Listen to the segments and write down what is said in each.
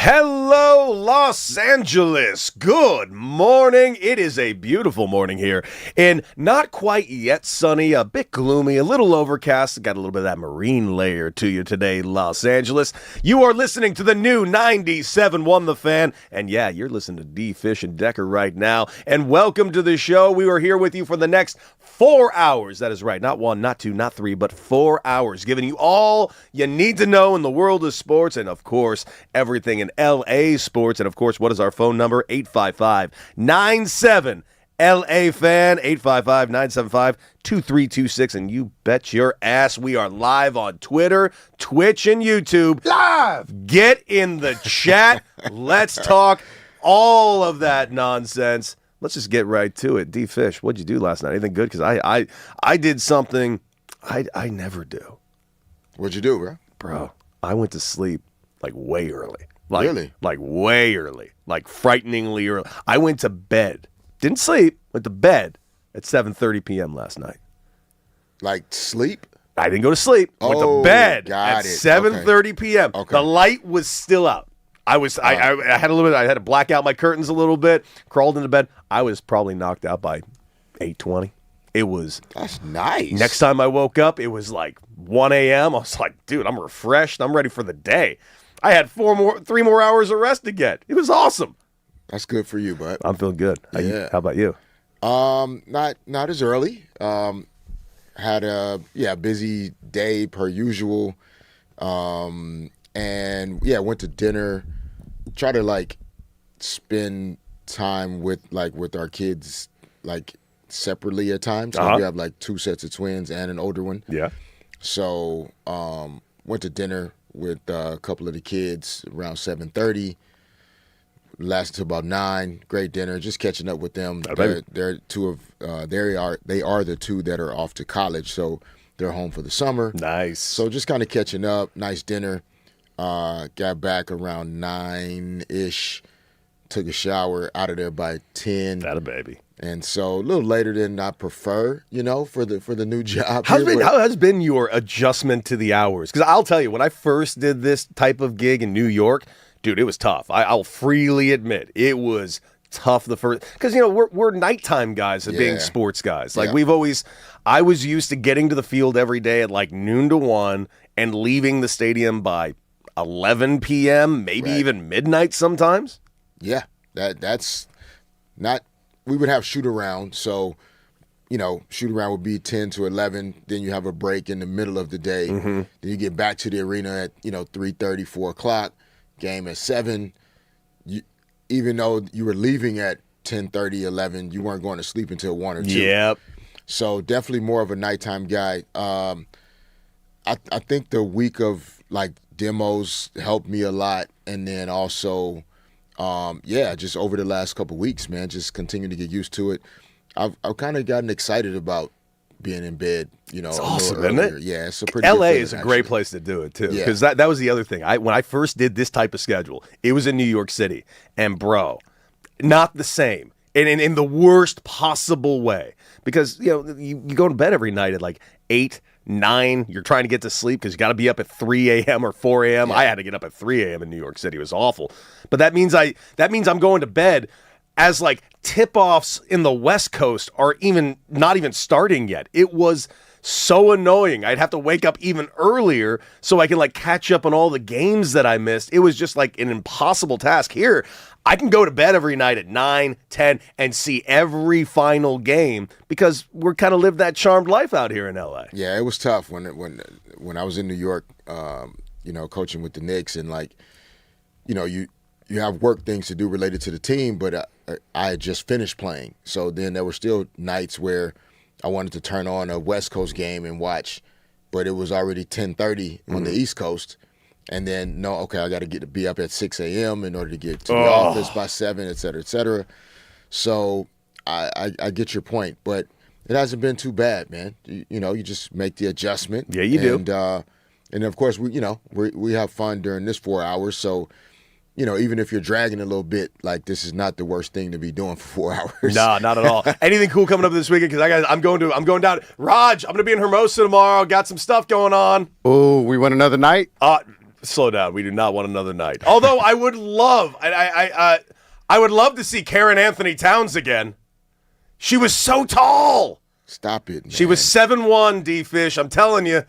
Hello, Los Angeles. Good morning. It is a beautiful morning here and not quite yet sunny, a bit gloomy, a little overcast. Got a little bit of that marine layer to you today, Los Angeles. You are listening to the new 97.1 The Fan. And yeah, you're listening to D. Fish and Decker right now. And welcome to the show. We are here with you for the next 4 hours. That is right. Not 1, not 2, not 3, but 4 hours. Giving you all you need to know in the world of sports and, of course, everything in LA sports. And of course, what is our phone number? 855-97-LA fan, 855-975-2326. And you bet your ass we are live on Twitter, Twitch, and YouTube. Live! Get in the chat. Let's talk all of that nonsense. Let's just get right to it. D. Fish, what'd you do last night? Anything good? Because I did something I never do. What'd you do, bro? Bro, I went to sleep like way early. Really? Like way early. Like frighteningly early. I went to bed. Didn't sleep. Went to bed at 7:30 p.m. last night. Like sleep? I didn't go to sleep. Went to bed at 7:30 p.m. Okay. The light was still out. I had a little bit. I had to black out my curtains a little bit. Crawled into bed. I was probably knocked out by 8:20. It was. That's nice. Next time I woke up, it was like 1 a.m. I was like, dude, I'm refreshed. I'm ready for the day. I had 3 more hours of rest to get. It was awesome. That's good for you, bud. I'm feeling good. Yeah. How about you? Not as early. Had a busy day per usual. And went to dinner. Try to spend time with our kids separately at times. Uh-huh. We have 2 sets of twins and an older one. Yeah. So went to dinner with a couple of the kids around 7:30. Lasted till about 9. Great dinner. Just catching up with them. They're two of they are the two that are off to college, so they're home for the summer. Nice. So just kind of catching up. Nice dinner. Got back around 9-ish. Took a shower. Out of there by 10. That a baby. And so a little later than I prefer, for the new job. How has been your adjustment to the hours? Because I'll tell you, when I first did this type of gig in New York, dude, it was tough. I'll freely admit it was tough the first. Because we're nighttime guys at being sports guys. I was used to getting to the field every day at noon to 1 and leaving the stadium by 11 p.m. maybe even midnight sometimes. Yeah, that's not. We would have shoot around, so shoot around would be 10 to 11. Then you have a break in the middle of the day. Mm-hmm. Then you get back to the arena at 3:30, 4 o'clock. Game at 7. Even though you were leaving at 10:30, 11, you weren't going to sleep until 1 or 2. Yep. So definitely more of a nighttime guy. I think the week of demos helped me a lot, and then also. Just over the last couple of weeks, man, just continue to get used to it. I've kind of gotten excited about being in bed, It's awesome, isn't it? Yeah, it's a pretty LA good feeling, is a great place to do it, too. Yeah. Because that was the other thing. When I first did this type of schedule, it was in New York City. And, bro, not the same. In the worst possible way. Because, you go to bed every night at 8, 9. You're trying to get to sleep because you got to be up at 3 a.m. or 4 a.m. Yeah. I had to get up at 3 a.m. in New York City. It was awful. But that means I'm going to bed as tip-offs in the West Coast are not even starting yet. It was so annoying. I'd have to wake up even earlier so I can catch up on all the games that I missed. It was just an impossible task. Here, I can go to bed every night at 9, 10 and see every final game because we're kind of live that charmed life out here in LA. Yeah, it was tough when I was in New York, coaching with the Knicks and you have work things to do related to the team, but I had just finished playing. So then there were still nights where I wanted to turn on a West Coast game and watch, but it was already 10:30 on the East Coast. And then, I got to be up at 6 a.m. in order to get to the office by 7, et cetera, et cetera. So I get your point, but it hasn't been too bad, man. You just make the adjustment. Yeah, you do. And of course, we have fun during this 4 hours. So, even if you're dragging a little bit, this is not the worst thing to be doing for 4 hours. Nah, not at all. Anything cool coming up this weekend? Because I'm going down. Raj, I'm going to be in Hermosa tomorrow. Got some stuff going on. Oh, we went another night? slow down. We do not want another night. Although I would love, I would love to see Karen Anthony Towns again. She was so tall. Stop it, man. She was 7'1", D-Fish. I'm telling you,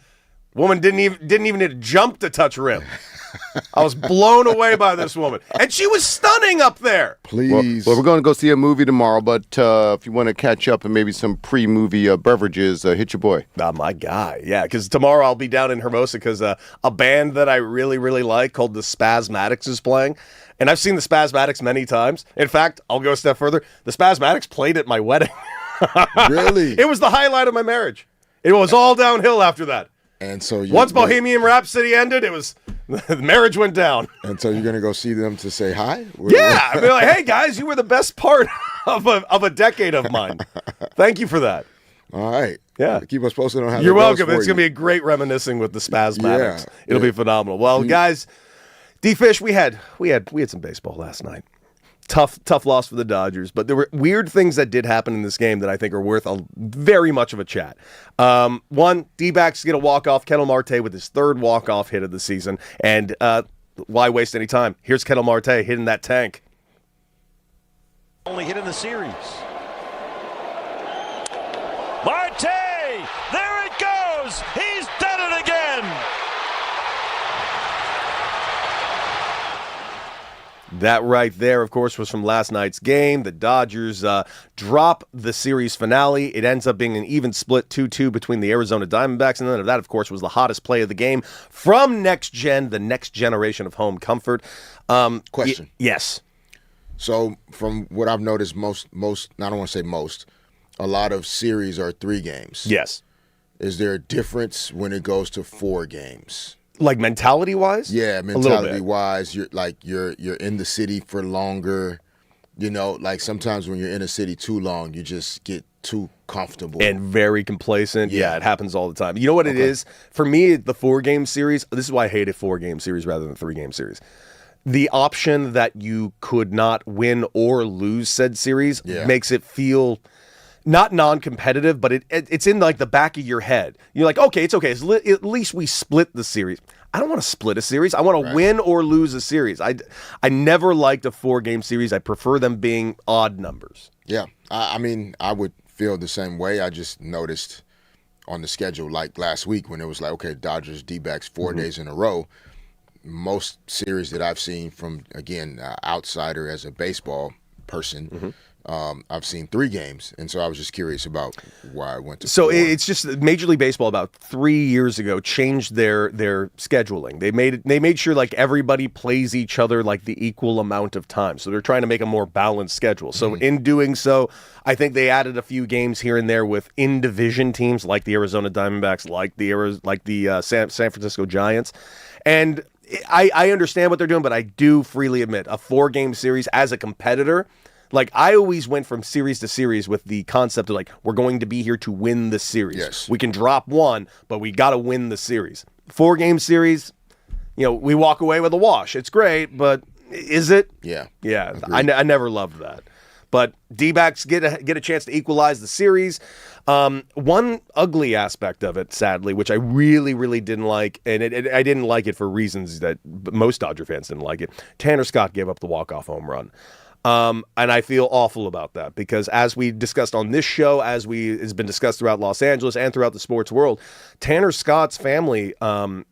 woman didn't even need to jump to touch rim. I was blown away by this woman. And she was stunning up there. Please. Well, we're going to go see a movie tomorrow, but if you want to catch up and maybe some pre-movie beverages, hit your boy. Oh, my guy. Yeah, because tomorrow I'll be down in Hermosa because a band that I really, really like called the Spasmatics is playing. And I've seen the Spasmatics many times. In fact, I'll go a step further. The Spasmatics played at my wedding. Really? It was the highlight of my marriage. It was all downhill after that. And so once Bohemian Rhapsody ended, it was the marriage went down. And so you're gonna go see them to say hi? Yeah, I'd be like, hey guys, you were the best part of a decade of mine. Thank you for that. All right. Yeah. Keep us posted on how You're that goes welcome. for It's you. gonna be a great reminiscing with the Spasmatics. Yeah, It'll yeah. be phenomenal. Well, guys, D-Fish, we had some baseball last night. Tough loss for the Dodgers, but there were weird things that did happen in this game that I think are worth very much of a chat. One, D-backs get a walk-off. Ketel Marte with his third walk-off hit of the season, and why waste any time? Here's Ketel Marte hitting that tank. Only hit in the series. Marte! There it goes! He's done it again! That right there, of course, was from last night's game. The Dodgers drop the series finale. It ends up being an even split 2-2 between the Arizona Diamondbacks. And then that, of course, was the hottest play of the game from Next Gen, the next generation of home comfort. Question. Yes. So from what I've noticed, most I don't want to say most, a lot of series are 3 games. Yes. Is there a difference when it goes to 4 games? Like mentality-wise? Yeah, A little bit. mentality-wise, you're in the city for longer. You know, like sometimes when you're in a city too long, you just get too comfortable. And very complacent. Yeah, Yeah. it happens all the time. You know what it is? For me, the 4-game series, this is why I hate a 4-game series rather than a 3-game series. The option that you could not win or lose said series makes it feel not non-competitive, but it's in like the back of your head. You're like, okay, it's okay. At least we split the series. I don't want to split a series. I want to win or lose a series. I never liked a 4-game series. I prefer them being odd numbers. Yeah, I mean, I would feel the same way. I just noticed on the schedule, like last week when it was like, okay, Dodgers, D-backs 4 days in a row. Most series that I've seen from, again, outsider as a baseball person, I've seen 3 games, and so I was just curious about why I went to 4. It's just Major League Baseball about 3 years ago changed their scheduling. They made sure like everybody plays each other like the equal amount of time. So they're trying to make a more balanced schedule. So in doing so, I think they added a few games here and there with in-division teams like the Arizona Diamondbacks, like the San Francisco Giants, and I understand what they're doing, but I do freely admit a 4-game series as a competitor. Like, I always went from series to series with the concept of, like, we're going to be here to win the series. Yes. We can drop one, but we got to win the series. 4-game series, we walk away with a wash. It's great, but is it? Yeah. Yeah, I never loved that. But D-backs get a chance to equalize the series. One ugly aspect of it, sadly, which I really, really didn't like, and I didn't like it for reasons that most Dodger fans didn't like it. Tanner Scott gave up the walk-off home run. And I feel awful about that because as we discussed on this show, has been discussed throughout Los Angeles and throughout the sports world, Tanner Scott's family,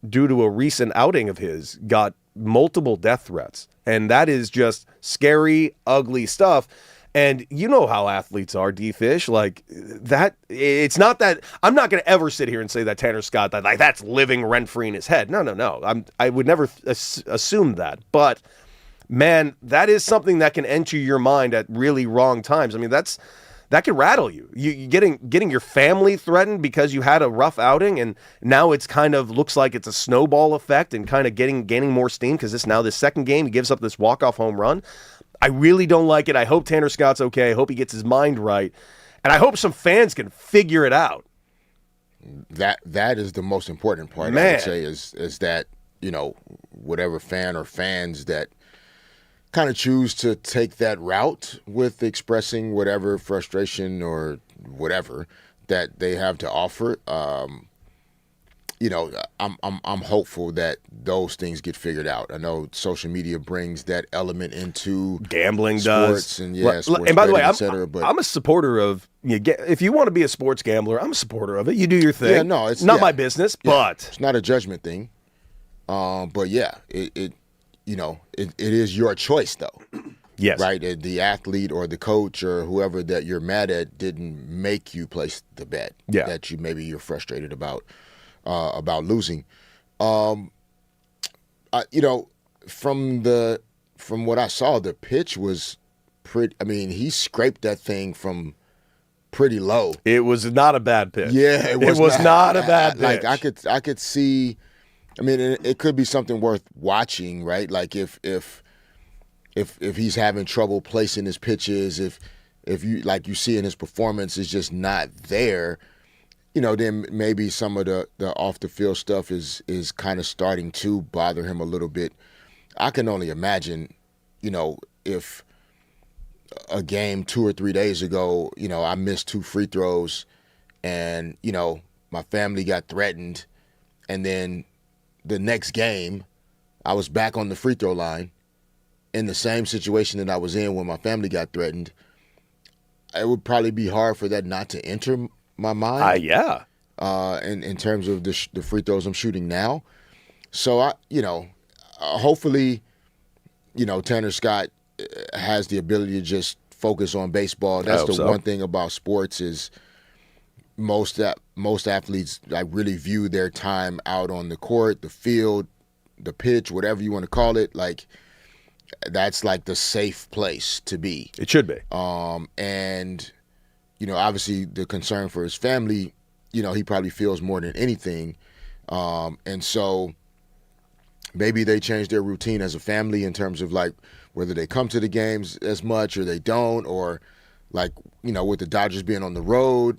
due to a recent outing of his, got multiple death threats. And that is just scary, ugly stuff. And you know how athletes are, D-Fish. Like, that, it's not that, I'm not going to ever sit here and say that Tanner Scott, that's living rent-free in his head. No. I would never assume that. But man, that is something that can enter your mind at really wrong times. I mean, that can rattle you. You getting your family threatened because you had a rough outing, and now it's kind of looks like it's a snowball effect and kind of gaining more steam because this second game he gives up this walk-off home run. I really don't like it. I hope Tanner Scott's okay. I hope he gets his mind right, and I hope some fans can figure it out. That is the most important part. Man. I would say is that whatever fan or fans that kind of choose to take that route with expressing whatever frustration or whatever that they have to offer. I'm hopeful that those things get figured out. I know social media brings that element into Gambling sports does. and sports And by the way, betting, et cetera, but I'm a supporter of if you want to be a sports gambler, I'm a supporter of it. You do your thing. Yeah, no, it's not my business, but it's not a judgment thing. But yeah, it is your choice though. yes, Right? The athlete or the coach or whoever that you're mad at didn't make you place the bet. Yeah. That you're frustrated about losing. From what I saw, the pitch was pretty. I mean, he scraped that thing from pretty low. It was not a bad pitch. Yeah, it was not a bad pitch. Like I could see. I mean, it could be something worth watching, right? Like if he's having trouble placing his pitches, if you like you see in his performance is just not there, then maybe some of the off the field stuff is kind of starting to bother him a little bit. I can only imagine, if a game 2 or 3 days ago, I missed 2 free throws and, my family got threatened, and then the next game I was back on the free throw line in the same situation that I was in when my family got threatened. It would probably be hard for that not to enter my mind. Yeah. In terms of the free throws I'm shooting now. So hopefully, Tanner Scott has the ability to just focus on baseball. That's the one thing about sports is most athletes really view their time out on the court, the field, the pitch, whatever you want to call it. Like that's like the safe place to be. It should be. And obviously the concern for his family, he probably feels more than anything. And so maybe they change their routine as a family in terms of like whether they come to the games as much or they don't, or like, with the Dodgers being on the road,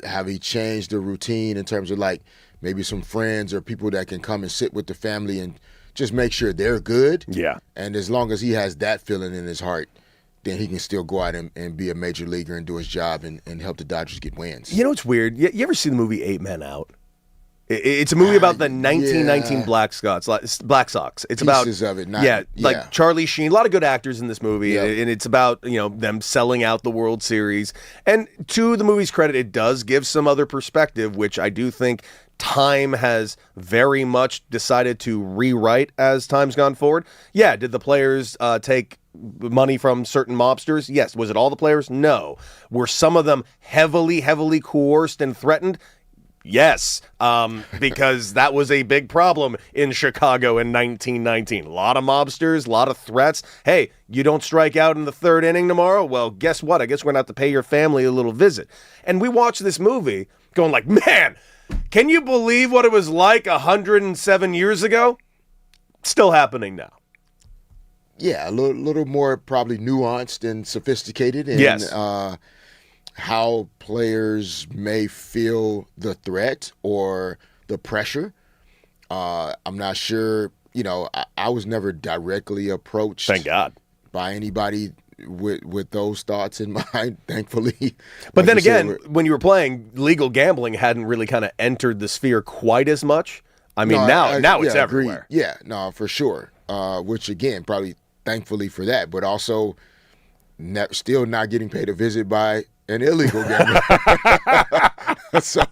have he changed the routine in terms of like maybe some friends or people that can come and sit with the family and just make sure they're good. Yeah. And as long as he has that feeling in his heart, then he can still go out and be a major leaguer and do his job and help the Dodgers get wins. It's weird. You ever see the movie 8 Men Out? It's a movie about the 1919 Black Sox. It's about pieces of it. Like Charlie Sheen. A lot of good actors in this movie, Yep. and it's about them selling out the World Series. And to the movie's credit, it does give some other perspective, which I do think time has very much decided to rewrite as time's gone forward. Yeah, did the players take money from certain mobsters? Yes. Was it all the players? No. Were some of them heavily coerced and threatened? Yes, because that was a big problem in Chicago in 1919. A lot of mobsters, a lot of threats. Hey, you don't strike out in the 3rd inning tomorrow? Well, guess what? I guess we're going to have to pay your family a little visit. And we watched this movie going like, man, can you believe what it was like 107 years ago? Still happening now. Yeah, a little more probably nuanced and sophisticated. And, yes. How players may feel the threat or the pressure. I'm not sure, I was never directly approached. Thank God. By anybody with those thoughts in mind, thankfully. But then again, when you were playing, legal gambling hadn't really kind of entered the sphere quite as much. I mean, now it's everywhere. Agreed. Yeah, no, for sure. Which again, probably thankfully for that, but also still not getting paid a visit by an illegal gambler. So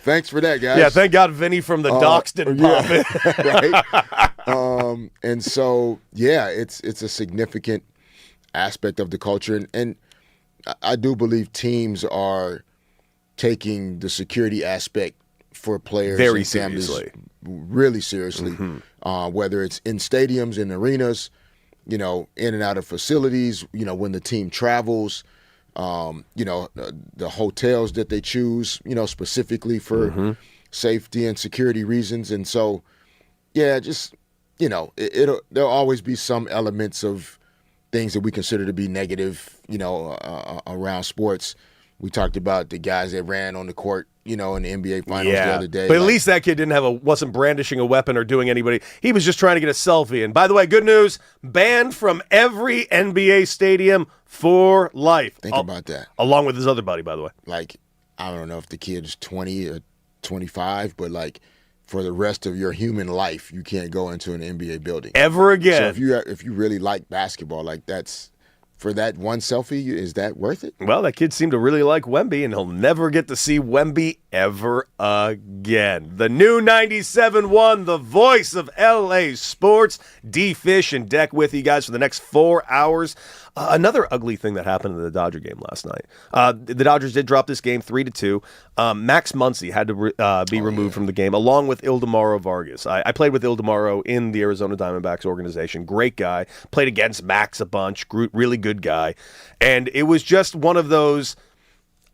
thanks for that, guys. Yeah, thank God Vinny from the docks didn't pop in. Right. And so, yeah, it's a significant aspect of the culture. And I do believe teams are taking the security aspect for players very and families seriously. Really seriously, whether it's in stadiums, in arenas, in and out of facilities, when the team travels, the hotels that they choose, specifically for safety and security reasons. And so, yeah, just, there'll always be some elements of things that we consider to be negative, around sports. We talked about the guys that ran on the court, in the NBA Finals the other day. But at least that kid wasn't brandishing a weapon or doing anybody. He was just trying to get a selfie. And by the way, good news, banned from every NBA stadium for life. Think about that. Along with his other buddy, by the way. Like, I don't know if the kid is 20 or 25, but like for the rest of your human life, you can't go into an NBA building Ever again. So if you really like basketball, like that's for that one selfie, is that worth it? Well, that kid seemed to really like Wemby, and he'll never get to see Wemby ever again. The new 97.1, the voice of LA sports. D-Fish and Deck with you guys for the next 4 hours. Another ugly thing that happened in the Dodger game last night. The Dodgers did drop this game 3-2. Max Muncy had to be removed from the game, along with Ildemaro Vargas. I played with Ildemaro in the Arizona Diamondbacks organization. Great guy. Played against Max a bunch. Really good guy. And it was just one of those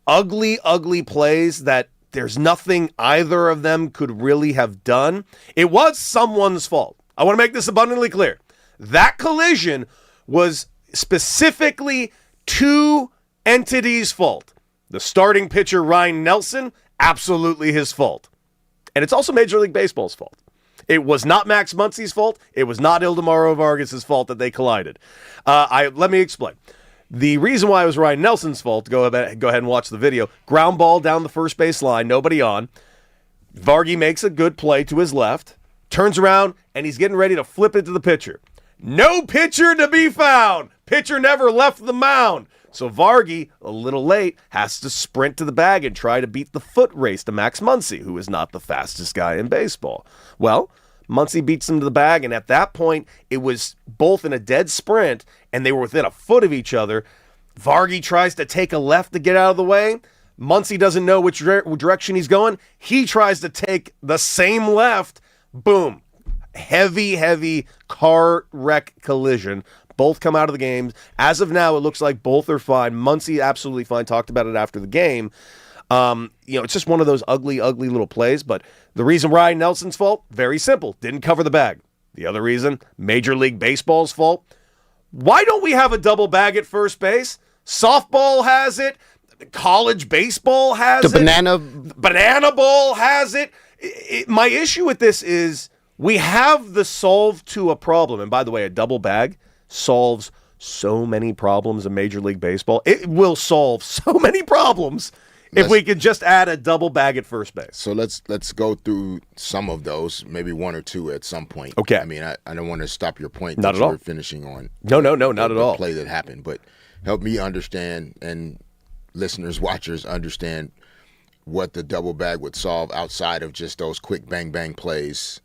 ugly, ugly plays that there's nothing either of them could really have done. It was someone's fault. I want to make this abundantly clear. That collision was specifically two entities' fault. The starting pitcher, Ryan Nelson, absolutely his fault. And it's also Major League Baseball's fault. It was not Max Muncy's fault. It was not Ildemaro Vargas' fault that they collided. Let me explain. The reason why it was Ryan Nelson's fault, go ahead and watch the video. Ground ball down the first base line, nobody on. Vargy makes a good play to his left, turns around, and he's getting ready to flip it to the pitcher. No pitcher to be found. Pitcher never left the mound. So Vargy, a little late, has to sprint to the bag and try to beat the foot race to Max Muncy, who is not the fastest guy in baseball. Well, Muncy beats him to the bag, and at that point, it was both in a dead sprint, and they were within a foot of each other. Vargy tries to take a left to get out of the way. Muncy doesn't know which direction he's going. He tries to take the same left. Boom. Heavy car wreck collision. Both come out of the game. As of now, it looks like both are fine. Muncy absolutely fine. Talked about it after the game. It's just one of those ugly little plays. But the reason Ryan Nelson's fault, very simple. Didn't cover the bag. The other reason, Major League Baseball's fault. Why don't we have a double bag at first base? Softball has it. College baseball has it. Banana ball has it. My issue with this is we have the solve to a problem. And by the way, a double bag solves so many problems in Major League Baseball. It will solve so many problems if we could just add a double bag at first base. So let's go through some of those, maybe one or two at some point. Okay. I mean, I don't want to stop your point not that at you all. were finishing on. No, not at all. The play that happened, but help me understand, and listeners, watchers understand what the double bag would solve outside of just those quick bang plays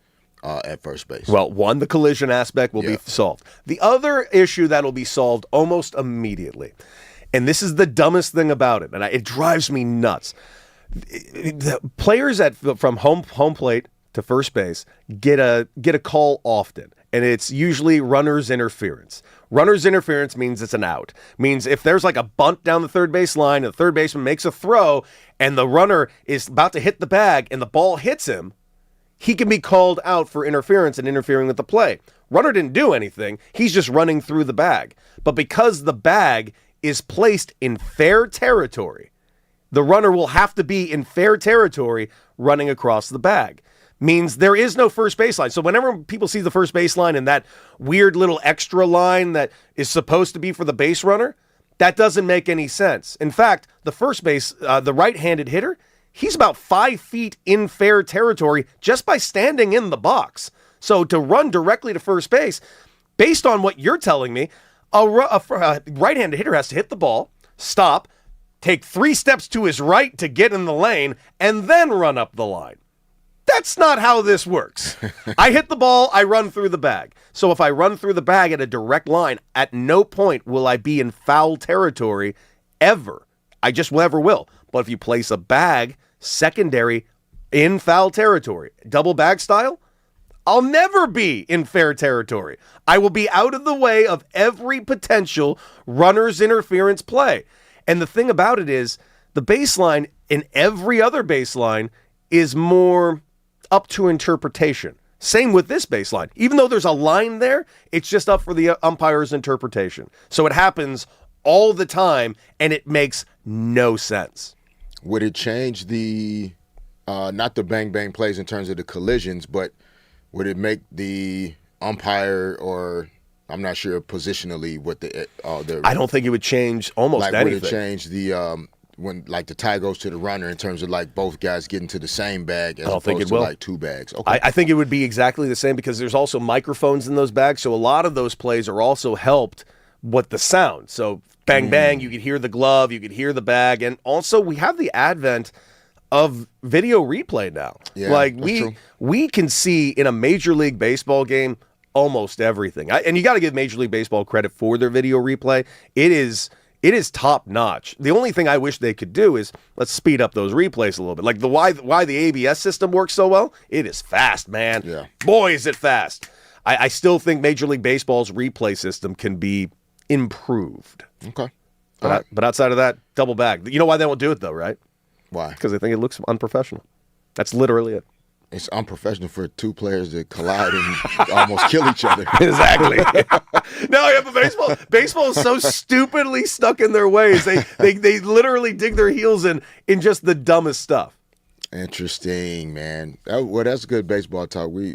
at first base. Well, one, the collision aspect will be solved. The other issue that will be solved almost immediately, and this is the dumbest thing about it, and it drives me nuts. The players from home plate to first base get a call often, and it's usually runner's interference. Runner's interference means it's an out. Means if there's like a bunt down the third base line, and the third baseman makes a throw, and the runner is about to hit the bag, and the ball hits him, he can be called out for interference and interfering with the play. Runner didn't do anything. He's just running through the bag. But because the bag is placed in fair territory, the runner will have to be in fair territory running across the bag. Means there is no first baseline. So whenever people see the first baseline and that weird little extra line that is supposed to be for the base runner, that doesn't make any sense. In fact, the first base, the right-handed hitter, he's about 5 feet in fair territory just by standing in the box. So to run directly to first base, based on what you're telling me, a right-handed hitter has to hit the ball, stop, take 3 steps to his right to get in the lane, and then run up the line. That's not how this works. I hit the ball, I run through the bag. So if I run through the bag at a direct line, at no point will I be in foul territory ever. I just never will. But if you place a bag secondary in foul territory, double bag style, I'll never be in fair territory. I will be out of the way of every potential runner's interference play. And the thing about it is, the baseline in every other baseline is more up to interpretation. Same with this baseline. Even though there's a line there, it's just up for the umpire's interpretation. So it happens all the time, and it makes no sense. Would it change the, not the bang plays in terms of the collisions, but would it make the umpire, or I'm not sure positionally what the I don't think it would change almost anything. Would it change the when like the tie goes to the runner in terms of like both guys getting to the same bag as don't think opposed it to will. like two bags. Okay. I think it would be exactly the same because there's also microphones in those bags, so a lot of those plays are also helped with the sound. So bang, bang, you could hear the glove, you could hear the bag, and also we have the advent of video replay now. Yeah, like that's true. we can see in a Major League Baseball game almost everything. And you got to give Major League Baseball credit for their video replay. It is top notch. The only thing I wish they could do is let's speed up those replays a little bit. Like why the ABS system works so well? It is fast, man. Yeah. Boy, is it fast. I still think Major League Baseball's replay system can be improved. Okay. But outside of that, double bag. You know why they won't do it though, right? Why? Because they think it looks unprofessional. That's literally it. It's unprofessional for two players to collide and almost kill each other. Exactly. No, yeah, but baseball is so stupidly stuck in their ways. They literally dig their heels in just the dumbest stuff. Interesting, man. Well, that's good baseball talk. We're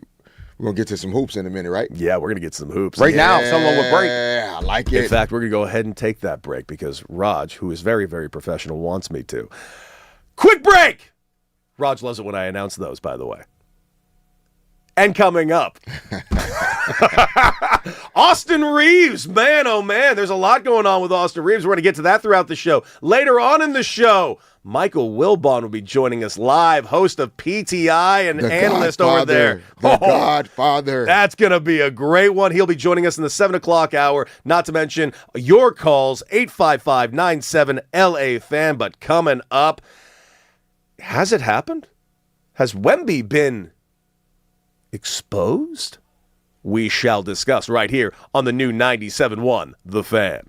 gonna get to some hoops in a minute, right? Yeah, we're gonna get some hoops Right now, someone will break. Yeah, I like it. In fact, we're gonna go ahead and take that break because Raj, who is very, very professional, wants me to. Quick break. Raj loves it when I announce those, by the way. And coming up, Austin Reeves. Man, oh man, there's a lot going on with Austin Reeves. We're going to get to that throughout the show. Later on in the show, Michael Wilbon will be joining us live, host of PTI and The analyst over there. Godfather. The Godfather. That's going to be a great one. He'll be joining us in the 7 o'clock hour, not to mention your calls, 855-97-LA-FAN. But coming up, has it happened? Has Wemby been exposed? We shall discuss right here on the new 97.1 The Fan.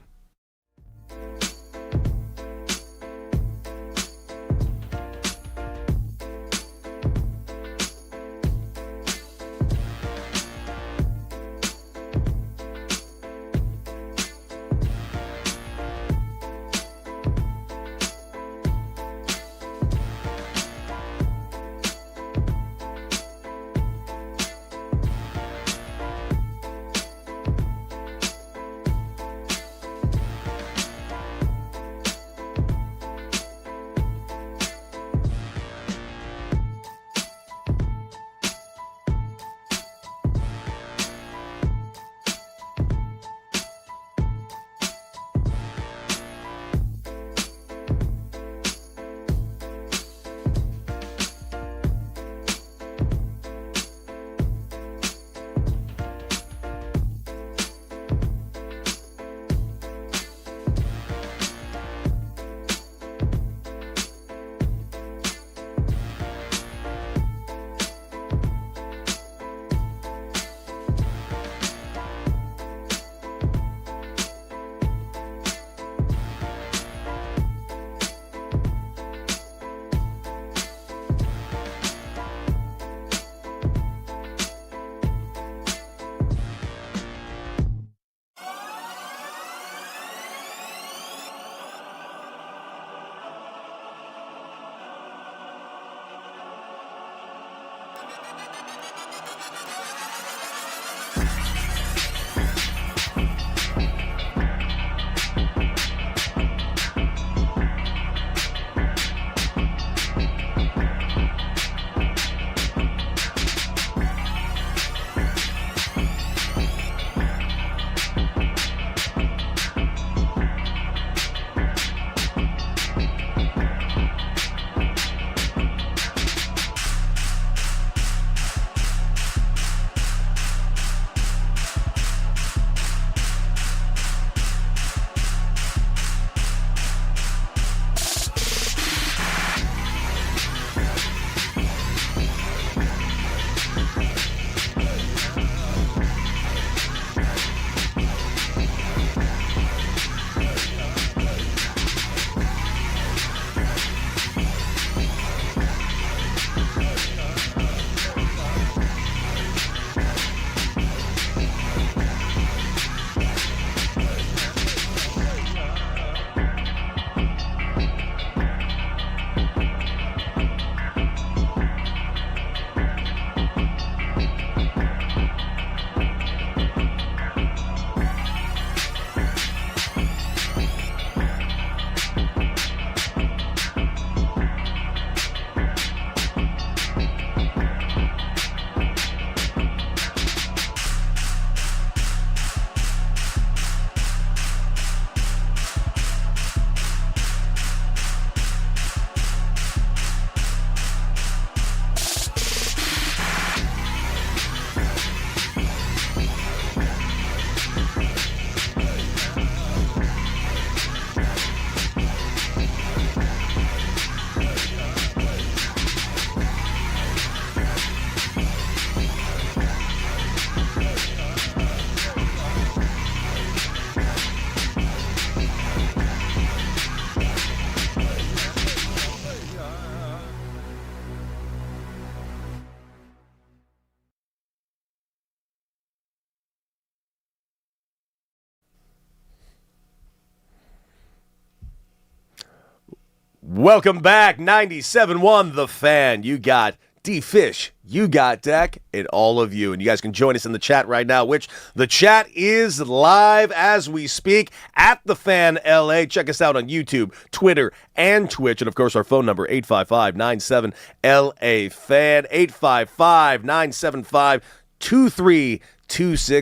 Welcome back, 97.1 The Fan. You got D-Fish, you got Dak, and all of you. And you guys can join us in the chat right now, which the chat is live as we speak at The Fan LA. Check us out on YouTube, Twitter, and Twitch. And, of course, our phone number, 855-97-LA-FAN, 855-975-2326.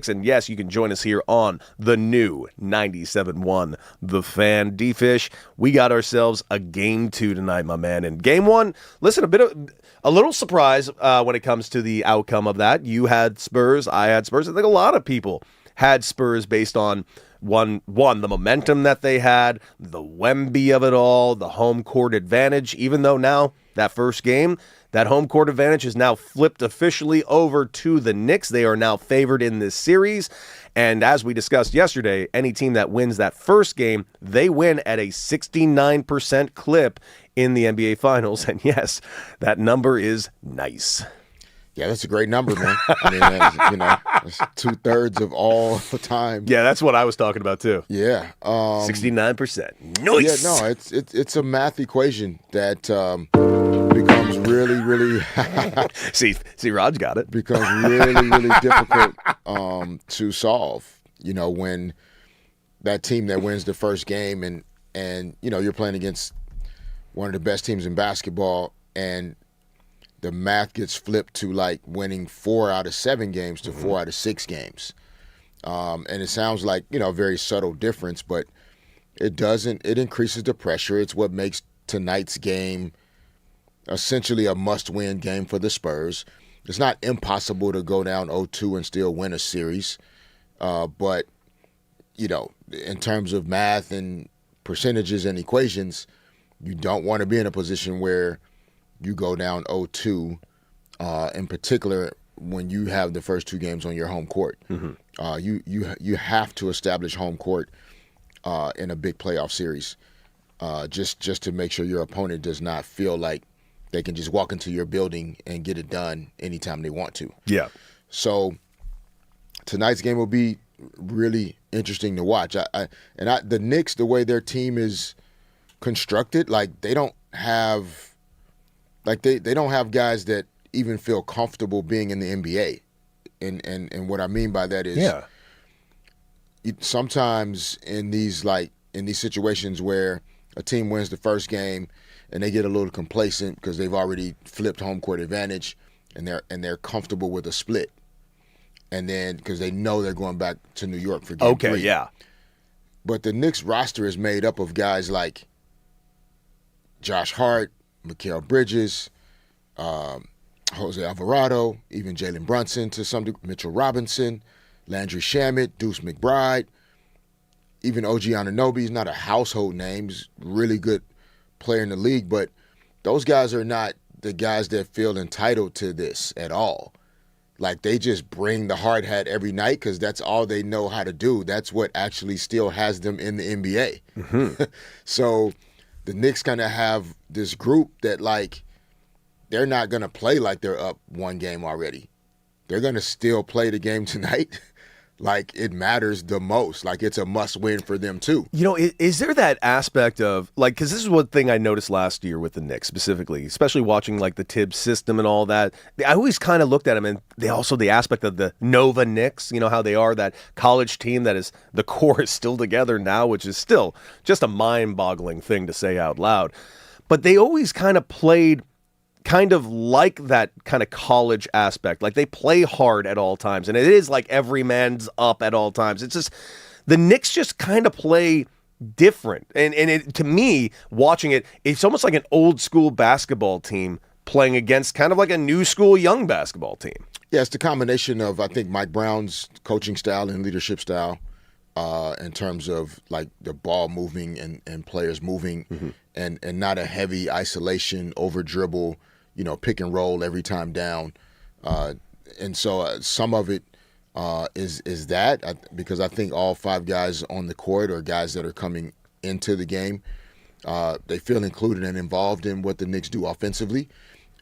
And yes, you can join us here on the new 97.1 The Fan. D-Fish, we got ourselves a game 2 tonight, my man. And game 1, listen, a little surprise when it comes to the outcome of that. You had Spurs, I had Spurs. I think a lot of people had Spurs based on one, the momentum that they had, the Wemby of it all, the home court advantage, even though now that first game, that home court advantage is now flipped officially over to the Knicks. They are now favored in this series. And as we discussed yesterday, any team that wins that first game, they win at a 69% clip in the NBA Finals. And yes, that number is nice. Yeah, that's a great number, man. I mean, that's 2/3 of all the time. Yeah, that's what I was talking about too. Yeah, 69%. Nice. Yeah, no, it's a math equation that becomes really see, Rod's got it. becomes really difficult to solve. You know, when that team that wins the first game and you're playing against one of the best teams in basketball, and the math gets flipped to like winning 4 out of 7 games to 4 out of 6 games. And it sounds like, a very subtle difference, but it doesn't. It increases the pressure. It's what makes tonight's game essentially a must-win game for the Spurs. It's not impossible to go down 0-2 and still win a series. But, in terms of math and percentages and equations, you don't want to be in a position where you go down 0-2, in particular when you have the first 2 games on your home court. You have to establish home court in a big playoff series, just to make sure your opponent does not feel like they can just walk into your building and get it done anytime they want to. Yeah. So tonight's game will be really interesting to watch. The Knicks, the way their team is constructed, like they don't have guys that even feel comfortable being in the NBA. And what I mean by that is sometimes in these situations where a team wins the first game and they get a little complacent because they've already flipped home court advantage and they're comfortable with a split. And then because they know they're going back to New York for game 3. Yeah. But the Knicks roster is made up of guys like Josh Hart, Mikal Bridges, Jose Alvarado, even Jalen Brunson to some degree, Mitchell Robinson, Landry Shamet, Deuce McBride, even OG Anunoby. He's not a household name. He's a really good player in the league, but those guys are not the guys that feel entitled to this at all. Like, they just bring the hard hat every night because that's all they know how to do. That's what actually still has them in the NBA. So the Knicks kind of have this group that, like, they're not going to play like they're up 1 game already. They're going to still play the game tonight like it matters the most. Like, it's a must-win for them, too. Is there that aspect of, like, because this is one thing I noticed last year with the Knicks specifically, especially watching, like, the Tibbs system and all that. I always kind of looked at them, and the aspect of the Nova Knicks, how they are that college team that is, the core is still together now, which is still just a mind-boggling thing to say out loud. But they always kind of played kind of like that kind of college aspect. Like, they play hard at all times, and it is like every man's up at all times. It's just the Knicks just kind of play different. And to me, watching it, it's almost like an old school basketball team playing against kind of like a new school young basketball team. Yeah, it's the combination of, I think, Mike Brown's coaching style and leadership style in terms of, like, the ball moving and players moving and not a heavy isolation, over dribble, pick and roll every time down. And so some of it is that, because I think all 5 guys on the court are guys that are coming into the game. They feel included and involved in what the Knicks do offensively.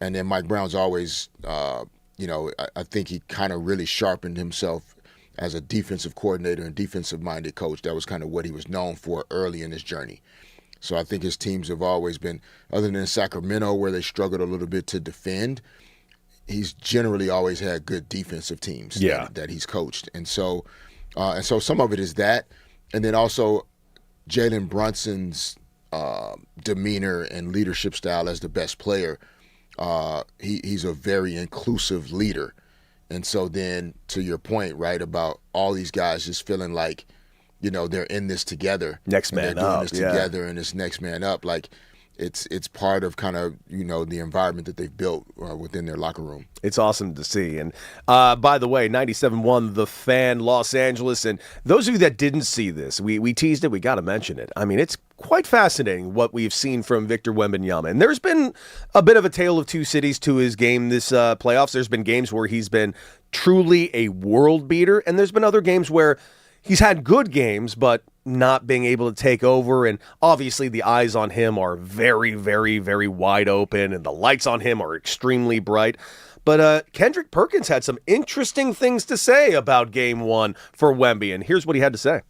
And then Mike Brown's always, I think he kind of really sharpened himself as a defensive coordinator and defensive-minded coach. That was kind of what he was known for early in his journey. So I think his teams have always been, other than Sacramento where they struggled a little bit to defend, he's generally always had good defensive teams that he's coached. And so some of it is that. And then also Jalen Brunson's demeanor and leadership style as the best player. He's a very inclusive leader. And so then to your point, right, about all these guys just feeling like, they're in this together. Next man they're doing up. this together and it's next man up. Like it's part of kind of, the environment that they've built within their locker room. It's awesome to see. And by the way, 97.1 The Fan, Los Angeles. And those of you that didn't see this, we teased it. We got to mention it. I mean, it's quite fascinating what we've seen from Victor Wembanyama. And there's been a bit of a tale of two cities to his game this playoffs. There's been games where he's been truly a world beater. And there's been other games where he's had good games, but not being able to take over. And obviously the eyes on him are very, very, very wide open. And the lights on him are extremely bright. But Kendrick Perkins had some interesting things to say about Game 1 for Wemby, and here's what he had to say.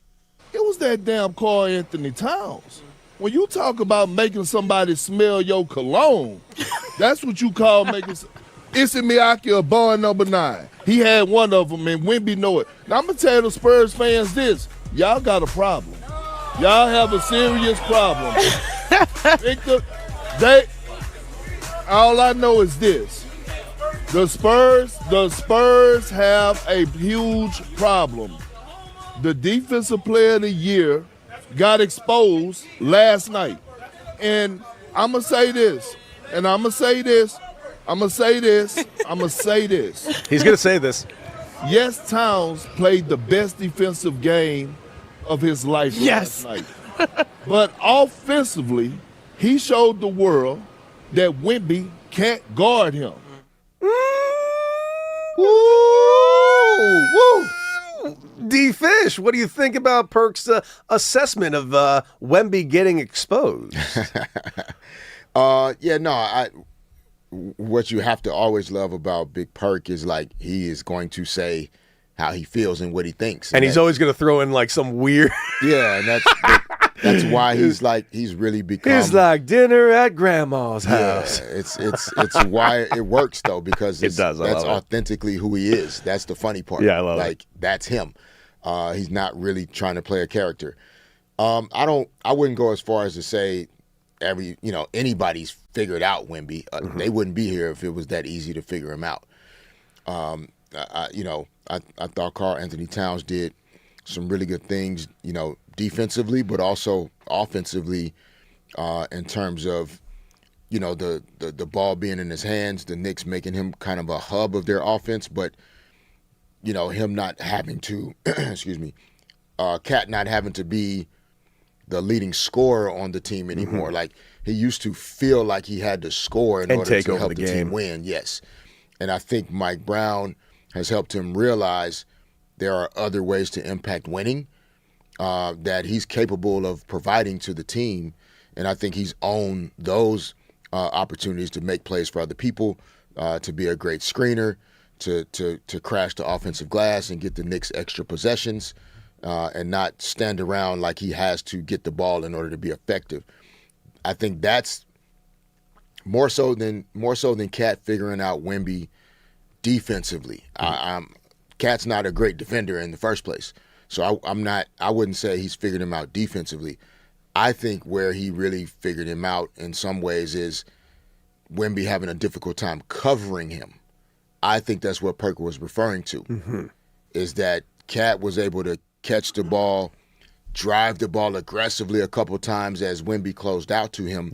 It was that damn Karl Anthony Towns. When you talk about making somebody smell your cologne, that's what you call making. Issey Miyake a born number 9. He had one of them, and Wemby know it. Now, I'm going to tell the Spurs fans this. Y'all got a problem. Y'all have a serious problem. Victor, all I know is this. The Spurs have a huge problem. The defensive player of the year got exposed last night. And I'm going to say this, and I'm going to say this, I'm going to say this, I'm going to say this. He's going to say this. Yes, Towns played the best defensive game of his life last night. But offensively, he showed the world that Wemby can't guard him. D-Fish, what do you think about Perk's assessment of Wemby getting exposed? What you have to always love about Big Perk is like he is going to say how he feels and what he thinks. And he's always going to throw in like some weird... Yeah, and that's why he's really become... It's like dinner at grandma's house. Yeah, it's why it works though, because it does. That's authentically who he is. That's the funny part. Yeah, I love it. That's him. He's not really trying to play a character. I wouldn't go as far as to say anybody's figured out Wemby. They wouldn't be here if it was that easy to figure him out. I thought Karl Anthony Towns did some really good things, defensively, but also offensively, in terms of, the ball being in his hands, the Knicks making him kind of a hub of their offense, but, him not having to, Cat not having to be the leading scorer on the team anymore. Like, he used to feel like he had to score in order to help the team win, yes. And I think Mike Brown has helped him realize there are other ways to impact winning that he's capable of providing to the team. And I think he's owned those opportunities to make plays for other people, to be a great screener, to crash the offensive glass and get the Knicks extra possessions, and not stand around like he has to get the ball in order to be effective. I think that's more so than Cat figuring out Wemby defensively. Cat's not a great defender in the first place, so I wouldn't say he's figured him out defensively. I think where he really figured him out in some ways is Wemby having a difficult time covering him. I think that's what Perk was referring to, is that Cat was able to catch the ball, drive the ball aggressively a couple times as Wemby closed out to him,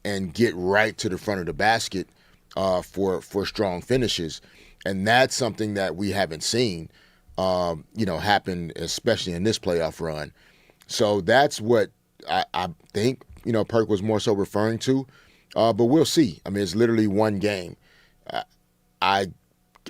and get right to the front of the basket for strong finishes. And that's something that we haven't seen, happen, especially in this playoff run. So that's what I think, Perk was more so referring to. But we'll see. I mean, it's literally one game.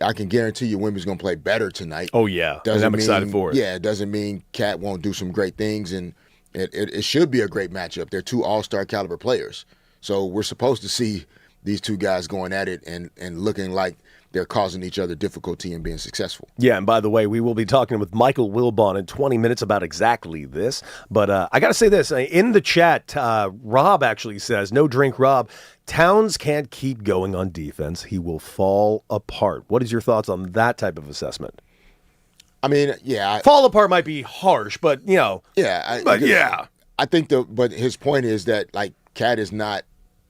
I can guarantee you Wemby's going to play better tonight. Oh, yeah. And I'm excited for it. Yeah, it doesn't mean Cat won't do some great things, and it should be a great matchup. They're two all-star caliber players. So we're supposed to see these two guys going at it and looking like they're causing each other difficulty in being successful. Yeah, and by the way, we will be talking with Michael Wilbon in 20 minutes about exactly this. But I got to say this. In the chat, Rob actually says, no drink Rob, Towns can't keep going on defense. He will fall apart. What is your thoughts on that type of assessment? I mean, yeah. Fall apart might be harsh, but, you know. Yeah. I think but his point is that, like, Cat is not,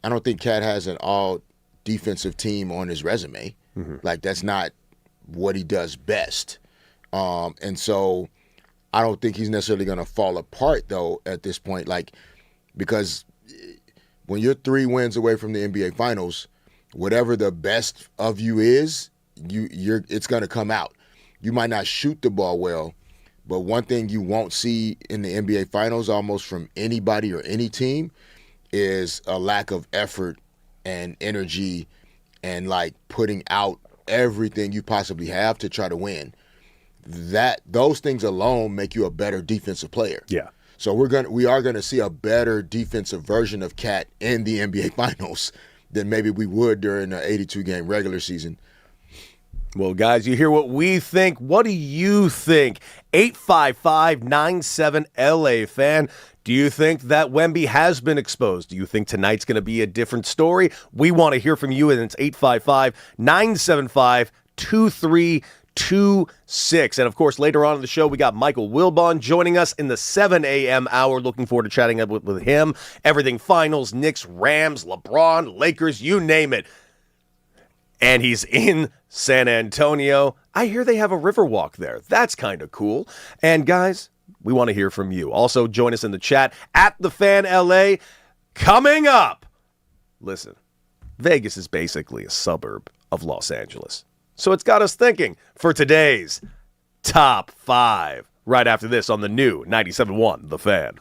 I don't think Cat has an all defensive team on his resume. Mm-hmm. Like, that's not what he does best. And so I don't think he's necessarily going to fall apart, though, at this point. Like, because when you're 3 wins away from the NBA Finals, whatever the best of you is, it's going to come out. You might not shoot the ball well, but one thing you won't see in the NBA Finals almost from anybody or any team is a lack of effort and energy and, like, putting out everything you possibly have to try to win. Those things alone make you a better defensive player. Yeah. So we are gonna see a better defensive version of Cat in the NBA Finals than maybe we would during an 82-game regular season. Well, guys, you hear what we think. What do you think? 855-97-LA fan. Do you think that Wemby has been exposed? Do you think tonight's going to be a different story? We want to hear from you, and it's 855-975-2326. And, of course, later on in the show, we got Michael Wilbon joining us in the 7 a.m. hour. Looking forward to chatting with him. Everything finals, Knicks, Rams, LeBron, Lakers, you name it. And he's in San Antonio. I hear they have a river walk there. That's kind of cool. And, guys, we want to hear from you. Also, join us in the chat at The Fan LA. Coming up, listen, Vegas is basically a suburb of Los Angeles. So it's got us thinking for today's Top 5. Right after this on the new 97.1 The Fan.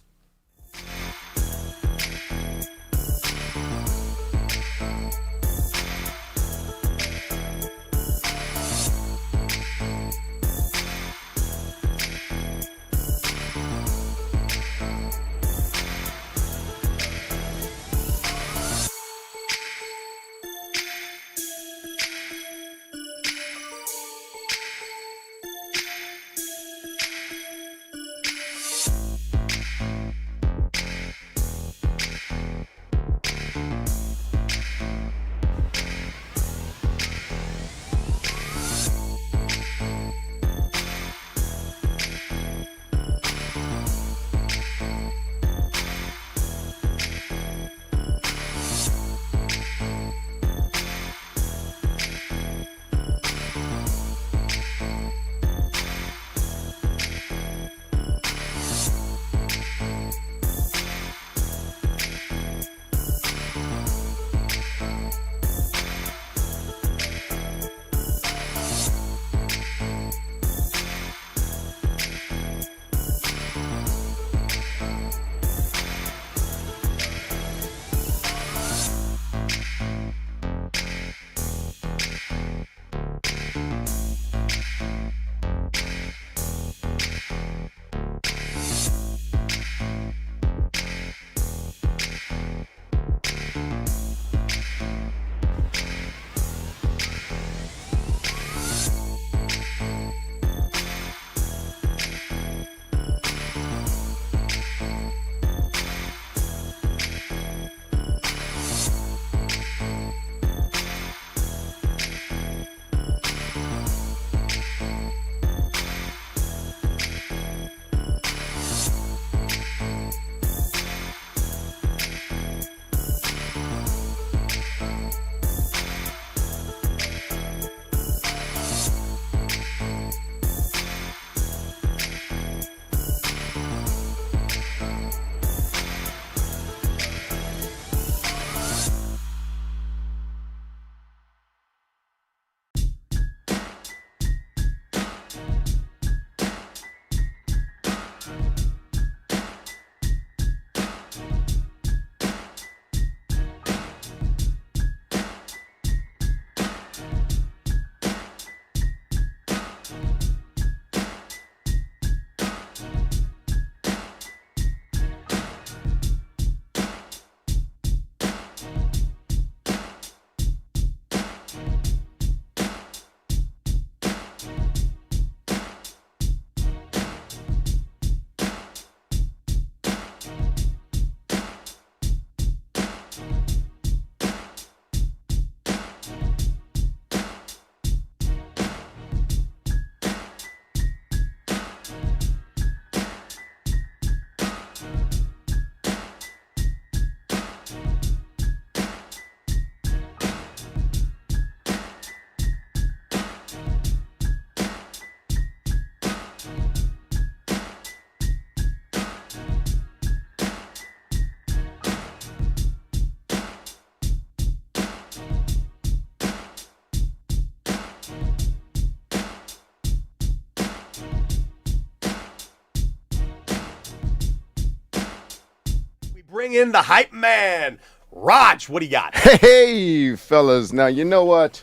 bring in the hype man, Raj. What do you got? Hey, fellas. Now, you know what?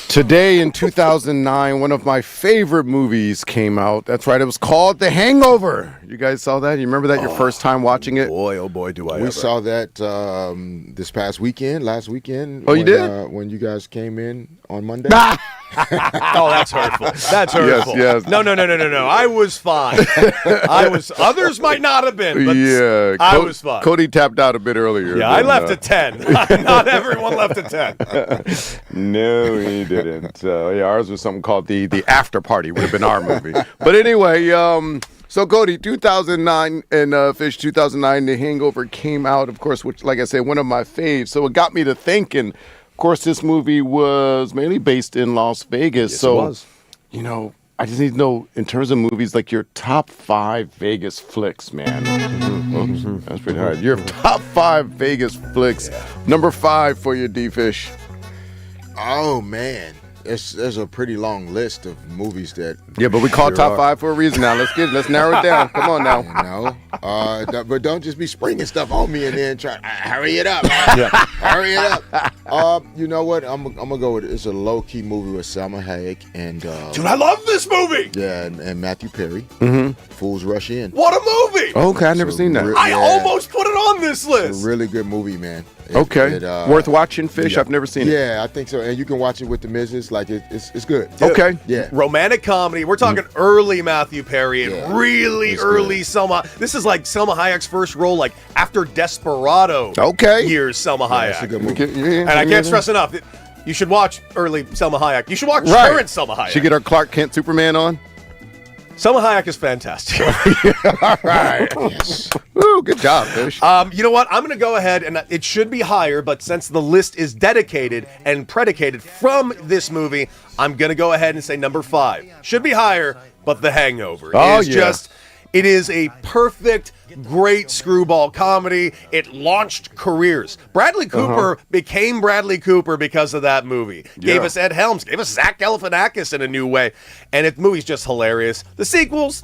Today in 2009, one of my favorite movies came out. That's right. It was called The Hangover. You guys saw that? You remember that your first time watching it? Boy, oh boy, do I We ever. saw that this past weekend, last weekend. Oh, you did? When you guys came in on Monday. Oh, that's hurtful. That's hurtful. yes. No. I was fine. Others might not have been, but Yeah. I was fine. Cody tapped out a bit earlier. Yeah, I than, left at 10. Not everyone left at 10. No, he didn't. Yeah, ours was something called the After Party. Would have been our movie. But anyway, so Cody, 2009 and Fish 2009, The Hangover came out, of course, which, like I said, one of my faves. So it got me to thinking. Of course, this movie was mainly based in Las Vegas. Yes, so, it was. you know, I just need to know, in terms of movies, like your top 5 Vegas flicks, man. Oops, that's pretty hard. Your top 5 Vegas flicks. Number 5 for your D-Fish. Oh man, there's a pretty long list of movies that Yeah, but we call Sure top are. 5 for a reason now. Let's narrow it down. Come on now. but don't just be springing stuff on me and then try hurry it up. Hurry it up. You know what? I'm gonna go with it. It's a low key movie with Salma Hayek and Dude, I love this movie. and Matthew Perry. Fools Rush In. What a movie. Okay, I've never seen that. I Yeah. almost put it on this It's a list. really good movie, man. Okay. Worth watching, Fish? yeah. I've never seen it. Yeah, I think so. And you can watch it with the Mrs. Like it's good. Okay. Yeah. Romantic comedy. We're talking early Matthew Perry and Yeah. really It's early good. Selma. This is like Selma Hayek's first role, like after Desperado. Okay. Years Selma Hayek. That's a good movie. Okay, yeah, And I yeah. can't stress enough, you should watch early Selma Hayek. You should watch Right. current Selma Hayek. Should get our Clark Kent Superman on? Selma Hayek is fantastic. Yes. Woo, good job, Fish. You know what? I'm going to go ahead, and it should be higher, but since the list is dedicated and predicated from this movie, I'm going to go ahead and say number 5. Should be higher, but The Hangover Oh, is yeah. it is a perfect, great screwball comedy. It launched careers. Bradley Cooper became Bradley Cooper because of that movie. Gave Yeah. us Ed Helms, gave us Zach Galifianakis in a new way, and the movie's just hilarious. The sequels,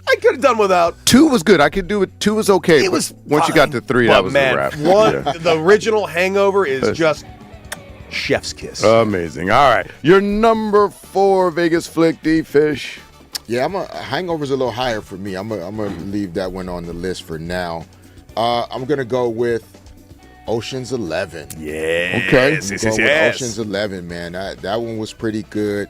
I could have done without. 2 was good. I could do it. 2 was okay. It but was once you got to 3, but that was man, a wrap. The original Hangover is just chef's kiss. Amazing. All right. Your number 4 Vegas flick, D-Fish. Yeah, Hangover's a little higher for me. I'm gonna leave that one on the list for now. I'm gonna go with Ocean's 11. Yes, Okay. yes, Going with yes. Ocean's 11, man. That one was pretty good.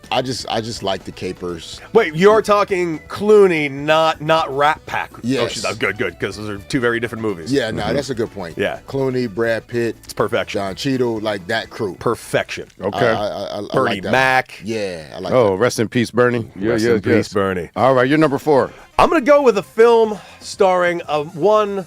I just like the capers. Wait, you're talking Clooney, not Rat Pack. Yes. Good, because those are two very different movies. Yeah, no, that's a good point. Yeah. Clooney, Brad Pitt, It's perfection. John Cheadle, like that crew. Perfection. Okay. I Bernie like that. Mac. Yeah, I like Oh, rest in peace, Bernie. Rest in peace, Bernie. All right, you're number 4. I'm going to go with a film starring one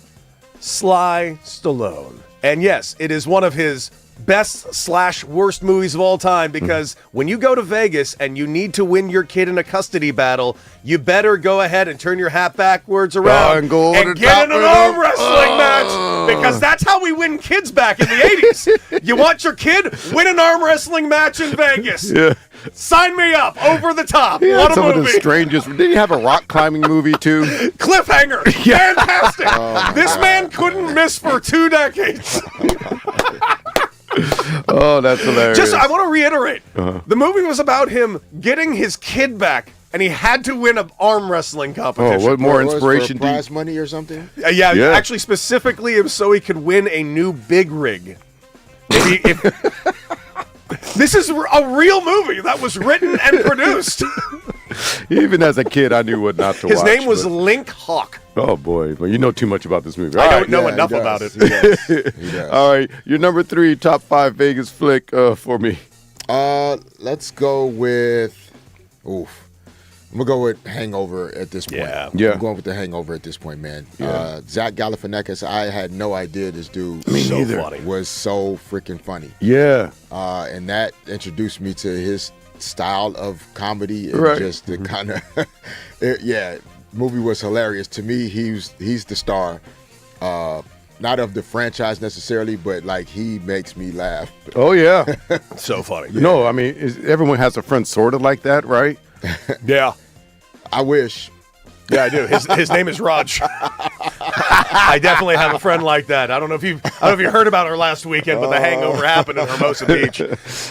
Sly Stallone. And yes, it is one of his best/worst movies of all time because when you go to Vegas and you need to win your kid in a custody battle, you better go ahead and turn your hat backwards around and go over the get top in an with arm him. wrestling match because that's how we win kids back in the 80s. You want your kid? Win an arm wrestling match in Vegas. Yeah. Sign me up. Over the top. He had What a some of the movie. strangest. Did he have a rock climbing movie too? Cliffhanger. Fantastic. This man couldn't miss for 2 decades. Oh, that's hilarious. Just, I want to reiterate, the movie was about him getting his kid back, and he had to win an arm wrestling competition. what more What was it, inspiration for do you? prize money or something? Yeah, Yeah. actually, specifically, it was so he could win a new big rig. This is a real movie that was written and produced. Even as a kid, I knew what not to His watch. name was but- Link Hawk. Oh boy, well you know too much about this movie. I All don't right. know Yeah, enough he does. about it. He does. He does. All right, your number 3 top 5 Vegas flick for me. Let's go with. Oof. I'm gonna go with Hangover at this point. Yeah. I'm going with the Hangover at this point, man. Yeah. Zach Galifianakis. I had no idea this dude So neither. funny. was so freaking funny, Yeah. and that introduced me to his style of comedy and Right. just the kind of. Yeah, movie was hilarious to me. He's the star. Not of the franchise necessarily, but like he makes me laugh. Oh yeah. So funny. No, I mean everyone has a friend sort of like that, right? Yeah. I wish. Yeah, I do. His name is Raj. I definitely have a friend like that. I don't know if you heard about her last weekend, but the hangover happened in Hermosa Beach.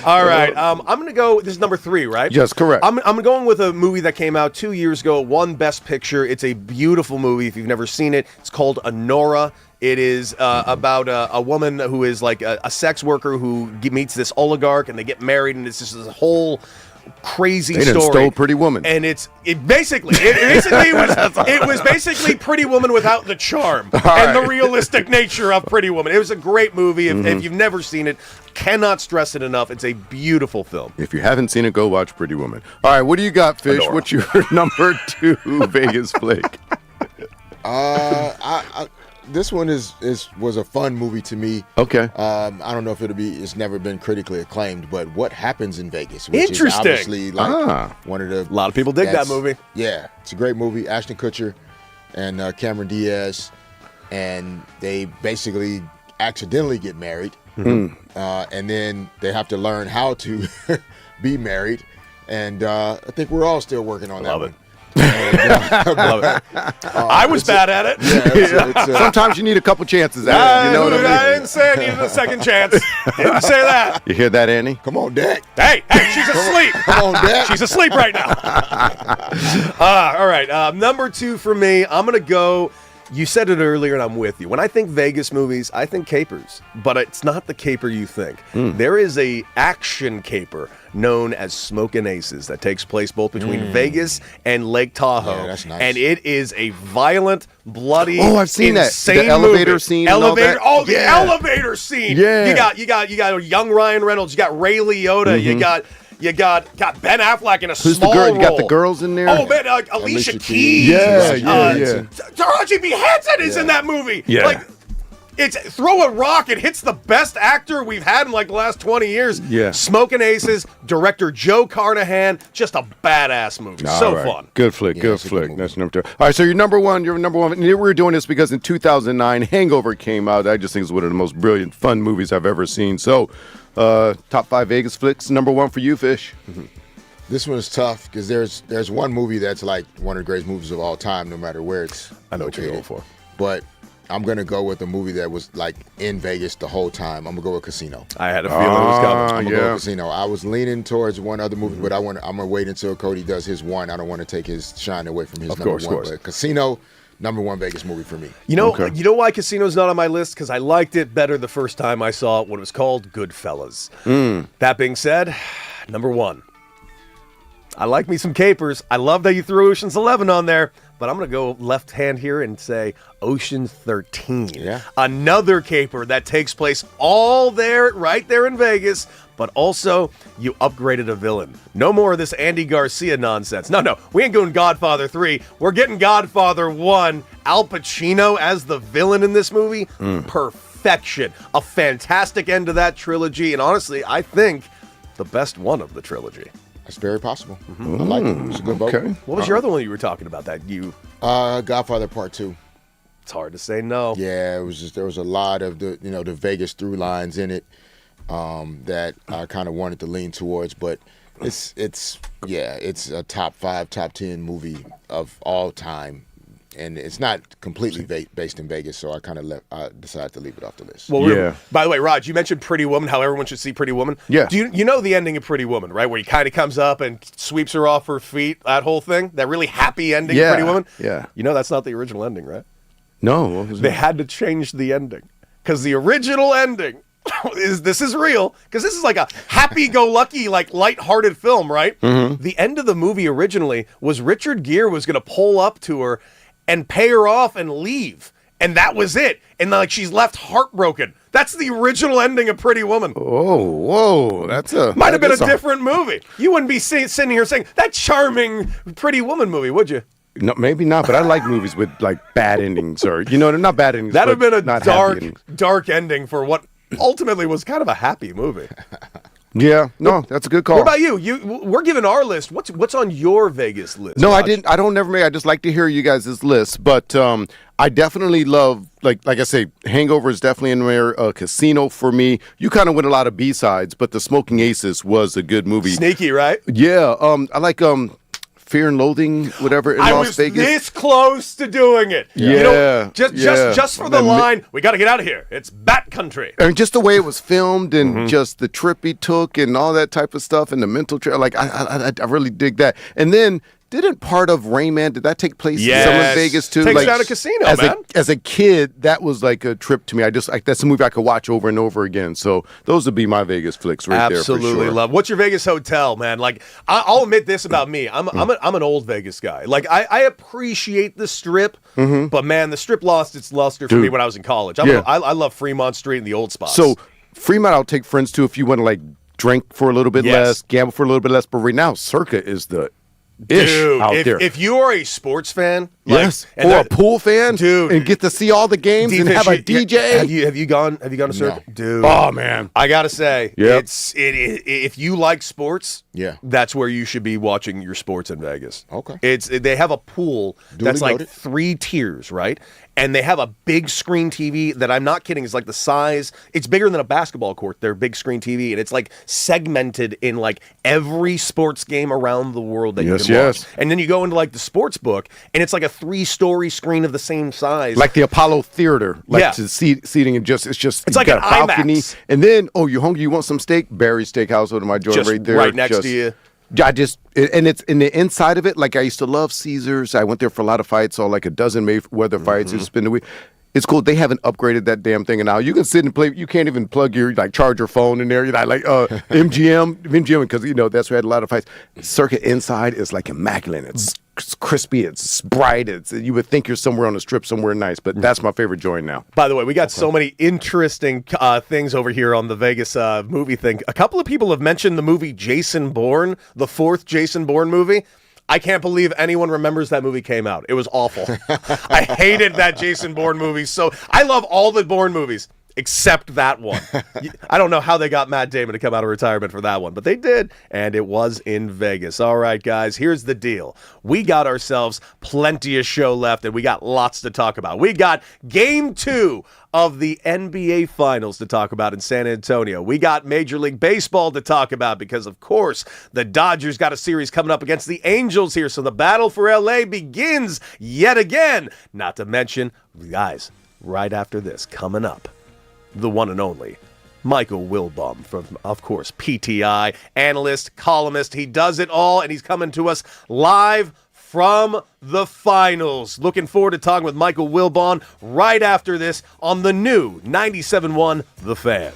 All right, I'm going to go. This is number 3, right? Yes, correct. I'm going with a movie that came out 2 years ago. Won Best Picture. It's a beautiful movie. If you've never seen it, it's called Honora. It is about a woman who is like a sex worker who meets this oligarch, and they get married, and it's just this whole crazy They done story. stole Pretty Woman. And it basically was basically Pretty Woman without the charm and the realistic nature of Pretty Woman. It was a great movie. If you've never seen it, cannot stress it enough. It's a beautiful film. If you haven't seen it, go watch Pretty Woman. All right, what do you got, Fish? Honora. What's your number 2 Vegas flick? This one was a fun movie to me. Okay. I don't know if it's never been critically acclaimed, but What Happens in Vegas, which Interesting. is obviously like one of the. A lot of people dig that movie. Yeah, it's a great movie. Ashton Kutcher and Cameron Diaz, and they basically accidentally get married, and then they have to learn how to be married, and I think we're all still working on that Love one. it. Love it. I was bad at it. Yeah, Sometimes you need a couple chances at it. You know what I mean? I didn't say I needed a second chance. Didn't say that. You hear that, Annie? come on, Dak. Hey, she's asleep. Come on, Dak. She's asleep right now. All right, number 2 for me. I'm going to go. You said it earlier, and I'm with you. When I think Vegas movies, I think capers, but it's not the caper you think. There is a action caper known as Smokin' Aces that takes place both between Vegas and Lake Tahoe. Yeah, that's nice. And it is a violent, bloody, I've seen that. insane The elevator movie. scene and all Elevator. that? Oh, the Yeah. elevator scene. Yeah. You got a young Ryan Reynolds. You got Ray Liotta. You got Ben Affleck in a Who's small the girl? You got the role. girls in there? Oh man, Alicia Alicia Keys. Keys. Yeah, Yeah, yeah. Taraji P. Henson is in that movie. Yeah. Like, it's throw a rock. It hits the best actor we've had in like the last 20 years. Yeah. Smokin' Aces, director Joe Carnahan. Just a badass movie. So All right. fun. Good flick, Yeah, good it's a good flick. movie. That's number 2. All right, so you're number 1. And we were doing this because in 2009, Hangover came out. I just think it's one of the most brilliant, fun movies I've ever seen. So, top 5 Vegas flicks. Number 1 for you, Fish. This one is tough because there's one movie that's like one of the greatest movies of all time, no matter where it's. I know what you're located. going for. But I'm gonna go with a movie that was like in Vegas the whole time. I'm gonna go with Casino. I had a feeling it was coming. I'm gonna go yeah. with Casino. I was leaning towards one other movie, but I'm gonna wait until Cody does his one. I don't want to take his shine away from his Of number course, one. of course. But Casino, number 1 Vegas movie for me. You know, Okay. you know why Casino's not on my list? Because I liked it better the first time I saw it when it was called Goodfellas. That being said, number 1. I like me some capers. I love that you threw Ocean's 11 on there, but I'm going to go left hand here and say Ocean's 13. Yeah. Another caper that takes place right there in Vegas, but also you upgraded a villain. No more of this Andy Garcia nonsense. No, we ain't going Godfather 3. We're getting Godfather 1. Al Pacino as the villain in this movie. Perfection. A fantastic end to that trilogy, and honestly, I think the best one of the trilogy. That's very possible. I like it. It's a good vote. Okay. What was your other one you were talking about that you... Godfather Part 2. It's hard to say no. Yeah, it was just there was a lot of the the Vegas through lines in it that I kind of wanted to lean towards, but it's a top 5, top 10 movie of all time, and it's not completely based in Vegas, so I decided to leave it off the list. Well, Yeah. by the way, Raj, you mentioned Pretty Woman, how everyone should see Pretty Woman. Yeah. Do you know the ending of Pretty Woman, right? Where he kind of comes up and sweeps her off her feet, that whole thing? That really happy ending Yeah, of Pretty Woman? yeah. You know that's not the original ending, right? No. What was They it? had to change the ending. Because the original ending this is real, because this is like a happy-go-lucky, like lighthearted film, right? The end of the movie originally was Richard Gere was going to pull up to her and pay her off and leave. And that was it. And like she's left heartbroken. That's the original ending of Pretty Woman. Oh, whoa. That's a... Might have been a that's different movie. You wouldn't be sitting here saying, that charming Pretty Woman movie, would you? No, maybe not, but I like movies with like bad endings, or they're not bad endings. That'd have but been a not happy endings. dark ending for what ultimately was kind of a happy movie. Yeah, no, that's a good call. What about you? We're giving our list. What's on your Vegas list? No, I Raj? didn't. I don't never make. I just like to hear you guys' list. But I definitely love, like I say, Hangover is definitely in there. Casino for me. You kind of went a lot of B-sides, but the Smoking Aces was a good movie. Sneaky, right? Yeah. I like Fear and Loathing, whatever, in I Las was Vegas. this close to doing it. Yeah. You know, Yeah. just for the line, we got to get out of here. It's Bat Country. And just the way it was filmed and just the trip he took and all that type of stuff and the mental trip. Like, I really dig that. And then, didn't part of Rain Man, did that take place in some of Vegas too? Takes like, down a casino, as man. as a kid, that was like a trip to me. That's a movie I could watch over and over again. So those would be my Vegas flicks right there for Absolutely sure. love. What's your Vegas hotel, man? Like, I'll admit this about me. I'm an old Vegas guy. Like, I appreciate the Strip, but man, the Strip lost its luster for Dude. me when I was in college. Yeah. I love Fremont Street and the old spots. So Fremont, I'll take friends to if you want to like drink for a little bit Yes. less, gamble for a little bit less. But right now, Circa is the ish dude, out there. if you are a sports fan, like, Yes, and or that- a pool fan, dude, and get to see all the games and have a DJ. Have you gone to Circa? Dude, Oh man, I gotta say, Yep. if you like sports, Yeah. that's where you should be watching your sports in Vegas. Okay. They have a pool that's like noted. 3 tiers, right? And they have a big screen TV that I'm not kidding is like the size. It's bigger than a basketball court. Their big screen TV, and it's like segmented in like every sports game around the world that Yes, you can yes. watch. And then you go into like the sports book, and it's like a 3-story screen of the same size. like the Apollo Theater, like Yeah. to seating and it's It's you like got an a balcony, IMAX. and then you hungry? You want some steak? Barry's Steakhouse over my joint Just right there, right next to you. And it's in the inside of it. Like I used to love Caesars. I went there for a lot of fights, saw like a dozen Mayweather fights. Just spend the week. It's cool. They haven't upgraded that damn thing, and now you can sit and play. You can't even plug your charge your phone in there. You know, like MGM, because that's where I had a lot of fights. Circuit inside is like immaculate. It's crispy. It's bright. You would think you're somewhere on the strip, somewhere nice. But that's my favorite joint now. By the way, we got so many interesting things over here on the Vegas movie thing. A couple of people have mentioned the movie Jason Bourne, the 4th Jason Bourne movie. I can't believe anyone remembers that movie came out. It was awful. I hated that Jason Bourne movie. So I love all the Bourne movies except that one. I don't know how they got Matt Damon to come out of retirement for that one, but they did, and it was in Vegas. All right, guys, here's the deal. We got ourselves plenty of show left, and we got lots to talk about. We got Game 2 of the NBA Finals to talk about in San Antonio. We got Major League Baseball to talk about because, of course, the Dodgers got a series coming up against the Angels here, so the battle for LA begins yet again. Not to mention, guys, right after this, coming up, the one and only Michael Wilbon from, of course, PTI, analyst, columnist. He does it all, and he's coming to us live from the finals. Looking forward to talking with Michael Wilbon right after this on the new 97.1 The Fan.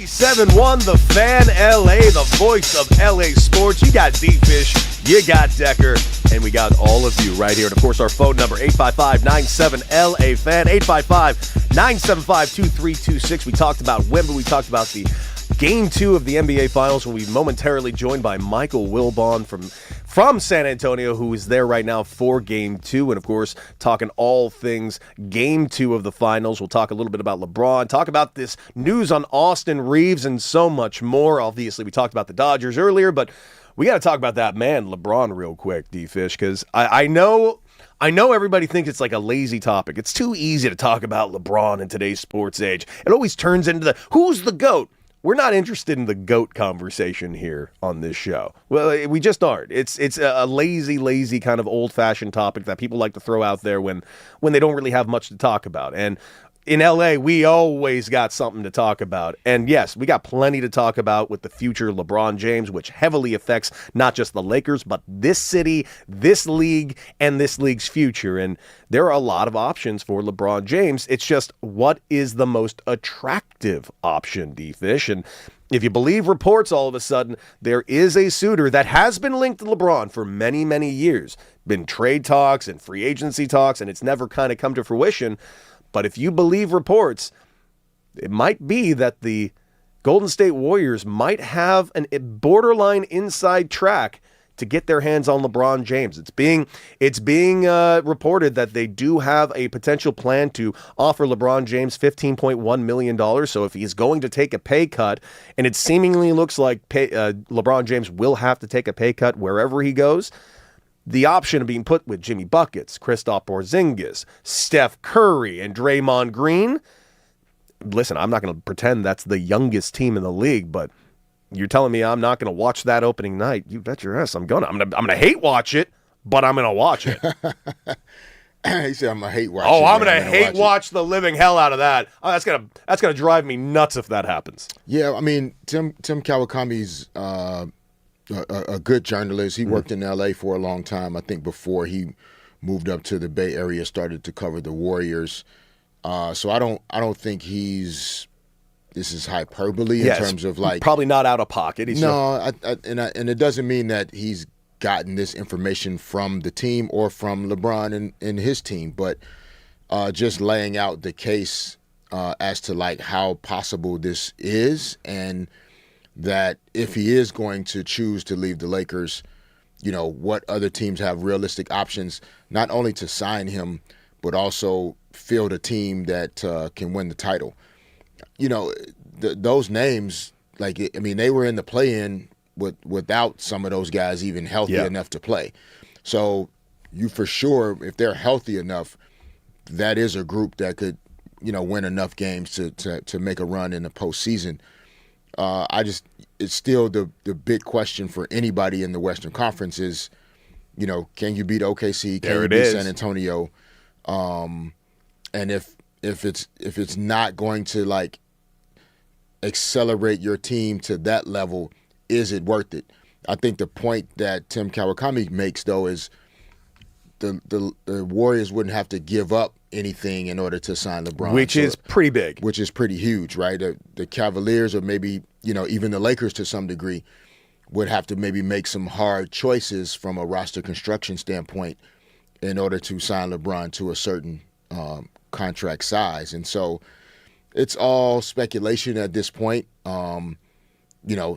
97.1 The Fan LA, the voice of LA sports. You got D-Fish, you got Decker, and we got all of you right here. And, of course, our phone number, 855-97-LA-FAN, 855-975-2326. We talked about Wembley. We talked about the Game 2 of the NBA Finals. We'll be momentarily joined by Michael Wilbon from San Antonio, who is there right now for Game 2. And, of course, talking all things Game 2 of the Finals. We'll talk a little bit about LeBron, talk about this news on Austin Reeves, and so much more. Obviously, we talked about the Dodgers earlier, but we got to talk about that man, LeBron, real quick, D-Fish, because I know everybody thinks it's like a lazy topic. It's too easy to talk about LeBron in today's sports age. It always turns into who's the GOAT? We're not interested in the GOAT conversation here on this show. Well, we just aren't. It's a lazy kind of old-fashioned topic that people like to throw out there when they don't really have much to talk about. And in LA, we always got something to talk about. And yes, we got plenty to talk about with the future LeBron James, which heavily affects not just the Lakers, but this city, this league, and this league's future. And there are a lot of options for LeBron James. It's just, what is the most attractive option, D-Fish? And if you believe reports, all of a sudden, there is a suitor that has been linked to LeBron for many, many years. Been trade talks and free agency talks, and it's never kind of come to fruition. But if you believe reports, it might be that the Golden State Warriors might have a borderline inside track to get their hands on LeBron James. It's being reported that they do have a potential plan to offer LeBron James $15.1 million. So if he's going to take a pay cut, and it seemingly looks like LeBron James will have to take a pay cut wherever he goes, the option of being put with Jimmy Buckets, Kristaps Porzingis, Steph Curry, and Draymond Green. Listen, I'm not going to pretend that's the youngest team in the league, but you're telling me I'm not going to watch that opening night? You bet your ass I'm going to. I'm going to hate watch it, but I'm going to watch it. He said I'm going to hate watch it. Oh, I'm going to hate watch the living hell out of that. Oh, that's going to drive me nuts if that happens. Yeah, I mean, Tim Kawakami's a good journalist. He worked in L.A. for a long time. I think before he moved up to the Bay Area, started to cover the Warriors. So I don't think this is hyperbole in terms of like probably not out of pocket. And it doesn't mean that he's gotten this information from the team or from LeBron and his team, but just laying out the case as to like how possible this is, and that if he is going to choose to leave the Lakers, what other teams have realistic options, not only to sign him, but also field a team that can win the title. Those names, they were in the play-in without some of those guys even healthy enough to play. So you for sure, if they're healthy enough, that is a group that could, win enough games to make a run in the postseason. It's still the big question for anybody in the Western Conference is, can you beat OKC? Can you beat San Antonio? And if it's not going to like accelerate your team to that level, is it worth it? I think the point that Tim Kawakami makes though is the Warriors wouldn't have to give up anything in order to sign LeBron, which is pretty big, which is pretty huge, right? The Cavaliers, or maybe even the Lakers to some degree, would have to maybe make some hard choices from a roster construction standpoint in order to sign LeBron to a certain contract size. And so it's all speculation at this point. The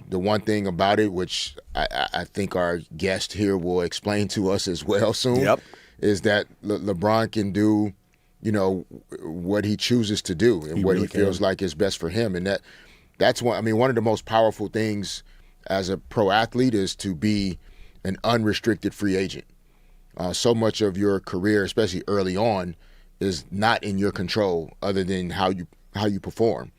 one thing about it, which I think our guest here will explain to us as well soon, is that LeBron can do what he chooses to do and what he feels like is best for him. And that's one of the most powerful things as a pro athlete is to be an unrestricted free agent. So much of your career, especially early on, is not in your control other than how you perform.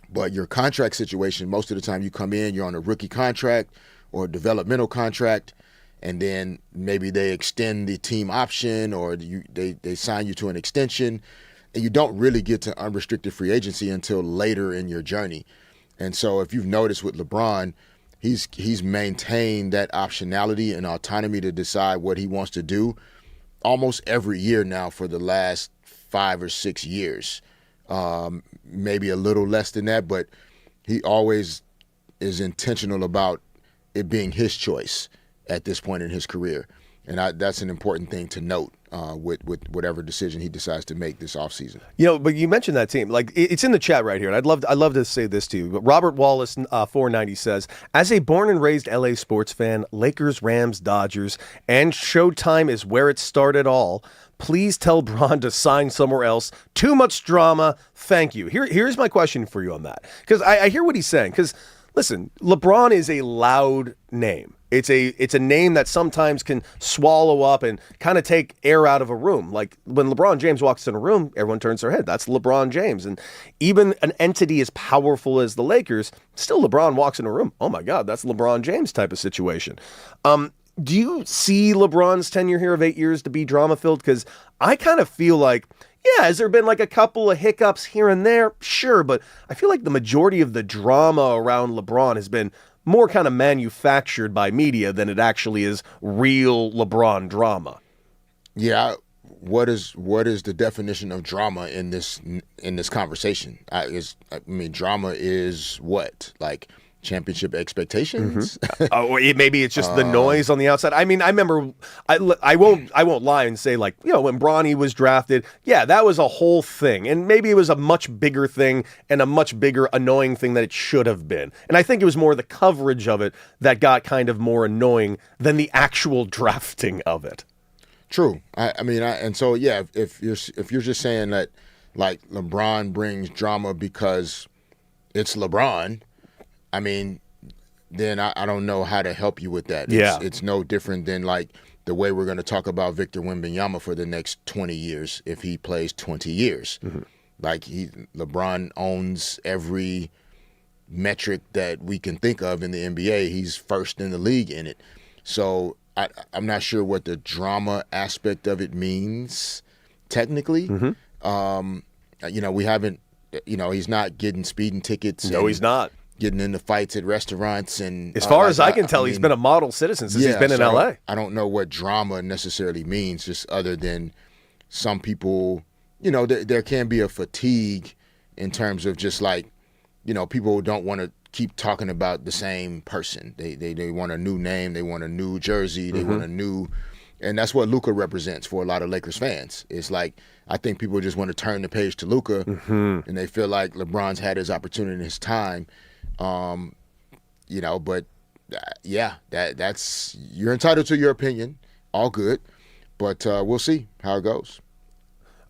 But your contract situation, most of the time you come in, you're on a rookie contract or a developmental contract, and then maybe they extend the team option or they sign you to an extension, and you don't really get to unrestricted free agency until later in your journey. And so if you've noticed with LeBron, he's maintained that optionality and autonomy to decide what he wants to do almost every year now for the last 5 or 6 years. Maybe a little less than that, but he always is intentional about it being his choice at this point in his career. And that's an important thing to note with whatever decision he decides to make this offseason. But you mentioned that team. Like, it's in the chat right here, and I'd love to say this to you. But Robert Wallace, 490 says, as a born and raised LA sports fan, Lakers, Rams, Dodgers, and Showtime is where it started all. Please tell Bron to sign somewhere else. Too much drama. Thank you. Here's my question for you on that, because I hear what he's saying. Because listen, LeBron is a loud name. It's a name that sometimes can swallow up and kind of take air out of a room. Like when LeBron James walks in a room, everyone turns their head. That's LeBron James. And even an entity as powerful as the Lakers, still LeBron walks in a room. Oh my God, that's LeBron James type of situation. Do you see LeBron's tenure here of 8 years to be drama-filled? Because I kind of feel like, yeah, has there been like a couple of hiccups here and there? Sure, but I feel like the majority of the drama around LeBron has been more kind of manufactured by media than it actually is real LeBron drama. Yeah, what is the definition of drama in this conversation? Drama is what? Like championship expectations? Maybe it's just the noise on the outside. I mean, I remember, I won't lie and say, like, when Bronny was drafted, yeah, that was a whole thing. And maybe it was a much bigger thing and a much bigger annoying thing that it should have been. And I think it was more the coverage of it that got kind of more annoying than the actual drafting of it. True. If you're just saying that, like, LeBron brings drama because it's LeBron, I mean, then I don't know how to help you with that. It's no different than like the way we're going to talk about Victor Wembanyama for the next 20 years if he plays 20 years. Mm-hmm. Like LeBron owns every metric that we can think of in the NBA. He's first in the league in it. So I'm not sure what the drama aspect of it means technically. Mm-hmm. We haven't, he's not getting speeding tickets. No, he's not. Getting into fights at restaurants. And as far as I can tell, he's been a model citizen since he's been in LA. I don't know what drama necessarily means, just other than some people, there can be a fatigue in terms of just like, people don't want to keep talking about the same person. They want a new name. They want a new jersey. They want a new, and that's what Luka represents for a lot of Lakers fans. It's like, I think people just want to turn the page to Luka, and they feel like LeBron's had his opportunity in his time. That's you're entitled to your opinion. All good, but we'll see how it goes.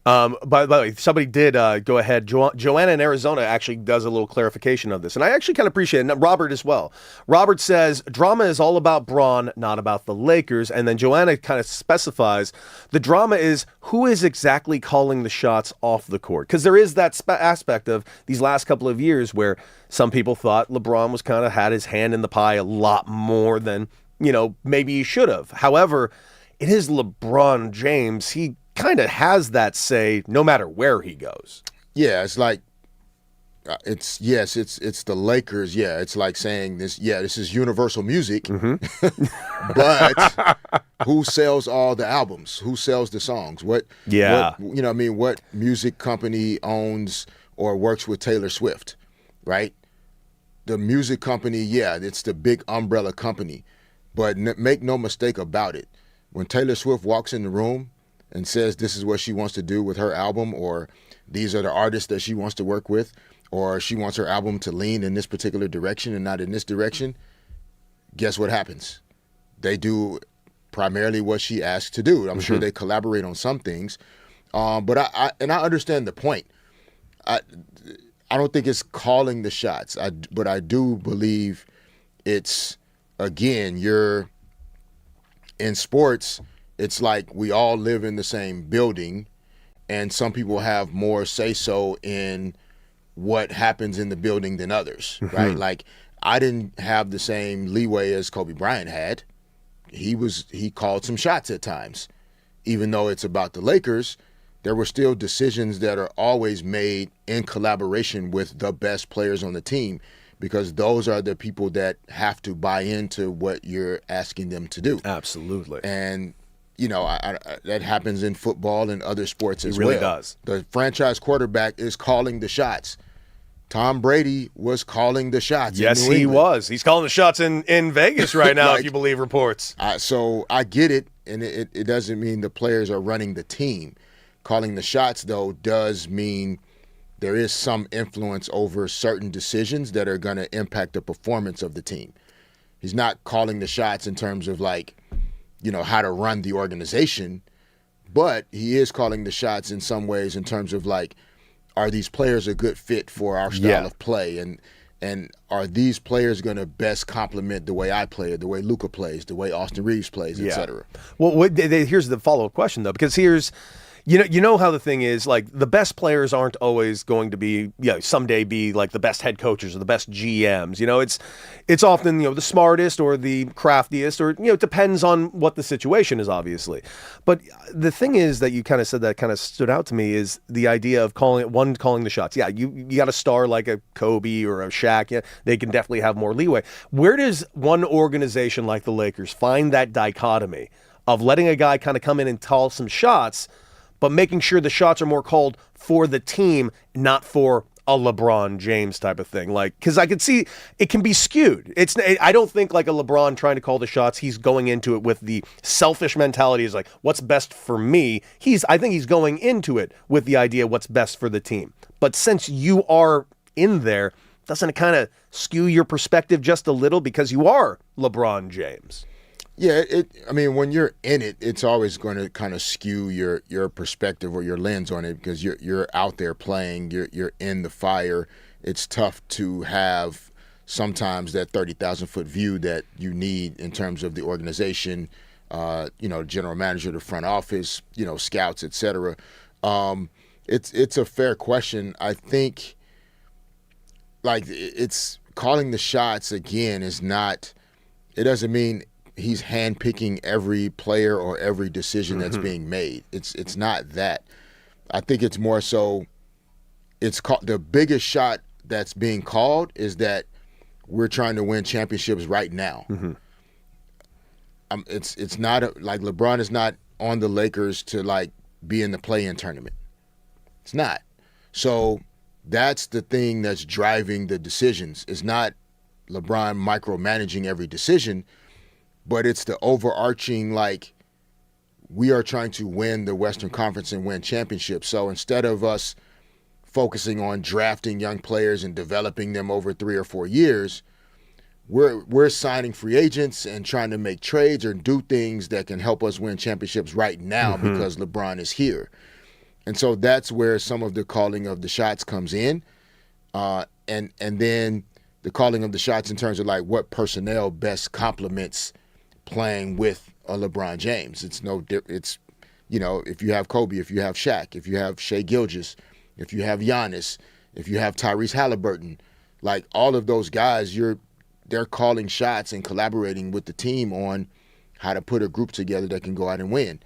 By the way, somebody did go ahead. Joanna in Arizona actually does a little clarification of this, and I actually kind of appreciate it. And Robert as well. Robert says, drama is all about Bron, not about the Lakers. And then Joanna kind of specifies, the drama is who is exactly calling the shots off the court. Because there is that aspect of these last couple of years where some people thought LeBron was kind of had his hand in the pie a lot more than, maybe he should have. However, it is LeBron James. He kind of has that say no matter where he goes. Yeah, it's like it's the Lakers. Yeah, it's like saying this. Yeah, this is Universal Music, but who sells all the albums? Who sells the songs? What music company owns or works with Taylor Swift, right? The music company, it's the big umbrella company, but make no mistake about it. When Taylor Swift walks in the room and says this is what she wants to do with her album, or these are the artists that she wants to work with, or she wants her album to lean in this particular direction and not in this direction, guess what happens? They do primarily what she asks to do. I'm sure they collaborate on some things, but I understand the point. I don't think it's calling the shots, but I do believe it's, again, you're in sports, it's like we all live in the same building, and some people have more say-so in what happens in the building than others, right? Like, I didn't have the same leeway as Kobe Bryant had. He called some shots at times. Even though it's about the Lakers, there were still decisions that are always made in collaboration with the best players on the team, because those are the people that have to buy into what you're asking them to do. Absolutely. And that happens in football and other sports as well. It really does. The franchise quarterback is calling the shots. Tom Brady was calling the shots. Yes, in New he England. was. He's calling the shots in Vegas right now, Like, if you believe reports. So I get it, and it doesn't mean the players are running the team. Calling the shots, though, does mean there is some influence over certain decisions that are going to impact the performance of the team. He's not calling the shots in terms of, like, how to run the organization, but he is calling the shots in some ways in terms of, like, are these players a good fit for our style of play? And are these players going to best complement the way I play, the way Luka plays, the way Austin Reeves plays, et cetera? Well, here's the follow-up question, though, because here's – you know how the thing is, like, the best players aren't always going to be, someday be like the best head coaches or the best GMs. It's often, the smartest or the craftiest, or, it depends on what the situation is, obviously. But the thing is that you kind of said that kind of stood out to me is the idea of calling the shots. Yeah, you got a star like a Kobe or a Shaq. Yeah, they can definitely have more leeway. Where does one organization like the Lakers find that dichotomy of letting a guy kind of come in and call some shots, but making sure the shots are more called for the team, not for a LeBron James type of thing? Like, because I could see it can be skewed. I don't think like a LeBron trying to call the shots, he's going into it with the selfish mentality is like, what's best for me? I think he's going into it with the idea what's best for the team. But since you are in there, doesn't it kind of skew your perspective just a little because you are LeBron James? Yeah, when you're in it, it's always going to kind of skew your perspective or your lens on it because you're out there playing, you're in the fire. It's tough to have sometimes that 30,000-foot view that you need in terms of the organization, general manager, the front office, scouts, et cetera. It's a fair question. I think, like, it's calling the shots again is not. It doesn't mean he's handpicking every player or every decision that's being made. It's not that. I think it's more so. It's the biggest shot that's being called is that we're trying to win championships right now. It's not like LeBron is not on the Lakers to like be in the play-in tournament. It's not. So that's the thing that's driving the decisions. It's not LeBron micromanaging every decision, but it's the overarching, like, we are trying to win the Western Conference and win championships. So instead of us focusing on drafting young players and developing them over 3 or 4 years, we're signing free agents and trying to make trades or do things that can help us win championships right now because LeBron is here. And so that's where some of the calling of the shots comes in. And then the calling of the shots in terms of, like, what personnel best complements playing with a LeBron James. It's if you have Kobe, if you have Shaq, if you have Shai Gilgeous, if you have Giannis, if you have Tyrese Halliburton, like, all of those guys, they're calling shots and collaborating with the team on how to put a group together that can go out and win.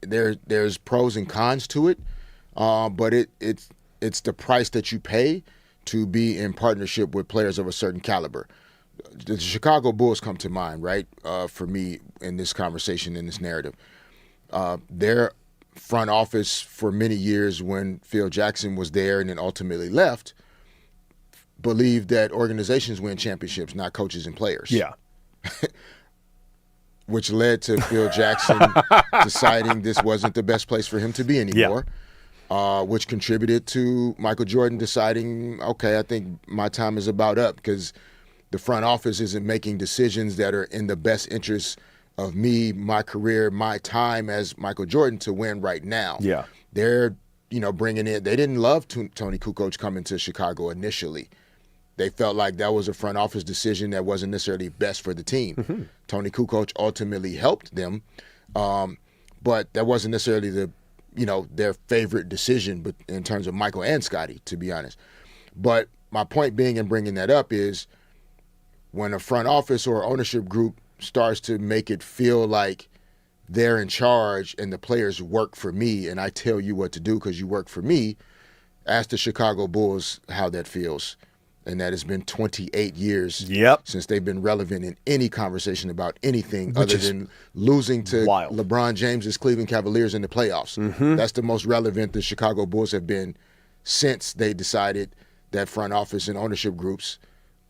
There's pros and cons to it, but it's the price that you pay to be in partnership with players of a certain caliber. The Chicago Bulls come to mind, right, for me in this conversation, in this narrative. Their front office for many years when Phil Jackson was there and then ultimately left believed that organizations win championships, not coaches and players. Yeah. Which led to Phil Jackson deciding this wasn't the best place for him to be anymore. Yeah. Which contributed to Michael Jordan deciding, okay, I think my time is about up because the front office isn't making decisions that are in the best interest of me, my career, my time as Michael Jordan to win right now. Yeah. They're, bringing in – they didn't love Tony Kukoc coming to Chicago initially. They felt like that was a front office decision that wasn't necessarily best for the team. Tony Kukoc ultimately helped them, but that wasn't necessarily their favorite decision, but in terms of Michael and Scottie, to be honest. But my point being in bringing that up is when a front office or ownership group starts to make it feel like they're in charge and the players work for me and I tell you what to do because you work for me, ask the Chicago Bulls how that feels. And that has been 28 years since they've been relevant in any conversation about anything other than losing to LeBron James's Cleveland Cavaliers in the playoffs. That's the most relevant the Chicago Bulls have been since they decided that front office and ownership groups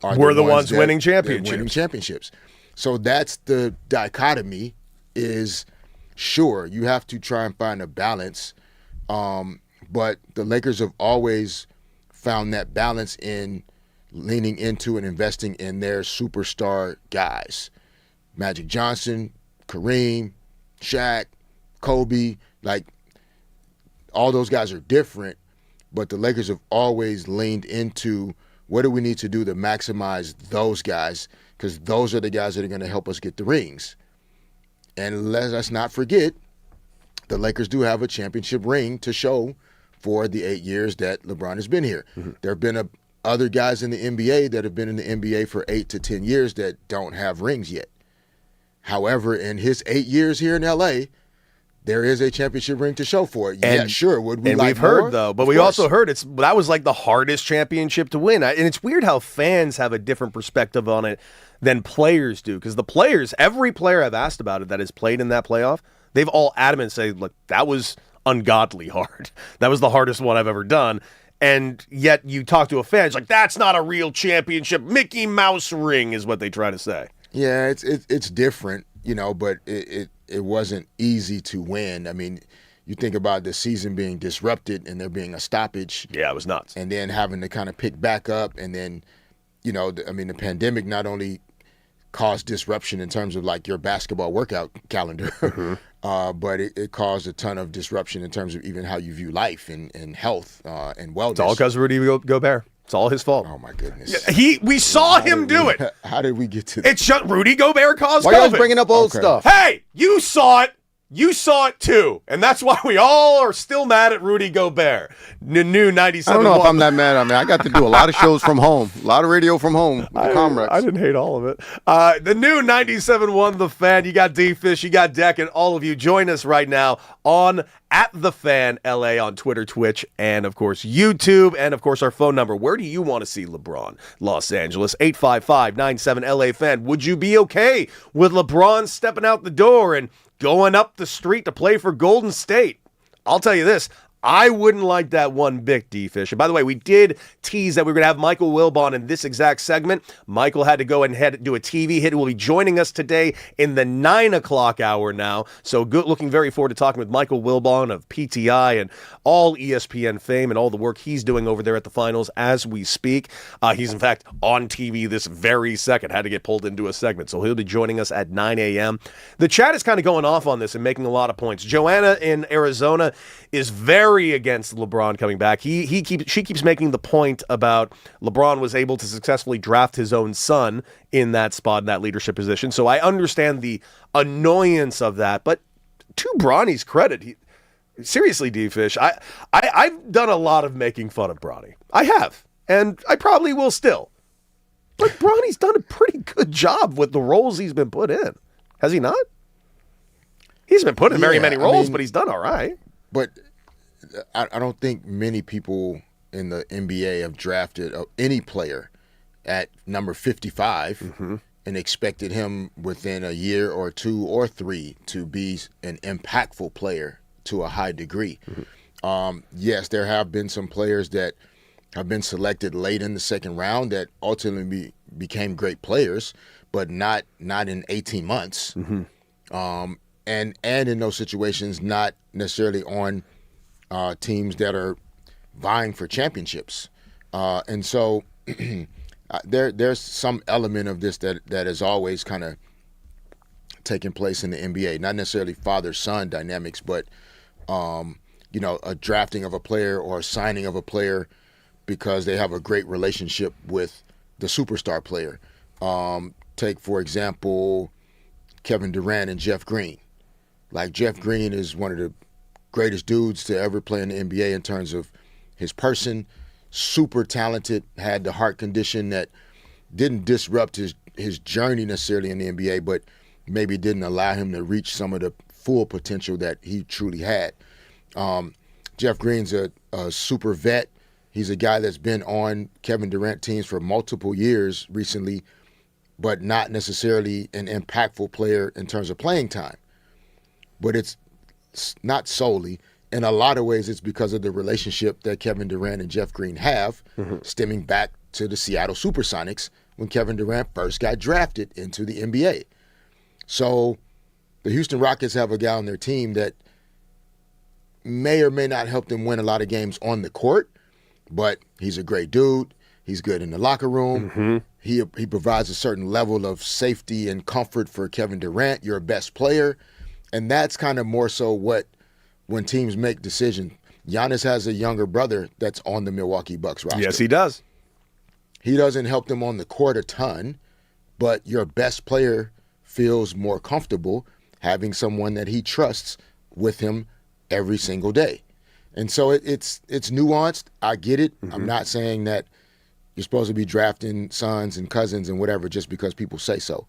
We're the ones that- winning that championships. winning championships. So that's the dichotomy. Is sure you have to try and find a balance, but the Lakers have always found that balance in leaning into and investing in their superstar guys. Magic Johnson, Kareem, Shaq, Kobe, like all those guys are different, but the Lakers have always leaned into what do we need to do to maximize those guys, because those are the guys that are going to help us get the rings. And let us not forget, the Lakers do have a championship ring to show for the 8 years that LeBron has been here. Mm-hmm. There have been other guys in the NBA that have been in the NBA for 8 to 10 years that don't have rings yet. However, in his 8 years here in LA, there is a championship ring to show for it. Yeah, sure. Would we and like we've heard more? though, but Of we course. also heard that was like the hardest championship to win. And it's weird how fans have a different perspective on it than players do, because the players, every player I've asked about it that has played in that playoff, they've all adamant say, look, that was ungodly hard. That was the hardest one I've ever done. And yet you talk to a fan, it's like, that's not a real championship. Mickey Mouse ring is what they try to say. Yeah, it's different, but it wasn't easy to win. I mean, you think about the season being disrupted and there being a stoppage. Yeah, it was nuts. And then having to kind of pick back up, and then, the pandemic not only caused disruption in terms of like your basketball workout calendar, but it caused a ton of disruption in terms of even how you view life and health and wellness. It's all because of Rudy Gobert. It's all his fault. Oh my goodness! We saw him do it. How did we get to this? It's just Rudy Gobert caused Why y'all COVID. bringing up old Okay. stuff? Hey, you saw it. You saw it too. And that's why we all are still mad at Rudy Gobert. New 97. I don't know if I'm that mad. I mean, I got to do a lot of shows from home, a lot of radio from home with the Comrex. I didn't hate all of it. The new 97.1 The Fan. You got D-Fish, you got Deck, and all of you. Join us right now on @TheFanLA on Twitter, Twitch, and, of course, YouTube, and, of course, our phone number. Where do you want to see LeBron? Los Angeles, 855-97-LA-FAN. Would you be okay with LeBron stepping out the door and going up the street to play for Golden State? I'll tell you this. I wouldn't like that one bit, D-Fish. And by the way, we did tease that we were going to have Michael Wilbon in this exact segment. Michael had to go and do a TV hit. He will be joining us today in the 9 o'clock hour now. So looking very forward to talking with Michael Wilbon of PTI and all ESPN fame and all the work he's doing over there at the finals as we speak. He's, in fact, on TV this very second. Had to get pulled into a segment. So he'll be joining us at 9 a.m. The chat is kind of going off on this and making a lot of points. Joanna in Arizona is very against LeBron coming back. She keeps making the point about LeBron was able to successfully draft his own son in that spot, in that leadership position. So I understand the annoyance of that, but to Bronny's credit, seriously, D-Fish, I've done a lot of making fun of Bronny. I have, and I probably will still. But Bronny's done a pretty good job with the roles he's been put in. Has he not? He's been put in very many roles, but he's done all right. But I don't think many people in the NBA have drafted any player at number 55 and expected him within a year or 2 or 3 to be an impactful player to a high degree. Yes, there have been some players that have been selected late in the second round that ultimately became great players, but not in 18 months. And in those situations, not necessarily on teams that are vying for championships. And so there's some element of this that has always kind of taken place in the NBA, not necessarily father-son dynamics, but, a drafting of a player or a signing of a player because they have a great relationship with the superstar player. Take, for example, Kevin Durant and Jeff Green. Like, Jeff Green is one of the greatest dudes to ever play in the NBA in terms of his person, super talented, had the heart condition that didn't disrupt his journey necessarily in the NBA, but maybe didn't allow him to reach some of the full potential that he truly had. Jeff Green's a super vet. He's a guy that's been on Kevin Durant teams for multiple years recently, but not necessarily an impactful player in terms of playing time. But it's not solely. in a lot of ways, it's because of the relationship that Kevin Durant and Jeff Green have, stemming back to the Seattle Supersonics when Kevin Durant first got drafted into the NBA. So the Houston Rockets have a guy on their team that may or may not help them win a lot of games on the court, but he's a great dude. He's good in the locker room. He provides a certain level of safety and comfort for Kevin Durant. You're a best player. And that's kind of more so when teams make decisions. Giannis has a younger brother that's on the Milwaukee Bucks roster. Yes, he does. He doesn't help them on the court a ton, but your best player feels more comfortable having someone that he trusts with him every single day. And so it's nuanced. I get it. I'm not saying that you're supposed to be drafting sons and cousins and whatever just because people say so.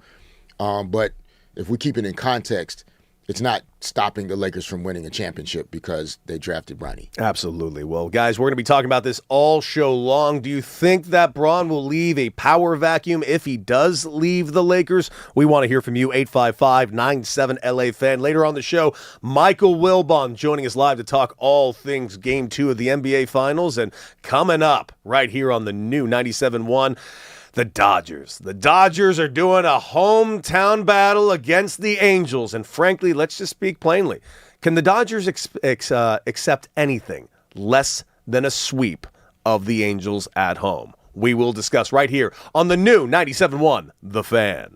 But if we keep it in context, it's not stopping the Lakers from winning a championship because they drafted Bronny. Absolutely. Well, guys, we're going to be talking about this all show long. Do you think that Bron will leave a power vacuum if he does leave the Lakers? We want to hear from you, 855-97-LA-FAN. Later on the show, Michael Wilbon joining us live to talk all things Game 2 of the NBA Finals. And coming up right here on the new 97.1, the Dodgers. The Dodgers are doing a hometown battle against the Angels. And frankly, let's just speak plainly. Can the Dodgers accept anything less than a sweep of the Angels at home? We will discuss right here on the new 97.1 The Fan.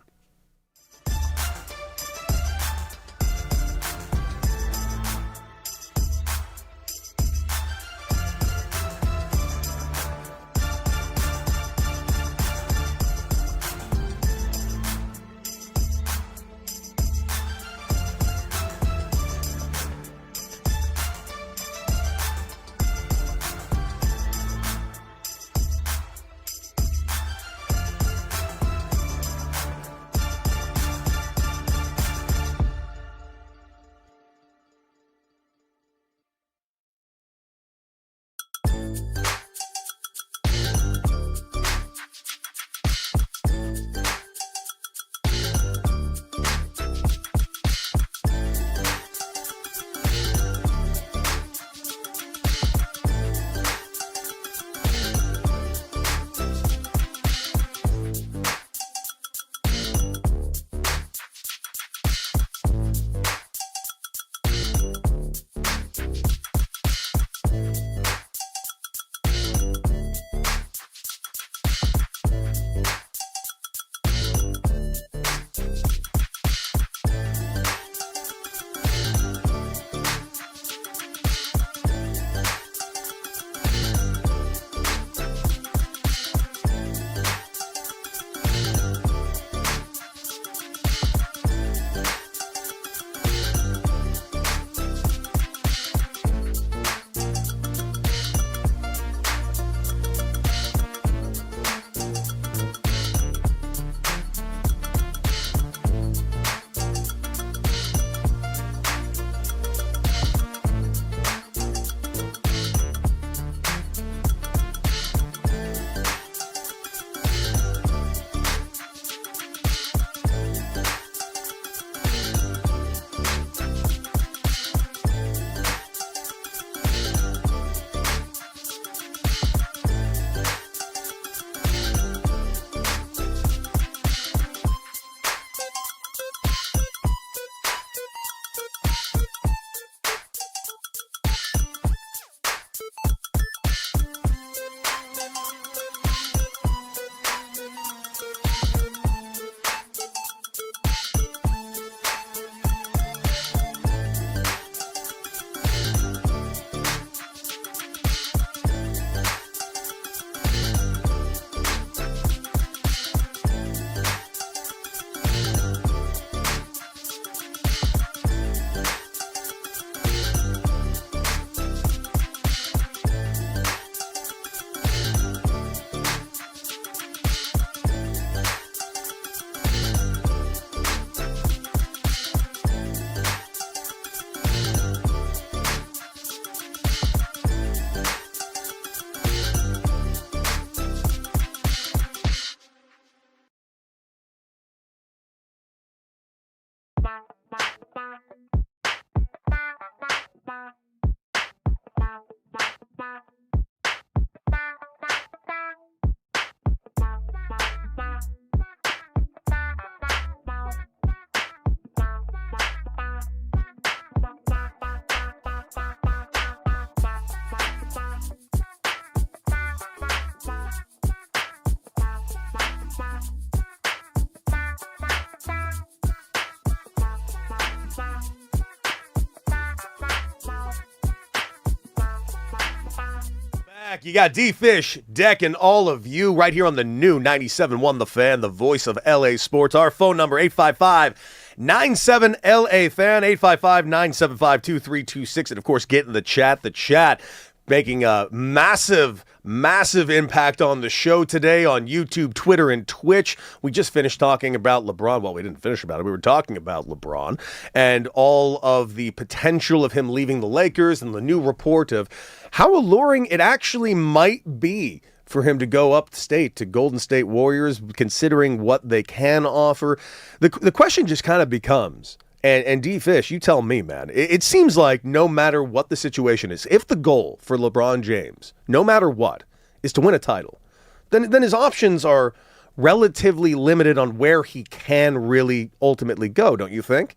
You got D-Fish, Deck, and all of you right here on the new 97.1 The Fan, the voice of LA Sports. Our phone number, 855-97-LA-FAN, 855-975-2326. And, of course, get in the chat. The chat making a massive impact on the show today on YouTube, Twitter, and Twitch. We just finished talking about LeBron. Well, we didn't finish about it. We were talking about LeBron and all of the potential of him leaving the Lakers and the new report of how alluring it actually might be for him to go upstate to Golden State Warriors, considering what they can offer. The question just kind of becomes, and D-Fish, you tell me, man, it seems like no matter what the situation is, if the goal for LeBron James, no matter what, is to win a title, then his options are relatively limited on where he can really ultimately go, don't you think?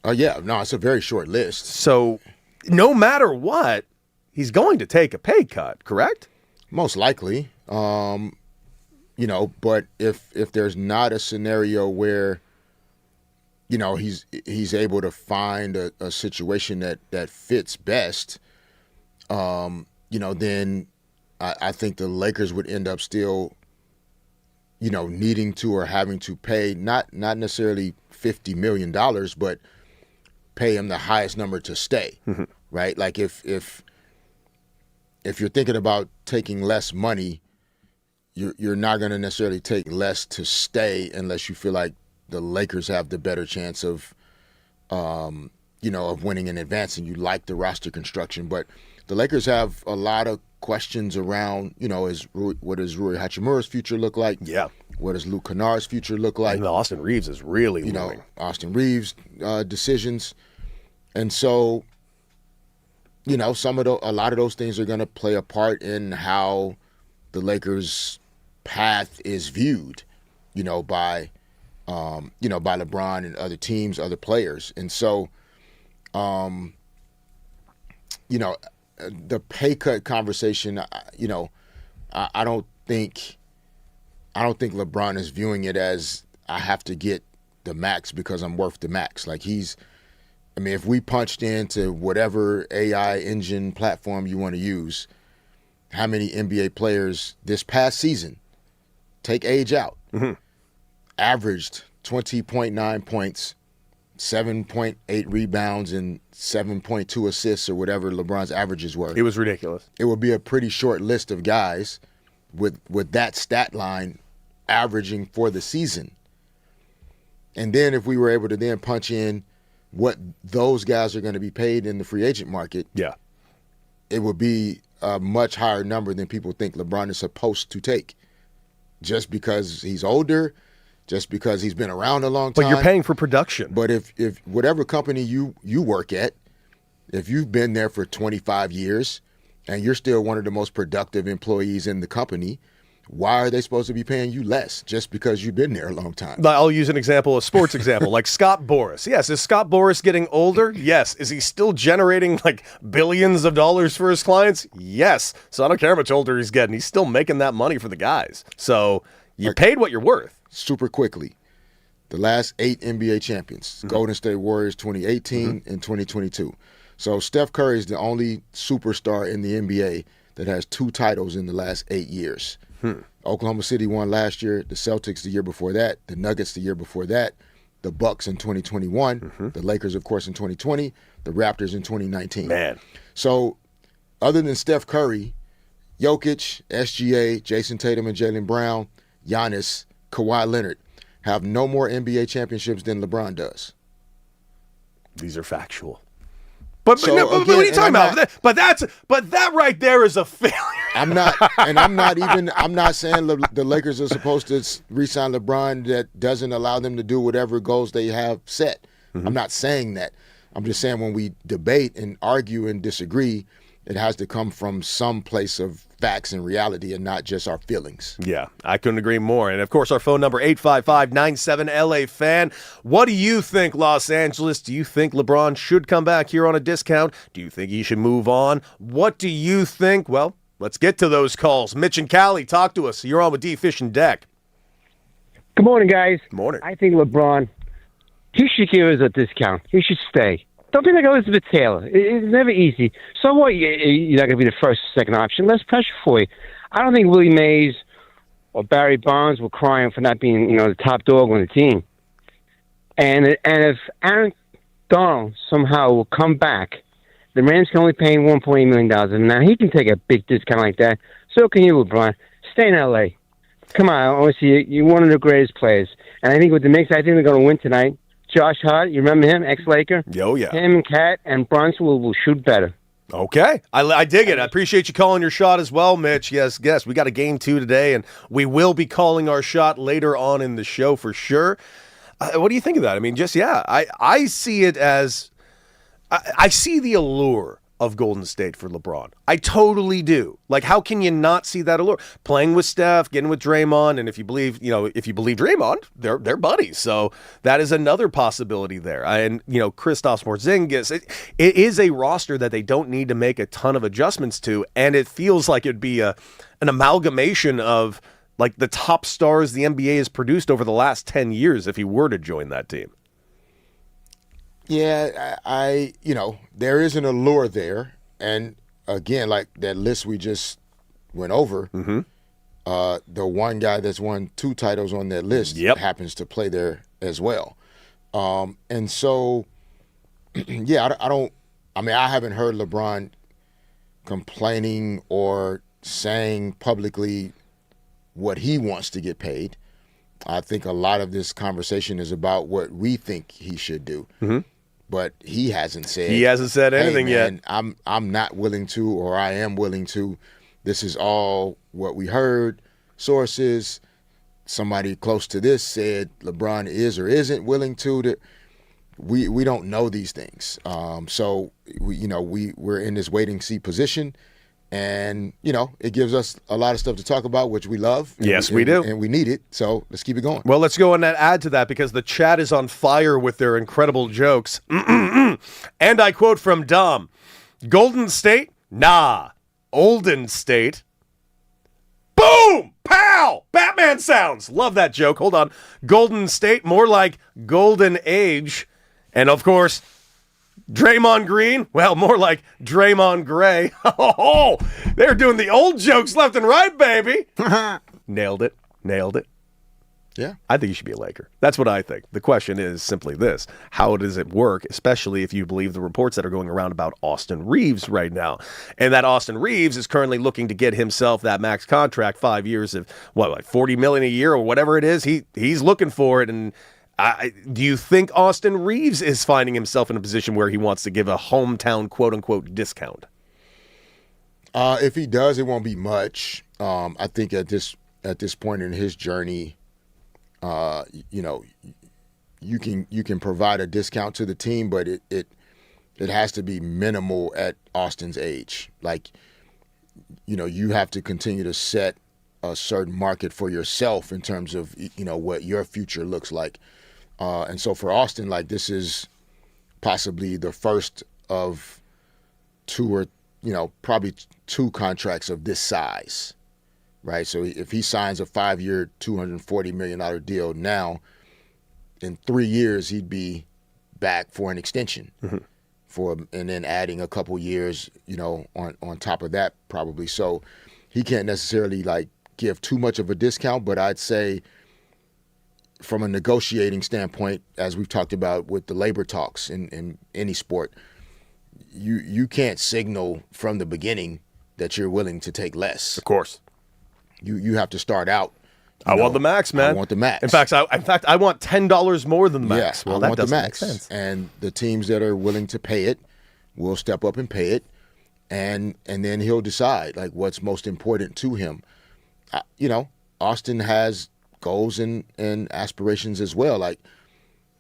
Yeah, no, it's a very short list. So no matter what, he's going to take a pay cut, correct? Most likely. But if there's not a scenario where, he's able to find a situation that fits best, then I think the Lakers would end up still, needing to or having to pay not necessarily $50 million, but pay him the highest number to stay, right? Like if you're thinking about taking less money, you're not going to necessarily take less to stay unless you feel like the Lakers have the better chance of winning and advancing. You like the roster construction, but the Lakers have a lot of questions around, what does Rui Hachimura's future look like? Yeah. What does Luke Kennard's future look like? And Austin Reeves is really looming. Austin Reeves' decisions. And so, a lot of those things are going to play a part in how the Lakers' path is viewed, by LeBron and other teams, other players. And so, the pay cut conversation, I don't think LeBron is viewing it as I have to get the max because I'm worth the max. Like if we punched into whatever AI engine platform you want to use, how many NBA players this past season, take age out, averaged 20.9 points, 7.8 rebounds, and 7.2 assists or whatever LeBron's averages were. It was ridiculous. It would be a pretty short list of guys with that stat line averaging for the season. And then if we were able to then punch in what those guys are going to be paid in the free agent market, it would be a much higher number than people think LeBron is supposed to take, just because he's older, just because he's been around a long time. But you're paying for production. But if whatever company you work at, if you've been there for 25 years and you're still one of the most productive employees in the company, why are they supposed to be paying you less just because you've been there a long time? I'll use an example, a sports example, like Scott Boras. Yes, is Scott Boras getting older? Yes. Is he still generating billions of dollars for his clients? Yes. So I don't care how much older he's getting. He's still making that money for the guys. So you paid what you're worth. Super quickly, the last 8 NBA champions, Golden State Warriors 2018 and 2022. So Steph Curry is the only superstar in the NBA that has 2 titles in the last 8 years. Oklahoma City won last year, the Celtics the year before that, the Nuggets the year before that, the Bucks in 2021, the Lakers, of course, in 2020, the Raptors in 2019. Man. So other than Steph Curry, Jokic, SGA, Jason Tatum and Jaylen Brown, Giannis, Kawhi Leonard have no more NBA championships than LeBron does. These are factual. But So, what are again, you talking and about? But that right there is a failure. I'm not saying the Lakers are supposed to re-sign LeBron that doesn't allow them to do whatever goals they have set. I'm not saying that. I'm just saying when we debate and argue and disagree, it has to come from some place of facts and reality and not just our feelings. Yeah, I couldn't agree more. And, of course, our phone number, 855-97-LA-FAN. What do you think, Los Angeles? Do you think LeBron should come back here on a discount? Do you think he should move on? What do you think? Well, let's get to those calls. Mitch and Callie, talk to us. You're on with D. Fish and Deck. Good morning, guys. Morning. I think LeBron, he should give us a discount. He should stay. Don't be like Elizabeth Taylor. It's never easy. So what? You're not going to be the first or second option. Less pressure for you. I don't think Willie Mays or Barry Bonds were crying for not being, the top dog on the team. And if Aaron Donald somehow will come back, the Rams can only pay him $1.8 million. And now he can take a big discount like that. So can you, LeBron. Stay in L.A. Come on. I want to see you. You're one of the greatest players. And I think with the Knicks, I think they're going to win tonight. Josh Hart, you remember him, ex-Laker? Oh, yeah. Him and Kat and Brunson will shoot better. Okay. I dig it. I appreciate you calling your shot as well, Mitch. Yes. We got a game 2 today, and we will be calling our shot later on in the show for sure. What do you think of that? I mean, I see it as I see the allure of Golden State for LeBron. I totally do. Like, how can you not see that allure? Playing with Steph, getting with Draymond, and if you believe Draymond, they're buddies. So that is another possibility there. And Kristaps Porzingis, it is a roster that they don't need to make a ton of adjustments to, and it feels like it'd be an amalgamation of like the top stars the NBA has produced over the last 10 years if he were to join that team. Yeah, I there is an allure there. And again, like that list we just went over, the one guy that's won 2 titles on that list happens to play there as well. And so, yeah, I haven't heard LeBron complaining or saying publicly what he wants to get paid. I think a lot of this conversation is about what we think he should do. But he hasn't said anything hey, man, yet. I'm not willing to, or I am willing to. This is all what we heard. Sources, somebody close to this said LeBron is or isn't willing to. We don't know these things. So we're in this waiting see position. And, it gives us a lot of stuff to talk about, which we love. Yes, we do. And we need it. So let's keep it going. Well, let's go and add to that because the chat is on fire with their incredible jokes. And I quote from Dom, Golden State? Nah. Olden State? Boom! Pow! Batman sounds. Love that joke. Hold on. Golden State, more like Golden Age. And, of course, Draymond Green? Well, more like Draymond Gray. Oh, they're doing the old jokes left and right, baby. Nailed it. Yeah. I think you should be a Laker. That's what I think. The question is simply this. How does it work, especially if you believe the reports that are going around about Austin Reeves right now? And that Austin Reeves is currently looking to get himself that max contract, 5 years of, like $40 million a year or whatever it is. He's looking for it, and do you think Austin Reeves is finding himself in a position where he wants to give a hometown quote-unquote discount? If he does, it won't be much. I think at this point in his journey, you can provide a discount to the team, but it has to be minimal at Austin's age. Like, you have to continue to set a certain market for yourself in terms of what your future looks like. And so for Austin, like, this is possibly the first of 2 or probably 2 contracts of this size, right? So if he signs a 5-year, $240 million deal now, in 3 years he'd be back for an extension, and then adding a couple years, on top of that probably. So he can't necessarily like give too much of a discount, but I'd say from a negotiating standpoint, as we've talked about with the labor talks in any sport, you can't signal from the beginning that you're willing to take less. Of course. You have to start out. I want the max, man. I want the max. In fact, I want $10 more than the max. Yeah, well, I that want the doesn't max. make sense. And the teams that are willing to pay it will step up and pay it, and then he'll decide like what's most important to him. Austin has goals and aspirations as well. Like,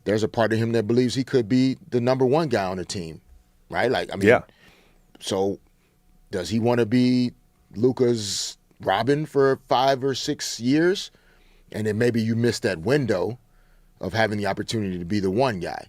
there's a part of him that believes he could be the number one guy on the team, right? Like, I mean, Yeah. So does he want to be Luka's Robin for 5 or 6 years? And then maybe you miss that window of having the opportunity to be the one guy.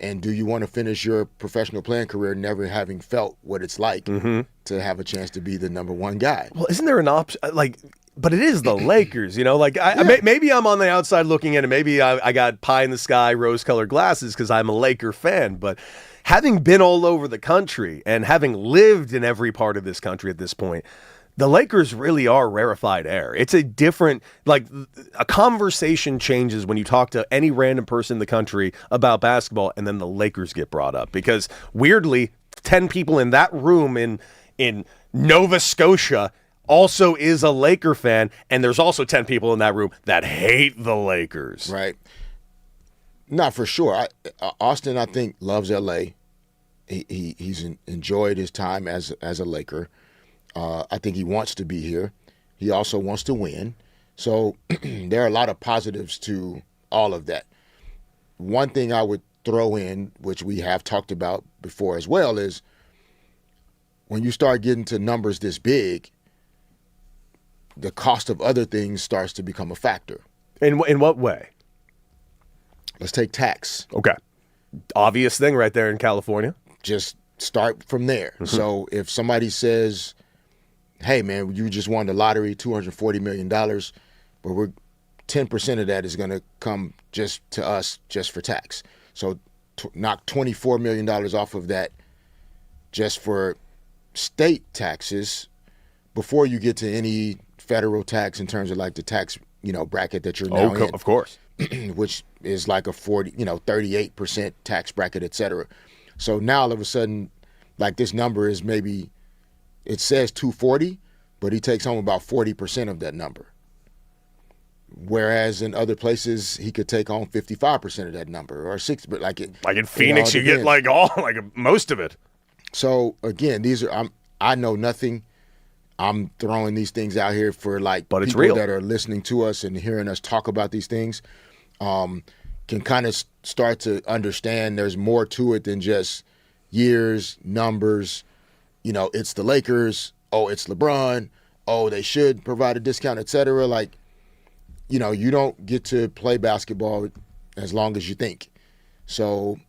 And do you want to finish your professional playing career never having felt what it's like to have a chance to be the number one guy? Well, isn't there an option? Like, but it is the Lakers, you know. Like, maybe I'm on the outside looking in, and maybe I got pie in the sky, rose-colored glasses because I'm a Laker fan. But having been all over the country and having lived in every part of this country at this point, the Lakers really are rarefied air. It's a different, like, a conversation changes when you talk to any random person in the country about basketball, and then the Lakers get brought up because weirdly, 10 people in that room in Nova Scotia also is a Laker fan, and there's also 10 people in that room that hate the Lakers. Right. Not for sure. Austin, I think, loves L.A. He's enjoyed his time as a Laker. I think he wants to be here. He also wants to win. So there are a lot of positives to all of that. One thing I would throw in, which we have talked about before as well, is when you start getting to numbers this big, the cost of other things starts to become a factor. In what way? Let's take tax. Okay. Obvious thing right there in California. Just start from there. So if somebody says, hey, man, you just won the lottery, $240 million, but 10% of that is going to come just to us just for tax. So knock $24 million off of that just for state taxes before you get to any federal tax in terms of like the tax, bracket that you're now in. Of course. Which is like a 38% tax bracket, et cetera. So now all of a sudden, like this number is maybe, it says 240, but he takes home about 40% of that number. Whereas in other places, he could take home 55% of that number or 60, but like in Phoenix, you get like most of it. So again, I know nothing. I'm throwing these things out here for but it's people real. that are listening to us and hearing us talk about these things. Can kind of start to understand there's more to it than just years, numbers. It's the Lakers. Oh, it's LeBron. Oh, they should provide a discount, et cetera. Like, you don't get to play basketball as long as you think. So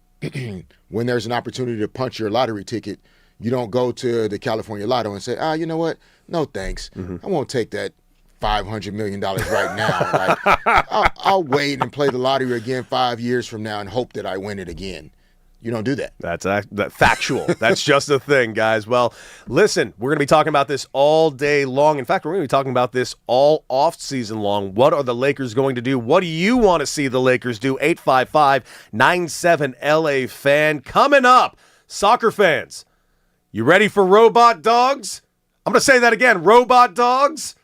when there's an opportunity to punch your lottery ticket, you don't go to the California Lotto and say, you know what? No, thanks. I won't take that $500 million right now. Like, I'll wait and play the lottery again 5 years from now and hope that I win it again. You don't do that. That's factual. That's just a thing, guys. Well, listen, we're going to be talking about this all day long. In fact, we're going to be talking about this all off season long. What are the Lakers going to do? What do you want to see the Lakers do? 855-97LA fan. Coming up, soccer fans, you ready for robot dogs? I'm going to say that again. Robot dogs?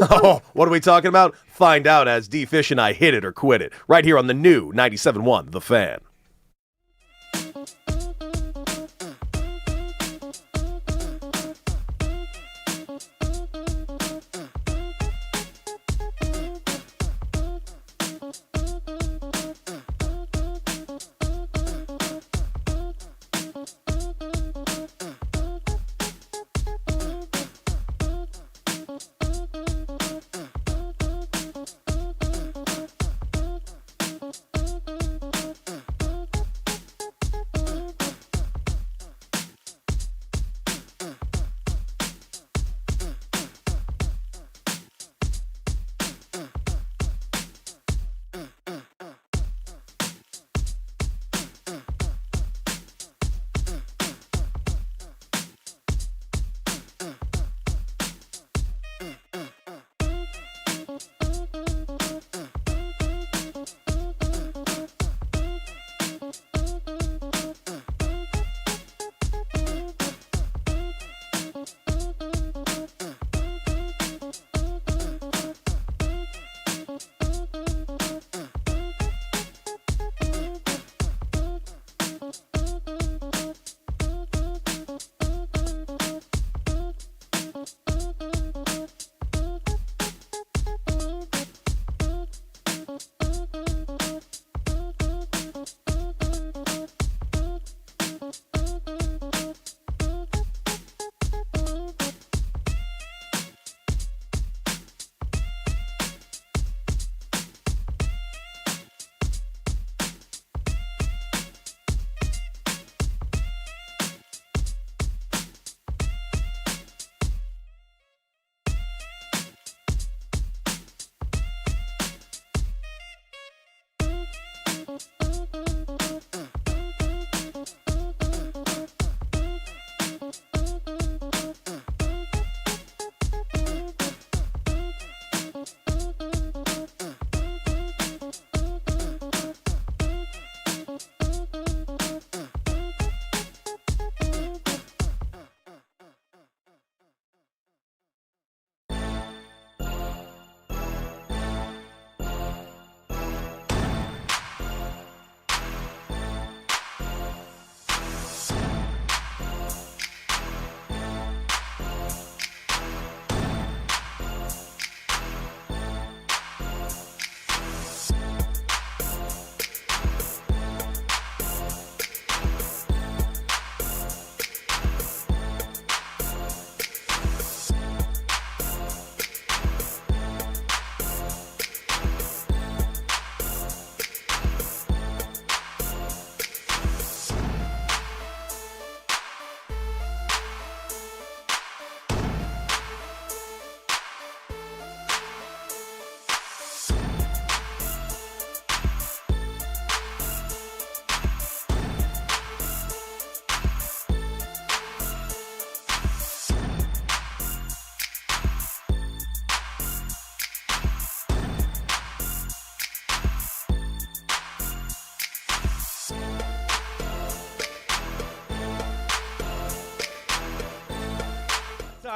Oh, what are we talking about? Find out as D. Fish and I hit it or quit it. Right here on the new 97.1 The Fan.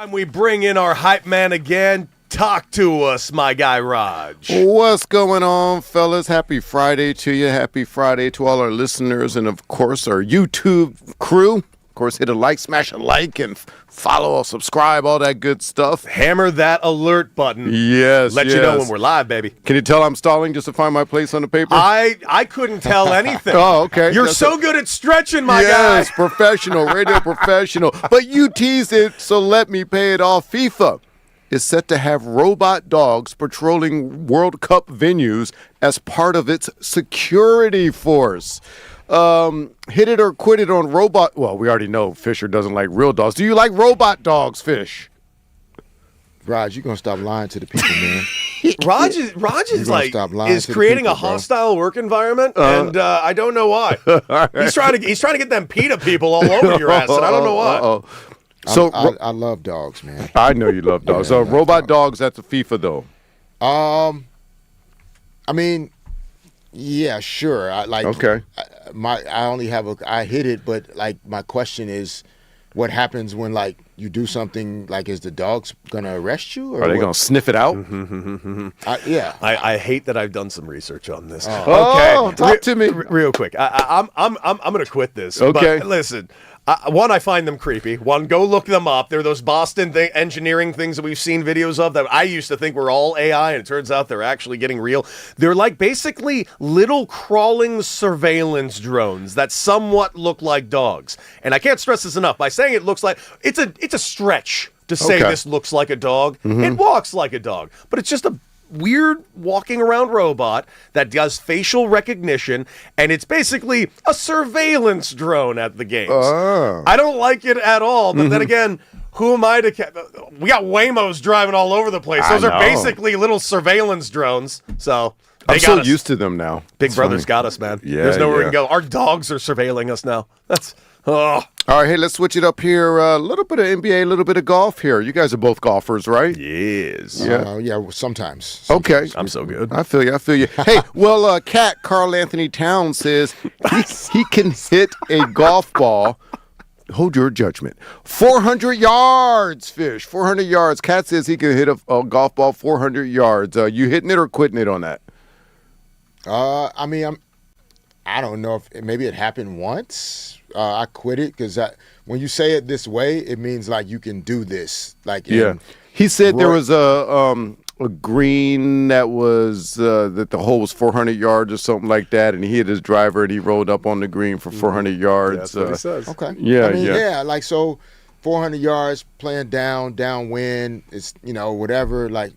Time we bring in our hype man again. Talk to us, my guy Raj. What's going on, fellas? Happy Friday to you. Happy Friday to all our listeners and, of course, our YouTube crew. Of course, hit a like, smash a like, and follow, subscribe, all that good stuff. Hammer that alert button. Yes, Let you know when we're live, baby. Can you tell I'm stalling just to find my place on the paper? I couldn't tell anything. Oh, okay. You're That's so good at stretching, my yes, guy. professional, radio professional. But you teased it, so let me pay it off. FIFA is set to have robot dogs patrolling World Cup venues as part of its security force. Hit it or quit it on robot. Well, we already know Fisher doesn't like real dogs. Do you like robot dogs, Fish? Raj, you're gonna stop lying to the people, man. Raj is like stop lying is to the creating people, a bro. hostile work environment, and I don't know why. He's trying to get them PETA people all over your ass, and I don't know why. Uh-oh. So I love dogs, man. I know you love dogs. So robot dogs at the FIFA though. I mean, yeah, sure. I like. Okay. I hit it, but like my question is, what happens when like you do something? Like, is the dogs gonna arrest you? Or Are they gonna sniff it out? Yeah. I hate that I've done some research on this. Oh, talk to me. Real quick. I'm gonna quit this. Okay. But listen. One, I find them creepy. One, go look them up. They're those Boston engineering things that we've seen videos of that I used to think were all AI, and it turns out they're actually getting real. They're like basically little crawling surveillance drones that somewhat look like dogs. And I can't stress this enough. By saying it looks like, it's a stretch to say Okay. this looks like a dog. It walks like a dog, but it's just a weird walking around robot that does facial recognition, and it's basically a surveillance drone at the games. I don't like it at all, but then again, who am I to we got Waymos driving all over the place. Those I are know. basically little surveillance drones. So they I'm got so us. used to them now. Big It's Brother's funny. got us, man. Yeah, There's nowhere we yeah. can go. Our dogs are surveilling us now. That's All right, hey, let's switch it up here. A little bit of NBA, a little bit of golf here. You guys are both golfers, right? yes. Yeah. Sometimes. Okay. I'm so good. I feel you. Hey, well, Cat Carl Anthony Towns says he can hit a golf ball. Hold your judgment. 400 yards, Fish. 400 yards. Cat says he can hit a golf ball 400 yards. You hitting it or quitting it on that? I mean, I don't know if maybe it happened once. I quit it because when you say it this way, it means like you can do this. Like He said there Roy- was a green that was that the hole was 400 yards or something like that, and he hit his driver and he rolled up on the green for 400 yards. That's what he says. Okay. Yeah, I mean, yeah. like so, 400 yards playing downwind. It's whatever. Like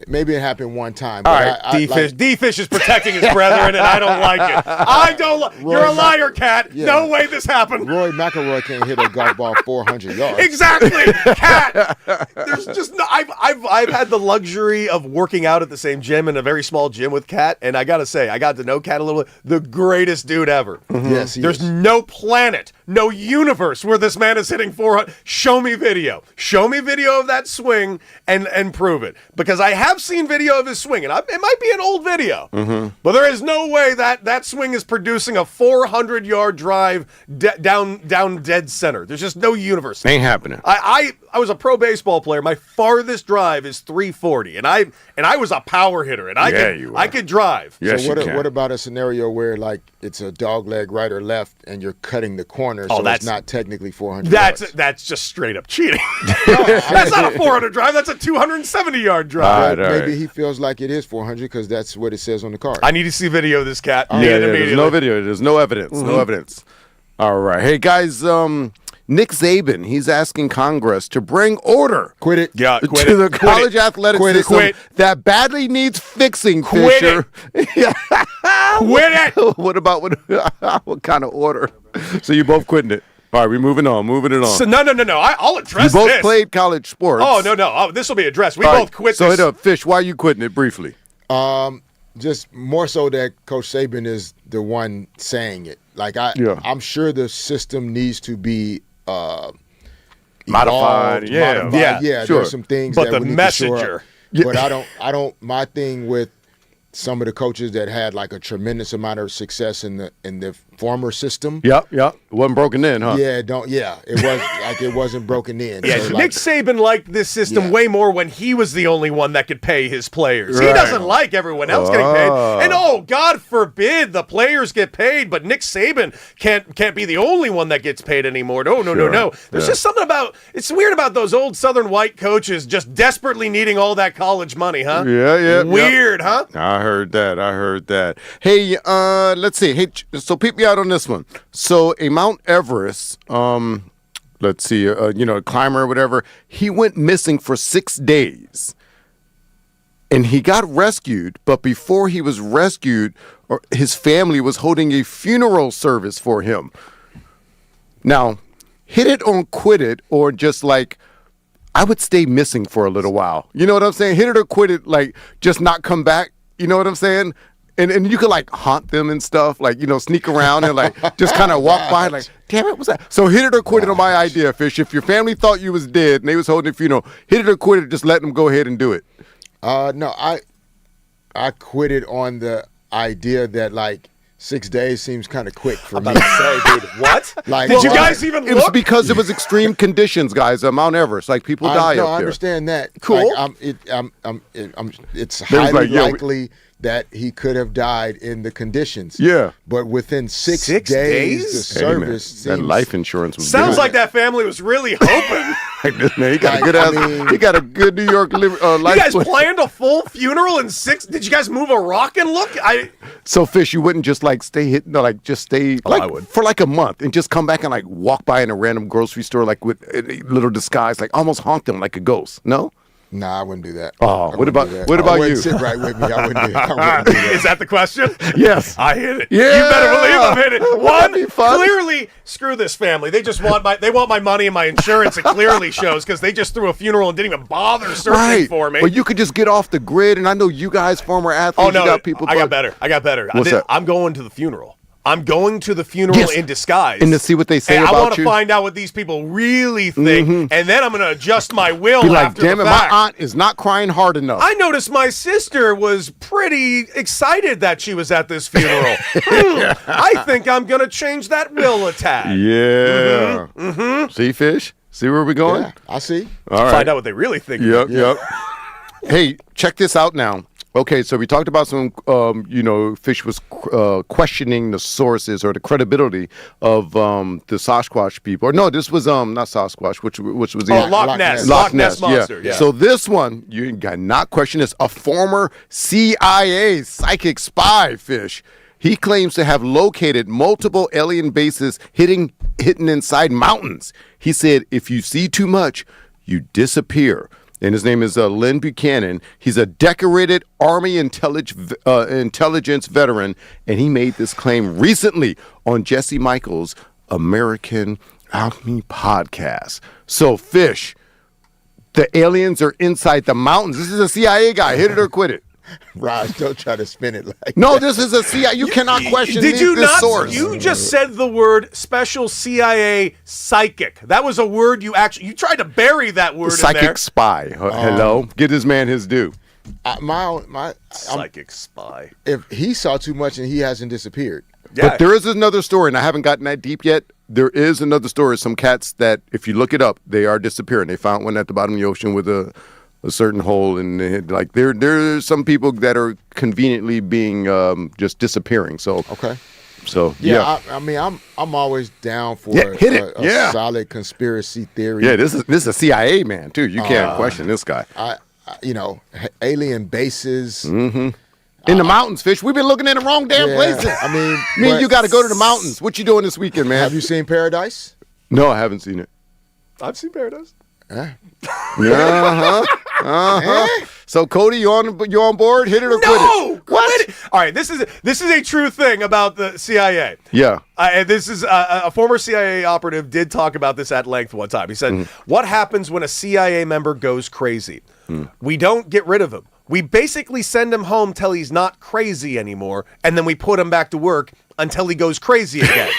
maybe it happened one time. All But right, D-Fish is protecting his brethren, and I don't like it. I don't. You're a liar, Cat. Yeah. No way this happened. Roy McIlroy can't hit a golf ball 400 yards. Exactly, Cat. There's just no. I've had the luxury of working out at the same gym in a very small gym with Cat, and I gotta say, I got to know Cat a little bit. The greatest dude ever. Yes, he There's is. no planet, no universe where this man is hitting 400. Show me video. Show me video of that swing and prove it. Because I have seen video of his swing, and it might be an old video, but there is no way that swing is producing a 400-yard drive down dead center. There's just no universe. Ain't happening. I was a pro baseball player. My farthest drive is 340, and I was a power hitter, and I could drive. Yes, So you can. what about a scenario where like it's a dog leg right or left and you're cutting the corner, so that's- it's not technically 400 yards? That's just straight up cheating. That's not a 400 drive. That's a 270-yard drive. All right. Maybe he feels like it is 400 because that's what it says on the card. I need to see video of this Cat. Yeah, Need it there's immediately. no video. There's no evidence. No evidence. All right. Hey, guys, Nick Saban, he's asking Congress to bring order Quit it. Yeah, quit to it. the Quit college it. athletic Quit it. system Quit. that badly needs fixing, Quit Fisher. Quit it. What about what kind of order? So you both quitting it. All right, we're moving on. Moving it on. So, no. I'll you address both this. played college sports. Oh, no. Oh, this will be addressed. We All both right, quit so this. hit up, Fish. Why are you quitting it briefly? Just more so that Coach Saban is the one saying it. Like I'm sure the system needs to be Modified, evolved, yeah. modified. Yeah, sure. There's some things But that the we need to shore messenger. up. But I don't. My thing with some of the coaches that had like a tremendous amount of success in the former system. Yep. It wasn't broken in, huh? It wasn't broken in. Yeah, So, Nick Saban liked this system Yeah. way more when he was the only one that could pay his players. He Right. doesn't like everyone else getting paid. And God forbid the players get paid, but Nick Saban can't be the only one that gets paid anymore. No. There's just something about it's weird about those old Southern white coaches just desperately needing all that college money, huh? Yeah. Weird, huh? I heard that. Hey, let's see. Hey, so peep me out on this one. So a Mount Everest, let's see, a climber or whatever, he went missing for 6 days. And he got rescued, but before he was rescued, his family was holding a funeral service for him. Now, hit it or quit it, or just like, I would stay missing for a little while. You know what I'm saying? Hit it or quit it, like, just not come back. You know what I'm saying? And you could, like, haunt them and stuff, like, sneak around and, like, just kind of walk by, like, damn it, what's that? So hit it or quit it on my idea, Fish. If your family thought you was dead and they was holding a funeral, hit it or quit it, just let them go ahead and do it. No, I quit it on the idea that, like, 6 days seems kind of quick for me. Dude, what? Like, Did you guys even It was look? because it was extreme conditions, guys, at Mount Everest. Like, people die No, up I there. understand that. Cool. Like, it's They was highly like, yeah, likely that he could have died in the conditions. Yeah. But within 6 6 days, days? the Hey, man, service that seems life insurance was Sounds good. like that family was really hoping. Like this, man, he got a good I ass. mean- He got a good New York life. You guys plan. planned a full funeral in 6? Did you guys move a rock and look? So, Fish, you wouldn't just like stay hit, no, like just stay I like would. for like a month and just come back and like walk by in a random grocery store like with a little disguise, like almost haunt them like a ghost. No. Nah, I wouldn't do that. Oh, I what wouldn't about- do that. what about I wouldn't you? Sit right with me. I wouldn't do that. Is that the question? Yes. I hit it. Yeah. You better believe I'm hitting it. Wouldn't that be fun? Clearly, screw this family. They just want my money and my insurance. It clearly shows because they just threw a funeral and didn't even bother searching for me. But you could just get off the grid, and I know you guys, former athletes, Oh no, you got people. I got better. What's that? I'm going to the funeral. I'm going to the funeral Yes. in disguise. And to see what they say and about I want to you? find out what these people really think, and then I'm going to adjust my will Be like, after damn the it, fact. my aunt is not crying hard enough. I noticed my sister was pretty excited that she was at this funeral. I think I'm going to change that will a tad. Yeah. See, Fish? See where we're going? Yeah, I see. All right. Find out what they really think. Yep. Hey, check this out now. Okay, so we talked about some, Fish was questioning the sources or the credibility of the Sasquatch people. Or no, this was not Sasquatch, which was the Loch Ness. Loch Ness, Monster. Yeah. So this one, you got not question this, a former CIA psychic spy, Fish. He claims to have located multiple alien bases hidden inside mountains. He said, if you see too much, you disappear. And his name is Lynn Buchanan. He's a decorated Army intelligence veteran, and he made this claim recently on Jesse Michaels' American Alchemy podcast. So, Fish, the aliens are inside the mountains. This is a CIA guy. Hit it or quit it. Raj, don't try to spin it like No, that. this is a CIA. You cannot question Did you this not? source. You just said the word special CIA psychic. That was a word you tried to bury that word in there. Psychic spy. Hello. Get this man his due. Psychic spy. If he saw too much and he hasn't disappeared. Yeah. But there is another story, and I haven't gotten that deep yet. There is another story. Some cats that, if you look it up, they are disappearing. They found one at the bottom of the ocean with a certain hole, and like there's some people that are conveniently being just disappearing. So Okay. So Yeah, I mean, I'm always down for Yeah, hit it. a Yeah. solid conspiracy theory. yeah, this is a CIA man too. You can't question this guy. Alien bases. In the mountains, Fish. We've been looking in the wrong damn Yeah, places. I mean, Me and but- you got to go to the mountains. What you doing this weekend, man? Have you seen Paradise? No, I haven't seen it. I've seen Paradise. So Cody, you on board? Hit it or quit No, it? What? quit it. All right, this is a true thing about the CIA. Yeah. And this is a former CIA operative did talk about this at length one time. He said, "What happens when a CIA member goes crazy? We don't get rid of him. We basically send him home till he's not crazy anymore, and then we put him back to work until he goes crazy again."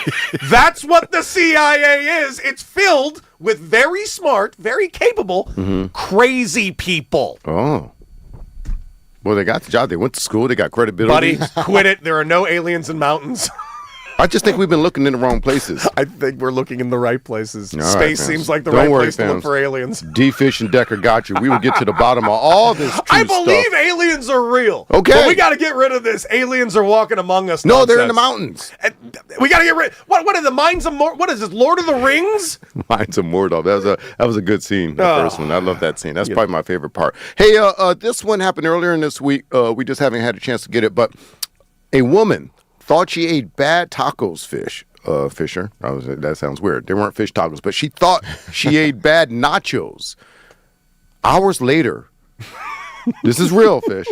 That's what the CIA is. It's filled with very smart, very capable, crazy people. Oh. Well, they got the job. They went to school. They got credibility. Buddy, quit it. There are no aliens in mountains. I just think we've been looking in the wrong places. I think we're looking in the right places. All right, Space fans. seems like the Don't right worry, place to look fans. for aliens. D Fish and Decker got you. We will get to the bottom of all this true I believe stuff. aliens are real. Okay. But we got to get rid of this. Aliens are walking among us. No, they're in the nonsense. mountains. And we got to get rid. What are the Mines of What is this? Lord of the Rings? Mine's a Mordor. That was a good scene. The first one. I love that scene. That's Yeah. probably my favorite part. Hey, this one happened earlier in this week. We just haven't had a chance to get it, but a woman thought she ate bad tacos, Fisher. That sounds weird. They weren't fish tacos, but she thought she ate bad nachos. Hours later, this is real, Fish.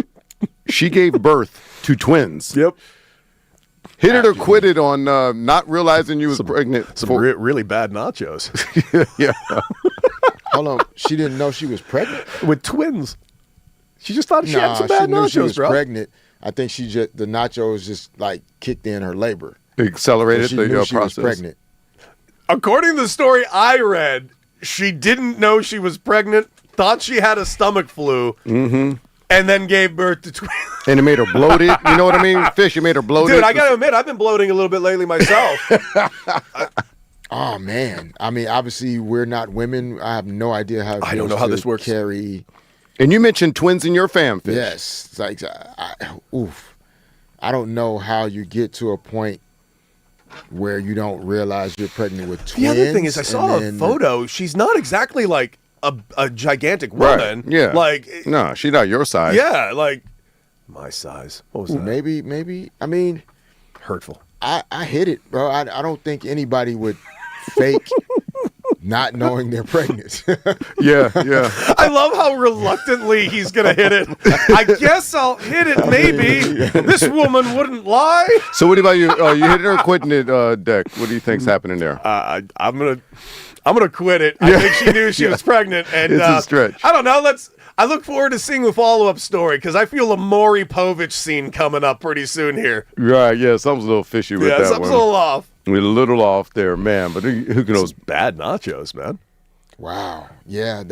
She gave birth to twins. Yep. Hit it or quit it on not realizing you was pregnant. Some really bad nachos Yeah. Hold on. She didn't know she was pregnant? with twins. She just thought she had some she bad knew she nachos, was bro. pregnant. I think the nachos just like kicked in her labor. Accelerated She the knew she was process. pregnant. According to the story I read, she didn't know she was pregnant, thought she had a stomach flu, and then gave birth to twins. And it made her bloated. You know what I mean? Fish, it made her bloated. Dude, I got to admit, I've been bloating a little bit lately myself. Oh man! I mean, obviously we're not women. I have no idea how. I don't know how this works. Carry. And you mentioned twins in your fam, Fish. Yes, it's like oof. I don't know how you get to a point where you don't realize you're pregnant with twins. The other thing is, I saw and a then- photo. She's not exactly like a gigantic woman. Right. Yeah. Like, No, she's not your size. yeah, like my size. What was that? Maybe. I mean, Hurtful. I hit it, bro. I don't think anybody would fake not knowing they're pregnant. Yeah. I love how reluctantly he's gonna hit it. I guess I'll hit it. Maybe this woman wouldn't lie. So what about you? You hit it or quitting it, Deck? What do you think's happening there? I'm gonna quit it. I think she knew she was pregnant, and It's a stretch. I don't know. I look forward to seeing the follow-up story because I feel a Maury Povich scene coming up pretty soon here. Right, yeah, something's a little fishy with Yeah, that something's one. a little off. We're a little off there, man. But who can knows? Bad nachos, man. Wow. Yeah,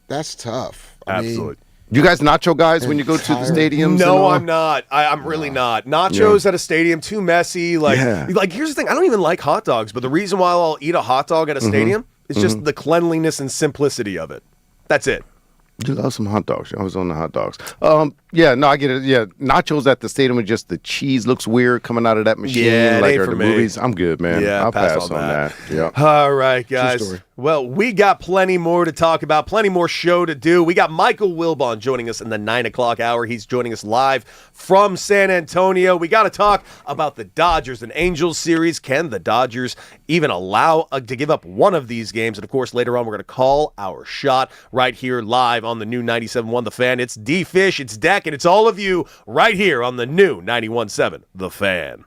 that's tough. I mean, Absolutely. You guys nacho guys when you go to the Entire- stadiums? and No, all? I'm not. I'm really not. Nachos at a stadium, too messy. Like, Yeah. like here's the thing. I don't even like hot dogs, but the reason why I'll eat a hot dog at a stadium is just the cleanliness and simplicity of it. That's it. You love some hot dogs. I was on the hot dogs. Yeah, no, I get it. Yeah, nachos at the stadium with just the cheese looks weird coming out of that machine. Yeah, it like ain't or for the me. movies. I'm good, man. Yeah, I'll pass pass on on that. that. Yeah. All right, guys. story. Well, we got plenty more to talk about, plenty more show to do. We got Michael Wilbon joining us in the 9 o'clock hour. He's joining us live from San Antonio. We got to talk about the Dodgers and Angels series. Can the Dodgers even allow to give up one of these games? And, of course, later on, we're going to call our shot right here live on the new 97.1 The Fan. It's D-Fish, it's Deck, and it's all of you right here on the new 91.7 The Fan.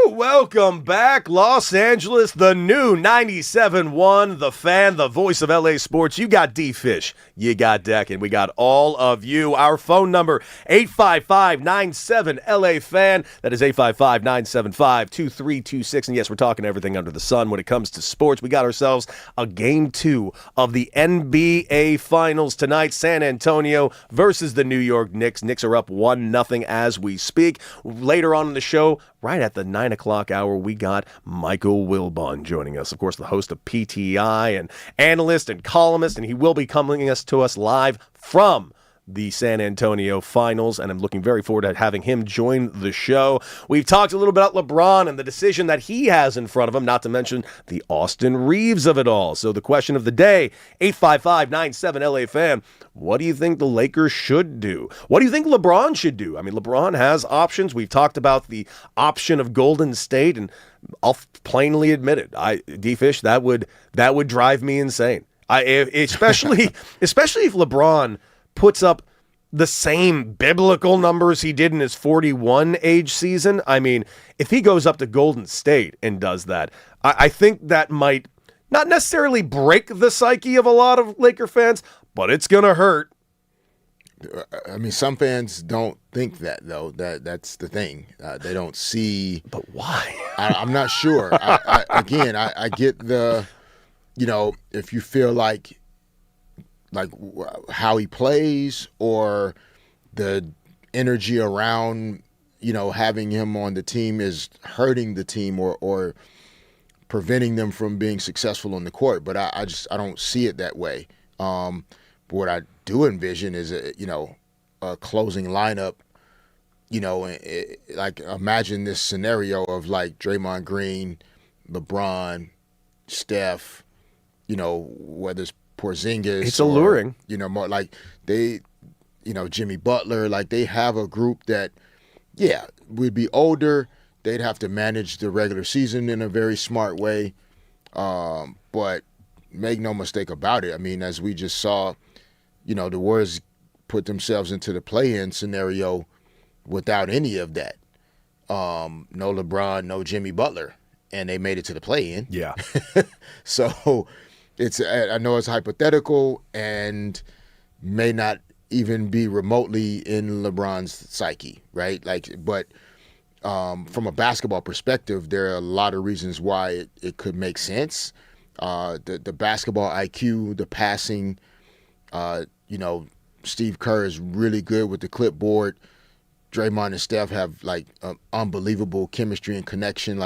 Welcome back, Los Angeles, the new 97.1, The Fan, the voice of LA sports. You got D-Fish, you got Deck, and we got all of you. Our phone number, 855-97-LA-FAN. That is 855-975-2326. And yes, we're talking everything under the sun when it comes to sports. We got ourselves a Game 2 of the NBA Finals tonight. San Antonio versus the New York Knicks. Knicks are up 1-0 as we speak. Later on in the show, right at the 9 o'clock hour, we got Michael Wilbon joining us. Of course, the host of PTI and analyst and columnist, and he will be coming to us live from the San Antonio Finals, and I'm looking very forward to having him join the show. We've talked a little bit about LeBron and the decision that he has in front of him, not to mention the Austin Reeves of it all. So the question of the day, 855-97-LA-FAN, what do you think the Lakers should do? What do you think LeBron should do? I mean, LeBron has options. We've talked about the option of Golden State, and I'll plainly admit it. D-Fish, that would drive me insane. Especially if LeBron puts up the same biblical numbers he did in his 41 age season. I mean, if he goes up to Golden State and does that, I think that might not necessarily break the psyche of a lot of Laker fans, but it's going to hurt. I mean, some fans don't think that, though. That's the thing. They don't see. But why? I'm not sure. I get the, if you feel like how he plays or the energy around, having him on the team is hurting the team or preventing them from being successful on the court. But I don't see it that way. But what I do envision is a closing lineup. Like imagine this scenario of like Draymond Green, LeBron, Steph, whether it's Porzingis. It's alluring. More like they, Jimmy Butler, like they have a group that, would be older. They'd have to manage the regular season in a very smart way. But make no mistake about it. I mean, as we just saw, the Warriors put themselves into the play-in scenario without any of that. No LeBron, no Jimmy Butler, and they made it to the play-in. Yeah. So I know it's hypothetical and may not even be remotely in LeBron's psyche, right? But from a basketball perspective, there are a lot of reasons why it could make sense. The basketball IQ, the passing, Steve Kerr is really good with the clipboard. Draymond and Steph have unbelievable chemistry and connection.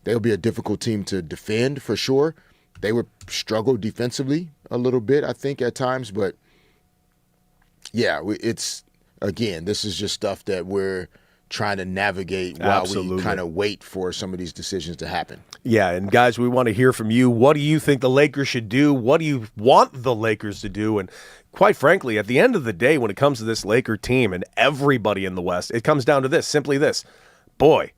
They'll be a difficult team to defend for sure. They would struggle defensively a little bit, I think, at times. But, this is just stuff that we're trying to navigate while Absolutely. we kind of wait for some of these decisions to happen. Yeah, and guys, we want to hear from you. What do you think the Lakers should do? What do you want the Lakers to do? And quite frankly, at the end of the day, when it comes to this Laker team and everybody in the West, it comes down to this, simply this. Boy,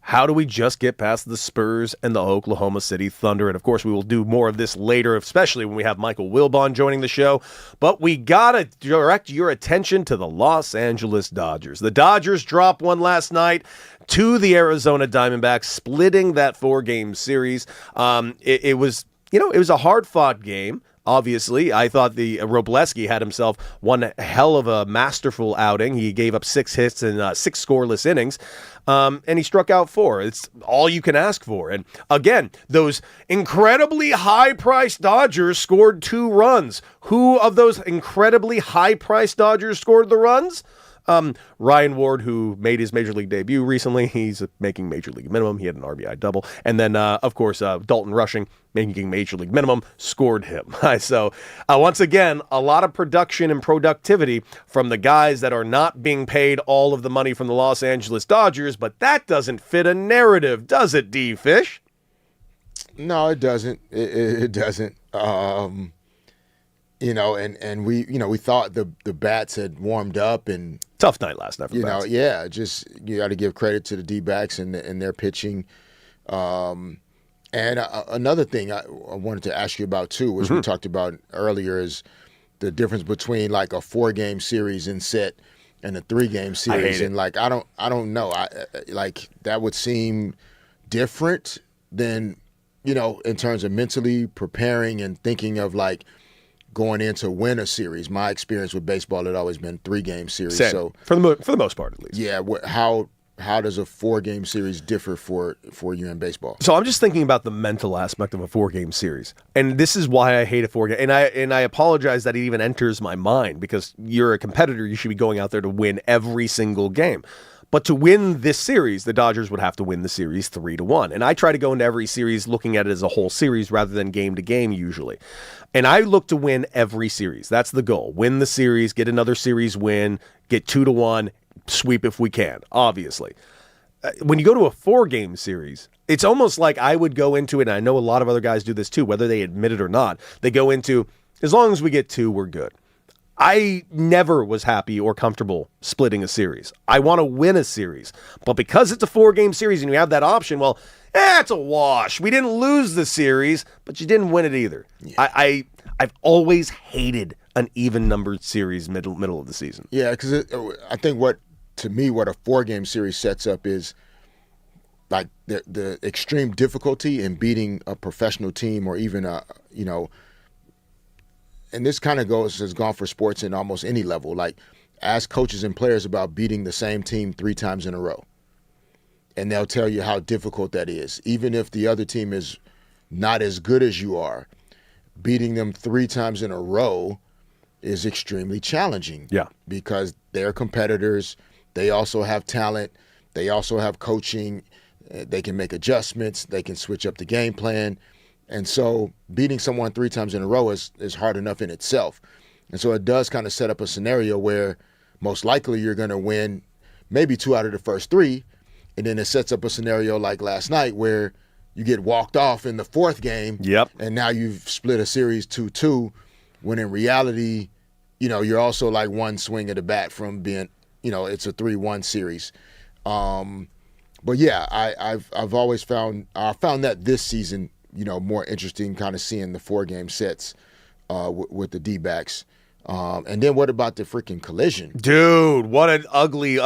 how do we just get past the Spurs and the Oklahoma City Thunder? And, of course, we will do more of this later, especially when we have Michael Wilbon joining the show. But we got to direct your attention to the Los Angeles Dodgers. The Dodgers dropped one last night to the Arizona Diamondbacks, splitting that 4-game series. It was a hard-fought game. Obviously, I thought the Robleski had himself one hell of a masterful outing. He gave up 6 hits and 6 scoreless innings, and he struck out 4. It's all you can ask for. And again, those incredibly high-priced Dodgers scored 2 runs. Who of those incredibly high-priced Dodgers scored the runs? Ryan Ward, who made his Major League debut recently, he's making Major League minimum. He had an RBI double. And then, of course, Dalton Rushing, making Major League minimum, scored him. So, once again, a lot of production and productivity from the guys that are not being paid all of the money from the Los Angeles Dodgers, but that doesn't fit a narrative, does it, D-Fish? No, it doesn't. It doesn't. And we thought the bats had warmed up, and Tough night last night for the bats. just you got to give credit to the D-backs and their pitching. And another thing I wanted to ask you about too, which we talked about earlier, is the difference between like a 4-game series in set and a 3-game series. And like I don't know, like that would seem different than in terms of mentally preparing and thinking of like going in to win a series. My experience with baseball had always been 3-game series. Same. So for the most part, at least. yeah, how does a 4-game series differ for you in baseball? So I'm just thinking about the mental aspect of a 4-game series, and this is why I hate a 4-game. And I apologize that it even enters my mind, because you're a competitor. You should be going out there to win every single game. But to win this series, the Dodgers would have to win the series 3-1. And I try to go into every series looking at it as a whole series rather than game to game usually. And I look to win every series. That's the goal. Win the series, get another series win, get 2-1, sweep if we can, obviously. When you go to a 4-game series, it's almost like I would go into it, and I know a lot of other guys do this too, whether they admit it or not. They go into, as long as we get 2, we're good. I never was happy or comfortable splitting a series. I want to win a series. But because it's a 4-game series and you have that option, well, it's a wash. We didn't lose the series, but you didn't win it either. Yeah. I've always hated an even-numbered series middle of the season. Yeah, because I think what a 4-game series sets up is like the extreme difficulty in beating a professional team, or even and this kind of has gone for sports in almost any level. Like, ask coaches and players about beating the same team 3 times in a row, and they'll tell you how difficult that is. Even if the other team is not as good as you are, beating them 3 times in a row is extremely challenging. Yeah, because they're competitors. They also have talent. They also have coaching. They can make adjustments. They can switch up the game plan. And so beating someone 3 times in a row is hard enough in itself. And so it does kind of set up a scenario where most likely you're going to win maybe 2 out of the first 3. And then it sets up a scenario like last night where you get walked off in the 4th game. Yep. And now you've split a series 2-2, when in reality, you're also like one swing of the bat from being, it's a 3-1 series. But yeah, I've always found that this season, more interesting, kind of seeing the 4-game sets with the D-backs. And then what about the freaking collision? Dude, what an ugly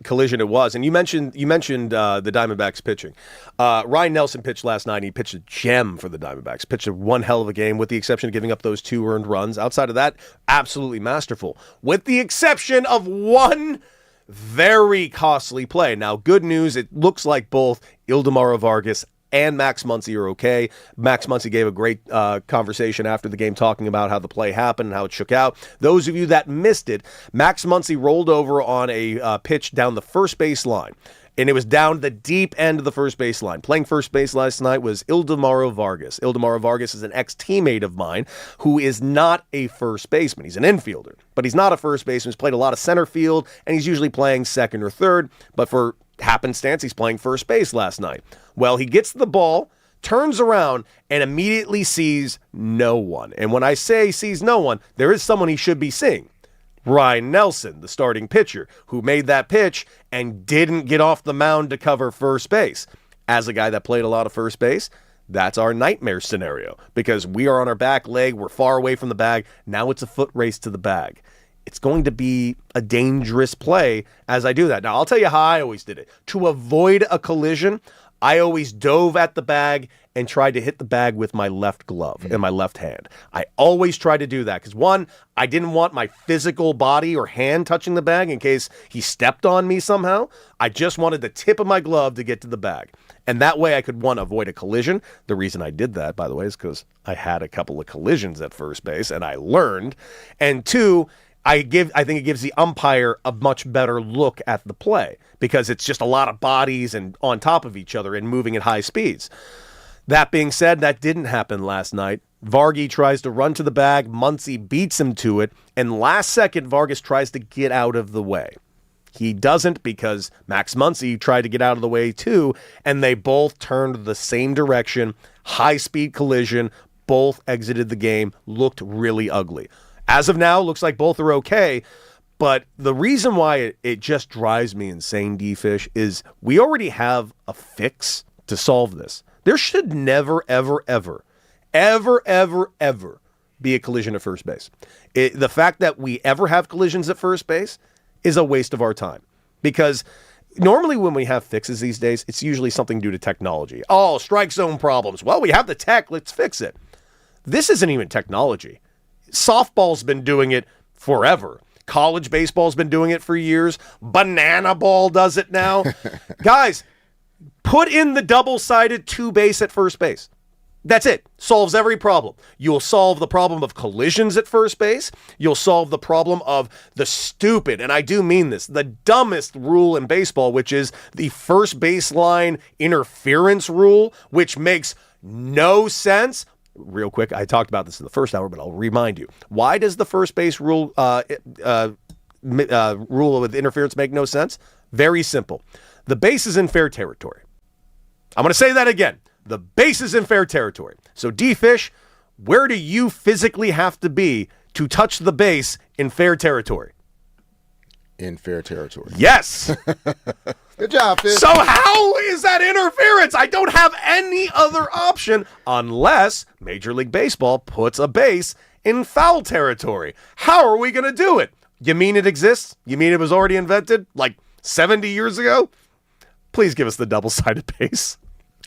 collision it was. And you mentioned the Diamondbacks pitching. Ryan Nelson pitched last night, and he pitched a gem for the Diamondbacks. Pitched one hell of a game, with the exception of giving up those 2 earned runs. Outside of that, absolutely masterful. With the exception of one very costly play. Now, good news, it looks like both Ildemaro Vargas and Max Muncy are okay. Max Muncy gave a great conversation after the game talking about how the play happened and how it shook out. Those of you that missed it, Max Muncy rolled over on a pitch down the first base line. And it was down the deep end of the first base line. Playing first base last night was Ildemaro Vargas. Ildemaro Vargas is an ex-teammate of mine who is not a first baseman. He's an infielder, but he's not a first baseman. He's played a lot of center field, and he's usually playing second or third. But for happenstance, he's playing first base last night. Well, he gets the ball, turns around, and immediately sees no one. And when I say sees no one, there is someone he should be seeing. Ryan Nelson, the starting pitcher, who made that pitch and didn't get off the mound to cover first base. As a guy that played a lot of first base, that's our nightmare scenario because we are on our back leg, we're far away from the bag. Now it's a foot race to the bag. It's going to be a dangerous play as I do that. Now, I'll tell you how I always did it. To avoid a collision, I always dove at the bag and tried to hit the bag with my left glove in my left hand. I always try to do that because, one, I didn't want my physical body or hand touching the bag in case he stepped on me somehow. I just wanted the tip of my glove to get to the bag. And that way I could, one, avoid a collision. The reason I did that, by the way, is because I had a couple of collisions at first base and I learned. And two, I think it gives the umpire a much better look at the play because it's just a lot of bodies and on top of each other and moving at high speeds. That being said, that didn't happen last night. Vargy tries to run to the bag. Muncy beats him to it. And last second, Vargas tries to get out of the way. He doesn't because Max Muncy tried to get out of the way too, and they both turned the same direction. High-speed collision. Both exited the game. Looked really ugly. As of now, looks like both are okay. But the reason why it just drives me insane, D-Fish, is we already have a fix to solve this. There should never, ever, ever, ever, ever, ever be a collision at first base. The fact that we ever have collisions at first base is a waste of our time. Because normally when we have fixes these days, it's usually something due to technology. Oh, strike zone problems. Well, we have the tech. Let's fix it. This isn't even technology. Softball's been doing it forever. College baseball's been doing it for years. Banana ball does it now. Guys, put in the double-sided two base at first base. That's it. Solves every problem. You'll solve the problem of collisions at first base. You'll solve the problem of the stupid, and I do mean this, the dumbest rule in baseball, which is the first baseline interference rule, which makes no sense. Real quick, I talked about this in the first hour, but I'll remind you. Why does the first base rule rule with interference make no sense? Very simple. The base is in fair territory. I'm going to say that again. The base is in fair territory. So, D-Fish, where do you physically have to be to touch the base in fair territory? In fair territory. Yes. Good job, Fish. So how is that interference? I don't have any other option unless Major League Baseball puts a base in foul territory. How are we going to do it? You mean it exists? You mean it was already invented like 70 years ago? Please give us the double-sided base.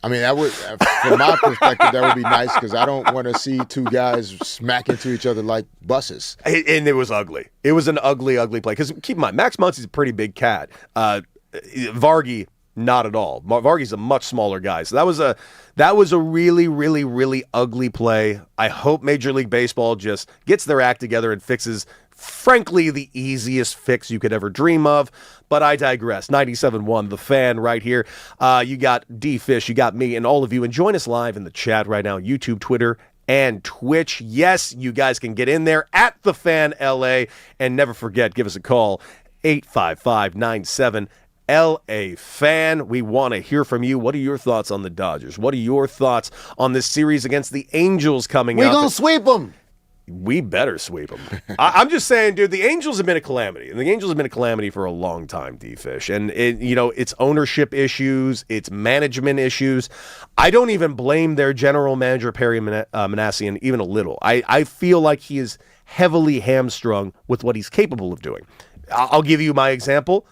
I mean, that would, from my perspective, that would be nice because I don't want to see two guys smack into each other like buses. And it was ugly. It was an ugly, ugly play. Because keep in mind, Max Muncy's a pretty big cat. Vargy, not at all. Vargy's a much smaller guy. So that was a really, really, really ugly play. I hope Major League Baseball just gets their act together and fixes, frankly, the easiest fix you could ever dream of. But I digress. 97.1, The Fan right here. You got D-Fish, you got me, and all of you. And join us live in the chat right now, YouTube, Twitter, and Twitch. Yes, you guys can get in there at The Fan LA. And never forget, give us a call, 855-97 LA Fan. We want to hear from you. What are your thoughts on the Dodgers? What are your thoughts on this series against the Angels coming up? We're going to sweep them. We better sweep them. I'm just saying, dude, the Angels have been a calamity. And the Angels have been a calamity for a long time, D-Fish. And, it's ownership issues. It's management issues. I don't even blame their general manager, Perry Manassian, even a little. I feel like he is heavily hamstrung with what he's capable of doing. I'll give you my example.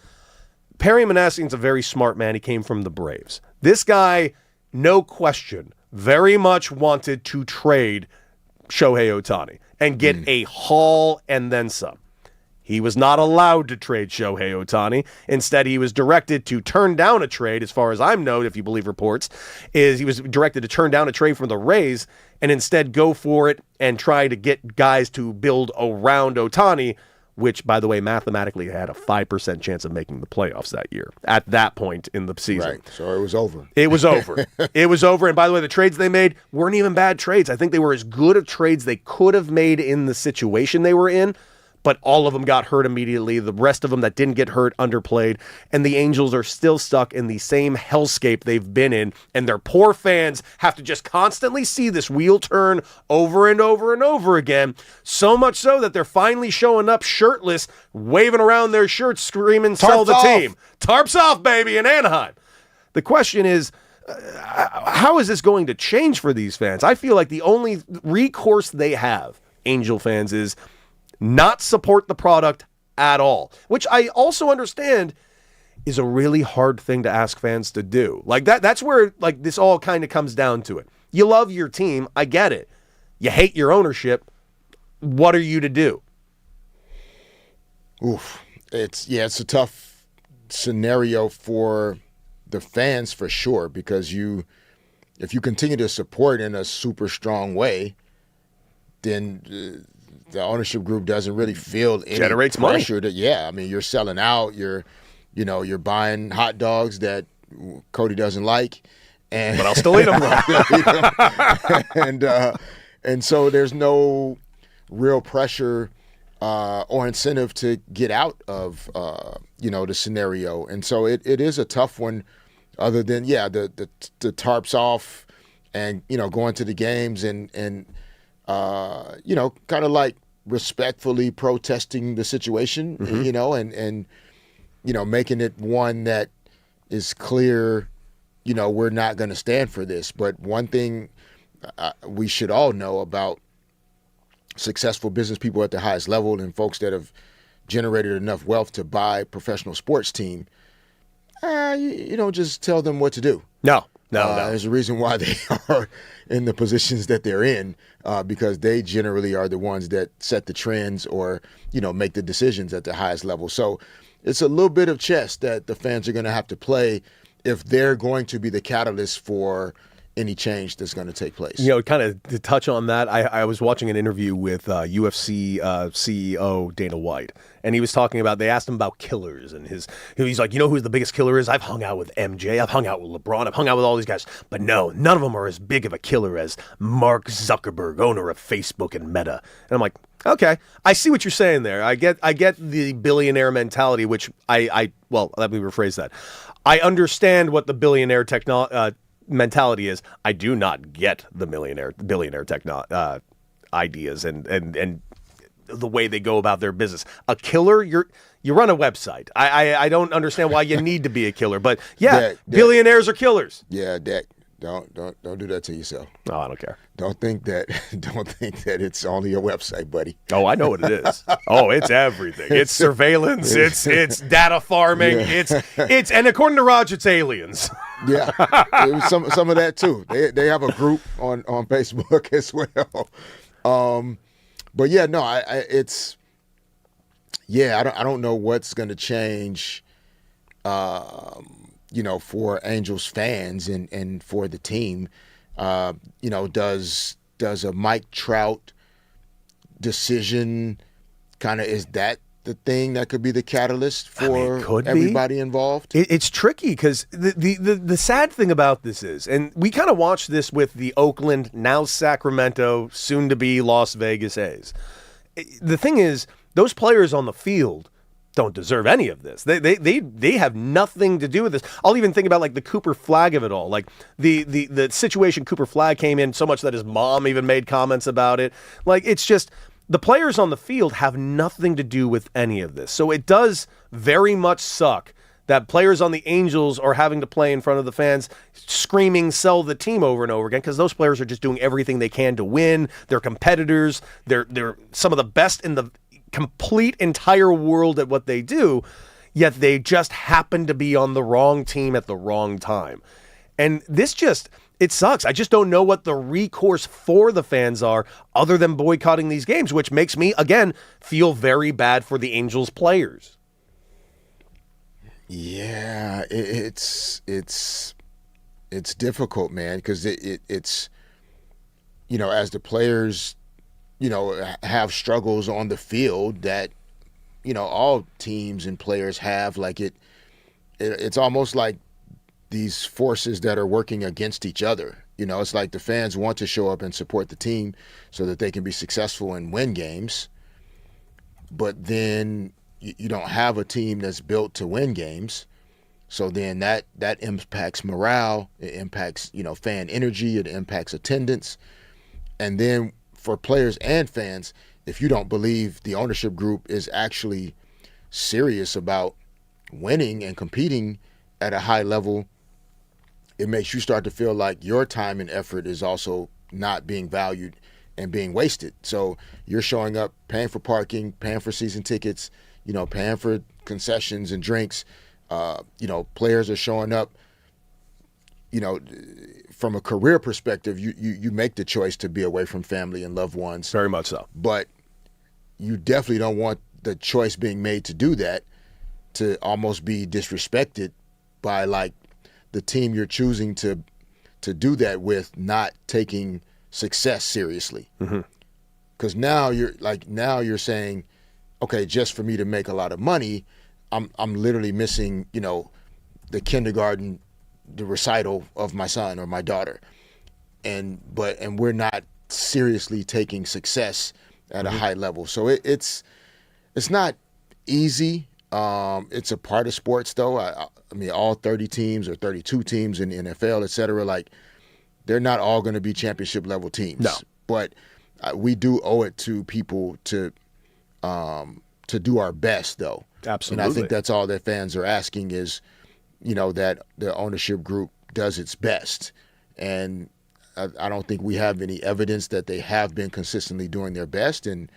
Perry Manassian's a very smart man. He came from the Braves. This guy, no question, very much wanted to trade Shohei Ohtani and get a haul and then some. He was not allowed to trade Shohei Ohtani. Instead, he was directed to turn down a trade, as far as I'm known, if you believe reports, is he was directed to turn down a trade from the Rays and instead go for it and try to get guys to build around Ohtani. which, by the way, mathematically had a 5% chance of making the playoffs that year at that point in the season. Right. So it was over. It was over. It was over. And by the way, the trades they made weren't even bad trades. I think they were as good of trades they could have made in the situation they were in, but all of them got hurt immediately. The rest of them that didn't get hurt underplayed, and the Angels are still stuck in the same hellscape they've been in, and their poor fans have to just constantly see this wheel turn over and over and over again, so much so that they're finally showing up shirtless, waving around their shirts, screaming, sell the team. Tarps off, baby, in Anaheim. The question is, how is this going to change for these fans? I feel like the only recourse they have, Angel fans, is not support the product at all, which I also understand is a really hard thing to ask fans to do. Like that's where like this all kind of comes down to it. You love your team, I get it. You hate your ownership. What are you to do? Oof. It's a tough scenario for the fans for sure, because if you continue to support in a super strong way, then the ownership group doesn't really feel any Generates pressure money. I mean, you're selling out. You're buying hot dogs that Cody doesn't like, But I'll still eat them. and so there's no real pressure or incentive to get out of the scenario, and so it is a tough one. Other than the tarps off, and going to the games and kind of like respectfully protesting the situation, and making it one that is clear, we're not going to stand for this. But one thing we should all know about successful business people at the highest level and folks that have generated enough wealth to buy a professional sports team, you don't just tell them what to do. No. There's a reason why they are in the positions that they're in, because they generally are the ones that set the trends or, make the decisions at the highest level. So it's a little bit of chess that the fans are going to have to play if they're going to be the catalyst for any change that's going to take place. Kind of to touch on that, I was watching an interview with UFC CEO Dana White, and he was talking about, they asked him about killers, and he's like, who the biggest killer is? I've hung out with MJ, I've hung out with LeBron, I've hung out with all these guys, but no, none of them are as big of a killer as Mark Zuckerberg, owner of Facebook and Meta. And I'm like, okay, I see what you're saying there. I get the billionaire mentality, which well, let me rephrase that. I understand what the billionaire mentality is. I do not get the billionaire ideas and the way they go about their business. A killer, you run a website. I don't understand why you need to be a killer, but billionaires are killers. Yeah, Dak, don't do that to yourself. No, I don't care. Don't think that it's only a website, buddy. Oh, I know what it is. Oh, it's everything. It's surveillance. It's data farming. Yeah. It's and according to Raj, it's aliens. Yeah, it was some of that too. They have a group on Facebook as well. But I don't know what's going to change. For Angels fans and for the team. Does a Mike Trout decision kind of, is that the thing that could be the catalyst for everybody involved? It's tricky because the sad thing about this is, and we kind of watched this with the Oakland, now Sacramento, soon to be Las Vegas A's. The thing is, those players on the field don't deserve any of this. They have nothing to do with this. I'll even think about like the Cooper Flag of it all. Like the situation Cooper Flag came in so much that his mom even made comments about it. Like it's just the players on the field have nothing to do with any of this. So it does very much suck that players on the Angels are having to play in front of the fans screaming, sell the team over and over again, because those players are just doing everything they can to win. They're competitors. They're some of the best in the complete entire world at what they do, yet they just happen to be on the wrong team at the wrong time. And this it sucks. I just don't know what the recourse for the fans are other than boycotting these games, which makes me, again, feel very bad for the Angels players. Yeah, it's difficult, man, because it's as the players have struggles on the field that all teams and players have. Like it's almost like these forces that are working against each other. It's like the fans want to show up and support the team so that they can be successful and win games. But then you don't have a team that's built to win games. So then that impacts morale. It impacts, fan energy. It impacts attendance. And then for players and fans, if you don't believe the ownership group is actually serious about winning and competing at a high level, it makes you start to feel like your time and effort is also not being valued and being wasted. So you're showing up, paying for parking, paying for season tickets, paying for concessions and drinks. Players are showing up, from a career perspective, you make the choice to be away from family and loved ones. Very much so. But you definitely don't want the choice being made to do that to almost be disrespected by like the team you're choosing to do that with not taking success seriously. Because now you're saying, okay, just for me to make a lot of money, I'm literally missing, the kindergarten, the recital of my son or my daughter. And we're not seriously taking success at a high level. So it's not easy. It's a part of sports though. I mean, all 30 teams or 32 teams in the NFL, et cetera, like they're not all going to be championship level teams. No. But we do owe it to people to do our best though. Absolutely. And I think that's all that fans are asking is, that the ownership group does its best. And I don't think we have any evidence that they have been consistently doing their best, and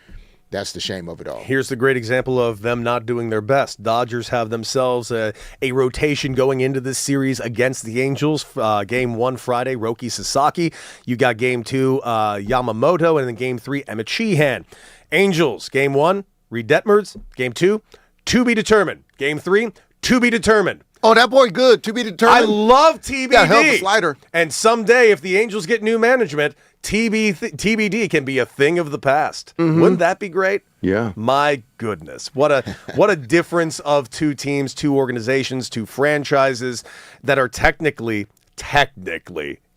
that's the shame of it all. Here's the great example of them not doing their best. Dodgers have themselves a rotation going into this series against the Angels. Game 1 Friday, Roki Sasaki. You got Game 2, Yamamoto, and then Game 3, Emmett Sheehan. Angels, Game 1, Reed Detmers. Game 2, to be determined. Game 3, to be determined. Oh, that boy good. To be determined. I love TBD. Yeah, hell of a slider. And someday, if the Angels get new management, TBD can be a thing of the past. Wouldn't that be great? Yeah. My goodness. What a difference of two teams, two organizations, two franchises that are technically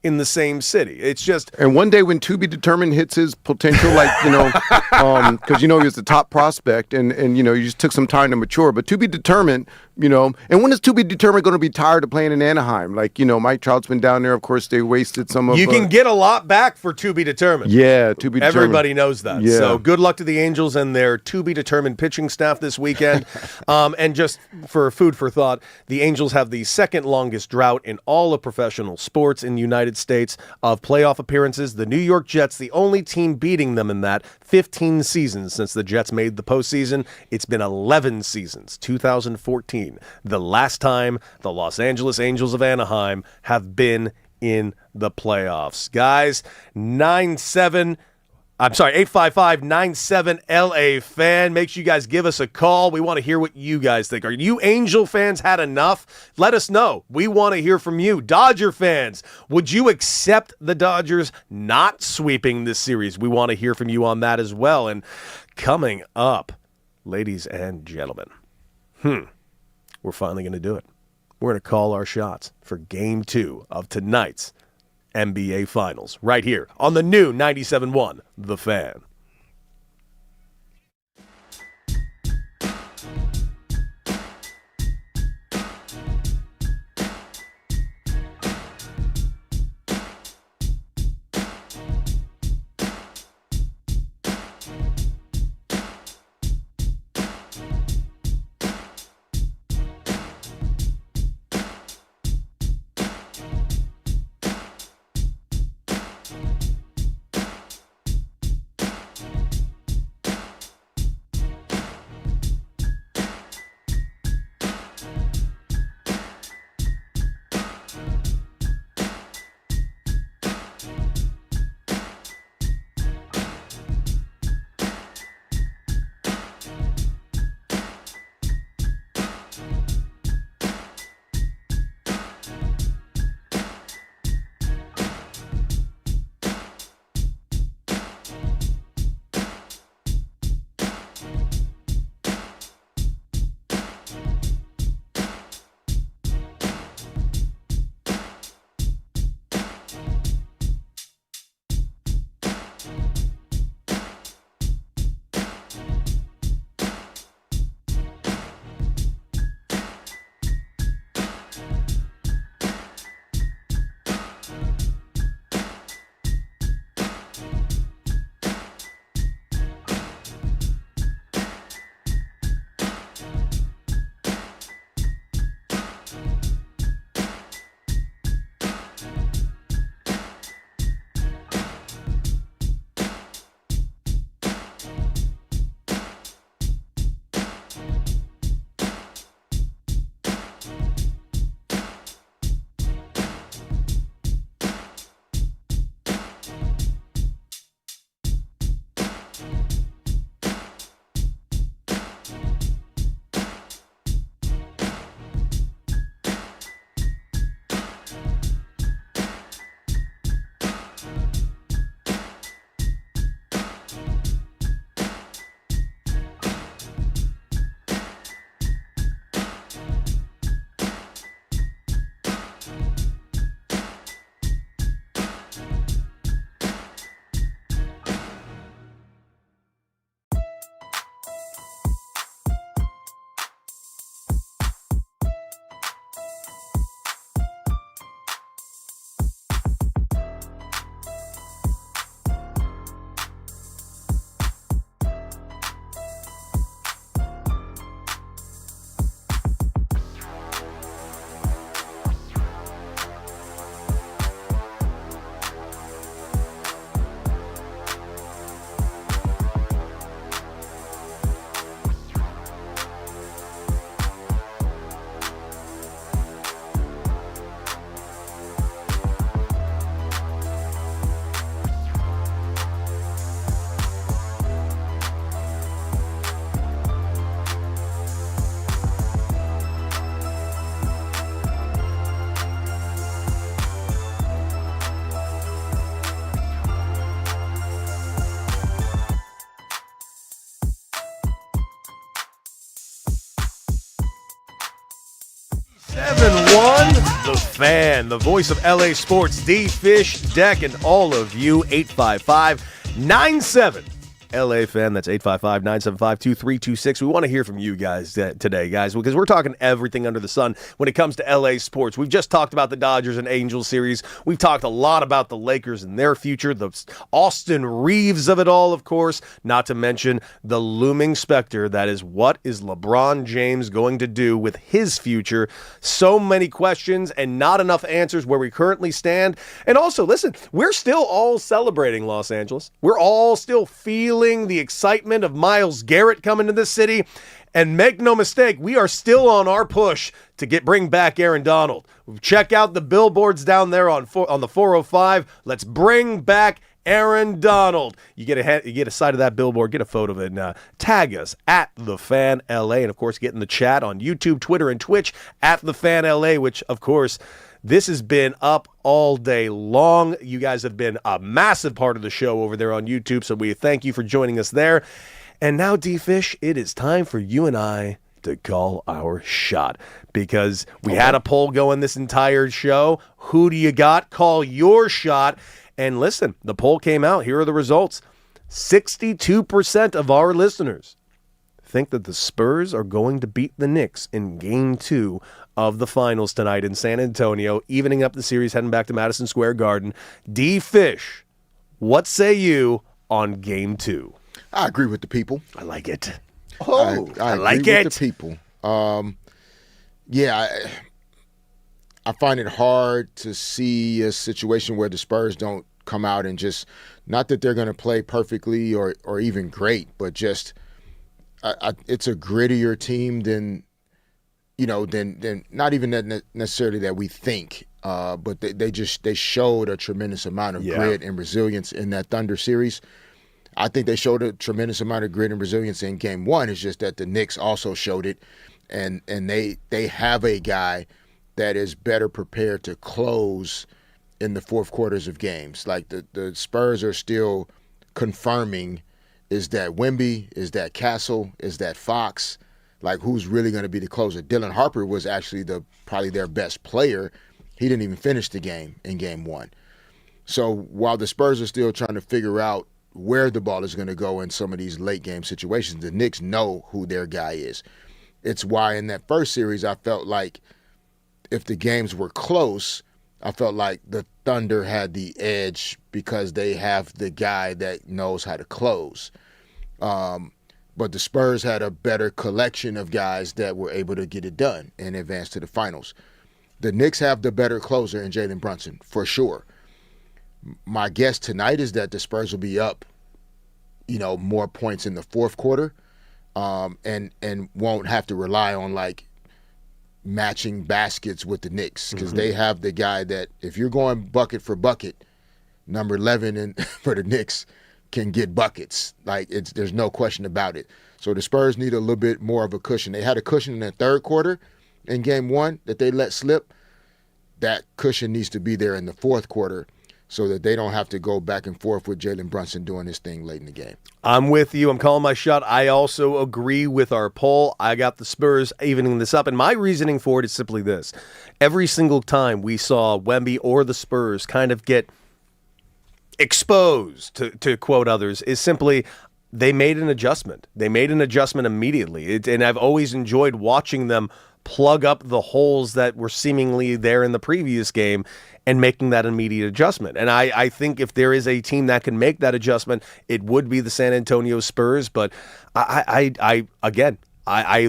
in the same city. It's just... And one day when To Be Determined hits his potential, because, he was the top prospect and you just took some time to mature. But To Be Determined, and when is To Be Determined going to be tired of playing in Anaheim? Mike Trout's been down there. Of course, they wasted some of... You can get a lot back for To Be Determined. Yeah, To Be Determined. Everybody knows that. Yeah. So good luck to the Angels and their To Be Determined pitching staff this weekend. And just for food for thought, the Angels have the second longest drought in all of professional sports in the United States of playoff appearances. The New York Jets, the only team beating them in that, 15 seasons since the Jets made the postseason. It's been 11 seasons, 2014. The last time the Los Angeles Angels of Anaheim have been in the playoffs. Guys, 855-97-LA fan. Make sure you guys give us a call. We want to hear what you guys think. Are you Angel fans had enough? Let us know. We want to hear from you. Dodger fans, would you accept the Dodgers not sweeping this series? We want to hear from you on that as well. And coming up, ladies and gentlemen, we're finally going to do it. We're going to call our shots for Game 2 of tonight's NBA Finals right here on the new 97.1 The Fan. 7-1, The Fan, the voice of LA Sports, D. Fish, Deck, and all of you, 855-97 LA Fan. That's 855-975-2326. We want to hear from you guys today, guys, because we're talking everything under the sun when it comes to LA sports. We've just talked about the Dodgers and Angels series. We've talked a lot about the Lakers and their future, the Austin Reeves of it all, of course, not to mention the looming specter that is, what is LeBron James going to do with his future? So many questions and not enough answers where we currently stand. And also, listen, we're still all celebrating Los Angeles. We're all still feeling the excitement of Myles Garrett coming to this city. And make no mistake, we are still on our push to bring back Aaron Donald. Check out the billboards down there on the 405. Let's bring back Aaron Donald. You get a side of that billboard, get a photo of it, and tag us at The Fan LA. And, of course, get in the chat on YouTube, Twitter, and Twitch at The Fan LA, which, of course, this has been up all day long. You guys have been a massive part of the show over there on YouTube, so we thank you for joining us there. And now, D-Fish, it is time for you and I to call our shot, because we had a poll going this entire show. Who do you got? Call your shot. And listen, the poll came out. Here are the results. 62% of our listeners think that the Spurs are going to beat the Knicks in Game 2 of the finals tonight in San Antonio, evening up the series, heading back to Madison Square Garden. D-Fish, what say you on Game 2? I agree with the people. I like it. I like agree it. with the people. I find it hard to see a situation where the Spurs don't come out and just, not that they're going to play perfectly or even great, but just it's a grittier team than not even that necessarily that we think, but they showed a tremendous amount of grit and resilience in that Thunder series. I think they showed a tremendous amount of grit and resilience in Game 1. It's just that the Knicks also showed it, and they have a guy that is better prepared to close in the fourth quarters of games. Like the Spurs are still confirming, is that Wemby, is that Castle, is that Fox? Like, who's really going to be the closer? Dylan Harper was actually probably their best player. He didn't even finish the game in Game 1. So while the Spurs are still trying to figure out where the ball is going to go in some of these late game situations, the Knicks know who their guy is. It's why in that first series I felt like if the games were close, I felt like the Thunder had the edge because they have the guy that knows how to close. But the Spurs had a better collection of guys that were able to get it done and advance to the finals. The Knicks have the better closer in Jalen Brunson, for sure. My guess tonight is that the Spurs will be up, more points in the fourth quarter, and won't have to rely on like matching baskets with the Knicks, because they have the guy that, if you're going bucket for bucket, number 11 for the Knicks can get buckets. Like, there's no question about it. So the Spurs need a little bit more of a cushion. They had a cushion in the third quarter in Game 1 that they let slip. That cushion needs to be there in the fourth quarter, so that they don't have to go back and forth with Jalen Brunson doing his thing late in the game. I'm with you. I'm calling my shot. I also agree with our poll. I got the Spurs evening this up, and my reasoning for it is simply this. Every single time we saw Wemby or the Spurs kind of get exposed, to quote others, is simply they made an adjustment. They made an adjustment immediately, and I've always enjoyed watching them plug up the holes that were seemingly there in the previous game and making that immediate adjustment. And I think if there is a team that can make that adjustment, it would be the San Antonio Spurs. But I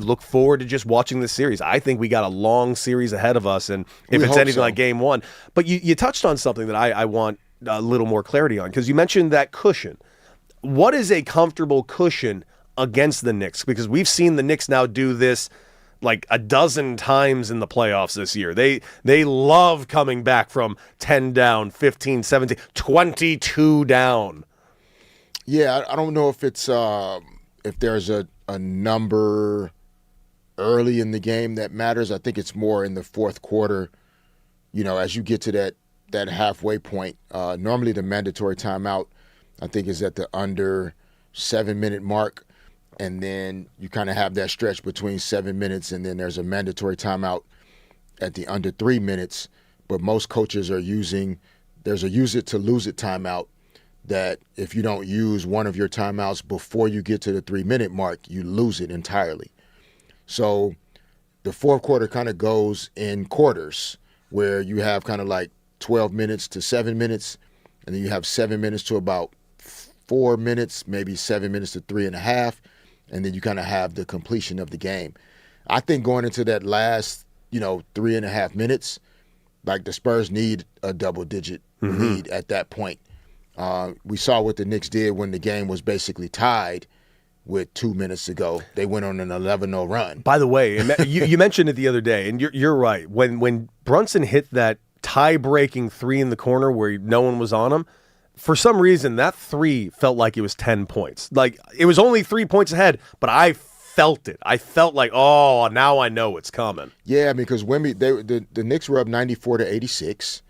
look forward to just watching this series. I think we got a long series ahead of us, and if it's anything like Game 1. But you touched on something that I want a little more clarity on, because you mentioned that cushion. What is a comfortable cushion against the Knicks? Because we've seen the Knicks now do this like a dozen times in the playoffs this year. They love coming back from 10 down, 15, 17, 22 down. Yeah, I don't know if it's if there's a number early in the game that matters. I think it's more in the fourth quarter, as you get to that halfway point. Normally the mandatory timeout, I think, is at the under 7-minute mark. And then you kind of have that stretch between 7 minutes, and then there's a mandatory timeout at the under 3 minutes, but most coaches are using there's a use it to lose it timeout that if you don't use one of your timeouts before you get to the 3-minute mark, you lose it entirely. So the fourth quarter kind of goes in quarters where you have kind of like 12 minutes to 7 minutes, and then you have 7 minutes to about 4 minutes, maybe 7 minutes to 3.5, and then you kind of have the completion of the game. I think going into that last, 3.5 minutes, like the Spurs need a double-digit lead at that point. We saw what the Knicks did when the game was basically tied with 2 minutes to go. They went on an 11-0 run. By the way, you mentioned it the other day, and you're right. When Brunson hit that tie-breaking three in the corner where no one was on him, for some reason that three felt like it was 10 points. Like it was only 3 points ahead, but I felt it. I felt like, oh, now I know it's coming. Yeah, because Wemby, the Knicks were up 94-86.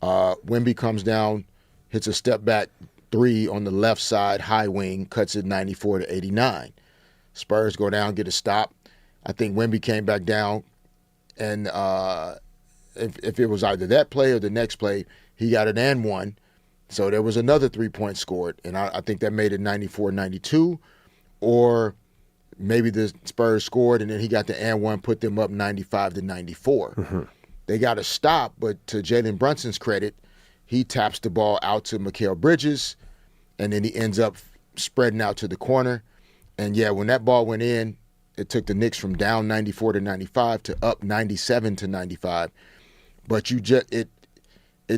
Wemby comes down, hits a step back three on the left side, high wing, cuts it 94-89. Spurs go down, get a stop. I think Wemby came back down, and if it was either that play or the next play, he got an and one. So there was another 3 points scored, and I think that made it 94-92, or maybe the Spurs scored and then he got the and one, put them up 95-94. They got a stop, but to Jalen Brunson's credit, he taps the ball out to Mikal Bridges, and then he ends up spreading out to the corner. And yeah, when that ball went in, it took the Knicks from down 94-95 to up 97-95. But it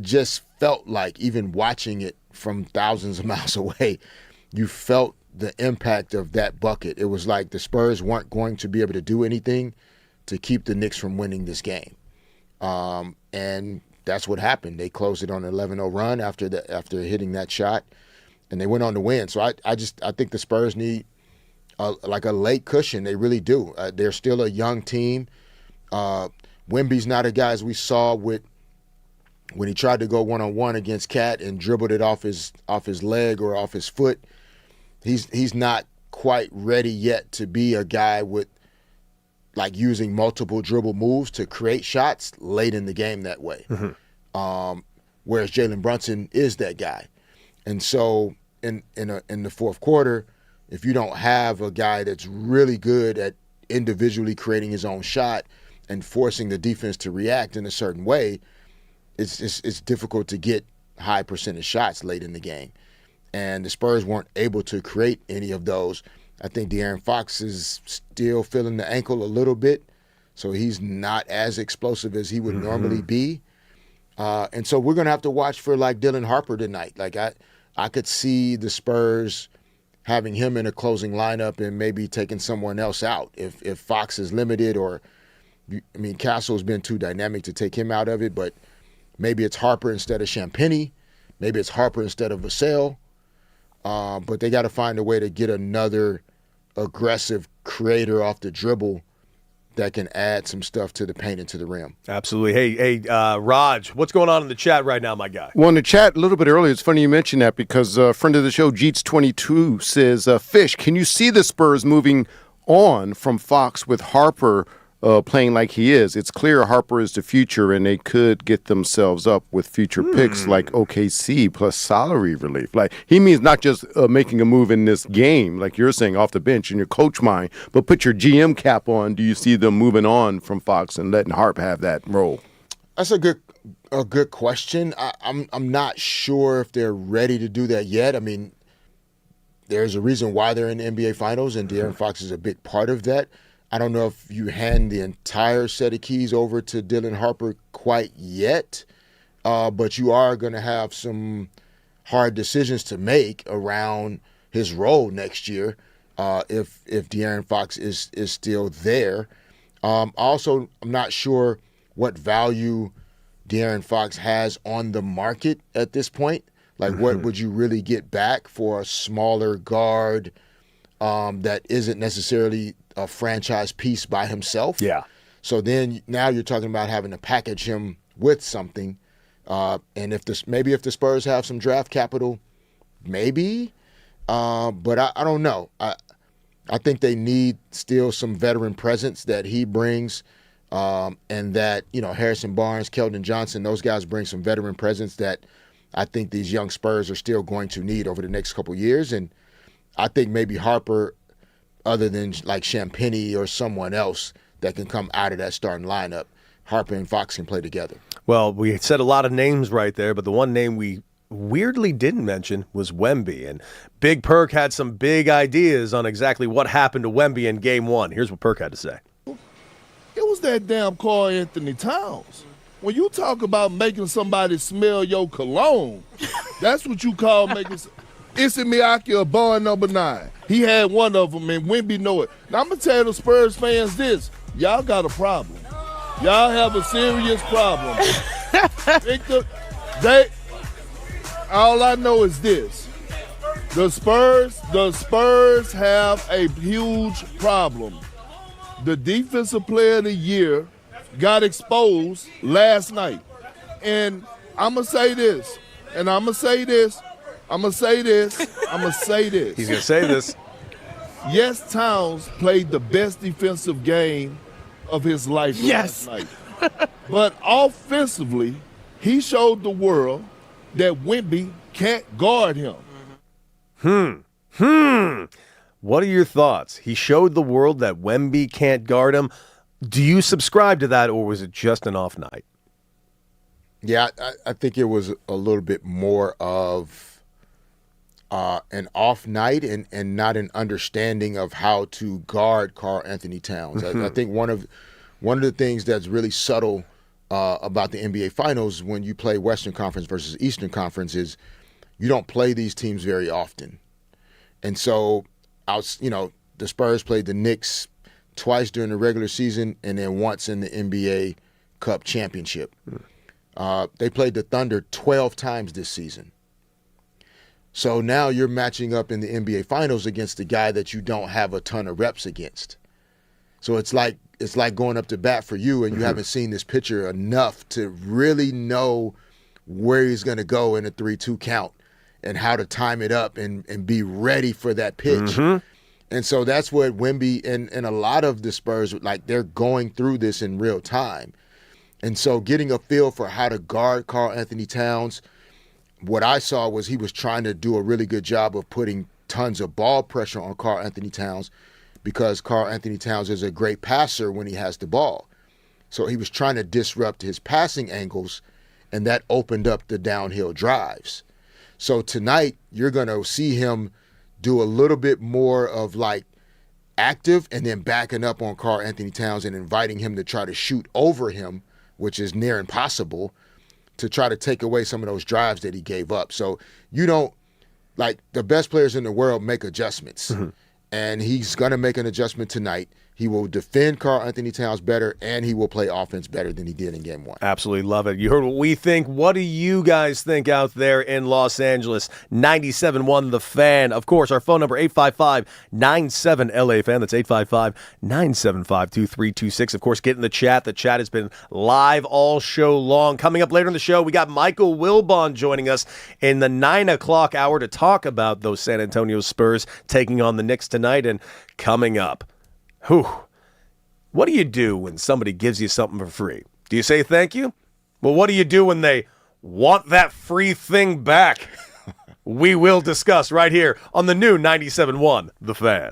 just felt like, even watching it from thousands of miles away, you felt the impact of that bucket. It was like the Spurs weren't going to be able to do anything to keep the Knicks from winning this game. And that's what happened. They closed it on an 11-0 run after hitting that shot, and they went on to win. So I think the Spurs need a late cushion. They really do. They're still a young team. Wemby's not a guy, as we saw when he tried to go one-on-one against Cat and dribbled it off his leg or off his foot. He's not quite ready yet to be a guy with like using multiple dribble moves to create shots late in the game that way. Whereas Jalen Brunson is that guy. And so in the fourth quarter, if you don't have a guy that's really good at individually creating his own shot and forcing the defense to react in a certain way, it's difficult to get high percentage shots late in the game. And the Spurs weren't able to create any of those. I think De'Aaron Fox is still feeling the ankle a little bit, so he's not as explosive as he would normally be. And so we're going to have to watch for, like, Dylan Harper tonight. Like, I could see the Spurs having him in a closing lineup and maybe taking someone else out if Fox is limited, or, I mean, Castle's been too dynamic to take him out of it, but maybe it's Harper instead of Champagnie. Maybe it's Harper instead of Vassell. But they got to find a way to get another aggressive creator off the dribble that can add some stuff to the paint and to the rim. Absolutely. Hey, Raj, what's going on in the chat right now, my guy? Well, in the chat a little bit earlier, it's funny you mentioned that because a friend of the show, Jeets22, says, Fish, can you see the Spurs moving on from Fox with Harper playing like he is? It's clear Harper is the future, and they could get themselves up with future picks like OKC plus salary relief. Like, he means not just making a move in this game, like you're saying, off the bench in your coach mind, but put your GM cap on. Do you see them moving on from Fox and letting Harp have that role? That's a good question. I'm not sure if they're ready to do that yet. I mean, there's a reason why they're in the NBA Finals, and De'Aaron Fox is a big part of that. I don't know if you hand the entire set of keys over to Dylan Harper quite yet, but you are going to have some hard decisions to make around his role next year if De'Aaron Fox is still there. Also, I'm not sure what value De'Aaron Fox has on the market at this point. Like, what would you really get back for a smaller guard that isn't necessarily a franchise piece by himself? Yeah. So then now you're talking about having to package him with something. And if the Spurs have some draft capital, maybe. But I don't know. I think they need still some veteran presence that he brings and that, Harrison Barnes, Keldon Johnson, those guys bring some veteran presence that I think these young Spurs are still going to need over the next couple of years. And I think maybe Harper, other than like Champagnie or someone else that can come out of that starting lineup, Harper and Fox can play together. Well, we said a lot of names right there, but the one name we weirdly didn't mention was Wemby. And Big Perk had some big ideas on exactly what happened to Wemby in Game 1. Here's what Perk had to say. It was that damn Karl Anthony Towns. When you talk about making somebody smell your cologne, that's what you call making. Issey Miyake, a bar number 9. He had one of them, and Wemby know it. Now, I'm going to tell the Spurs fans this. Y'all got a problem. Y'all have a serious problem. All I know is this. The Spurs have a huge problem. The defensive player of the year got exposed last night. And I'm going to say this, and I'm going to say this, I'm going to say this, I'm going to say this. He's going to say this. Yes, Towns played the best defensive game of his life last night. But offensively, he showed the world that Wemby can't guard him. What are your thoughts? He showed the world that Wemby can't guard him. Do you subscribe to that, or was it just an off night? Yeah, I think it was a little bit more of an off night and not an understanding of how to guard Karl Anthony Towns. I think one of the things that's really subtle about the NBA Finals when you play Western Conference versus Eastern Conference is you don't play these teams very often. And so, the Spurs played the Knicks twice during the regular season and then once in the NBA Cup championship. They played the Thunder 12 times this season. So now you're matching up in the NBA Finals against a guy that you don't have a ton of reps against. So it's like going up to bat for you and you haven't seen this pitcher enough to really know where he's going to go in a 3-2 count and how to time it up and be ready for that pitch. And so that's what Wemby and a lot of the Spurs, they're going through this in real time. And so getting a feel for how to guard Karl Anthony Towns, what I saw was he was trying to do a really good job of putting tons of ball pressure on Karl Anthony Towns because Karl Anthony Towns is a great passer when he has the ball. So he was trying to disrupt his passing angles, and that opened up the downhill drives. So tonight, you're going to see him do a little bit more of active and then backing up on Karl Anthony Towns and inviting him to try to shoot over him, which is near impossible, to try to take away some of those drives that he gave up. So you don't, the best players in the world make adjustments. And he's going to make an adjustment tonight. He will defend Karl Anthony Towns better, and he will play offense better than he did in Game 1. Absolutely love it. You heard what we think. What do you guys think out there in Los Angeles? 97.1 The Fan. Of course, our phone number, 855-97-LA-FAN. That's 855-975-2326. Of course, get in the chat. The chat has been live all show long. Coming up later in the show, we got Michael Wilbon joining us in the 9 o'clock hour to talk about those San Antonio Spurs taking on the Knicks tonight. And coming up, what do you do when somebody gives you something for free? Do you say thank you? Well, what do you do when they want that free thing back? We will discuss right here on the new 97.1 The Fan.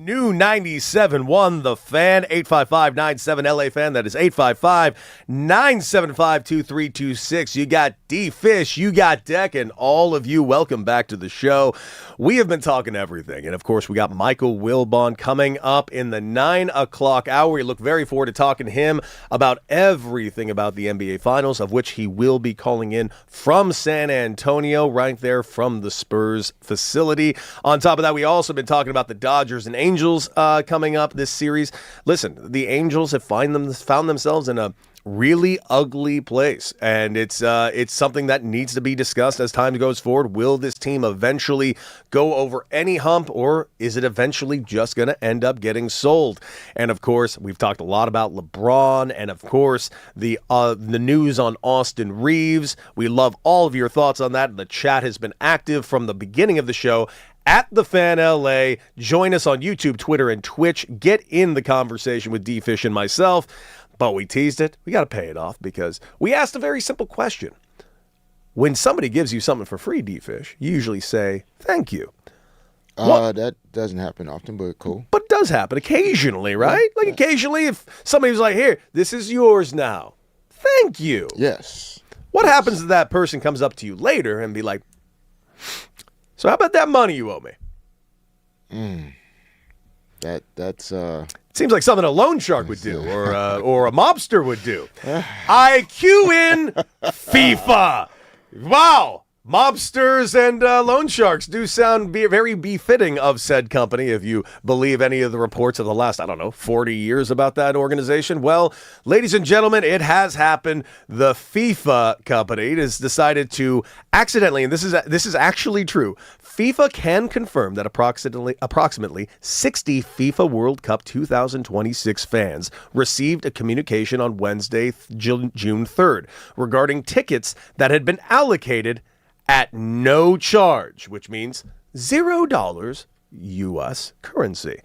new 97.1 The Fan, 855-97 LA Fan. That is 855-975-2326. You got D-Fish, you got Deck, and all of you, welcome back to the show. We have been talking everything, and of course, we got Michael Wilbon coming up in the 9 o'clock hour. We look very forward to talking to him about everything about the NBA Finals, of which he will be calling in from San Antonio, right there from the Spurs facility. On top of that, we also been talking about the Dodgers and Angels coming up this series. Listen, the Angels have found themselves in a really ugly place, and it's something that needs to be discussed as time goes forward. Will this team eventually go over any hump, or is it eventually just going to end up getting sold? And of course, we've talked a lot about LeBron, and of course, the news on Austin Reeves. We love all of your thoughts on that. The chat has been active from the beginning of the show. At The Fan LA. Join us on YouTube, Twitter, and Twitch. Get in the conversation with D-Fish and myself. But we teased it. We got to pay it off because we asked a very simple question. When somebody gives you something for free, D-Fish, you usually say, thank you. That doesn't happen often, but cool. But it does happen occasionally, right? Like occasionally if somebody was like, here, this is yours now. Thank you. Yes. What happens if that person comes up to you later and be like, so how about that money you owe me? That's Seems like something a loan shark would do, or a mobster would do. IQ in FIFA. Wow. Mobsters and loan sharks do sound very befitting of said company, if you believe any of the reports of the last, 40 years about that organization. Well, ladies and gentlemen, it has happened. The FIFA company has decided to accidentally, and this is actually true, FIFA can confirm that approximately 60 FIFA World Cup 2026 fans received a communication on Wednesday, June 3rd, regarding tickets that had been allocated at no charge, which means $0 U.S. currency.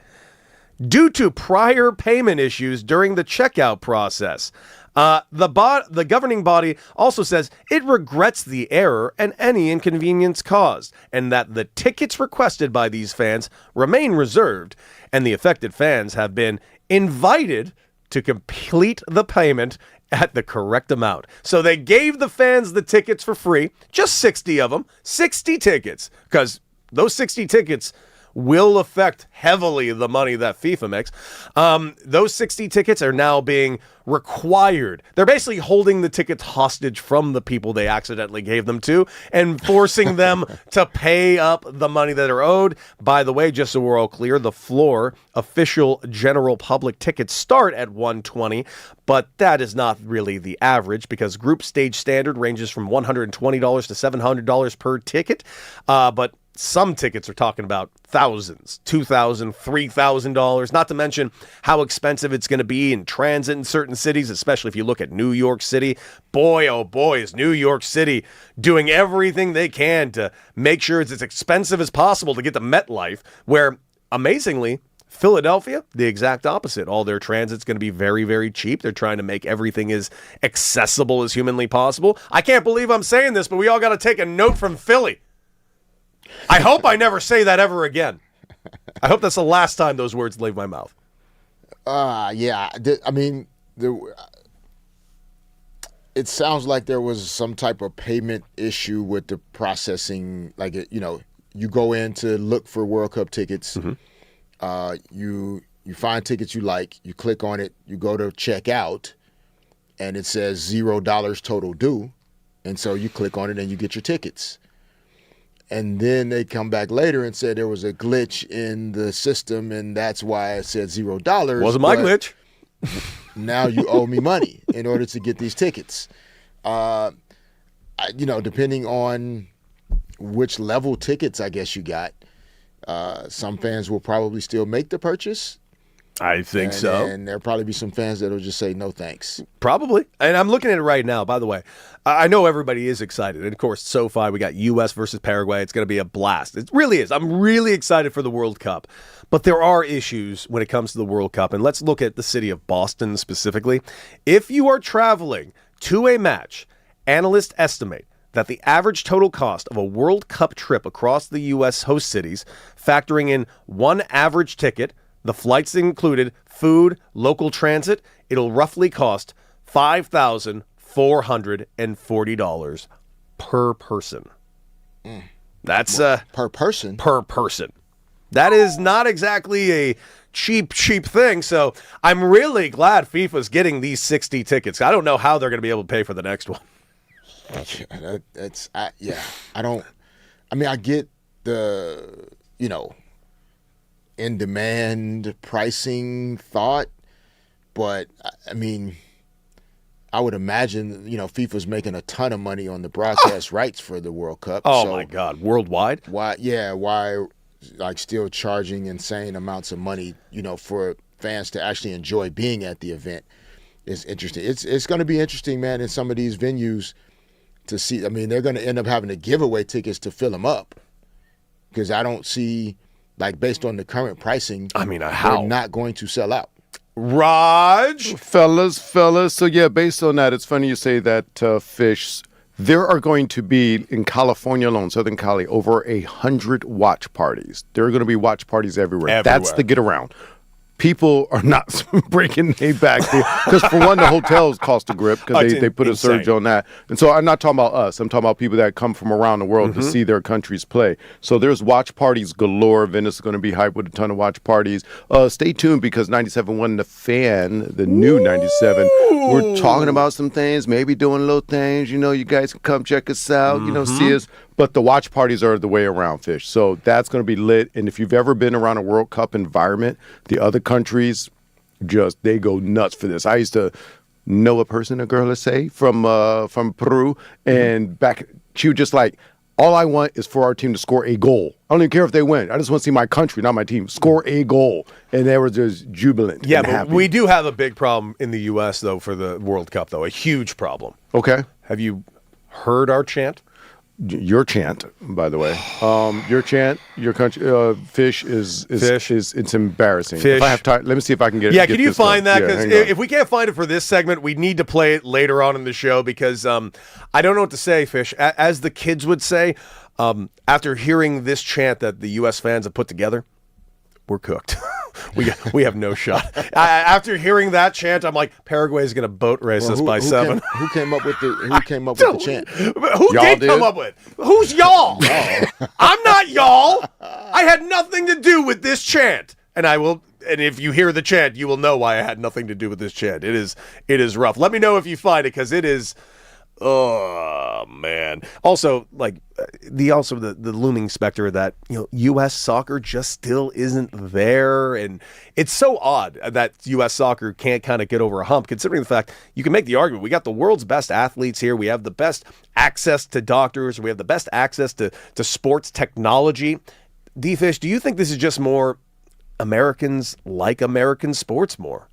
Due to prior payment issues during the checkout process, the governing body also says it regrets the error and any inconvenience caused, and that the tickets requested by these fans remain reserved, and the affected fans have been invited to complete the payment at the correct amount. So they gave the fans the tickets for free, just 60 of them, 60 tickets, because those 60 tickets will affect heavily the money that FIFA makes. Those 60 tickets are now being required. They're basically holding the tickets hostage from the people they accidentally gave them to and forcing them to pay up the money that are owed. By the way, just so we're all clear, the floor official general public tickets start at $120, but that is not really the average because group stage standard ranges from $120 to $700 per ticket. But some tickets are talking about thousands, $2,000, $3,000, not to mention how expensive it's going to be in transit in certain cities, especially if you look at New York City. Boy, oh boy, is New York City doing everything they can to make sure it's as expensive as possible to get to MetLife, where, amazingly, Philadelphia, the exact opposite. All their transit's going to be very, very cheap. They're trying to make everything as accessible as humanly possible. I can't believe I'm saying this, but we all got to take a note from Philly. I hope I never say that ever again. I hope that's the last time those words leave my mouth. Yeah. I mean, it sounds like there was some type of payment issue with the processing. Like, you go in to look for World Cup tickets. Mm-hmm. You find tickets you like. You click on it. You go to check out, and it says $0 total due. And so you click on it and you get your tickets. And then they come back later and say there was a glitch in the system, and that's why it said $0. Wasn't my glitch. Now you owe me money in order to get these tickets. Depending on which level tickets I guess you got, some fans will probably still make the purchase. I think so. And there'll probably be some fans that'll just say no thanks. Probably. And I'm looking at it right now, by the way. I know everybody is excited. And, of course, SoFi, we got U.S. versus Paraguay. It's going to be a blast. It really is. I'm really excited for the World Cup. But there are issues when it comes to the World Cup. And let's look at the city of Boston specifically. If you are traveling to a match, analysts estimate that the average total cost of a World Cup trip across the U.S. host cities, factoring in one average ticket The flights included food, local transit. It'll roughly cost $5,440 per person. That's Per person. per person. That is not exactly a cheap thing. So I'm really glad FIFA's getting these 60 tickets. I don't know how they're going to be able to pay for the next one. I get the, in demand pricing thought, but I mean, I would imagine, FIFA's making a ton of money on the broadcast rights for the World Cup. Oh, so my God. Worldwide? why like still charging insane amounts of money, for fans to actually enjoy being at the event is interesting. It's going to be interesting, man, in some of these venues to see. I mean, they're going to end up having to give away tickets to fill them up because I don't see, like, based on the current pricing, how? they're not going to sell out. Raj? Fellas. So, yeah, based on that, it's funny you say that, Fish. There are going to be, in California alone, Southern Cali, over 100 watch parties. There are going to be watch parties everywhere. That's the get around. People are not breaking their back because, for one, the hotels cost a grip because they put a surge on that. And so I'm not talking about us. I'm talking about people that come from around the world to see their countries play. So there's watch parties galore. Venice is going to be hyped with a ton of watch parties. Stay tuned because 97.1 The Fan, the new 97, we're talking about some things, maybe doing little things. You guys can come check us out, see us. But the watch parties are the way around, Fish. So that's going to be lit. And if you've ever been around a World Cup environment, the other countries they go nuts for this. I used to know a girl, let's say, from Peru, and back she was just like, all I want is for our team to score a goal. I don't even care if they win. I just want to see my country, not my team, score a goal. And they were just jubilant. Yeah, and but happy. we do have a big problem in the U.S., though, for the World Cup, though. A huge problem. Okay. Have you heard our chant? Your chant, by the way. Your chant, your country, Fish is it's embarrassing. Fish. If I have time, let me see if I can get it. Yeah, get can you this find going. that? Because if we can't find it for this segment, we need to play it later on in the show because I don't know what to say, Fish. As the kids would say, after hearing this chant that the U.S. fans have put together, we're cooked. we have no shot. After hearing that chant, I'm like, Paraguay is going to boat race us by 7. Who came up with the chant? Who Y'all did come did? up with? Who's y'all? I'm not y'all. I had nothing to do with this chant. And if you hear the chant, you will know why I had nothing to do with this chant. It is rough. Let me know if you find it because it is. Oh man! Also, like the looming specter that U.S. soccer just still isn't there, and it's so odd that U.S. soccer can't kind of get over a hump. Considering the fact you can make the argument, we got the world's best athletes here, we have the best access to doctors, we have the best access to sports technology. D-Fish, do you think this is just more Americans like American sports more?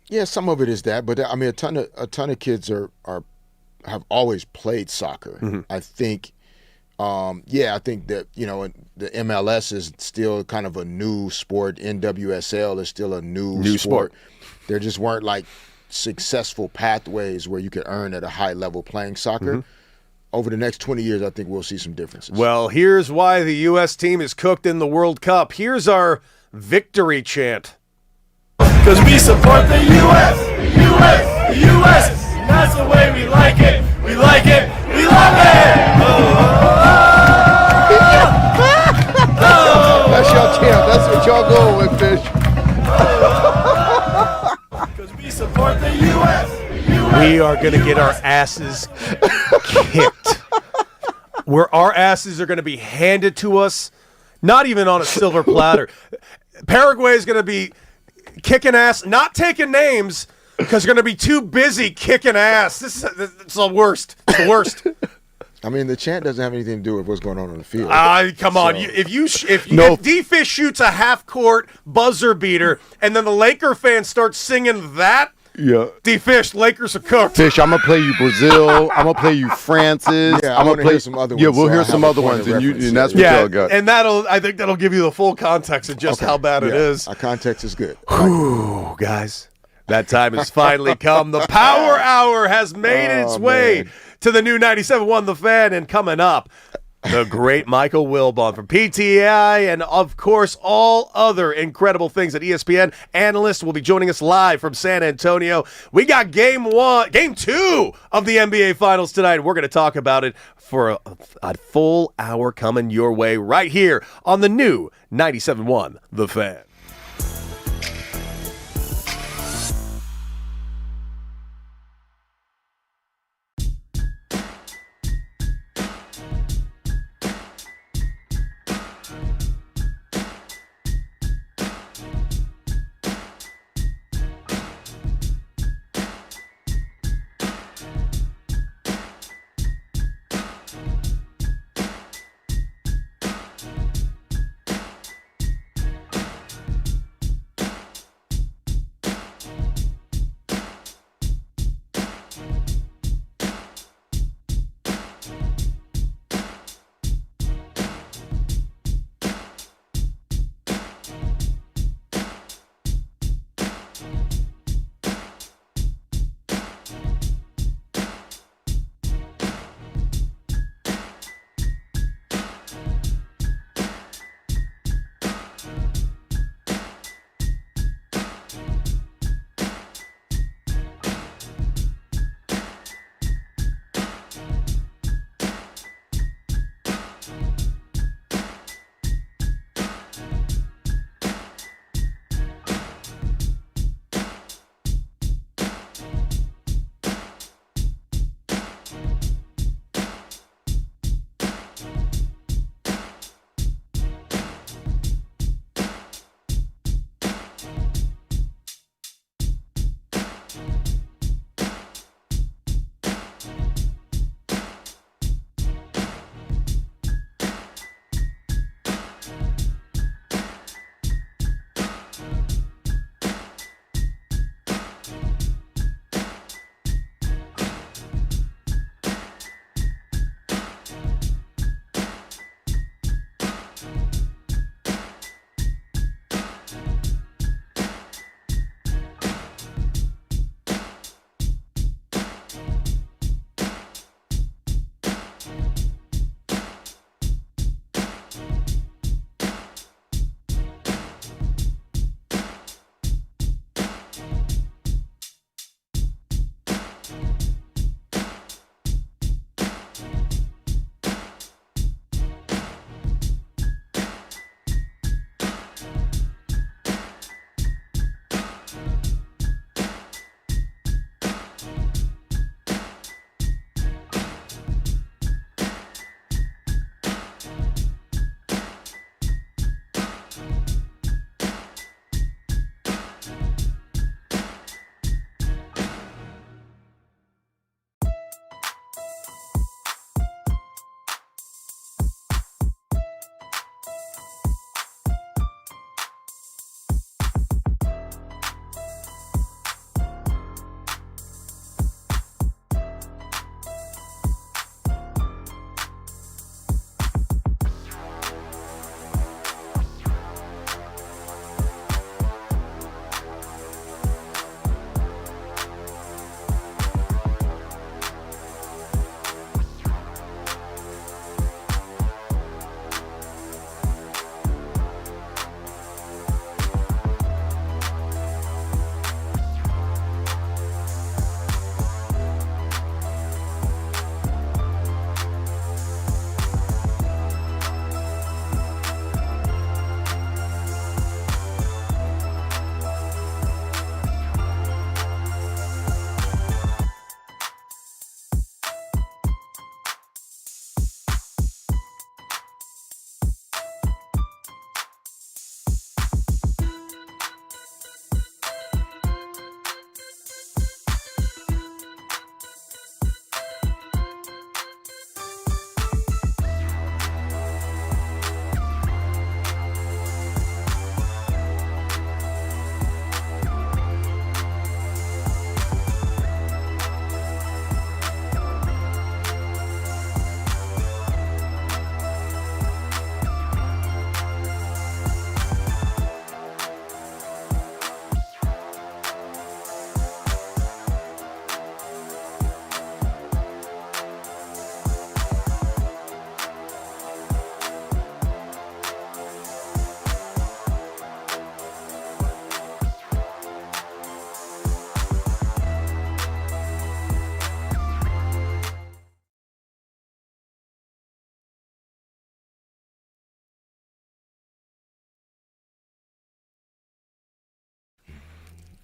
Yeah, some of it is that, but I mean, a ton of kids have always played soccer. Mm-hmm. I think, I think that the MLS is still kind of a new sport. NWSL is still a new sport. There just weren't like successful pathways where you could earn at a high level playing soccer. Mm-hmm. Over the next 20 years, I think we'll see some differences. Well, here's why the U.S. team is cooked in the World Cup. Here's our victory chant. Cause we support the U.S., U.S., U.S. And that's the way we like it. We like it. We love it. That's your chant. That's what y'all going with, Fish. Cause we support the U.S., We are going to get our asses kicked. Where our asses are going to be handed to us, not even on a silver platter. Paraguay is going to be kicking ass, not taking names, because they're going to be too busy kicking ass. It's the worst. It's the worst. I mean, the chant doesn't have anything to do with what's going on the field. Come on. If D-Fish shoots a half-court buzzer beater and then the Laker fans start singing that, Yeah. D-Fish, Lakers are cooked. Fish, I'm gonna play you Brazil. I'm gonna play you France's. Yeah, I'm I gonna wanna play hear some other Yeah, ones, we'll so I hear have some a other point ones, of and reference. that's what Yeah, y'all got. and I think that'll give you the full context of just how bad it is. Our context is good. Ooh, guys, that time has finally come. The Power Hour has made its way to the new 97.1 The Fan, and coming up, the great Michael Wilbon from PTI, and of course, all other incredible things at ESPN. Analysts will be joining us live from San Antonio. We got game 2 of the NBA Finals tonight. We're going to talk about it for a full hour coming your way right here on the new 97.1 The Fan.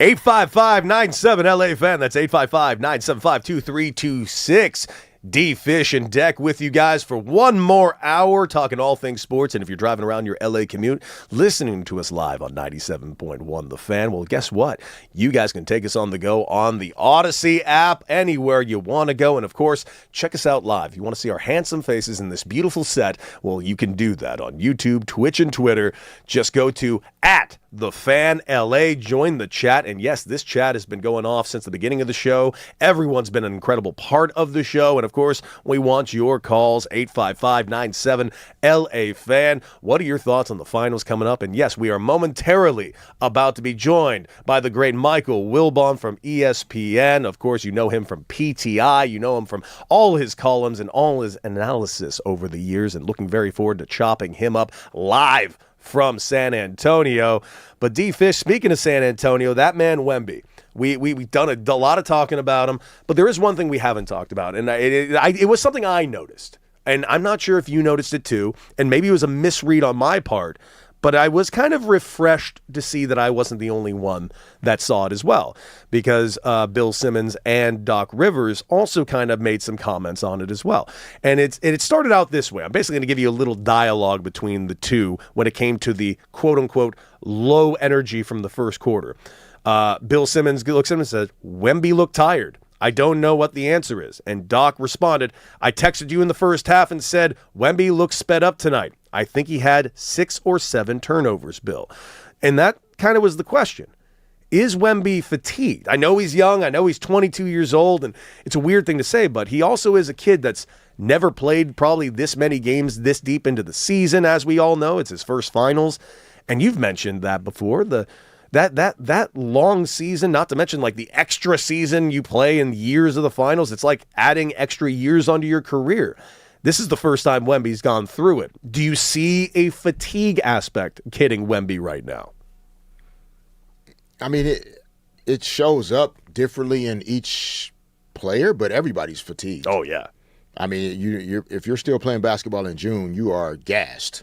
855-97-LA fan. That's 855-975-2326. D Fish and Deck with you guys for one more hour talking all things sports. And if you're driving around your LA commute, listening to us live on 97.1 The Fan, well, guess what? You guys can take us on the go on the Odyssey app anywhere you want to go. And of course, check us out live. If you want to see our handsome faces in this beautiful set, well, you can do that on YouTube, Twitch, and Twitter. Just go to @TheFanLA. Join the chat. And yes, this chat has been going off since the beginning of the show. Everyone's been an incredible part of the show. And of course, we want your calls, 855-97-LA fan. What are your thoughts on the finals coming up? And yes, we are momentarily about to be joined by the great Michael Wilbon from ESPN. Of course, you know him from PTI. You know him from all his columns and all his analysis over the years, and looking very forward to chopping him up live from San Antonio. But D-Fish, speaking of San Antonio, that man Wemby, we've done a lot of talking about him, but there is one thing we haven't talked about, and it was something I noticed, and I'm not sure if you noticed it too, and maybe it was a misread on my part, but I was kind of refreshed to see that I wasn't the only one that saw it as well, because Bill Simmons and Doc Rivers also kind of made some comments on it as well. And it started out this way. I'm basically going to give you a little dialogue between the two when it came to the quote-unquote low energy from the first quarter. Bill Simmons looks at him and says, "Wemby looked tired. I don't know what the answer is." And Doc responded, "I texted you in the first half and said, Wemby looks sped up tonight. I think he had 6 or 7 turnovers, Bill." And that kind of was the question. Is Wemby fatigued? I know he's young. I know he's 22 years old, and it's a weird thing to say, but he also is a kid that's never played probably this many games this deep into the season, as we all know. It's his first finals. And you've mentioned that before, that long season, not to mention like the extra season you play in years of the finals. It's like adding extra years onto your career. This is the first time Wemby's gone through it. Do you see a fatigue aspect hitting Wemby right now? I mean, it shows up differently in each player, but everybody's fatigued. Oh, yeah. I mean, if you're still playing basketball in June, you are gassed.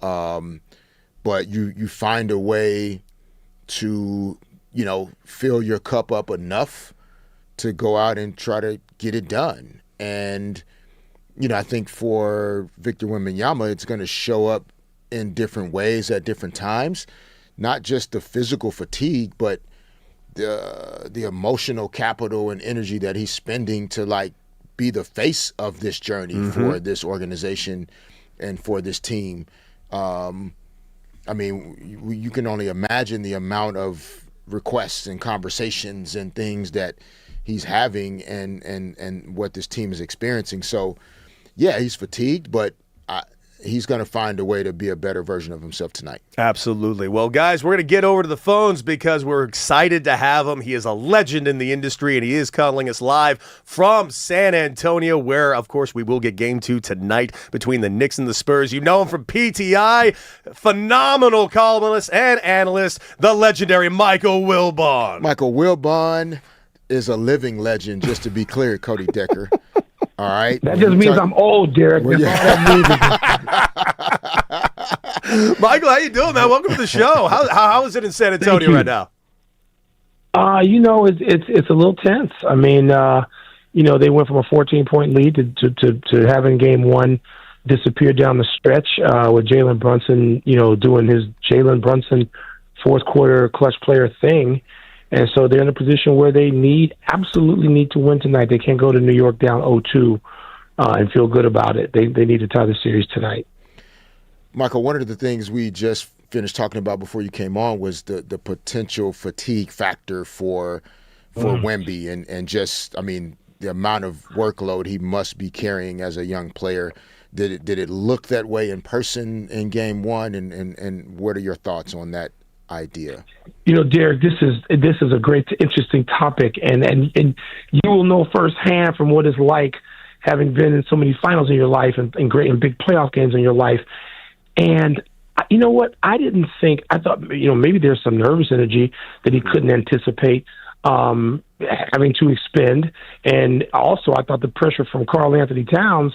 But you find a way to, fill your cup up enough to go out and try to get it done. And, I think for Victor Wembanyama, it's going to show up in different ways at different times. Not just the physical fatigue, but the emotional capital and energy that he's spending to be the face of this journey for this organization and for this team. I mean, you can only imagine the amount of requests and conversations and things that he's having and what this team is experiencing. So, yeah, he's fatigued, but he's going to find a way to be a better version of himself tonight. Absolutely. Well, guys, we're going to get over to the phones because we're excited to have him. He is a legend in the industry, and he is calling us live from San Antonio, where, of course, we will get Game 2 tonight between the Knicks and the Spurs. You know him from PTI, phenomenal columnist and analyst, the legendary Michael Wilbon. Michael Wilbon is a living legend, just to be clear, Cody Decker. All right. That just means I'm old, Derek. Well, Michael, how you doing, man? Welcome to the show. How is it in San Antonio right now? It's a little tense. I mean, they went from a 14-point lead to having Game 1 disappear down the stretch with Jalen Brunson, doing his Jalen Brunson fourth quarter clutch player thing. And so they're in a position where they absolutely need to win tonight. They can't go to New York down 0-2 and feel good about it. They need to tie the series tonight. Michael, one of the things we just finished talking about before you came on was the potential fatigue factor for Wemby and just, I mean, the amount of workload he must be carrying as a young player. Did it look that way in person in Game 1? And what are your thoughts on that idea? Derek, this is a great, interesting topic, and you will know firsthand from what it's like having been in so many finals in your life and great and big playoff games in your life. And you know what? I thought maybe there's some nervous energy that he couldn't anticipate having to expend, and also I thought the pressure from Karl Anthony Towns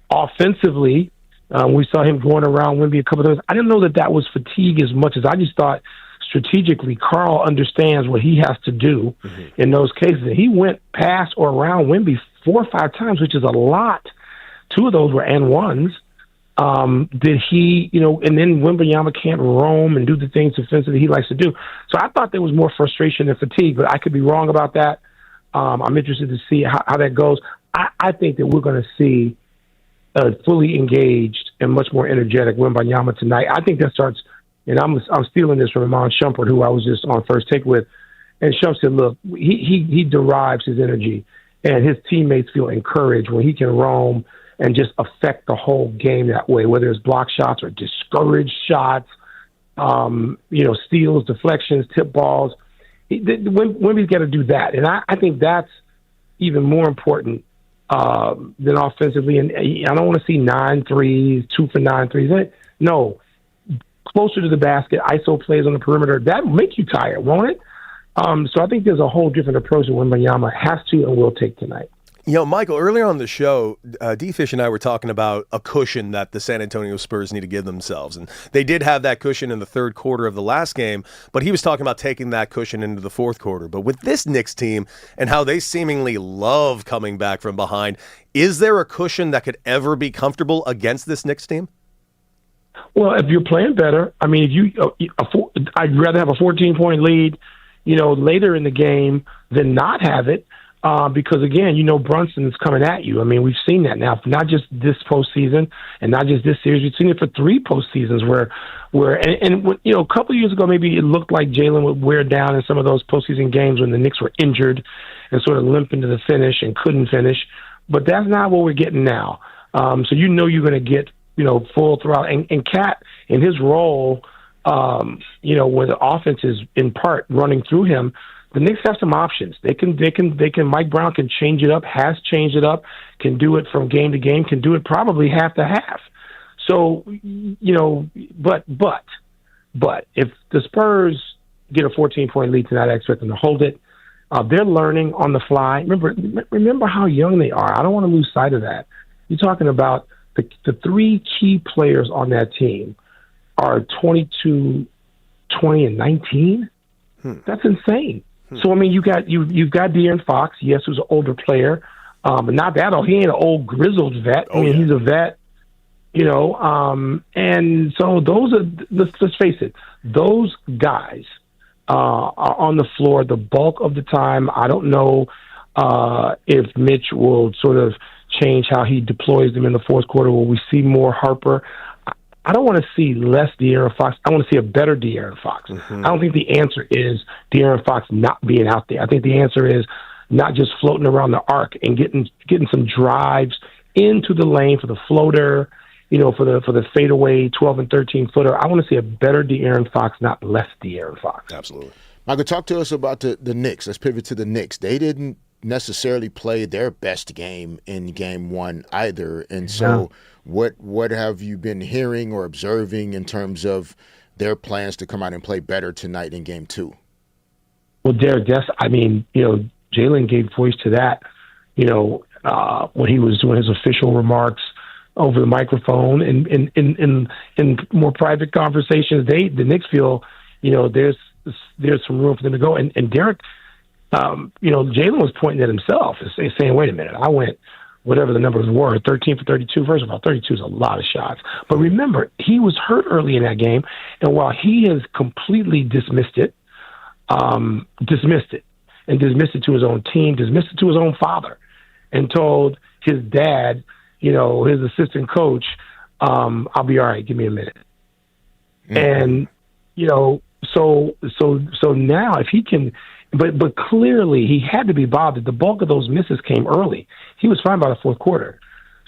offensively. We saw him going around Wemby a couple of times. I didn't know that was fatigue as much as I just thought strategically, Carl understands what he has to do in those cases. And he went past or around Wemby 4 or 5 times, which is a lot. 2 of those were and ones. Did he, and then Wembanyama can't roam and do the things defensively he likes to do. So I thought there was more frustration and fatigue, but I could be wrong about that. I'm interested to see how that goes. I think that we're going to see a fully engaged and much more energetic Wembanyama tonight. I think that starts, and I'm stealing this from Iman Shumpert, who I was just on First Take with, and Shump said, look, he derives his energy, and his teammates feel encouraged when he can roam and just affect the whole game that way, whether it's block shots or discouraged shots, steals, deflections, tip balls. Wemby's got to do that. And I think that's even more important than offensively. And I don't want to see 9 threes, 2 for 9 threes. No, closer to the basket, ISO plays on the perimeter. That will make you tired, won't it? So I think there's a whole different approach that Wembanyama has to and will take tonight. Michael, earlier on the show, D-Fish and I were talking about a cushion that the San Antonio Spurs need to give themselves. And they did have that cushion in the third quarter of the last game, but he was talking about taking that cushion into the fourth quarter. But with this Knicks team and how they seemingly love coming back from behind, is there a cushion that could ever be comfortable against this Knicks team? Well, if you're playing better, I mean, I'd rather have a 14-point lead, later in the game than not have it. Because again, Brunson is coming at you. I mean, we've seen that now, not just this postseason and not just this series. We've seen it for 3 postseasons where a couple of years ago, maybe it looked like Jalen would wear down in some of those postseason games when the Knicks were injured and sort of limp into the finish and couldn't finish. But that's not what we're getting now. So you're going to get, full throughout. And Cat in his role, where the offense is in part running through him, the Knicks have some options. They can. Mike Brown can change it up. Has changed it up. Can do it from game to game. Can do it probably half to half. So but if the Spurs get a 14-point lead tonight, I expect them to hold it. They're learning on the fly. Remember how young they are. I don't want to lose sight of that. You're talking about the 3 key players on that team are 22, 20, and 19. That's insane. So I mean, you've got De'Aaron Fox, yes, who's an older player, but not that old. He ain't an old grizzled vet. He's a vet, and so those are. Let's face it, those guys are on the floor the bulk of the time. I don't know if Mitch will sort of change how he deploys them in the fourth quarter. Will we see more Harper? I don't want to see less De'Aaron Fox. I want to see a better De'Aaron Fox. I don't think the answer is De'Aaron Fox not being out there. I think the answer is not just floating around the arc and getting some drives into the lane for the floater, for the fadeaway 12 and 13 footer. I want to see a better De'Aaron Fox, not less De'Aaron Fox. Absolutely. Michael, talk to us about the Knicks. Let's pivot to the Knicks. They didn't necessarily play their best game in game 1 either, and so what have you been hearing or observing in terms of their plans to come out and play better tonight in game 2? Well, Derek, Jalen gave voice to that, when he was doing his official remarks over the microphone and in more private conversations. The Knicks feel, there's some room for them to go. And Derek, Jalen was pointing at himself and saying, wait a minute, I went whatever the numbers were, 13 for 32. First of all, 32 is a lot of shots. But remember, he was hurt early in that game, and while he has completely dismissed it to his own team, dismissed it to his own father, and told his dad, his assistant coach, I'll be all right, give me a minute. And, so now if he can – But clearly he had to be bothered. The bulk of those misses came early. He was fine by the fourth quarter.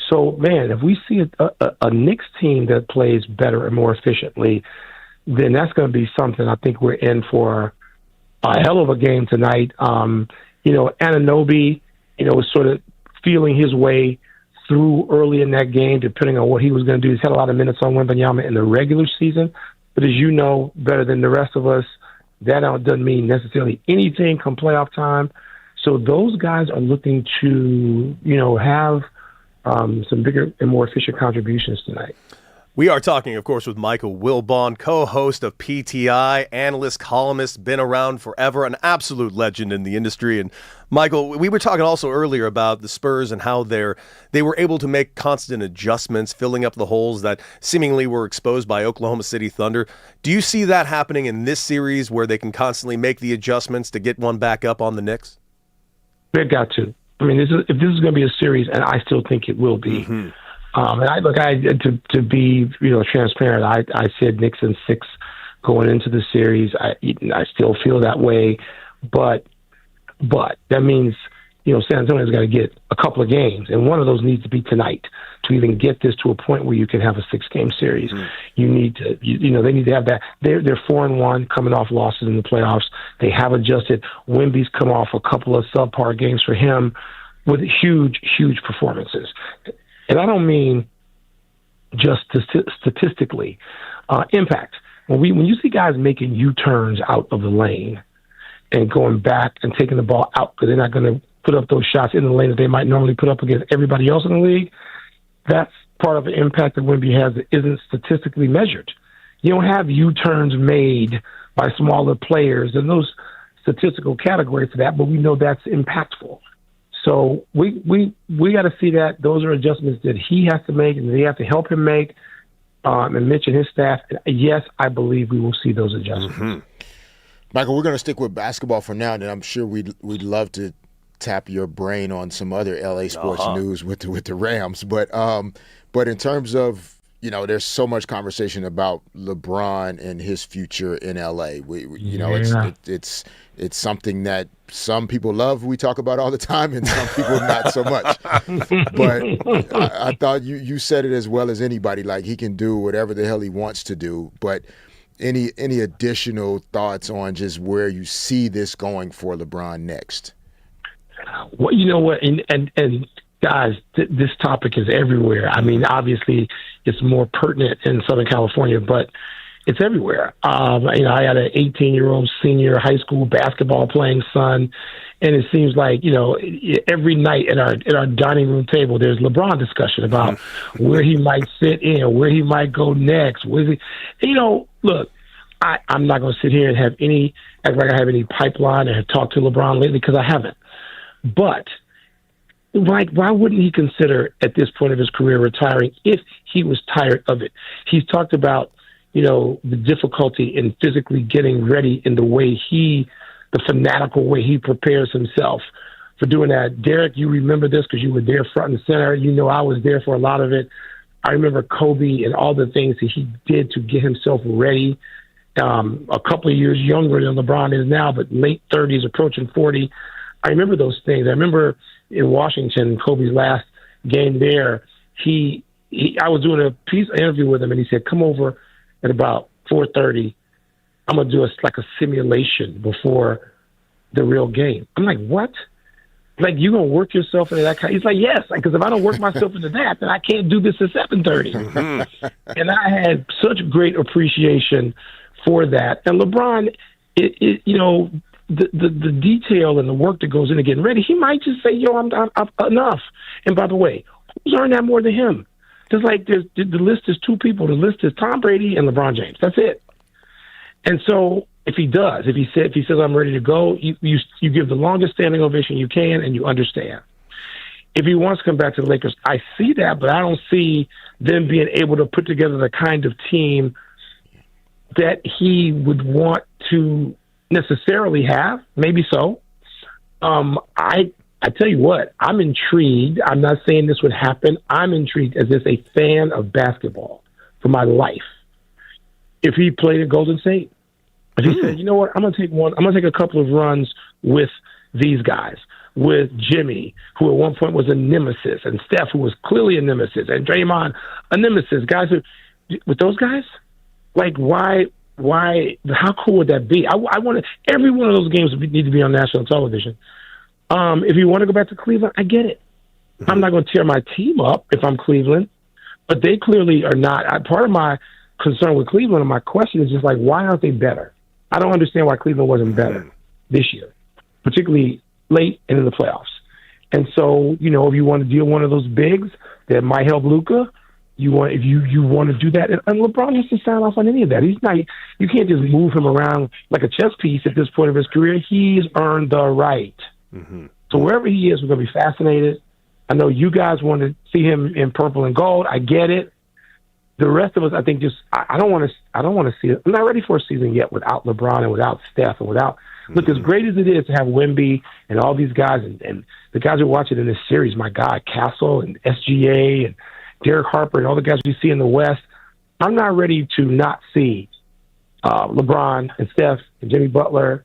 So, man, if we see a Knicks team that plays better and more efficiently, then that's going to be something. I think we're in for a hell of a game tonight. Anunoby, was sort of feeling his way through early in that game, depending on what he was going to do. He's had a lot of minutes on Wembanyama in the regular season. But as you know better than the rest of us, that doesn't mean necessarily anything come playoff time. So those guys are looking to, have some bigger and more efficient contributions tonight. We are talking, of course, with Michael Wilbon, co-host of PTI, analyst, columnist, been around forever, an absolute legend in the industry. And Michael, we were talking also earlier about the Spurs and how they were able to make constant adjustments, filling up the holes that seemingly were exposed by Oklahoma City Thunder. Do you see that happening in this series where they can constantly make the adjustments to get one back up on the Knicks? They've got to. I mean, if this is going to be a series, and I still think it will be. Mm-hmm. And to be transparent, I said Knicks in 6 going into the series. I still feel that way, but that means San Antonio's got to get a couple of games, and one of those needs to be tonight to even get this to a point where you can have a 6-game series. Mm-hmm. You need to, they need to have that. They're 4-1 coming off losses in the playoffs. They have adjusted. Wemby's come off a couple of subpar games for him with huge performances. And I don't mean just statistically. Impact. When you see guys making U-turns out of the lane and going back and taking the ball out because they're not going to put up those shots in the lane that they might normally put up against everybody else in the league, that's part of the impact that Wemby has that isn't statistically measured. You don't have U-turns made by smaller players and those statistical categories for that, but we know that's impactful. So we got to see that those are adjustments that he has to make and they have to help him make, and Mitch and his staff. And yes, I believe we will see those adjustments. Mm-hmm. Michael, we're going to stick with basketball for now, and I'm sure we'd love to tap your brain on some other LA sports news with the Rams. But in terms of there's so much conversation about LeBron and his future in LA. It's something that some people love. We talk about all the time, and some people not so much. But I thought you said it as well as anybody. Like, he can do whatever the hell he wants to do. But any additional thoughts on just where you see this going for LeBron next? Well, you know what, and guys, this topic is everywhere. I mean, obviously, it's more pertinent in Southern California, but it's everywhere. I had an 18-year-old senior high school basketball playing son, and it seems like every night at our dining room table, there's LeBron discussion about where he might sit in, where he might go next. Look, I'm not going to sit here and act like I have any pipeline or have talked to LeBron lately because I haven't. But why wouldn't he consider at this point of his career retiring if he was tired of it? He's talked about, the difficulty in physically getting ready in the fanatical way he prepares himself for doing that. Derek, you remember this because you were there front and center. I was there for a lot of it. I remember Kobe and all the things that he did to get himself ready. A couple of years younger than LeBron is now, but late 30s, approaching 40. I remember those things. I remember in Washington, Kobe's last game there, I was doing an interview with him, and he said, come over at about 4:30. I'm going to do a simulation before the real game. I'm like, what? Like, you going to work yourself into that kind? He's like, yes, because if I don't work myself into that, then I can't do this at 7:30. And I had such great appreciation for that. And LeBron, the detail and the work that goes into getting ready, he might just say, I'm enough. And by the way, who's earned that more than him? The list is 2 people. The list is Tom Brady and LeBron James. That's it. And so if he says I'm ready to go, you give the longest standing ovation you can, and you understand. If he wants to come back to the Lakers, I see that, but I don't see them being able to put together the kind of team that he would want to necessarily have. Maybe so. I tell you what, I'm intrigued. I'm not saying this would happen. I'm intrigued as just a fan of basketball for my life. If he played at Golden State, if he said, you know what, I'm going to take a couple of runs with these guys, with Jimmy, who at one point was a nemesis, and Steph, who was clearly a nemesis, and Draymond, a nemesis. Guys, with those guys, like, why, how cool would that be? I want every one of those games need to be on national television. If you want to go back to Cleveland, I get it. I'm not going to tear my team up if I'm Cleveland, but they clearly are not. Part of my concern with Cleveland and my question is just like, why aren't they better? I don't understand why Cleveland wasn't better this year, particularly late and in the playoffs. And so, if you want to deal one of those bigs that might help Luka, if you want to do that, and LeBron has to sign off on any of that. He's not. You can't just move him around like a chess piece at this point of his career. He's earned the right. Mm-hmm. So wherever he is, we're going to be fascinated. I know you guys want to see him in purple and gold. I get it. The rest of us, I think, just I don't want to see it. I'm not ready for a season yet without LeBron and without Steph and without. Look, as great as it is to have Wemby and all these guys and the guys who are watching in this series, my God, Castle and SGA and Derek Harper and all the guys we see in the West, I'm not ready to not see LeBron and Steph and Jimmy Butler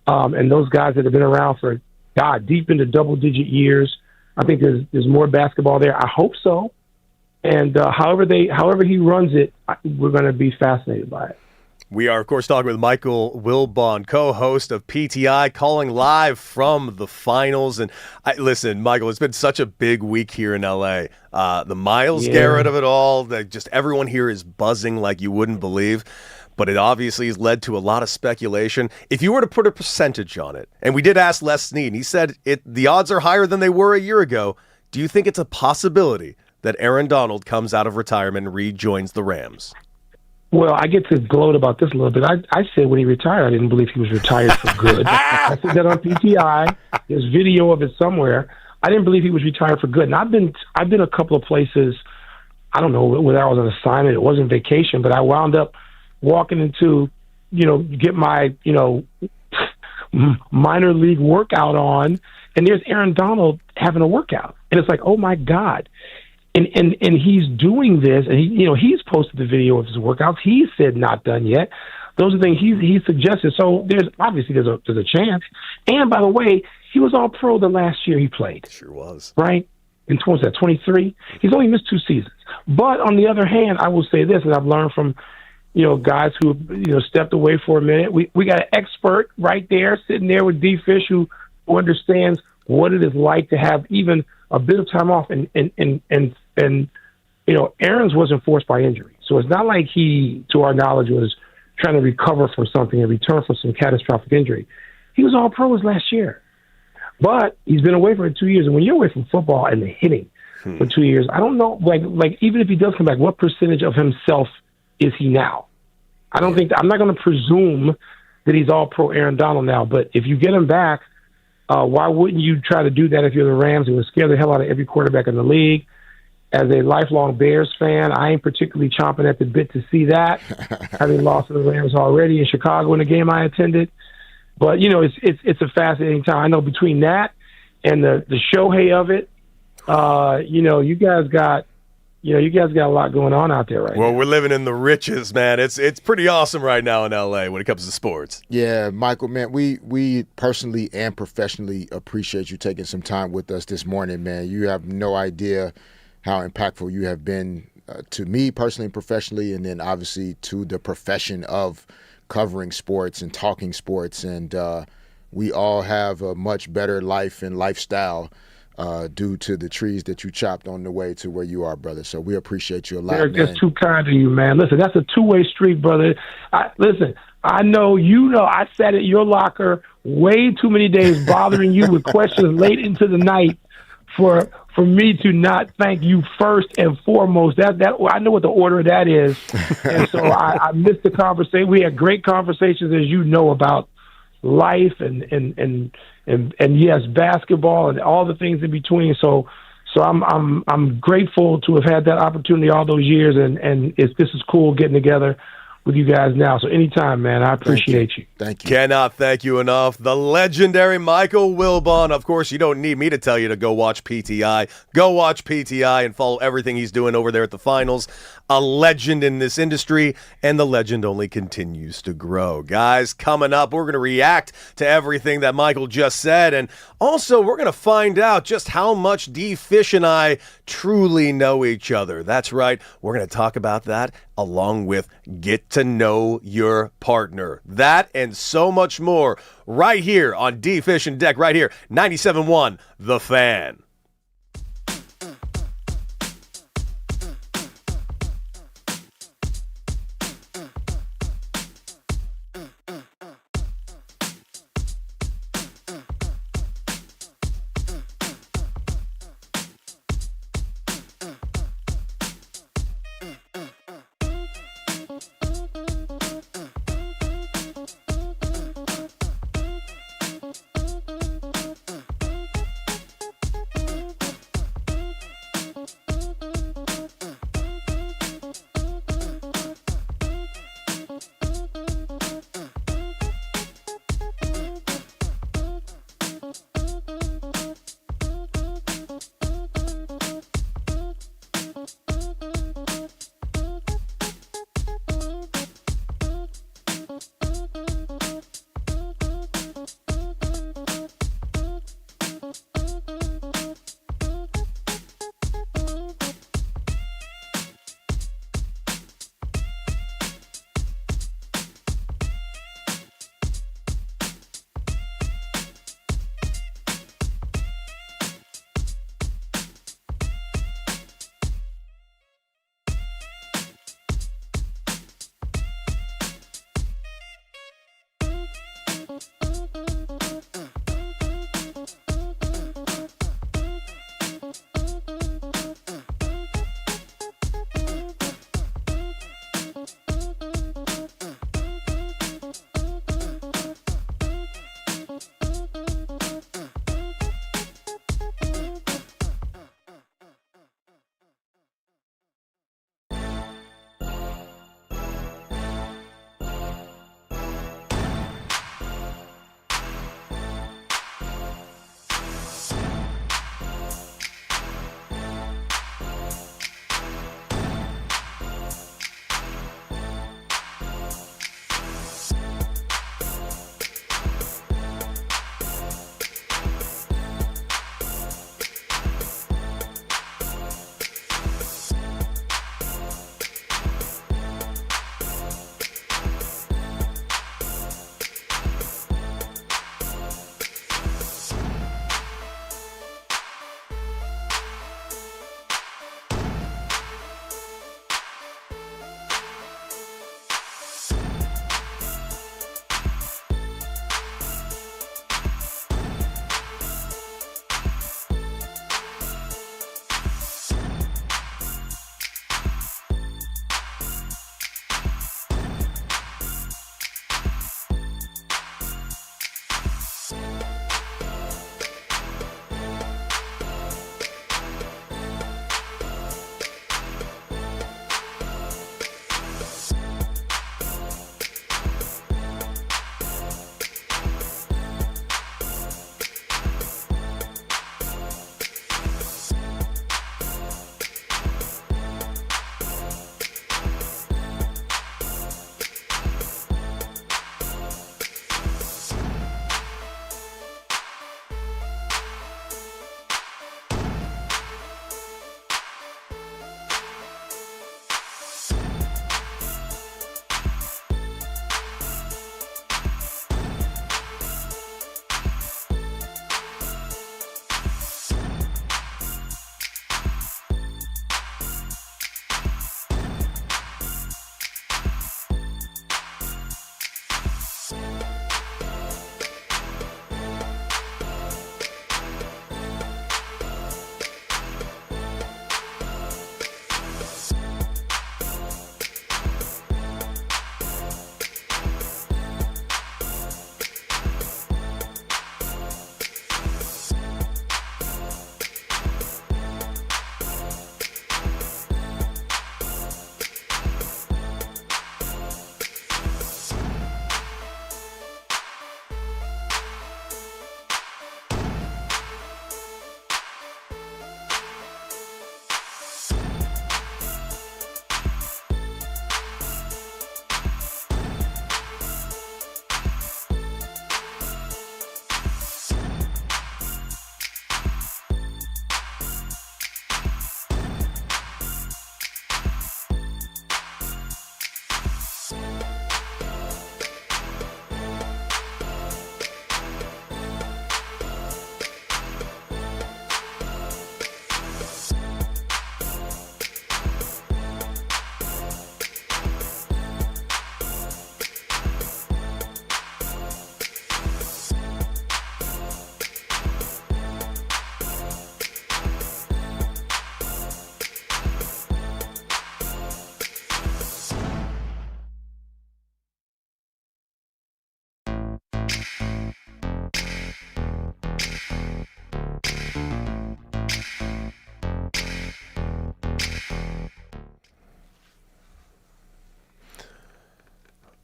and those guys that have been around for, God, deep into double-digit years. I think there's more basketball there. I hope so. And however he runs it, we're going to be fascinated by it. We are, of course, talking with Michael Wilbon, co-host of PTI, calling live from the finals. And listen, Michael, it's been such a big week here in L.A. The Myles Garrett of it all, just everyone here is buzzing like you wouldn't believe. But it obviously has led to a lot of speculation. If you were to put a percentage on it, and we did ask Les Snead, and he said the odds are higher than they were a year ago. Do you think it's a possibility that Aaron Donald comes out of retirement and rejoins the Rams? Well, I get to gloat about this a little bit. I said when he retired, I didn't believe he was retired for good. I said that on PTI. There's video of it somewhere. I didn't believe he was retired for good. And I've been a couple of places. I don't know whether I was on assignment. It wasn't vacation, but I wound up walking into, get my, minor league workout on, and there's Aaron Donald having a workout, and it's like, oh my God. And he's doing this, and he's posted the video of his workouts. He said not done yet. Those are things he suggested. So there's a chance. And by the way, he was all pro the last year he played. Sure was. Right? In 23. He's only missed 2 seasons. But on the other hand, I will say this, and I've learned from guys who stepped away for a minute. We got an expert right there sitting there with D Fish who understands what it is like to have even a bit of time off, and Aaron's wasn't forced by injury. So it's not like he, to our knowledge, was trying to recover from something in return for some catastrophic injury. He was all pros last year. But he's been away for 2 years, and when you're away from football and the hitting for 2 years, I don't know, like even if he does come back, what percentage of himself is he now? I'm not going to presume that he's all pro Aaron Donald now, but if you get him back, why wouldn't you try to do that if you're the Rams? It would scare the hell out of every quarterback in the league. As a lifelong Bears fan, I ain't particularly chomping at the bit to see that, having lost to the Rams already in Chicago in a game I attended. But, it's a fascinating time. I know between that and the Shohei of it, you guys got a lot going on out there right now. Well, we're living in the riches, man. It's pretty awesome right now in L.A. when it comes to sports. Yeah, Michael, man, we personally and professionally appreciate you taking some time with us this morning, man. You have no idea how impactful you have been to me personally and professionally, and then obviously to the profession of covering sports and talking sports. And we all have a much better life and lifestyle due to the trees that you chopped on the way to where you are, brother. So we appreciate you a lot, Derek, man. that's too kind of you, man. Listen, that's a two-way street, brother. I know I sat at your locker way too many days bothering you with questions late into the night for me to not thank you first and foremost. That I know what the order of that is. And so I missed the conversation. We had great conversations, as you know, about life and yes, basketball and all the things in between. So I'm grateful to have had that opportunity all those years, and this is cool getting together with you guys now. So anytime, man, I appreciate you. Thank you. Cannot thank you enough. The legendary Michael Wilbon. Of course, you don't need me to tell you to go watch PTI. Go watch PTI and follow everything he's doing over there at the finals. A legend in this industry, and the legend only continues to grow. Guys, coming up, we're going to react to everything that Michael just said, and also we're going to find out just how much D. Fish and I truly know each other. That's right, we're going to talk about that along with get to know your partner. That and so much more right here on D. Fish and Deck, right here, 97.1 The Fan.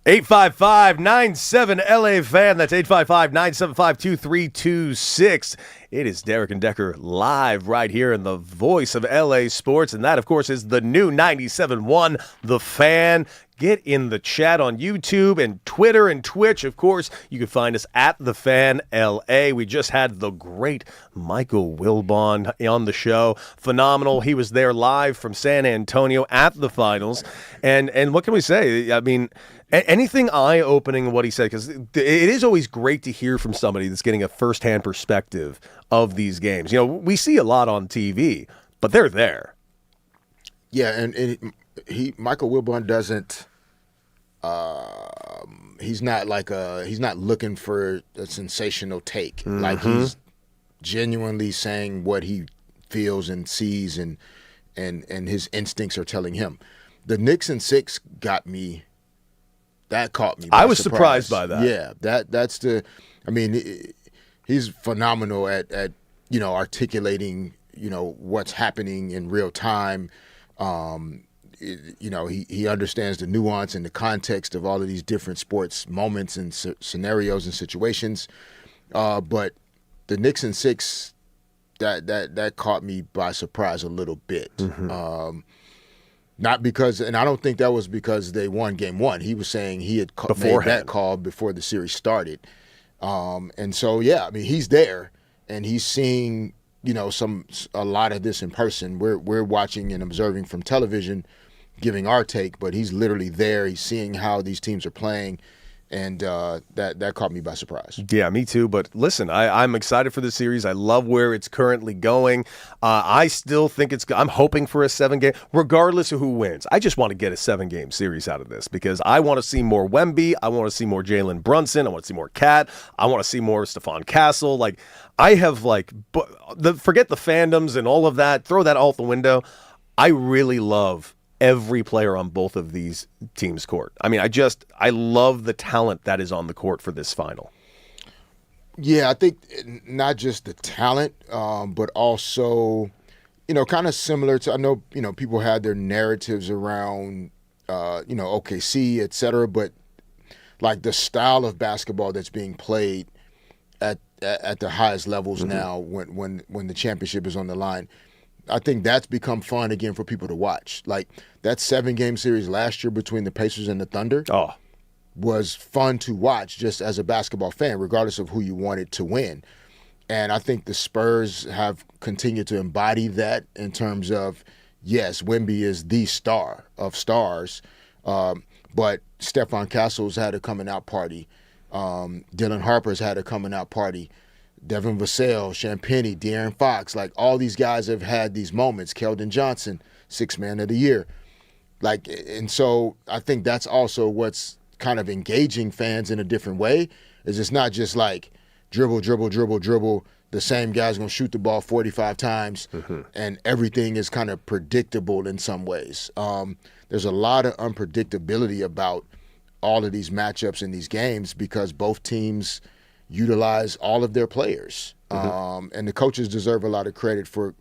855-97-LA fan. That's 855-975-2326. It is Derek and Decker live right here in the voice of LA Sports. And that, of course, is the new 97.1 The Fan. Get in the chat on YouTube and Twitter and Twitch. Of course, you can find us at The Fan LA. We just had the great Michael Wilbon on the show. Phenomenal. He was there live from San Antonio at the finals. And what can we say? I mean, anything eye-opening in what he said, because it is always great to hear from somebody that's getting a first-hand perspective of these games. You know, we see a lot on TV, but they're there. Yeah, and Michael Wilbon doesn't. He's not looking for a sensational take. Mm-hmm. Like, he's genuinely saying what he feels and sees, and his instincts are telling him. The Knicks in 6 got me. That caught me. I was surprised by that. Yeah, that's the. I mean, he's phenomenal at articulating what's happening in real time. He understands the nuance and the context of all of these different sports moments and scenarios and situations. But the Knicks in 6, that caught me by surprise a little bit. Mm-hmm. Not because, and I don't think that was because they won game 1. He was saying he had made that call before the series started. And so, yeah, I mean, he's there and he's seeing, a lot of this in person. We're watching and observing from television, giving our take, but he's literally there. He's seeing how these teams are playing. And that caught me by surprise. Yeah, me too. But listen, I'm excited for this series. I love where it's currently going. I still think I'm hoping for a 7-game, regardless of who wins. I just want to get a 7-game series out of this because I want to see more Wemby. I want to see more Jalen Brunson. I want to see more Cat. I want to see more Stephon Castle. Like, I have forget the fandoms and all of that. Throw that out the window. I really love every player on both of these teams' court. I mean, I love the talent that is on the court for this final. Yeah, I think not just the talent, but also, kind of similar to, I know, people had their narratives around, OKC, et cetera, but like the style of basketball that's being played at the highest levels mm-hmm. now when the championship is on the line, I think that's become fun again for people to watch. Like that 7-game series last year between the Pacers and the Thunder was fun to watch just as a basketball fan, regardless of who you wanted to win. And I think the Spurs have continued to embody that in terms of, yes, Wemby is the star of stars, but Stephon Castle's had a coming out party. Dylan Harper's had a coming out party. Devin Vassell, Champagnie, De'Aaron Fox, like all these guys have had these moments. Keldon Johnson, 6th man of the year. Like, and so I think that's also what's kind of engaging fans in a different way, is it's not just like dribble. The same guy's going to shoot the ball 45 times mm-hmm. and everything is kind of predictable in some ways. There's a lot of unpredictability about all of these matchups in these games because both teams utilize all of their players. Mm-hmm. And the coaches deserve a lot of credit for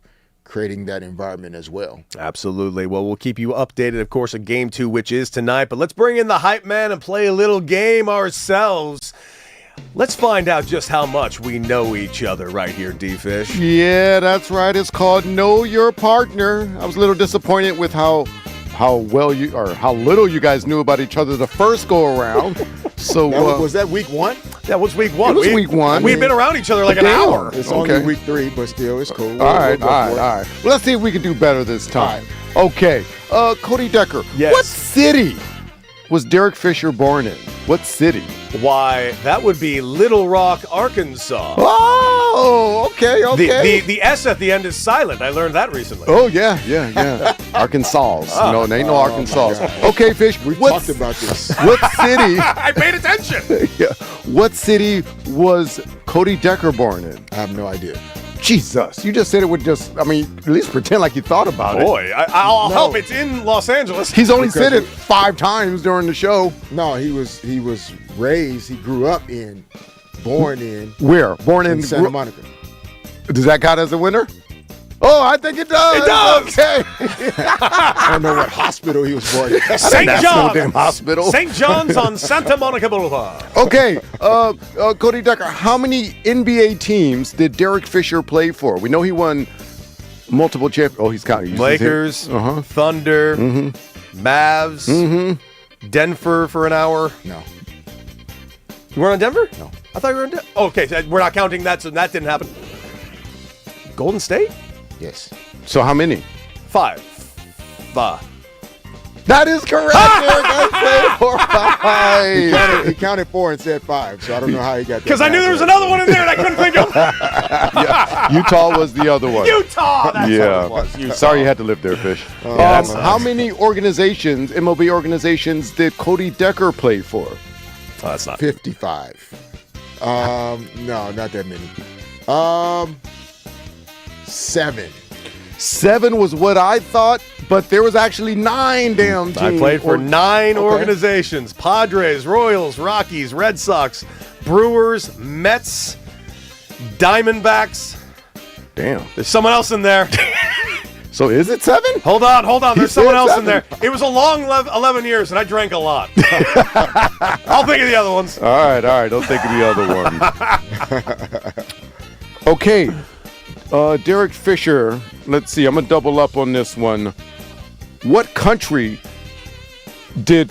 creating that environment as well. Absolutely. Well, we'll keep you updated, of course, of Game 2, which is tonight. But let's bring in the hype man and play a little game ourselves. Let's find out just how much we know each other right here, D-Fish. Yeah, that's right. It's called Know Your Partner. I was a little disappointed with how well you or how little you guys knew about each other the first go around. So was that week 1? That was week 1. It was week 1. We'd been around each other like an hour. It's only week 3, but still, it's cool. All right. Well, let's see if we can do better this time. Right. Okay. Cody Decker. Yes. What city was Derek Fisher born in? What city? Why, that would be Little Rock, Arkansas. Oh, okay. The S at the end is silent. I learned that recently. Oh, yeah. Arkansas. No, there ain't no Arkansas. Okay, Fish. We talked about this. What city? I paid attention. Yeah. What city was Cody Decker born in? I have no idea. Jesus. You just said it with at least pretend like you thought about it. Boy, I'll help. It's in Los Angeles. He's only said it 5 times during the show. No, he was raised, he grew up born in. Where? Born in Santa Monica. Does that count as a winner? Oh, I think it does. It does. Okay. I don't know what hospital he was born in. St. That's John's. no damn hospital. St. John's on Santa Monica Boulevard. Okay, Cody Decker, how many NBA teams did Derek Fisher play for? We know he won multiple championships. Oh, he's counting. Lakers, Thunder, Mavs, Denver for an hour. No. You weren't on Denver? No. I thought you were on Denver. Okay, so we're not counting that, so that didn't happen. Golden State? Yes. So how many? 5. That is correct, Derek. I said 4, 5. He counted 4 and said 5, so I don't know how he got that. Because I knew there was another one in there and I couldn't think of. Utah was the other one. Utah! That's what it was. Utah. Sorry you had to live there, Fish. How many organizations, MLB organizations, did Cody Decker play for? Oh, that's not 55. No, not that many. 7. 7 was what I thought, but there was actually 9 damn teams. I played for 9 organizations. Padres, Royals, Rockies, Red Sox, Brewers, Mets, Diamondbacks. Damn. There's someone else in there. So is it 7? Hold on. There's He someone said else 7. in there. It was a long 11 years, and I drank a lot. I'll think of the other ones. All right. Don't think of the other one. Okay. Derek Fisher, let's see. I'm going to double up on this one. What country did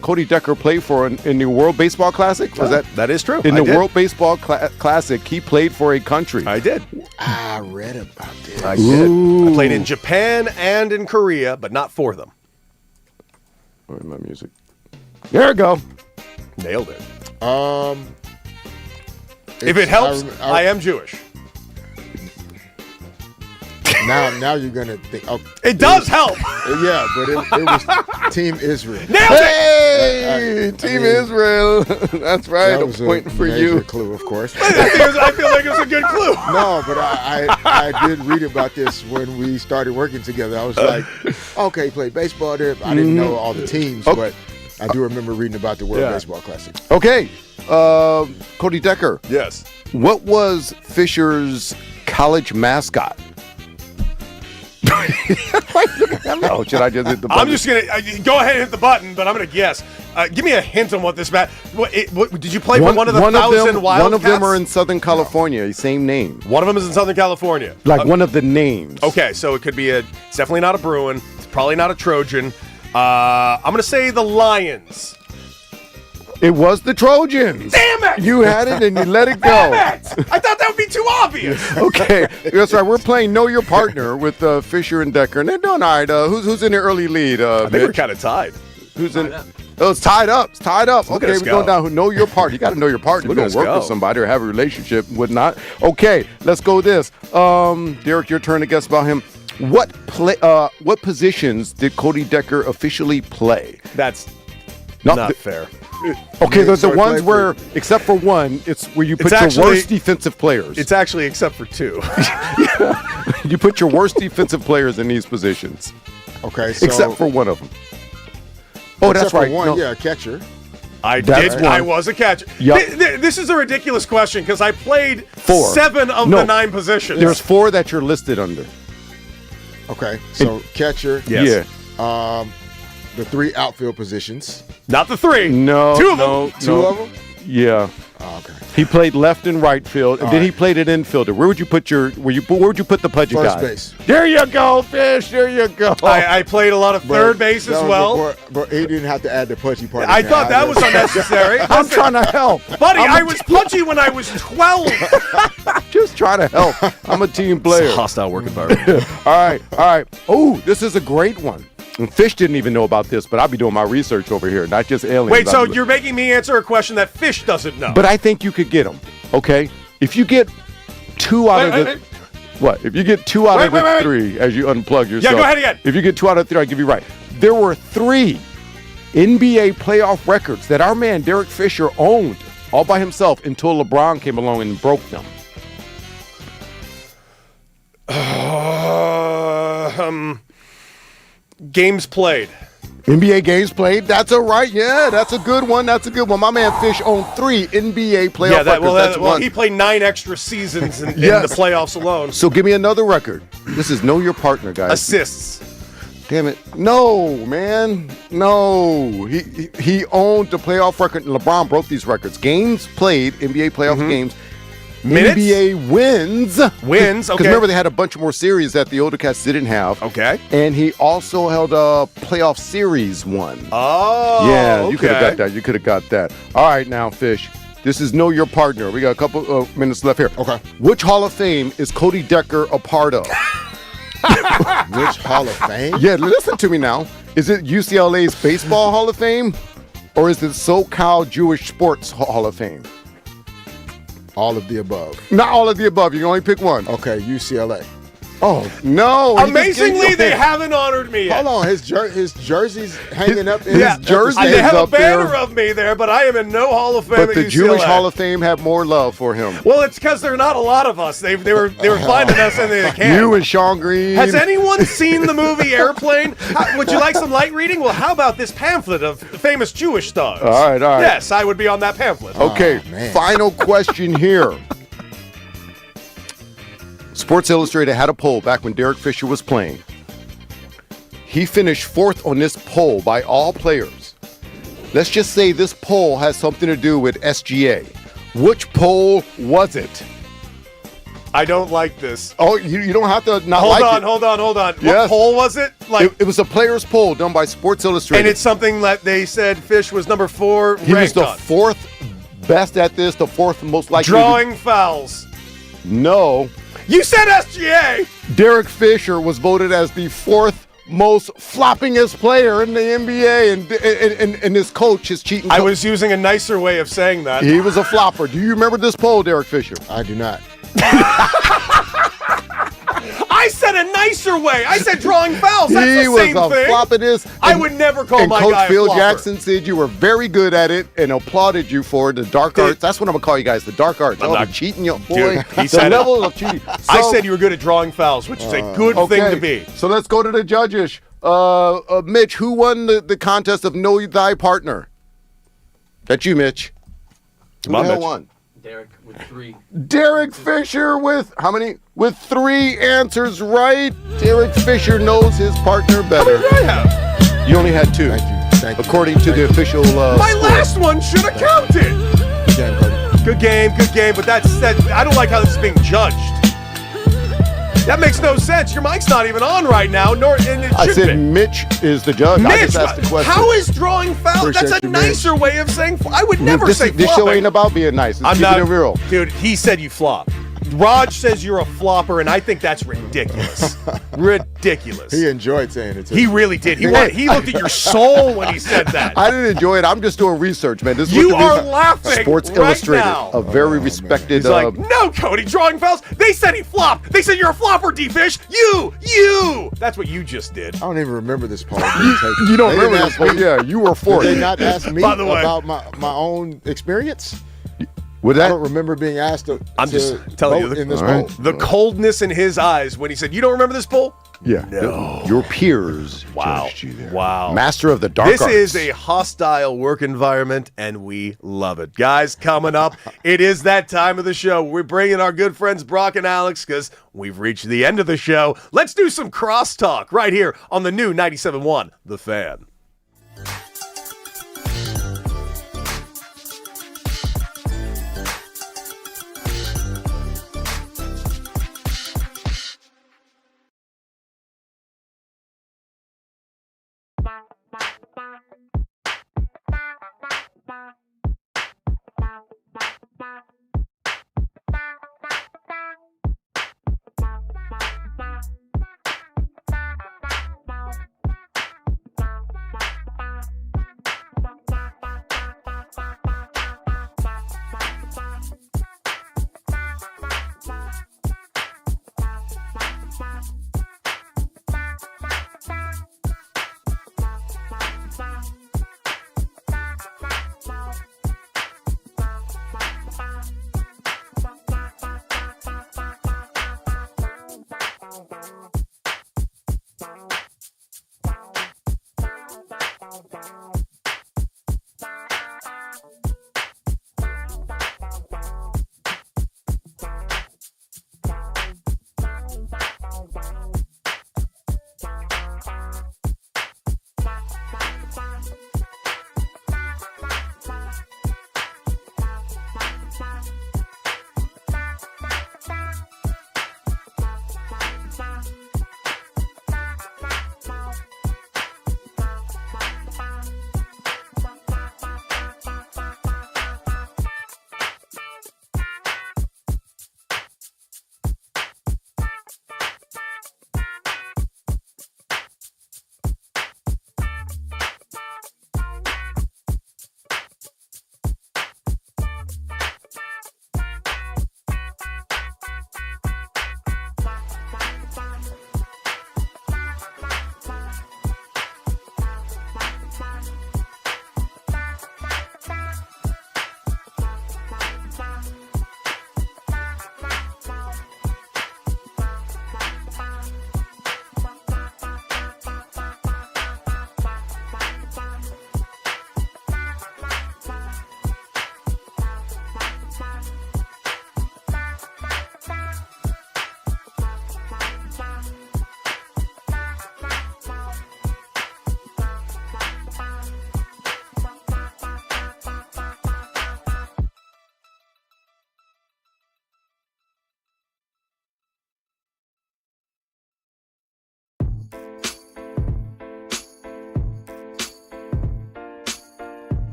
Cody Decker play for in the World Baseball Classic? Was that is true. In the World Baseball Classic, he played for a country. I did. I read about this. I did. I played in Japan and in Korea, but not for them. Where's my music? There we go. Nailed it. If it It's- helps, I am Jewish. Now you're gonna think. Oh, It does help. yeah, but it was Team Israel. Nailed it. Hey, Team Israel. That's right. That A was point a for major you. clue, of course. I feel like it was a good clue. No, but I did read about this when we started working together. I was like, okay, he played baseball there. I didn't know all the teams, but I do remember reading about the World Baseball Classic. Okay. Cody Decker. Yes. What was Fisher's college mascot? Oh, should I just hit the button? I'm just gonna go ahead and hit the button, but I'm gonna guess. Give me a hint on what this what did you play for one of the 1,000 Wildcats? One of them are in Southern California. Same name. One of them is in Southern California. Like one of the names. Okay, so it could be it's definitely not a Bruin. It's probably not a Trojan. I'm gonna say the Lions. It was the Trojans. Damn it! You had it and you let it go. Damn it! I thought that would be too obvious. Okay, that's right. We're playing Know Your Partner with Fisher and Decker, and they're doing all right. Who's in the early lead? I think we're Mitch? kind of tied. Who's in? Oh, it's tied up. It's tied up. Look at Okay, us we're going go. down. Know your partner. You got to know your partner. Look You're at going to us work with go. somebody or have a relationship, whatnot. Okay, let's go this. Derek, your turn to guess about him. What positions did Cody Decker officially play? That's No, not fair. Okay, there's the so he ones played where, except for one, it's where you put It's your actually- worst defensive players. It's actually except for 2. You put your worst defensive players in these positions, Okay, so except for one of them. Oh, that's except for right. one, No. yeah, catcher. I That's did. one. I was a catcher. Yep. This is a ridiculous question because I played 4. 7 of No. the 9 positions. There's 4 that you're listed under. Okay, so catcher. Yes. Yeah. The 3 outfield positions. Not the 3. No. 2 of no, them. 2 no. of them. Yeah. Oh, okay. He played left and right field, and then he played at infielder. Where would you put where would you put the pudgy First guy? base. There you go, Fish. There you go. I played a lot of third base as well. But he didn't have to add the pudgy part. I in there. thought that was unnecessary. I'm trying to help. Buddy, I was punchy when I was 12. Just trying to help. I'm a team player. Hostile work environment. All right. Oh, this is a great one. And Fish didn't even know about this, but I'll be doing my research over here, not just aliens. Wait, so I'll be- you're making me answer a question that Fish doesn't know. But I think you could get them. Okay, if you get 2 out of the what? If you get 2 out of the 3 as you unplug yourself. go ahead again. If you get 2 out of 3, I'll give you right. There were 3 NBA playoff records that our man Derek Fisher owned all by himself until LeBron came along and broke them. Games played. NBA games played. That's a right. Yeah, that's a good one. That's a good one. My man Fish owned 3 NBA playoff records. That's one. He played 9 extra seasons in Yes. the playoffs alone. So give me another record. This is Know Your Partner, guys. Assists. Damn it. No, man. No. He owned the playoff record. LeBron broke these records. Games played, NBA playoff games. Minutes? NBA wins. Wins, okay. Because remember, they had a bunch more series that the older cats didn't have. Okay. And he also held a playoff series one. Oh, Yeah, you could have okay. got that. You could have got that. All right, now, Fish. This is Know Your Partner. We got a couple of minutes left here. Okay. Which Hall of Fame is Cody Decker a part of? Which Hall of Fame? Yeah, listen to me now. Is it UCLA's Baseball Hall of Fame? Or is it SoCal Jewish Sports Hall of Fame? All of the above. Not all of the above. You can only pick one. Okay, UCLA. Oh, no. Amazingly, they haven't honored me yet. Hold on, his jersey's hanging up in his his jersey They have a up there. banner of me there, but I am in no Hall of Fame But at the UCLA. Jewish Hall of Fame have more love for him. Well, it's because there are not a lot of us. They were finding us and they can't. You and Sean Green. Has anyone seen the movie Airplane? Would you like some light reading? Well, how about this pamphlet of famous Jewish stars? All right. Yes, I would be on that pamphlet. Okay, man. final question here. Sports Illustrated had a poll back when Derek Fisher was playing. He finished 4th on this poll by all players. Let's just say this poll has something to do with SGA. Which poll was it? I don't like this. Oh, you don't have to not Hold like on, it. hold on. What Yes. poll was it? Like, It was a players' poll done by Sports Illustrated. and it's something that they said Fish was number 4 he was ranked the on. 4th best at this, the 4th most likely. Drawing fouls. No. You said SGA. Derek Fisher was voted as the 4th most floppingest player in the NBA, and his coach, his cheating I coach, was using a nicer way of saying that. he was a flopper. Do you remember this poll, Derek Fisher? I do not. I said a nicer way. I said drawing fouls. That's He the was same a thing. floppiness. I would never call and my Coach guy a Phil flopper. Jackson said you were very good at it and applauded you for the dark arts. That's what I'm gonna call you guys, the dark arts. I'm Oh, not- the cheating, boy. Dude, he the said it. level of cheating. I So- said you were good at drawing fouls, which is a good thing to be. So let's go to the judges. Mitch, who won the contest of Know Thy Partner? That's you, Mitch. Who Come on, the hell Mitch. won? Derek with 3. Derek Fisher with how many? With 3 answers right. Derek Fisher knows his partner better. What did I have? You only had 2. Thank you. According to the official My score. last one should have counted. Good game, Cody. Good game, but that I don't like how this is being judged. That makes no sense. Your mic's not even on right now, and it I should said be. Mitch is the judge. I Mitch, just asked the question. how is drawing fouls? Appreciate That's a you, Mitch. nicer way of saying. I would never say this show flopping. ain't about being nice. It's I'm keeping not it real. Dude, he said you flop. Raj says you're a flopper, and I think that's ridiculous. Ridiculous. He enjoyed saying it too. He really did. He looked at your soul when he said that. I didn't enjoy it. I'm just doing research, man. This is You what the are news- laughing Sports right Illustrated, now. a very respected. He's like, no, Cody, drawing fouls. They said he flopped. They said you're a flopper, D-Fish. You. That's what you just did. I don't even remember this part. you don't remember this one? Yeah, you were Did fourth. they not ask me By the way- about my own experience? With I that, don't remember being asked to. I'm just telling you, vote in this all right. poll. The coldness in his eyes when he said, you don't remember this poll? yeah, your peers Wow. judged you there. Wow. Master of the dark This arts. is a hostile work environment, and we love it. Guys, coming up, it is that time of the show. We're bringing our good friends Brock and Alex because we've reached the end of the show. Let's do some crosstalk right here on the new 97.1 The Fan.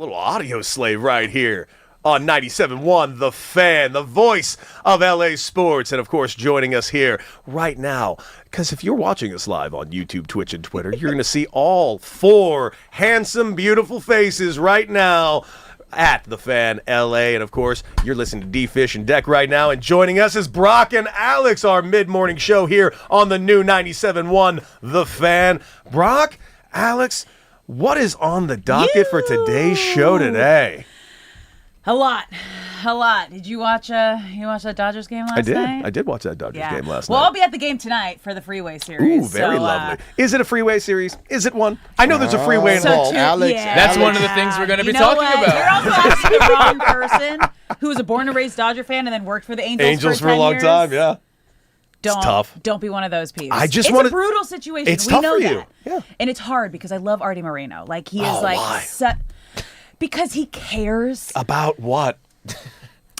little audio slave right here on 97.1 The Fan, the voice of LA sports. And, of course, joining us here right now, because if you're watching us live on YouTube, Twitch, and Twitter, you're going to see all 4 handsome, beautiful faces right now at The Fan LA. And, of course, you're listening to D-Fish and Deck right now. And joining us is Brock and Alex, our mid-morning show here on the new 97.1 The Fan. Brock, Alex, what is on the docket for today's show today? A lot. Did you watch that Dodgers game last night? I did watch that Dodgers game last Well, night. I'll be at the game tonight for the Freeway Series. Ooh, very lovely. Is it a Freeway Series? Is it one? I know there's a freeway involved. That's one of the things we're going to be talking about. You're also asking the wrong person who was a born and raised Dodger fan and then worked for the Angels for a long years. time, yeah. It's tough. Don't be one of those people. It's a brutal situation. It's we tough know for that. you. Yeah. And it's hard because I love Artie Moreno. Like he is why? because he cares About what?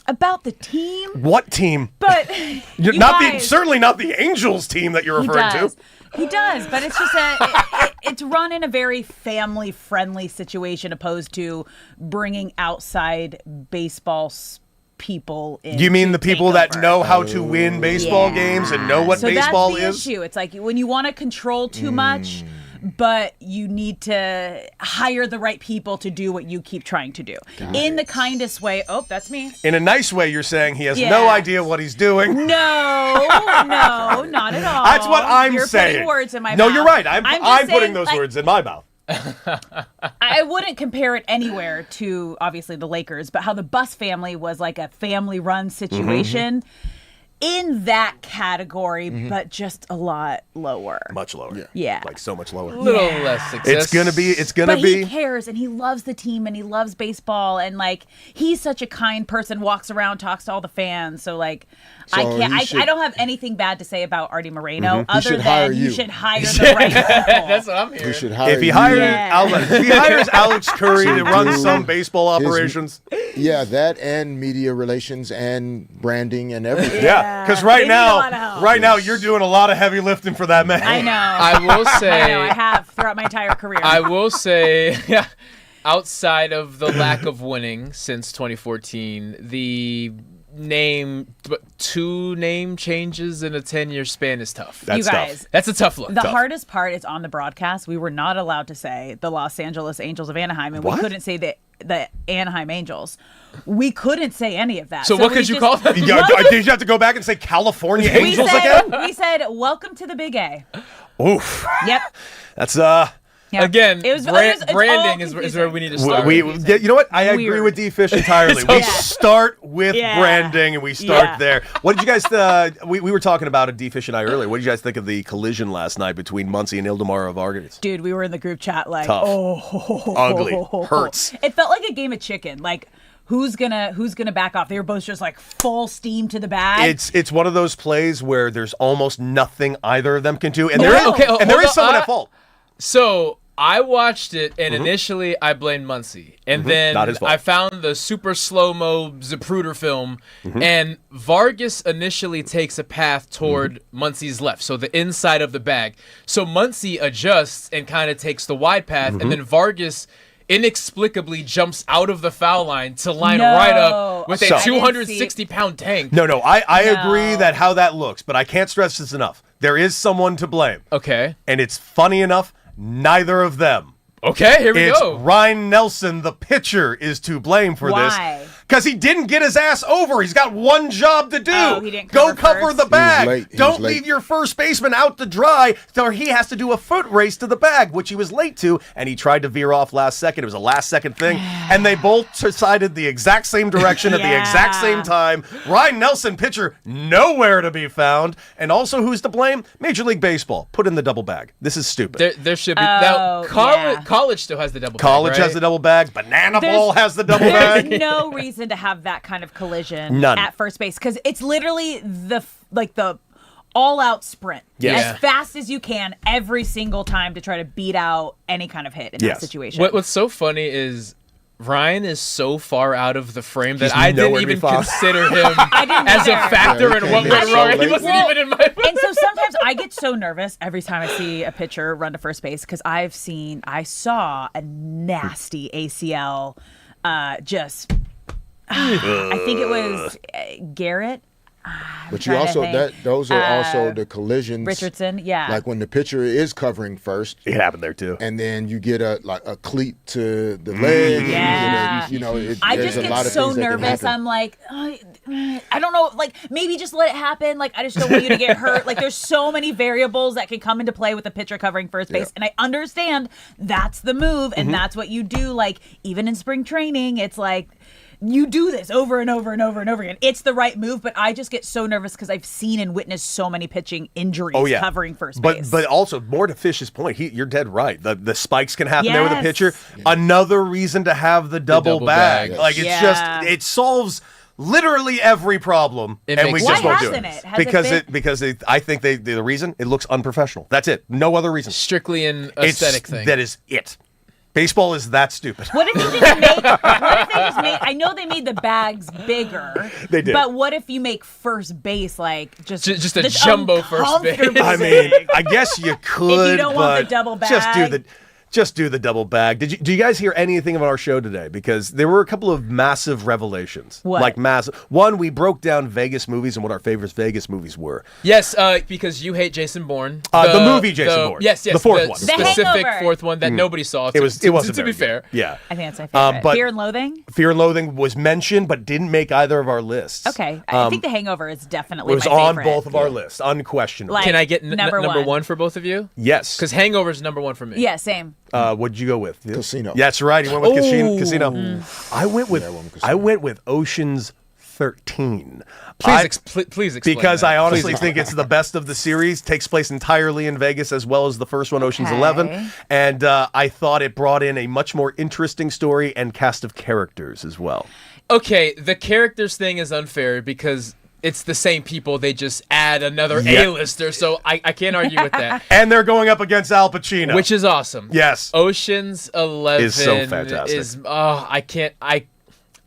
about the team. What team? But certainly not the Angels team that you're referring to. He does, but it's just it's run in a very family-friendly situation opposed to bringing outside baseball people in. You mean the people that over. know how to win baseball games and know what baseball that's the is? issue. It's like when you want to control too much, but you need to hire the right people to do what you keep trying to do. In the kindest way. Oh, that's me. In a nice way, you're saying he has no idea what he's doing. No, not at all. That's what I'm You're saying. putting words in my No, mouth. you're right. I'm just putting saying, those like, words in my mouth. I wouldn't compare it anywhere to, obviously, the Lakers, but how the Buss family was like a family-run situation. In that category, but just a lot lower. Much lower. Yeah. Like so much lower. A little less success. It's gonna But be. he cares and he loves the team and he loves baseball and like he's such a kind person, walks around, talks to all the fans. So like I don't have anything bad to say about Artie Moreno other than you should hire the right people. That's what I'm hearing. You should hire If he hires Alex Curry to run do some baseball operations. Yeah, that and media relations and branding and everything. Yeah, because right They need a lot of help. now you're doing a lot of heavy lifting for that man. I know. I will say. I know, I have throughout my entire career. I will say, outside of the lack of winning since 2014, the two name changes in a 10-year span is tough. That's you guys, tough. That's a tough look. The hardest part is on the broadcast. We were not allowed to say the Los Angeles Angels of Anaheim, and we couldn't say the Anaheim Angels. We couldn't say any of that. So what could you call them? Did you have to go back and say California Angels again? We said, welcome to the Big A. Oof. Yep. That's Yep. Again, it's branding all is where we need to start. you know what? I agree Weird. with D-Fish entirely. We start with branding and we start there. What did you guys? We were talking about it, D-Fish and I earlier. What did you guys think of the collision last night between Muncie and Ildemaro Vargas? Dude, we were in the group chat like, Tough. Ugly. Hurts. It felt like a game of chicken. Like, who's gonna back off? They were both just like full steam to the bag. It's one of those plays where there's almost nothing either of them can do, and No. there is someone at fault. So I watched it, and initially I blamed Muncie. And then Not his fault. I found the super slow-mo Zapruder film, and Vargas initially takes a path toward Muncie's left, so the inside of the bag. So Muncie adjusts and kind of takes the wide path, and then Vargas inexplicably jumps out of the foul line to line right up with a 260-pound tank. No, I agree that how that looks, but I can't stress this enough. There is someone to blame. Okay. And it's funny enough, neither of them. Okay, here we It's go. Ryan Nelson, the pitcher, is to blame for Why? this. Because he didn't get his ass over. He's got one job to do. Oh, he didn't Go cover cover first? the bag. late. He Don't was late. leave your first baseman out to dry, or he has to do a foot race to the bag, which he was late to, and he tried to veer off last second. It was a last-second thing, and they both decided the exact same direction at the exact same time. Ryan Nelson, pitcher, nowhere to be found. And also, who's to blame? Major League Baseball. Put in the double bag. This is stupid. There should be Oh, now. College still has the double. College bag, right? has the double bag. Banana Ball has the double There's bag. no reason to have that kind of collision None. at first base because it's literally the all-out sprint Yes. as fast as you can every single time to try to beat out any kind of hit in that situation. What's so funny is Ryan is so far out of the frame that He's I didn't nowhere to be even found. consider him didn't as a either. factor Yeah, in he what came went in wrong. so He late. wasn't even in my. And so sometimes I get so nervous every time I see a pitcher run to first base because I saw a nasty ACL just. I think it was Garrett. But you also those are also the collisions. Richardson, yeah. Like when the pitcher is covering first, it happened there too. And then you get a cleat to the leg. Yeah. I there's just a get lot of so things that can nervous. happen. I'm like, I don't know. Like maybe just let it happen. Like I just don't want you to get hurt. Like there's so many variables that can come into play with a pitcher covering first base, and I understand that's the move and that's what you do. Like even in spring training, it's like. You do this over and over and over and over again. It's the right move, but I just get so nervous because I've seen and witnessed so many pitching injuries covering first base. But also, more to Fish's point, you're dead right. The spikes can happen there with a pitcher. Another reason to have the double bag. Like, it's just, it solves literally every problem, and we just won't do it. Because I think the reason, it looks unprofessional. That's it. No other reason. Strictly an aesthetic thing. That is it. Baseball is that stupid. What if you just make? What if they just made? I know they made the bags bigger. They did. But what if you make first base like just a jumbo first base? I mean, I guess you could. If you don't want the double bag, just do the double bag. Do you guys hear anything about our show today? Because there were a couple of massive revelations. What? Like massive. One, we broke down Vegas movies and what our favorite Vegas movies were. Yes, because you hate Jason Bourne. The movie Jason Bourne. Yes, the fourth one. Specific fourth one that nobody saw. It wasn't to be fair. Yeah. I think that's my favorite. But Fear and Loathing? Fear and Loathing was mentioned, but didn't make either of our lists. Okay. I think The Hangover is definitely it was my on favorite. both of our lists, unquestionably. Like, Can I get number one for both of you? Yes. Because Hangover is number one for me. Yeah, same. What'd you go with? Casino. Yeah, that's right. He went with Casino. I went with Ocean's 13. Please explain. Because I honestly think it's the best of the series. Takes place entirely in Vegas, as well as the first one, Ocean's 11. And I thought it brought in a much more interesting story and cast of characters as well. Okay, the characters thing is unfair because it's the same people. They just add another A-lister, so I can't argue with that. And they're going up against Al Pacino, which is awesome. Yes, Ocean's 11 is so fantastic.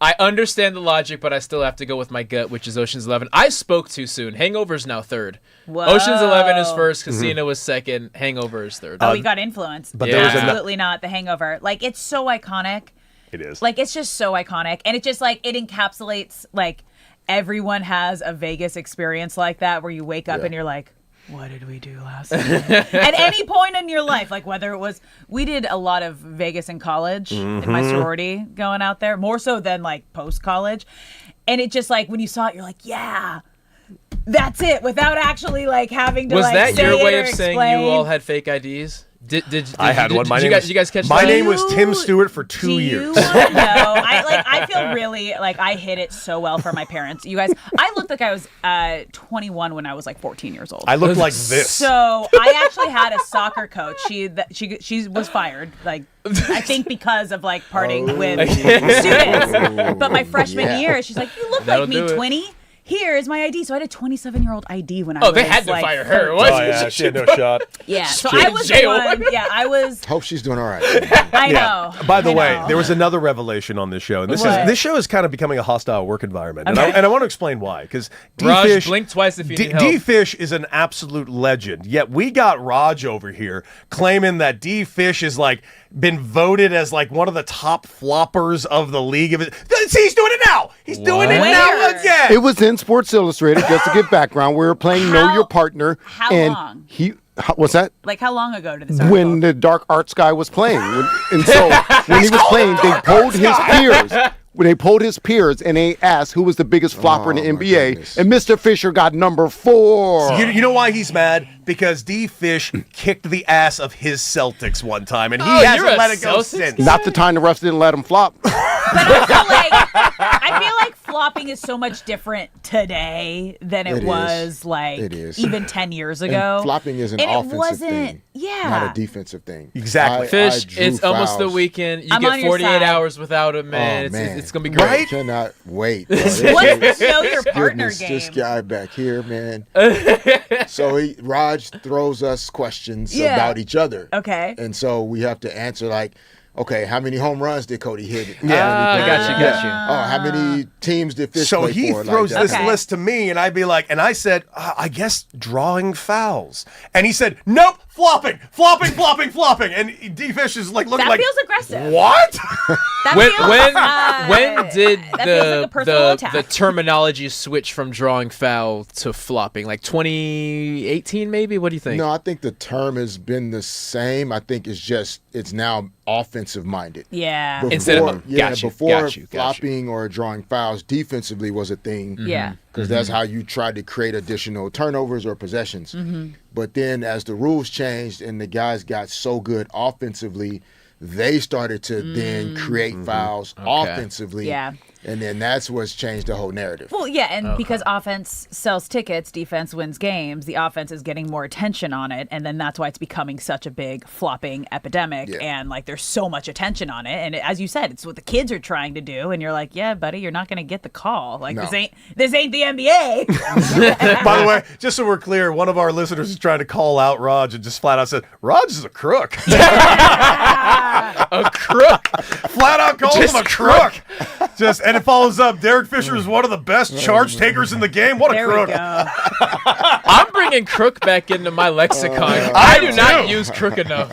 I understand the logic, but I still have to go with my gut, which is Ocean's 11. I spoke too soon. Hangover's now third. Whoa. Ocean's 11 is first. Casino is second. Hangover is third. Oh, we got influenced. But there was absolutely not The Hangover. Like it's so iconic. It is. Like it's just so iconic, and it just like it encapsulates like. Everyone has a Vegas experience like that where you wake up and you're like, what did we do last night? At any point in your life, like whether it was, we did a lot of Vegas in college in my sorority going out there, more so than like post-college. And it just like, when you saw it, you're like, yeah, that's it, without actually like having to was like that say your way it or of explain. saying you all had fake IDs? Did I had one? Did you guys catch my that? name was Tim Stewart for 2 years. No, I feel really like I hid it so well for my parents. You guys, I looked like I was 21 when I was like 14 years old. I looked like this. So I actually had a soccer coach. She was fired. Like I think because of like partying with students. But my freshman year, she's like, "You look like me, Twinny. Here is my ID." So I had a 27-year-old ID when I was they had to like, fire her. Yeah, she had no shot. Yeah, so I was the one. Yeah, I was. Hope she's doing all right. I know. By the way, there was another revelation on this show, and this show is kind of becoming a hostile work environment, and I want to explain why. Because Raj, blink twice if you need help. D-Fish is an absolute legend. Yet we got Raj over here claiming that D-Fish is like been voted as like one of the top floppers of the league. See, he's doing it now. He's doing it now again. It was in Sports Illustrated, just to give background. We were playing Know Your Partner. How and long? What's that? Like how long ago did this article? When the Dark Arts guy was playing. And so when he was playing, they polled his peers. When they polled his peers and they asked who was the biggest flopper in the NBA, goodness. and Mr. Fisher got number 4. You know why he's mad? Because D-Fish kicked the ass of his Celtics one time, and he hasn't let it go since. Not the time the refs didn't let him flop. But also, like, I feel like flopping is so much different today than it was like even 10 years ago. And flopping is an offensive thing, not a defensive thing. Exactly. Fish, it's almost the weekend. You get 48 hours without him, man. It's going to be great. I cannot wait. What's the Know Your Partner game? This guy back here, man. So Raj throws us questions about each other. Okay. And so we have to answer like, okay, how many home runs did Cody hit? Got you. Oh, how many teams did Fish So play he for? throws like this that? list to me, and I'd be like, and I said, I guess drawing fouls. And he said, nope, flopping. And D Fish is like looking That like, feels aggressive. what? That When feels, did that feels like a personal attack. the terminology switch from drawing foul to flopping? Like 2018 maybe? What do you think? No, I think the term has been the same. I think it's now offensive minded. Yeah. Before, Instead of before got you. flopping or drawing fouls, defensively was a thing. Yeah. Because that's how you tried to create additional turnovers or possessions. But then as the rules changed and the guys got so good offensively, they started to then create fouls offensively. Yeah. And then that's what's changed the whole narrative. Well, yeah, and because offense sells tickets, defense wins games, the offense is getting more attention on it, and then that's why it's becoming such a big flopping epidemic, and like there's so much attention on it, and as you said, it's what the kids are trying to do, and you're like, yeah, buddy, you're not going to get the call. Like this ain't the NBA. By the way, just so we're clear, one of our listeners is trying to call out Raj and just flat out said, Raj is a crook. A crook. Flat out calls him a crook. And it follows up. Derek Fisher is one of the best charge takers in the game. What a There crook. we go. I'm bringing crook back into my lexicon. I do not use crook enough.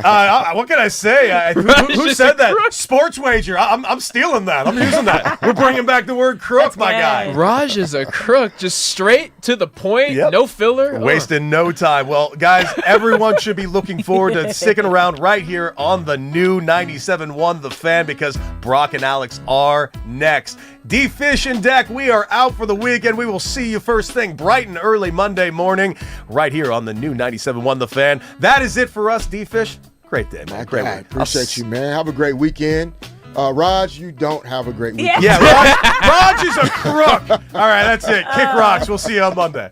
What can I say? Who said that? Sports wager. I'm stealing that. I'm using that. We're bringing back the word crook, That's my good. guy. Raj is a crook, just straight to the point, Yep. no filler. Wasting no time. Well, guys, everyone should be looking forward to sticking around right here on the new 97.1 The Fan because Brock and Alex are next. D-Fish and Deck, we are out for the weekend. We will see you first thing bright and early Monday morning right here on the new 97.1 The Fan. That is it for us, D-Fish. Great day, man. Great week. Appreciate you, man. Have a great weekend. Raj, you don't have a great weekend. Yeah, Raj is a crook. All right, that's it. Kick rocks. We'll see you on Monday.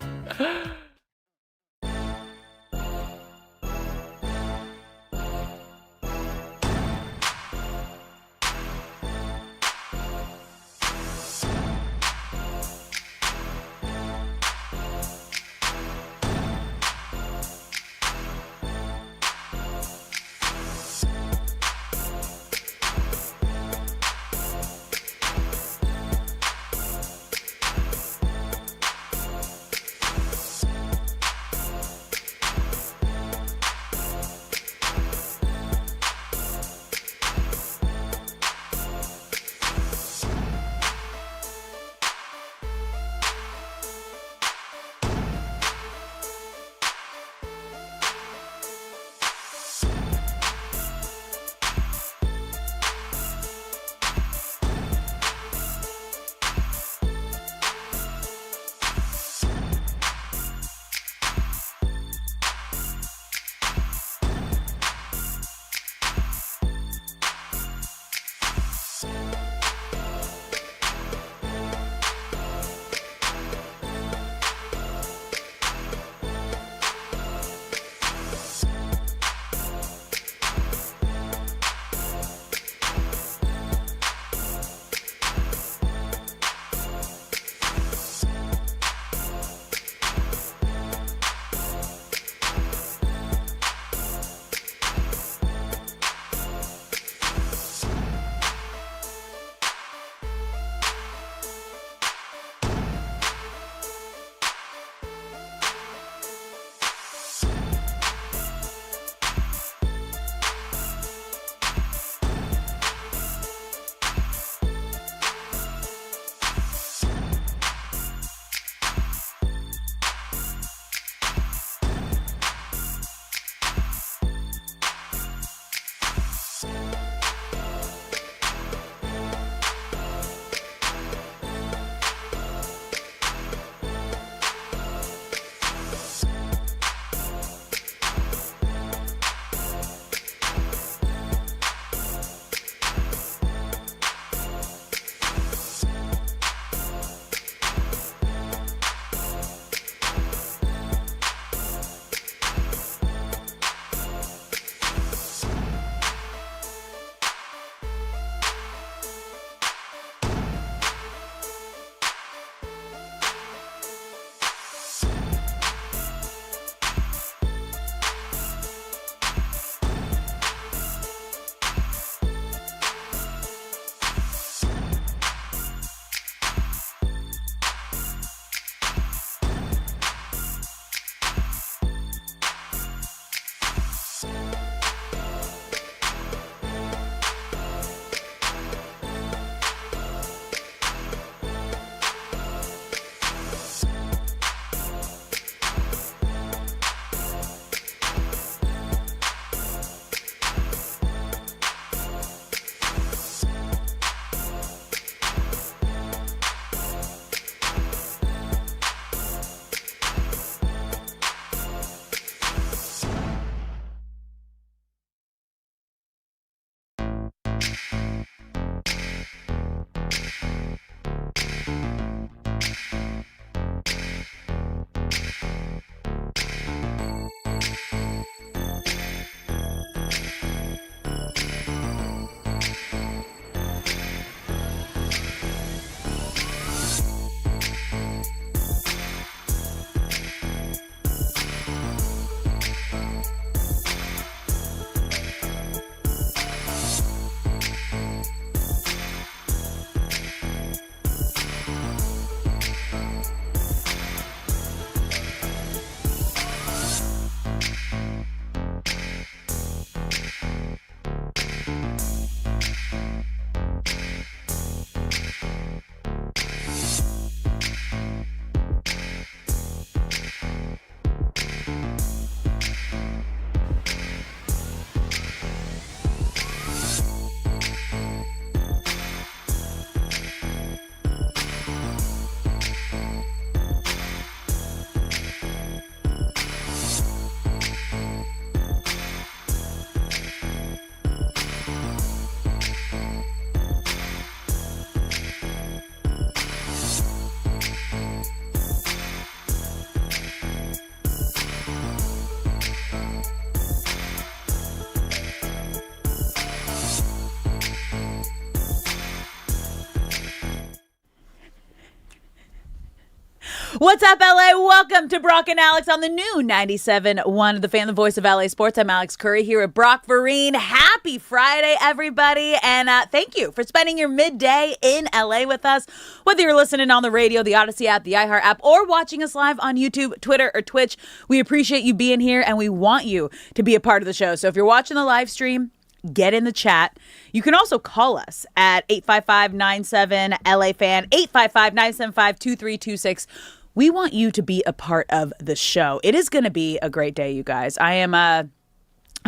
What's up, LA? Welcome to Brock and Alex on the new 97.1 The Fan, the voice of LA Sports. I'm Alex Curry here with Brock Vereen. Happy Friday, everybody. And thank you for spending your midday in LA with us. Whether you're listening on the radio, the Odyssey app, the iHeart app, or watching us live on YouTube, Twitter, or Twitch, we appreciate you being here and we want you to be a part of the show. So if you're watching the live stream, get in the chat. You can also call us at 855-97-LA-FAN, 855-975-2326. We want you to be a part of the show. It is going to be a great day, you guys. I'm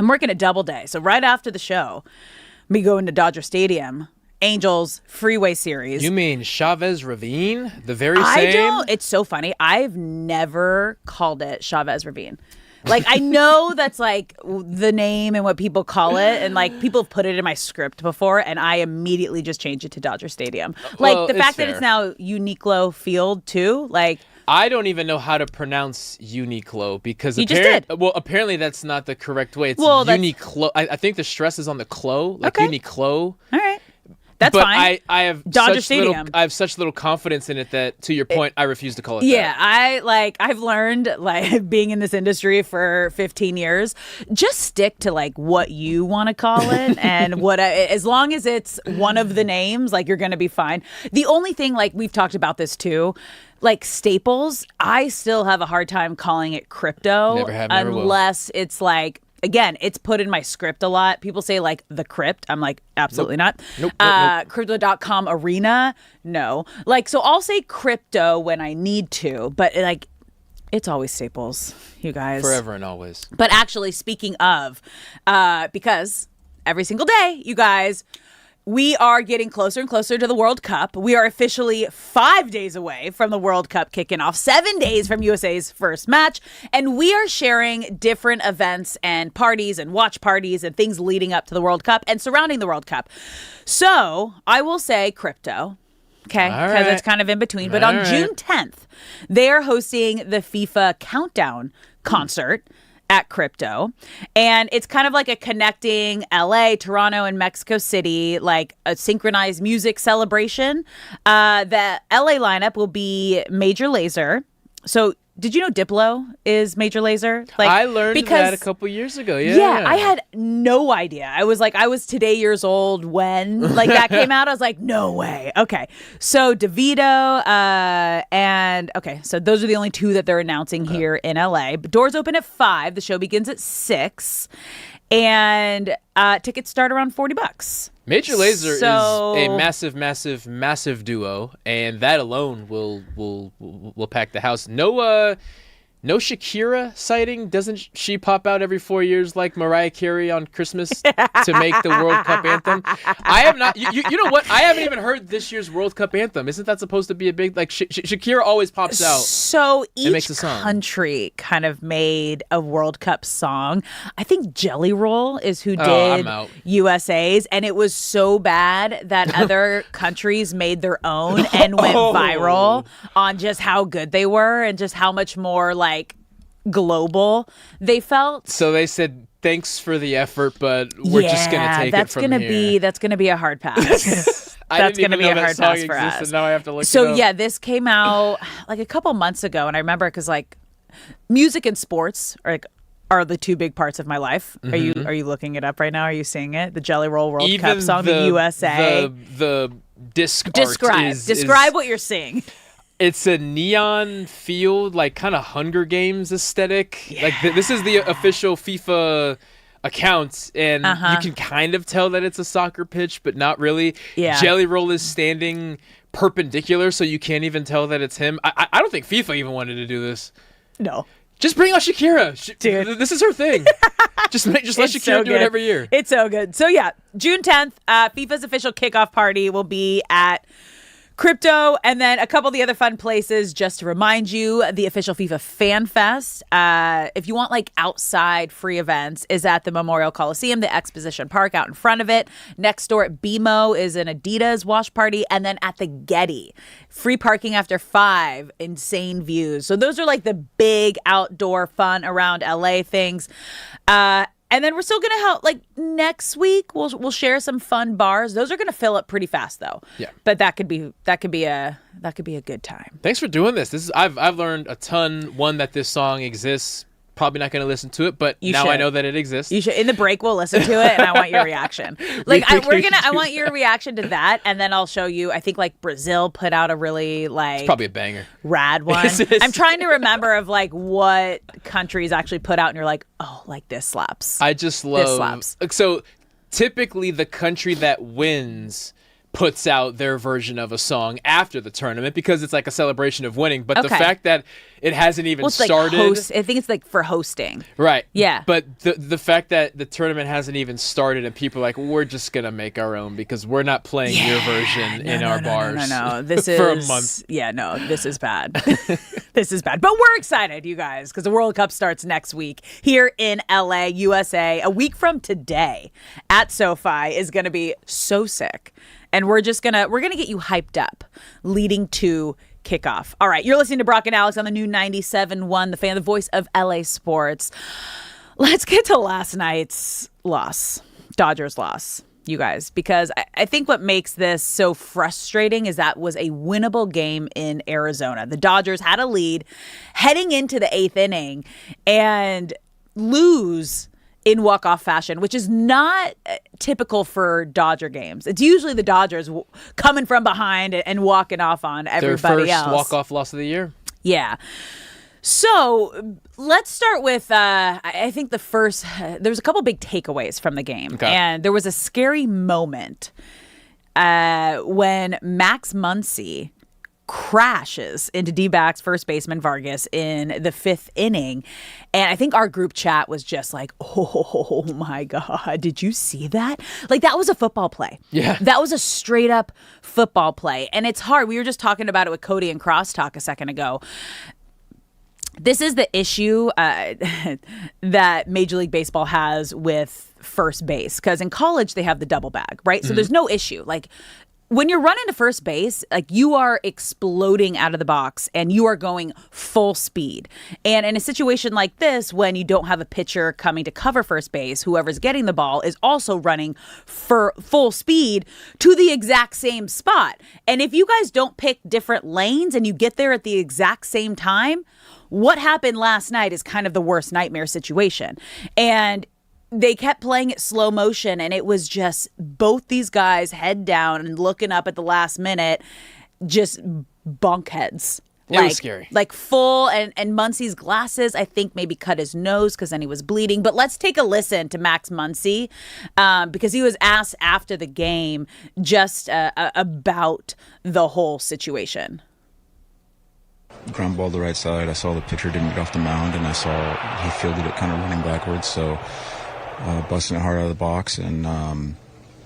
working a double day. So right after the show, me going to Dodger Stadium, Angels Freeway Series. You mean Chavez Ravine? The very same? It's so funny. I've never called it Chavez Ravine. Like, I know that's like the name and what people call it, and like people have put it in my script before, and I immediately just changed it to Dodger Stadium. Like, Well, the fact fair. that it's now Uniqlo Field too, like. I don't even know how to pronounce Uniqlo because You just did. Well, apparently that's not the correct way. It's Well, Uniqlo. I think the stress is on the clo, like Okay. Uniqlo. All right. That's but fine. I have Dodger such little, Stadium. I have such little confidence in it that, to your point, I refuse to call it Yeah, that. I've learned, like, being in this industry for 15 years, just stick to like what you want to call it, and as long as it's one of the names, like, you're gonna be fine. The only thing, like, we've talked about this too, like Staples, I still have a hard time calling it crypto. Never have, never will. Unless it's like. Again, it's put in my script a lot. People say, like, the crypt. I'm like, absolutely not. Nope. Crypto.com arena. No. Like, so I'll say crypto when I need to, but like, it's always Staples, you guys. Forever and always. But actually, speaking of, because every single day, you guys, we are getting closer and closer to the World Cup. We are officially 5 days away from the World Cup kicking off, 7 days from USA's first match. And we are sharing different events and parties and watch parties and things leading up to the World Cup and surrounding the World Cup. So I will say crypto. Okay, All because right. it's kind of in between. But on All right. June 10th, they are hosting the FIFA Countdown concert at Crypto. And it's kind of like a connecting LA, Toronto, and Mexico City, like a synchronized music celebration. The LA lineup will be Major Lazer. So did you know Diplo is Major Lazer? Like, I learned that a couple years ago. Yeah, I had no idea. I was today years old when like that came out. I was like, no way. Okay, so DeVito and okay, so those are the only two that they're announcing here in LA. But doors open at 5. The show begins at 6, and tickets start around $40. Major Lazer is So- a massive, massive, massive duo, and that alone will pack the house. No Shakira sighting? Doesn't she pop out every 4 years like Mariah Carey on Christmas to make the World Cup anthem? I have not. You know what? I haven't even heard this year's World Cup anthem. Isn't that supposed to be a big like? Shakira always pops out. So makes each a song. country kind of made a World Cup song. I think Jelly Roll is who Oh, did I'm out. USA's, and it was so bad that other countries made their own and went viral on just how good they were and just how much more like global they felt. So they said thanks for the effort, but we're just gonna take it from here. That's gonna be a hard pass. I That's didn't gonna even be a know hard that song pass for existed. us. Now I have to look So it up. yeah, this came out like a couple months ago, and I remember because like music and sports are the two big parts of my life. Are you looking it up right now? Are you seeing it? The Jelly Roll World Cup song, the USA. The disc art Describe what you're seeing. It's a neon field, like kind of Hunger Games aesthetic. Like this is the official FIFA account, and you can kind of tell that it's a soccer pitch, but not really. Yeah. Jelly Roll is standing perpendicular, so you can't even tell that it's him. I don't think FIFA even wanted to do this. No. Just bring out Shakira. Dude. This is her thing. just let It's Shakira so do it good. every year. It's so good. So yeah, June 10th, FIFA's official kickoff party will be at Crypto, and then a couple of the other fun places, just to remind you, the official FIFA Fan Fest. If you want like outside free events, is at the Memorial Coliseum, the Exposition Park out in front of it. Next door at BMO is an Adidas wash party, and then at the Getty, free parking after 5, insane views. So those are like the big outdoor fun around LA things. And then we're still gonna help. Like next week, we'll share some fun bars. Those are gonna fill up pretty fast, though. Yeah. But that could be a good time. Thanks for doing this. I've learned a ton. One, that this song exists. Probably not going to listen to it, but I know that it exists. You should. In the break, we'll listen to it, and I want your reaction. I want your reaction to that, and then I'll show you. I think like Brazil put out a really it's probably a banger, rad one. I'm trying to remember of like what countries actually put out, and you're like, oh, like this slaps. I just love this slaps. So typically, the country that wins puts out their version of a song after the tournament because it's like a celebration of winning. But the fact that it hasn't even started. I think it's like for hosting. Right. Yeah. But the fact that the tournament hasn't even started and people are like, we're just going to make our own because we're not playing your version in our bars. No. This is for a month. Yeah, no, this is bad. This is bad. But we're excited, you guys, because the World Cup starts next week here in LA, USA. A week from today at SoFi is going to be so sick. And we're gonna get you hyped up leading to kickoff. All right, you're listening to Brock and Alex on the new 97.1, The Fan, the voice of LA sports. Let's get to last night's loss, Dodgers loss, you guys, because I think what makes this so frustrating is that was a winnable game in Arizona. The Dodgers had a lead heading into the 8th inning and lose in walk-off fashion, which is not typical for Dodger games. It's usually the Dodgers coming from behind and walking off on everybody else. Their first walk-off loss of the year. Yeah. So let's start with, I think there's a couple big takeaways from the game. Okay. And there was a scary moment when Max Muncy crashes into D-backs first baseman Vargas in the 5th inning. And I think our group chat was just like, oh my God, did you see that? Like, that was a football play. Yeah. That was a straight up football play. And it's hard. We were just talking about it with Cody and Crosstalk a second ago. This is the issue that Major League Baseball has with first base. Because in college, they have the double bag, right? So there's no issue. Like, when you're running to first base, like you are exploding out of the box and you are going full speed. And in a situation like this, when you don't have a pitcher coming to cover first base, whoever's getting the ball is also running for full speed to the exact same spot. And if you guys don't pick different lanes and you get there at the exact same time, what happened last night is kind of the worst nightmare situation. And they kept playing it slow motion, and it was just both these guys head down and looking up at the last minute, just bunk heads. It was scary. Like full, and Muncy's glasses, I think, maybe cut his nose because then he was bleeding. But let's take a listen to Max Muncy because he was asked after the game just about the whole situation. Ground ball to the right side. I saw the pitcher didn't get off the mound, and I saw he fielded it kind of running backwards, so busting it hard out of the box. And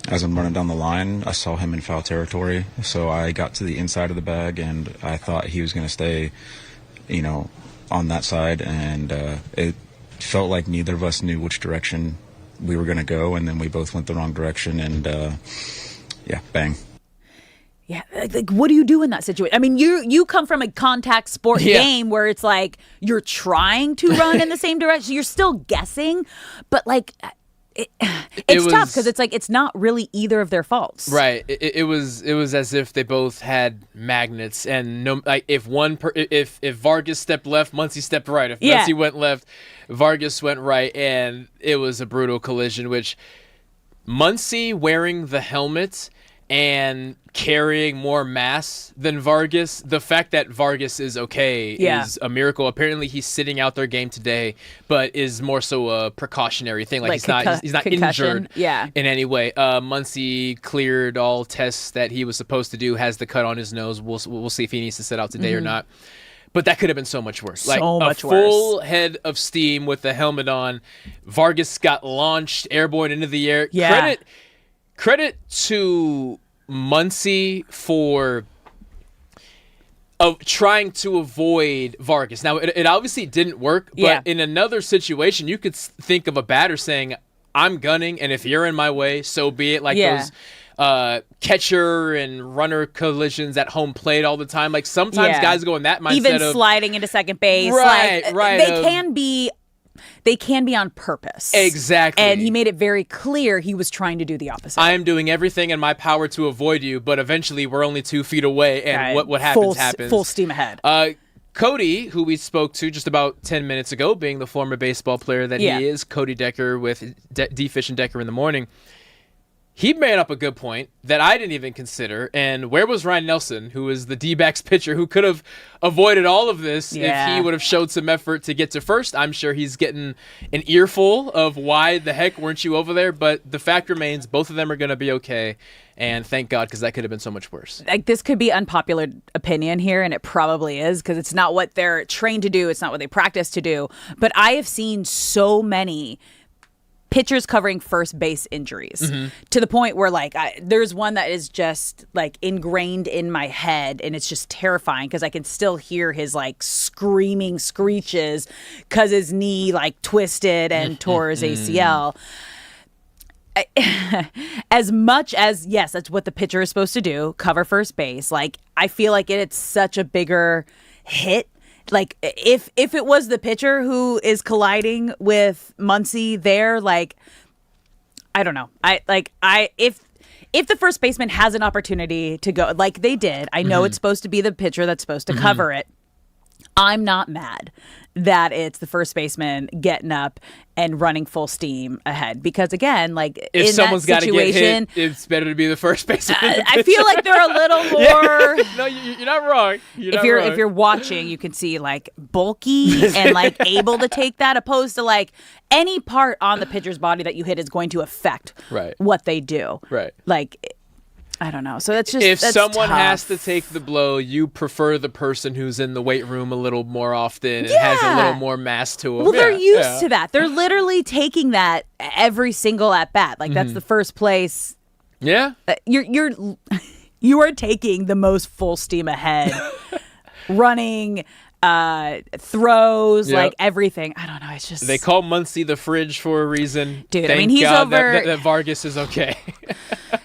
as I'm running down the line, I saw him in foul territory, so I got to the inside of the bag, and I thought he was going to stay, on that side, and it felt like neither of us knew which direction we were going to go, and then we both went the wrong direction, and bang. Yeah, like what do you do in that situation? I mean, you come from a contact sport game where it's like you're trying to run in the same direction. You're still guessing, but like it's tough because it's like it's not really either of their faults. Right. It was as if they both had magnets, and if Vargas stepped left, Muncy stepped right. If Muncy went left, Vargas went right, and it was a brutal collision. Which Muncy wearing the helmet and carrying more mass than Vargas, the fact that Vargas is okay is a miracle. Apparently he's sitting out their game today, but is more so a precautionary thing. Like he's not injured in any way. Muncy cleared all tests that he was supposed to do, has the cut on his nose. We'll see if he needs to sit out today or not. But that could have been so much worse. Like a full head of steam with the helmet on. Vargas got launched airborne into the air. Yeah. Credit to Muncy for trying to avoid Vargas. Now, it obviously didn't work, but in another situation, you could think of a batter saying, I'm gunning, and if you're in my way, so be it. Like those catcher and runner collisions at home plate all the time. Like sometimes guys go in that mindset even sliding into second base. Right. They can be they can be on purpose. Exactly. And he made it very clear he was trying to do the opposite. I am doing everything in my power to avoid you, but eventually we're only 2 feet away, and what happens happens. Full steam ahead. Cody, who we spoke to just about 10 minutes ago, being the former baseball player that he is, Cody Decker with D-Fish and Decker in the Morning, he made up a good point that I didn't even consider. And where was Ryan Nelson, who was the D-backs pitcher who could have avoided all of this if he would have showed some effort to get to first? I'm sure he's getting an earful of why the heck weren't you over there? But the fact remains, both of them are going to be okay. And thank God, because that could have been so much worse. Like, this could be unpopular opinion here, and it probably is, because it's not what they're trained to do. It's not what they practice to do. But I have seen so many pitchers covering first base injuries to the point where, like, there's one that is just, like, ingrained in my head, and it's just terrifying because I can still hear his, like, screaming screeches because his knee, like, twisted and tore his ACL. As much as, yes, that's what the pitcher is supposed to do, cover first base, like, I feel like it's such a bigger hit. Like, if it was the pitcher who is colliding with Muncy there, like, I don't know. If the first baseman has an opportunity to go, like they did, I know it's supposed to be the pitcher that's supposed to cover it. I'm not mad that it's the first baseman getting up and running full steam ahead, because, again, like, if in someone's that situation, get hit, it's better to be the first baseman. I feel like they're a little more. No, you're not wrong. If you're watching, you can see, like, bulky and, like, able to take that, opposed to, like, any part on the pitcher's body that you hit is going to affect what they do. Right. Like, I don't know. So that's someone tough. has to take the blow, you prefer the person who's in the weight room a little more often and has a little more mass to them. Well, they're used to that. They're literally taking that every single at bat. Like, that's the first place. Yeah. You are taking the most full steam ahead, running, throws, like, everything. I don't know. It's just, they call Muncy the fridge for a reason. Dude, Thank I mean, he's God over. that Vargas is okay.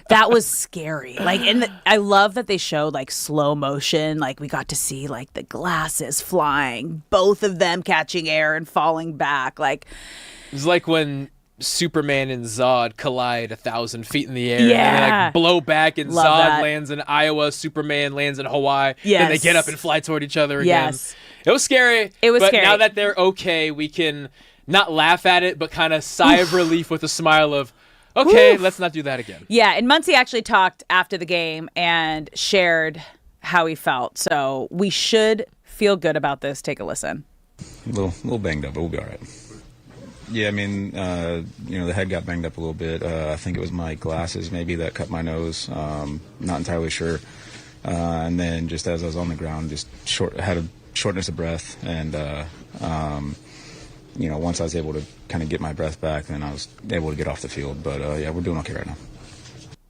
That was scary. Like, I love that they showed, like, slow motion. Like, we got to see, like, the glasses flying, both of them catching air and falling back. Like, it's like when Superman and Zod collide 1,000 feet in the air. Yeah. And they, like, blow back, and Love Zod that. lands in Iowa, Superman lands in Hawaii. Yes. Then they get up and fly toward each other again. Yes. It was scary. But scary. Now that they're okay, we can not laugh at it, but kind of sigh of relief with a smile of, okay, let's not do that again. Yeah, and Muncy actually talked after the game and shared how he felt. So we should feel good about this. Take a listen. A little banged up, but we'll be all right. Yeah, I mean, the head got banged up a little bit. I think it was my glasses maybe that cut my nose. Not entirely sure. And then just as I was on the ground, had a shortness of breath. And, once I was able to kind of get my breath back, then I was able to get off the field. But, we're doing okay right now.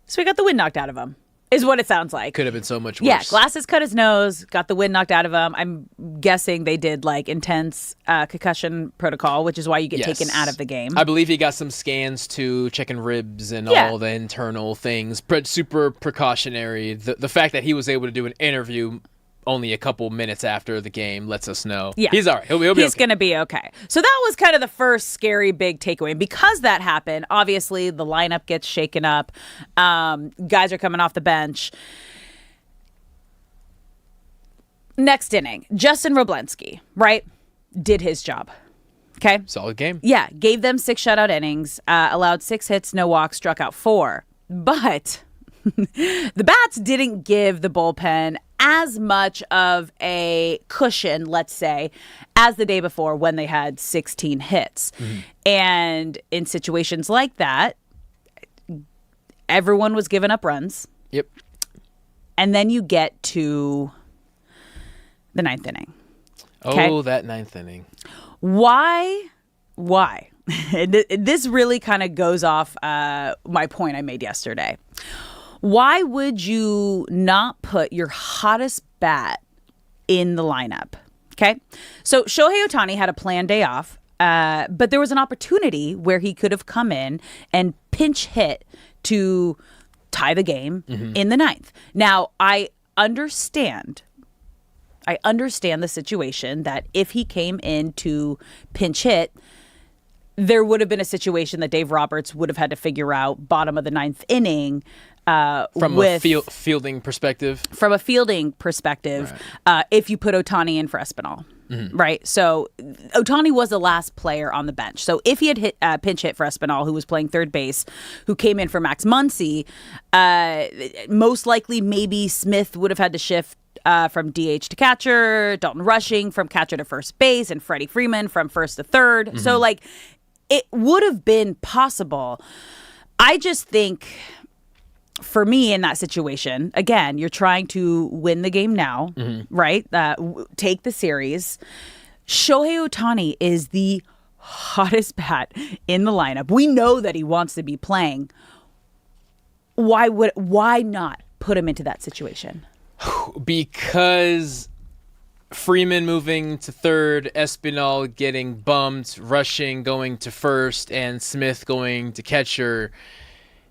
So we got the wind knocked out of him, is what it sounds like. Could have been so much worse. Yeah, glasses cut his nose, got the wind knocked out of him. I'm guessing they did, like, intense concussion protocol, which is why you get taken out of the game. I believe he got some scans too, checking ribs and all the internal things. Super precautionary. The fact that he was able to do an interview only a couple minutes after the game lets us know. Yeah. He's all right. He'll be okay. He's going to be okay. So that was kind of the first scary big takeaway. And because that happened, obviously the lineup gets shaken up. Guys are coming off the bench. Next inning, Justin Roblensky, right, did his job. Okay? Solid game. Yeah. Gave them 6 shutout innings, allowed 6 hits, no walks, struck out 4. But the bats didn't give the bullpen as much of a cushion, let's say, as the day before when they had 16 hits. And in situations like that, everyone was giving up runs. Yep. And then you get to the 9th inning. Okay? Oh, that 9th inning. Why? This really kind of goes off my point I made yesterday. Why would you not put your hottest bat in the lineup? Okay. So Shohei Ohtani had a planned day off, but there was an opportunity where he could have come in and pinch hit to tie the game in the 9th. Now, I understand the situation that if he came in to pinch hit, there would have been a situation that Dave Roberts would have had to figure out bottom of the 9th inning. From a fielding perspective? From a fielding perspective, right. If you put Ohtani in for Espinal. Mm-hmm. Right. So Ohtani was the last player on the bench. So if he had pinch hit for Espinal, who was playing third base, who came in for Max Muncy, most likely maybe Smith would have had to shift from DH to catcher, Dalton Rushing from catcher to first base, and Freddie Freeman from first to third. Mm-hmm. So like it would have been possible. I just think for me in that situation, again, you're trying to win the game now, mm-hmm. right? Take the series. Shohei Ohtani is the hottest bat in the lineup. We know that he wants to be playing. Why not put him into that situation? Because Freeman moving to third, Espinal getting bumped, Rushing going to first, and Smith going to catcher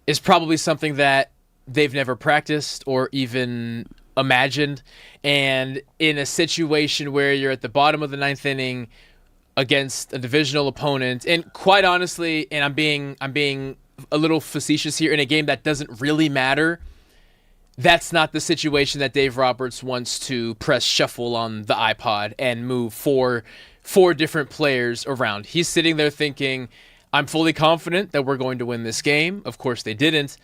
is probably something that they've never practiced or even imagined. And in a situation where you're at the bottom of the 9th inning against a divisional opponent, and quite honestly, and I'm being a little facetious here, in a game that doesn't really matter, that's not the situation that Dave Roberts wants to press shuffle on the iPod and move four different players around. He's sitting there thinking, I'm fully confident that we're going to win this game. Of course they didn't.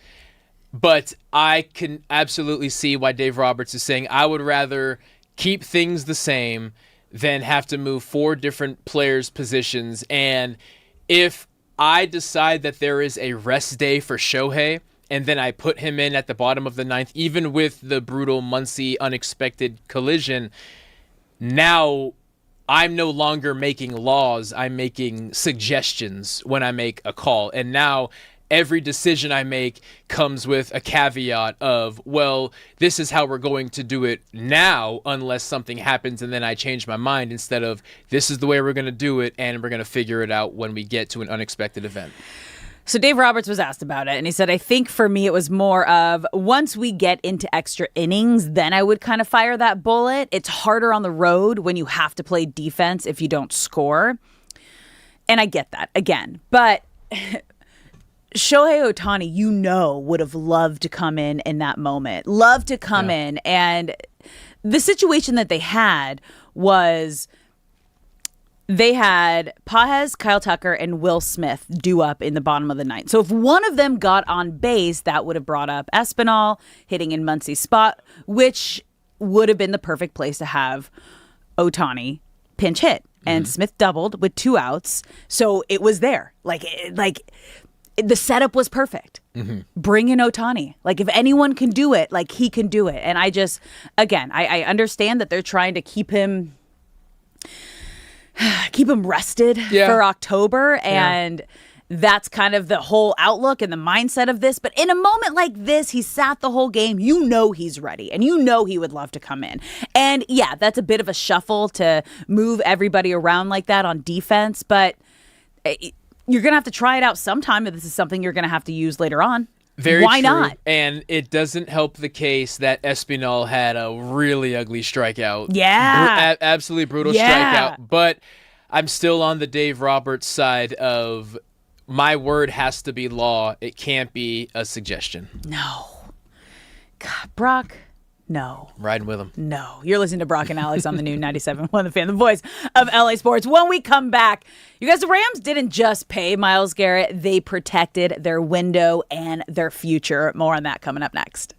But I can absolutely see why Dave Roberts is saying, I would rather keep things the same than have to move 4 different players' positions. And if I decide that there is a rest day for Shohei, and then I put him in at the bottom of the 9th, even with the brutal Muncy unexpected collision, now I'm no longer making laws. I'm making suggestions when I make a call. And now every decision I make comes with a caveat of, well, this is how we're going to do it now unless something happens and then I change my mind, instead of this is the way we're going to do it and we're going to figure it out when we get to an unexpected event. So Dave Roberts was asked about it, and he said, I think for me it was more of once we get into extra innings, then I would kind of fire that bullet. It's harder on the road when you have to play defense if you don't score. And I get that, again. But Shohei Ohtani, would have loved to come in that moment. Loved to come in. And the situation that they had was they had Pages, Kyle Tucker, and Will Smith due up in the bottom of the 9th. So if one of them got on base, that would have brought up Espinal hitting in Muncy's spot, which would have been the perfect place to have Ohtani pinch hit. And Smith doubled with 2 outs. So it was there. Like the setup was perfect. Mm-hmm. Bring in Ohtani. Like, if anyone can do it, like, he can do it. And I just, again, I understand that they're trying to keep him rested for October. And that's kind of the whole outlook and the mindset of this. But in a moment like this, he sat the whole game. He's ready. And he would love to come in. And yeah, that's a bit of a shuffle to move everybody around like that on defense. But you're going to have to try it out sometime if this is something you're going to have to use later on. Why not? And it doesn't help the case that Espinal had a really ugly strikeout. Yeah. Absolutely brutal strikeout. But I'm still on the Dave Roberts side of my word has to be law. It can't be a suggestion. No. God, Brock. No. Riding with him. No. You're listening to Brock and Alex on the new 97.1 The Fan, the voice of LA Sports. When we come back, you guys, the Rams didn't just pay Myles Garrett. They protected their window and their future. More on that coming up next.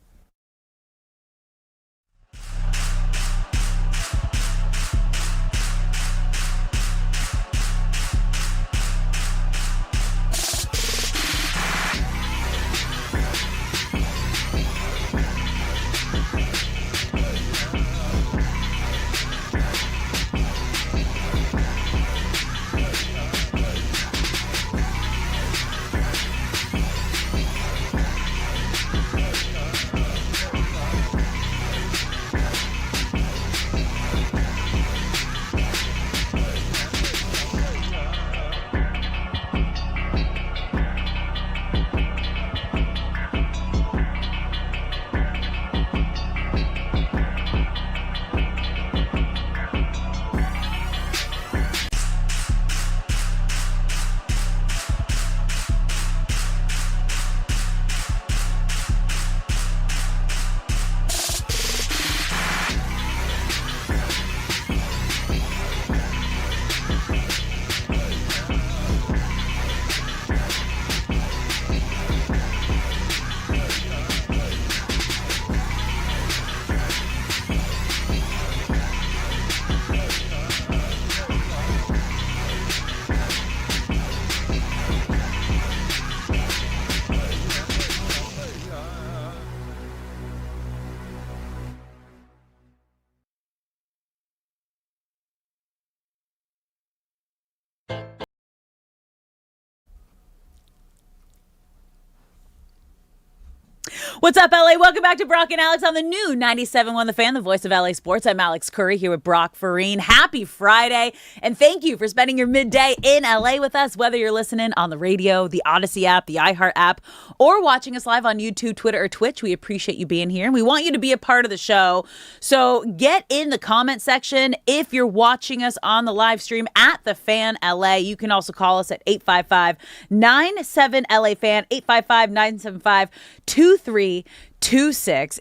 What's up, LA? Welcome back to Brock and Alex on the new 97.1 The Fan, the voice of LA Sports. I'm Alex Curry here with Brock Farine. Happy Friday, and thank you for spending your midday in LA with us, whether you're listening on the radio, the Odyssey app, the iHeart app, or watching us live on YouTube, Twitter, or Twitch. We appreciate you being here, and we want you to be a part of the show. So get in the comment section if you're watching us on the live stream at The Fan LA. You can also call us at 855-97-LA-FAN, 855-975-2326.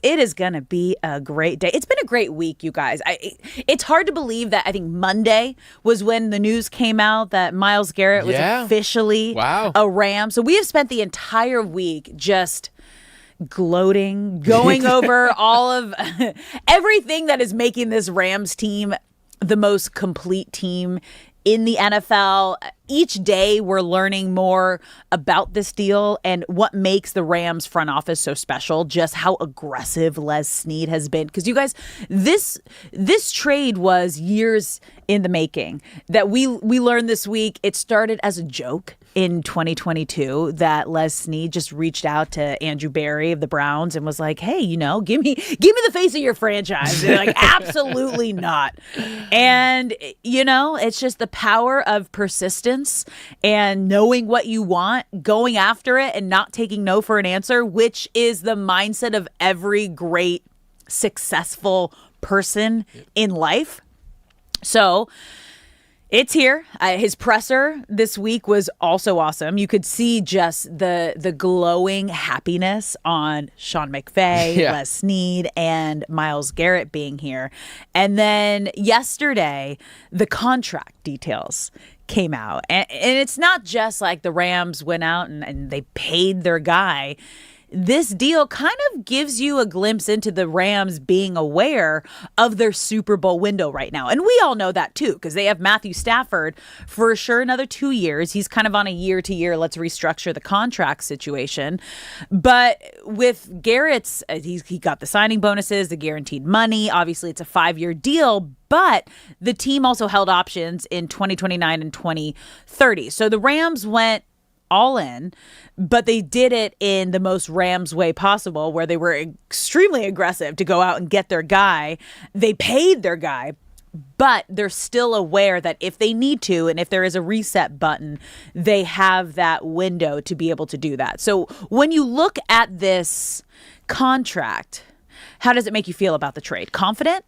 It is going to be a great day. It's been a great week, you guys. It's hard to believe that I think Monday was when the news came out that Myles Garrett was officially a Ram. So we have spent the entire week just gloating, going over all of everything that is making this Rams team the most complete team in the NFL. Each day we're learning more about this deal and what makes the Rams front office so special, just how aggressive Les Snead has been. Because you guys, this trade was years in the making. That we learned this week. It started as a joke in 2022 that Les Snead just reached out to Andrew Berry of the Browns and was like, hey, give me the face of your franchise. And they're like, absolutely not. And, it's just the power of persistence and knowing what you want, going after it and not taking no for an answer, which is the mindset of every great, successful person in life. So it's here. His presser this week was also awesome. You could see just the glowing happiness on Sean McVay, Les Snead, and Myles Garrett being here. And then yesterday, the contract details came out. And it's not just like the Rams went out and they paid their guy. This deal kind of gives you a glimpse into the Rams being aware of their Super Bowl window right now. And we all know that too, because they have Matthew Stafford for sure another 2 years. He's kind of on a year-to-year, let's restructure the contract situation. But with Garrett's, he got the signing bonuses, the guaranteed money. Obviously, it's a 5-year deal, but the team also held options in 2029 and 2030. So the Rams went all in, but they did it in the most Rams way possible, where they were extremely aggressive to go out and get their guy. They paid their guy, but they're still aware that if they need to, and if there is a reset button, they have that window to be able to do that. So when you look at this contract, how does it make you feel about the trade? Confident?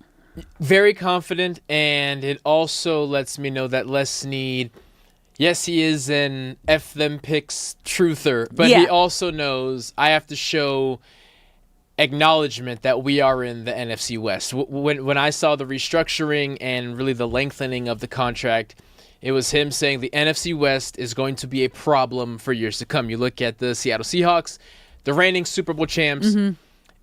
Very confident, and it also lets me know that Les Snead, yes, he is an F them picks truther, but he also knows I have to show acknowledgement that we are in the NFC West. When I saw the restructuring and really the lengthening of the contract, it was him saying the NFC West is going to be a problem for years to come. You look at the Seattle Seahawks, the reigning Super Bowl champs,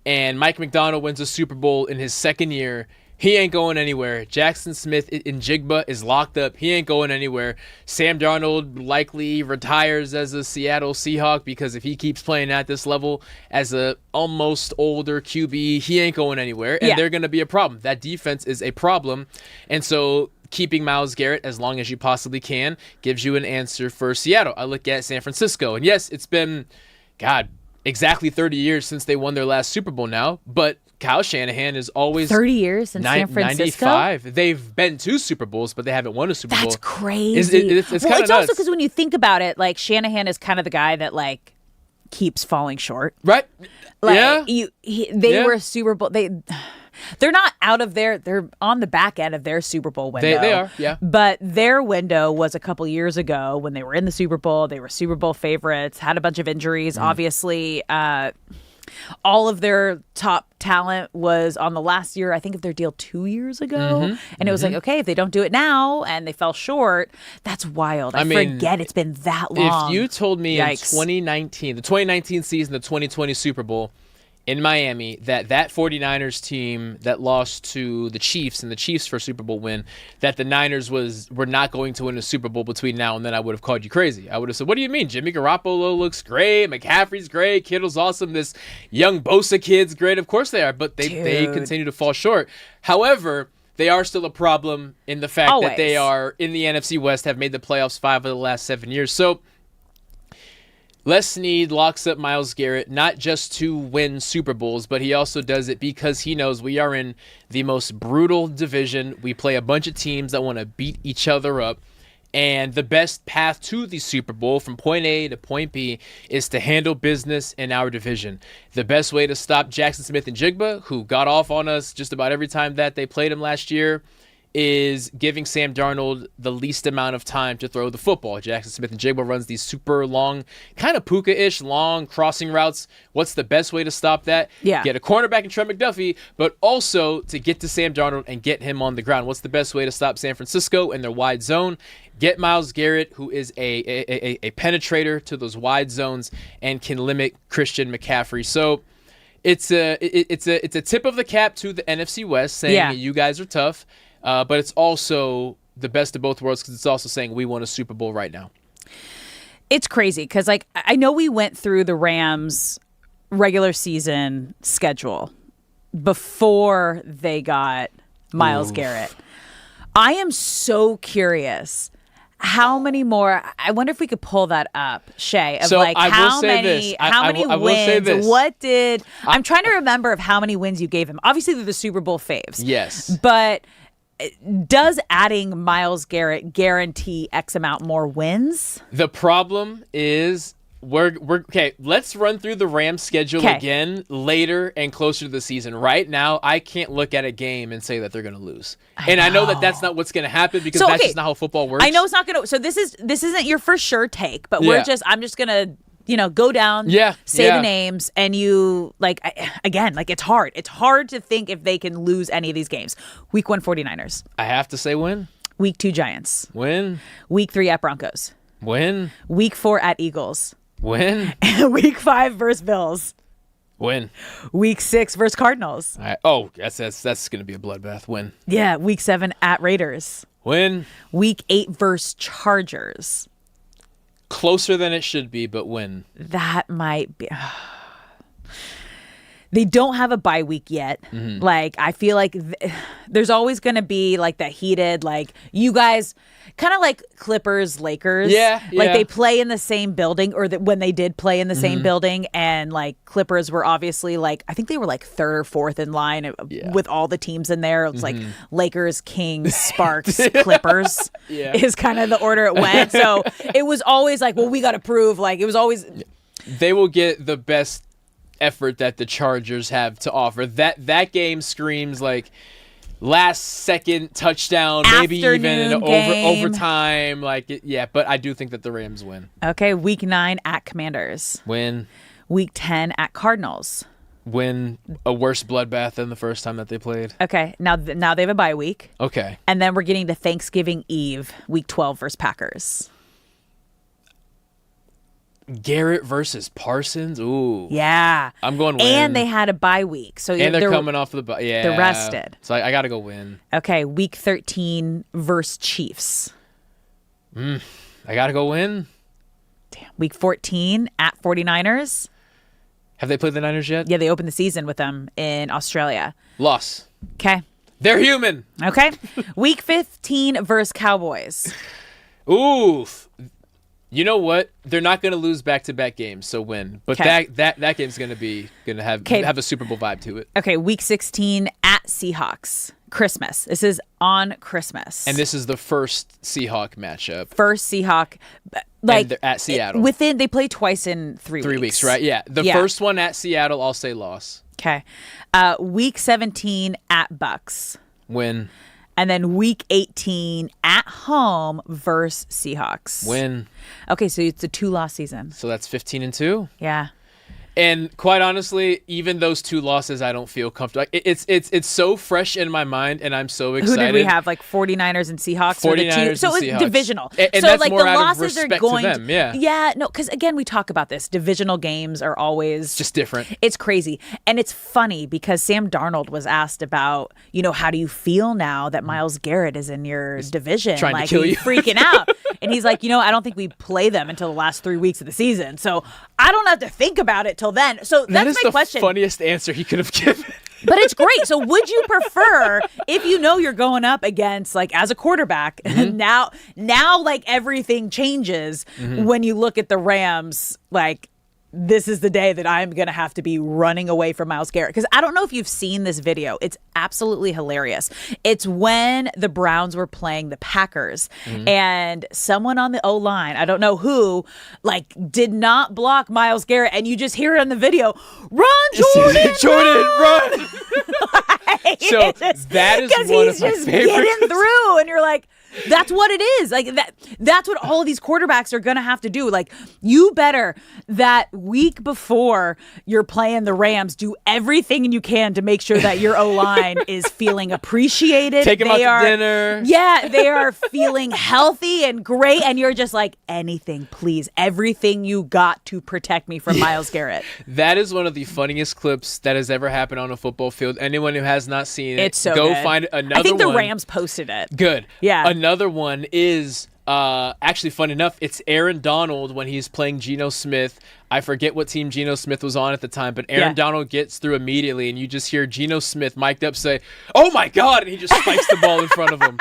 and Mike McDonald wins a Super Bowl in his second year. He ain't going anywhere. Jackson Smith in Jigba is locked up. He ain't going anywhere. Sam Darnold likely retires as a Seattle Seahawk because if he keeps playing at this level as a almost older QB, he ain't going anywhere. And they're going to be a problem. That defense is a problem. And so keeping Myles Garrett as long as you possibly can gives you an answer for Seattle. I look at San Francisco. And yes, it's been, exactly 30 years since they won their last Super Bowl now. But Kyle Shanahan is always 30 years in San Francisco. 95. They've been to Super Bowls, but they haven't won a Super Bowl. That's crazy. It's kind of nuts. It's also because when you think about it, like Shanahan is kind of the guy that like keeps falling short. Right? Like, they were a Super Bowl. They're not out of they're on the back end of their Super Bowl window. They are, yeah. But their window was a couple years ago when they were in the Super Bowl. They were Super Bowl favorites, had a bunch of injuries. Obviously, all of their top talent was on the last year, I think, of their deal 2 years ago. And it was like, okay, if they don't do it now and they fell short, that's wild. I forget it's been that long. If you told me in 2019, the 2019 season, the 2020 Super Bowl, in Miami, that 49ers team that lost to the Chiefs in the Chiefs' first Super Bowl win, that the Niners were not going to win a Super Bowl between now and then, I would have called you crazy. I would have said, what do you mean? Jimmy Garoppolo looks great. McCaffrey's great. Kittle's awesome. This young Bosa kid's great. Of course they are, but they continue to fall short. However, they are still a problem in the fact that they are in the NFC West, have made the playoffs 5 of the last 7 years. So Les Snead locks up Myles Garrett not just to win Super Bowls, but he also does it because he knows we are in the most brutal division. We play a bunch of teams that want to beat each other up. And the best path to the Super Bowl from point A to point B is to handle business in our division. The best way to stop Jackson Smith and Jigba, who got off on us just about every time that they played him last year, is giving Sam Darnold the least amount of time to throw the football. Jackson Smith and Jigba runs these super long, kind of Puka-ish long crossing routes. What's the best way to stop that? Yeah. Get a cornerback in Trent McDuffie, but also to get to Sam Darnold and get him on the ground. What's the best way to stop San Francisco in their wide zone? Get Myles Garrett, who is a penetrator to those wide zones and can limit Christian McCaffrey. So it's a tip of the cap to the NFC West saying you guys are tough. But it's also the best of both worlds because it's also saying we won a Super Bowl right now. It's crazy because, like, I know we went through the Rams' regular season schedule before they got Myles Garrett. I am so curious. How many more? I wonder if we could pull that up, Shay. Of so like I how will say many? this. How many I will say wins? this. What did? I'm trying to remember of how many wins you gave him. Obviously, they're the Super Bowl faves. Yes, but does adding Myles Garrett guarantee X amount more wins? The problem is we're okay. Let's run through the Rams schedule again later and closer to the season. Right now, I can't look at a game and say that they're going to lose. I know that that's not what's going to happen because that's just not how football works. I know it's not going to. So this isn't your for sure take, but I'm just going to go down, say the names, and you, like, again, like, it's hard. It's hard to think if they can lose any of these games. Week 1, 49ers. I have to say win. Week 2, Giants. Win. Week 3 at Broncos. Win. Week 4 at Eagles. Win. Week 5 versus Bills. Win. Week 6 versus Cardinals. That's going to be a bloodbath. Win. Yeah, Week 7 at Raiders. Win. Week 8 versus Chargers. Closer than it should be, but win. That might be. They don't have a bye week yet. Mm-hmm. Like, I feel like there's always going to be like that heated, like, you guys, kind of like Clippers, Lakers. Like they play in the same building, or when they did play in the same building, and like Clippers were obviously like, I think they were like 3rd or 4th in line with all the teams in there. It was like Lakers, Kings, Sparks, Clippers is kind of the order it went. So it was always like, well, we got to prove, like, it was always. They will get the best effort that the Chargers have to offer. That game screams like last second touchdown, maybe even in overtime. But I do think that the Rams win. Okay, Week 9 at Commanders. Win. Week 10 at Cardinals. Win. A worse bloodbath than the first time that they played. Okay, now they have a bye week. Okay. And then we're getting to Thanksgiving Eve, Week 12 versus Packers. Garrett versus Parsons. Ooh. Yeah. I'm going win. And they had a bye week. So they're coming off of the bye. Yeah. They're rested. So I got to go win. Okay. Week 13 versus Chiefs. I got to go win. Damn. Week 14 at 49ers. Have they played the Niners yet? Yeah, they opened the season with them in Australia. Loss. Okay. They're human. Okay. Week 15 versus Cowboys. Oof. You know what? They're not going to lose back-to-back games, so win. But that game's going to have a Super Bowl vibe to it. Okay, Week 16 at Seahawks. Christmas. This is on Christmas. And this is the first Seahawk matchup. First Seahawk. Like, and they're at Seattle. They play twice in 3 weeks. 3 weeks, right? Yeah. The first one at Seattle, I'll say loss. Okay. Week 17 at Bucks. Win. And then Week 18 at home versus Seahawks. Win. Okay, so it's a 2-loss season. So that's 15-2. Yeah. And quite honestly, even those 2 losses, I don't feel comfortable. It's so fresh in my mind, and I'm so excited. Who did we have? Like 49ers and Seahawks? 49ers and so it's Seahawks. Divisional. And so that's like more the out losses of respect are going to them. Yeah. Yeah. No, because again, we talk about this. Divisional games are always just different. It's crazy, and it's funny because Sam Darnold was asked about, how do you feel now that Myles Garrett is in your division? Trying like, to kill you. Freaking out. And he's like, I don't think we play them until the last 3 weeks of the season, so I don't have to think about it until then. So that that's is my the question. funniest answer he could have given. But it's great. So would you prefer, if you know you're going up against, like, as a quarterback, now like everything changes when you look at the Rams, like, this is the day that I'm going to have to be running away from Myles Garrett. Because I don't know if you've seen this video. It's absolutely hilarious. It's when the Browns were playing the Packers and someone on the O-line, I don't know who, like, did not block Myles Garrett. And you just hear it in the video, run, Jordan! Jordan, run! So Just, that is one of my just favorite getting through. And you're like, that's what it is. Like that's what all of these quarterbacks are going to have to do. Like, you better that week before you're playing the Rams, do everything you can to make sure that your O-line is feeling appreciated. Take them out to dinner. Yeah, they are feeling healthy and great. And you're just like, anything, please. Everything you got to protect me from Myles Garrett. That is one of the funniest clips that has ever happened on a football field. Anyone who has not seen it, It's so go good. find another one. I think the Rams posted it. Good. Yeah. Another one is actually, fun enough, it's Aaron Donald when he's playing Geno Smith. I forget what team Geno Smith was on at the time, but Aaron Donald gets through immediately, and you just hear Geno Smith mic'd up say, "Oh my God!" and he just spikes the ball in front of him.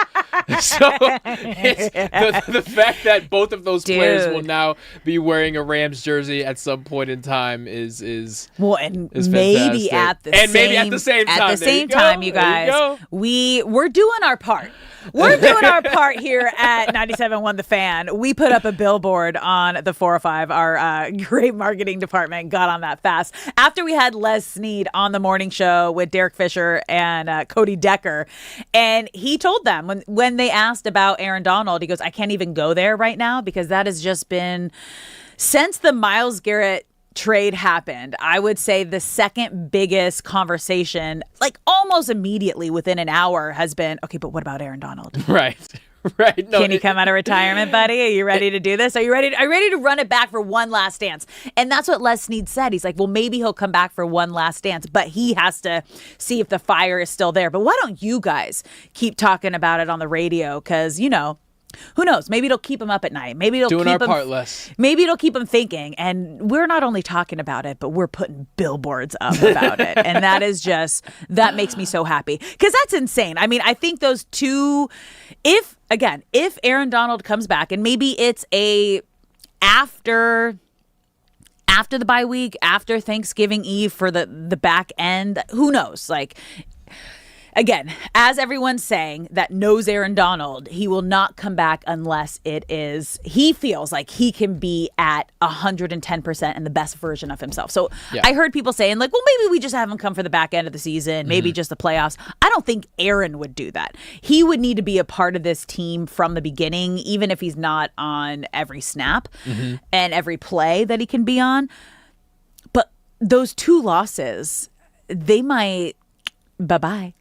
So it's the fact that both of those players will now be wearing a Rams jersey at some point in time is well, and is maybe fantastic. at the and same maybe at the same time. At the same time, you There guys, go. we're doing our part. We're doing our part here at 97.1 The Fan. We put up a billboard on the 405. Our great marketing department got on that fast. After we had Les Snead on the morning show with Derek Fisher and Cody Decker, and he told them when they asked about Aaron Donald, he goes, I can't even go there right now because that has just been, since the Myles Garrett trade happened, I would say the second biggest conversation, like almost immediately within an hour, has been, okay, but what about Aaron Donald? Right. Right. No, Can you come out of retirement, buddy? Are you ready to do this? Are you ready to run it back for one last dance? And that's what Les Snead said. He's like, well, maybe he'll come back for one last dance, but he has to see if the fire is still there. But why don't you guys keep talking about it on the radio? Because, you know, who knows? Maybe it'll keep him up at night. Maybe it'll doing keep our him, part less. Maybe it'll keep him thinking. And we're not only talking about it, but we're putting billboards up about it. And that makes me so happy because that's insane. I mean, I think those two, if Aaron Donald comes back and maybe it's after the bye week, after Thanksgiving Eve for the back end, who knows? Like, again, as everyone's saying that knows Aaron Donald, he will not come back unless he feels like he can be at 110% and the best version of himself. So I heard people saying, like, well, maybe we just have him come for the back end of the season, maybe just the playoffs. I don't think Aaron would do that. He would need to be a part of this team from the beginning, even if he's not on every snap and every play that he can be on. But those two losses, they might... bye-bye.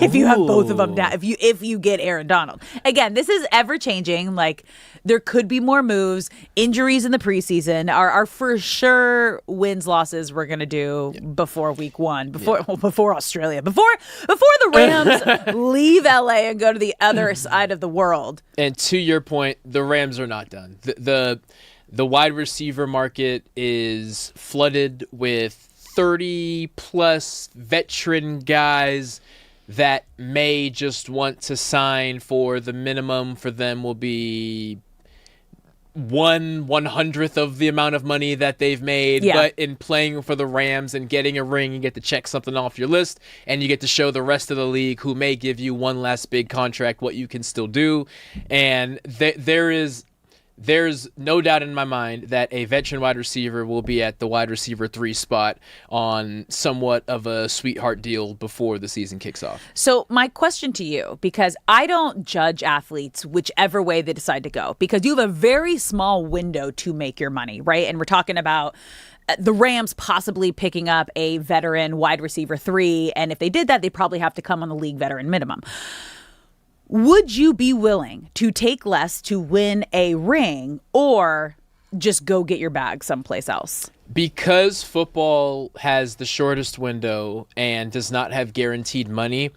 If you have both of them down, if you get Aaron Donald. Again, this is ever changing. Like, there could be more moves. Injuries in the preseason are for sure wins, losses we're going to do before week one, before Australia, before the Rams leave LA and go to the other side of the world. And to your point, the Rams are not done. The wide receiver market is flooded with 30-plus veteran guys that may just want to sign for the minimum for them will be 1/100th of the amount of money that they've made. But in playing for the Rams and getting a ring, you get to check something off your list, and you get to show the rest of the league who may give you one last big contract what you can still do. And there's no doubt in my mind that a veteran wide receiver will be at the wide receiver 3 spot on somewhat of a sweetheart deal before the season kicks off. So my question to you, because I don't judge athletes whichever way they decide to go, because you have a very small window to make your money, right? And we're talking about the Rams possibly picking up a veteran wide receiver 3. And if they did that, they probably have to come on the league veteran minimum. Would you be willing to take less to win a ring or just go get your bag someplace else? Because football has the shortest window and does not have guaranteed money,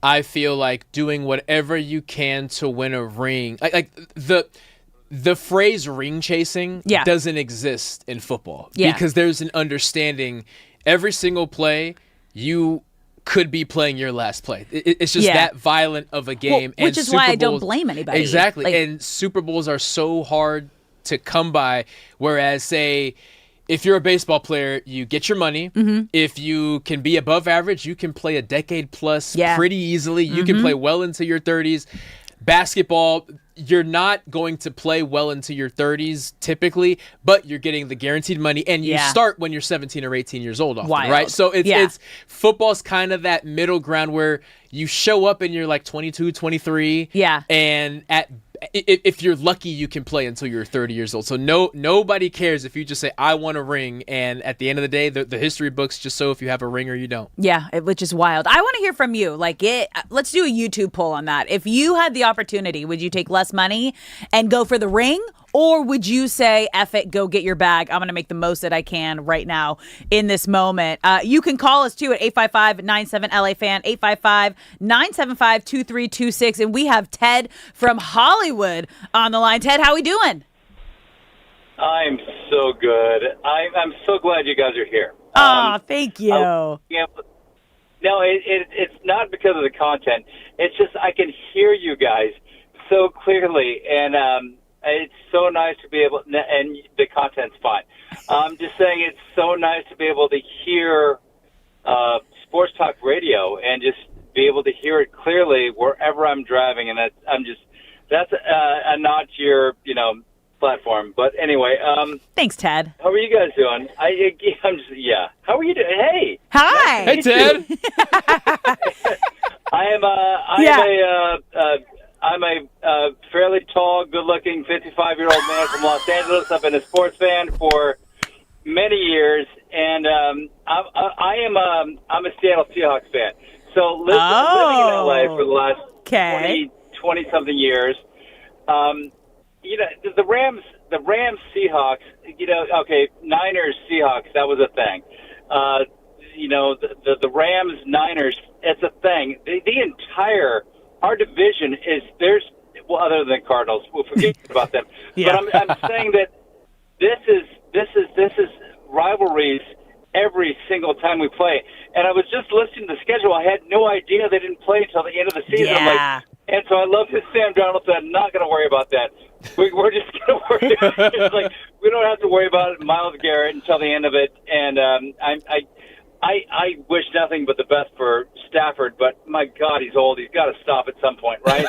I feel like doing whatever you can to win a ring, the phrase ring chasing doesn't exist in football because there's an understanding every single play you could be playing your last play. It's just that violent of a game. Well, which is why I don't blame anybody. Exactly. And Super Bowls are so hard to come by, whereas, say, if you're a baseball player, you get your money. If you can be above average, you can play a decade plus pretty easily. You can play well into your 30s. Basketball, you're not going to play well into your 30s typically, but you're getting the guaranteed money, and you start when you're 17 or 18 years old often, right? So it's football's kind of that middle ground where you show up and you're like 22, 23, and if you're lucky, you can play until you're 30 years old. So nobody cares if you just say, I want a ring, and at the end of the day, the history books just show if you have a ring or you don't. Yeah, which is wild. I want to hear from you. Let's do a YouTube poll on that. If you had the opportunity, would you take less money and go for the ring? Or would you say, F it, go get your bag. I'm going to make the most that I can right now in this moment. You can call us, too, at 855-97-LA-FAN, 855-975-2326. And we have Ted from Hollywood on the line. Ted, how we doing? I'm so good. I'm so glad you guys are here. Thank you. No, it's not because of the content. It's just I can hear you guys so clearly, and it's so nice to be able, and the content's fine. I'm just saying it's so nice to be able to hear sports talk radio and just be able to hear it clearly wherever I'm driving, and that's a nod to your platform. But anyway, thanks, Ted. How are you guys doing? How are you doing? Hey. Hi. Hey, Ted. I'm a fairly tall, good-looking 55-year-old man from Los Angeles. I've been a sports fan for many years, and I'm a Seattle Seahawks fan. So living in LA for the last 20-something years. The Rams Seahawks. Niners Seahawks. That was a thing. The Rams Niners. It's a thing. The entire our division other than Cardinals, we'll forget about them. But I'm saying that this is rivalries every single time we play. And I was just listening to the schedule. I had no idea they didn't play until the end of the season. And so I love this Sam Darnold said, I'm not going to worry about that. We're just going to worry. It's we don't have to worry about Myles Garrett until the end of it. And I wish nothing but the best for Stafford, but my God, he's old. He's got to stop at some point, right?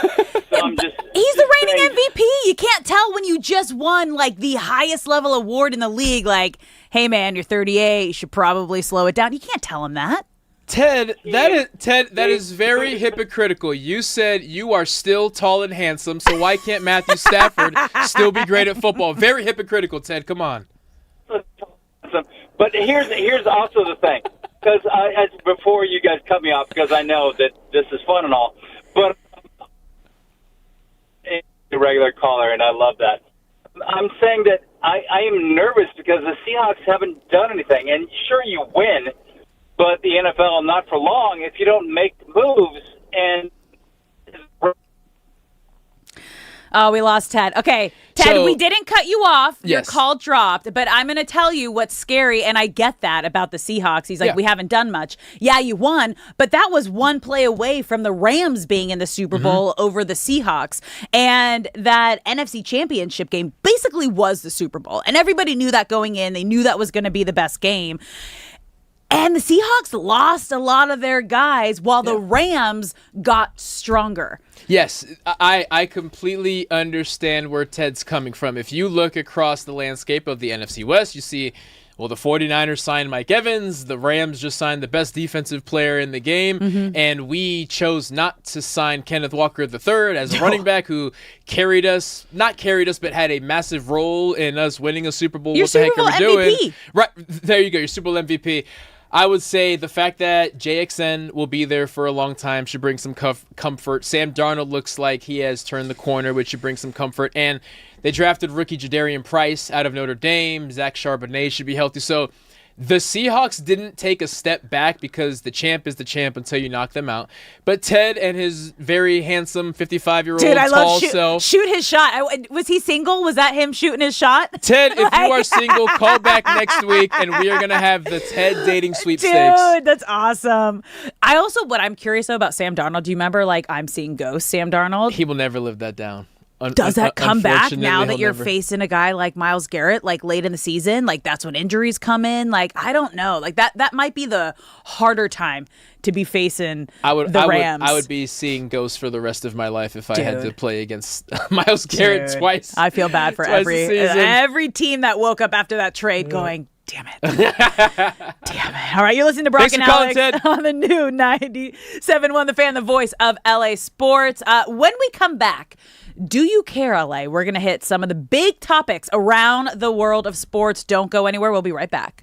So I'm just. He's the reigning MVP. You can't tell when you just won the highest level award in the league. Hey man, you're 38. You should probably slow it down. You can't tell him that. Ted, that is very hypocritical. You said you are still tall and handsome, so why can't Matthew Stafford still be great at football? Very hypocritical, Ted. Come on. But here's also the thing. Because before you guys cut me off, because I know that this is fun and all, but a regular caller, and I love that. I'm saying that I am nervous because the Seahawks haven't done anything. And sure, you win, but the NFL, not for long, if you don't make moves. And oh, we lost Ted. Okay, Ted, we didn't cut you off. Your Yes. call dropped, but I'm going to tell you what's scary, and I get that about the Seahawks. He's like, we haven't done much. Yeah, you won, but that was one play away from the Rams being in the Super Bowl over the Seahawks. And that NFC Championship game basically was the Super Bowl. And everybody knew that going in. They knew that was going to be the best game. And the Seahawks lost a lot of their guys while the Rams got stronger. Yes, I completely understand where Ted's coming from. If you look across the landscape of the NFC West, you see, the 49ers signed Mike Evans. The Rams just signed the best defensive player in the game. And we chose not to sign Kenneth Walker III as a running back who not carried us, but had a massive role in us winning a Super Bowl. Your what the heck Super Bowl are we MVP. doing? Right, there you go, your Super Bowl MVP. I would say the fact that JXN will be there for a long time should bring some comfort. Sam Darnold looks like he has turned the corner, which should bring some comfort. And they drafted rookie Jadarian Price out of Notre Dame. Zach Charbonnet should be healthy. So The Seahawks didn't take a step back because the champ is the champ until you knock them out. But Ted and his very handsome 55-year-old tall self. Shoot his shot. Was he single? Was that him shooting his shot? Ted, if you are single, call back next week, and we are going to have the Ted dating sweepstakes. Dude, that's awesome. What I'm curious about Sam Darnold, do you remember, I'm seeing ghosts, Sam Darnold? He will never live that down. Does that come back now that you're facing a guy like Myles Garrett, late in the season? That's when injuries come in. I don't know. That might be the harder time to be facing the Rams. I would be seeing ghosts for the rest of my life if I had to play against Myles Garrett twice. I feel bad for every team that woke up after that trade going, damn it. Damn it. All right, you're listening to Brock and Alex on the new 97.1 The Fan, the voice of LA Sports. When we come back, do you care, LA? We're going to hit some of the big topics around the world of sports. Don't go anywhere. We'll be right back.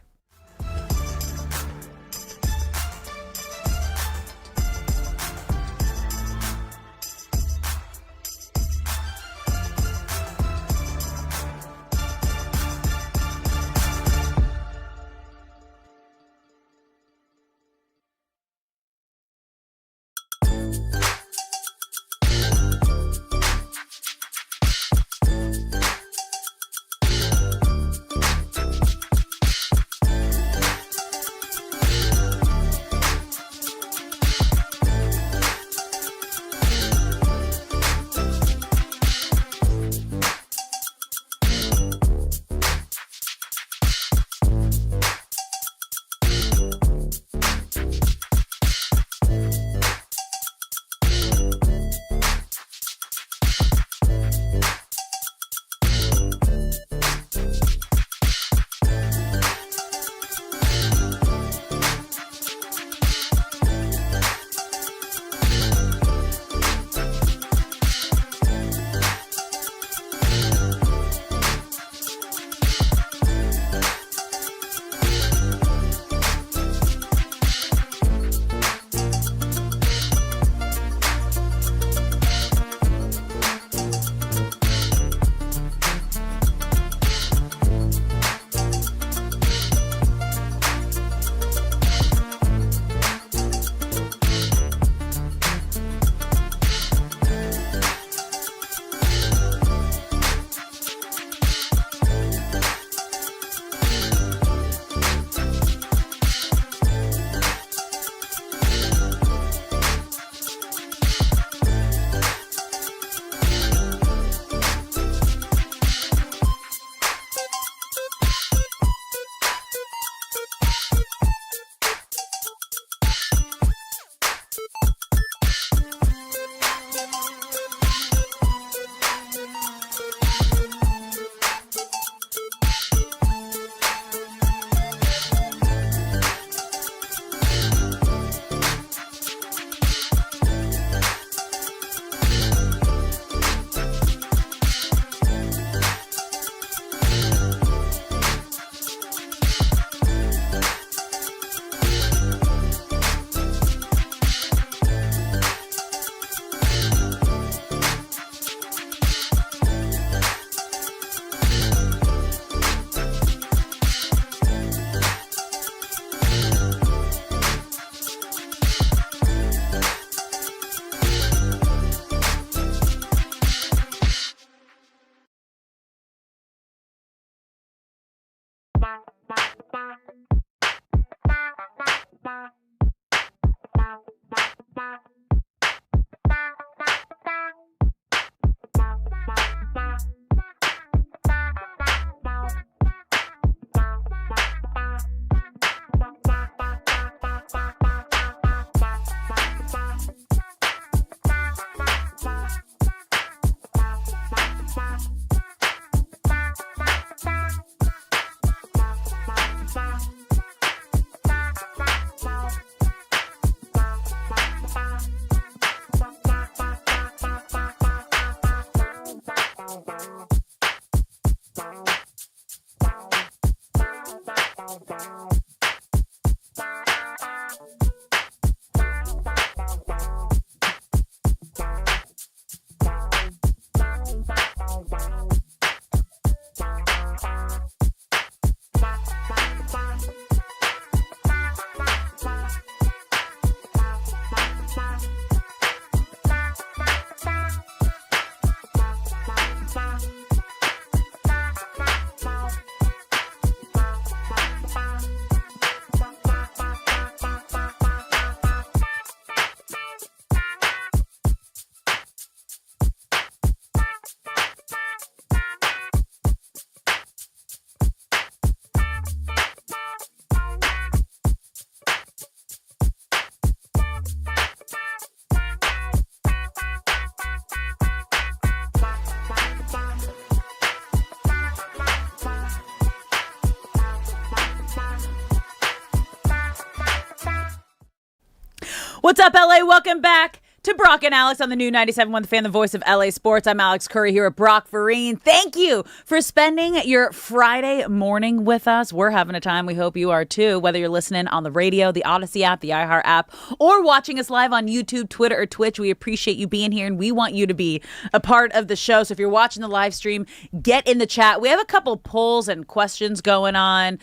What's up, LA? Welcome back to Brock and Alex on the new 97.1 The Fan, the voice of LA Sports. I'm Alex Curry here at Brock Vereen. Thank you for spending your Friday morning with us. We're having a time. We hope you are too, whether you're listening on the radio, the Odyssey app, the iHeart app, or watching us live on YouTube, Twitter, or Twitch. We appreciate you being here, and we want you to be a part of the show. So if you're watching the live stream, get in the chat. We have a couple polls and questions going on,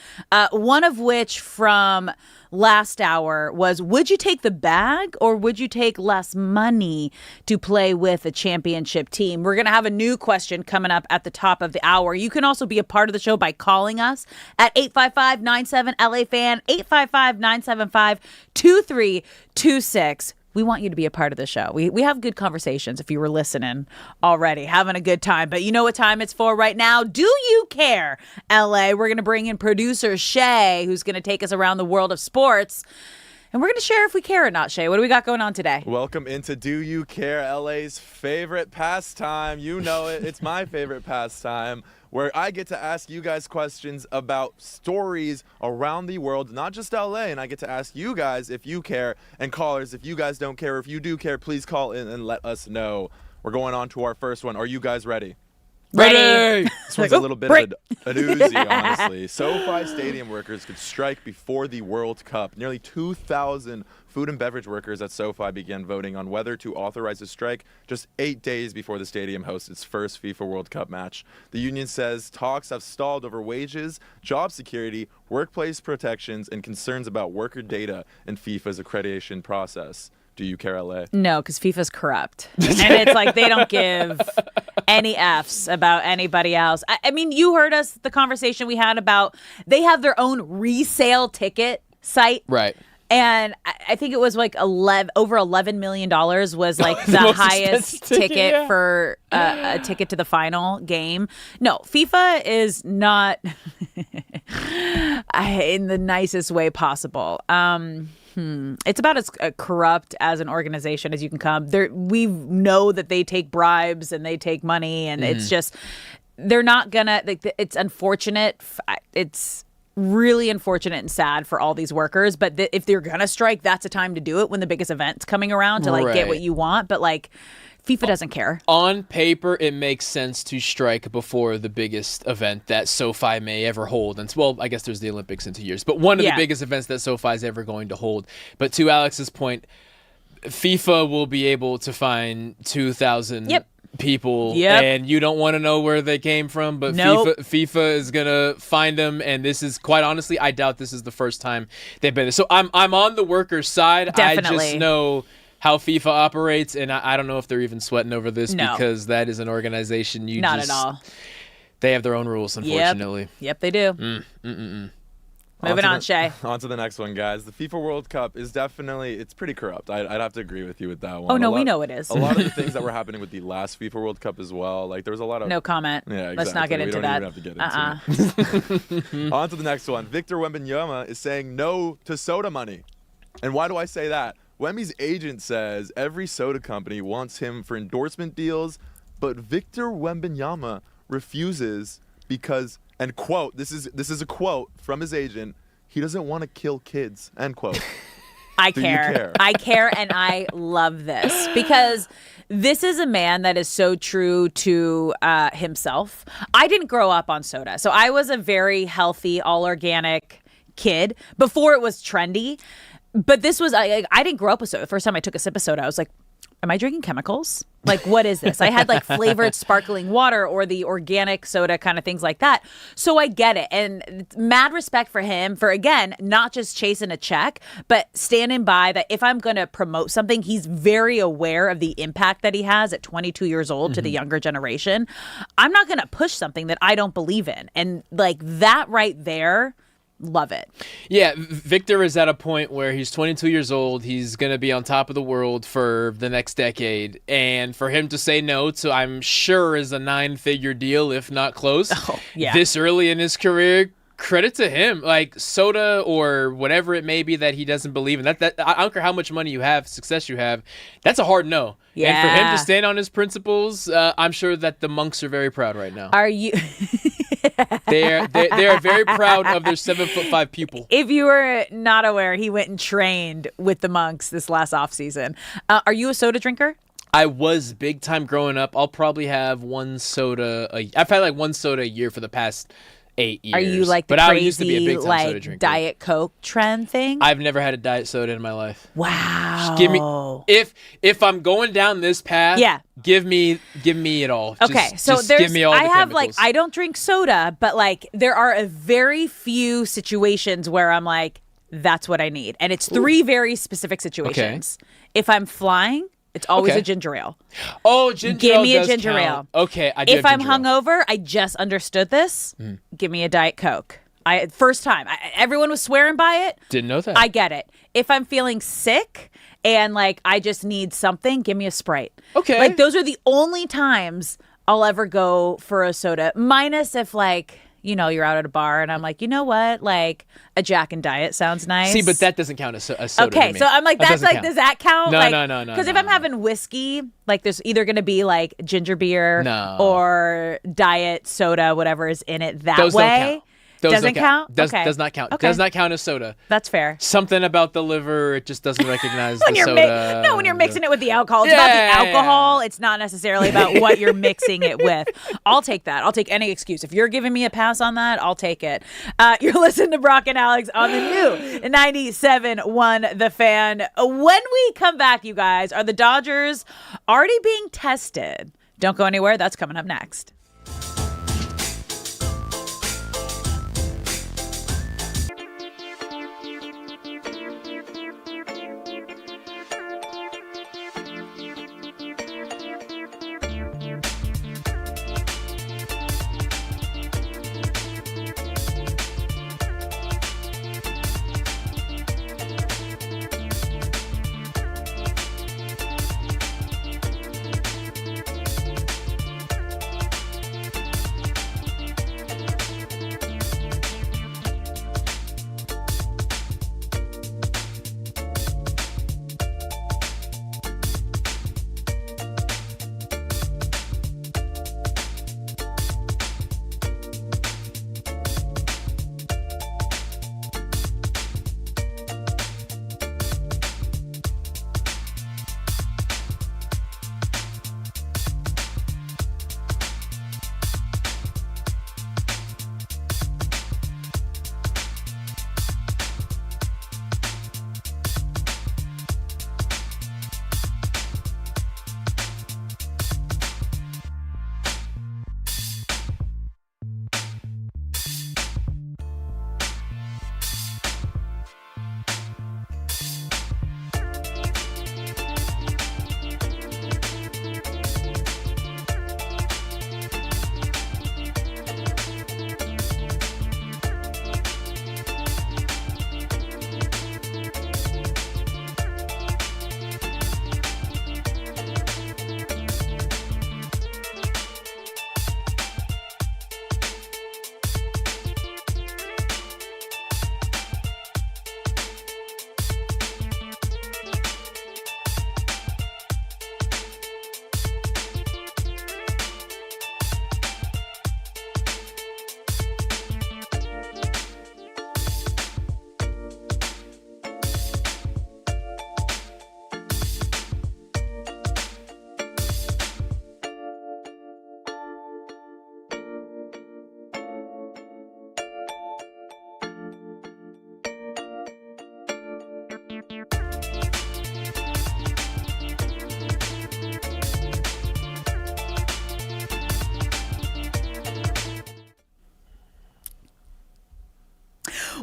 one of which from last hour was, would you take the bag or would you take less money to play with a championship team? We're going to have a new question coming up at the top of the hour. You can also be a part of the show by calling us at 855-97-LA-FAN, 855-975-2326. We want you to be a part of the show. We have good conversations if you were listening already, having a good time. But you know what time it's for right now. Do you care, LA? We're going to bring in producer Shay, who's going to take us around the world of sports. And we're going to share if we care or not, Shay. What do we got going on today? Welcome into Do You Care, LA's favorite pastime. You know it. It's my favorite pastime, where I get to ask you guys questions about stories around the world, not just LA, and I get to ask you guys if you care, and callers, if you guys don't care, if you do care, please call in and let us know. We're going on to our first one. Are you guys ready? Ready. This one's a little bit of a doozy, honestly. SoFi Stadium workers could strike before the World Cup. Nearly 2,000 food and beverage workers at SoFi began voting on whether to authorize a strike just 8 days before the stadium hosts its first FIFA World Cup match. The union says talks have stalled over wages, job security, workplace protections, and concerns about worker data in FIFA's accreditation process. Do you care, LA? No, because FIFA's corrupt. And it's like they don't give any Fs about anybody else. I mean, you heard us, the conversation we had about they have their own resale ticket site. Right. And I think it was like over $11 million was like the highest ticket for a ticket to the final game. No, FIFA is not in the nicest way possible. It's about as corrupt as an organization as you can come. We know that they take bribes and they take money, and it's just they're not gonna. It's unfortunate. It's really unfortunate and sad for all these workers. But if they're gonna strike, that's a time to do it when the biggest event's coming around to get what you want. But FIFA doesn't care. On paper, it makes sense to strike before the biggest event that SoFi may ever hold. And I guess there's the Olympics in 2 years, but one of the biggest events that SoFi is ever going to hold. But to Alex's point, FIFA will be able to find 2,000 people, and you don't want to know where they came from, but FIFA is gonna find them. And this is, quite honestly, I doubt this is the first time they've been there. So I'm on the workers' side. Definitely. I just know how FIFA operates, and I don't know if they're even sweating over this because that is an organization at all. They have their own rules, unfortunately. Yep, they do. Moving on, Shay. On to the next one, guys. The FIFA World Cup is definitely, it's pretty corrupt. I'd have to agree with you with that one. Oh, no, we know it is. A lot of the things that were happening with the last FIFA World Cup as well, there was a lot of... No comment. Yeah, exactly. Let's not get into that. We don't even have to get into it. On to the next one. Victor Wembanyama is saying no to soda money. And why do I say that? Wemby's agent says every soda company wants him for endorsement deals, but Victor Wembanyama refuses because, and quote, this is a quote from his agent, he doesn't want to kill kids, end quote. I care. I care, and I love this because this is a man that is so true to himself. I didn't grow up on soda, so I was a very healthy, all organic kid before it was trendy. But this was, I didn't grow up with soda. The first time I took a sip of soda, I was like, am I drinking chemicals? What is this? I had flavored sparkling water or the organic soda kind of things like that. So I get it. And mad respect for him for, again, not just chasing a check, but standing by that if I'm going to promote something, he's very aware of the impact that he has at 22 years old to the younger generation. I'm not going to push something that I don't believe in. And that right there, love it. Yeah, Victor is at a point where he's 22 years old. He's going to be on top of the world for the next decade. And for him to say no to, I'm sure, is a 9-figure deal, if not close, this early in his career, credit to him. Soda or whatever it may be that he doesn't believe in, that I don't care how much money you have, success you have, that's a hard no. Yeah. And for him to stand on his principles, I'm sure that the monks are very proud right now. Are you... They are very proud of their 7'5" pupil. If you were not aware, he went and trained with the Monks this last offseason. Are you a soda drinker? I was big time growing up. I'll probably have one soda. I've had like one soda a year for the past 8 years. Are you like the but I crazy used to be a big time soda drinker. Diet Coke trend thing? I've never had a diet soda in my life. Wow. Just give me if I'm going down this path. Yeah. Give me it all. Okay, Just, so just there's give me all the I have chemicals. I don't drink soda, but like there are a very few situations where I'm like, that's what I need. And it's 3 very specific situations. Okay. If I'm flying, it's always a ginger ale. Oh, ginger Give ale me a does ginger count. ale. Okay, I do If have I'm ginger ale. hungover, I just understood this. Give me a Diet Coke. First time. Everyone was swearing by it. Didn't know that. I get it. If I'm feeling sick and like I just need something, give me a Sprite. Okay. Like those are the only times I'll ever go for a soda. Minus if like, you know, you're out at a bar and I'm like, you know what? Like a Jack and Diet sounds nice. See, but that doesn't count as a soda. Okay, to me. so I'm like, that's like, count. does that count? No, like, no. Because if I'm having whiskey, like there's either going to be like ginger beer or diet soda, whatever is in it that Those way. Don't count. Those doesn't don't count. count? Does not count. Okay. Does not count as soda. That's fair. Something about the liver, it just doesn't recognize When the you're soda. when you're mixing it with the alcohol, it's about the alcohol. It's not necessarily about what you're mixing it with. I'll take that. I'll take any excuse. If you're giving me a pass on that, I'll take it. You're listening to Brock and Alex on the new 97.1 The Fan. When we come back, you guys, are the Dodgers already being tested? Don't go anywhere. That's coming up next.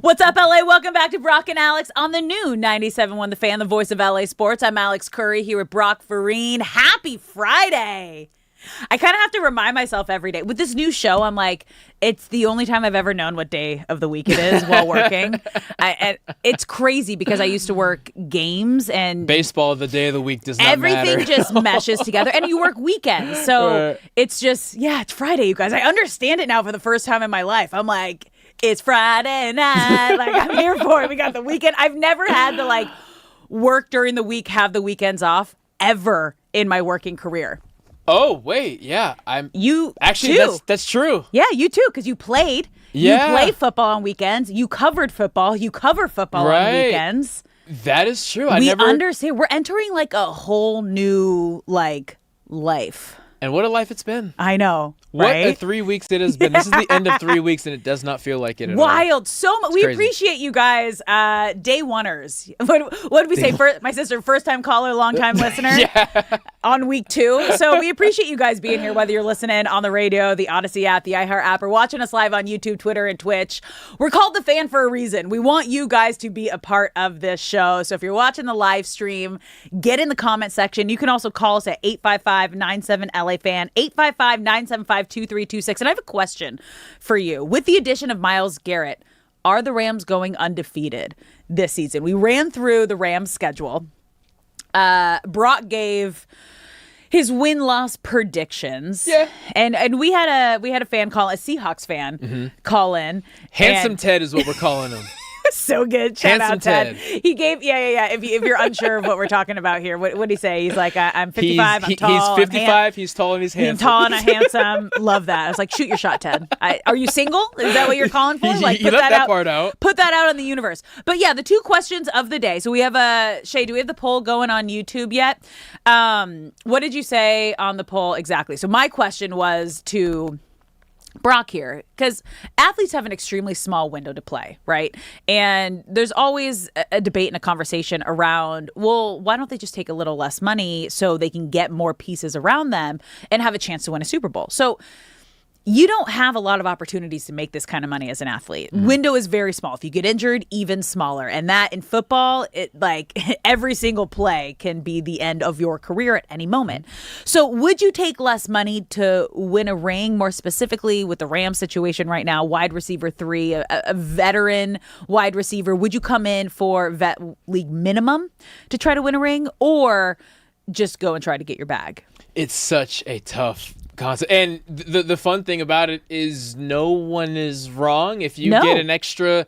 What's up, LA? Welcome back to Brock and Alex on the new 97.1 The Fan, the voice of LA sports. I'm Alex Curry here with Brock Farine. Happy Friday. I kind of have to remind myself every day. With this new show, I'm like, it's the only time I've ever known what day of the week it is while working. And it's crazy because I used to work games and baseball, the day of the week does not everything matter. just meshes together. And you work weekends. So it's just, it's Friday, you guys. I understand it now for the first time in my life. I'm like, it's Friday night. Like, I'm here for it. We got the weekend. I've never had to work during the week, have the weekends off ever in my working career. Oh wait, yeah, You actually too. that's true. Yeah, you too, because you played. Yeah. You play football on weekends. You covered football. You cover football on weekends. That is true. We understand. We're entering like a whole new life. And what a life it's been. I know. What right? a 3 weeks it has been. This is the end of 3 weeks, and it does not feel like it at all. Wild. So much. We crazy. appreciate you guys. Day oneers. What did we say? My sister, first time caller, long time listener. Yeah. On week 2. So we appreciate you guys being here, whether you're listening on the radio, the Odyssey app, the iHeart app, or watching us live on YouTube, Twitter, and Twitch. We're called The Fan for a reason. We want you guys to be a part of this show. So if you're watching the live stream, get in the comment section. You can also call us at 855-97-LA-FAN, 855-975-2326. And I have a question for you. With the addition of Myles Garrett, are the Rams going undefeated this season? We ran through the Rams schedule. Brock gave his win-loss predictions. Yeah. And we had a fan call, a Seahawks fan, call in. Handsome Ted is what we're calling him. So good. Shout Handsome out, Ted. Ted. He gave, If you're unsure of what we're talking about here, what did he say? He's like, I'm 55, I'm tall. He's 55, he's tall, and he's handsome. He's tall and handsome. Love that. I was like, shoot your shot, Ted. Are you single? Is that what you're calling for? Like, you left that part out. Put that out in the universe. But yeah, the 2 questions of the day. So we have Shay, do we have the poll going on YouTube yet? What did you say on the poll exactly? So my question was to Brock here, because athletes have an extremely small window to play, right? And there's always a debate and a conversation around, well, why don't they just take a little less money so they can get more pieces around them and have a chance to win a Super Bowl? So you don't have a lot of opportunities to make this kind of money as an athlete. Window is very small. If you get injured, even smaller. And that in football, every single play can be the end of your career at any moment. So would you take less money to win a ring, more specifically with the Rams situation right now, wide receiver 3, a veteran wide receiver? Would you come in for vet league minimum to try to win a ring, or just go and try to get your bag? It's such a tough concept. And the fun thing about it is no one is wrong. If you get an extra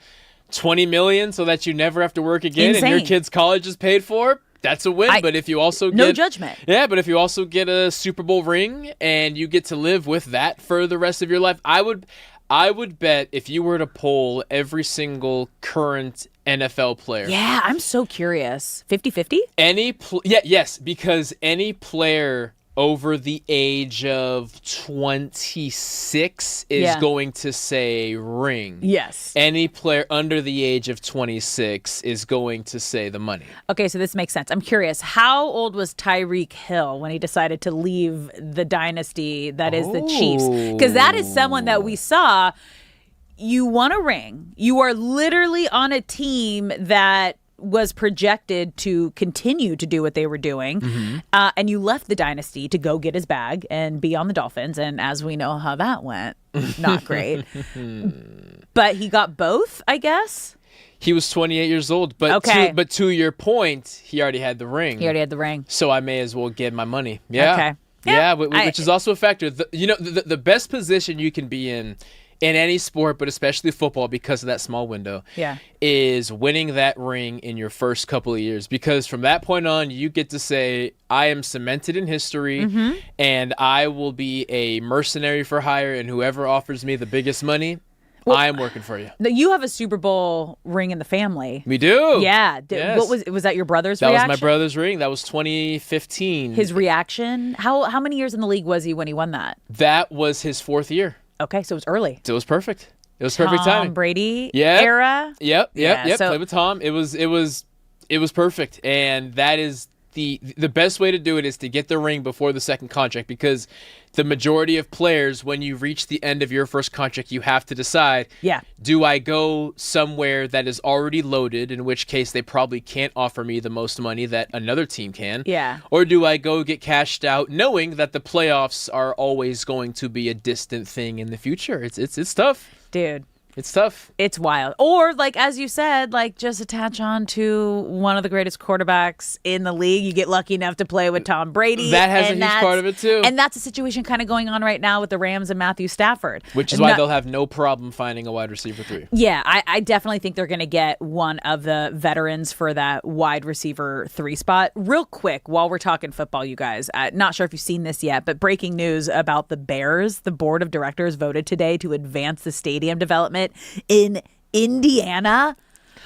$20 million so that you never have to work again and your kid's college is paid for, that's a win. But if you also get no judgment. Yeah, but if you also get a Super Bowl ring and you get to live with that for the rest of your life, I would bet if you were to poll every single current NFL player. Yeah, I'm so curious. 50-50? Yes, because any player over the age of 26 is going to say ring. Yes. Any player under the age of 26 is going to say the money. Okay, so this makes sense. I'm curious, how old was Tyreek Hill when he decided to leave the dynasty that is the Chiefs? Because that is someone that we saw. You won a ring. You are literally on a team that was projected to continue to do what they were doing. And you left the dynasty to go get his bag and be on the Dolphins. And as we know how that went, not great. But he got both, I guess. He was 28 years old, but to your point, he already had the ring. He already had the ring. So I may as well get my money. Yeah. Okay. Yeah, which is also a factor. The best position you can be in any sport, but especially football, because of that small window, is winning that ring in your first couple of years. Because from that point on, you get to say, I am cemented in history, and I will be a mercenary for hire, and whoever offers me the biggest money, I am working for you. You have a Super Bowl ring in the family. We do. Yeah. Yes. What was that your brother's reaction? reaction? That was my brother's ring. That was 2015. His reaction? How many years in the league was he when he won that? That was his 4th year. Okay, so it was early. So it was perfect. It was perfect timing. Tom Brady era. Yep. So, played with Tom. It was perfect, and that is the best way to do it is to get the ring before the second contract, because the majority of players, when you reach the end of your first contract, you have to decide, do I go somewhere that is already loaded, in which case they probably can't offer me the most money that another team can, or do I go get cashed out knowing that the playoffs are always going to be a distant thing in the future? It's tough. Dude. It's tough. It's wild. Or, like, as you said, like, just attach on to one of the greatest quarterbacks in the league. You get lucky enough to play with Tom Brady. That has a huge part of it, too. And that's a situation kind of going on right now with the Rams and Matthew Stafford. Which is why they'll have no problem finding a wide receiver 3. Yeah, I definitely think they're going to get one of the veterans for that wide receiver 3 spot. Real quick, while we're talking football, you guys, not sure if you've seen this yet, but breaking news about the Bears. The board of directors voted today to advance the stadium development in Indiana.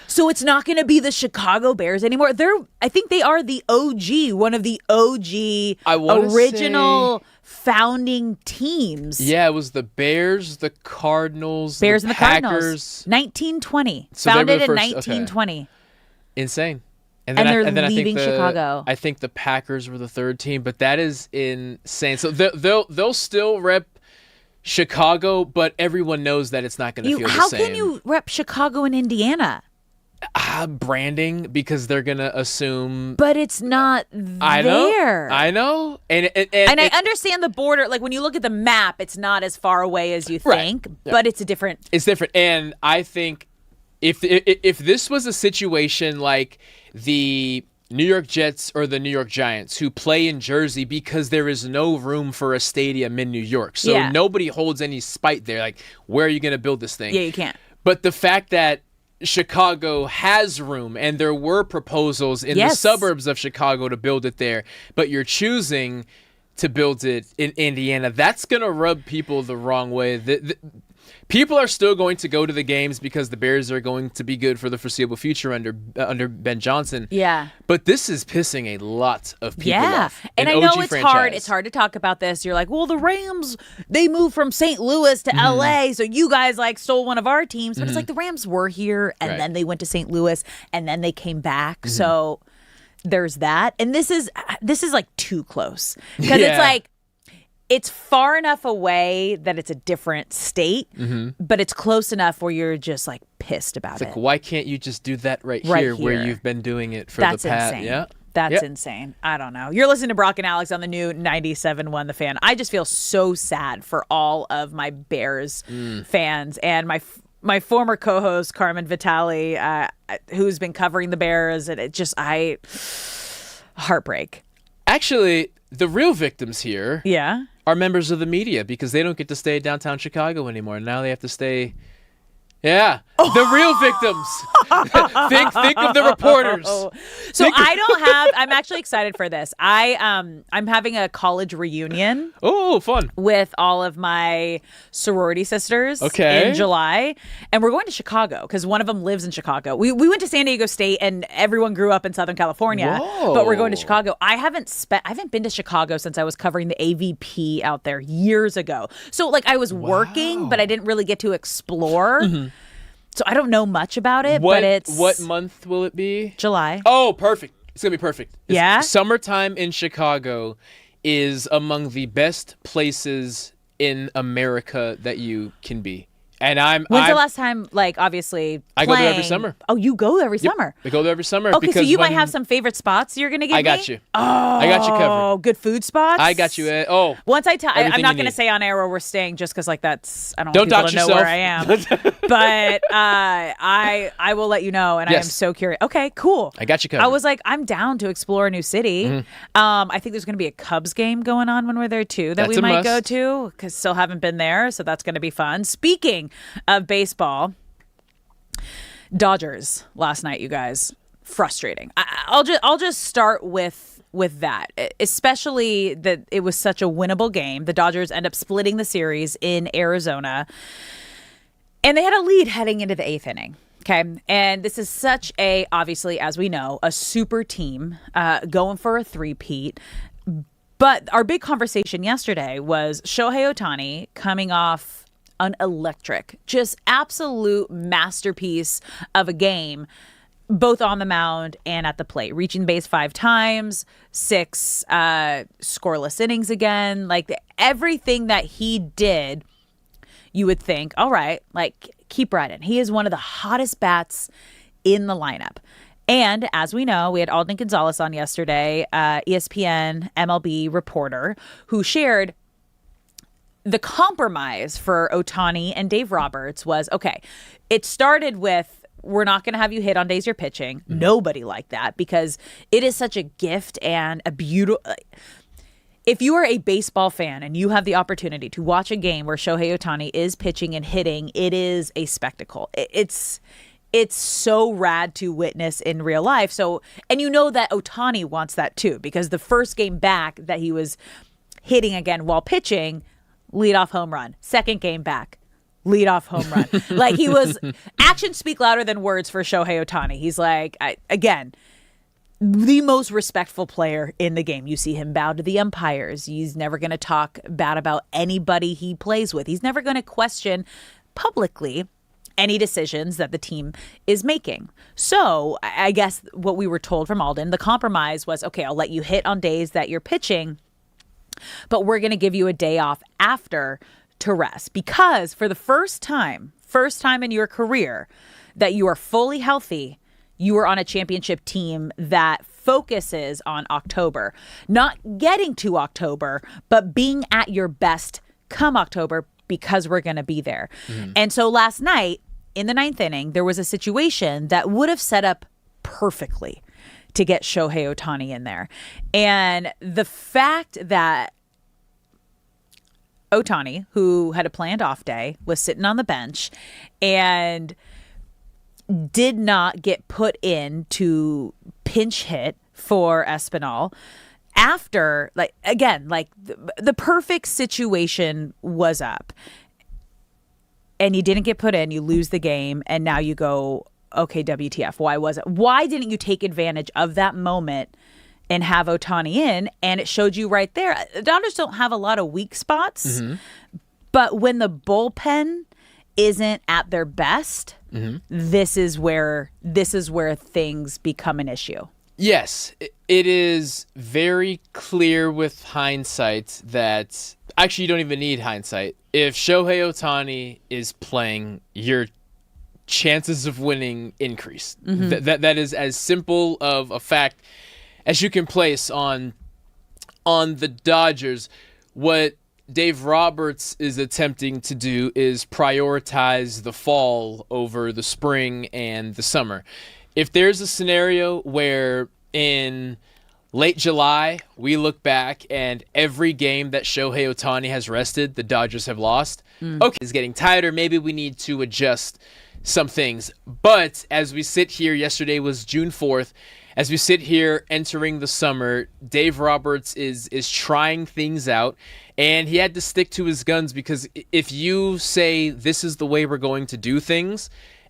So it's not going to be the Chicago Bears anymore. I think they are the OG, one of the OG original founding teams. Yeah, it was the Bears, the Cardinals, Bears the and the Packers. Cardinals. 1920. So they were founded the in first- 1920. Okay. Insane. And they're I leaving think Chicago. I think the Packers were the 3rd team, but that is insane. So they'll still rep Chicago, but everyone knows that it's not going to feel the How same. can you rep Chicago and Indiana? Branding, because they're going to assume. But it's not there. I know. And I understand the border. Like, when you look at the map, it's not as far away as you think, but it's a different. It's different. And I think if this was a situation like the New York Jets or the New York Giants, who play in Jersey because there is no room for a stadium in New York. So nobody holds any spite there. Like, where are you going to build this thing? Yeah, you can't. But the fact that Chicago has room, and there were proposals in the suburbs of Chicago to build it there, but you're choosing to build it in Indiana, that's going to rub people the wrong way. People are still going to go to the games because the Bears are going to be good for the foreseeable future under Ben Johnson. Yeah. But this is pissing a lot of people off. And I know it's hard. It's hard to talk about this. You're like, well, the Rams, they moved from St. Louis to LA, so you guys like stole one of our teams. But it's like the Rams were here, and then they went to St. Louis, and then they came back. So there's that. And this is like too close. Because it's like, it's far enough away that it's a different state, but it's close enough where you're just like pissed about it. Like, why can't you just do that right here where you've been doing it for the past? Insane. Yeah. That's insane. I don't know. You're listening to Brock and Alex on the new 97.1 The Fan. I just feel so sad for all of my Bears fans and my former co-host Carmen Vitale, who's been covering the Bears, and heartbreak. Actually, the real victims here Yeah. are members of the media, because they don't get to stay downtown Chicago anymore. Now they have to stay. Yeah, the real victims. think of the reporters. So I'm actually excited for this. I'm having a college reunion. Oh, fun. With all of my sorority sisters in July. And we're going to Chicago because one of them lives in Chicago. We went to San Diego State and everyone grew up in Southern California. Whoa. But we're going to Chicago. I haven't been to Chicago since I was covering the AVP out there years ago. So like I was working, but I didn't really get to explore. So I don't know much about it, but it's... What month will it be? July. Oh, perfect. It's going to be perfect. Yeah? Summertime in Chicago is among the best places in America that you can be. And When's the last time, like, obviously, I go there every summer. Oh, you go every summer? I go there every summer. Okay, so you might have some favorite spots you're going to give me? I got you. Oh, I got you covered. Good food spots? I got you. Once I'm not going to need. say on air where we're staying just because, like, that's, I don't Don't want people to know dox where I am. But I will let you know, and I am so curious. Okay, cool. I got you covered. I was like, I'm down to explore a new city. I think there's going to be a Cubs game going on when we're there, too, that we might go to, because still haven't been there, so that's going to be fun. Speaking of baseball, Dodgers last night, you guys, frustrating. I'll just start with that, especially that it was such a winnable game. The Dodgers end up splitting the series in Arizona, and they had a lead heading into the 8th inning. Okay, and this is such obviously, as we know, a super team going for a three-peat. But our big conversation yesterday was Shohei Ohtani coming off an electric, just absolute masterpiece of a game, both on the mound and at the plate, reaching base 5 times, 6 scoreless innings again. Like, everything that he did, you would think, all right, like, keep riding. He is one of the hottest bats in the lineup. And as we know, we had Alden Gonzalez on yesterday, ESPN MLB reporter, who shared the compromise for Ohtani and Dave Roberts was, okay, it started with, we're not going to have you hit on days you're pitching. Mm-hmm. Nobody liked that because it is such a gift and a beautiful... If you are a baseball fan and you have the opportunity to watch a game where Shohei Ohtani is pitching and hitting, it is a spectacle. It's so rad to witness in real life. So, and you know that Ohtani wants that too, because the first game back that he was hitting again while pitching, leadoff home run. Second game back, leadoff home run. Like, he was, actions speak louder than words for Shohei Ohtani. He's like, again, the most respectful player in the game. You see him bow to the umpires. He's never going to talk bad about anybody he plays with. He's never going to question publicly any decisions that the team is making. So I guess what we were told from Alden, the compromise was, okay, I'll let you hit on days that you're pitching, but we're going to give you a day off after to rest. Because for the first time in your career that you are fully healthy, you are on a championship team that focuses on October. Not getting to October, but being at your best come October, because we're going to be there. Mm-hmm. And so last night, in the 9th inning, there was a situation that would have set up perfectly to get Shohei Ohtani in there. And the fact that Ohtani, who had a planned off day, was sitting on the bench and did not get put in to pinch hit for Espinal after, the perfect situation was up and you didn't get put in, you lose the game, and now you go, okay, WTF, why was it? Why didn't you take advantage of that moment and have Ohtani in? And it showed you right there. The Dodgers don't have a lot of weak spots, but when the bullpen isn't at their best, this is where things become an issue. Yes, it is very clear with hindsight that actually you don't even need hindsight. If Shohei Ohtani is playing, your chances of winning increase. That is as simple of a fact as you can place on the Dodgers. What Dave Roberts is attempting to do is prioritize the fall over the spring and the summer. If there's a scenario where in late July we look back and every game that Shohei Ohtani has rested, the Dodgers have lost, okay, it's getting tighter. Maybe we need to adjust some things. But as we sit here, yesterday was June 4th, as we sit here entering the summer, Dave Roberts is trying things out, and he had to stick to his guns, because if you say this is the way we're going to do things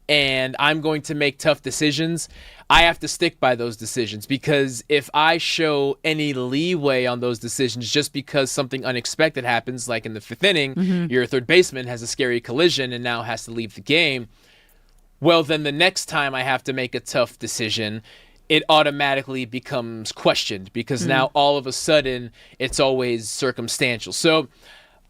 and I'm going to make tough decisions, I have to stick by those decisions, because if I show any leeway on those decisions just because something unexpected happens, like in the 5th inning, your third baseman has a scary collision and now has to leave the game, well, then the next time I have to make a tough decision, it automatically becomes questioned, because now all of a sudden it's always circumstantial. So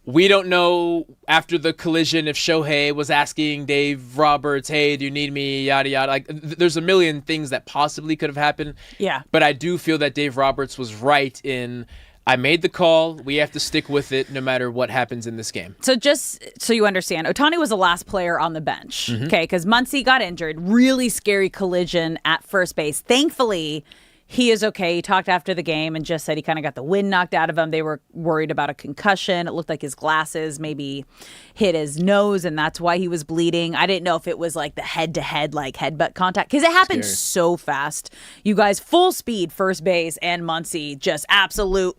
we don't know after the collision if Shohei was asking Dave Roberts, hey, do you need me, yada, yada. Like, there's a million things that possibly could have happened. Yeah. But I do feel that Dave Roberts was right in, I made the call. We have to stick with it no matter what happens in this game. So just so you understand, Ohtani was the last player on the bench, okay? Because Muncy got injured. Really scary collision at first base. Thankfully, he is okay. He talked after the game and just said he kind of got the wind knocked out of him. They were worried about a concussion. It looked like his glasses maybe hit his nose, and that's why he was bleeding. I didn't know if it was like the head-to-head, like headbutt contact, because it happened so fast. You guys, full speed, first base and Muncy, just absolute,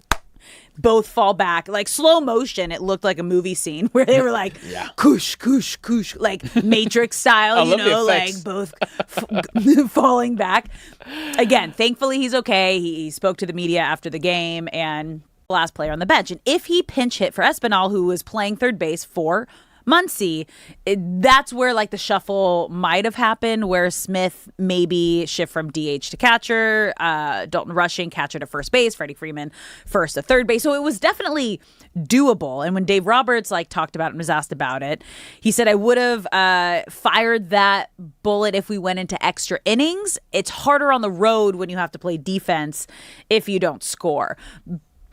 both fall back. Like slow motion, it looked like a movie scene where they were like, koosh, koosh, koosh, like Matrix style, you know, like both falling back. Again, thankfully he's okay. He spoke to the media after the game, and last player on the bench. And if he pinch hit for Espinal, who was playing third base for Muncy, that's where like the shuffle might have happened, where Smith maybe shift from DH to catcher, Dalton Rushing catcher to first base, Freddie Freeman first to third base. So it was definitely doable. And when Dave Roberts like talked about it and was asked about it, he said, I would have fired that bullet if we went into extra innings. It's harder on the road when you have to play defense if you don't score.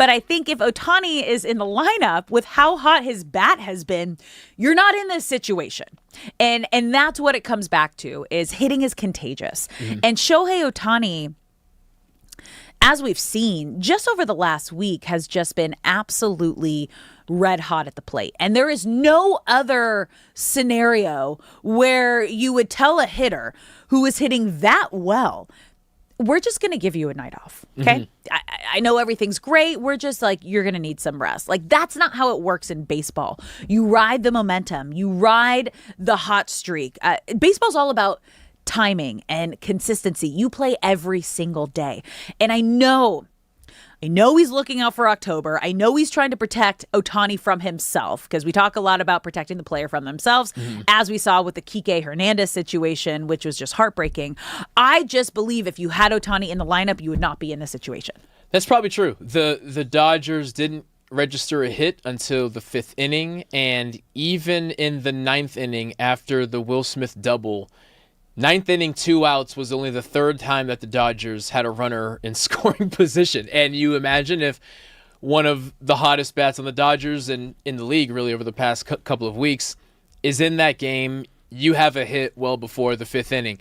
But I think if Ohtani is in the lineup with how hot his bat has been, you're not in this situation. And that's what it comes back to, is hitting is contagious. And Shohei Ohtani, as we've seen, just over the last week, has just been absolutely red hot at the plate. And there is no other scenario where you would tell a hitter who is hitting that well, we're just going to give you a night off, okay? I know everything's great. We're just like, you're going to need some rest. Like, that's not how it works in baseball. You ride the momentum. You ride the hot streak. Baseball's all about timing and consistency. You play every single day. And I know he's looking out for October. I know he's trying to protect Ohtani from himself, because we talk a lot about protecting the player from themselves, as we saw with the Kike Hernandez situation, which was just heartbreaking. I just believe if you had Ohtani in the lineup, you would not be in this situation. That's probably true. The Dodgers didn't register a hit until the 5th inning, and even in the 9th inning after the Will Smith double, 9th inning, 2 outs was only the 3rd time that the Dodgers had a runner in scoring position. And you imagine if one of the hottest bats on the Dodgers and in the league really over the past couple of weeks is in that game, you have a hit well before the 5th inning.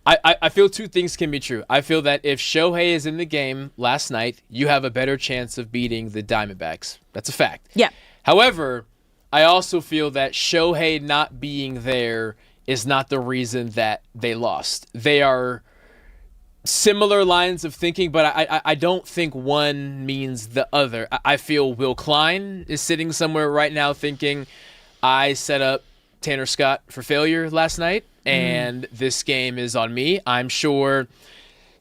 I feel two things can be true. I feel that if Shohei is in the game last night, you have a better chance of beating the Diamondbacks. That's a fact. Yeah. However, I also feel that Shohei not being there is not the reason that they lost. They are similar lines of thinking, but I don't think one means the other. I feel Will Klein is sitting somewhere right now thinking, I set up Tanner Scott for failure last night, and this game is on me. I'm sure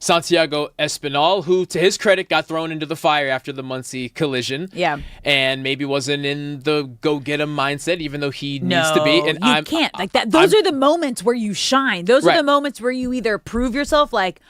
Santiago Espinal, who, to his credit, got thrown into the fire after the Muncy collision. Yeah. And maybe wasn't in the go-get-him mindset, even though he needs to be. And you can't. Like that. Those are the moments where you shine. Those are the moments where you either prove yourself, like,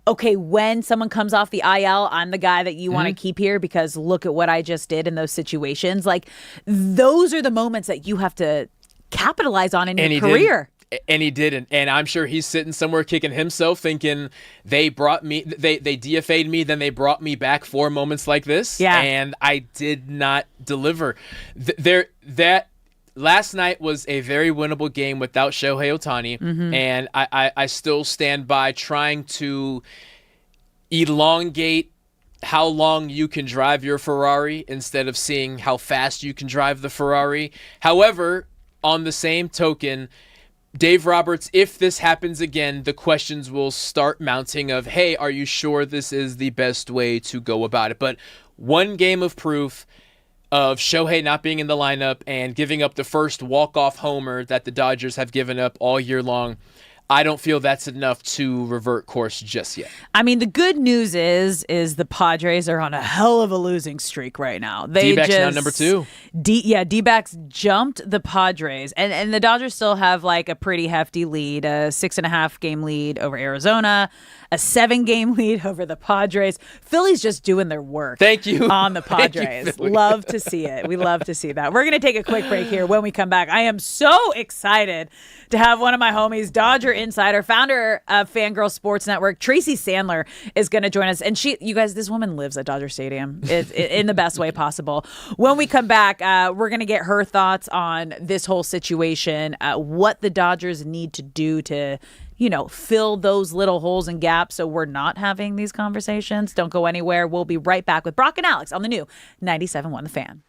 okay, when someone comes off the IL, I'm the guy that you want to keep here because look at what I just did in those situations. Like, those are the moments that you have to capitalize on in your career. And he didn't. And I'm sure he's sitting somewhere kicking himself thinking they DFA'd me, then they brought me back for moments like this. Yeah. And I did not deliver. That last night was a very winnable game without Shohei Ohtani. And I still stand by trying to elongate how long you can drive your Ferrari instead of seeing how fast you can drive the Ferrari. However, on the same token, Dave Roberts, if this happens again, the questions will start mounting of, hey, are you sure this is the best way to go about it? But one game of proof of Shohei not being in the lineup and giving up the first walk-off homer that the Dodgers have given up all year long, I don't feel that's enough to revert course just yet. I mean, the good news is the Padres are on a hell of a losing streak right now. D-backs now number 2. D-backs jumped the Padres. And the Dodgers still have like a pretty hefty lead, a 6.5 game lead over Arizona, a 7 game lead over the Padres. Philly's just doing their work. Thank you. On the Padres. Love to see it. We love to see that. We're going to take a quick break here. When we come back, I am so excited to have one of my homies, Dodger Insider, founder of Fangirl Sports Network, Tracy Sandler, is going to join us. And you guys, this woman lives at Dodger Stadium in the best way possible. When we come back, we're going to get her thoughts on this whole situation, what the Dodgers need to do to, fill those little holes and gaps so we're not having these conversations. Don't go anywhere. We'll be right back with Brock and Alex on the new 97.1 The Fan.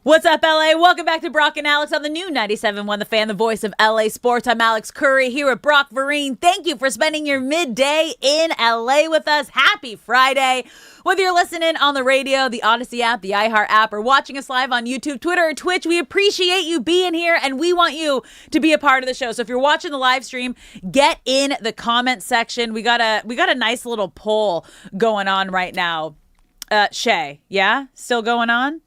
What's up, LA? Welcome back to Brock and Alex on the new 97.1 The Fan, the voice of LA Sports. I'm Alex Curry here with Brock Vereen. Thank you for spending your midday in LA with us. Happy Friday. Whether you're listening on the radio, the Odyssey app, the iHeart app, or watching us live on YouTube, Twitter, or Twitch, we appreciate you being here, and we want you to be a part of the show. So if you're watching the live stream, get in the comment section. We got a nice little poll going on right now. Shay, yeah? Still going on?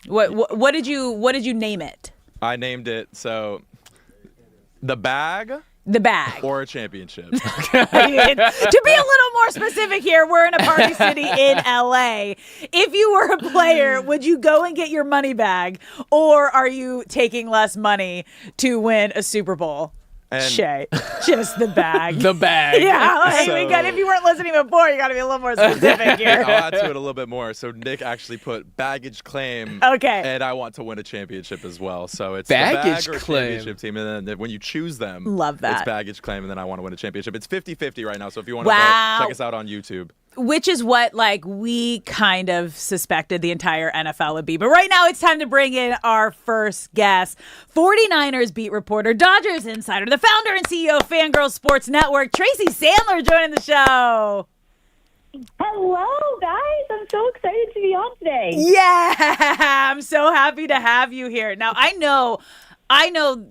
What did you name it? I named it the bag. The bag. Or a championship. To be a little more specific here, we're in a party city in LA. If you were a player, would you go and get your money bag, or are you taking less money to win a Super Bowl? Shay, just the bag. The bag. Yeah, if you weren't listening before, you got to be a little more specific here. I'll add to it a little bit more. So Nick actually put baggage claim. Okay. And I want to win a championship as well. So it's baggage the bag or claim. Championship team. And then when you choose them, love that. It's baggage claim, and then I want to win a championship. It's 50-50 right now. So if you want to check us out on YouTube. Which is what we kind of suspected the entire NFL would be. But right now it's time to bring in our first guest, 49ers beat reporter, Dodgers insider, the founder and CEO of Fangirl Sports Network, Tracy Sandler, joining the show. Hello, guys. I'm so excited to be on today. Yeah, I'm so happy to have you here. Now, I know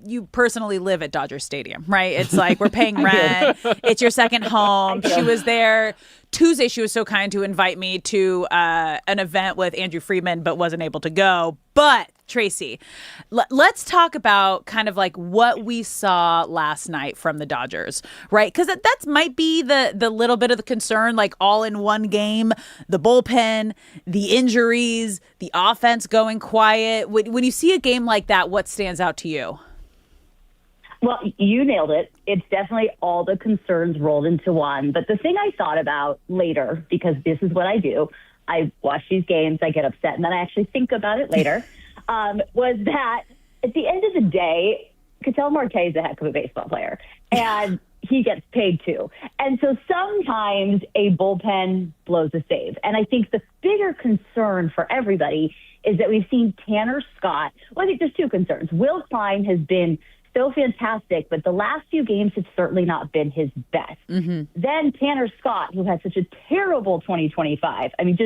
you personally live at Dodger Stadium, right? It's like we're paying rent. It's your second home. She was there Tuesday. She was so kind to invite me to an event with Andrew Friedman, but wasn't able to go. But Tracy, let's talk about kind of like what we saw last night from the Dodgers, right? Because that might be the little bit of the concern, like all in one game, the bullpen, the injuries, the offense going quiet. When you see a game like that, what stands out to you? Well, you nailed it. It's definitely all the concerns rolled into one. But the thing I thought about later, because this is what I do, I watch these games, I get upset, and then I actually think about it later, was that at the end of the day, Ketel Marte is a heck of a baseball player, and he gets paid too. And so sometimes a bullpen blows a save. And I think the bigger concern for everybody is that we've seen Tanner Scott. Well, I think there's two concerns. Will Klein has been so fantastic, but the last few games have certainly not been his best. Mm-hmm. Then Tanner Scott, who had such a terrible 2025. I mean,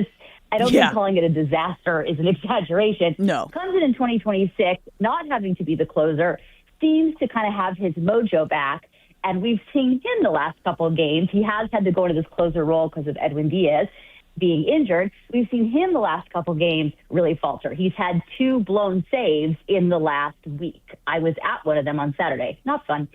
I don't think calling it a disaster is an exaggeration. No. Comes in 2026, not having to be the closer, seems to kind of have his mojo back. And we've seen him the last couple of games. He has had to go into this closer role because of Edwin Diaz being injured. We've seen him the last couple of games really falter. He's had 2 blown saves in the last week. I was at one of them on Saturday. Not fun.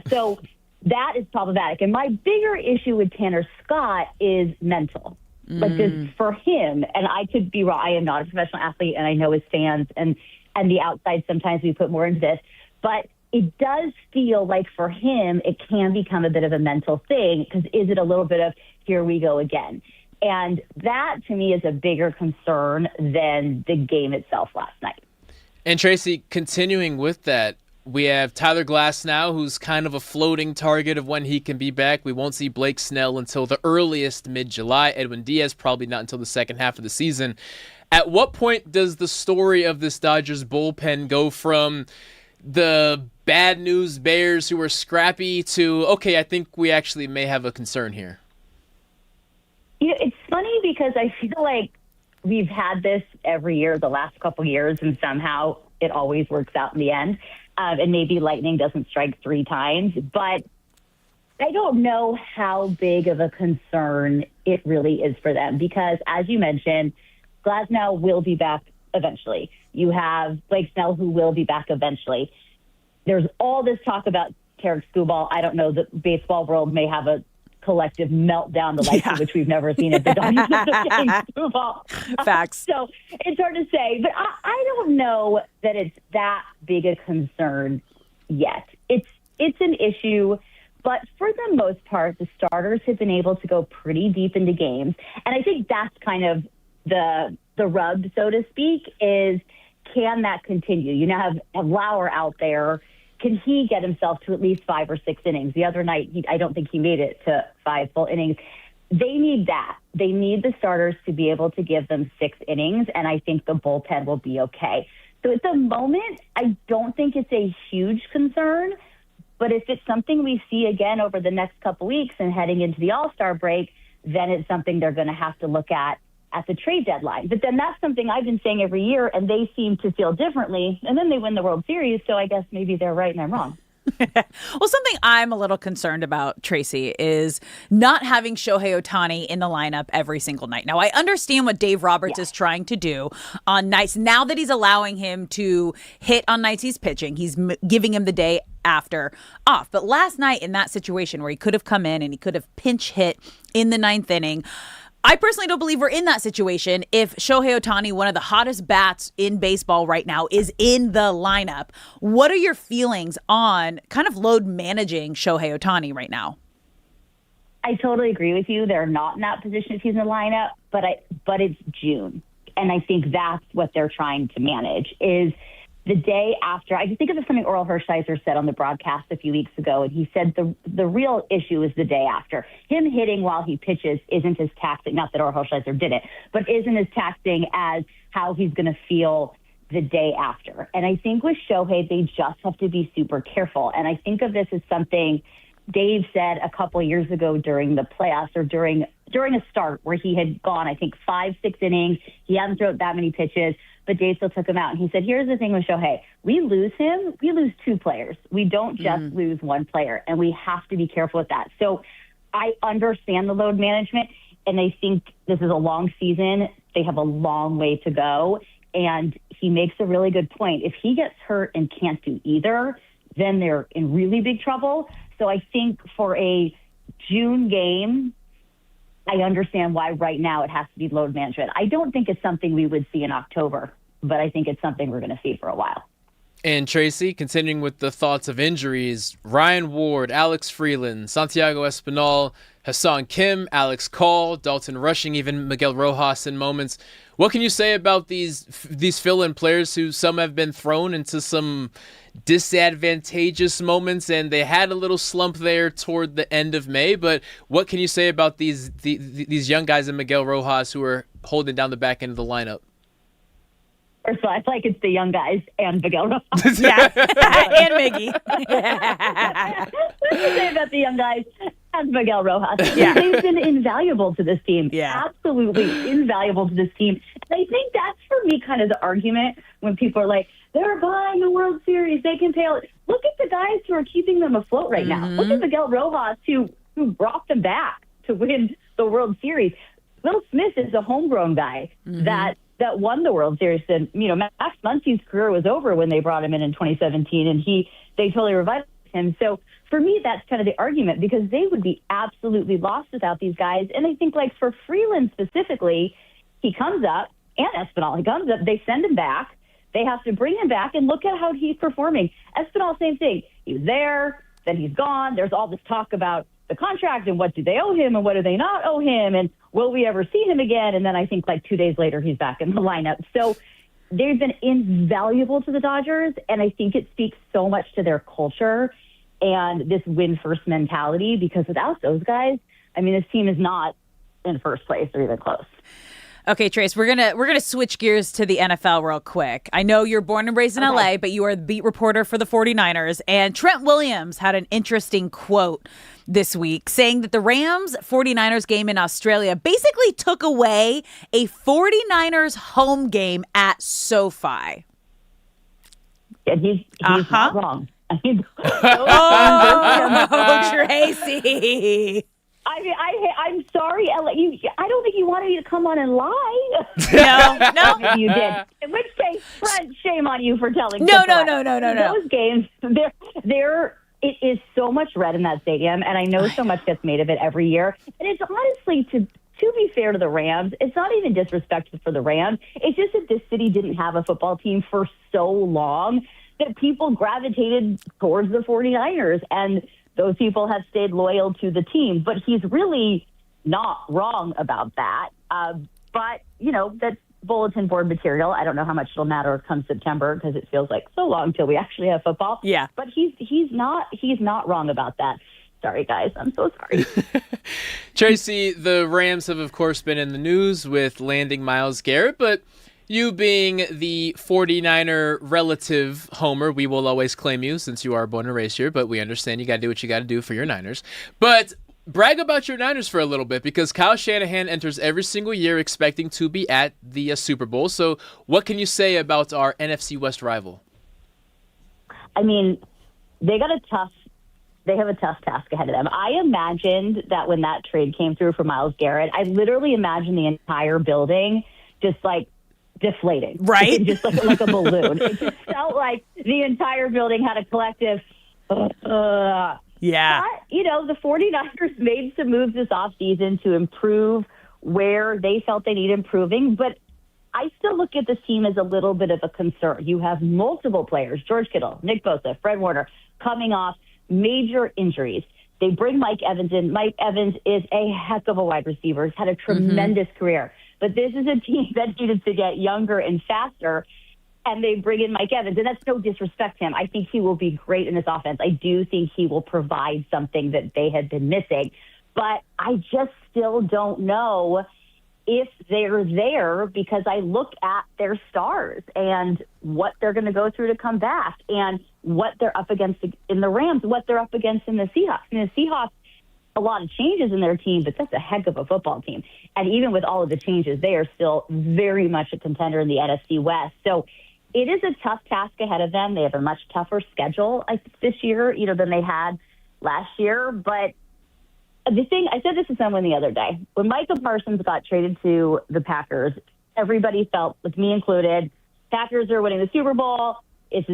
So that is problematic. And my bigger issue with Tanner Scott is mental. Like this for him, and I could be wrong. I am not a professional athlete, and I know his fans and the outside, sometimes we put more into this. But it does feel like for him, it can become a bit of a mental thing, because is it a little bit of here we go again? And that, to me, is a bigger concern than the game itself last night. And Tracy, continuing with that, we have Tyler Glasnow, who's kind of a floating target of when he can be back. We won't see Blake Snell until the earliest mid-July. Edwin Diaz probably not until the second half of the season. At what point does the story of this Dodgers bullpen go from the bad news Bears who are scrappy to, okay, I think we actually may have a concern here? You know, it's funny because I feel like we've had this every year the last couple years, and somehow it always works out in the end. And maybe lightning doesn't strike 3 times, but I don't know how big of a concern it really is for them, because, as you mentioned, Glasnow will be back eventually. You have Blake Snell, who will be back eventually. There's all this talk about Tarek Skubal. I don't know, the baseball world may have a collective meltdown, the likes of which we've never seen at the Dodgers getting Skubal. Facts. So it's hard to say, but I don't know that it's that big a concern yet. It's an issue, but for the most part, the starters have been able to go pretty deep into games. And I think that's kind of the rub, so to speak, is can that continue? You now have Lauer out there. Can he get himself to at least 5 or 6 innings? The other night, I don't think he made it to 5 full innings. They need that. They need the starters to be able to give them 6 innings, and I think the bullpen will be okay. So at the moment, I don't think it's a huge concern, but if it's something we see again over the next couple weeks and heading into the All-Star break, then it's something they're going to have to look at the trade deadline. But then that's something I've been saying every year, and they seem to feel differently. And then they win the World Series, so I guess maybe they're right and I'm wrong. Well, something I'm a little concerned about, Tracy, is not having Shohei Ohtani in the lineup every single night. Now, I understand what Dave Roberts is trying to do on nights. Now that he's allowing him to hit on nights he's pitching, he's giving him the day after off. But last night in that situation where he could have come in and he could have pinch hit in the 9th inning, I personally don't believe we're in that situation if Shohei Ohtani, one of the hottest bats in baseball right now, is in the lineup. What are your feelings on kind of load managing Shohei Ohtani right now? I totally agree with you. They're not in that position if he's in the lineup, but it's June. And I think that's what they're trying to manage is the day after. I just think of something Oral Hershiser said on the broadcast a few weeks ago, and he said the real issue is the day after. Him hitting while he pitches isn't as taxing, not that Oral Hershiser did it, but isn't as taxing as how he's going to feel the day after. And I think with Shohei, they just have to be super careful. And I think of this as something Dave said a couple of years ago during the playoffs or during during a start where he had gone, I think, 5-6 innings. He hadn't thrown that many pitches, but Dave still took him out. And he said, here's the thing with Shohei. We lose him. We lose two players. We don't just lose one player, and we have to be careful with that. So I understand the load management, and I think this is a long season. They have a long way to go, and he makes a really good point. If he gets hurt and can't do either, then they're in really big trouble. So I think for a June game, I understand why right now it has to be load management. I don't think it's something we would see in October, but I think it's something we're going to see for a while. And Tracy, continuing with the thoughts of injuries, Ryan Ward, Alex Freeland, Santiago Espinal, Hassan Kim, Alex Call, Dalton Rushing, even Miguel Rojas in moments. What can you say about these fill-in players who some have been thrown into some disadvantageous moments, and they had a little slump there toward the end of May, but what can you say about these young guys in Miguel Rojas who are holding down the back end of the lineup? First of all, I feel like it's the young guys and Miguel Rojas. Yeah, and Miggy. What do you say about the young guys and Miguel Rojas? Yeah. They've been invaluable to this team. Yeah. Absolutely invaluable to this team. And I think that's, for me, kind of the argument when people are like, they're buying the World Series, they can pay all. Look at the guys who are keeping them afloat right now. Look at Miguel Rojas, who brought them back to win the World Series. Will Smith is a homegrown guy that won the World Series. And, Max Muncy's career was over when they brought him in 2017, and they totally revived him. So for me, that's kind of the argument, because they would be absolutely lost without these guys. And I think, like, for Freeland specifically, he comes up, and Espinal, he comes up, they send him back. They have to bring him back, and look at how he's performing. Espinal, same thing. He was there, then he's gone. There's all this talk about the contract and what do they owe him and what do they not owe him, and will we ever see him again? And then I think like 2 days later, he's back in the lineup. So they've been invaluable to the Dodgers, and I think it speaks so much to their culture and this win-first mentality, because without those guys, I mean, this team is not in first place or even close. Okay, Trace, we're gonna switch gears to the NFL real quick. I know you're born and raised in LA, but you are the beat reporter for the 49ers. And Trent Williams had an interesting quote this week saying that the Rams-49ers game in Australia basically took away a 49ers home game at SoFi. And he's not wrong. I mean, Tracy. I mean, I'm sorry, Ella. I don't think you wanted me to come on and lie. No. Maybe you did. In which case, Fred, shame on you for telling. No. Those games, it is so much red in that stadium, and I know so much gets made of it every year. And it's honestly, to be fair to the Rams, it's not even disrespectful for the Rams. It's just that this city didn't have a football team for so long that people gravitated towards the 49ers, and those people have stayed loyal to the team. But he's really not wrong about that. But, that's bulletin board material. I don't know how much it'll matter come September, because it feels like so long till we actually have football. Yeah. But he's not wrong about that. Sorry, guys. I'm so sorry. Tracy, the Rams have, of course, been in the news with landing Myles Garrett, but you being the 49er relative homer, we will always claim you since you are born and raised here, but we understand you got to do what you got to do for your Niners. But brag about your Niners for a little bit, because Kyle Shanahan enters every single year expecting to be at the Super Bowl. So what can you say about our NFC West rival? I mean, they have a tough task ahead of them. I imagined that when that trade came through for Myles Garrett, I literally imagined the entire building just like deflating. Right? Just like a balloon. It just felt like the entire building had a collective, Yeah. But, the 49ers made some moves this offseason to improve where they felt they need improving, but I still look at this team as a little bit of a concern. You have multiple players, George Kittle, Nick Bosa, Fred Warner, coming off major injuries. They bring Mike Evans in. Mike Evans is a heck of a wide receiver. He's had a tremendous career. But this is a team that needed to get younger and faster, and they bring in Mike Evans. And that's no disrespect to him. I think he will be great in this offense. I do think he will provide something that they had been missing. But I just still don't know if they're there, because I look at their stars and what they're going to go through to come back, and what they're up against in the Rams, what they're up against in the Seahawks. And the Seahawks, a lot of changes in their team, but that's a heck of a football team. And even with all of the changes, they are still very much a contender in the NFC West. So it is a tough task ahead of them. They have a much tougher schedule this year, than they had last year. But the thing, I said this to someone the other day, when Micah Parsons got traded to the Packers, everybody felt, with me included, Packers are winning the Super Bowl. It's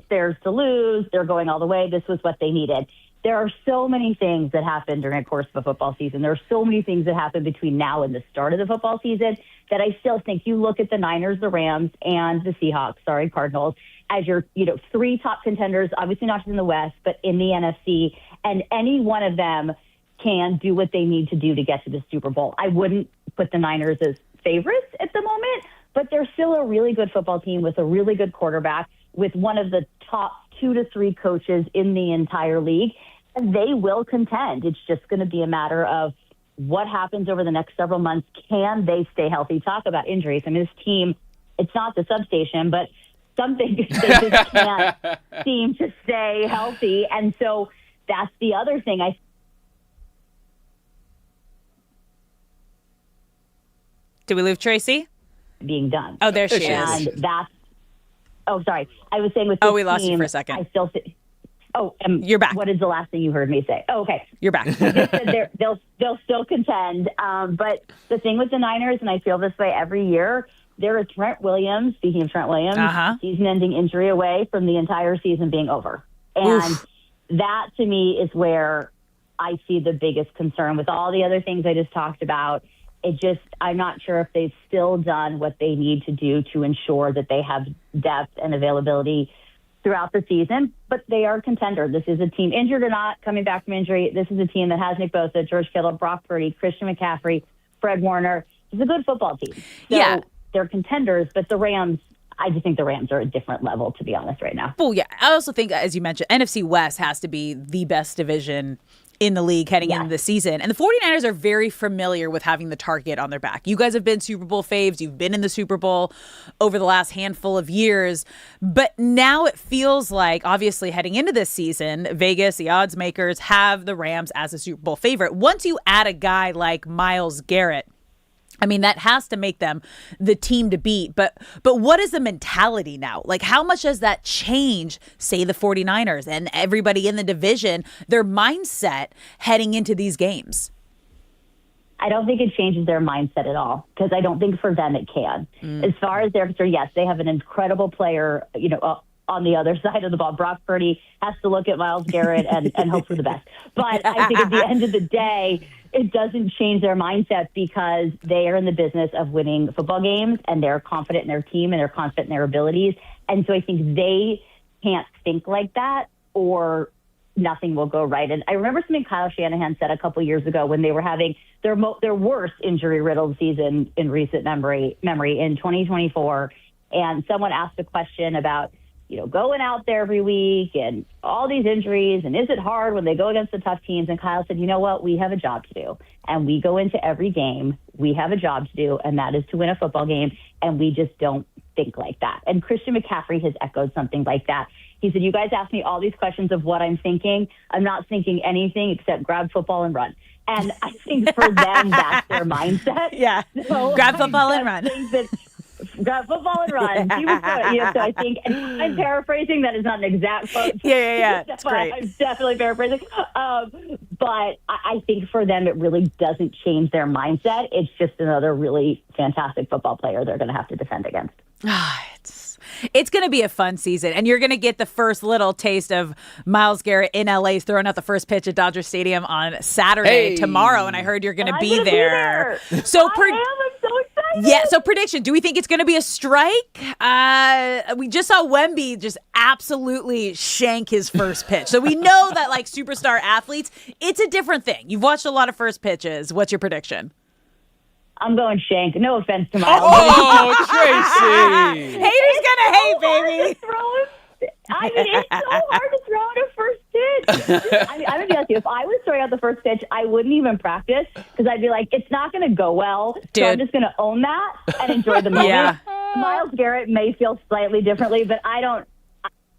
theirs to lose. They're going all the way. This was what they needed. There are so many things that happen during the course of a football season. There are so many things that happen between now and the start of the football season that I still think you look at the Niners, the Rams, and the Seahawks, Cardinals, as your, three top contenders, obviously not just in the West, but in the NFC, and any one of them can do what they need to do to get to the Super Bowl. I wouldn't put the Niners as favorites at the moment, but they're still a really good football team with a really good quarterback, with one of the top 2 to 3 coaches in the entire league, and they will contend. It's just going to be a matter of what happens over the next several months. Can they stay healthy? Talk about injuries. I mean, this team, it's not the substation, but something they just can't seem to stay healthy. And so that's the other thing. Did we lose Tracy? Being done. Oh, there she is. And that's, sorry. I was saying with this we lost team, you for a second. I still think, you're back. What is the last thing you heard me say? Oh, okay. You're back. They'll still contend. But the thing with the Niners, and I feel this way every year, there is Trent Williams, speaking of Trent Williams, season-ending injury away from the entire season being over. And that, to me, is where I see the biggest concern with all the other things I just talked about. I'm not sure if they've still done what they need to do to ensure that they have depth and availability throughout the season, but they are a contender. This is a team, injured or not, coming back from injury. This is a team that has Nick Bosa, George Kittle, Brock Purdy, Christian McCaffrey, Fred Warner. It's a good football team. So they're contenders, but the Rams, I just think the Rams are a different level, to be honest, right now. Well, yeah. I also think, as you mentioned, NFC West has to be the best division in the league heading into the season. And the 49ers are very familiar with having the target on their back. You guys have been Super Bowl faves. You've been in the Super Bowl over the last handful of years. But now it feels like, obviously, heading into this season, Vegas, the odds makers, have the Rams as a Super Bowl favorite. Once you add a guy like Myles Garrett, I mean, that has to make them the team to beat. But what is the mentality now? Like, how much does that change, say, the 49ers and everybody in the division, their mindset heading into these games? I don't think it changes their mindset at all, because I don't think for them it can. As far as they're concerned, yes, they have an incredible player, on the other side of the ball. Brock Purdy has to look at Myles Garrett and hope for the best. But I think at the end of the day, it doesn't change their mindset, because they are in the business of winning football games, and they're confident in their team, and they're confident in their abilities. And so I think they can't think like that, or nothing will go right. And I remember something Kyle Shanahan said a couple years ago when they were having their worst injury-riddled season in recent memory in 2024. And someone asked a question about, going out there every week and all these injuries, and is it hard when they go against the tough teams? And Kyle said, you know what? We have a job to do, and we go into every game. We have a job to do, and that is to win a football game, and we just don't think like that. And Christian McCaffrey has echoed something like that. He said, you guys ask me all these questions of what I'm thinking. I'm not thinking anything except grab football and run. And I think for them, that's their mindset. Yeah, so grab football and run. Grab football and run. So I think, and I'm paraphrasing. That is not an exact quote. Yeah. That's great. I'm definitely paraphrasing. But I think for them, it really doesn't change their mindset. It's just another really fantastic football player they're going to have to defend against. It's going to be a fun season, and you're going to get the first little taste of Myles Garrett in LA throwing out the first pitch at Dodger Stadium on Saturday tomorrow, and I heard you're going to be there. So I'm so excited. Yeah, so prediction, do we think it's going to be a strike? We just saw Wemby just absolutely shank his first pitch. So we know that, like, superstar athletes, it's a different thing. You've watched a lot of first pitches. What's your prediction? I'm going shank. No offense to Myles. Oh, Tracy. Haters gonna hate, baby. It's so hard to throw out a first pitch. I'm going to be honest with you. If I was throwing out the first pitch, I wouldn't even practice, because I'd be like, it's not going to go well. Dude. So I'm just going to own that and enjoy the moment. Yeah. Myles Garrett may feel slightly differently, but I don't.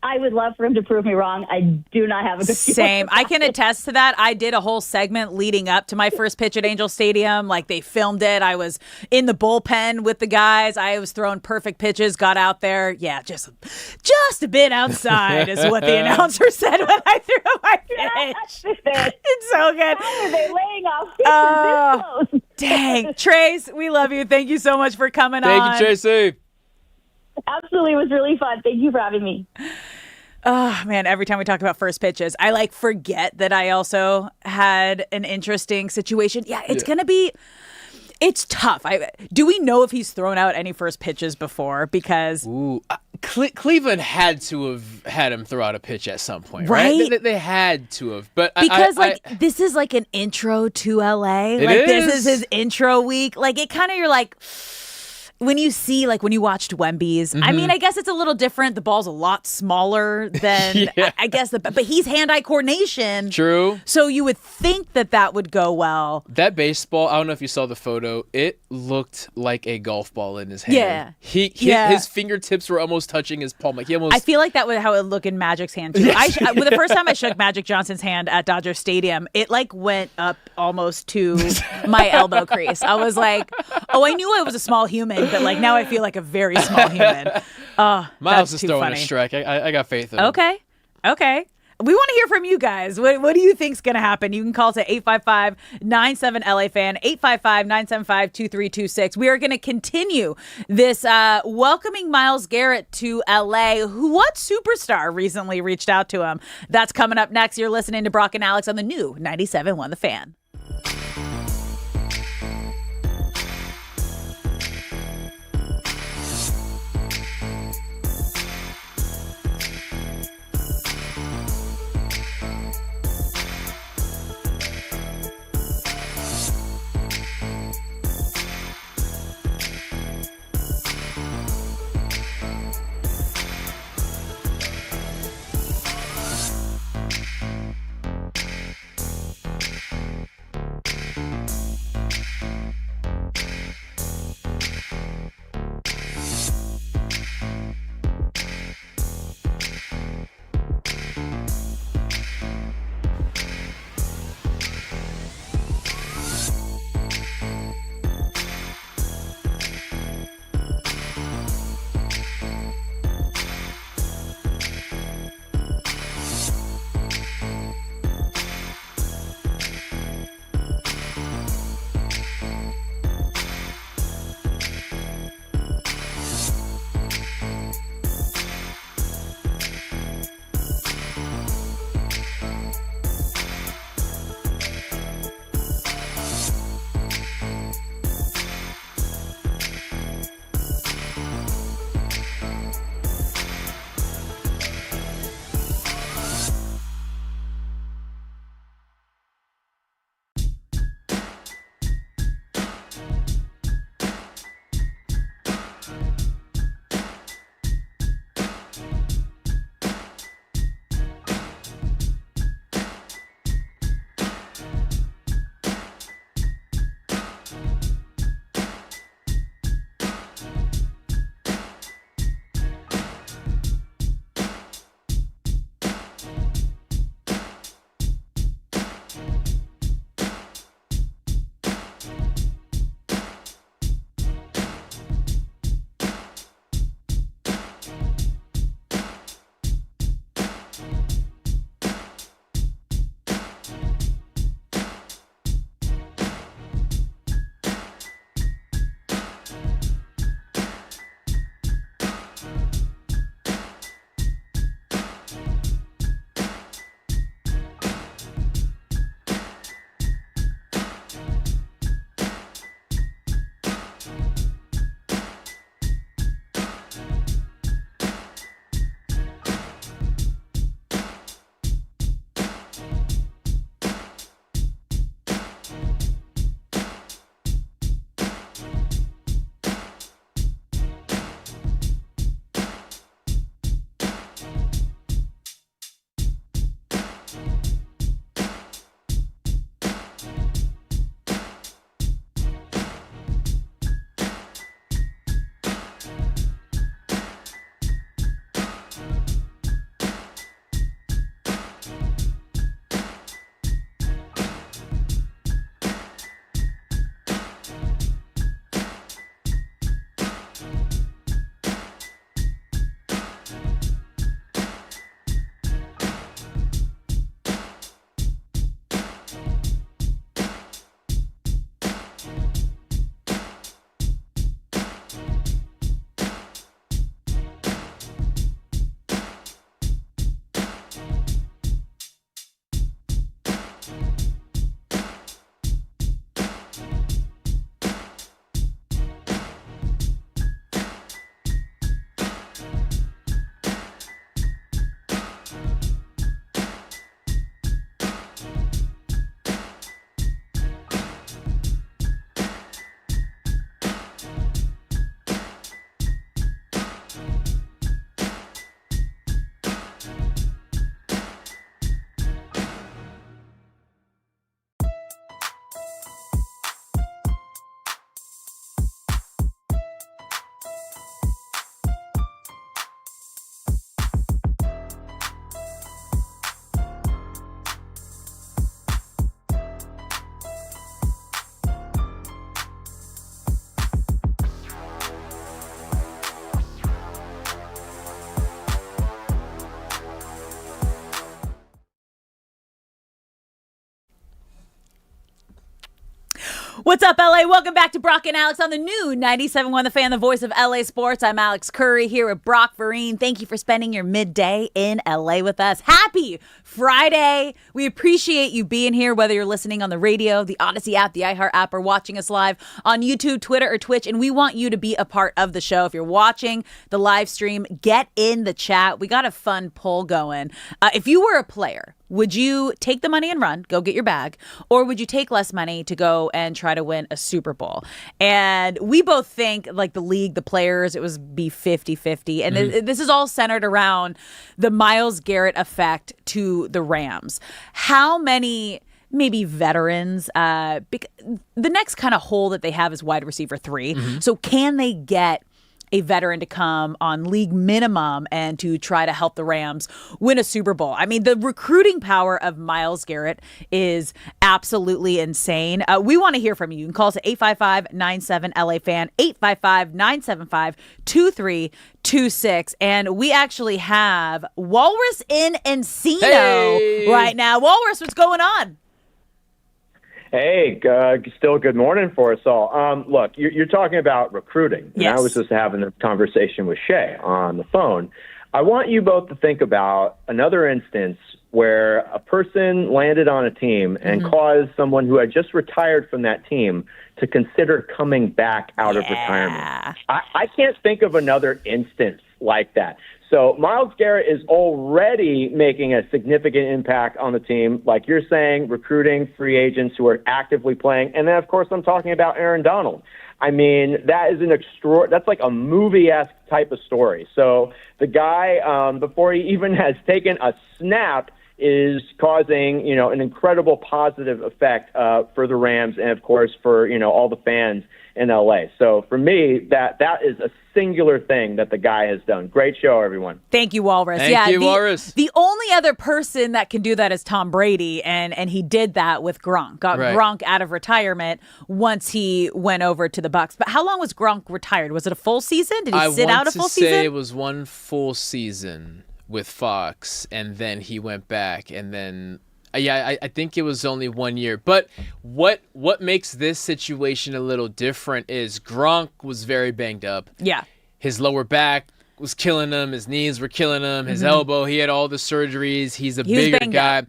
I would love for him to prove me wrong. I do not have a good Same. I can attest to that. I did a whole segment leading up to my first pitch at Angel Stadium. Like, they filmed it. I was in the bullpen with the guys. I was throwing perfect pitches, got out there. Yeah, just a bit outside is what the announcer said when I threw my pitch. It's so good. How are they laying off pitches this close? Dang. Trace, we love you. Thank you so much for coming on. Thank you, Tracy. Absolutely. It was really fun. Thank you for having me. Oh, man, every time we talk about first pitches, I forget that I also had an interesting situation. Yeah, it's going to be, it's tough. Do we know if he's thrown out any first pitches before? Because Cleveland had to have had him throw out a pitch at some point, right? They had to have. But because this is like an intro to LA. This is his intro week. It kind of, you're like, when you see, when you watched Wemby's, I mean, I guess it's a little different. The ball's a lot smaller than, I guess, but he's hand-eye coordination. True. So you would think that would go well. That baseball, I don't know if you saw the photo, it looked like a golf ball in his hand. Yeah. His fingertips were almost touching his palm. I feel like that was how it would look in Magic's hand, too. The first time I shook Magic Johnson's hand at Dodger Stadium, it, went up almost to my elbow crease. I was like, I knew I was a small human, but now I feel like a very small human. Miles is throwing funny. a strike. I got faith in him. Okay. We want to hear from you guys. What do you think's going to happen? You can call us at 855-97-LA-FAN, 855-975-2326. We are going to continue this welcoming Myles Garrett to LA. What superstar recently reached out to him? That's coming up next. You're listening to Brock and Alex on the new 97.1 The Fan. What's up, LA? Welcome back to Brock and Alex on the new 97.1 The Fan, the voice of LA Sports. I'm Alex Curry here with Brock Vereen. Thank you for spending your midday in LA with us. Happy Friday. We appreciate you being here, whether you're listening on the radio, the Odyssey app, the iHeart app, or watching us live on YouTube, Twitter, or Twitch. And we want you to be a part of the show. If you're watching the live stream, get in the chat. We got a fun poll going. If you were a player, would you take the money and run, go get your bag, or would you take less money to go and try to win a Super Bowl? And we both think, like the league, the players, it would be 50-50. And this is all centered around the Myles Garrett effect to the Rams. How many maybe veterans, the next kind of hole that they have is wide receiver 3. So can they get a veteran to come on league minimum and to try to help the Rams win a Super Bowl? I mean, the recruiting power of Myles Garrett is absolutely insane. We want to hear from you. You can call us at 855-97-LA-FAN, 855-975-2326. And we actually have Walrus in Encino right now. Walrus, what's going on? Hey, still good morning for us all. Look, you're talking about recruiting. And Yes. I was just having a conversation with Shay on the phone. I want you both to think about another instance where a person landed on a team and caused someone who had just retired from that team to consider coming back out of retirement. I can't think of another instance like that. So Myles Garrett is already making a significant impact on the team, like you're saying, recruiting free agents who are actively playing. And then, of course, I'm talking about Aaron Donald. I mean, that is that's like a movie-esque type of story. So the guy, before he even has taken a snap, is causing, an incredible positive effect for the Rams and, of course, for, all the fans in LA. So for me, that is a singular thing that the guy has done. Great show, everyone. Thank you, Walrus. Thank you, Walrus. The only other person that can do that is Tom Brady, and he did that with Gronk. Got Gronk out of retirement once he went over to the Bucs. But how long was Gronk retired? Was it a full season? Did he sit out a full season? I want to say it was one full season with Fox, and then he went back, and then I think it was only 1 year. But what makes this situation a little different is Gronk was very banged up. Yeah. His lower back was killing him. His knees were killing him. His elbow, he had all the surgeries. He's a bigger guy.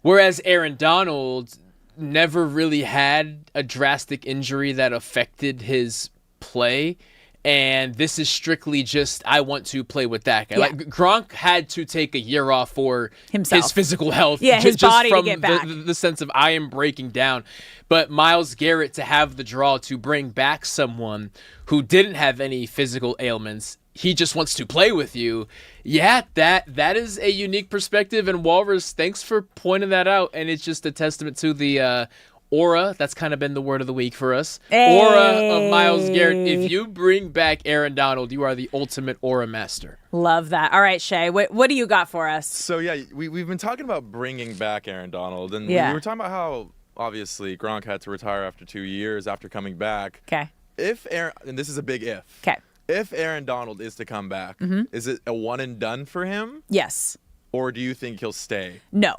Whereas Aaron Donald never really had a drastic injury that affected his play. And this is strictly just, I want to play with that guy. Yeah. Like Gronk had to take a year off for himself, his physical health. Yeah, his body from to get back. The sense of I am breaking down. But Myles Garrett to have the draw to bring back someone who didn't have any physical ailments, he just wants to play with you. Yeah, that is a unique perspective. And Walrus, thanks for pointing that out. And it's just a testament to the aura, that's kind of been the word of the week for us. Hey. Aura of Myles Garrett. If you bring back Aaron Donald, you are the ultimate aura master. Love that. All right, Shay, what do you got for us? So, yeah, we've been talking about bringing back Aaron Donald. And we were talking about how, obviously, Gronk had to retire after 2 years after coming back. Okay. And this is a big if. Okay. If Aaron Donald is to come back, is it a one and done for him? Yes. Or do you think he'll stay? No.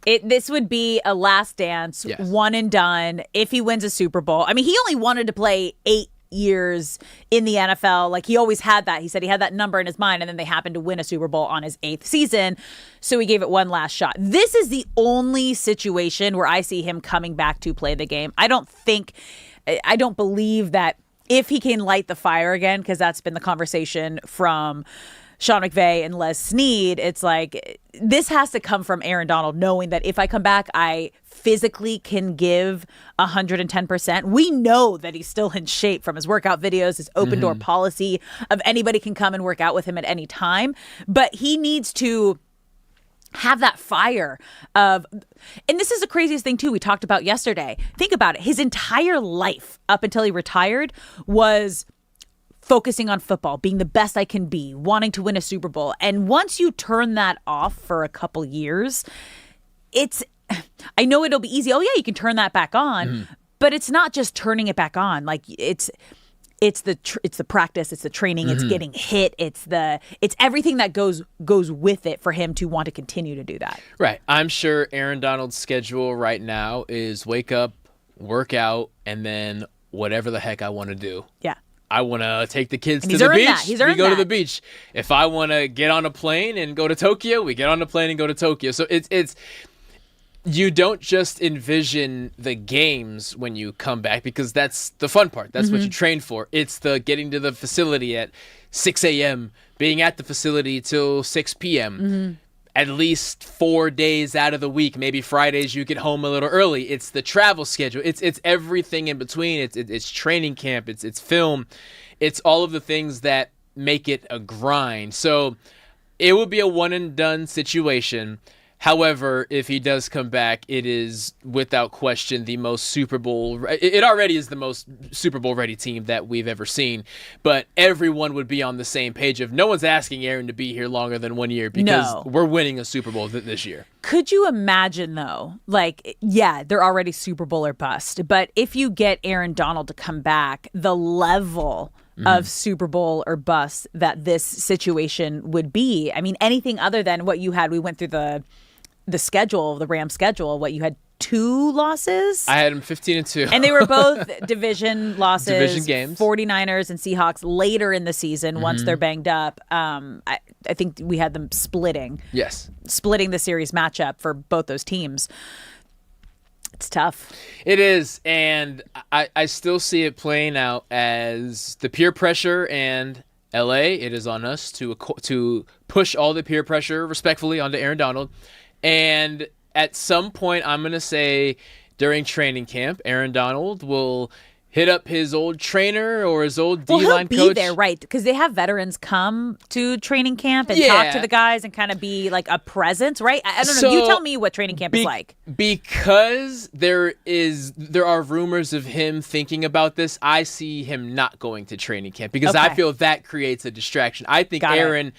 This would be a last dance, one and done, if he wins a Super Bowl. I mean, he only wanted to play 8 years in the NFL. Like, he always had that. He said he had that number in his mind, and then they happened to win a Super Bowl on his 8th season, so he gave it one last shot. This is the only situation where I see him coming back to play the game. I don't believe that if he can light the fire again, because that's been the conversation from Sean McVay and Les Snead, it's like this has to come from Aaron Donald, knowing that if I come back, I physically can give 110%. We know that he's still in shape from his workout videos, his open door policy of anybody can come and work out with him at any time. But he needs to have that fire of, and this is the craziest thing too we talked about yesterday. Think about it. His entire life up until he retired was focusing on football, being the best I can be, wanting to win a Super Bowl. And once you turn that off for a couple years, I know it'll be easy. Oh yeah, you can turn that back on, but it's not just turning it back on. Like it's the practice, it's the training, it's getting hit, it's everything that goes with it for him to want to continue to do that. Right. I'm sure Aaron Donald's schedule right now is wake up work out, and then whatever the heck I want to do. Yeah. I want to take the kids And to he's the earned beach. that. He's We earned go to that. the beach. If I want to get on a plane and go to Tokyo, we get on a plane and go to Tokyo. So it's you don't just envision the games when you come back, because that's the fun part. That's what you train for. It's the getting to the facility at 6 a.m., being at the facility till 6 p.m., at least 4 days out of the week. Maybe Fridays you get home a little early. It's the travel schedule. It's everything in between. It's training camp. It's film. It's all of the things that make it a grind. So it would be a one and done situation. However, if he does come back, it is without question the most Super Bowl. It already is the most Super Bowl ready team that we've ever seen. But everyone would be on the same page of no one's asking Aaron to be here longer than 1 year, because we're winning a Super Bowl this year. Could you imagine, though, like, yeah, they're already Super Bowl or bust, but if you get Aaron Donald to come back, the level of Super Bowl or bust that this situation would be. I mean, anything other than what you had, we went through the schedule, the Rams schedule, what you had 2 losses? I had them 15-2. And they were both division losses. Division games. 49ers and Seahawks later in the season once they're banged up. I think we had them splitting. Yes. Splitting the series matchup for both those teams. It's tough. It is, and I still see it playing out as the peer pressure, and LA, it is on us to push all the peer pressure respectfully onto Aaron Donald. And at some point, I'm going to say during training camp, Aaron Donald will hit up his old trainer or his old D-line coach. He'll be there, right? Because they have veterans come to training camp and talk to the guys and kind of be like a presence, right? I don't know. You tell me what training camp is like. Because there are rumors of him thinking about this, I see him not going to training camp because I feel that creates a distraction. I think Aaron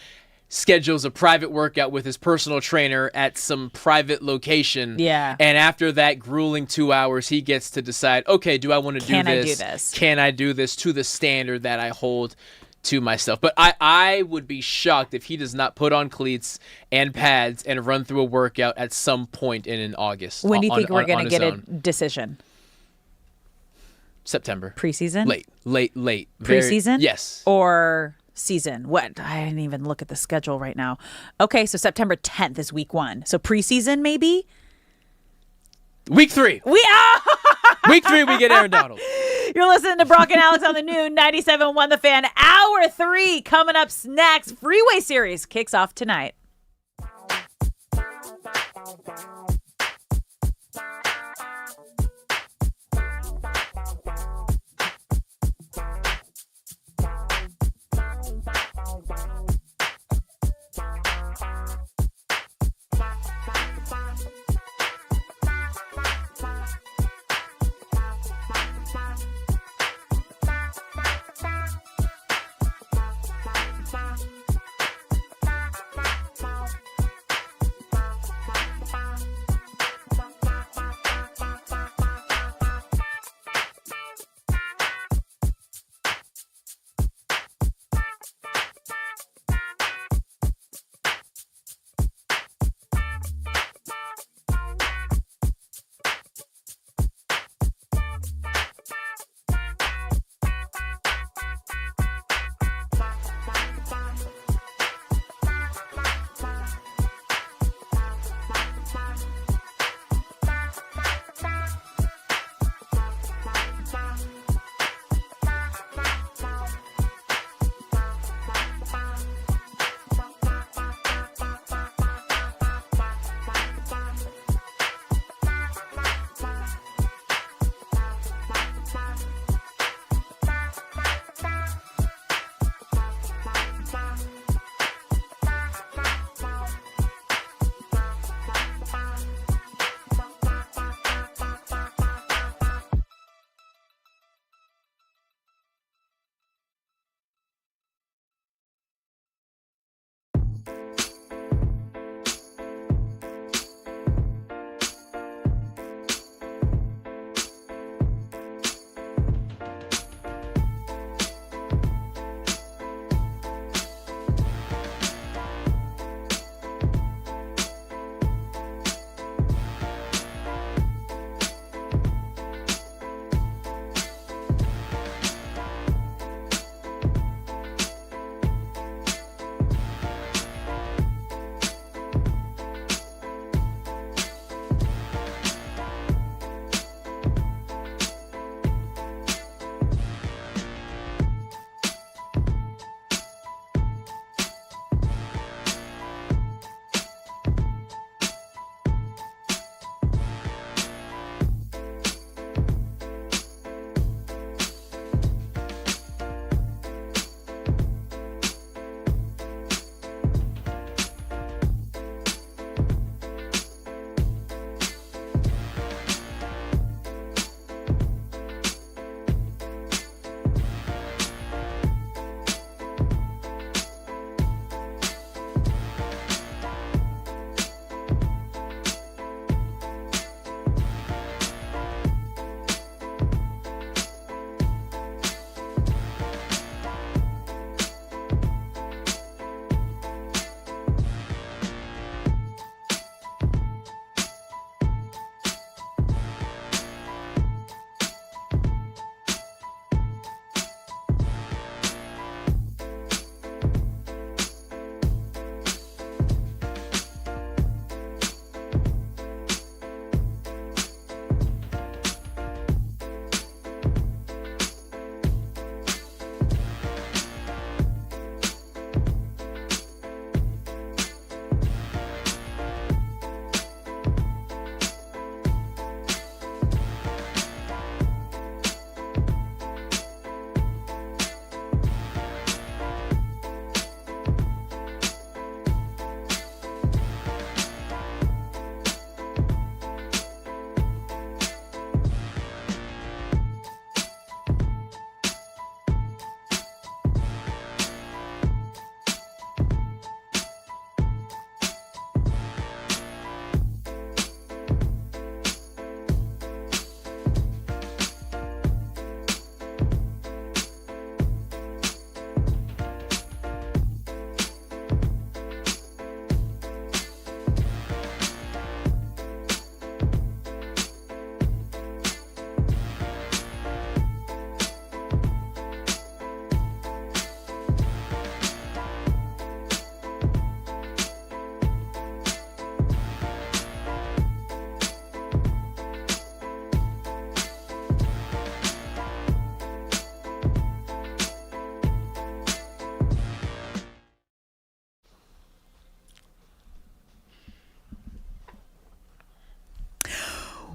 schedules a private workout with his personal trainer at some private location. Yeah. And after that grueling 2 hours, he gets to decide, okay, do I want to do this? Can I do this? Can I do this to the standard that I hold to myself? But I would be shocked if he does not put on cleats and pads and run through a workout at some point in August. When do you think we're going to get a decision? September. Preseason? Late. Preseason? Yes. Or season? What? I didn't even look at the schedule right now. Okay, so September 10th is week 1. So preseason maybe? Week 3. Week 3 we get Aaron Donald. You're listening to Brock and Alex on the noon 97.1 The Fan. Hour 3 coming up next. Freeway Series kicks off tonight.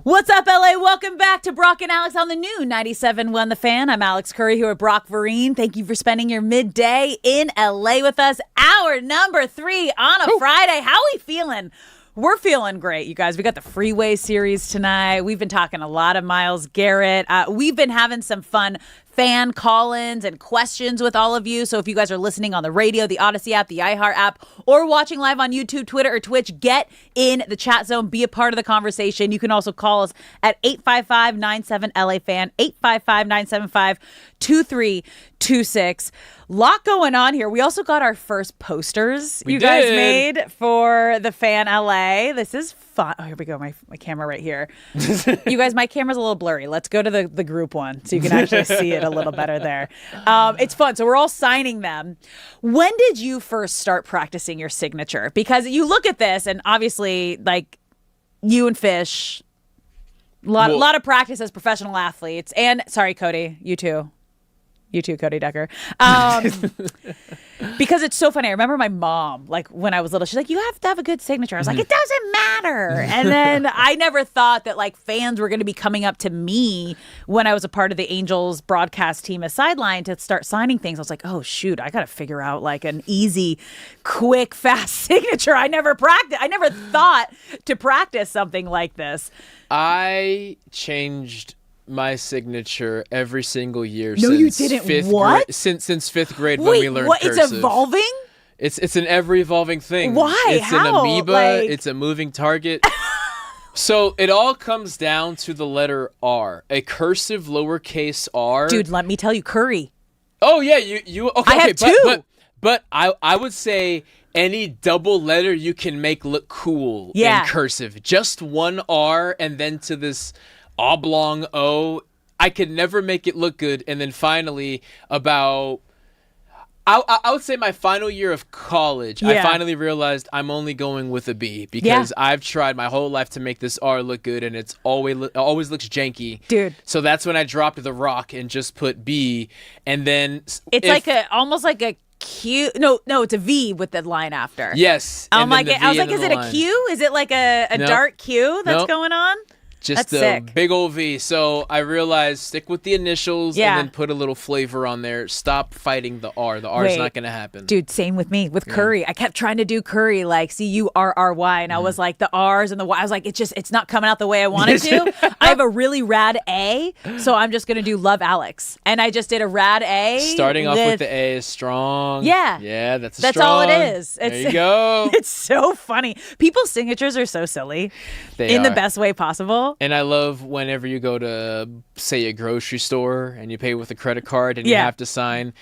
What's up, LA? Welcome back to Brock and Alex on the new 97.1 The Fan. I'm Alex Curry here with Brock Vereen. Thank you for spending your midday in LA with us. Hour number 3 on a Friday. How are we feeling? We're feeling great, you guys. We got the Freeway series tonight. We've been talking a lot of Myles Garrett. We've been having some fun fan call-ins and questions with all of you. So if you guys are listening on the radio, the Odyssey app, the iHeart app, or watching live on YouTube, Twitter, or Twitch, get in the chat zone. Be a part of the conversation. You can also call us at 855-97-LA-FAN, 855-975-2326. Lot going on here. We also got our first posters you guys made for the Fan LA. This is fun. Oh, here we go. My camera right here. You guys, my camera's a little blurry. Let's go to the group one so you can actually see it a little better there. It's fun. So we're all signing them. When did you first start practicing your signature? Because you look at this and obviously, like, you and Fish, a lot of practice as professional athletes. And, sorry, Cody, you too. You too, Cody Decker. Because it's so funny. I remember my mom, like when I was little, she's like, you have to have a good signature. I was like, it doesn't matter. And then I never thought that like fans were going to be coming up to me when I was a part of the Angels broadcast team as sideline to start signing things. I was like, oh, shoot, I got to figure out like an easy, quick, fast signature. I never thought to practice something like this. I changed my signature every single year. No, you didn't. What? Since fifth grade. When we learned cursive. It's evolving? It's an ever-evolving thing. Why? It's an amoeba. It's a moving target. So it all comes down to the letter R. A cursive lowercase r. Dude, let me tell you, Curry. Oh, yeah. You okay, I have two. But I would say any double letter you can make look cool in cursive. Just one R and then to this oblong O. I could never make it look good. And then finally, about I would say my final year of college, I finally realized I'm only going with a B because I've tried my whole life to make this R look good and it's always looks janky. Dude. So that's when I dropped the rock and just put B. And then it's almost like a Q. No, it's a V with the line after. Yes. I was like, is it a Q? Is it like a dark Q that's going on? Just a big old V. So I realized stick with the initials and then put a little flavor on there. Stop fighting the R. The R is not going to happen. Dude, same with me with Curry. I kept trying to do Curry like Curry, and I was like the R's and the Y. I was like, it's not coming out the way I wanted to. I have a really rad A, so I'm just going to do Love Alex. And I just did a rad A. Starting off with the A is strong. Yeah. Yeah, that's all it is. There you go. It's so funny. People's signatures are so silly in the best way possible. And I love whenever you go to, say, a grocery store and you pay with a credit card and you have to sign.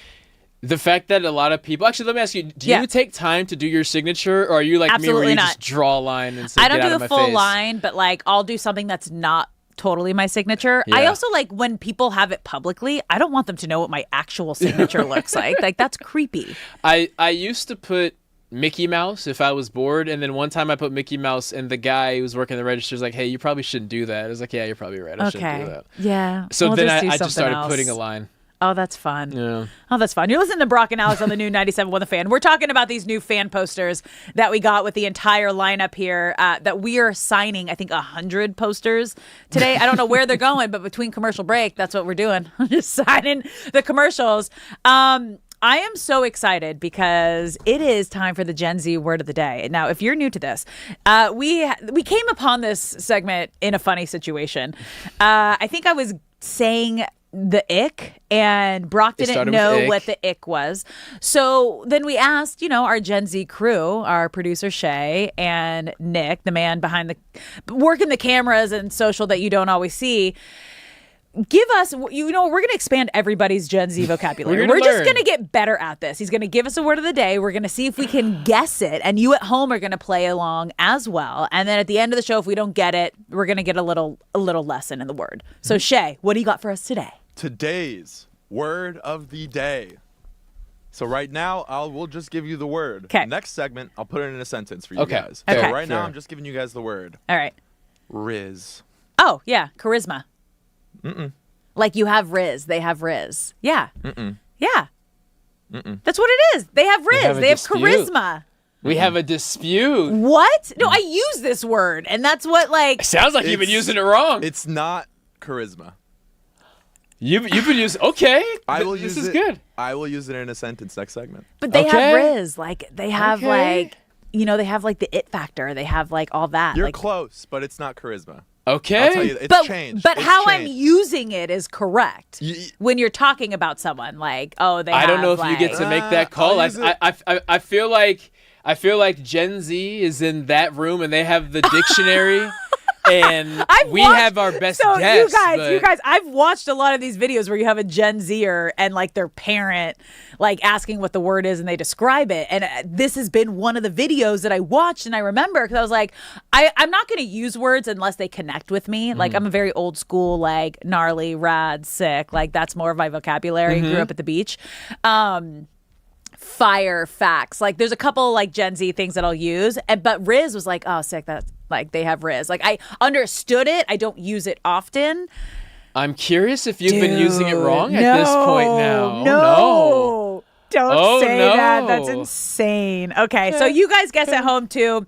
The fact that a lot of people... Actually, let me ask you, do you take time to do your signature? Or are you like Absolutely me where you not. just draw a line and say, I don't get do out a of my full face? line, but like I'll do something that's not totally my signature. Yeah. I also like when people have it publicly, I don't want them to know what my actual signature looks like. Like that's creepy. I used to put Mickey Mouse if I was bored, and then one time I put Mickey Mouse and the guy who was working the register was like, hey, you probably shouldn't do that. I was like, yeah, you're probably right. I shouldn't do that. Yeah. So we'll then just I just started putting a line. Oh, that's fun. Yeah. Oh, that's fun. You're listening to Brock and Alex on the new 97.1 The Fan. We're talking about these new fan posters that we got with the entire lineup here that we are signing, I think, 100 posters today. I don't know where they're going, but between commercial break, that's what we're doing. Just signing the commercials. I am so excited because it is time for the Gen Z word of the day. Now, if you're new to this, we came upon this segment in a funny situation. I think I was saying the ick, and Brock didn't know what the ick was. So then we asked, our Gen Z crew, our producer Shay and Nick, the man behind working the cameras and social that you don't always see. Give us, we're going to expand everybody's Gen Z vocabulary. We're just going to get better at this. He's going to give us a word of the day. We're going to see if we can guess it. And you at home are going to play along as well. And then at the end of the show, if we don't get it, we're going to get a little lesson in the word. So Shay, what do you got for us today? Today's word of the day. So right now, we'll just give you the word. Okay. Next segment, I'll put it in a sentence for you guys. Okay. So right now, I'm just giving you guys the word. All right. Riz. Oh, yeah. Charisma. Mm-mm. Like you have Riz. They have Riz. Yeah. Mm-mm. Yeah. Mm-mm. That's what it is. They have Riz. They have charisma. We have a dispute. What? No, I use this word, and that's what like. Sounds like you've been using it wrong. It's not charisma. You've been using. Okay, I will use this is it. good. I will use it in a sentence next segment. But they Okay. have Riz, like they have Okay. like they have like the it factor. They have like all that. You're like, close, but it's not charisma. Okay. I'll tell you, it's changed. But It's how I'm changed. using it is correct. When you're talking about someone, like they. I don't know if have, you get to make that call. I'll use it. I feel like Gen Z is in that room and they have the dictionary. And we have our best so guess. You guys, I've watched a lot of these videos where you have a Gen Zer and like their parent like asking what the word is and they describe it. And this has been one of the videos that I watched and I remember because I was like, I'm not going to use words unless they connect with me. Like I'm a very old school, like gnarly, rad, sick. Like that's more of my vocabulary. Grew up at the beach. Fire, facts. Like there's a couple like Gen Z things that I'll use. But Riz was like, oh, sick. That's like they have Riz. Like I understood it. I don't use it often. I'm curious if you've been using it wrong at this point now. No. Don't say no. that. That's insane. Okay. So you guys guess at home too.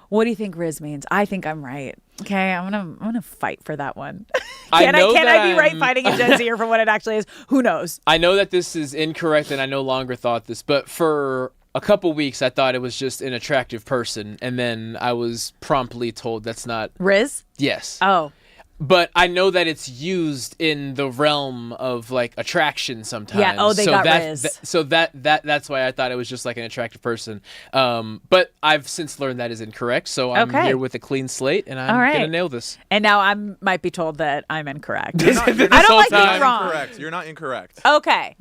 What do you think Riz means? I think I'm right. Okay, I'm gonna fight for that one. Can I be right fighting a Gen Zer for what it actually is? Who knows? I know that this is incorrect and I no longer thought this, but for a couple weeks I thought it was just an attractive person, and then I was promptly told that's not Riz? Yes. Oh. But I know that it's used in the realm of like attraction sometimes. Yeah. Oh, they got Riz. That's why I thought it was just like an attractive person. But I've since learned that is incorrect. So I'm here with a clean slate, and I'm gonna nail this. And now I might be told that I'm incorrect. You're not I don't like being wrong. Incorrect. You're not incorrect. Okay.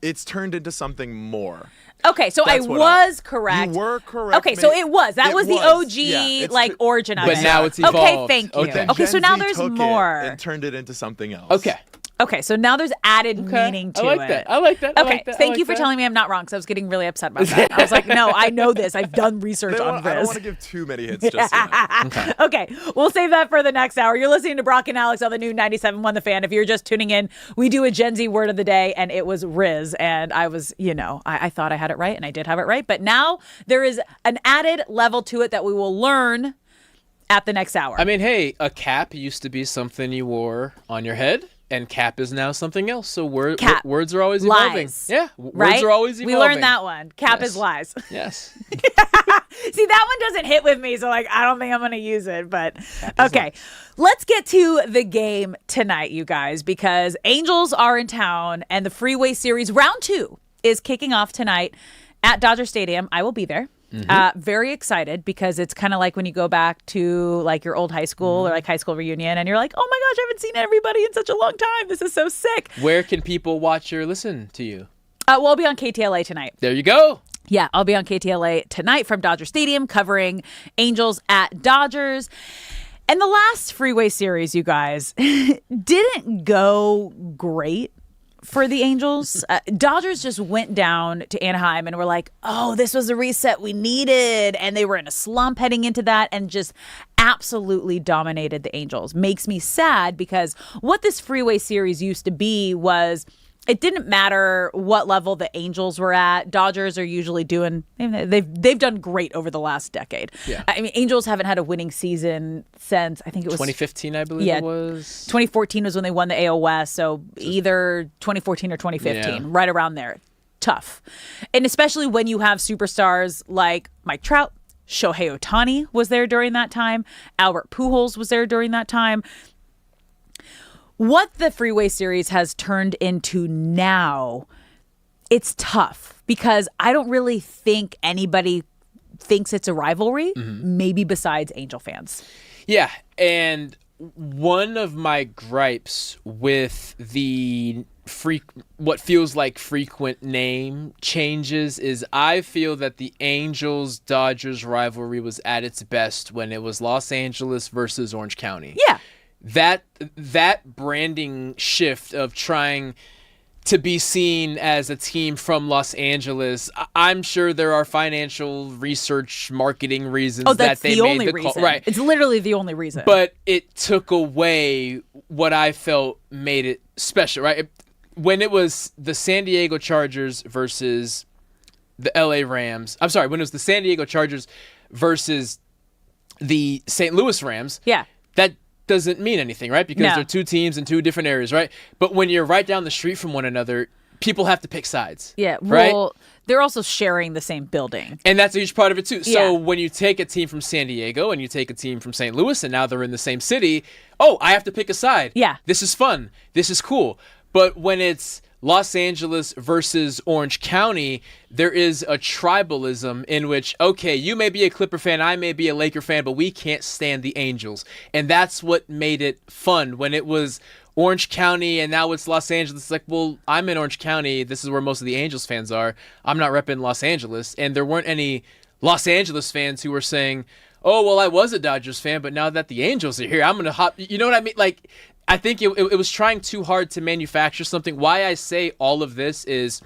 It's turned into something more. Okay, so I was correct. You were correct. Okay, so it was. That was the OG origin of it. But now it's evolved. Okay, thank you. Okay. Okay, so now there's more. And turned it into something else. Okay, so now there's added meaning to it. I like that. Okay, thank you for telling me I'm not wrong because I was getting really upset about that. I was like, no, I know this. I've done research on I don't Riz. want to give too many hits just yet. Okay, we'll save that for the next hour. You're listening to Brock and Alex on the new 97.1 The Fan. If you're just tuning in, we do a Gen Z word of the day, and it was Riz. And I was, I thought I had it right, and I did have it right. But now there is an added level to it that we will learn at the next hour. I mean, hey, a cap used to be something you wore on your head. And cap is now something else. So words are always evolving. Lies. Yeah, words are always evolving. We learned that one. Cap is lies. Yes. See, that one doesn't hit with me, so I don't think I'm going to use it. But okay, let's get to the game tonight, you guys, because Angels are in town, and the Freeway Series round 2 is kicking off tonight at Dodger Stadium. I will be there. Very excited because it's kind of like when you go back to like your old high school or like high school reunion and you're like, oh my gosh, I haven't seen everybody in such a long time. This is so sick. Where can people watch or listen to you? Well, I'll be on KTLA tonight. There you go. Yeah, I'll be on KTLA tonight from Dodger Stadium covering Angels at Dodgers. And the last Freeway Series, you guys, didn't go great for the Angels. Dodgers just went down to Anaheim and were like, oh, this was the reset we needed. And they were in a slump heading into that and just absolutely dominated the Angels. Makes me sad because what this Freeway Series used to be was it didn't matter what level the Angels were at. Dodgers are usually doing, they've done great over the last decade. Yeah. I mean, Angels haven't had a winning season since, I think it was 2015, I believe it was. 2014 was when they won the AL West. So either 2014 or 2015, right around there. Tough. And especially when you have superstars like Mike Trout, Shohei Ohtani was there during that time. Albert Pujols was there during that time. What the Freeway Series has turned into now, it's tough because I don't really think anybody thinks it's a rivalry, maybe besides Angel fans. Yeah, and one of my gripes with the what feels like frequent name changes is I feel that the Angels-Dodgers rivalry was at its best when it was Los Angeles versus Orange County. Yeah. That branding shift of trying to be seen as a team from Los Angeles, I'm sure there are financial research marketing reasons that they made the call. Right. It's literally the only reason. But it took away what I felt made it special, right? When it was the San Diego Chargers versus the LA Rams. I'm sorry, when it was the San Diego Chargers versus the St. Louis Rams. Yeah. That doesn't mean anything, right? Because No. they're two teams in two different areas, right? But when you're right down the street from one another, people have to pick sides. Yeah. Right? Well, they're also sharing the same building. And that's a huge part of it too. Yeah. So when you take a team from San Diego and you take a team from St. Louis and now they're in the same city, oh, I have to pick a side. Yeah. This is fun. This is cool. But when it's Los Angeles versus Orange County, there is a tribalism in which, okay, you may be a Clipper fan, I may be a Laker fan, but we can't stand the Angels. And that's what made it fun. When it was Orange County and now it's Los Angeles, it's like, well, I'm in Orange County. This is where most of the Angels fans are. I'm not repping Los Angeles. And there weren't any Los Angeles fans who were saying, oh, well, I was a Dodgers fan, but now that the Angels are here, I'm going to hop. You know what I mean? Like, I think it was trying too hard to manufacture something. Why I say all of this is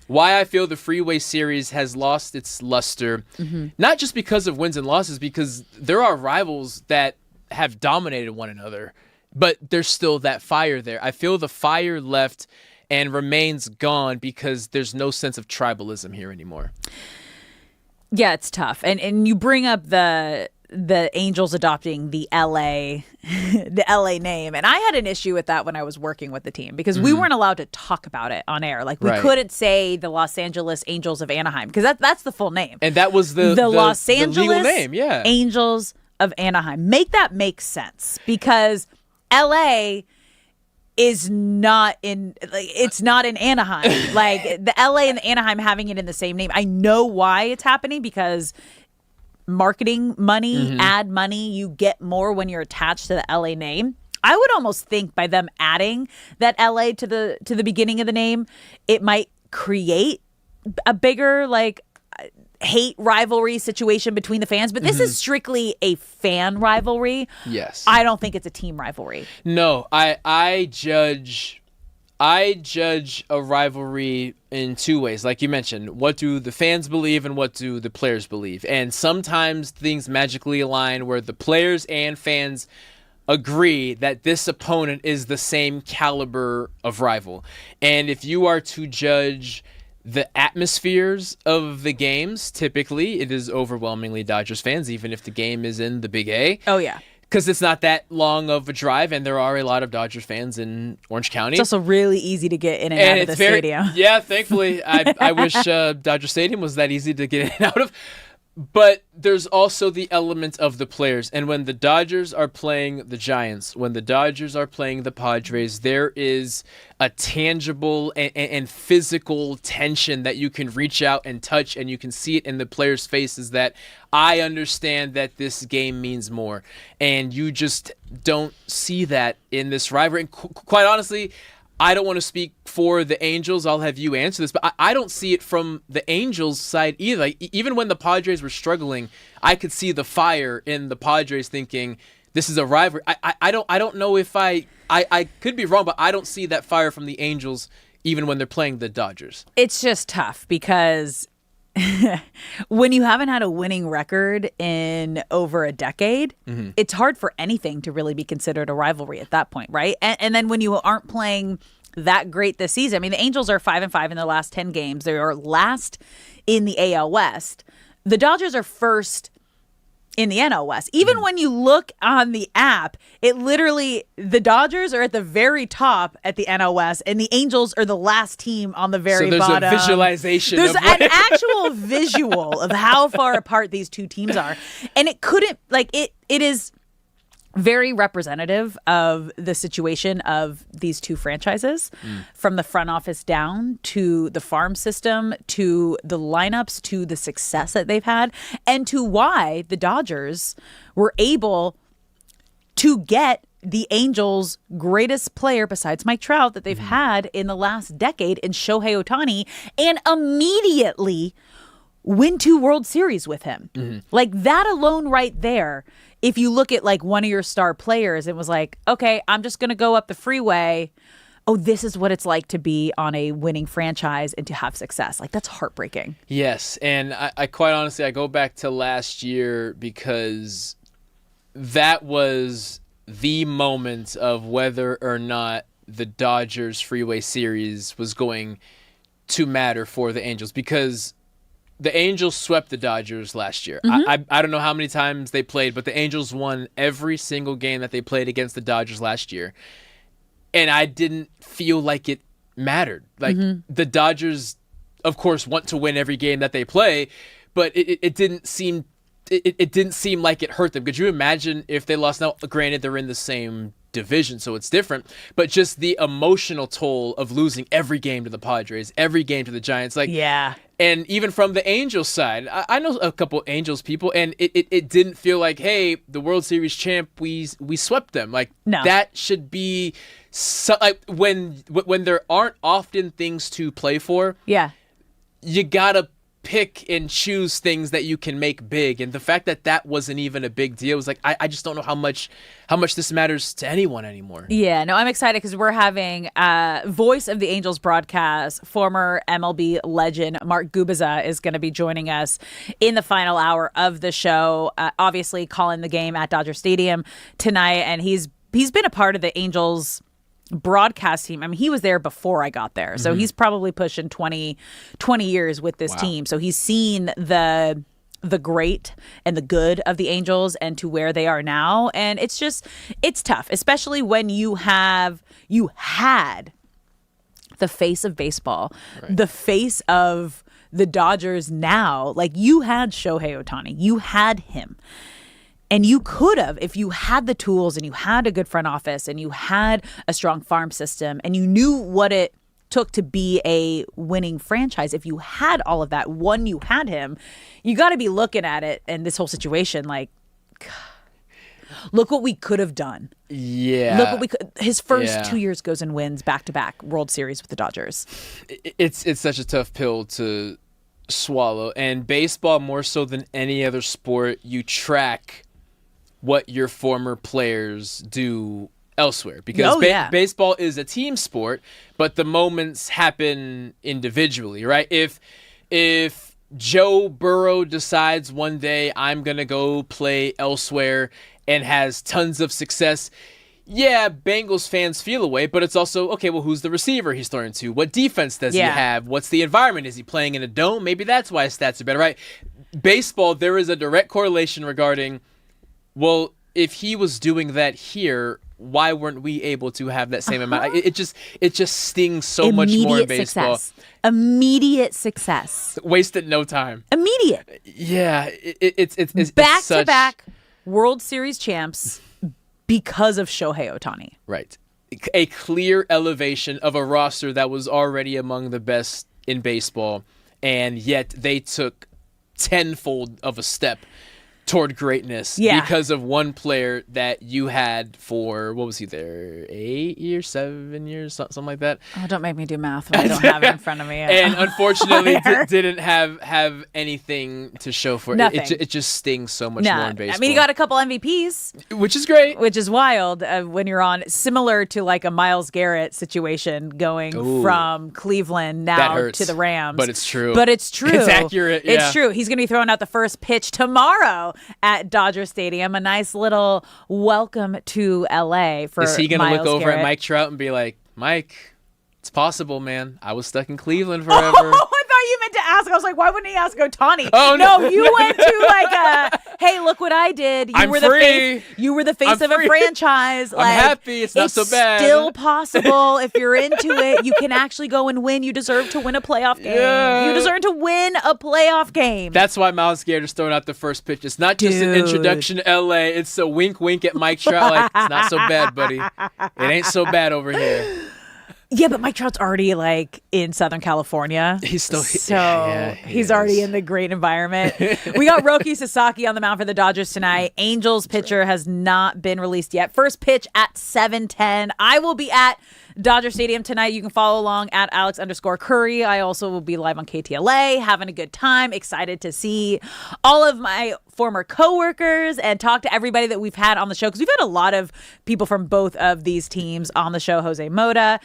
why I feel the Freeway Series has lost its luster, not just because of wins and losses, because there are rivals that have dominated one another, but there's still that fire there. I feel the fire left and remains gone because there's no sense of tribalism here anymore. Yeah, it's tough. And you bring up the Angels adopting the LA the LA name, and I had an issue with that when I was working with the team because we weren't allowed to talk about it on air. Like we couldn't say the Los Angeles Angels of Anaheim because that's the full name. And that was the Los Angeles legal name, yeah. Angels of Anaheim. Make that make sense because LA is not in, like, it's not in Anaheim. Like the LA and the Anaheim having it in the same name. I know why it's happening because marketing money, ad money, you get more when you're attached to the LA name. I would almost think by them adding that LA to the beginning of the name, it might create a bigger like hate rivalry situation between the fans, but this is strictly a fan rivalry. Yes. I don't think it's a team rivalry. No, I judge a rivalry in two ways. Like you mentioned, what do the fans believe and what do the players believe? And sometimes things magically align where the players and fans agree that this opponent is the same caliber of rival. And if you are to judge the atmospheres of the games, typically it is overwhelmingly Dodgers fans, even if the game is in the Big A. Oh, yeah. Because it's not that long of a drive, and there are a lot of Dodgers fans in Orange County. It's also really easy to get in and out of the stadium. Yeah, thankfully. I wish Dodger Stadium was that easy to get in and out of. But there's also the element of the players. And when the Dodgers are playing the Giants, when the Dodgers are playing the Padres, there is a tangible and physical tension that you can reach out and touch, and you can see it in the players' faces that I understand that this game means more. And you just don't see that in this rivalry. And quite honestly, I don't want to speak for the Angels. I'll have you answer this, but I don't see it from the Angels' side either. Like, even when the Padres were struggling, I could see the fire in the Padres thinking this is a rivalry. I don't know if I could be wrong, but I don't see that fire from the Angels even when they're playing the Dodgers. It's just tough because when you haven't had a winning record in over a decade, it's hard for anything to really be considered a rivalry at that point, right? And then when you aren't playing that great this season, I mean, the Angels are 5-5 in their last 10 games. They are last in the AL West. The Dodgers are first in the NL West. Even when you look on the app, it literally, the Dodgers are at the very top at the NL West, and the Angels are the last team on the very bottom. So there's a visualization. There's an actual visual of how far apart these two teams are. And it couldn't, like, it is very representative of the situation of these two franchises, from the front office down to the farm system to the lineups to the success that they've had and to why the Dodgers were able to get the Angels' greatest player besides Mike Trout that they've had in the last decade in Shohei Ohtani and immediately win 2 World Series with him. Like that alone right there. If you look at like one of your star players, it was like, okay, I'm just going to go up the freeway. Oh, this is what it's like to be on a winning franchise and to have success. Like that's heartbreaking. Yes. And I quite honestly, I go back to last year because that was the moment of whether or not the Dodgers Freeway Series was going to matter for the Angels, because the Angels swept the Dodgers last year. I don't know how many times they played, but the Angels won every single game that they played against the Dodgers last year. And I didn't feel like it mattered. Like the Dodgers, of course, want to win every game that they play, but it didn't seem it didn't seem like it hurt them. Could you imagine if they lost? Now, granted, they're in the same division, so it's different, but just the emotional toll of losing every game to the Padres, every game to the Giants, like and even from the Angels side, I know a couple Angels people, and it didn't feel like, hey, the World Series champ, we swept them. Like that should be like when there aren't often things to play for. You gotta pick and choose things that you can make big, and the fact that wasn't even a big deal was like, I just don't know how much this matters to anyone anymore. Yeah, no, I'm excited because we're having voice of the Angels broadcast, former MLB legend Mark Gubiza is going to be joining us in the final hour of the show, obviously calling the game at Dodger Stadium tonight, and he's been a part of the Angels broadcast team. I mean, he was there before I got there, so he's probably pushing 20 years with this team, so he's seen the great and the good of the Angels and to where they are now, and it's tough, especially when you had the face of baseball, the face of the Dodgers now. Like, you had Shohei Ohtani, you had him. And you could have, if you had the tools and you had a good front office and you had a strong farm system and you knew what it took to be a winning franchise, if you had all of that, you had him, you got to be looking at it and this whole situation like, look what we could have done. Yeah. Look what we could. His first 2 years goes and wins back-to-back World Series with the Dodgers. It's such a tough pill to swallow. And baseball, more so than any other sport, you track what your former players do elsewhere, because baseball is a team sport, but the moments happen individually, right? If Joe Burrow decides one day I'm going to go play elsewhere and has tons of success, Bengals fans feel away, but it's also, okay, well, who's the receiver he's throwing to? What defense does he have? What's the environment? Is he playing in a dome? Maybe that's why his stats are better, right? Baseball, there is a direct correlation regarding, well, if he was doing that here, why weren't we able to have that same amount? It just stings so much more in baseball. Immediate success. Wasted no time. Immediate. Yeah, it's back-to-back World Series champs because of Shohei Ohtani. Right. A clear elevation of a roster that was already among the best in baseball, and yet they took tenfold of a step toward greatness because of one player that you had for, what was he there, 8 years, 7 years, something like that? Oh, don't make me do math when I don't have it in front of me. And unfortunately didn't have anything to show for it. It just stings so much more in baseball. I mean, he got a couple MVPs. Which is great. Which is wild when you're on, similar to like a Myles Garrett situation going from Cleveland now to the Rams. But it's true. It's accurate. Yeah. It's true. He's going to be throwing out the first pitch tomorrow at Dodger Stadium. A nice little welcome to LA for Myles Garrett. Is he going to look over at Mike Trout and be like, Mike, it's possible, man. I was stuck in Cleveland forever. Oh, I thought you meant to ask. I was like, why wouldn't he ask Ohtani? Oh, no, you went to like hey, look what I did. You were the face of a franchise. I'm happy. It's not so bad. It's still possible if you're into it. You can actually go and win. You deserve to win a playoff game. Yeah. You deserve to win a playoff game. That's why Myles Garrett is throwing out the first pitch. It's not just an introduction to LA. It's a wink wink at Mike Trout. Like, it's not so bad, buddy. It ain't so bad over here. Yeah, but Mike Trout's already like in Southern California. He's still he's already in the great environment. We got Roki Sasaki on the mound for the Dodgers tonight. Angels pitcher has not been released yet. First pitch at 7:10. I will be at Dodger Stadium tonight. You can follow along at Alex_Curry. I also will be live on KTLA, having a good time. Excited to see all of my former coworkers and talk to everybody that we've had on the show, because we've had a lot of people from both of these teams on the show. Jose Mota,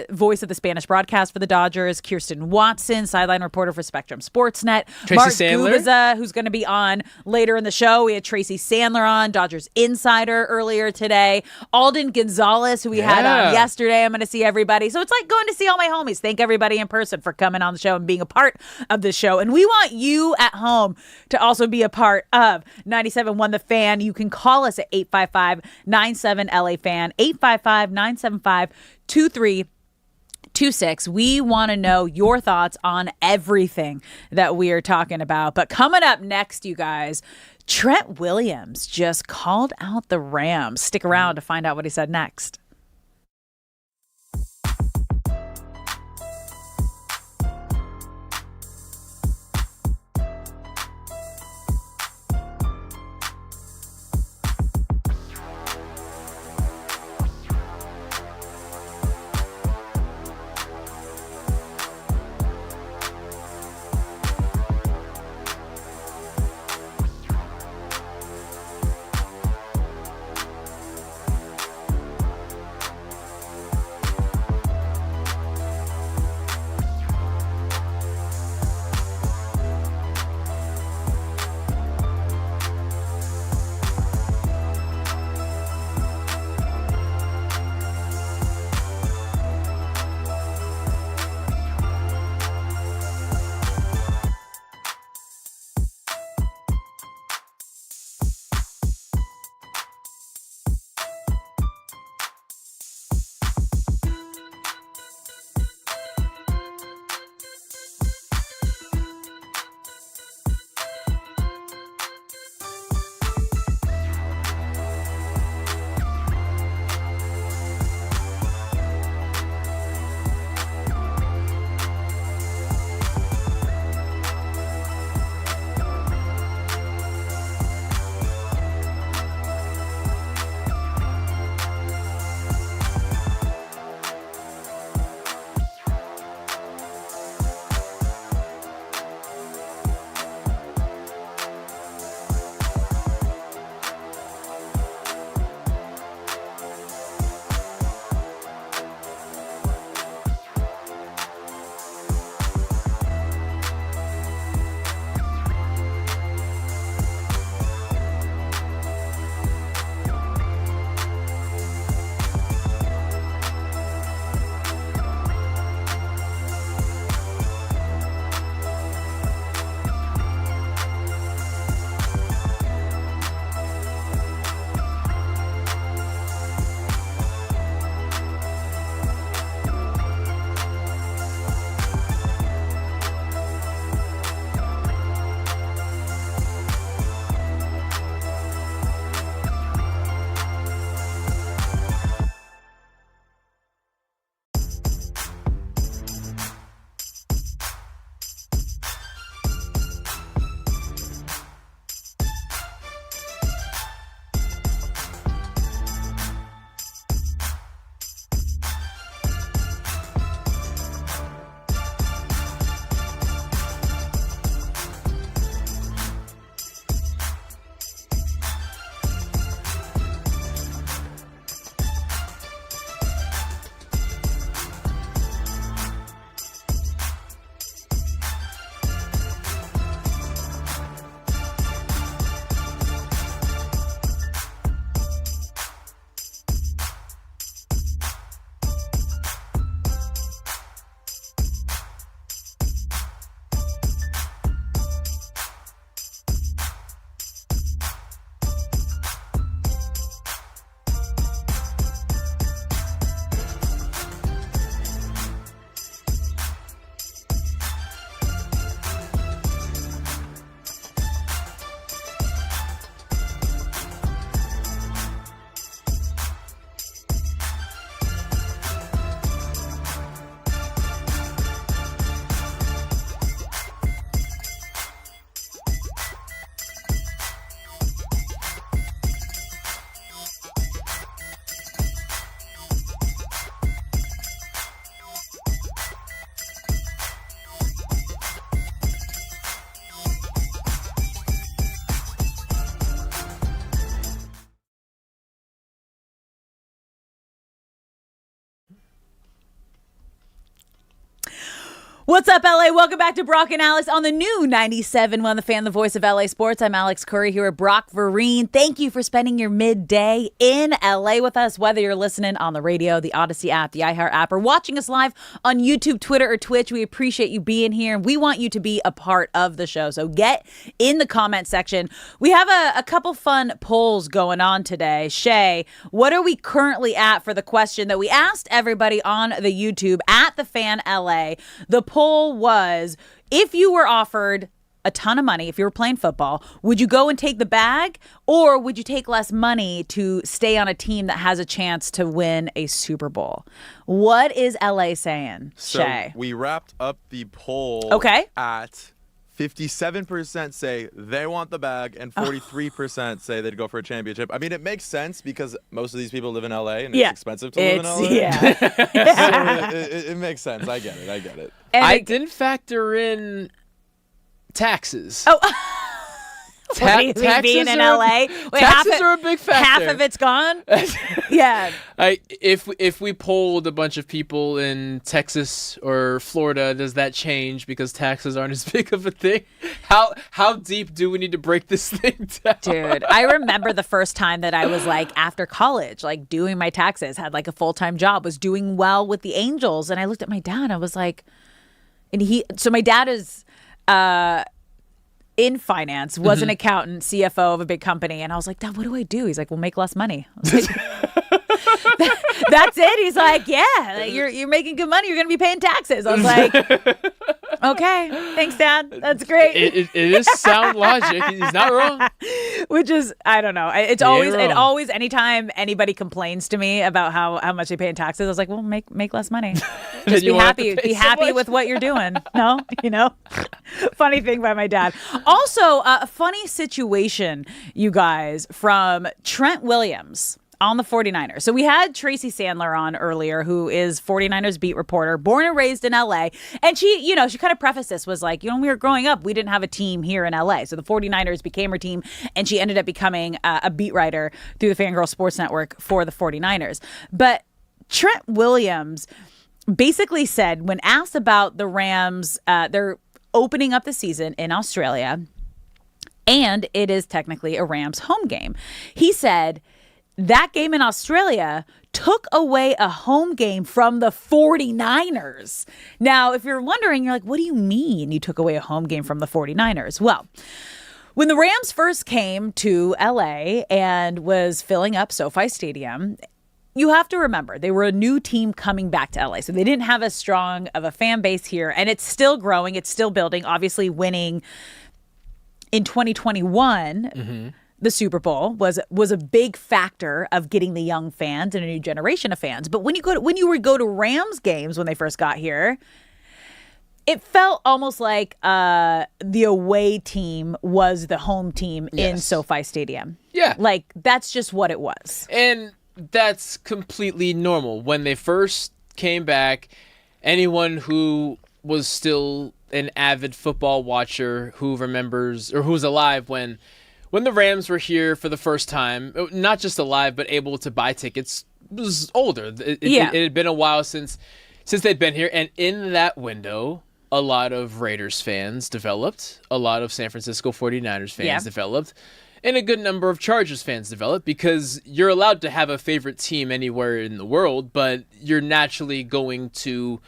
voice of the Spanish broadcast for the Dodgers, Kirsten Watson, sideline reporter for Spectrum Sportsnet, Tracy Mark Sandler, Gubiza, who's going to be on later in the show. We had Tracy Sandler on, Dodgers Insider, earlier today. Alden Gonzalez, who we had on yesterday. yesterday. I'm going to see everybody. So it's like going to see all my homies. Thank everybody in person for coming on the show and being a part of the show. And we want you at home to also be a part of 97.1 The Fan. You can call us at 855-97-LA-FAN, 855-975-2326. We want to know your thoughts on everything that we are talking about. But coming up next, you guys, Trent Williams just called out the Rams. Stick around to find out what he said next. What's up, LA? Welcome back to Brock and Alex on the new 97.1 The Fan, the voice of LA Sports. I'm Alex Curry here with Brock Vereen. Thank you for spending your midday in LA with us, whether you're listening on the radio, the Odyssey app, the iHeart app, or watching us live on YouTube, Twitter, or Twitch. We appreciate you being here, and we want you to be a part of the show. So get in the comment section. We have a couple fun polls going on today. Shay, what are we currently at for the question that we asked everybody on the YouTube at The Fan LA? The poll was, if you were offered a ton of money, if you were playing football, would you go and take the bag, or would you take less money to stay on a team that has a chance to win a Super Bowl? What is LA saying, Shay? So we wrapped up the poll at 57% say they want the bag and 43% say they'd go for a championship. I mean, it makes sense because most of these people live in LA and it's expensive to live in LA. Yeah. So it makes sense. I get it. And I didn't factor in taxes. Oh. What do you mean, being in LA? Wait, taxes are a big factor. Half of it's gone? Yeah. If we polled a bunch of people in Texas or Florida, does that change because taxes aren't as big of a thing? How deep do we need to break this thing down? Dude, I remember the first time that I was like after college, like doing my taxes, had like a full-time job, was doing well with the Angels, and I looked at my dad, I was like, so my dad is in finance, was an accountant, CFO of a big company. And I was like, Dad, what do I do? He's like, well, make less money. I was like, that's it? He's like, yeah, like, you're making good money. You're going to be paying taxes. I was like, okay, thanks, Dad. That's great. It is sound logic. He's not wrong. Which is, I don't know. It always, anytime anybody complains to me about how much they pay in taxes, I was like, well, make less money. Just be happy. Be happy with what you're doing. No, funny thing by my dad. Also, a funny situation, you guys, from Trent Williams on the 49ers. So we had Tracy Sandler on earlier, who is 49ers beat reporter, born and raised in LA. And she kind of prefaced this, was like, when we were growing up, we didn't have a team here in LA. So the 49ers became her team, and she ended up becoming a beat writer through the Fangirl Sports Network for the 49ers. But Trent Williams basically said, when asked about the Rams, they're opening up the season in Australia, and it is technically a Rams home game. He said that game in Australia took away a home game from the 49ers. Now, if you're wondering, you're like, what do you mean you took away a home game from the 49ers? Well, when the Rams first came to LA and was filling up SoFi Stadium, you have to remember, they were a new team coming back to LA. So they didn't have as strong of a fan base here. And it's still growing. It's still building. Obviously, winning in 2021, the Super Bowl was a big factor of getting the young fans and a new generation of fans. But when you would go to Rams games when they first got here, it felt almost like the away team was the home team in SoFi Stadium. Yeah. Like, that's just what it was. And that's completely normal. When they first came back, anyone who was still an avid football watcher who remembers, or who's alive when the Rams were here for the first time, not just alive, but able to buy tickets, was older. It had been a while since they'd been here. And in that window, a lot of Raiders fans developed, a lot of San Francisco 49ers fans developed, and a good number of Chargers fans developed, because you're allowed to have a favorite team anywhere in the world, but you're naturally going to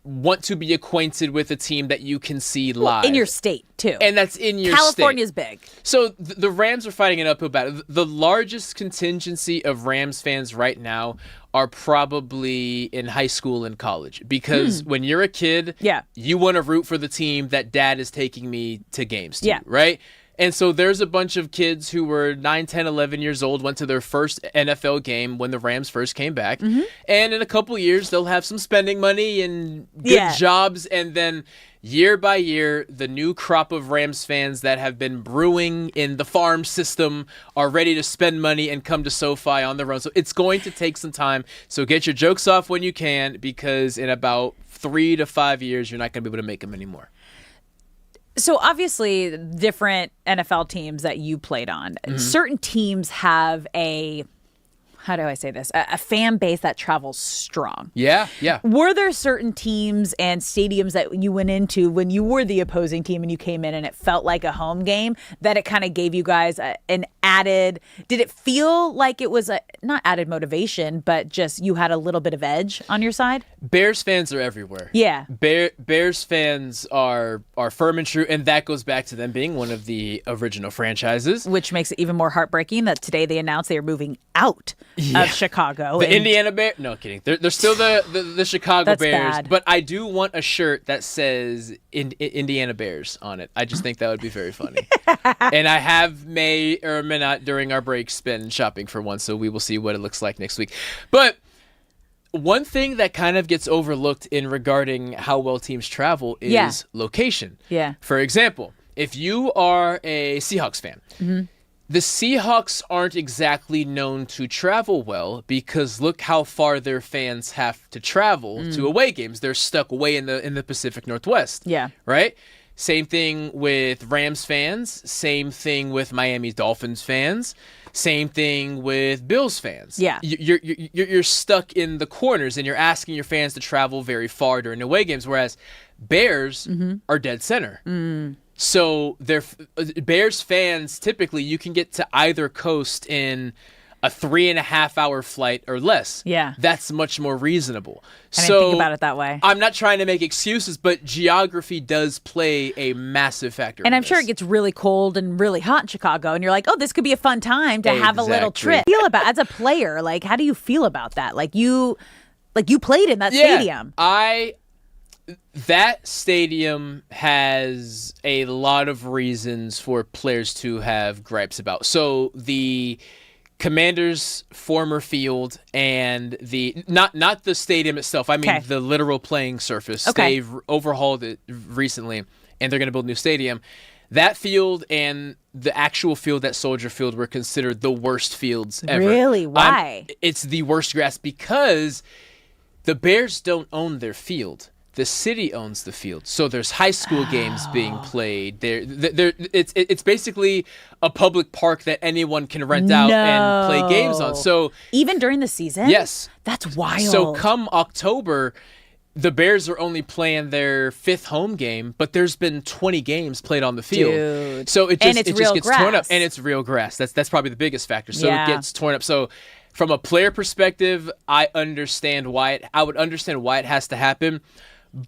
want to be acquainted with a team that you can see live. In your state, too. And that's in your California's state. big. So the Rams are fighting an uphill battle. The largest contingency of Rams fans right now are probably in high school and college, because when you're a kid, you want to root for the team that dad is taking me to games to, right? And so there's a bunch of kids who were 9, 10, 11 years old, went to their first NFL game when the Rams first came back. And in a couple years, they'll have some spending money and good jobs. And then year by year, the new crop of Rams fans that have been brewing in the farm system are ready to spend money and come to SoFi on their own. So it's going to take some time. So get your jokes off when you can, because in about 3 to 5 years, you're not going to be able to make them anymore. So obviously, different NFL teams that you played on, certain teams have a how do I say this? A fan base that travels strong. Yeah, yeah. Were there certain teams and stadiums that you went into when you were the opposing team and you came in and it felt like a home game that it kind of gave you guys an added, did it feel like it was not added motivation, but just you had a little bit of edge on your side? Bears fans are everywhere. Yeah. Bears fans are firm and true, and that goes back to them being one of the original franchises. Which makes it even more heartbreaking that today they announced they are moving out of Chicago. The Indiana Bears? No, kidding. They're still the Chicago That's Bears. bad. But I do want a shirt that says Indiana Bears on it. I just think that would be very funny. And I may or may not during our breaks been shopping for one, so we will see what it looks like next week. But one thing that kind of gets overlooked in regarding how well teams travel is location. Yeah. For example, if you are a Seahawks fan, the Seahawks aren't exactly known to travel well because look how far their fans have to travel to away games. They're stuck way in the Pacific Northwest. Yeah. Right? Same thing with Rams fans. Same thing with Miami Dolphins fans. Same thing with Bills fans. Yeah. You're stuck in the corners and you're asking your fans to travel very far during away games, whereas Bears are dead center. So Bears fans, typically you can get to either coast in a 3.5-hour flight or less. Yeah. That's much more reasonable. I didn't think about it that way. I'm not trying to make excuses, but geography does play a massive factor. And I'm sure it gets really cold and really hot in Chicago, and you're like, oh, this could be a fun time to have a little trip. As a player, like, how do you feel about that? Like you played in that stadium. That stadium has a lot of reasons for players to have gripes about. So the Commanders' former field and the not the stadium itself. I mean the literal playing surface. They've overhauled it recently, and they're going to build a new stadium. That field and the actual field at Soldier Field were considered the worst fields ever. Really? Why? It's the worst grass because the Bears don't own their field. The city owns the field, so there's high school games being played. It's basically a public park that anyone can rent out and play games on. So even during the season, yes, that's wild. So come October, the Bears are only playing their 5th home game, but there's been 20 games played on the field. Dude. So it just gets grass. torn up, and it's real grass. That's probably the biggest factor. So it gets torn up. So from a player perspective, I would understand why it has to happen.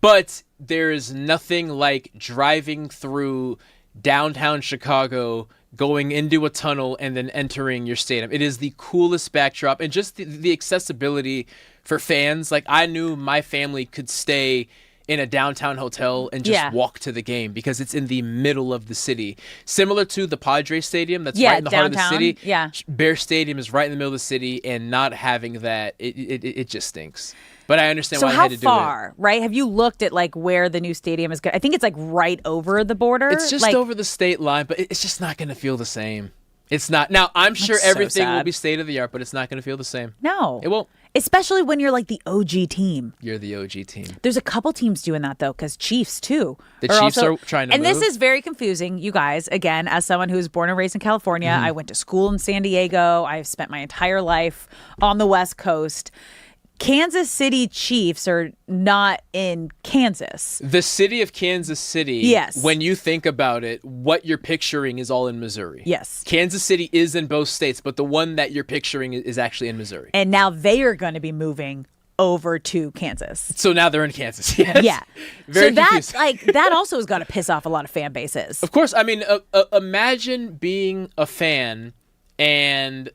But there is nothing like driving through downtown Chicago, going into a tunnel, and then entering your stadium. It is the coolest backdrop, and just the accessibility for fans. Like, I knew my family could stay in a downtown hotel and just walk to the game because it's in the middle of the city. Similar to the Padres Stadium that's right in the heart of the city. Yeah. Bear Stadium is right in the middle of the city, and not having that, it just stinks. But I understand why they had to do it. So how far, right? Have you looked at like where the new stadium is going? I think it's like right over the border. It's just over the state line, but it's just not going to feel the same. It's not. Now, I'm sure everything will be state of the art, but it's not going to feel the same. No. It won't. Especially when you're like the OG team. You're the OG team. There's a couple teams doing that, though, because Chiefs, too. The Chiefs are trying to move. And this is very confusing, you guys. Again, as someone who's born and raised in California, I went to school in San Diego. I've spent my entire life on the West Coast. Kansas City Chiefs are not in Kansas. The city of Kansas City, yes. When you think about it, what you're picturing is all in Missouri. Yes. Kansas City is in both states, but the one that you're picturing is actually in Missouri. And now they are going to be moving over to Kansas. So now they're in Kansas. Yes. Yeah. Very so confused. that also has got to piss off a lot of fan bases. Of course. I mean, imagine being a fan and...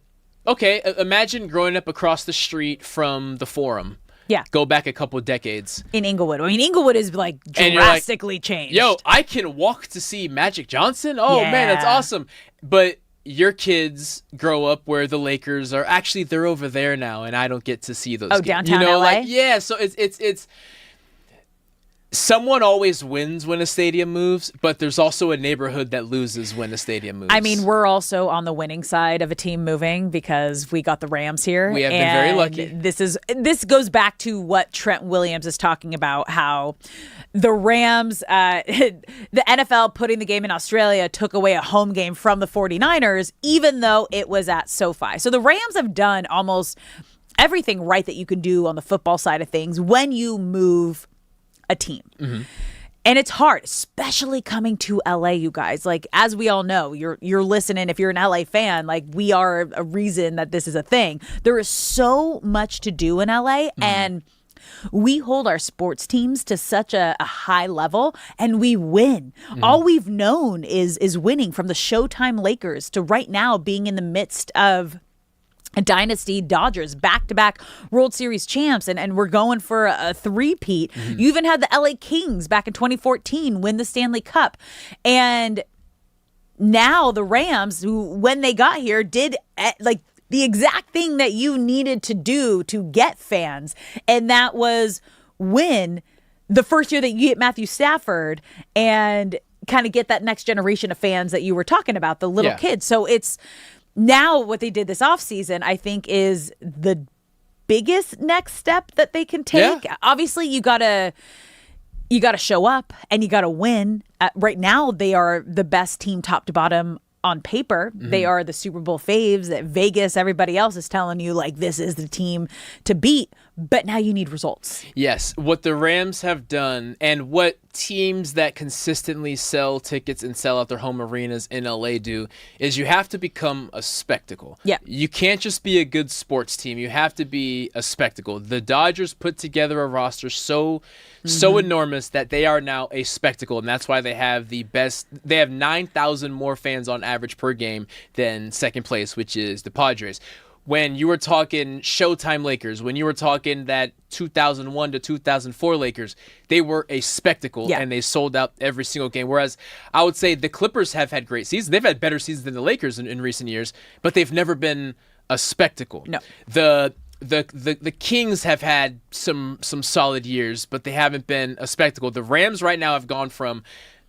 Okay, imagine growing up across the street from the Forum. Yeah. Go back a couple of decades. In Inglewood. I mean, Inglewood is like drastically changed. Yo, I can walk to see Magic Johnson? Oh, man, that's awesome. But your kids grow up where the Lakers are. Actually, they're over there now, and I don't get to see those games. Downtown LA? LA? Yeah, so it's someone always wins when a stadium moves, but there's also a neighborhood that loses when a stadium moves. I mean, we're also on the winning side of a team moving because we got the Rams here. We have been very lucky. This goes back to what Trent Williams is talking about, how the Rams, the NFL putting the game in Australia took away a home game from the 49ers, even though it was at SoFi. So the Rams have done almost everything right that you can do on the football side of things when you move a team. Mm-hmm. And it's hard, especially coming to LA, you guys. Like, as we all know, you're listening. If you're an LA fan, like, we are a reason that this is a thing. There is so much to do in LA, and we hold our sports teams to such a high level, and we win. All we've known is winning, from the Showtime Lakers to right now being in the midst of a dynasty Dodgers, back-to-back World Series champs, and we're going for a three-peat. You even had the LA Kings back in 2014 win the Stanley Cup. And now the Rams, who, when they got here, did like the exact thing that you needed to do to get fans, and that was win the first year that you get Matthew Stafford and kind of get that next generation of fans that you were talking about, the little kids. So it's now what they did this offseason, I think, is the biggest next step that they can take. Yeah. Obviously, you gotta show up and you gotta win. Right now, they are the best team top to bottom on paper. They are the Super Bowl faves that Vegas, everybody else is telling you, like, this is the team to beat. But now you need results. Yes. What the Rams have done, and what teams that consistently sell tickets and sell out their home arenas in LA do, is you have to become a spectacle. Yeah. You can't just be a good sports team. You have to be a spectacle. The Dodgers put together a roster so enormous that they are now a spectacle, and that's why they have the best. They have 9,000 more fans on average per game than second place, which is the Padres. When you were talking Showtime Lakers, when you were talking that 2001 to 2004 Lakers, they were a spectacle, and they sold out every single game. Whereas I would say the Clippers have had great seasons. They've had better seasons than the Lakers in recent years, but they've never been a spectacle. No. The Kings have had some solid years, but they haven't been a spectacle. The Rams right now have gone from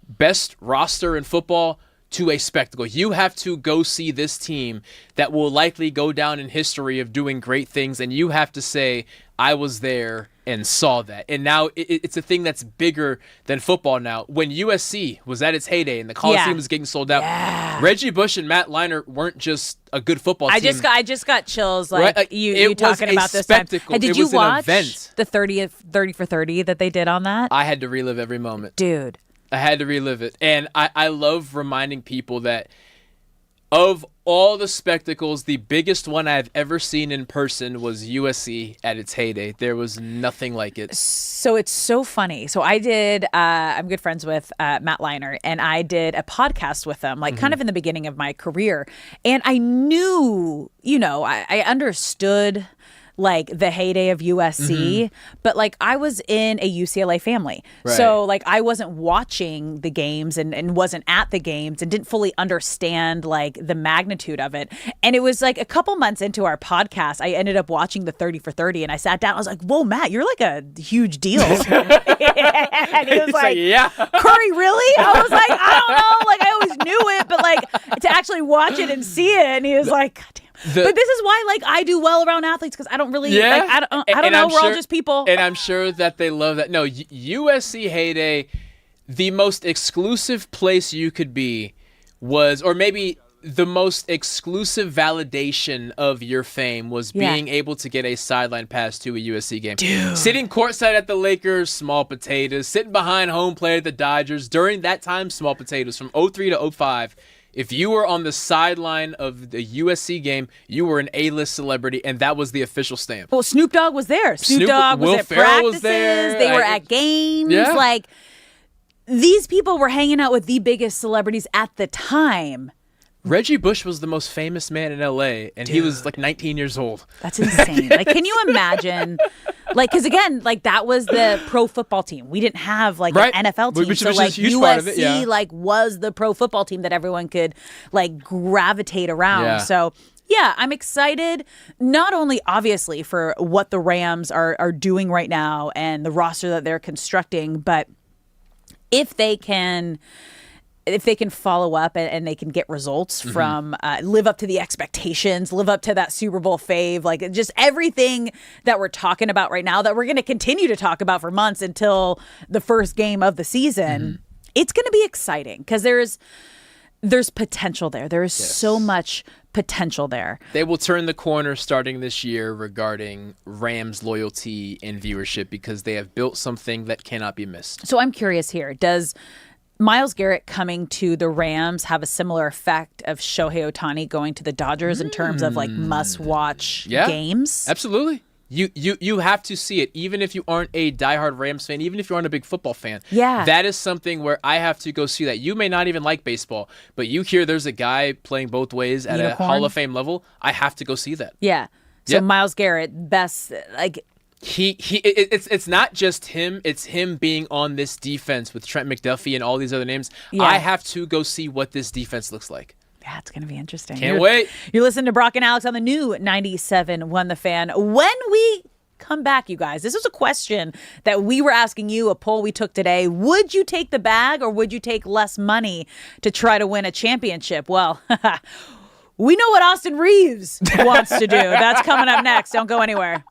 best roster in football to a spectacle. You have to go see this team that will likely go down in history of doing great things, and you have to say, I was there and saw that. And now it's a thing that's bigger than football now. When USC was at its heyday and the Coliseum was getting sold out, Reggie Bush and Matt Leinart weren't just a good football team. I just got chills, like, right? You talking about this spectacle. Time. Did you watch the 30 for 30 that they did on that? I had to relive every moment. Dude. I had to relive it. And I love reminding people that of all the spectacles, the biggest one I've ever seen in person was USC at its heyday. There was nothing like it. So it's so funny. So I did, I'm good friends with Matt Leinart, and I did a podcast with him, like kind of in the beginning of my career. And I knew, I understood like the heyday of USC, but like I was in a UCLA family. Right. So like I wasn't watching the games and wasn't at the games and didn't fully understand like the magnitude of it. And it was like a couple months into our podcast, I ended up watching the 30 for 30 and I sat down. I was like, whoa, Matt, you're like a huge deal. And he was like, yeah. Curry, really? I was like, I don't know. Like I always knew it, but like to actually watch it and see it. And he was like, God damn. But this is why, like, I do well around athletes because I don't really, like, I don't know. We're all just people. And I'm sure that they love that. No, USC heyday, the most exclusive place you could be was, or maybe the most exclusive validation of your fame was being able to get a sideline pass to a USC game. Dude. Sitting courtside at the Lakers, small potatoes. Sitting behind home plate at the Dodgers. During that time, small potatoes. From 03 to 05. If you were on the sideline of the USC game, you were an A-list celebrity, and that was the official stamp. Well, Snoop Dogg was there. Snoop Dogg was at practices. They were at games. Yeah. Like, these people were hanging out with the biggest celebrities at the time. Reggie Bush was the most famous man in L.A., and he was like 19 years old. That's insane. Like, can you imagine? Like, because again, like that was the pro football team. We didn't have like an NFL team, which so was like a huge part of USC it, like was the pro football team that everyone could like gravitate around. Yeah. So Yeah, I'm excited, not only obviously for what the Rams are doing right now and the roster that they're constructing, but if they can follow up and they can get results from live up to the expectations, live up to that Super Bowl fave, like just everything that we're talking about right now that we're going to continue to talk about for months until the first game of the season, it's going to be exciting because there's potential there. There is so much potential there. They will turn the corner starting this year regarding Rams loyalty and viewership because they have built something that cannot be missed. So I'm curious here. Does Myles Garrett coming to the Rams have a similar effect of Shohei Ohtani going to the Dodgers in terms of like must-watch games? Absolutely. You have to see it, even if you aren't a diehard Rams fan, even if you aren't a big football fan. Yeah. That is something where I have to go see that. You may not even like baseball, but you hear there's a guy playing both ways at a Hall of Fame level. I have to go see that. Yeah. So Myles Garrett, best, like... It's not just him, it's him being on this defense with Trent McDuffie and all these other names. Yeah. I have to go see what this defense looks like. Yeah, it's going to be interesting. Can't wait. You're listening to Brock and Alex on the new 97.1 The Fan. When we come back, you guys, this was a question that we were asking you, a poll we took today. Would you take the bag or would you take less money to try to win a championship? Well, we know what Austin Reeves wants to do. That's coming up next. Don't go anywhere.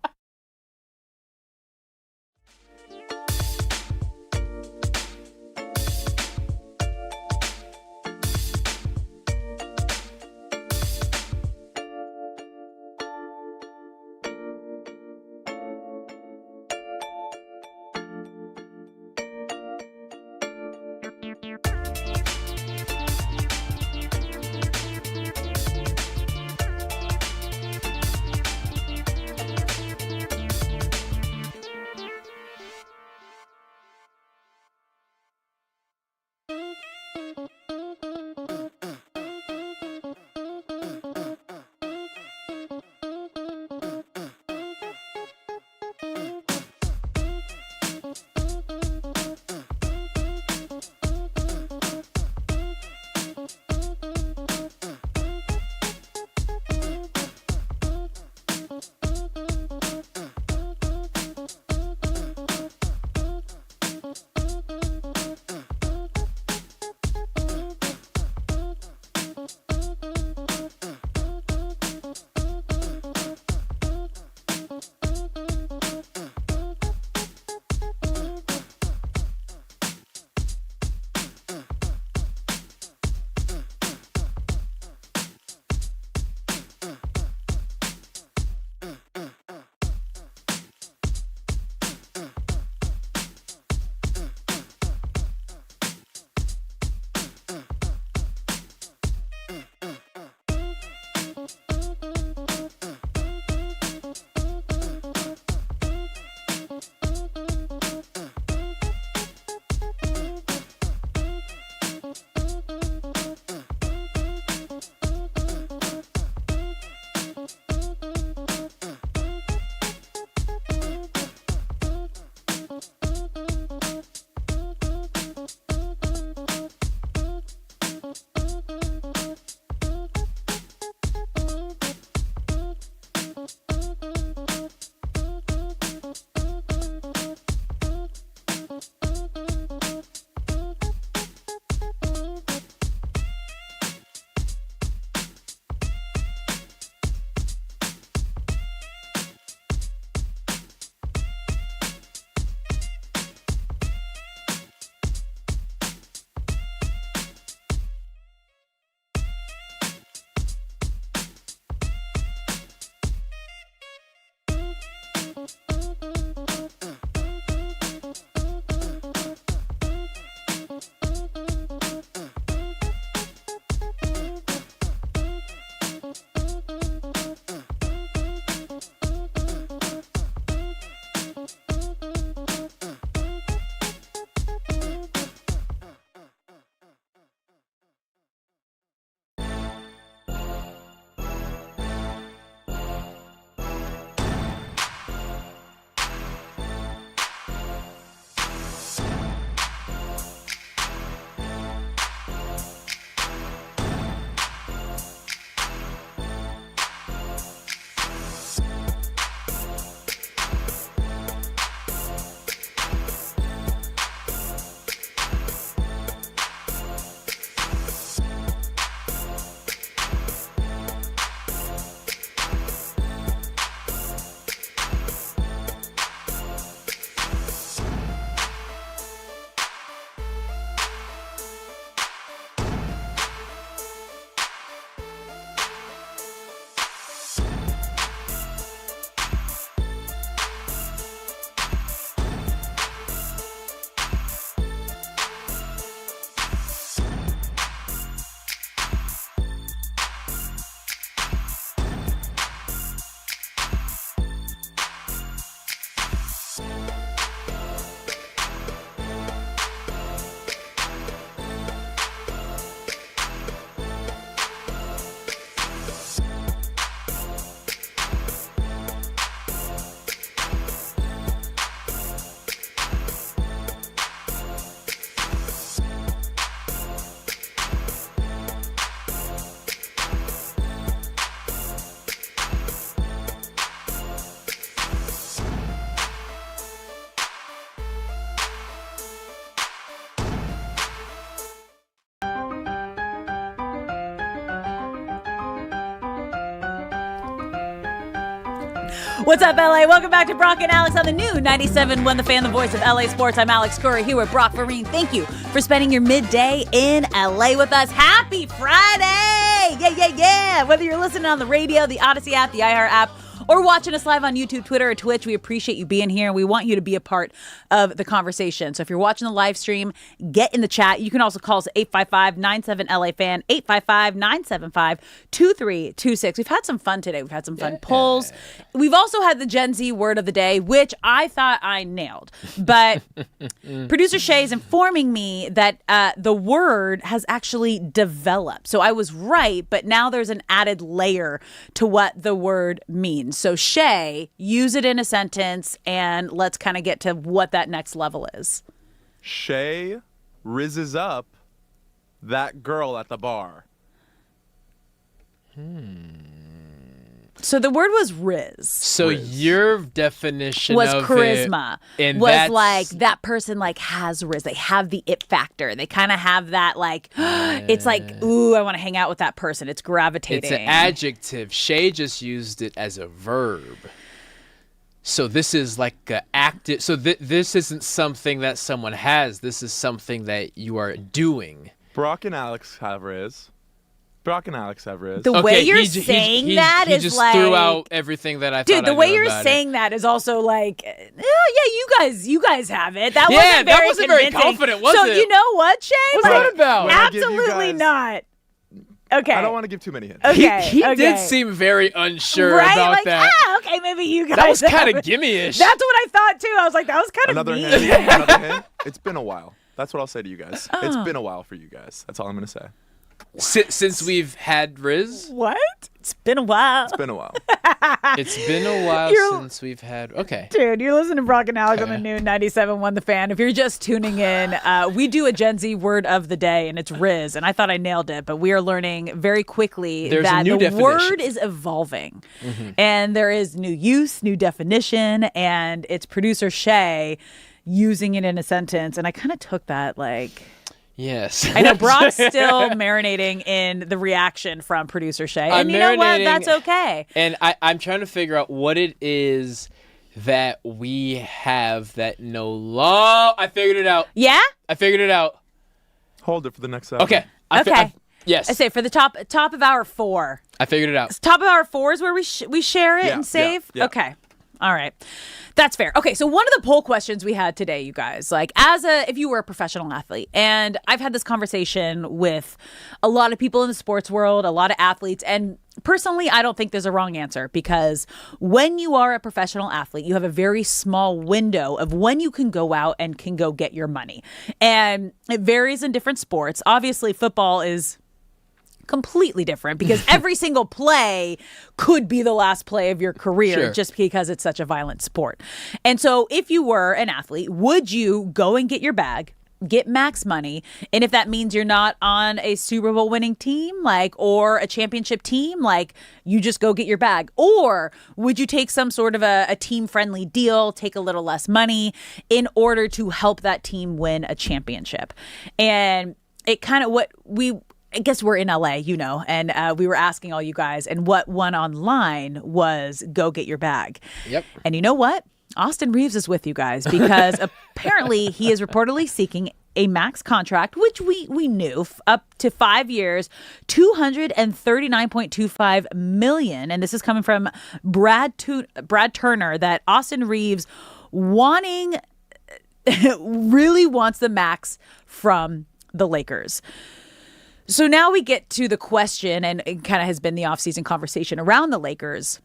What's up, LA? Welcome back to Brock and Alex on the new 97.1 The Fan, the voice of LA Sports. I'm Alex Curry here with Brock Farine. Thank you for spending your midday in LA with us. Happy Friday! Yeah. Whether you're listening on the radio, the Odyssey app, the iHeart app, or watching us live on YouTube, Twitter, or Twitch, we appreciate you being here, and we want you to be a part of the conversation. So if you're watching the live stream, get in the chat. You can also call us 855-97-LA-FAN, 855-975-2326. We've had some fun today. We've had some fun polls. We've also had the Gen Z word of the day, which I thought I nailed. But producer Shay is informing me that the word has actually developed. So I was right, but now there's an added layer to what the word means. So Shay, use it in a sentence, and let's kind of get to what that next level is. Shay rizzes up that girl at the bar. So the word was rizz. So your definition was of charisma. It, was like that person like has rizz. They have the it factor. They kind of have that like it's like, ooh, I want to hang out with that person. It's gravitating. It's an adjective. Shay just used it as a verb. So this is like an active. So this isn't something that someone has. This is something that you are doing. Brock and Alex have riz. The way you're saying that is just like threw out everything that I thought. Dude, the I way knew you're about saying that is also like, you guys have it. That Yeah, wasn't very convincing. confident, was so it? you know what, Shay? What's that about? When I give you Absolutely guys- not. Okay. I don't want to give too many hints. Okay. He did seem very unsure right? about like, that. Okay, maybe you guys. That was kind have of it. gimme-ish. That's what I thought too. I was like, that was kind of Another mean. hint. Another hint. It's been a while. That's what I'll say to you guys. It's been a while for you guys. That's all I'm going to say. Since we've had Riz? What? It's been a while. It's been a while. It's been a while since we've had... Okay. Dude, you're listening to Brock and Alex on the new 97.1 The Fan. If you're just tuning in, we do a Gen Z word of the day, and it's Riz. And I thought I nailed it, but we are learning very quickly There's that a new the definition. word is evolving. And there is new use, new definition, and it's producer Shay using it in a sentence. And I kind of took that like... Yes. I know Brock's still marinating in the reaction from producer Shay. And you know what? That's okay. And I'm trying to figure out what it is that we have that no longer... I figured it out. Yeah? I figured it out. Hold it for the next segment. Okay. Yes. I say for the top of hour 4. I figured it out. Top of hour 4 is where we share it and save? Yeah. Okay. All right. That's fair. Okay, so one of the poll questions we had today, you guys, like if you were a professional athlete, and I've had this conversation with a lot of people in the sports world, a lot of athletes, and personally, I don't think there's a wrong answer because when you are a professional athlete, you have a very small window of when you can go out and can go get your money. And it varies in different sports. Obviously, football is completely different because every single play could be the last play of your career just because it's such a violent sport. And so if you were an athlete, would you go and get your bag, get max money, and if that means you're not on a Super Bowl winning team or a championship team, you just go get your bag? Or would you take some sort of a team friendly deal, take a little less money in order to help that team win a championship? And it kind of I guess we're in LA, and we were asking all you guys, and what won online was go get your bag. Yep. And you know what? Austin Reeves is with you guys because apparently he is reportedly seeking a max contract, which we knew, up to 5 years, $239.25 million. And this is coming from Brad Turner, that Austin Reeves really wants the max from the Lakers. So now we get to the question, and it kind of has been the offseason conversation around the Lakers.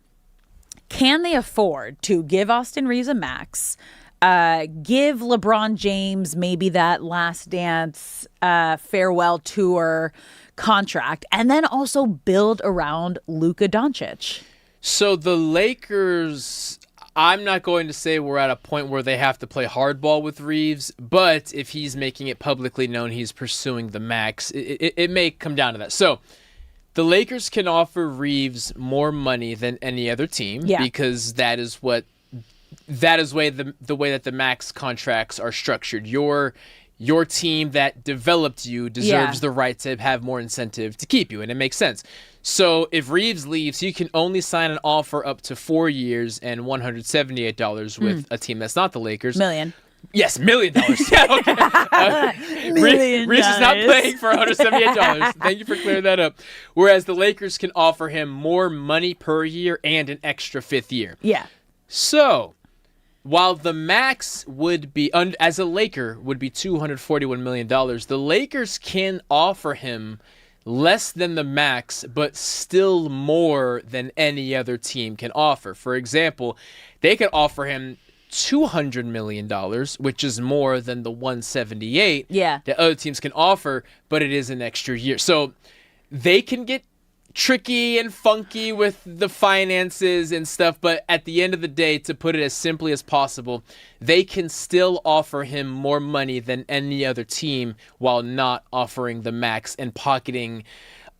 Can they afford to give Austin Reeves a max, give LeBron James maybe that last dance farewell tour contract, and then also build around Luka Doncic? So the Lakers, I'm not going to say we're at a point where they have to play hardball with Reeves, but if he's making it publicly known he's pursuing the max, it may come down to that. So the Lakers can offer Reeves more money than any other team because that is the way that the max contracts are structured. Your team that developed you deserves the right to have more incentive to keep you, and it makes sense. So if Reeves leaves, he can only sign an offer up to 4 years and $178 with a team that's not the Lakers. Million. Yes, $1 million. Yeah, okay. Reeves is not playing for $178. Thank you for clearing that up. Whereas the Lakers can offer him more money per year and an extra 5th year. Yeah. So, while the max would be, as a Laker, would be $241 million, the Lakers can offer him less than the max, but still more than any other team can offer. For example, they could offer him $200 million, which is more than the $178 that other teams can offer, but it is an extra year. So they can get tricky and funky with the finances and stuff, but at the end of the day, to put it as simply as possible, they can still offer him more money than any other team while not offering the max and pocketing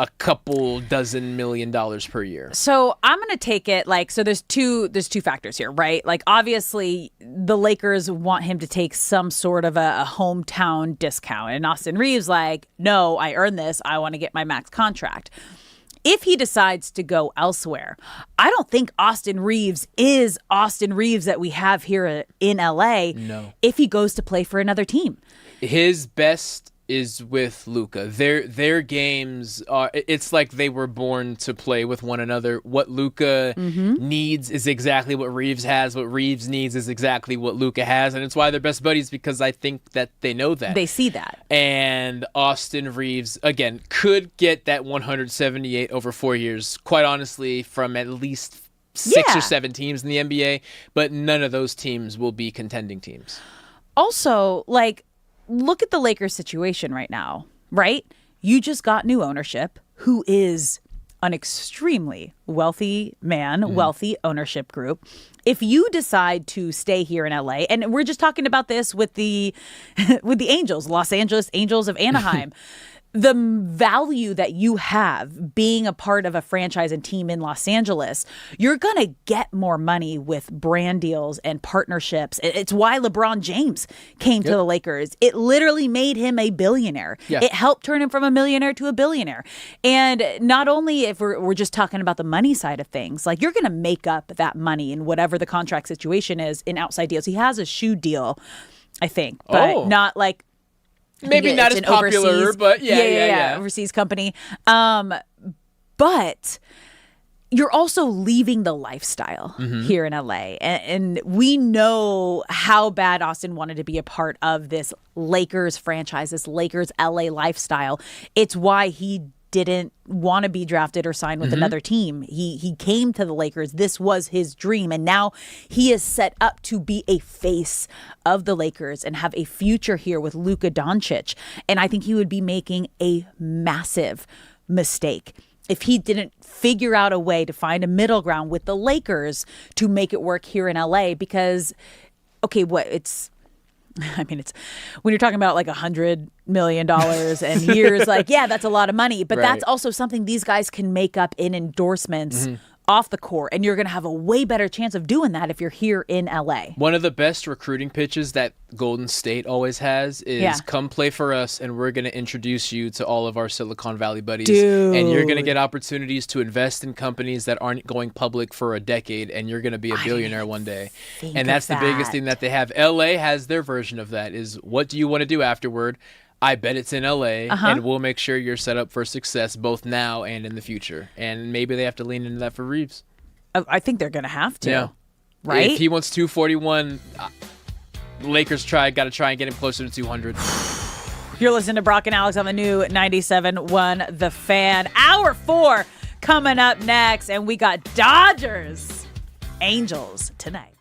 a couple dozen $1 million per year. So I'm going to take it so there's two factors here, right? Like, obviously the Lakers want him to take some sort of a hometown discount, and Austin Reeves no, I earned this. I want to get my max contract. If he decides to go elsewhere, I don't think Austin Reeves is Austin Reeves that we have here in LA. No. If he goes to play for another team. His best is with Luka. Their games are, it's like they were born to play with one another. What Luka needs is exactly what Reeves has. What Reeves needs is exactly what Luka has. And it's why they're best buddies, because I think that they know that. They see that. And Austin Reeves, again, could get that 178 over 4 years, quite honestly, from at least 6 or 7 teams in the NBA. But none of those teams will be contending teams. Also, look at the Lakers situation right now, right? You just got new ownership, who is an extremely wealthy man, wealthy ownership group. If you decide to stay here in LA, and we're just talking about this with the Angels, Los Angeles Angels of Anaheim, the value that you have being a part of a franchise and team in Los Angeles, you're going to get more money with brand deals and partnerships. It's why LeBron James came to the Lakers. It literally made him a billionaire. Yeah. It helped turn him from a millionaire to a billionaire. And not only if we're just talking about the money side of things, you're going to make up that money in whatever the contract situation is in outside deals. He has a shoe deal, I think, but not maybe not as popular, overseas, but yeah. Overseas company. But you're also leaving the lifestyle here in LA. And we know how bad Austin wanted to be a part of this Lakers franchise, this Lakers LA lifestyle. It's why he didn't want to be drafted or sign with another team. He came to the Lakers. This was his dream. And now he is set up to be a face of the Lakers and have a future here with Luka Doncic. And I think he would be making a massive mistake if he didn't figure out a way to find a middle ground with the Lakers to make it work here in LA. Because, it's when you're talking about $100 million and years, that's a lot of money. But that's also something these guys can make up in endorsements off the court. And you're going to have a way better chance of doing that if you're here in LA. One of the best recruiting pitches that Golden State always has is come play for us and we're going to introduce you to all of our Silicon Valley buddies. Dude. And you're going to get opportunities to invest in companies that aren't going public for a decade, and you're going to be a billionaire one day. And that's the biggest thing that they have. LA has their version of that, is what do you want to do afterward? I bet it's in LA, and we'll make sure you're set up for success both now and in the future. And maybe they have to lean into that for Reeves. I think they're going to have to. Yeah. Right? If he wants 241, Lakers got to try and get him closer to 200. You're listening to Brock and Alex on the new 97.1 The Fan. Hour 4 coming up next, and we got Dodgers Angels tonight.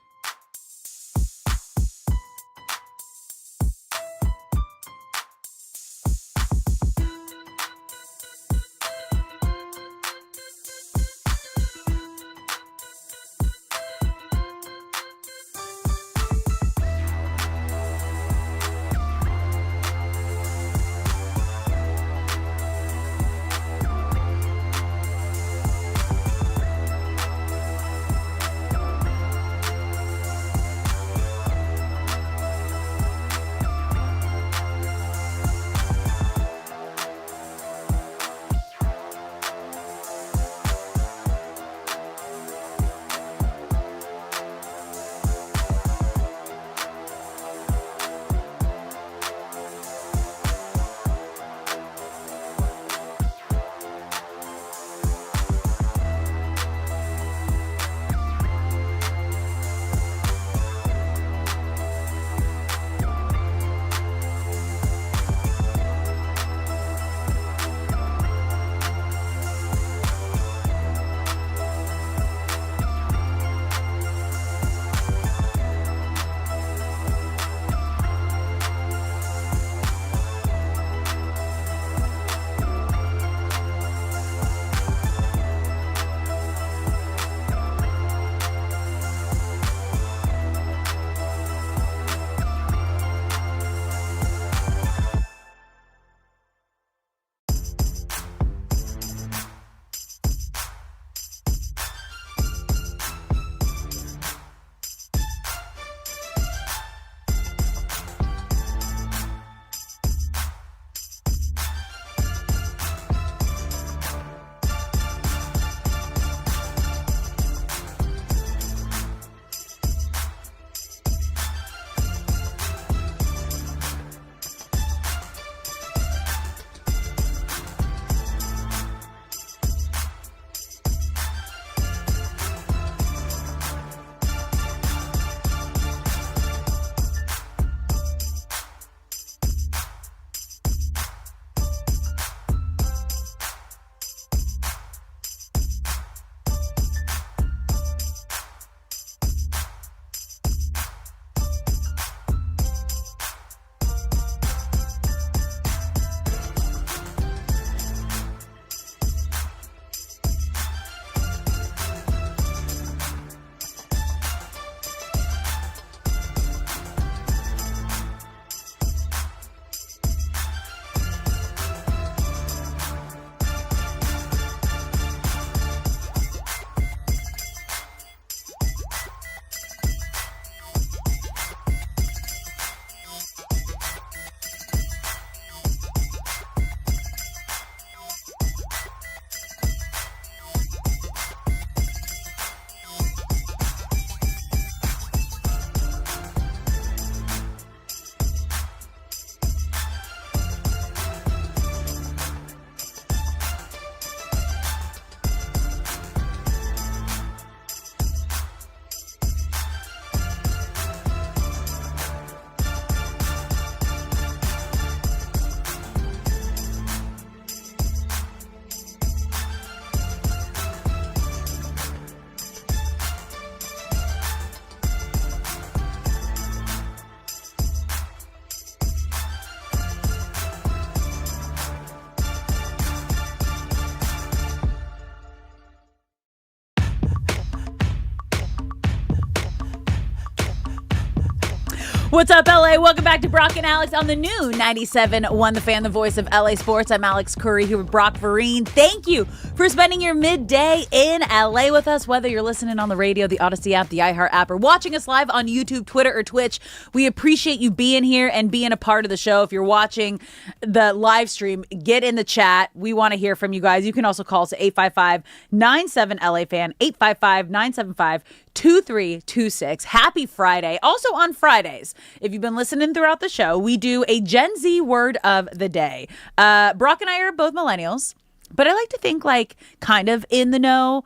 What's up, LA? Welcome back to Brock and Alex on the new 97.1 The Fan, the voice of LA Sports. I'm Alex Curry here with Brock Vereen. Thank you for spending your midday in LA with us, whether you're listening on the radio, the Odyssey app, the iHeart app, or watching us live on YouTube, Twitter, or Twitch. We appreciate you being here and being a part of the show. If you're watching the live stream, get in the chat. We want to hear from you guys. You can also call us at 855-97-LA-FAN, 855-975-2326. Happy Friday. Also on Fridays, if you've been listening throughout the show, we do a Gen Z word of the day. Brock and I are both millennials, but I like to think like kind of in the know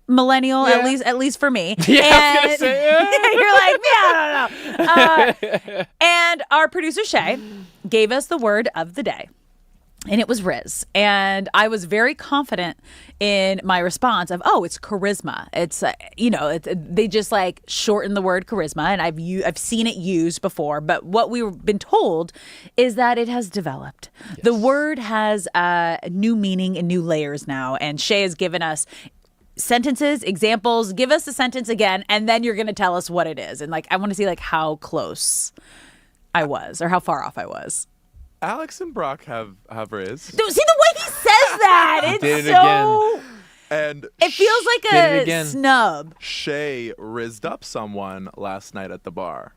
millennial, at least for me. Yeah, I was gonna say, you're like, I don't know. And our producer Shay gave us the word of the day. And it was Riz. And I was very confident in my response of, it's charisma. It's, they just like shorten the word charisma. And I've seen it used before. But what we've been told is that it has developed. Yes. The word has new meaning and new layers now. And Shay has given us sentences, examples. Give us the sentence again. And then you're going to tell us what it is. And like, I want to see like how close I was or how far off I was. Alex and Brock have Riz. See the way he says that? It's so... And it feels like a snub. Shay rizzed up someone last night at the bar.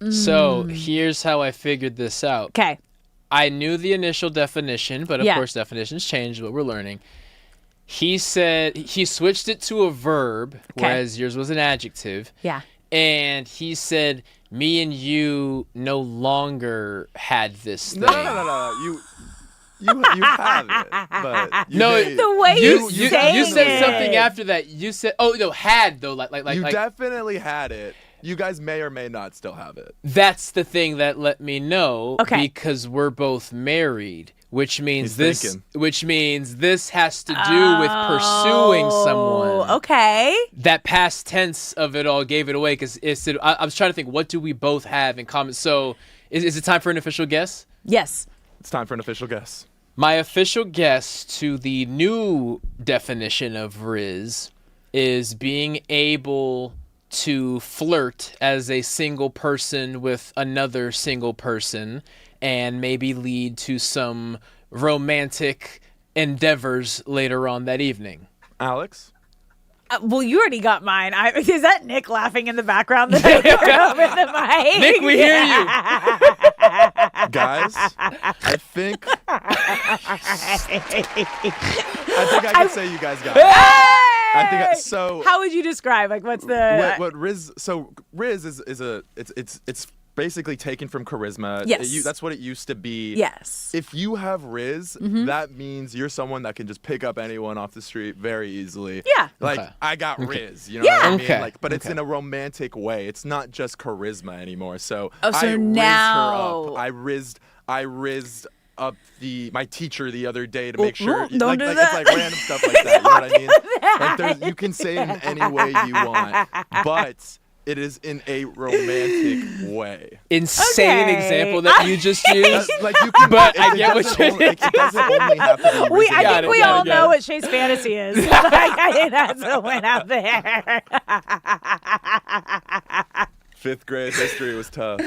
So here's how I figured this out. Okay. I knew the initial definition, but of course definitions change, what we're learning. He said he switched it to a verb, whereas yours was an adjective. Yeah. And he said, me and you no longer had this thing. No. You have it. But the way you said something after that. You said, had though. Like you definitely had it. You guys may or may not still have it. That's the thing that let me know. Okay. Because we're both married. Which means this has to do with pursuing someone. Okay. That past tense of it all gave it away because I was trying to think, what do we both have in common? So is it time for an official guess? Yes. It's time for an official guess. My official guess to the new definition of Riz is being able to flirt as a single person with another single person and maybe lead to some romantic endeavors later on that evening. Alex? Well, you already got mine. Is that Nick laughing in the background that I heard over the mic? Nick, we hear you. Guys, I think I can say you guys got it. I think so. How would you describe what's the what Riz? So Riz is it's basically taken from charisma. Yes. That's what it used to be. Yes. If you have Riz, that means you're someone that can just pick up anyone off the street very easily. Yeah. I got Riz. You know what I mean? Okay. But it's in a romantic way. It's not just charisma anymore. So so I now... rizzed her up. I rizzed up my teacher the other day to make sure. Don't do that. It's like random stuff like that. You know what I mean? You can say it in any way you want, but it is in a romantic way. Insane example that you just used. You can, but I get what you're saying. It doesn't only have to be. I think we all know what Shay's fantasy is. I think that's what went out there. 5th grade history was tough.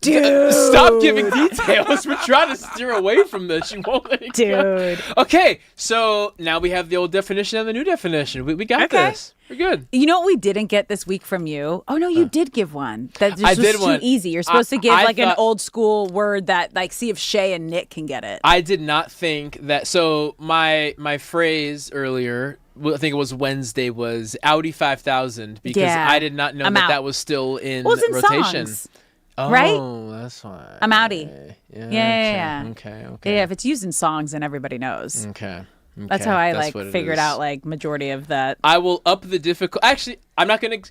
Dude. Stop giving details. We're trying to steer away from this. You won't let it go. Okay, so now we have the old definition and the new definition. We got this. We're good. You know what we didn't get this week from you? Oh, no, you did give one. That just was too easy. You're supposed to give an old school word that, see if Shay and Nick can get it. I did not think that. So my phrase earlier, I think it was Wednesday, was Audi 5000 because I did not know that was still in rotation. Songs, oh, right? That's why. I'm Audi. Yeah. Okay. Yeah, if it's used in songs, then everybody knows. Okay. That's how I figured out majority of that. I will up the difficulty. Actually, I'm not gonna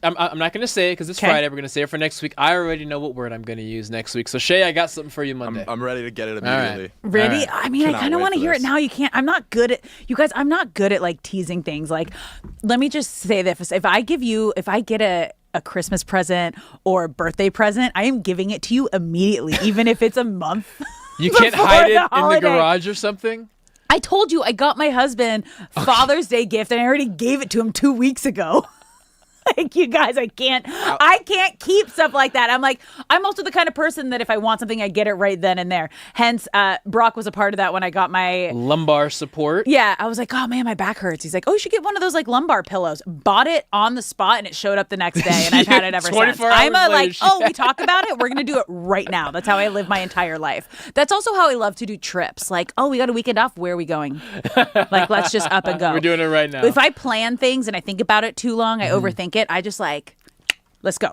say it because it's Friday. We're gonna say it for next week. I already know what word I'm gonna use next week. So Shay, I got something for you Monday. I'm ready to get it immediately. Right. Ready? Right. I mean, I kind of want to hear it now. You can't. I'm not good at you guys. I'm not good at teasing things. Let me just say this: if I get a Christmas present or a birthday present, I am giving it to you immediately, even if it's a month. You can't hide it in the garage or something. I told you I got my husband Father's Day gift and I already gave it to him 2 weeks ago. Like, you guys, I can't keep stuff like that. I'm like, I'm also the kind of person that if I want something, I get it right then and there. Hence, Brock was a part of that when I got my lumbar support. Yeah, I was like, oh man, my back hurts. He's like, oh, you should get one of those like lumbar pillows. Bought it on the spot, and it showed up the next day, and I've had it ever since. I'm like, oh, we talk about it. We're gonna do it right now. That's how I live my entire life. That's also how I love to do trips. Like, oh, we got a weekend off. Where are we going? Like, let's just up and go. We're doing it right now. If I plan things and I think about it too long, I overthink it. I just like, let's go.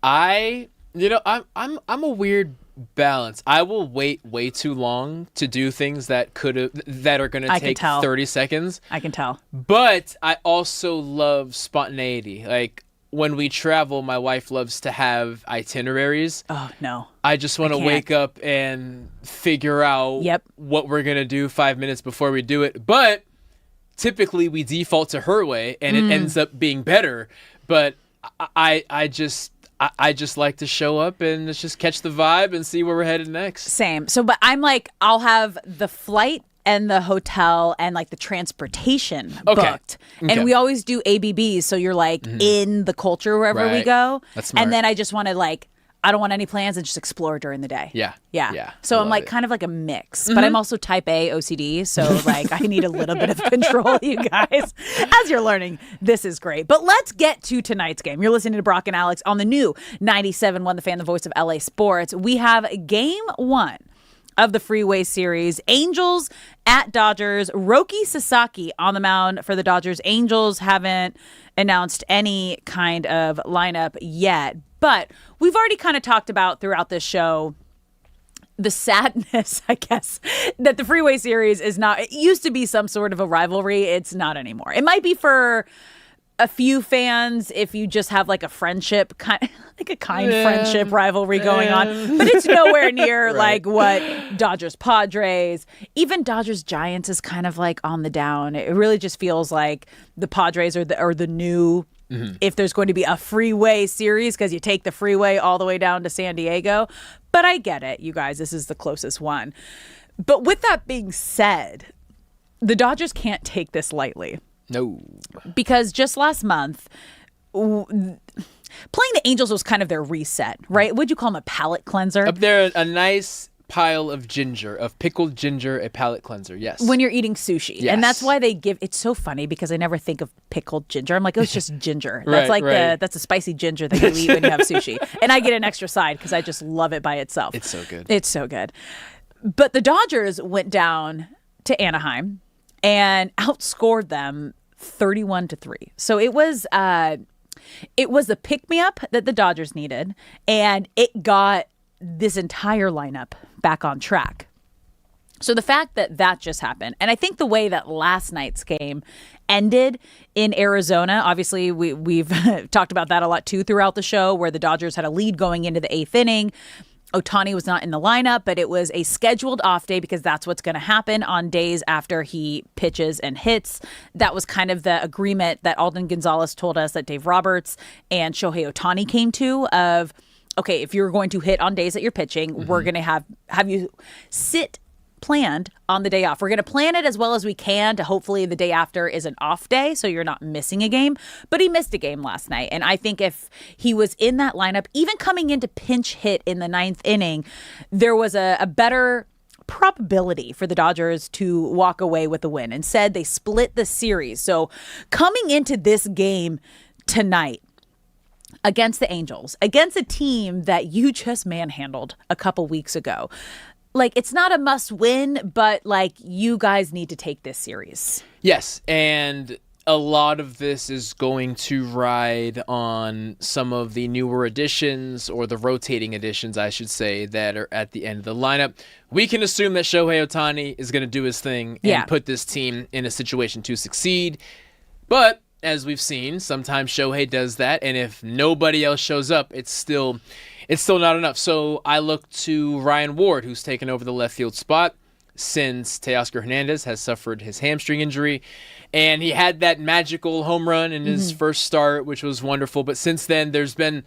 I'm a weird balance. I will wait way too long to do things that are going to take 30 seconds. I can tell. But I also love spontaneity. Like, when we travel, my wife loves to have itineraries. Oh, no. I just want to wake up and figure out what we're going to do 5 minutes before we do it. But typically we default to her way, and it ends up being better. But I just like to show up and let's just catch the vibe and see where we're headed next. Same. So, but I'm like, I'll have the flight and the hotel and like the transportation booked. And we always do ABBs. So you're like in the culture wherever we go. That's smart. And then I just want to like, I don't want any plans and just explore during the day. Yeah. So I'm like kind of like a mix, but I'm also type A OCD. So like I need a little bit of control, you guys. As you're learning, this is great. But let's get to tonight's game. You're listening to Brock and Alex on the new 97.1 The Fan, the voice of LA Sports. We have game 1 of the Freeway Series. Angels at Dodgers. Roki Sasaki on the mound for the Dodgers. Angels haven't announced any kind of lineup yet, but we've already kind of talked about throughout this show the sadness, I guess, that the Freeway Series is not. It used to be some sort of a rivalry. It's not anymore. It might be for a few fans if you just have like a friendship, like a kind friendship rivalry going on, but it's nowhere near like what Dodgers Padres, even Dodgers Giants is kind of like on the down. It really just feels like the Padres are the new. If there's going to be a Freeway Series, because you take the freeway all the way down to San Diego. But I get it, you guys. This is the closest one. But with that being said, the Dodgers can't take this lightly. No. Because just last month, playing the Angels was kind of their reset, right? Would you call them a palate cleanser? Up there, a nice pile of pickled ginger, a palate cleanser, yes. When you're eating sushi. Yes. And that's why it's so funny because I never think of pickled ginger. I'm like, oh, it's just ginger. That's that's a spicy ginger that you eat when you have sushi. And I get an extra side because I just love it by itself. It's so good. It's so good. But the Dodgers went down to Anaheim and outscored them 31-3. So it was the pick-me-up that the Dodgers needed, and it got this entire lineup back on track. So the fact that just happened, and I think the way that last night's game ended in Arizona, obviously we've talked about that a lot too throughout the show, where the Dodgers had a lead going into the 8th inning. Ohtani was not in the lineup, but it was a scheduled off day because that's what's going to happen on days after he pitches and hits. That was kind of the agreement that Alden Gonzalez told us that Dave Roberts and Shohei Ohtani came to of, okay, if you're going to hit on days that you're pitching, we're going to have you sit planned on the day off. We're going to plan it as well as we can to hopefully the day after is an off day so you're not missing a game. But he missed a game last night. And I think if he was in that lineup, even coming into pinch hit in the 9th inning, there was a better probability for the Dodgers to walk away with the win. Instead, they split the series. So coming into this game tonight, against the Angels, against a team that you just manhandled a couple weeks ago. Like, it's not a must win, but like, you guys need to take this series. Yes, and a lot of this is going to ride on some of the newer additions, or the rotating additions, I should say, that are at the end of the lineup. We can assume that Shohei Ohtani is going to do his thing and put this team in a situation to succeed. But as we've seen, sometimes Shohei does that, and if nobody else shows up, it's still not enough. So I look to Ryan Ward, who's taken over the left field spot since Teoscar Hernandez has suffered his hamstring injury, and he had that magical home run in his first start, which was wonderful. But since then, there's been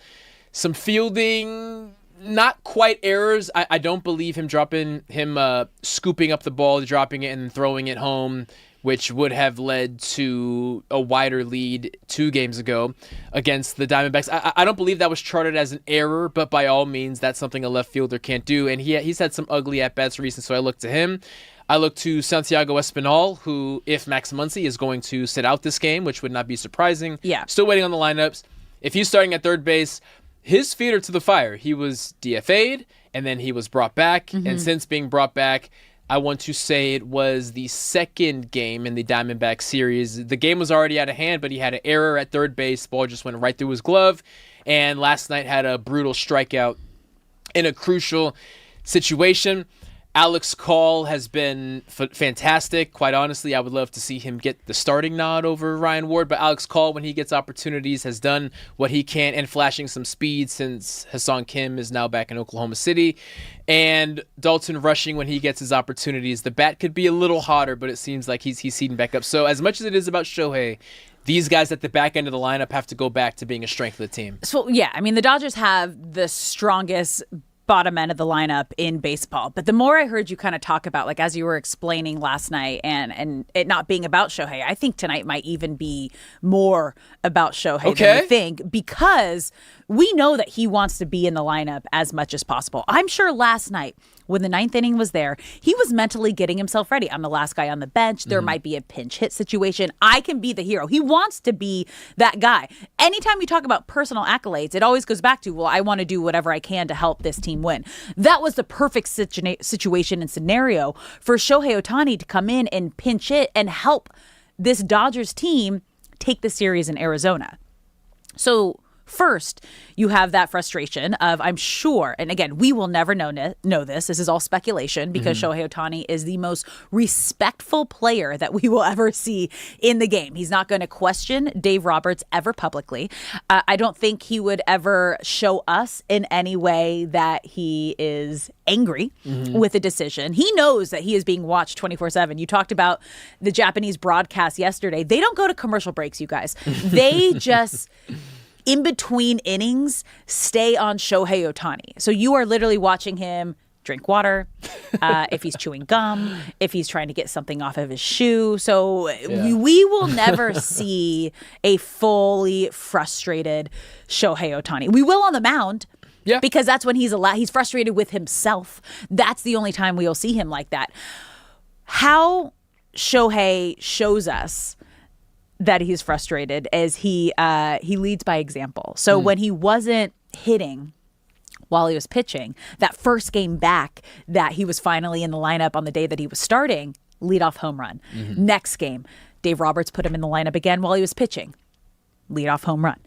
some fielding, not quite errors. I don't believe him scooping up the ball, dropping it, and throwing it home. which would have led to a wider lead 2 games ago against the Diamondbacks. I don't believe that was charted as an error, but by all means, that's something a left fielder can't do. And he's had some ugly at-bats recently, so I look to him. I look to Santiago Espinal, who, if Max Muncy is going to sit out this game, which would not be surprising, still waiting on the lineups. If he's starting at third base, his feet are to the fire. He was DFA'd, and then he was brought back. And since being brought back, I want to say it was the second game in the Diamondback series. The game was already out of hand, but he had an error at third base. Ball just went right through his glove. And last night had a brutal strikeout in a crucial situation. Alex Call has been fantastic. Quite honestly, I would love to see him get the starting nod over Ryan Ward, but Alex Call, when he gets opportunities, has done what he can and flashing some speed since Hassan Kim is now back in Oklahoma City. And Dalton Rushing, when he gets his opportunities, the bat could be a little hotter, but it seems like he's heating back up. So as much as it is about Shohei, these guys at the back end of the lineup have to go back to being a strength of the team. So, yeah, I mean, the Dodgers have the strongest bottom end of the lineup in baseball. But the more I heard you kind of talk about, like, as you were explaining last night and it not being about Shohei, I think tonight might even be more about Shohei than we think, because we know that he wants to be in the lineup as much as possible. I'm sure last night when the 9th inning was there, he was mentally getting himself ready. I'm the last guy on the bench. There might be a pinch hit situation. I can be the hero. He wants to be that guy. Anytime we talk about personal accolades, it always goes back to, well, I want to do whatever I can to help this team win. That was the perfect situation and scenario for Shohei Ohtani to come in and pinch hit and help this Dodgers team take the series in Arizona. So first, you have that frustration of, I'm sure, and again, we will never know this. This is all speculation, because Shohei Ohtani is the most respectful player that we will ever see in the game. He's not going to question Dave Roberts ever publicly. I don't think he would ever show us in any way that he is angry with a decision. He knows that he is being watched 24/7. You talked about the Japanese broadcast yesterday. They don't go to commercial breaks, you guys. They just, in between innings, stay on Shohei Ohtani. So you are literally watching him drink water, if he's chewing gum, if he's trying to get something off of his shoe. So we will never see a fully frustrated Shohei Ohtani. We will on the mound. Yeah. Because that's when he's frustrated with himself. That's the only time we'll see him like that. How Shohei shows us that he's frustrated as he leads by example. So when he wasn't hitting while he was pitching, that first game back that he was finally in the lineup on the day that he was starting, leadoff home run. Next game, Dave Roberts put him in the lineup again while he was pitching, leadoff home run.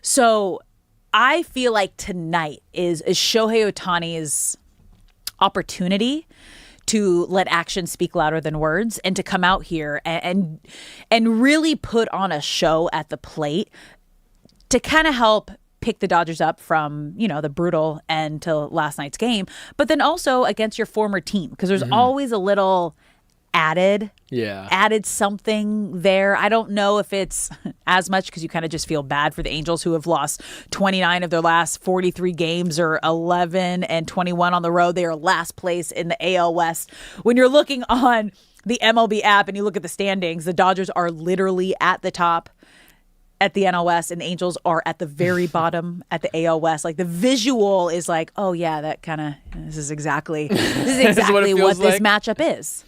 So I feel like tonight is Shohei Ohtani's opportunity to let action speak louder than words, and to come out here and really put on a show at the plate to kind of help pick the Dodgers up from, the brutal end to last night's game, but then also against your former team, because there's always a little added something there. I don't know if it's as much, because you kind of just feel bad for the Angels, who have lost 29 of their last 43 games, or 11 and 21 on the road. They are last place in the AL West. When you're looking on the MLB app and you look at the standings, the Dodgers are literally at the top at the NL West, and the Angels are at the very bottom at the AL West. Like, the visual is like, oh yeah, this is exactly what this matchup is.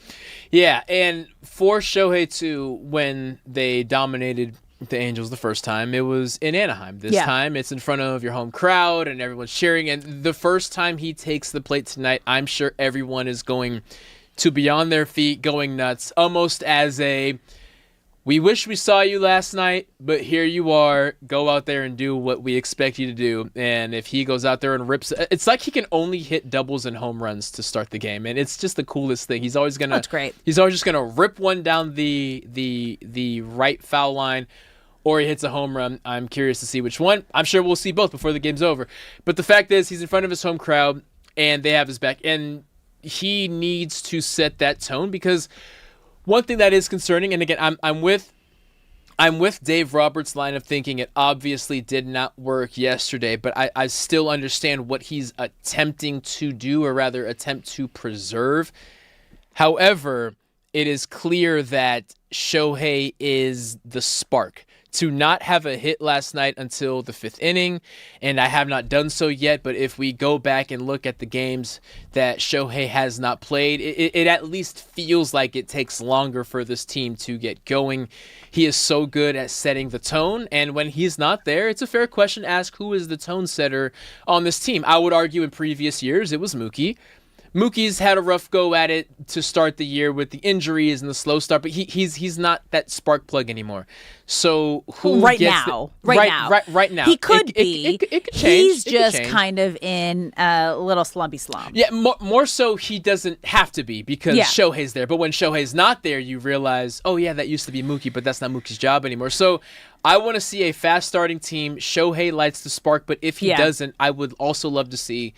Yeah, and for Shohei too, when they dominated the Angels the first time, it was in Anaheim. This time it's in front of your home crowd and everyone's cheering. And the first time he takes the plate tonight, I'm sure everyone is going to be on their feet, going nuts, almost as a, we wish we saw you last night, but here you are. Go out there and do what we expect you to do. And if he goes out there and rips, it's like he can only hit doubles and home runs to start the game, and it's just the coolest thing. He's always gonna. That's great. He's always just gonna rip one down the right foul line, or he hits a home run. I'm curious to see which one. I'm sure we'll see both before the game's over. But the fact is, he's in front of his home crowd, and they have his back, and he needs to set that tone, because one thing that is concerning, and again, I'm with Dave Roberts' line of thinking. It obviously did not work yesterday, but I still understand what he's attempting to do, or rather attempt to preserve. However, it is clear that Shohei is the spark. To not have a hit last night until the 5th inning, and I have not done so yet, but if we go back and look at the games that Shohei has not played, it at least feels like it takes longer for this team to get going. He is so good at setting the tone, and when he's not there, it's a fair question to ask who is the tone setter on this team. I would argue in previous years it was Mookie. Mookie's had a rough go at it to start the year with the injuries and the slow start, but he's not that spark plug anymore. So who right gets now, right now he could be. It could change. He's just kind of in a little slumpy slump. Yeah, more so he doesn't have to be because Shohei's there. But when Shohei's not there, you realize, oh yeah, that used to be Mookie, but that's not Mookie's job anymore. So I want to see a fast starting team. Shohei lights the spark, but if he doesn't, I would also love to see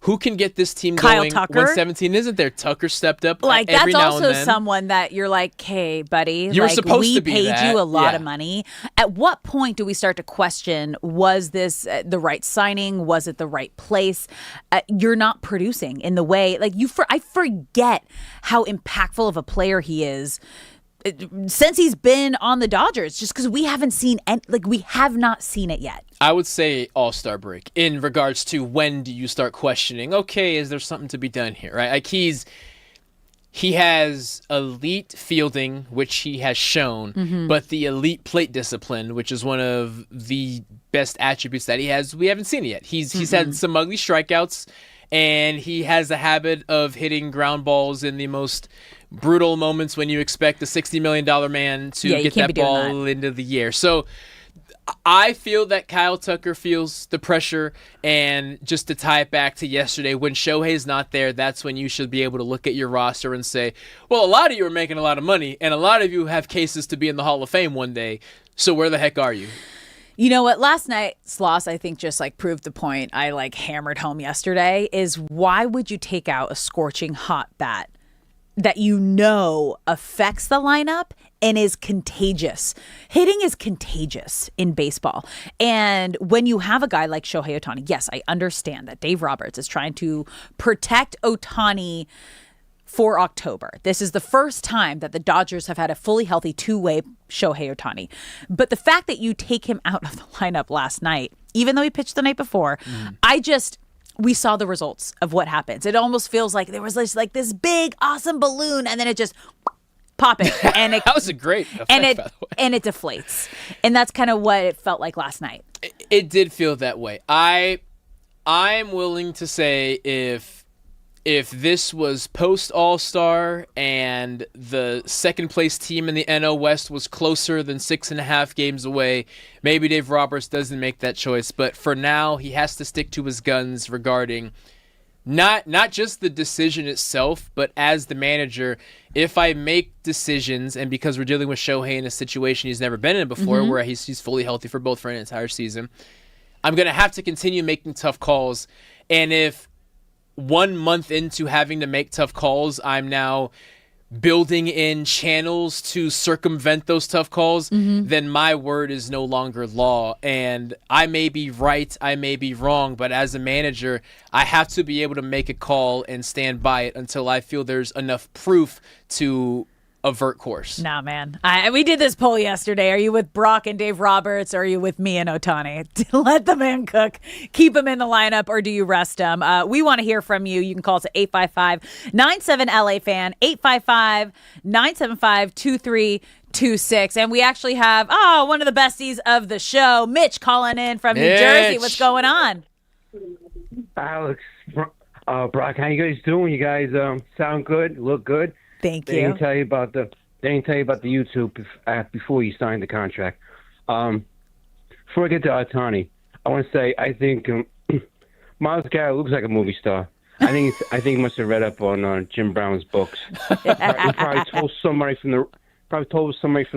who can get this team Kyle going Tucker? when 17 isn't there? Tucker stepped up Like, every that's now also and then. someone that you're like, hey, buddy, You were like, supposed to be we paid that. you a lot Yeah. of money. At what point do we start to question, was this the right signing? Was it the right place? You're not producing in the way, like, I forget how impactful of a player he is since he's been on the Dodgers, just because we haven't seen we have not seen it yet. I would say all-star break in regards to when do you start questioning, okay, is there something to be done here, right? Like he has elite fielding, which he has shown, but the elite plate discipline, which is one of the best attributes that he has, we haven't seen it yet. He's had some ugly strikeouts, and he has a habit of hitting ground balls in the most brutal moments when you expect a $60 million man to get that ball into the air. So I feel that Kyle Tucker feels the pressure, and just to tie it back to yesterday, when Shohei's not there, that's when you should be able to look at your roster and say, well, a lot of you are making a lot of money, and a lot of you have cases to be in the Hall of Fame one day, so where the heck are you? You know what? Last night's loss, I think, just proved the point I hammered home yesterday, is why would you take out a scorching hot bat that affects the lineup and is contagious? Hitting is contagious in baseball. And when you have a guy like Shohei Ohtani, yes, I understand that Dave Roberts is trying to protect Ohtani for October. This is the first time that the Dodgers have had a fully healthy two-way Shohei Ohtani. But the fact that you take him out of the lineup last night, even though he pitched the night before, we saw the results of what happens. It almost feels like there was this big, awesome balloon, and then it just pop it. And it, that was a great effect, and it, by the way. And it deflates. And that's kind of what it felt like last night. It did feel that way. I'm willing to say if this was post All-Star and the second place team in the NL West was closer than 6.5 games away, maybe Dave Roberts doesn't make that choice. But for now, he has to stick to his guns regarding not just the decision itself, but as the manager, if I make decisions, and because we're dealing with Shohei in a situation he's never been in before, where he's fully healthy for an entire season, I'm going to have to continue making tough calls. And if 1 month into having to make tough calls, I'm now building in channels to circumvent those tough calls, then my word is no longer law. And I may be right, I may be wrong, but as a manager, I have to be able to make a call and stand by it until I feel there's enough proof to avert course. Nah, man. We did this poll yesterday. Are you with Brock and Dave Roberts, or are you with me and Ohtani? Let the man cook. Keep him in the lineup, or do you rest him? We want to hear from you. You can call us at 855-97-LA-FAN, 855-975-2326. And we actually have, one of the besties of the show, Mitch, calling in from New Jersey. What's going on? Alex, Brock, how you guys doing? You guys sound good, look good. Thank you. They didn't tell you about the YouTube before you signed the contract. Before I get to Ohtani, I want to say I think Miles Garrett looks like a movie star. I think he must have read up on Jim Brown's books. He probably told somebody from the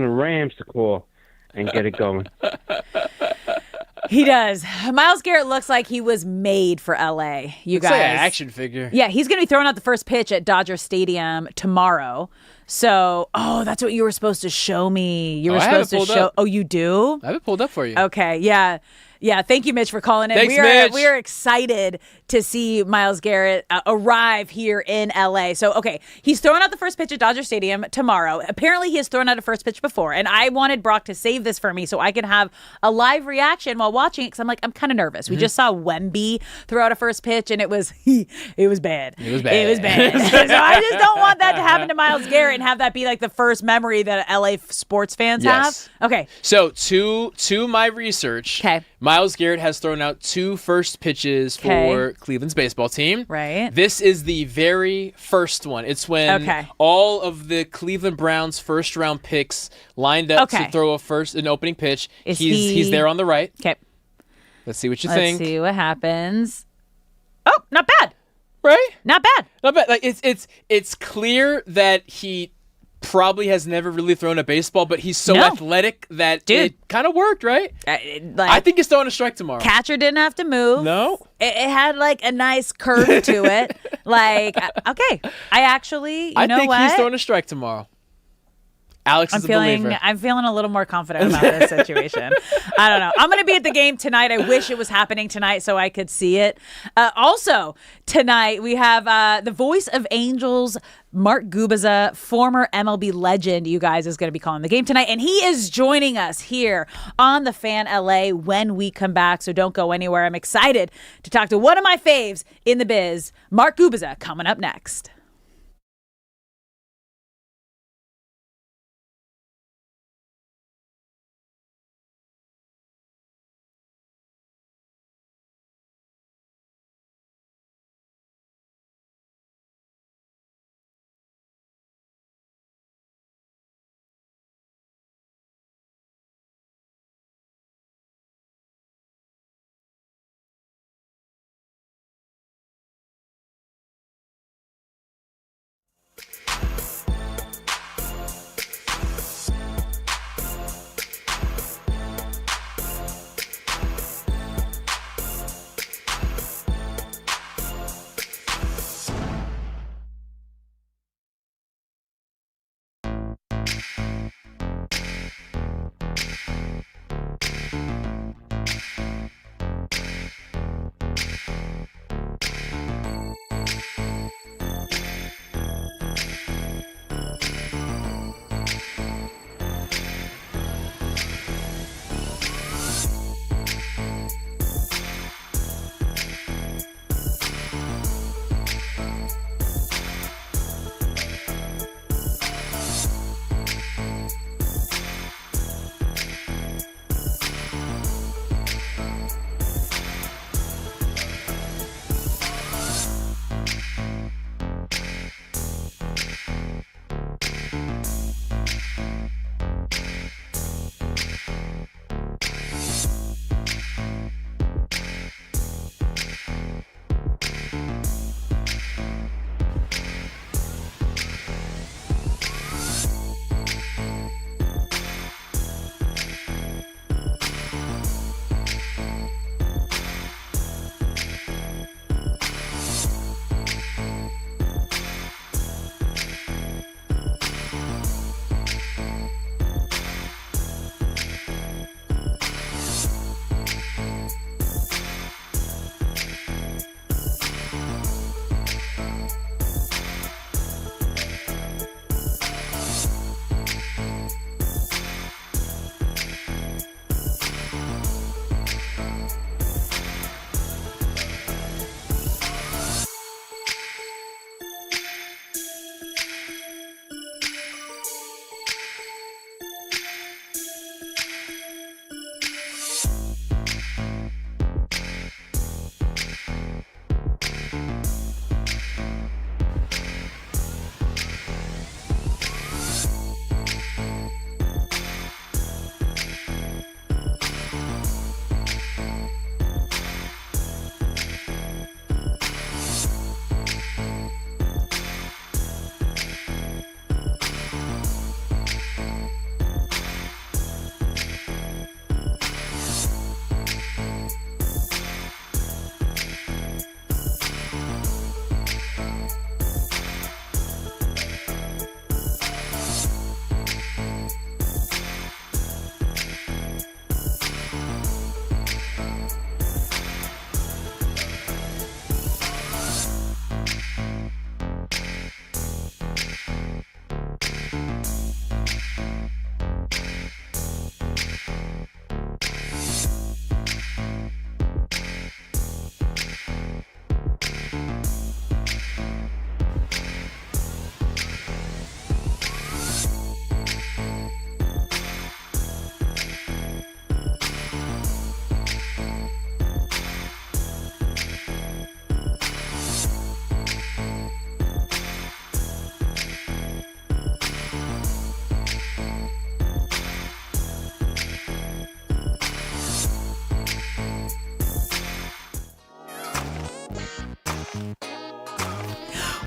Rams to call and get it going. He does. Miles Garrett looks like he was made for LA. You Looks guys, like an action figure. Yeah, he's going to be throwing out the first pitch at Dodger Stadium tomorrow. So, that's what you were supposed to show me. You were supposed to show. Oh, you do? I have it pulled up for you. Okay, yeah. Yeah, thank you, Mitch, for calling in. Thanks, Mitch. We are excited to see Myles Garrett arrive here in LA. So, okay, he's throwing out the first pitch at Dodger Stadium tomorrow. Apparently, he has thrown out a first pitch before, and I wanted Brock to save this for me so I could have a live reaction while watching it because I'm kind of nervous. We just saw Wemby throw out a first pitch, and it was bad. It was bad. So I just don't want that to happen to Myles Garrett and have that be like the first memory that LA sports fans have. Okay. So to my research, Myles Garrett has thrown out 2 first pitches for Cleveland's baseball team. Right. This is the very first one. It's when all of the Cleveland Browns first round picks lined up to throw an opening pitch. He's there on the right. Okay. Let's see what you think. Let's see what happens. Oh, not bad. Right? Not bad. Not bad. Like it's clear that he probably has never really thrown a baseball, but he's so athletic that it kind of worked, right? I think he's throwing a strike tomorrow. Catcher didn't have to move. No. It had like a nice curve to it. Like, okay. I think he's throwing a strike tomorrow. Alex is a believer. I'm feeling a little more confident about this situation. I don't know. I'm going to be at the game tonight. I wish it was happening tonight so I could see it. Also, tonight we have the voice of Angels, Mark Gubiza, former MLB legend, you guys, is going to be calling the game tonight. And he is joining us here on The Fan LA when we come back. So don't go anywhere. I'm excited to talk to one of my faves in the biz, Mark Gubiza, coming up next.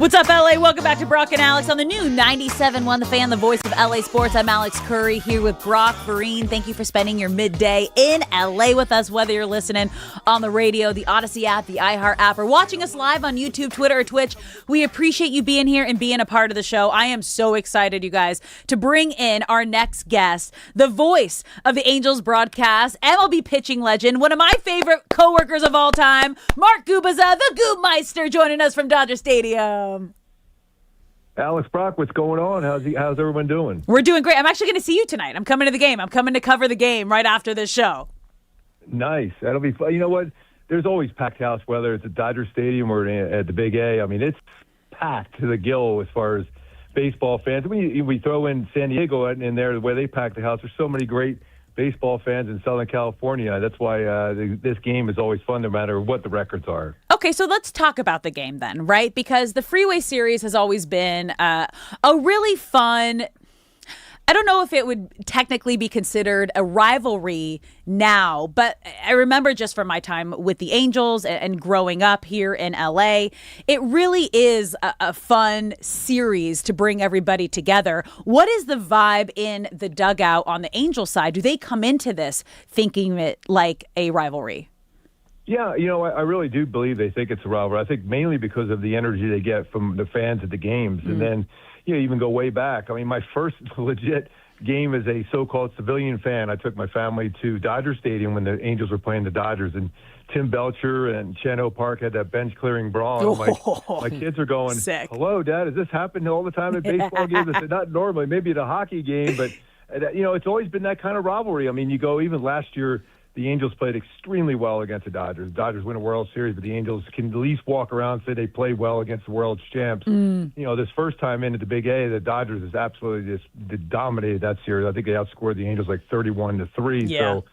What's up, LA? Welcome back to Brock and Alex on the new 97.1 The Fan, the voice of LA Sports. I'm Alex Curry here with Brock Vereen. Thank you for spending your midday in LA with us, whether you're listening on the radio, the Odyssey app, the iHeart app, or watching us live on YouTube, Twitter, or Twitch. We appreciate you being here and being a part of the show. I am so excited, you guys, to bring in our next guest, the voice of the Angels broadcast, MLB pitching legend, one of my favorite coworkers of all time, Mark Gubicza, the Goobmeister, joining us from Dodger Stadium. Alex, Brock, what's going on? How's everyone doing? We're doing great. I'm actually going to see you tonight. I'm coming to the game. I'm coming to cover the game right after this show. Nice. That'll be fun. You know what? There's always packed house, whether it's at Dodger Stadium or at the Big A. I mean, it's packed to the gill as far as baseball fans. We throw in San Diego in there, the way they pack the house. There's so many great baseball fans in Southern California. That's why this game is always fun no matter what the records are. Okay, so let's talk about the game then, right? Because the Freeway Series has always been a really fun, I don't know if it would technically be considered a rivalry now, but I remember just from my time with the Angels and growing up here in LA, it really is a fun series to bring everybody together. What is the vibe in the dugout on the Angel side? Do they come into this thinking it like a rivalry? Yeah, I really do believe they think it's a rivalry. I think mainly because of the energy they get from the fans at the games. And then, even go way back. I mean, my first legit game as a so-called civilian fan, I took my family to Dodger Stadium when the Angels were playing the Dodgers, and Tim Belcher and Chano Park had that bench-clearing brawl. And my kids are going, Sick. Hello, Dad, does this happen all the time at baseball games? I said, not normally, maybe at a hockey game, but, it's always been that kind of rivalry. I mean, you go even last year, the Angels played extremely well against the Dodgers. The Dodgers win a World Series, but the Angels can at least walk around and say they played well against the world champs. This first time into the Big A, the Dodgers has absolutely just dominated that series. I think they outscored the Angels like 31-3. Yeah. So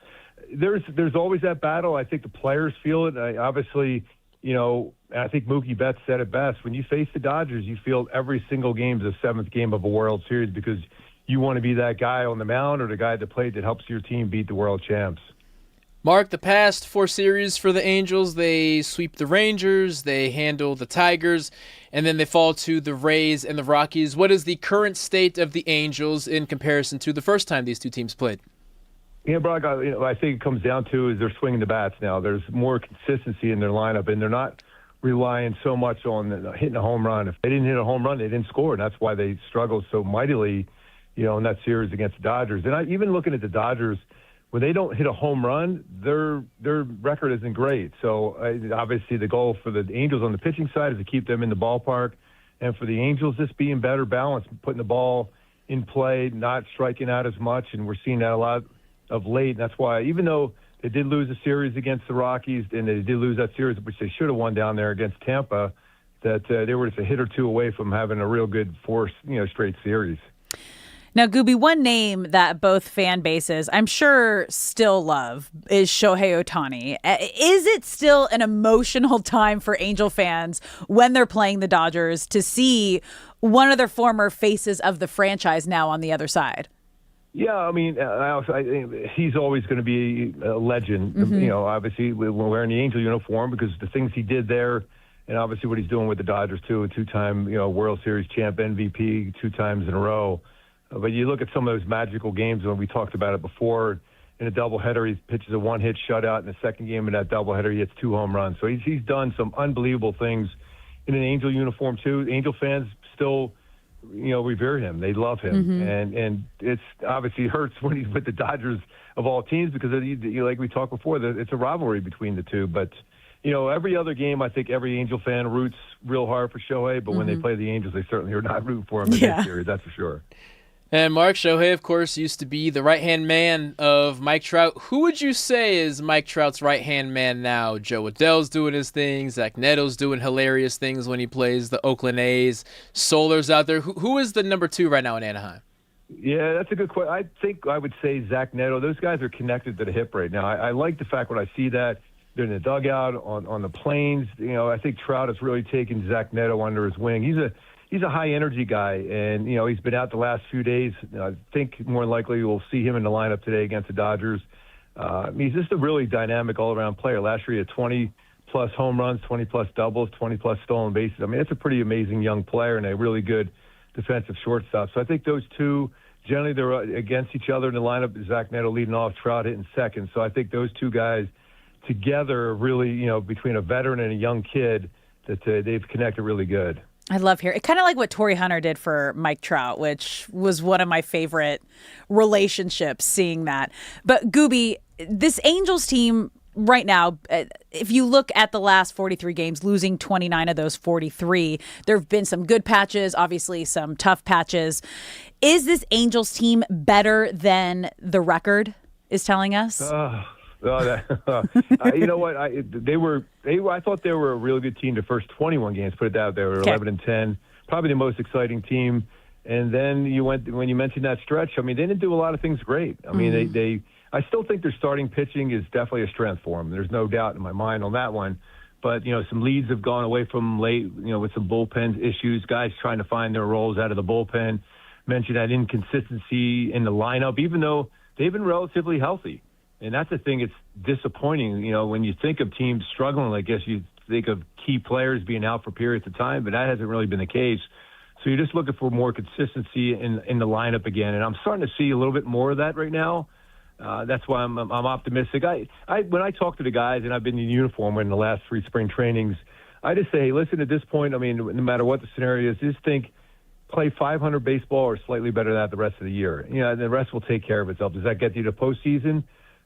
there's always that battle. I think the players feel it. Obviously, I think Mookie Betts said it best. When you face the Dodgers, you feel every single game is a seventh game of a World Series because you want to be that guy on the mound or the guy at the plate that helps your team beat the world champs. Mark, the past 4 series for the Angels, they sweep the Rangers, they handle the Tigers, and then they fall to the Rays and the Rockies. What is the current state of the Angels in comparison to the first time these two teams played? Yeah, Brock, I think it comes down to is they're swinging the bats now. There's more consistency in their lineup, and they're not relying so much on hitting a home run. If they didn't hit a home run, they didn't score, and that's why they struggled so mightily, in that series against the Dodgers. And even looking at the Dodgers, when they don't hit a home run, their record isn't great. So obviously the goal for the Angels on the pitching side is to keep them in the ballpark, and for the Angels just being better balanced, putting the ball in play, not striking out as much, and we're seeing that a lot of late. And that's why even though they did lose a series against the Rockies, and they did lose that series, which they should have won down there against Tampa, that they were just a hit or two away from having a real good straight series. Now, Gooby, one name that both fan bases, I'm sure, still love is Shohei Ohtani. Is it still an emotional time for Angel fans when they're playing the Dodgers to see one of their former faces of the franchise now on the other side? Yeah, I mean, he's always going to be a legend, obviously wearing the Angel uniform because the things he did there, and obviously what he's doing with the Dodgers, too, a 2-time World Series champ, MVP 2 times in a row. But you look at some of those magical games when we talked about it before. In a doubleheader, he pitches a 1-hit shutout. In the second game of that doubleheader, he hits 2 home runs. So he's done some unbelievable things in an Angel uniform too. Angel fans still, revere him. They love him, and it's obviously hurts when he's with the Dodgers of all teams because like we talked before, it's a rivalry between the two. But every other game, I think every Angel fan roots real hard for Shohei. But when they play the Angels, they certainly are not rooting for him in this series. That's for sure. And Mark, Shohei, of course, used to be the right-hand man of Mike Trout. Who would you say is Mike Trout's right-hand man now? Joe Adell's doing his thing. Zach Neto's doing hilarious things when he plays the Oakland A's. Soler's out there. Who is the number 2 right now in Anaheim? Yeah, that's a good question. I think I would say Zach Neto. Those guys are connected to the hip right now. I like the fact when I see that they're in the dugout, on the planes. I think Trout has really taken Zach Neto under his wing. He's a high-energy guy, and, he's been out the last few days. I think more likely we'll see him in the lineup today against the Dodgers. He's just a really dynamic all-around player. Last year he had 20 plus home runs, 20 plus doubles, 20 plus stolen bases. I mean, it's a pretty amazing young player and a really good defensive shortstop. So I think those two, generally they're against each other in the lineup. Zach Neto leading off, Trout hitting second. So I think those two guys together really, between a veteran and a young kid, that they've connected really good. I love hearing it. Kind of like what Torrey Hunter did for Mike Trout, which was one of my favorite relationships, seeing that. But Gooby, this Angels team right now, if you look at the last 43 games, losing 29 of those 43, there have been some good patches, obviously some tough patches. Is this Angels team better than the record is telling us? You know what? I thought they were a really good team the first 21 games. Put it out there, 11-10, probably the most exciting team. And then when you mentioned that stretch. I mean, they didn't do a lot of things great. I mean, I still think their starting pitching is definitely a strength for them. There's no doubt in my mind on that one. But some leads have gone away from late. With some bullpen issues, guys trying to find their roles out of the bullpen. Mentioned that inconsistency in the lineup, even though they've been relatively healthy. And that's the thing. It's disappointing. When you think of teams struggling, I guess you think of key players being out for periods of time, but that hasn't really been the case. So you're just looking for more consistency in the lineup again. And I'm starting to see a little bit more of that right now. That's why I'm optimistic. When I talk to the guys, and I've been in uniform in the last 3 spring trainings, I just say, hey, listen, at this point, I mean, no matter what the scenario is, just think, play 500 baseball or slightly better than that the rest of the year. And the rest will take care of itself. Does that get you to postseason?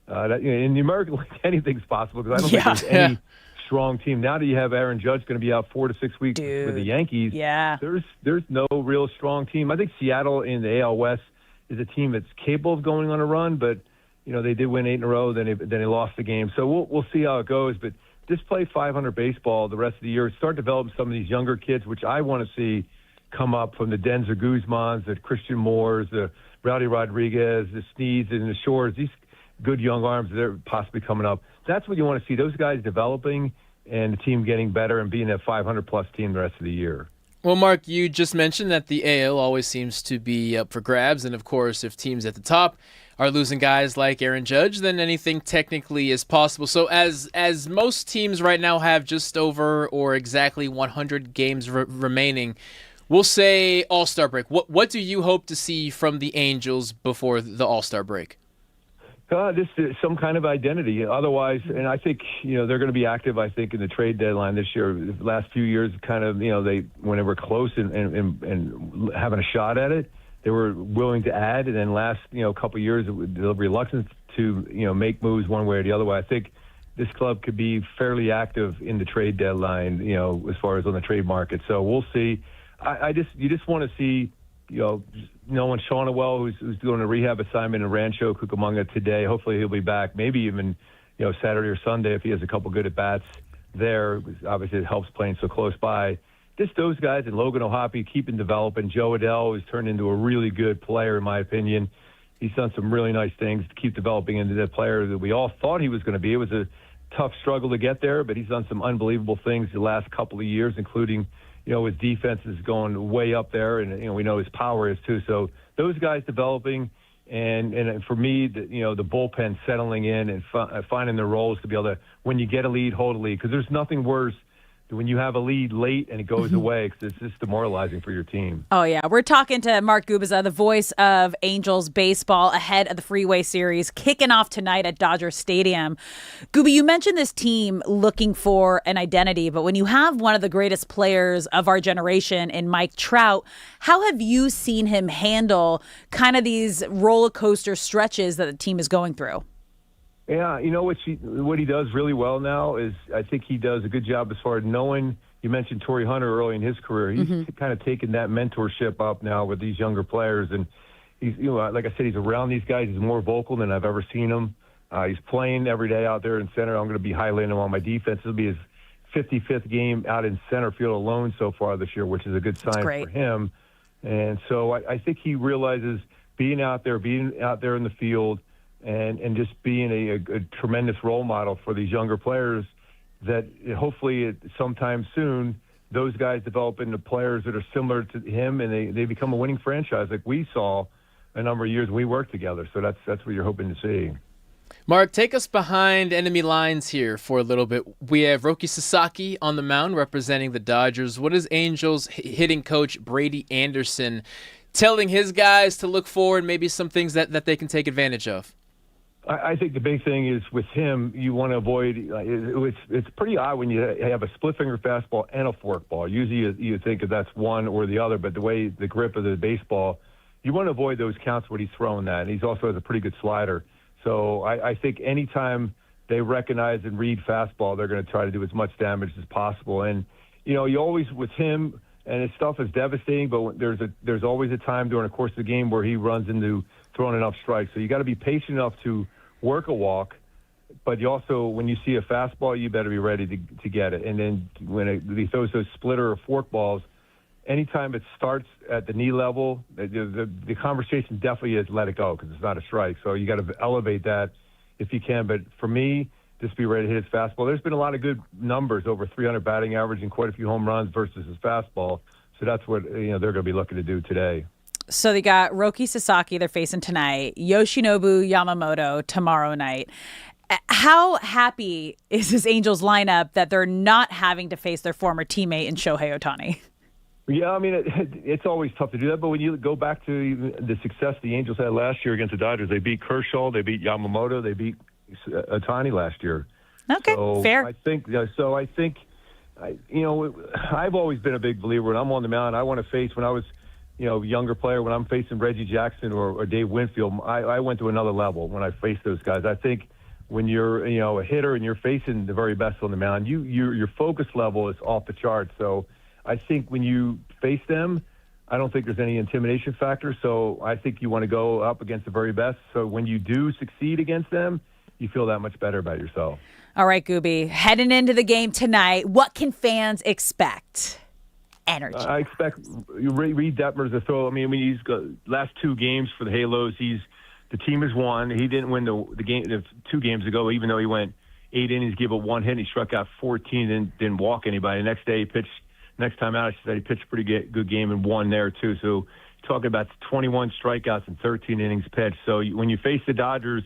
In the American League, anything's possible because I don't think there's any strong team. Now that you have Aaron Judge going to be out 4 to 6 weeks with the Yankees, there's no real strong team. I think Seattle in the AL West is a team that's capable of going on a run, but they did win 8 in a row, then they lost the game. So we'll see how it goes. But just play 500 baseball the rest of the year. Start developing some of these younger kids, which I want to see come up from the Denzer Guzmans, the Christian Moores, the Rowdy Rodriguez, the Sneeds, and the Shores. These good young arms that are possibly coming up. That's what you want to see, those guys developing and the team getting better and being a 500-plus team the rest of the year. Well, Mark, you just mentioned that the AL always seems to be up for grabs. And, of course, if teams at the top are losing guys like Aaron Judge, then anything technically is possible. So as most teams right now have just over or exactly 100 games remaining, we'll say All-Star break. What do you hope to see from the Angels before the All-Star break? This is some kind of identity. Otherwise, and I think, they're going to be active, I think, in the trade deadline this year. The last few years, kind of, when they were close and having a shot at it, they were willing to add. And then last, couple of years, the reluctance to, make moves one way or the other way. I think this club could be fairly active in the trade deadline, as far as on the trade market. So we'll see. You just want to see, knowing Shawnwell, who's doing a rehab assignment in Rancho Cucamonga today. Hopefully he'll be back, maybe even, Saturday or Sunday if he has a couple good at-bats there. Obviously it helps playing so close by. Just those guys, and Logan O'Hoppe keeping developing. Joe Adell, who's turned into a really good player, in my opinion. He's done some really nice things to keep developing into the player that we all thought he was going to be. It was a tough struggle to get there, but he's done some unbelievable things the last couple of years, including his defense is going way up there, and we know his power is too. So those guys developing, and for me, the bullpen settling in and finding their roles to be able to, when you get a lead, hold a lead, because there's nothing worse than when you have a lead late and it goes away, because it's just demoralizing for your team. Oh yeah, we're talking to Mark Gubicza, the voice of Angels baseball, ahead of the Freeway Series kicking off tonight at Dodger Stadium. Gooby, you mentioned this team looking for an identity, but when you have one of the greatest players of our generation in Mike Trout, how have you seen him handle kind of these roller coaster stretches that the team is going through? Yeah, what he does really well now is I think he does a good job as far as knowing. You mentioned Torrey Hunter early in his career. He's kind of taken that mentorship up now with these younger players, and he's, like I said, he's around these guys. He's more vocal than I've ever seen him. He's playing every day out there in center. I'm going to be highlighting him on my defense. It'll be his 55th game out in center field alone so far this year, which is a good sign for him. And so I think he realizes being out there in the field, and just being a tremendous role model for these younger players, that hopefully sometime soon those guys develop into players that are similar to him, and they become a winning franchise like we saw a number of years we worked together. So that's what you're hoping to see. Mark, take us behind enemy lines here for a little bit. We have Roki Sasaki on the mound representing the Dodgers. What is Angels hitting coach Brady Anderson telling his guys to look for, and maybe some things that they can take advantage of? I think the big thing is with him, you want to avoid. It's pretty odd when you have a split finger fastball and a forkball. Usually you think that that's one or the other, but the way the grip of the baseball, you want to avoid those counts when he's throwing that. And he's also has a pretty good slider. So I think anytime they recognize and read fastball, they're going to try to do as much damage as possible. And you always with him, and his stuff is devastating, but there's always a time during the course of the game where he runs into throwing enough strikes. So you got to be patient enough to work a walk, but you also, when you see a fastball, you better be ready to get it. And then when he throws those splitter or fork balls, anytime it starts at the knee level, the conversation definitely is let it go because it's not a strike. So you got to elevate that if you can. But for me, just be ready to hit his fastball. There's been a lot of good numbers, over 300 batting average and quite a few home runs versus his fastball. So that's what they're going to be looking to do today. So they got Roki Sasaki they're facing tonight, Yoshinobu Yamamoto tomorrow night. How happy is this Angels lineup that they're not having to face their former teammate in Shohei Ohtani? Yeah, I mean, it's always tough to do that. But when you go back to the success the Angels had last year against the Dodgers, they beat Kershaw, they beat Yamamoto, they beat Ohtani last year. Okay, so fair. I think, I've always been a big believer when I'm on the mound. I want to face, when I was younger player, when I'm facing Reggie Jackson or Dave Winfield, I went to another level when I faced those guys. I think when you're, a hitter and you're facing the very best on the mound, your focus level is off the charts. So I think when you face them, I don't think there's any intimidation factor. So I think you want to go up against the very best. So when you do succeed against them, you feel that much better about yourself. All right, Gooby, heading into the game tonight, what can fans expect? Energy. I expect Reed Detmers to throw. I mean, he's got last two games for the Halos. The team has won. He didn't win the game 2 games ago, even though he went 8 innings, gave up 1 hit, and he struck out 14, and didn't walk anybody. The next day he pitched. Next time out, he pitched a pretty good game and won there too. So talking about 21 strikeouts and 13 innings pitched. So when you face the Dodgers,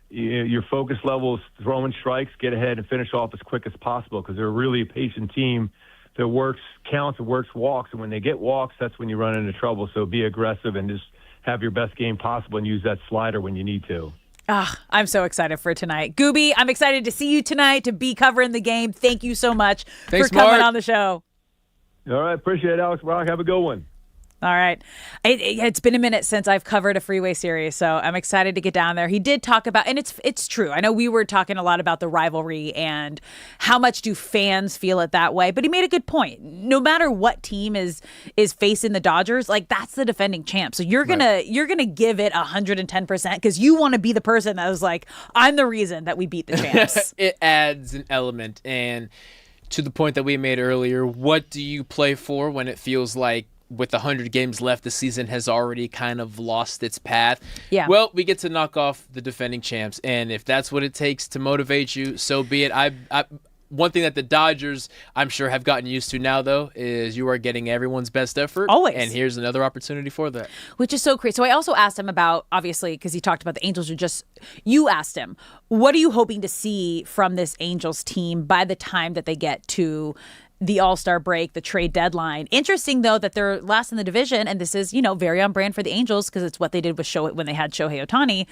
your focus level is throwing strikes, get ahead, and finish off as quick as possible because they're really a patient team that works counts and works walks. And when they get walks, that's when you run into trouble. So be aggressive and just have your best game possible and use that slider when you need to. I'm so excited for tonight. Gooby, I'm excited to see you tonight, to be covering the game. Thank you so much for coming on the show. All right. Appreciate it, Alex Rock. Have a good one. All right. It's been a minute since I've covered a Freeway Series, so I'm excited to get down there. He did talk about, and it's true. I know we were talking a lot about the rivalry and how much do fans feel it that way, but he made a good point. No matter what team is facing the Dodgers, like that's the defending champ. So you're gonna give it 110% because you want to be the person that was like, I'm the reason that we beat the champs. It adds an element, and to the point that we made earlier, what do you play for when it feels like with 100 games left, the season has already kind of lost its path? Yeah. Well, we get to knock off the defending champs, and if that's what it takes to motivate you, so be it. One thing that the Dodgers, I'm sure, have gotten used to now, though, is you are getting everyone's best effort. Always. And here's another opportunity for that. Which is so crazy. So I also asked him about, obviously, because he talked about the Angels you asked him, what are you hoping to see from this Angels team by the time that they get to the All-Star break, the trade deadline? Interesting, though, that they're last in the division, and this is, very on brand for the Angels because it's what they did with when they had Shohei Ohtani.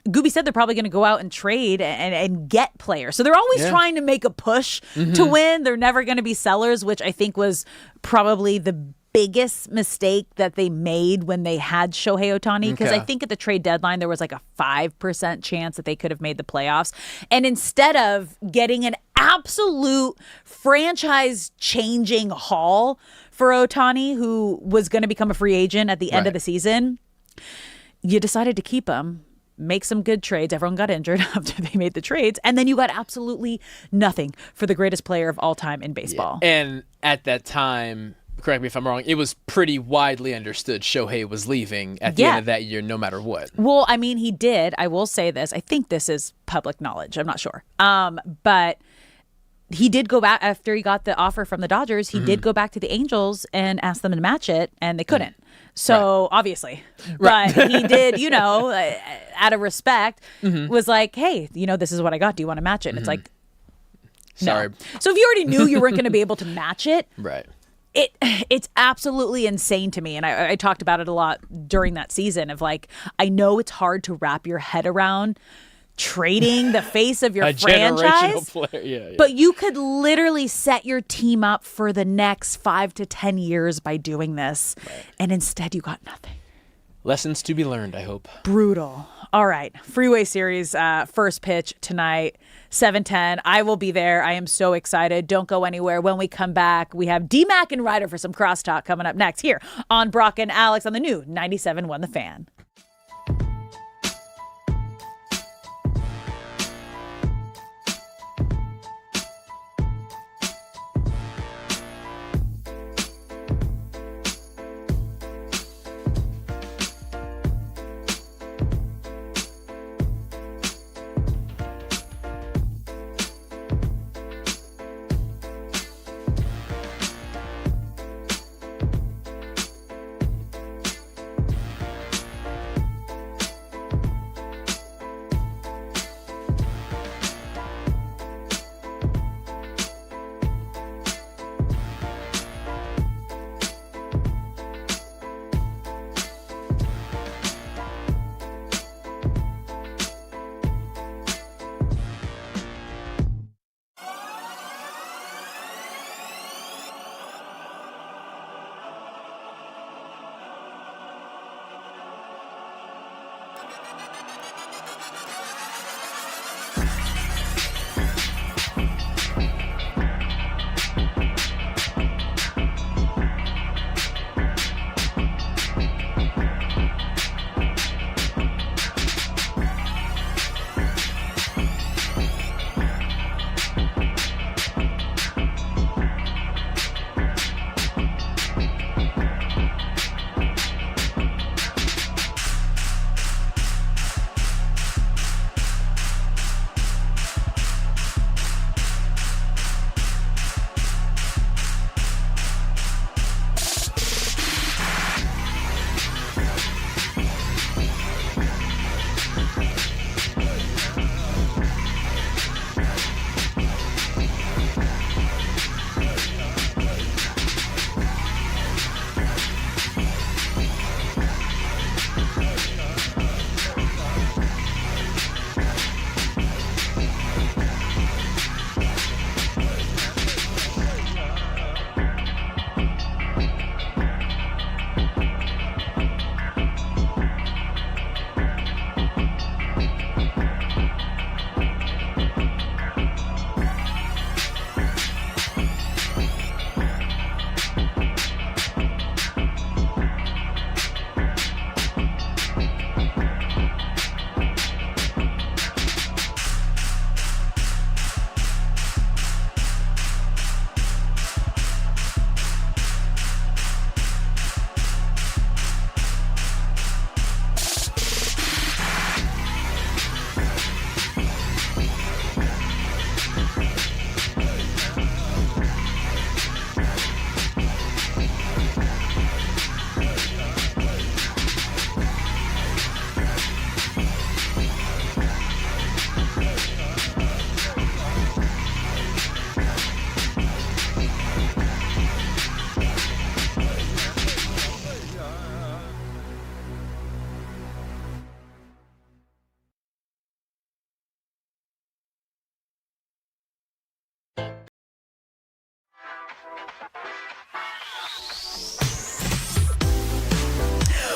Gooby said they're probably going to go out and trade and get players. So they're always trying to make a push to win. They're never going to be sellers, which I think was probably the biggest mistake that they made when they had Shohei Ohtani. Because I think at the trade deadline, there was like a 5% chance that they could have made the playoffs. And instead of getting an absolute franchise-changing haul for Ohtani, who was going to become a free agent at the end of the season, you decided to keep him. Make some good trades. Everyone got injured after they made the trades. And then you got absolutely nothing for the greatest player of all time in baseball. Yeah. And at that time, correct me if I'm wrong, it was pretty widely understood Shohei was leaving at the end of that year, no matter what. Well, I mean, he did. I will say this. I think this is public knowledge. I'm not sure. But he did go back after he got the offer from the Dodgers. He did go back to the Angels and ask them to match it, and they couldn't. So obviously, but he did, out of respect, was like, hey, this is what I got. Do you want to match it? And it's like, sorry. No. So if you already knew you weren't going to be able to match it, right. It's absolutely insane to me. And I talked about it a lot during that season of like, I know it's hard to wrap your head around trading the face of your franchise, player. But you could literally set your team up for the next 5 to 10 years by doing this. Right. And instead you got nothing. Lessons to be learned, I hope. Brutal. All right. Freeway Series first pitch tonight, 7:10. I will be there. I am so excited. Don't go anywhere. When we come back, we have D-Mac and Reiter for some crosstalk coming up next here on Brock and Alex on the new 97.1 The Fan.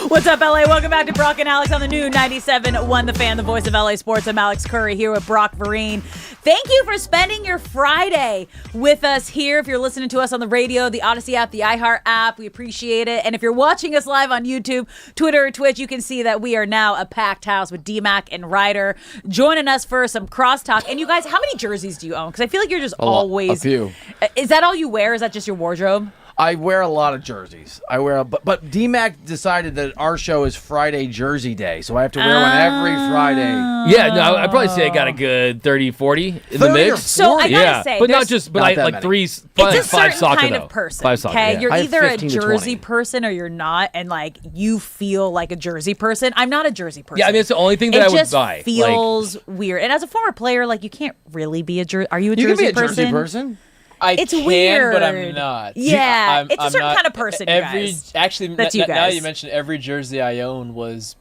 What's up, LA? Welcome back to Brock and Alex on the new 97.1 The Fan, the voice of LA Sports. I'm Alex Curry here with Brock Vereen. Thank you for spending your Friday with us here. If you're listening to us on the radio, the Odyssey app, the iHeart app, we appreciate it. And if you're watching us live on YouTube, Twitter, or Twitch, you can see that we are now a packed house with D-Mac and Reiter joining us for some crosstalk. And you guys, how many jerseys do you own? Because I feel like you're just always... A few. Is that all you wear? Is that just your wardrobe? I wear a lot of jerseys. But D-Mac decided that our show is Friday Jersey Day, so I have to wear one every Friday. Yeah, no, I'd probably say I got a good 30, 40 in the mix. So I gotta say, but not just, but like it's a five certain soccer kind though. of person. 5 soccer. Okay, Yeah. you're I have either a 15 to Jersey 20. person or you're not, and like you feel like a Jersey person. I'm not a Jersey person. Yeah, I mean it's the only thing that it I would just buy. feels weird. And as a former player, like you can't really be a Jersey. Are you a You Jersey can be a person? Jersey person. It's can, weird, but I'm not. Yeah, it's a I'm certain not- kind of person. You guys. Actually, That's you now guys. you mentioned every jersey I own was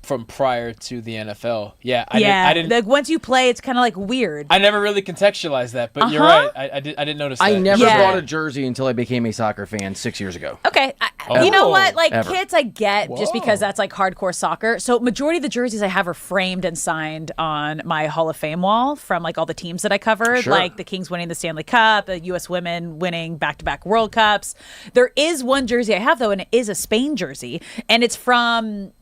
from prior to the NFL. Yeah, I didn't. Like once you play, it's kind of like weird. I never really contextualized that, but you're Uh-huh. right. I didn't notice that. I never bought a jersey until I became a soccer fan 6 years ago. Okay, you know what? Like Ever. kits, I get just because that's like hardcore soccer. So majority of the jerseys I have are framed and signed on my Hall of Fame wall from like all the teams that I covered, Sure. like the Kings winning the Stanley Cup, the U.S. women winning back-to-back World Cups. There is one jersey I have though, and it is a Spain jersey, and it's from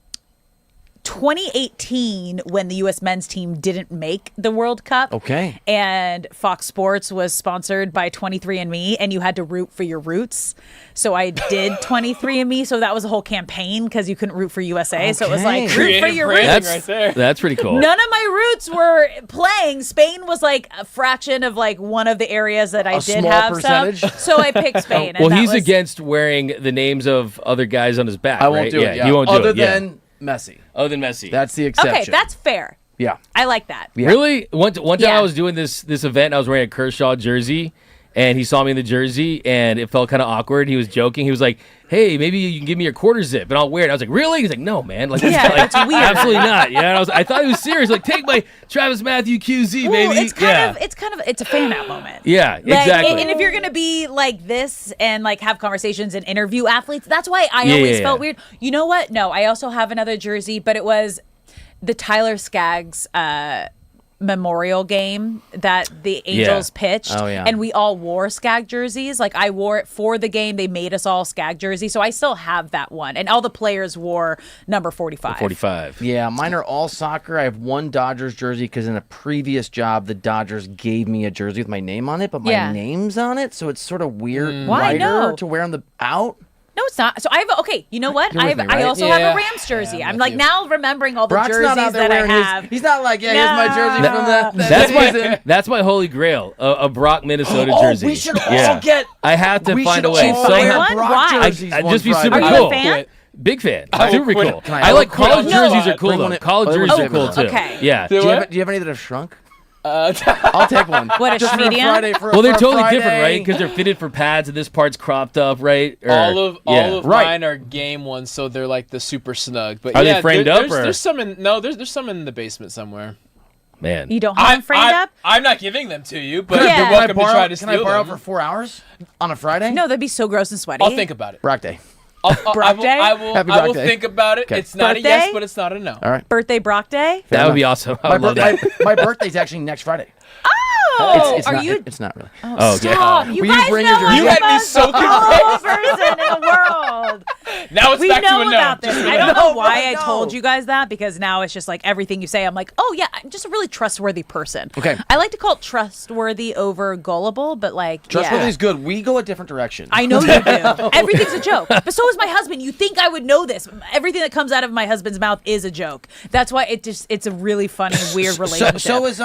2018 when the U.S. men's team didn't make the World Cup. Okay. And Fox Sports was sponsored by 23andMe, and you had to root for your roots. So I did 23andMe. So that was a whole campaign because you couldn't root for USA. So it was like, root for Creative your branding roots. right there. That's pretty cool. None of my roots were playing. Spain was like a fraction of like one of the areas that I A did small have percentage? some. So I picked Spain. and Well, that he's was- against wearing the names of other guys on his back. I won't right? do it. Yeah. He won't do Other it. yeah. than Messi. Other than Messi. That's the exception. Okay, that's fair. Yeah. I like that. Yeah. Really? One time Yeah. I was doing this event, and I was wearing a Kershaw jersey, and he saw me in the jersey, and it felt kind of awkward. He was joking. He was like, "Hey, maybe you can give me your quarter zip, and I'll wear it." I was like, "Really?" He's like, "No, man. Like, Yeah, like, that's weird. Absolutely not." Yeah, and I thought he was serious. Like, take my Travis Matthew QZ, Well, baby. it's a fan out moment. Yeah, Like, exactly. and if you're gonna be like this and like have conversations and interview athletes, that's why I Yeah, always yeah, felt yeah. weird. You know what? No, I also have another jersey, but it was the Tyler Skaggs memorial game that the Angels pitched. Oh, yeah. And we all wore Skagg jerseys. Like I wore it for the game. They made us all Skagg jerseys. So I still have that one. And all the players wore number 45. 45. Yeah, mine are all soccer. I have one Dodgers jersey because in a previous job, the Dodgers gave me a jersey with my name on it, but my Yeah. name's on it, so it's sort of weird Why? Reiter No. to wear on the out. No, it's not. So I have you know what? You're with me, I right? also have Yeah. a Rams jersey. Yeah, I'm I'm with like you. now remembering all the Brock's not out jerseys there that I wearing have. his. He's not like, yeah, here's my jersey from the That's season. that's my holy grail, a Brock Minnesota Oh, jersey. we should Yeah. all get. I have to we find should a way all somehow. wear One? Brock Why? jerseys I'd one just be Friday. super Are you cool. a fan? Big fan. I Super will quit cool. it. I like quit college it. jerseys No. are cool They though. want it- College they want jerseys it are cool too. Okay. Yeah. Do Do you, what? have, do you have any that have shrunk? Uh, I'll take one. What, a Just for medium? Friday, for, Well, they're for totally Friday. different, right? Because they're fitted for pads, and this part's cropped up, right? Or- all of yeah. Right. mine are game ones, so they're like the super snug. But Are they yeah, framed up, or- There's some in there's some in the basement somewhere. Man. You don't have them framed up? I'm not giving them to you, but Yeah. you're welcome to try to Can steal I borrow them. for 4 hours on a Friday? No, that'd be so gross and sweaty. I'll think about it. Brock Day. Brock Day? I will Happy Brock Day. think about it. Okay. It's not Birthday? a yes, but it's not a no. All right. Birthday Brock Day? That would be awesome. I would love that. My birthday's actually next Friday. Oh, It's are not, you? It's not really. Oh, okay. Stop! You Will you guys bring know your I'm jersey? the You had me most so cool person in the world. Now it's We back to know a no. about this. Just a I don't no. know why I no. told you guys that because now it's just like everything you say. I'm like, oh yeah, I'm just a really trustworthy person. Okay. I like to call it trustworthy over gullible, but like, Trustworthy yeah. is good. We go a different direction. I know you do. Everything's a joke. But so is my husband. You think I would know this. Everything that comes out of my husband's mouth is a joke. That's why it's a really funny, weird relationship. So is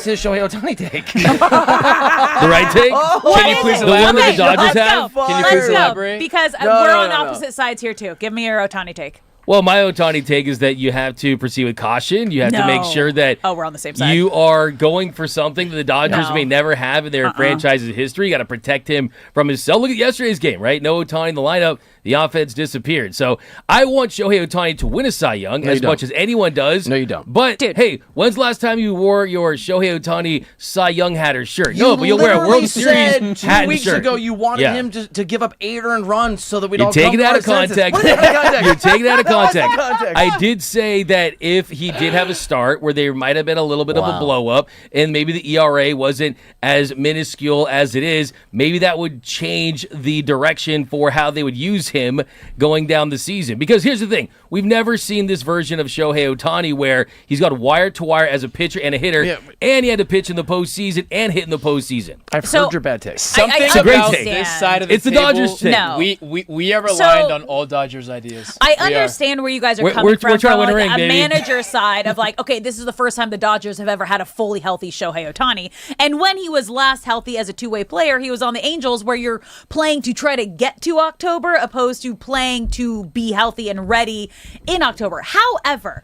his Shohei Ohtani take. The right take? Can you please The one that the elaborate? Dodgers let's have? go. Can you Let's please go, elaborate? because No, we're no, on no, no. opposite sides here too. Give me your Ohtani take. Well, my Ohtani take is that you have to proceed with caution. You have to make No. sure that Oh, we're on the same side. you are going for something that the Dodgers No. may never have in their franchise's history. You got to protect him from himself. Look at yesterday's game, right? No Ohtani in the lineup. The offense disappeared. So I want Shohei Ohtani to win a Cy Young No, as you much don't. as anyone does. No, you don't. But, Dude. hey, when's the last time you wore your Shohei Ohtani Cy Young hat or shirt? No, but you'll wear a literally World Series said 2 hat and weeks shirt. ago you wanted Yeah. him to give up 8 earned runs so that we You're don't taking come it to out of our senses. context. What do you mean out of context? You're taking it out of No, context. I did say that if he did have a start where there might have been a little bit of a blow up, and maybe the ERA wasn't as minuscule as it is, maybe that would change the direction for how they would use him going down the season. Because here's the thing. We've never seen this version of Shohei Ohtani where he's got wire to wire as a pitcher and a hitter, and he had to pitch in the postseason and hit in the postseason. I've heard your bad take. Something It's a great about take. this side of the It's the table, Dodgers take. No. We are reliant on all Dodgers ideas. I understand where you guys are We're- coming we're from trying to win a like ring, a baby. manager side of like, okay, this is the first time the Dodgers have ever had a fully healthy Shohei Ohtani. And when he was last healthy as a two-way player, he was on the Angels where you're playing to try to get to October opposed to playing to be healthy and ready in October. However,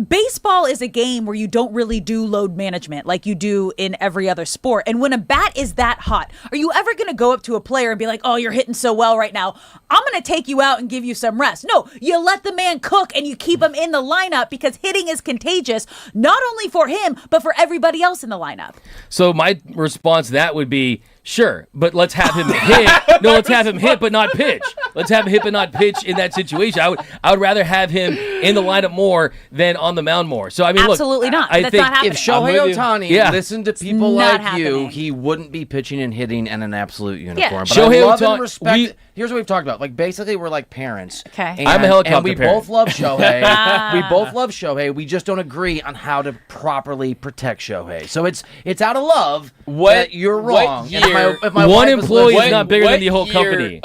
baseball is a game where you don't really do load management like you do in every other sport. And when a bat is that hot, are you ever going to go up to a player and be like, oh, you're hitting so well right now, I'm going to take you out and give you some rest? No, you let the man cook and you keep him in the lineup because hitting is contagious, not only for him, but for everybody else in the lineup. So my response to that would be, sure, but let's have him hit. No, let's have him hit, but not pitch. Let's have him hit, but not pitch in that situation. I would rather have him in the lineup more than on the mound more. So I mean, Absolutely look, not. I That's think not happening. If Shohei Ohtani listened to people not like you, happening. he wouldn't be pitching and hitting in an absolute uniform. Yeah. But Shohei I love Ohtani- and respect. Here's what we've talked about. Like basically, we're like parents. Okay. And, I'm a helicopter and we parent. both love Shohei. We both love Shohei. We just don't agree on how to properly protect Shohei. So it's out of love that you're wrong. What And year? if my One wife was employee is listening- not bigger than the whole year company.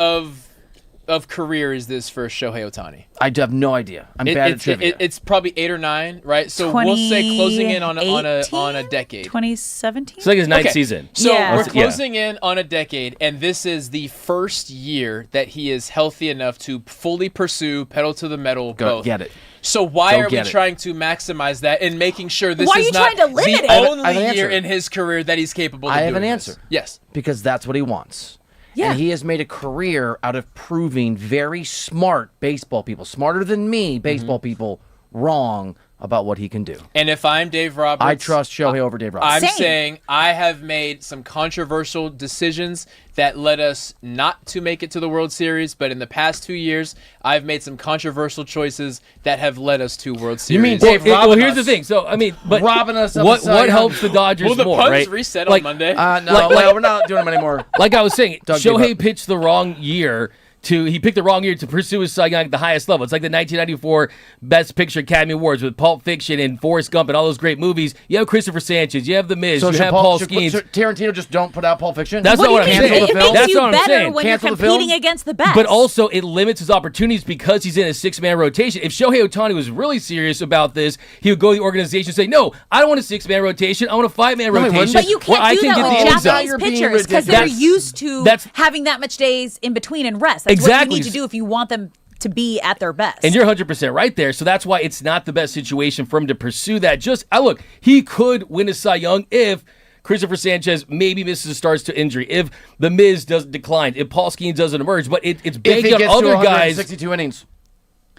of career is this for Shohei Ohtani? I have no idea. I'm bad at trivia. It's probably 8 or 9, right? So we'll say closing in on a decade. 2017? It's like his ninth Okay. season. So Yeah. we're closing in on a decade, and this is the first year that he is healthy enough to fully pursue pedal to the metal. Go both. get it. So why Go are we get it. trying to maximize that and making sure this Why are is you not trying to limit the it? I have only an year answer. in his career that he's capable of I have doing an this? answer. Yes. Because that's what he wants. Yeah. And he has made a career out of proving very smart baseball people, smarter than me, baseball people, wrong about what he can do. And if I'm Dave Roberts, I trust Shohei over Dave Roberts. I'm Same. saying I have made some controversial decisions that led us not to make it to the World Series, but in the past 2 years, I've made some controversial choices that have led us to World Series. You mean Well, Dave robbing well, here's us? the thing. So I mean, but Robbing us of what a Cy Young. helps the Dodgers Will the more, puns right? reset Like- on Monday? No, we're not doing them anymore. Like I was saying, Doug, give Shohei up. pitched the wrong year. He picked the wrong year to pursue his Cy Young at the highest level. It's like the 1994 Best Picture Academy Awards with Pulp Fiction and Forrest Gump and all those great movies. You have Christopher Sanchez, you have The Miz, you should have Paul should Skeens. Tarantino just don't put out Pulp Fiction? That's not what I'm saying. It makes That's you not what I'm better saying. when Cancel you're the film? competing against the best. But also, it limits his opportunities because he's in a six-man rotation. If Shohei Ohtani was really serious about this, he would go to the organization and say, no, I don't want a six-man rotation. I want a five-man No, he wouldn't. rotation But you where can't I do can that get with the innings Japanese out. being pitchers because they're ridiculous. used to That's- having that much days in between and rest. That's what Exactly. you need to do if you want them to be at their best. And you're 100% right there. So that's why it's not the best situation for him to pursue that. Look, he could win a Cy Young if Christopher Sanchez maybe misses starts to injury, if The Miz doesn't decline, if Paul Skeens doesn't emerge. But it's if he banking on gets to other guys. 162 innings.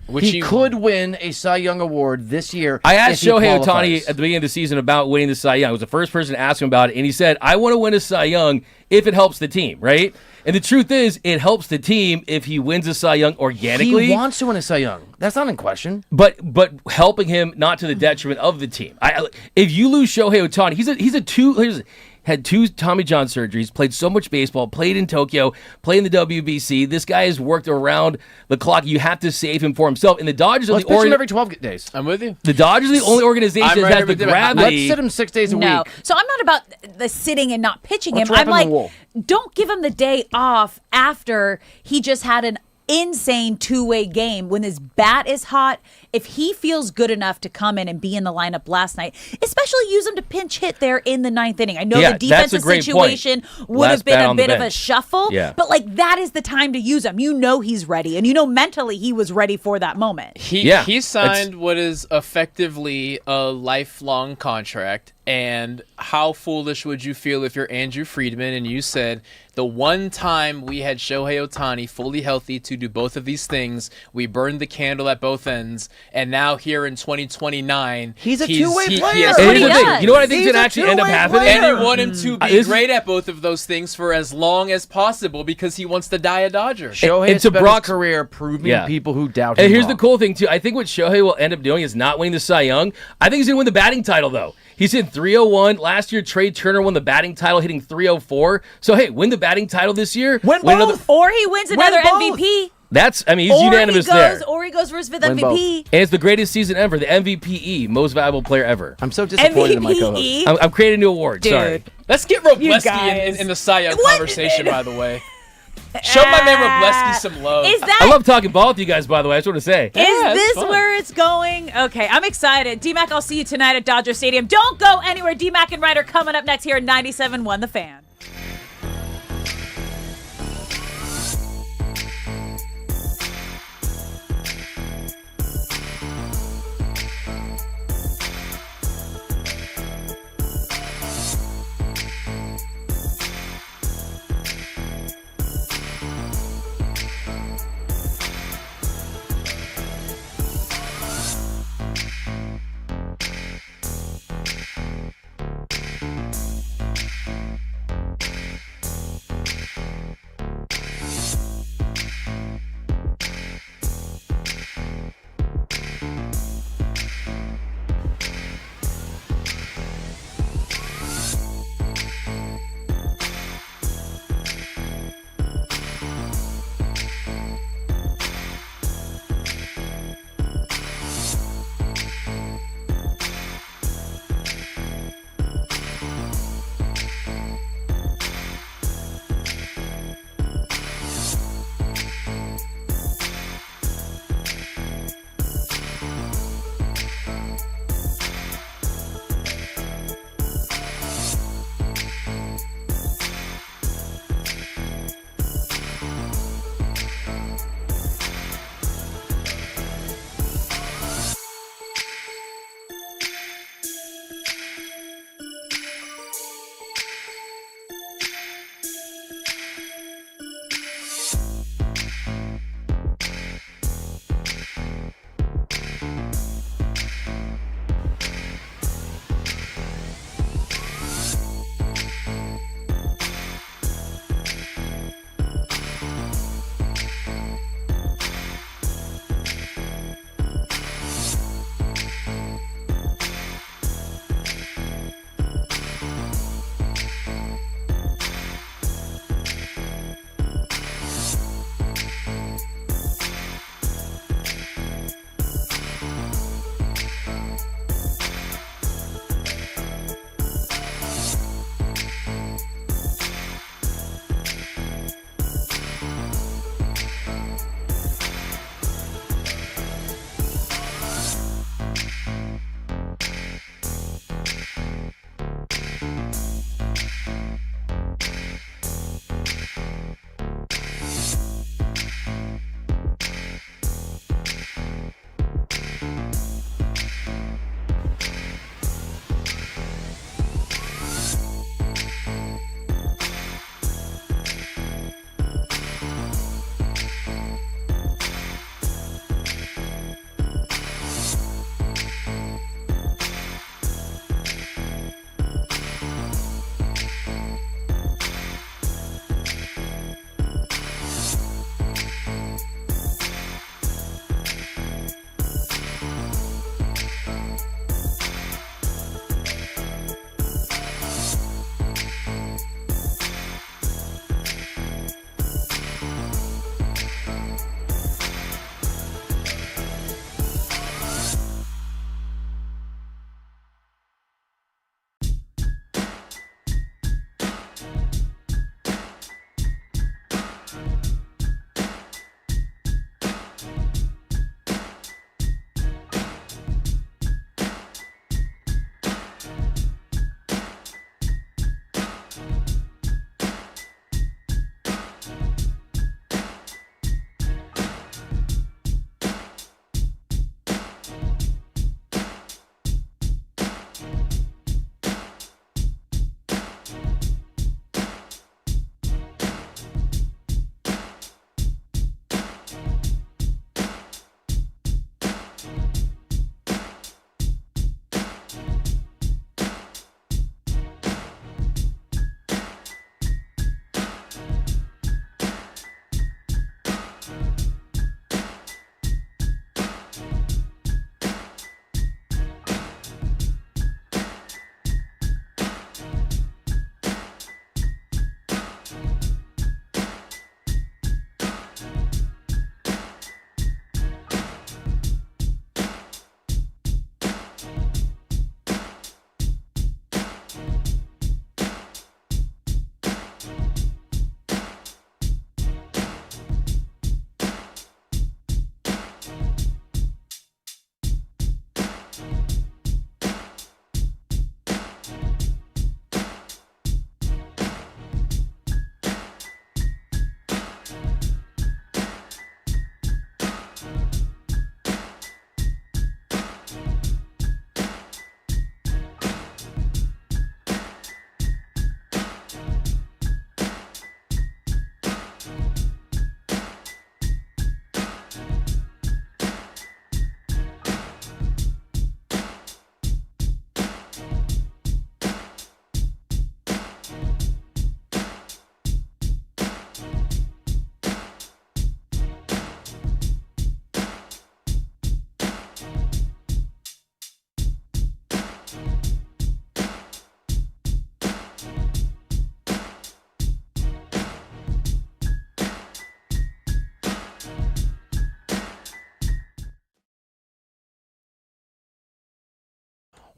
Which he could win a Cy Young award this year. I asked if he Shohei Ohtani qualifies. at the beginning of the season about winning the Cy Young. I was the first person to ask him about it, and he said, I want to win a Cy Young if it helps the team, right? And the truth is, it helps the team if he wins a Cy Young organically. He wants to win a Cy Young. That's not in question. But helping him not to the detriment of the team. If you lose Shohei Ohtani, he's had 2 Tommy John surgeries, played so much baseball, played in Tokyo, played in the WBC. This guy has worked around the clock. You have to save him for himself. And the Dodgers are Let's the pitch him every 12 days. I'm with you. The Dodgers are the only organization that has the gravity. Let's sit him 6 days a no. week. So I'm not about the sitting and not pitching Let's him. wrap I'm him like, in wool. don't give him the day off after he just had an insane two-way game when his bat is hot. If he feels good enough to come in and be in the lineup last night, especially use him to pinch hit there in the 9th inning. I know Yeah, the that's a defensive great situation point. would Last have been bat a on the bit of a bench. shuffle, Yeah. but like that is the time to use him. You know he's ready, and you know mentally he was ready for that moment. He signed what is effectively a lifelong contract, And how foolish would you feel if you're Andrew Friedman and you said, the one time we had Shohei Ohtani fully healthy to do both of these things, we burned the candle at both ends, and now here in 2029, he's a two-way player. He Here's the thing. You know what I think is going to actually end up happening? And you want him to be great at both of those things for as long as possible because he wants to die a Dodger. Shohei spent his career proving people who doubt him And here's wrong. the cool thing, too. I think what Shohei will end up doing is not winning the Cy Young. I think he's going to win the batting title, though. He's hitting 301. Last year, Trey Turner won the batting title, hitting 304. So, hey, win the batting title this year. Win both. Or he wins another MVP. That's, I mean, he's unanimous there. Or he goes for his fifth MVP. And it's the greatest season ever, the MVPE, most valuable player ever. I'm so disappointed in my co-host. I'm creating a new award. Dude. Sorry. Let's get Robleski in the Cy Young conversation, by the way. Show my man Robleski some love. Is that? I love talking ball with you guys, by the way. I just want to say. Is this where it's going? Okay, I'm excited. D-Mac, I'll see you tonight at Dodger Stadium. Don't go anywhere. D-Mac and Reiter coming up next here at 97.1 The Fan.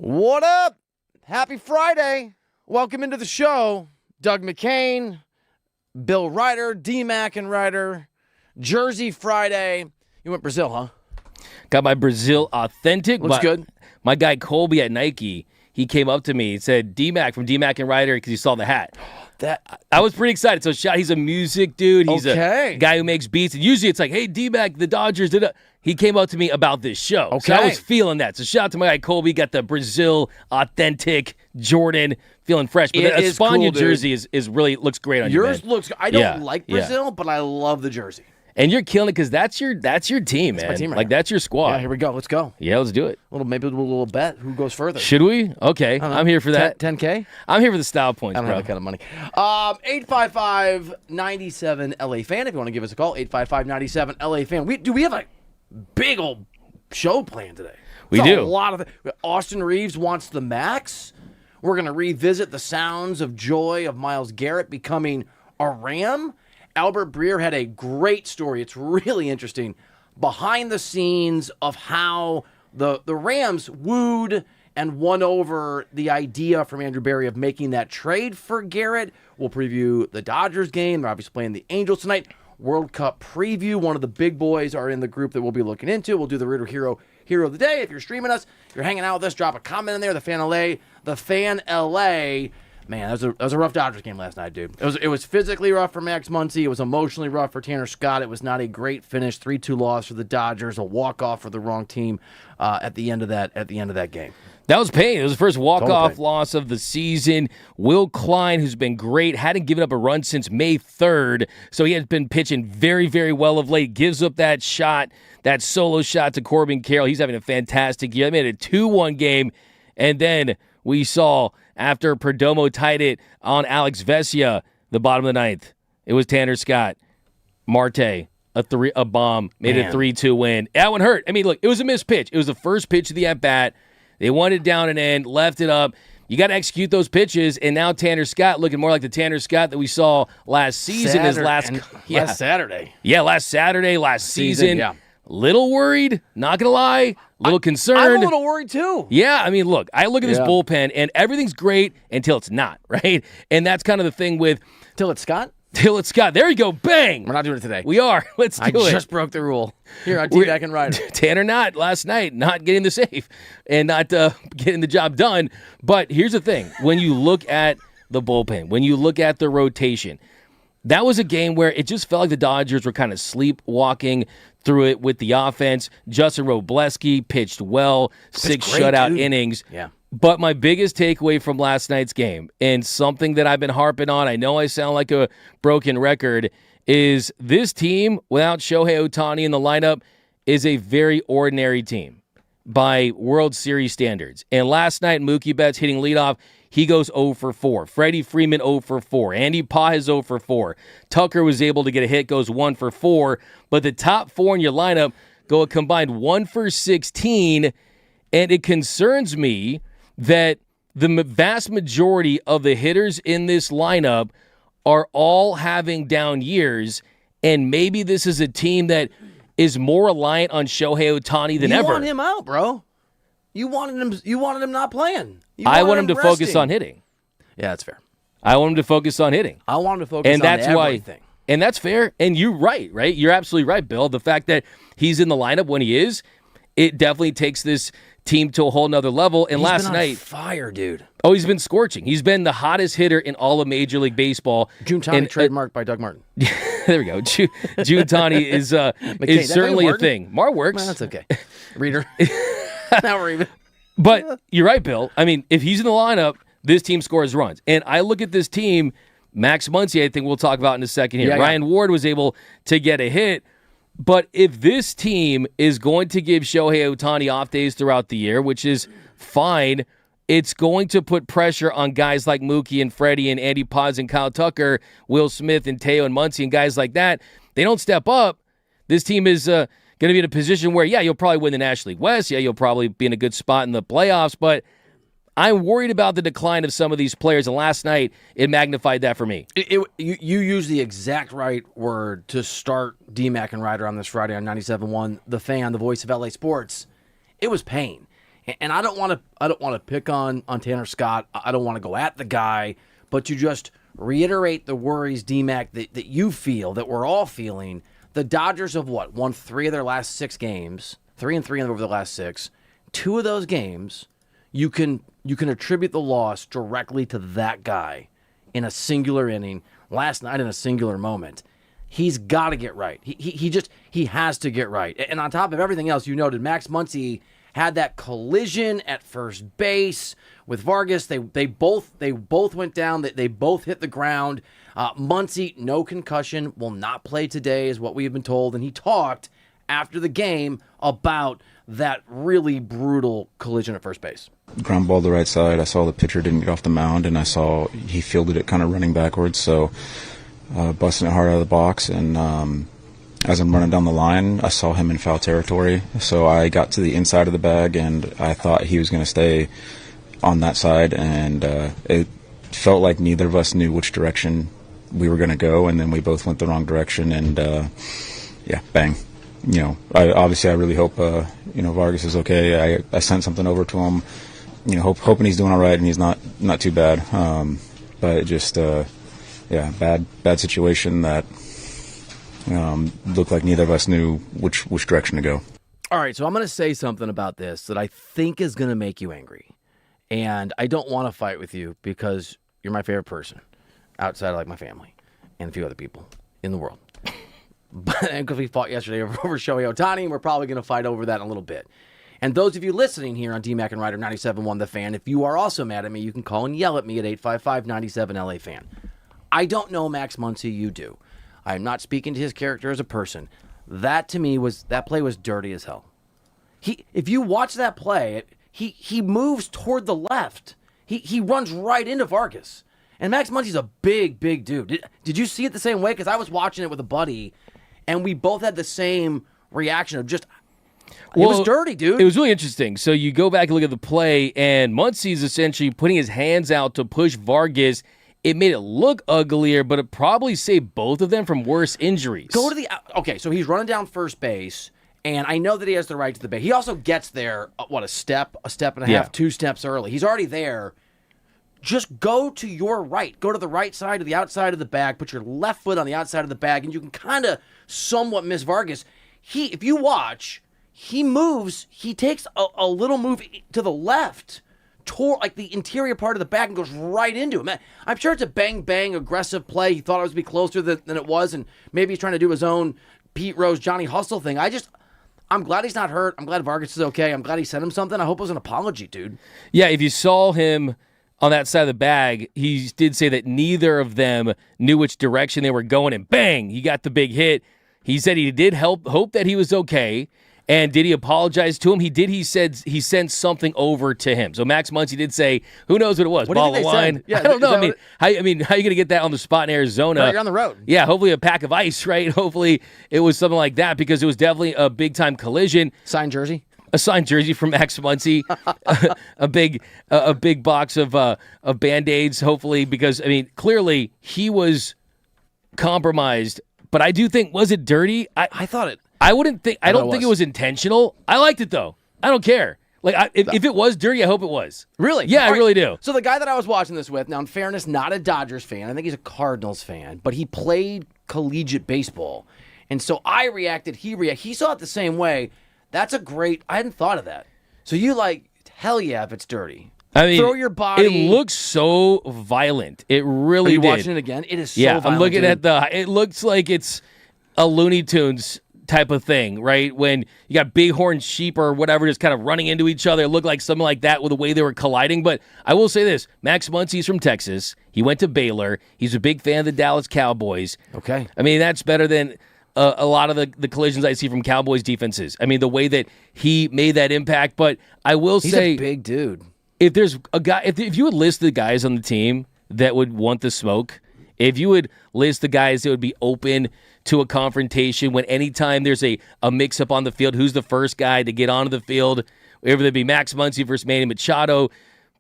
What up? Happy Friday. Welcome into the show. Doug McCain, Bill Reiter, D-Mac and Reiter. Jersey Friday. You went Brazil, huh? Got my Brazil authentic. Looks good. My guy Colby at Nike, he came up to me and said, D-Mac from D-Mac and Reiter, because he saw the hat. I was pretty excited. So he's a music dude. He's a guy who makes beats. And usually it's like, hey, D-Mac, the Dodgers did it. He came up to me about this show. Okay. So I was feeling that. So shout out to my guy Colby. Got the Brazil authentic Jordan, feeling fresh. But a Spania jersey is really looks great on you. Yours looks good. I don't like Brazil, but I love the jersey. And you're killing it because that's your team, man. That's my team right like now. that's your squad. Yeah, here we go. Let's go. Yeah, let's do it. Maybe we'll do a little bet. Who goes further? Should we? Okay, I'm here for that. 10K? I'm here for the style points, I don't bro. have that kind of money. 855-97 LA fan. If you want to give us a call, 855-97 LA fan. We have a big old show planned today. We There's do. A lot of Austin Reeves wants the max. We're going to revisit the sounds of joy of Myles Garrett becoming a Ram. Albert Breer had a great story. It's really interesting. Behind the scenes of how the Rams wooed and won over the idea from Andrew Berry of making that trade for Garrett. We'll preview the Dodgers game. They're obviously playing the Angels tonight. World Cup preview. One of the big boys are in the group that we'll be looking into. We'll do the Ritter Hero of the Day. If you're streaming us, if you're hanging out with us, drop a comment in there. The Fan LA. Man, that was a rough Dodgers game last night, dude. It was physically rough for Max Muncy. It was emotionally rough for Tanner Scott. It was not a great finish. 3-2 loss for the Dodgers. A walk-off for the wrong team at the end of that game. That was pain. It was the first walk-off loss of the season. Will Klein, who's been great, hadn't given up a run since May 3rd, so he has been pitching very, very well of late. Gives up that shot, that solo shot to Corbin Carroll. He's having a fantastic year. They made a 2-1 game, and then we saw after Perdomo tied it on Alex Vesia, the bottom of the ninth. It was Tanner Scott, Marte, a bomb, made a 3-2 win. That one hurt. I mean, look, it was a missed pitch. It was the first pitch of the at-bat. They wanted down and end, left it up. You got to execute those pitches, and now Tanner Scott looking more like the Tanner Scott that we saw last season. Last Saturday. Yeah, last Saturday, last season. Yeah. Little worried, not going to lie. A little concerned. I'm a little worried, too. Yeah, I mean, look, I look at this bullpen, and everything's great until it's not, right? And that's kind of the thing with... Till it's Scott? Till it's Scott. There you go. Bang. We're not doing it today. We are. Let's do it. I just broke the rule. Here on D-Back and Ryder. Tanner not last night, not getting the save and not getting the job done. But here's the thing. When you look at the bullpen, when you look at the rotation, that was a game where it just felt like the Dodgers were kind of sleepwalking through it with the offense. Justin Robleski pitched well, 6 shutout innings. Yeah. But my biggest takeaway from last night's game, and something that I've been harping on, I know I sound like a broken record, is this team, without Shohei Ohtani in the lineup, is a very ordinary team by World Series standards. And last night, Mookie Betts hitting leadoff, he goes 0 for 4. Freddie Freeman 0 for 4. Andy Paz is 0 for 4. Tucker was able to get a hit, goes 1 for 4. But the top 4 in your lineup go a combined 1 for 16. And it concerns me that the vast majority of the hitters in this lineup are all having down years, and maybe this is a team that is more reliant on Shohei Ohtani than ever. You want him out, bro. You wanted him not playing. I want him to focus resting. on hitting. Yeah, that's fair. I want him to focus on hitting. I want him to focus and on that's everything. Why, and that's fair. And you're right? You're absolutely right, Bill. The fact that he's in the lineup when he is, it definitely takes this team to a whole nother level. And He's last been night, on fire, dude. Oh, he's been scorching. He's been the hottest hitter in all of Major League Baseball. June Tani trademarked by Doug Martin. There we go. June Tani is certainly a thing. Mar works. Man, that's okay. Reader. Now we're even. But you're right, Bill. I mean, if he's in the lineup, this team scores runs. And I look at this team, Max Muncy, I think we'll talk about in a second here. Yeah, Ryan Ward was able to get a hit. But if this team is going to give Shohei Ohtani off days throughout the year, which is fine, it's going to put pressure on guys like Mookie and Freddie and Andy Paz and Kyle Tucker, Will Smith and Teo and Muncy and guys like that. They don't step up. This team is going to be in a position where, yeah, you'll probably win the National League West. Yeah, you'll probably be in a good spot in the playoffs. But I'm worried about the decline of some of these players. And last night, it magnified that for me. You used the exact right word to start D-Mac and Ryder on this Friday on 97.1, The Fan, the voice of LA Sports. It was pain. And I don't want to pick on Tanner Scott. I don't want to go at the guy, but to just reiterate the worries, D-Mac, that you feel, that we're all feeling. The Dodgers have won 3 of their last 6 games, 3-3 over the last 6. 2 of those games, you can attribute the loss directly to that guy in a singular inning last night in a singular moment. He's got to get right. He has to get right. And on top of everything else, you noted Max Muncy had that collision at first base with Vargas. They both went down. They both hit the ground. Muncy, no concussion, will not play today, is what we have been told. And he talked after the game about that really brutal collision at first base. Ground ball to the right side. I saw the pitcher didn't get off the mound, and I saw he fielded it kind of running backwards. So busting it hard out of the box, and as I'm running down the line, I saw him in foul territory. So I got to the inside of the bag, and I thought he was going to stay on that side, and it felt like neither of us knew which direction we were going to go, and then we both went the wrong direction, and bang. I really hope Vargas is okay. I sent something over to him, hoping he's doing all right and he's not too bad. But it just bad situation that looked like neither of us knew which direction to go. All right, so I'm going to say something about this that I think is going to make you angry. And I don't want to fight with you because you're my favorite person outside of my family and a few other people in the world. But because we fought yesterday over Shohei Ohtani, and we're probably going to fight over that in a little bit. And those of you listening here on D-Mac and Reiter 97.1 The Fan, if you are also mad at me, you can call and yell at me at 855-97-LA-FAN. I don't know Max Muncy, you do. I am not speaking to his character as a person. That, to me, that play was dirty as hell. If you watch that play, he moves toward the left. He runs right into Vargas. And Max Muncy's a big, big dude. Did you see it the same way? Because I was watching it with a buddy, and we both had the same reaction of just, it was dirty, dude. It was really interesting. So you go back and look at the play, and Muncy's essentially putting his hands out to push Vargas. It made it look uglier, but it probably saved both of them from worse injuries. Okay, so he's running down first base, and I know that he has the right to the base. He also gets there, a step and a half, 2 steps early. He's already there. Just go to your right. Go to the right side of the outside of the bag. Put your left foot on the outside of the bag, and you can kind of somewhat miss Vargas. If you watch, he moves. He takes a little move to the left toward the interior part of the bag and goes right into him. I'm sure it's a bang-bang aggressive play. He thought it was be closer than it was, and maybe he's trying to do his own Pete Rose, Johnny Hustle thing. I'm glad he's not hurt. I'm glad Vargas is okay. I'm glad he sent him something. I hope it was an apology, dude. Yeah, if you saw him on that side of the bag, he did say that neither of them knew which direction they were going, and bang, he got the big hit. He said he did hope that he was okay. And did he apologize to him? He did. He said he sent something over to him. So Max Muncy did say, who knows what it was? What Bottle of wine? Yeah, I don't know. How are you going to get that on the spot in Arizona? No, you're on the road. Yeah, hopefully a pack of ice, right? Hopefully it was something like that because it was definitely a big-time collision. Signed jersey? A signed jersey from Max Muncy, a big box of Band-Aids, hopefully, because, clearly he was compromised. But I do think, was it dirty? I thought it. I don't think it was intentional. I liked it, though. I don't care. If it was dirty, I hope it was. Really? Yeah, I really do. So the guy that I was watching this with, now in fairness, not a Dodgers fan. I think he's a Cardinals fan. But he played collegiate baseball. And so I reacted, he reacted. He saw it the same way. That's I hadn't thought of that. So you hell yeah if it's dirty. Throw your body. It looks so violent. It really did. Are you watching it again? It is so violent. I'm looking at it looks like it's a Looney Tunes type of thing, right? When you got bighorn sheep or whatever just kind of running into each other. It looked like something like that with the way they were colliding. But I will say this, Max Muncy's from Texas. He went to Baylor. He's a big fan of the Dallas Cowboys. Okay. That's better than a lot of the collisions I see from Cowboys defenses. The way that he made that impact. But I will say, he's a big dude. If there's a guy, if you would list the guys on the team that would want the smoke, if you would list the guys that would be open to a confrontation when anytime there's a mix-up on the field, who's the first guy to get onto the field, whether it be Max Muncy versus Manny Machado,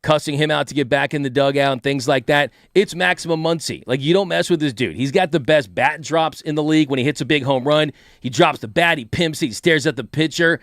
cussing him out to get back in the dugout and things like that, it's Maximum Muncy. You don't mess with this dude. He's got the best bat drops in the league when he hits a big home run. He drops the bat, he pimps it, he stares at the pitcher.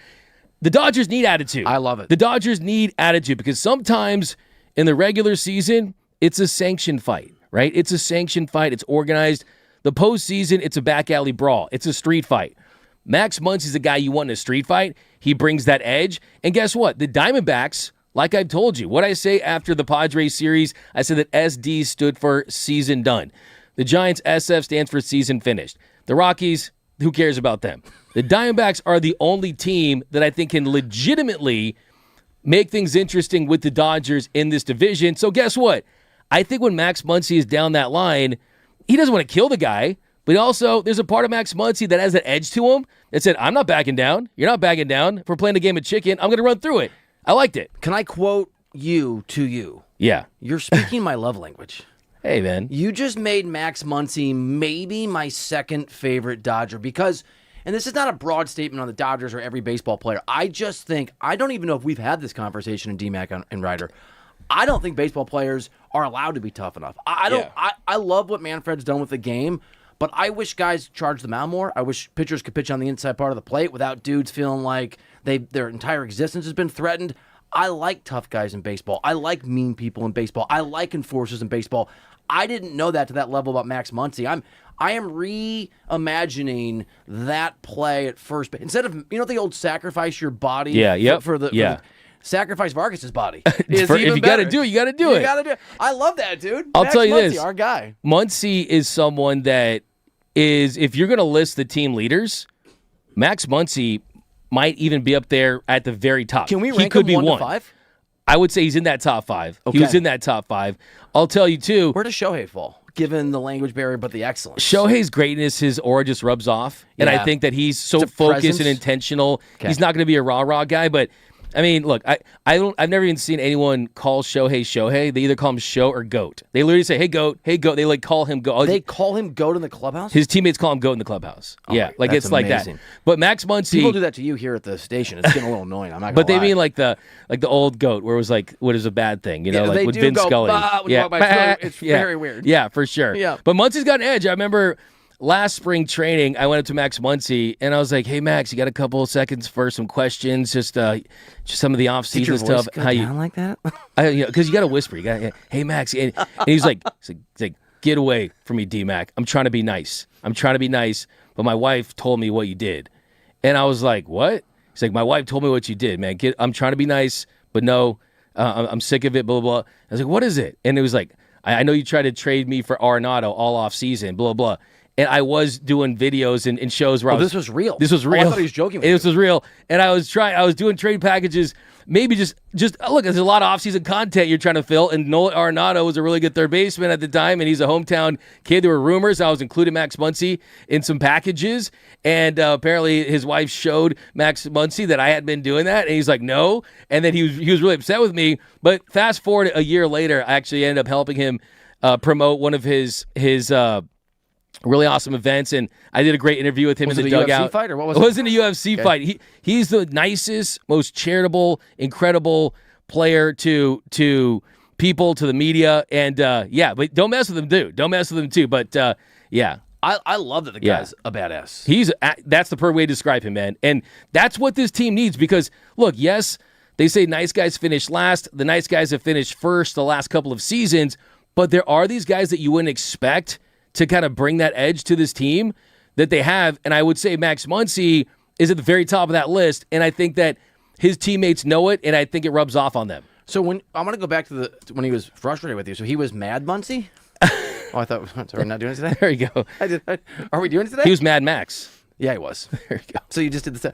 The Dodgers need attitude. I love it. The Dodgers need attitude because sometimes in the regular season, it's a sanctioned fight, right? It's a sanctioned fight. It's organized. The postseason, it's a back alley brawl. It's a street fight. Max Muncy's the guy you want in a street fight. He brings that edge. And guess what? The Diamondbacks, like I've told you, what I say after the Padres series, I said that SD stood for season done. The Giants, SF stands for season finished. The Rockies, who cares about them? The Diamondbacks are the only team that I think can legitimately make things interesting with the Dodgers in this division. So guess what? I think when Max Muncy is down that line, he doesn't want to kill the guy, but also there's a part of Max Muncy that has that edge to him that said, I'm not backing down. You're not backing down. If we're playing a game of chicken, I'm going to run through it. I liked it. Can I quote you to you? Yeah. You're speaking my love language. Hey, man. You just made Max Muncy maybe my second favorite Dodger because, and this is not a broad statement on the Dodgers or every baseball player. I just think, I don't even know if we've had this conversation in DMAC and Reiter. I don't think baseball players are allowed to be tough enough. I love what Manfred's done with the game, but I wish guys charge the mound more. I wish pitchers could pitch on the inside part of the plate without dudes feeling like their entire existence has been threatened. I like tough guys in baseball. I like mean people in baseball. I like enforcers in baseball. I didn't know that to that level about Max Muncy. I am reimagining that play at first base. Instead of, the old sacrifice your body for the sacrifice Vargas's body. If you got to do it, you got to do it. You got to do it. I love that, dude. I'll Max tell you Muncy, this. our guy. Muncy is someone that is, if you're going to list the team leaders, Max Muncy might even be up there at the very top. Can we he rank could him be 1 to one. 5? I would say he's in that top 5. Okay. He was in that top 5. I'll tell you, too. Where does Shohei fall, given the language barrier but the excellence? Shohei's greatness, his aura just rubs off. And I think that he's so It's a focused presence. and intentional. Okay. He's not going to be a rah-rah guy, but I mean, look, I've never even seen anyone call Shohei. They either call him Show or Goat. They literally say, hey, Goat. They like call him Goat. They call him Goat in the clubhouse? His teammates call him Goat in the clubhouse. Yeah, like that's it's like amazing. that. But Max Muncy. People do that to you here at the station. It's getting a little annoying. I'm not gonna But they lie. mean like the old Goat, where it was like what is a bad thing, Yeah, like they with do Vince go, Scully. "Bah," when you walk by through. It's very weird. Yeah, for sure. Yeah. But Muncy's got an edge. I remember last spring training, I went up to Max Muncy and I was like, "Hey, Max, you got a couple of seconds for some questions? Just some of the off-season Did your voice stuff. go How you down like that? Because you got to whisper. You got, hey, Max, and he's like, get away from me, D-Mac. I'm trying to be nice. But my wife told me what you did, and I was like, what? He's like, my wife told me what you did, man. I'm trying to be nice, but no, I'm sick of it. Blah blah blah. I was like, what is it? And it was like, I know you tried to trade me for Arenado all off season. Blah blah. And I was doing videos and shows where this was real. This was Oh, real. I thought he was joking with This was real. And I was doing trade packages. Maybe just look, there's a lot of offseason content you're trying to fill. And Nolan Arenado was a really good third baseman at the time, and he's a hometown kid. There were rumors I was including Max Muncy in some packages, and apparently his wife showed Max Muncy that I had been doing that, and he's like, no. And then he was really upset with me. But fast forward a year later, I actually ended up helping him promote one of his really awesome events, and I did a great interview with him Was in the it a dugout. UFC fight, or what was it? It wasn't a UFC fight. He's the nicest, most charitable, incredible player to people, to the media, and but don't mess with him, dude. Don't mess with him too. But I love that the guy's a badass. That's the perfect way to describe him, man. And that's what this team needs because, look, yes, they say nice guys finish last. The nice guys have finished first the last couple of seasons, but there are these guys that you wouldn't expect to kind of bring that edge to this team that they have. And I would say Max Muncy is at the very top of that list, and I think that his teammates know it, and I think it rubs off on them. So I'm going to go back to when he was frustrated with you. So he was mad Muncy? Oh, I thought, sorry, we're not doing it today? There you go. Are we doing it today? He was Mad Max. Yeah, he was. There you go. So you just did the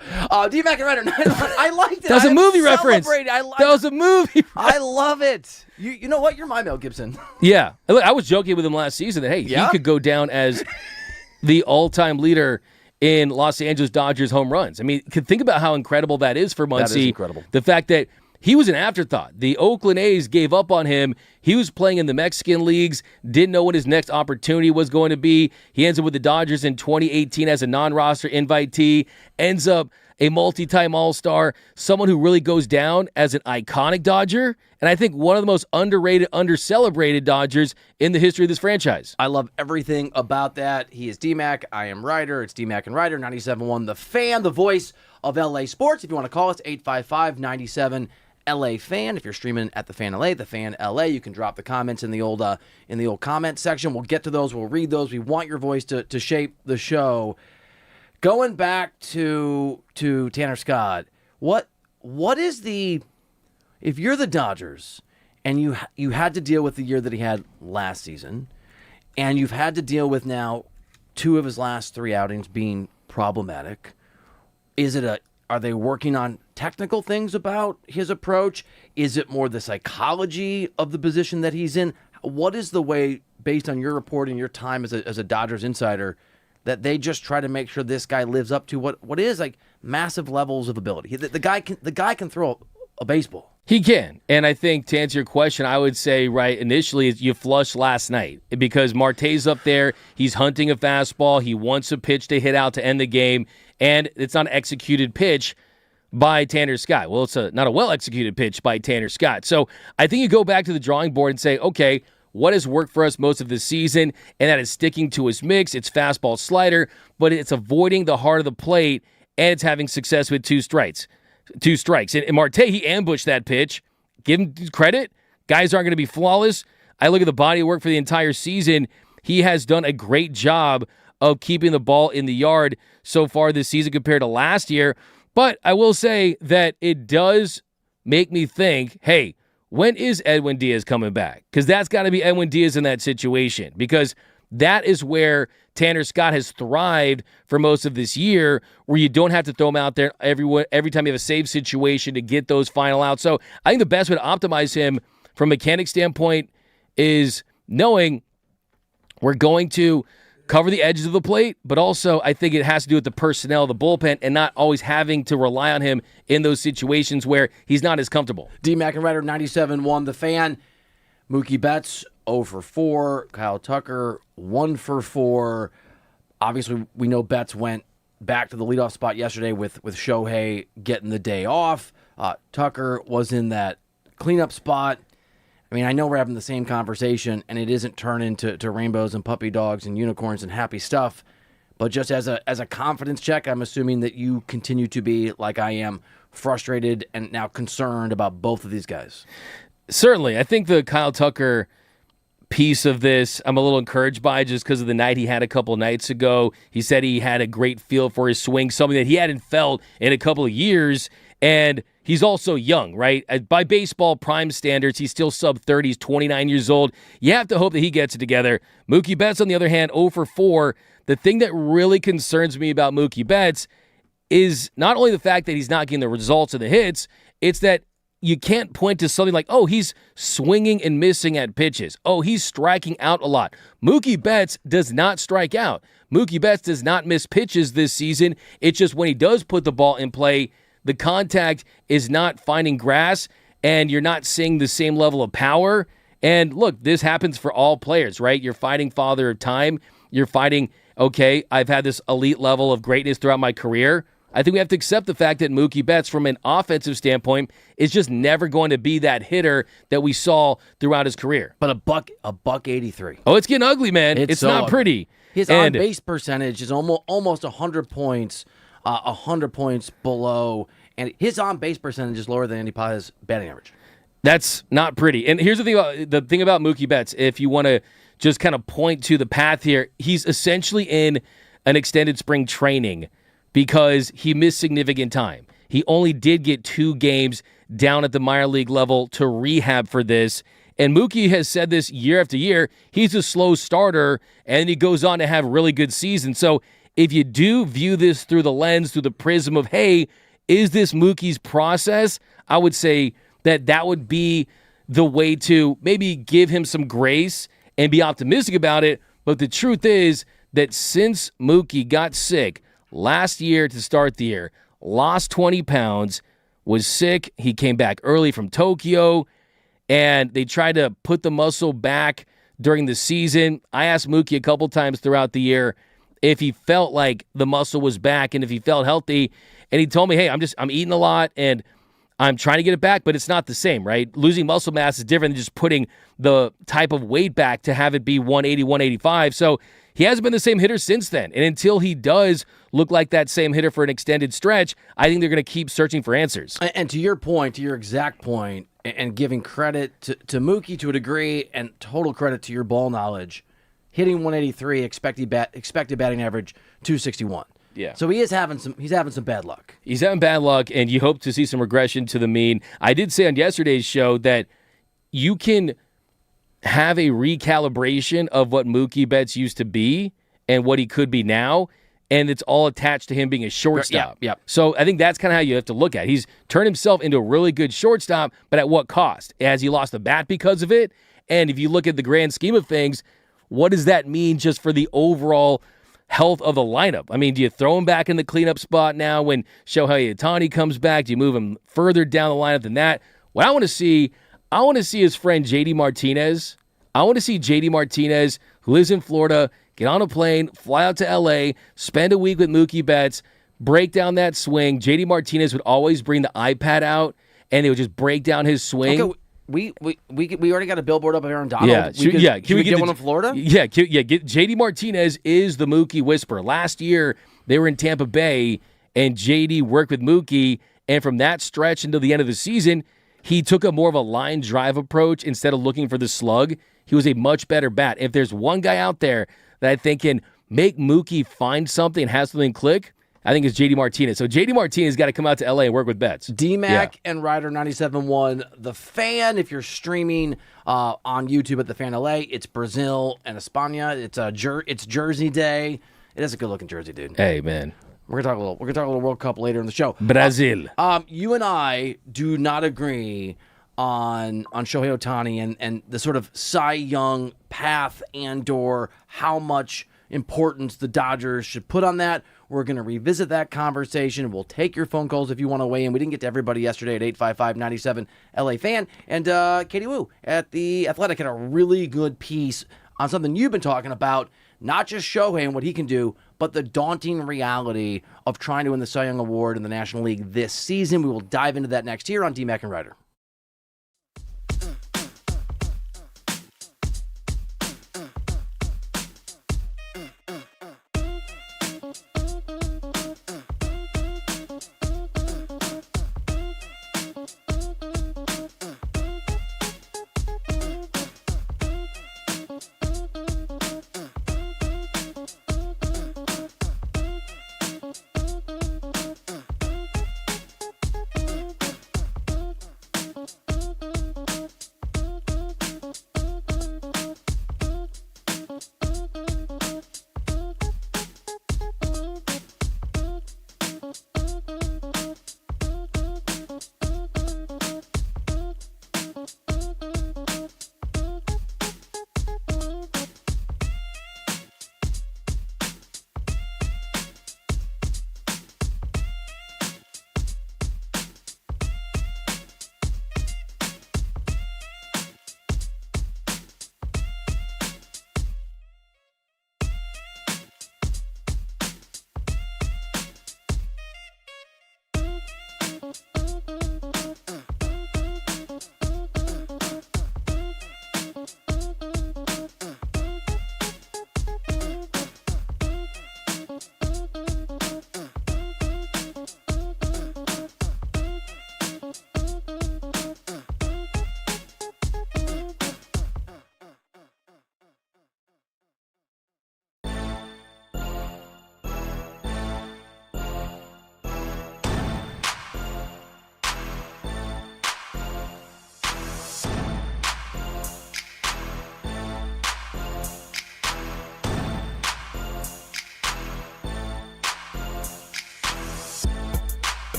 D-Mac and Reiter. I liked it. That was a movie reference. That was a movie I love it. You know what? You're my Mel Gibson. Yeah. Look, I was joking with him last season that, hey, he could go down as the all-time leader in Los Angeles Dodgers home runs. I mean, think about how incredible that is for Muncy. That is incredible. The fact that he was an afterthought. The Oakland A's gave up on him. He was playing in the Mexican leagues, didn't know what his next opportunity was going to be. He ends up with the Dodgers in 2018 as a non-roster invitee, ends up a multi-time All-Star, someone who really goes down as an iconic Dodger, and I think one of the most underrated, under-celebrated Dodgers in the history of this franchise. I love everything about that. He is D-Mac. I am Reiter. It's D-Mac and Reiter, 97.1, The Fan, the voice of LA sports. If you want to call us, 855-97 LA Fan. If you're streaming at the Fan LA, the Fan LA, you can drop the comments in the old comment section. We'll get to those. We'll read those. We want your voice to shape the show. Going back to Tanner Scott, what is the, if you're the Dodgers and you had to deal with the year that he had last season, and you've had to deal with now 2 of his last 3 outings being problematic, are they working on technical things about his approach? Is it more the psychology of the position that he's in? What is the way, based on your report and your time as a Dodgers insider, that they just try to make sure this guy lives up to what is like massive levels of ability? The guy can throw a baseball. He can. And I think to answer your question, I would say, right, initially, you flushed last night because Marte's up there. He's hunting a fastball. He wants a pitch to hit out to end the game. And it's not an executed pitch by Tanner Scott. Well, it's not a well-executed pitch by Tanner Scott. So I think you go back to the drawing board and say, okay, what has worked for us most of the season? And that is sticking to his mix. It's fastball slider, but it's avoiding the heart of the plate, and it's having success with 2 strikes. And Marte, he ambushed that pitch. Give him credit. Guys aren't going to be flawless. I look at the body of work for the entire season. He has done a great job of keeping the ball in the yard so far this season compared to last year. But I will say that it does make me think, hey, when is Edwin Diaz coming back? Because that's got to be Edwin Diaz in that situation, because that is where Tanner Scott has thrived for most of this year, where you don't have to throw him out there every time you have a save situation to get those final outs. So I think the best way to optimize him from a mechanic standpoint is knowing we're going to cover the edges of the plate, but also I think it has to do with the personnel, the bullpen, and not always having to rely on him in those situations where he's not as comfortable. D-Mac and Reiter, 97.1 The Fan. Mookie Betts, 0 for 4. Kyle Tucker, 1 for 4. Obviously, we know Betts went back to the leadoff spot yesterday with Shohei getting the day off. Tucker was in that cleanup spot. I mean, I know we're having the same conversation, and it isn't turning to rainbows and puppy dogs and unicorns and happy stuff. But just as a confidence check, I'm assuming that you continue to be, like I am, frustrated and now concerned about both of these guys. Certainly. I think the Kyle Tucker piece of this I'm a little encouraged by, just because of the night he had a couple nights ago. He said he had a great feel for his swing, something that he hadn't felt in a couple of years. And he's also young, right? By baseball prime standards, he's still sub-30. He's 29 years old. You have to hope that he gets it together. Mookie Betts, on the other hand, 0 for 4. The thing that really concerns me about Mookie Betts is not only the fact that he's not getting the results of the hits, it's that you can't point to something like, oh, he's swinging and missing at pitches. Oh, he's striking out a lot. Mookie Betts does not strike out. Mookie Betts does not miss pitches this season. It's just when he does put the ball in play, the contact is not finding grass, and you're not seeing the same level of power. And look, this happens for all players, right? You're fighting Father of Time. You're fighting, okay, I've had this elite level of greatness throughout my career. I think we have to accept the fact that Mookie Betts, from an offensive standpoint, is just never going to be that hitter that we saw throughout his career. But a buck 83. Oh, it's getting ugly, man. It's so not ugly. pretty. His on-base percentage is almost 100 points, 100 points below, and his on-base percentage is lower than Andy Pa's batting average. That's not pretty. And here's the thing about Mookie Betts, if you want to just kind of point to the path here, he's essentially in an extended spring training because he missed significant time. He only did get 2 games down at the minor league level to rehab for this. And Mookie has said this year after year. He's a slow starter, and he goes on to have really good seasons. So if you do view this through the lens, through the prism of, hey, is this Mookie's process? I would say that would be the way to maybe give him some grace and be optimistic about it. But the truth is that since Mookie got sick last year to start the year, lost 20 pounds, was sick. He came back early from Tokyo, and they tried to put the muscle back during the season. I asked Mookie a couple times throughout the year if he felt like the muscle was back and if he felt healthy, and he told me, hey, I'm eating a lot, and I'm trying to get it back, but it's not the same, right? Losing muscle mass is different than just putting the type of weight back to have it be 180, 185. So he hasn't been the same hitter since then. And until he does look like that same hitter for an extended stretch, I think they're going to keep searching for answers. And to your point, to your exact point, and giving credit to Mookie to a degree and total credit to your ball knowledge, hitting 183, expected batting average 261. Yeah. So he's having some bad luck. He's having bad luck, and you hope to see some regression to the mean. I did say on yesterday's show that you can have a recalibration of what Mookie Betts used to be and what he could be now, and it's all attached to him being a shortstop. Yeah. So I think that's kind of how you have to look at it. He's turned himself into a really good shortstop, but at what cost? Has he lost a bat because of it? And if you look at the grand scheme of things, what does that mean just for the overall health of the lineup? I mean, do you throw him back in the cleanup spot now when Shohei Ohtani comes back? Do you move him further down the lineup than that? What I want to see his friend JD Martinez. I want to see JD Martinez, who lives in Florida, get on a plane, fly out to LA, spend a week with Mookie Betts, break down that swing. JD Martinez would always bring the iPad out, and they would just break down his swing. Okay, we already got a billboard up here in Donald. Yeah, Can we get one in Florida? Yeah, get JD Martinez is the Mookie whisperer. Last year they were in Tampa Bay, and JD worked with Mookie, and from that stretch until the end of the season, he took a more of a line drive approach instead of looking for the slug. He was a much better bat. If there's one guy out there that I think can make Mookie find something and have something click, I think it's JD Martinez. So JD Martinez got to come out to LA and work with Betts. DMAC and Reiter 97.1. The Fan, if you're streaming on YouTube at The Fan LA, it's Brazil and España. It's Jersey Day. It is a good-looking jersey, dude. Hey, man. We're gonna talk a little World Cup later in the show. Brazil. You and I do not agree on Shohei Ohtani and the sort of Cy Young path and/or how much importance the Dodgers should put on that. We're going to revisit that conversation. We'll take your phone calls if you want to weigh in. We didn't get to everybody yesterday at 855-97 LA Fan. And Katie Wu at The Athletic had a really good piece on something you've been talking about, not just Shohei and what he can do, but the daunting reality of trying to win the Cy Young Award in the National League this season. We will dive into that next here on DMAC and Reiter.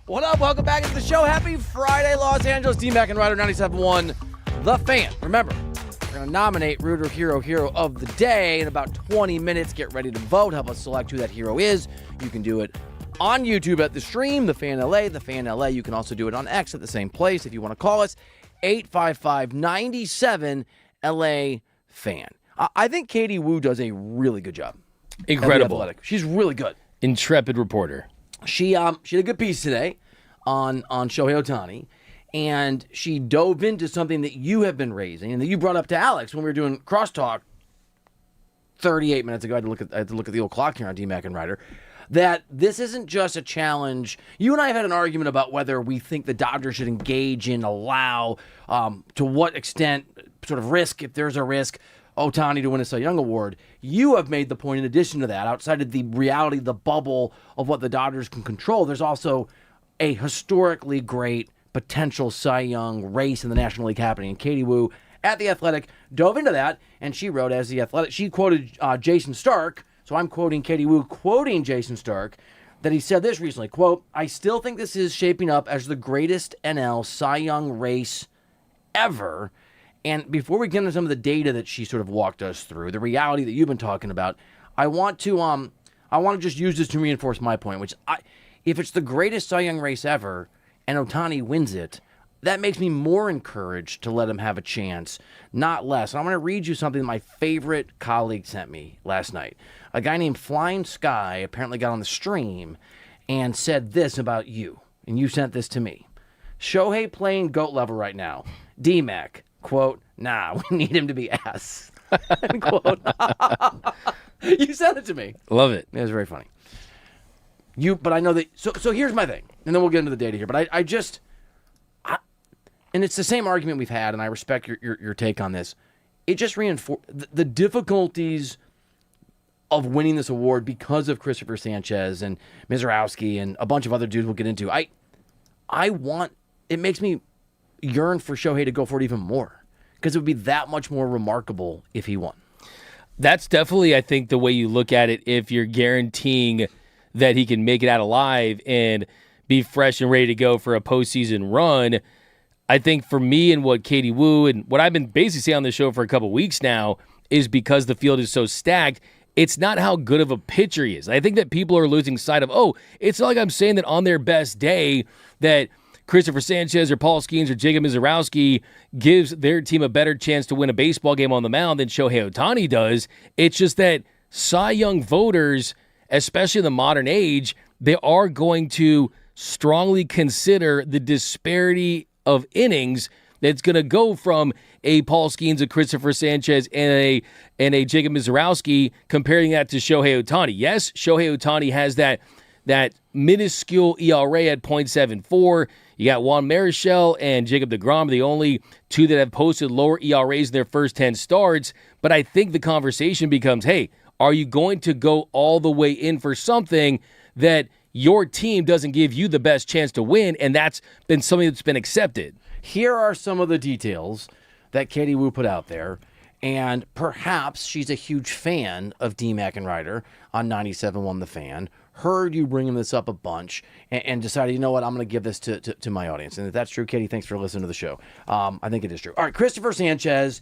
What up? Welcome back to the show. Happy Friday, Los Angeles. D-Mac and Reiter 97.1, The Fan. Remember, we're going to nominate Rooter Hero of the Day in about 20 minutes. Get ready to vote. Help us select who that hero is. You can do it on YouTube at the stream, The Fan LA, The Fan LA. You can also do it on X at the same place if you want to call us. 855-97 LA Fan. I think Katie Woo does a really good job. Incredible. She's really good. Intrepid reporter. She had a good piece today on Shohei Ohtani, and she dove into something that you have been raising and that you brought up to Alex when we were doing crosstalk 38 minutes ago. I had to look at the old clock here on D-Mac and Reiter. That this isn't just a challenge. You and I have had an argument about whether we think the Dodgers should engage in, allow, to what extent, sort of risk, if there's a risk, Ohtani to win a Cy Young Award. You have made the point, in addition to that, outside of the reality, the bubble of what the Dodgers can control, there's also a historically great potential Cy Young race in the National League happening. And Katie Woo at The Athletic dove into that, and she wrote as The Athletic. She quoted Jason Stark, so I'm quoting Katie Woo, quoting Jason Stark, that he said this recently, quote, "I still think this is shaping up as the greatest NL Cy Young race ever." And before we get into some of the data that she sort of walked us through, the reality that you've been talking about, I want to just use this to reinforce my point, which if it's the greatest Cy Young race ever and Ohtani wins it, that makes me more encouraged to let him have a chance, not less. And I'm going to read you something my favorite colleague sent me last night. A guy named Flying Sky apparently got on the stream and said this about you, and you sent this to me. Shohei playing GOAT level right now. D-Mac, quote, "Nah, we need him to be ass." End quote. You sent it to me. Love it. It was very funny. But I know that. So here's my thing, and then we'll get into the data here. But and it's the same argument we've had, and I respect your take on this. It just reinforces the difficulties of winning this award because of Christopher Sanchez and Mizrowski and a bunch of other dudes we'll get into. It makes me yearn for Shohei to go for it even more, because it would be that much more remarkable if he won. That's definitely, I think, the way you look at it. If you're guaranteeing that he can make it out alive and be fresh and ready to go for a postseason run, I think for me and what Katie Woo and what I've been basically saying on the show for a couple weeks now is because the field is so stacked, it's not how good of a pitcher he is. I think that people are losing sight of, it's not like I'm saying that on their best day that Christopher Sanchez or Paul Skeens or Jacob Mizrowski gives their team a better chance to win a baseball game on the mound than Shohei Ohtani does. It's just that Cy Young voters, especially in the modern age, they are going to strongly consider the disparity of innings that's going to go from a Paul Skeens, a Christopher Sanchez, and a Jacob Mizrowski, comparing that to Shohei Ohtani. Yes, Shohei Ohtani has that minuscule ERA at .74. You got Juan Marichal and Jacob deGrom, the only two that have posted lower ERAs in their first 10 starts. But I think the conversation becomes, hey, are you going to go all the way in for something that your team doesn't give you the best chance to win? And that's been something that's been accepted. Here are some of the details that Katie Woo put out there. And perhaps she's a huge fan of D-Mac and Reiter on 97.1 The Fan. Heard you bringing this up a bunch and decided, you know what, I'm going to give this to my audience. And if that's true, Katie, thanks for listening to the show. I think it is true. All right, Christopher Sanchez,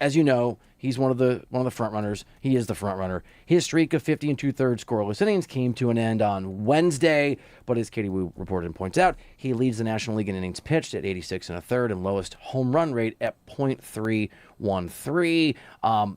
as you know, he's one of the front runners. He is the front runner. His streak of 50 2/3 scoreless innings came to an end on Wednesday, but as Katie Woo reported and points out, he leads the National League in innings pitched at 86 1/3 and lowest home run rate at .313.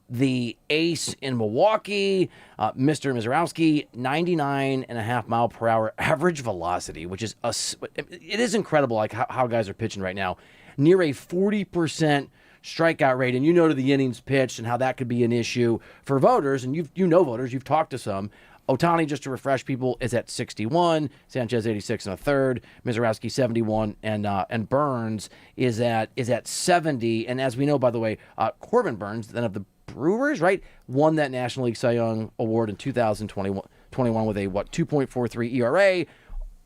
The ace in Milwaukee, Mr. Mizrowski, 99.5 mile per hour average velocity, which is it is incredible, like how guys are pitching right now. Near a 40% strikeout rate, and you know to the innings pitched and how that could be an issue for voters, and you know voters, you've talked to some. Ohtani, just to refresh people, is at 61, Sanchez 86 1/3, Mizrowski 71, and Burns is at 70. And as we know, by the way, Corbin Burns, then of the Brewers, right, won that National League Cy Young Award in 2021 with a 2.43 ERA.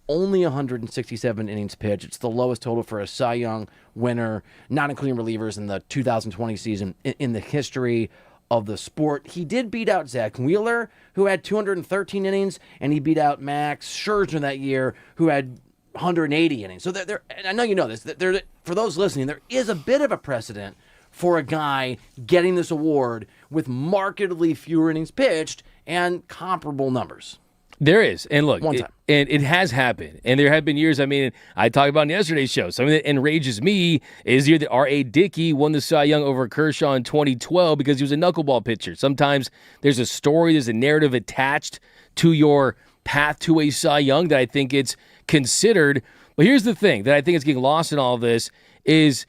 Only 167 innings pitched. It's the lowest total for a Cy Young winner, not including relievers, in the 2020 season in the history of the sport. He did beat out Zach Wheeler, who had 213 innings, and he beat out Max Scherzer that year, who had 180 innings. So and I know you know this. For those listening, there is a bit of a precedent for a guy getting this award with markedly fewer innings pitched and comparable numbers. There is. And look, One time. It has happened. And there have been years, I mean, I talked about in yesterday's show, something that enrages me is the year that R.A. Dickey won the Cy Young over Kershaw in 2012 because he was a knuckleball pitcher. Sometimes there's a story, there's a narrative attached to your path to a Cy Young that I think it's considered. But here's the thing that I think is getting lost in all of this is,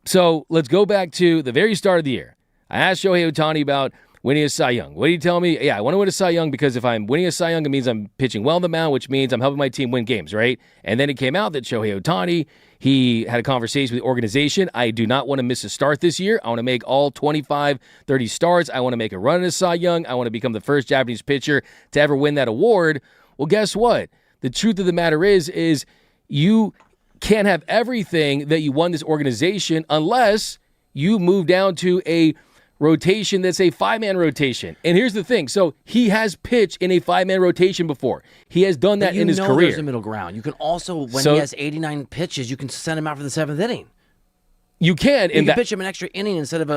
so let's go back to the very start of the year. I asked Shohei Ohtani about winning a Cy Young. What do you tell me? Yeah, I want to win a Cy Young because if I'm winning a Cy Young, it means I'm pitching well on the mound, which means I'm helping my team win games, right? And then it came out that Shohei Ohtani, he had a conversation with the organization. I do not want to miss a start this year. I want to make all 25, 30 starts. I want to make a run at a Cy Young. I want to become the first Japanese pitcher to ever win that award. Well, guess what? The truth of the matter is you can't have everything that you won this organization unless you move down to a rotation that's a five-man rotation. And here's the thing. So he has pitched in a five-man rotation before. He has done that in his career. There's a middle ground. You can also, when he has 89 pitches, you can send him out for the 7th inning. You can. You can pitch him an extra inning instead of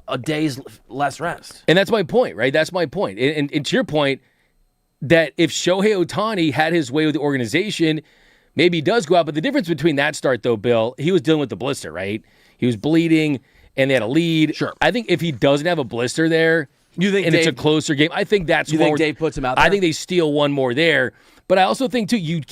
a day's less rest. And that's my point, right? That's my point. And to your point, that if Shohei Ohtani had his way with the organization, maybe he does go out. But the difference between that start, though, Bill, he was dealing with the blister, right? He was bleeding, and they had a lead. Sure. I think if he doesn't have a blister there, it's a closer game, I think that's you think Dave puts him out there? I think they steal one more there. But I also think, too, you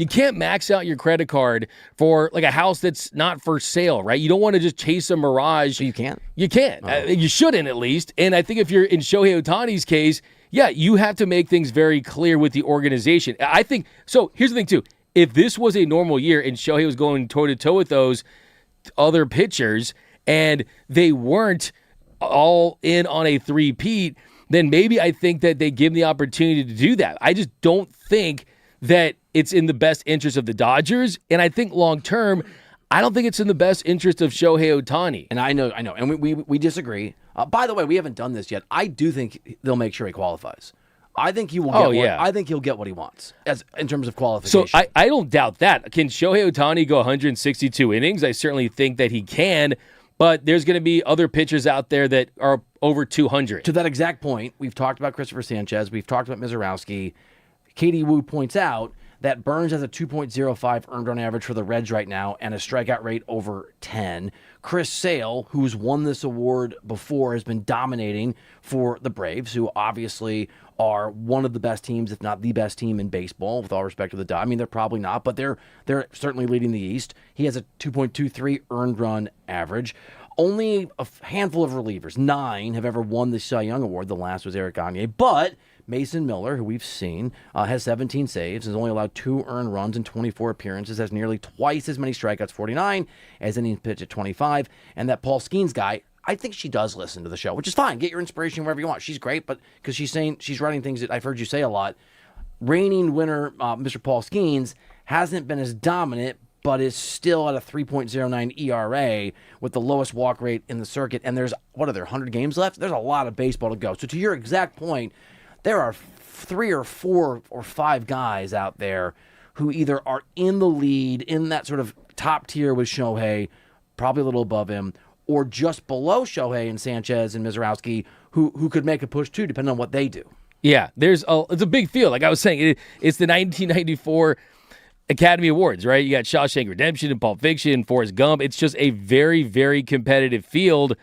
can't max out your credit card for like a house that's not for sale, right? You don't want to just chase a mirage. So you can't? You can't. You shouldn't, at least. And I think if you're in Shohei Ohtani's case, yeah, you have to make things very clear with the organization. I think, so here's the thing, too. If this was a normal year and Shohei was going toe-to-toe with those other pitchers and they weren't all in on a three-peat, then maybe I think that they give him the opportunity to do that. I just don't think that it's in the best interest of the Dodgers, and I think long-term, I don't think it's in the best interest of Shohei Ohtani. And I know, and we disagree. By the way, we haven't done this yet. I do think they'll make sure he qualifies. I think he will get I think he'll get what he wants in terms of qualification. So I don't doubt that. Can Shohei Ohtani go 162 innings? I certainly think that he can, but there's going to be other pitchers out there that are over 200. To that exact point, we've talked about Christopher Sanchez. We've talked about Mizorowski. Katie Wu points out that Burns has a 2.05 earned run average for the Reds right now and a strikeout rate over 10. Chris Sale, who's won this award before, has been dominating for the Braves, who obviously are one of the best teams, if not the best team in baseball, with all respect to the Dodgers. I mean, they're probably not, but they're certainly leading the East. He has a 2.23 earned run average. Only a handful of relievers, 9, have ever won the Cy Young Award. The last was Eric Gagne, but Mason Miller, who we've seen, has 17 saves, has only allowed 2 earned runs in 24 appearances, has nearly twice as many strikeouts, 49, as innings pitched at 25. And that Paul Skeens guy, I think she does listen to the show, which is fine. Get your inspiration wherever you want. She's great, but because she's writing things that I've heard you say a lot. Reigning winner, Mr. Paul Skeens, hasn't been as dominant, but is still at a 3.09 ERA with the lowest walk rate in the circuit. And there's, 100 games left? There's a lot of baseball to go. So to your exact point, there are 3 or 4 or 5 guys out there who either are in the lead, in that sort of top tier with Shohei, probably a little above him, or just below Shohei and Sanchez and Mizorowski, who could make a push too, depending on what they do. Yeah, it's a big field. Like I was saying, it's the 1994 Academy Awards, right? You got Shawshank Redemption and Pulp Fiction and Forrest Gump. It's just a very, very competitive field.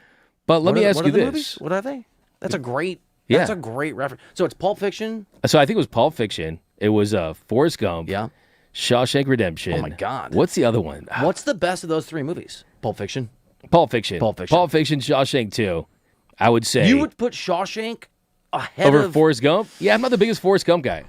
But let me ask you this. Movies? What are they? That's a great reference. So it's Pulp Fiction? So I think it was Pulp Fiction. It was Forrest Gump. Yeah. Shawshank Redemption. Oh, my God. What's the other one? What's the best of those 3 movies? Pulp Fiction? Pulp Fiction, Shawshank 2. I would say. You would put Shawshank ahead over Forrest Gump? Yeah, I'm not the biggest Forrest Gump guy.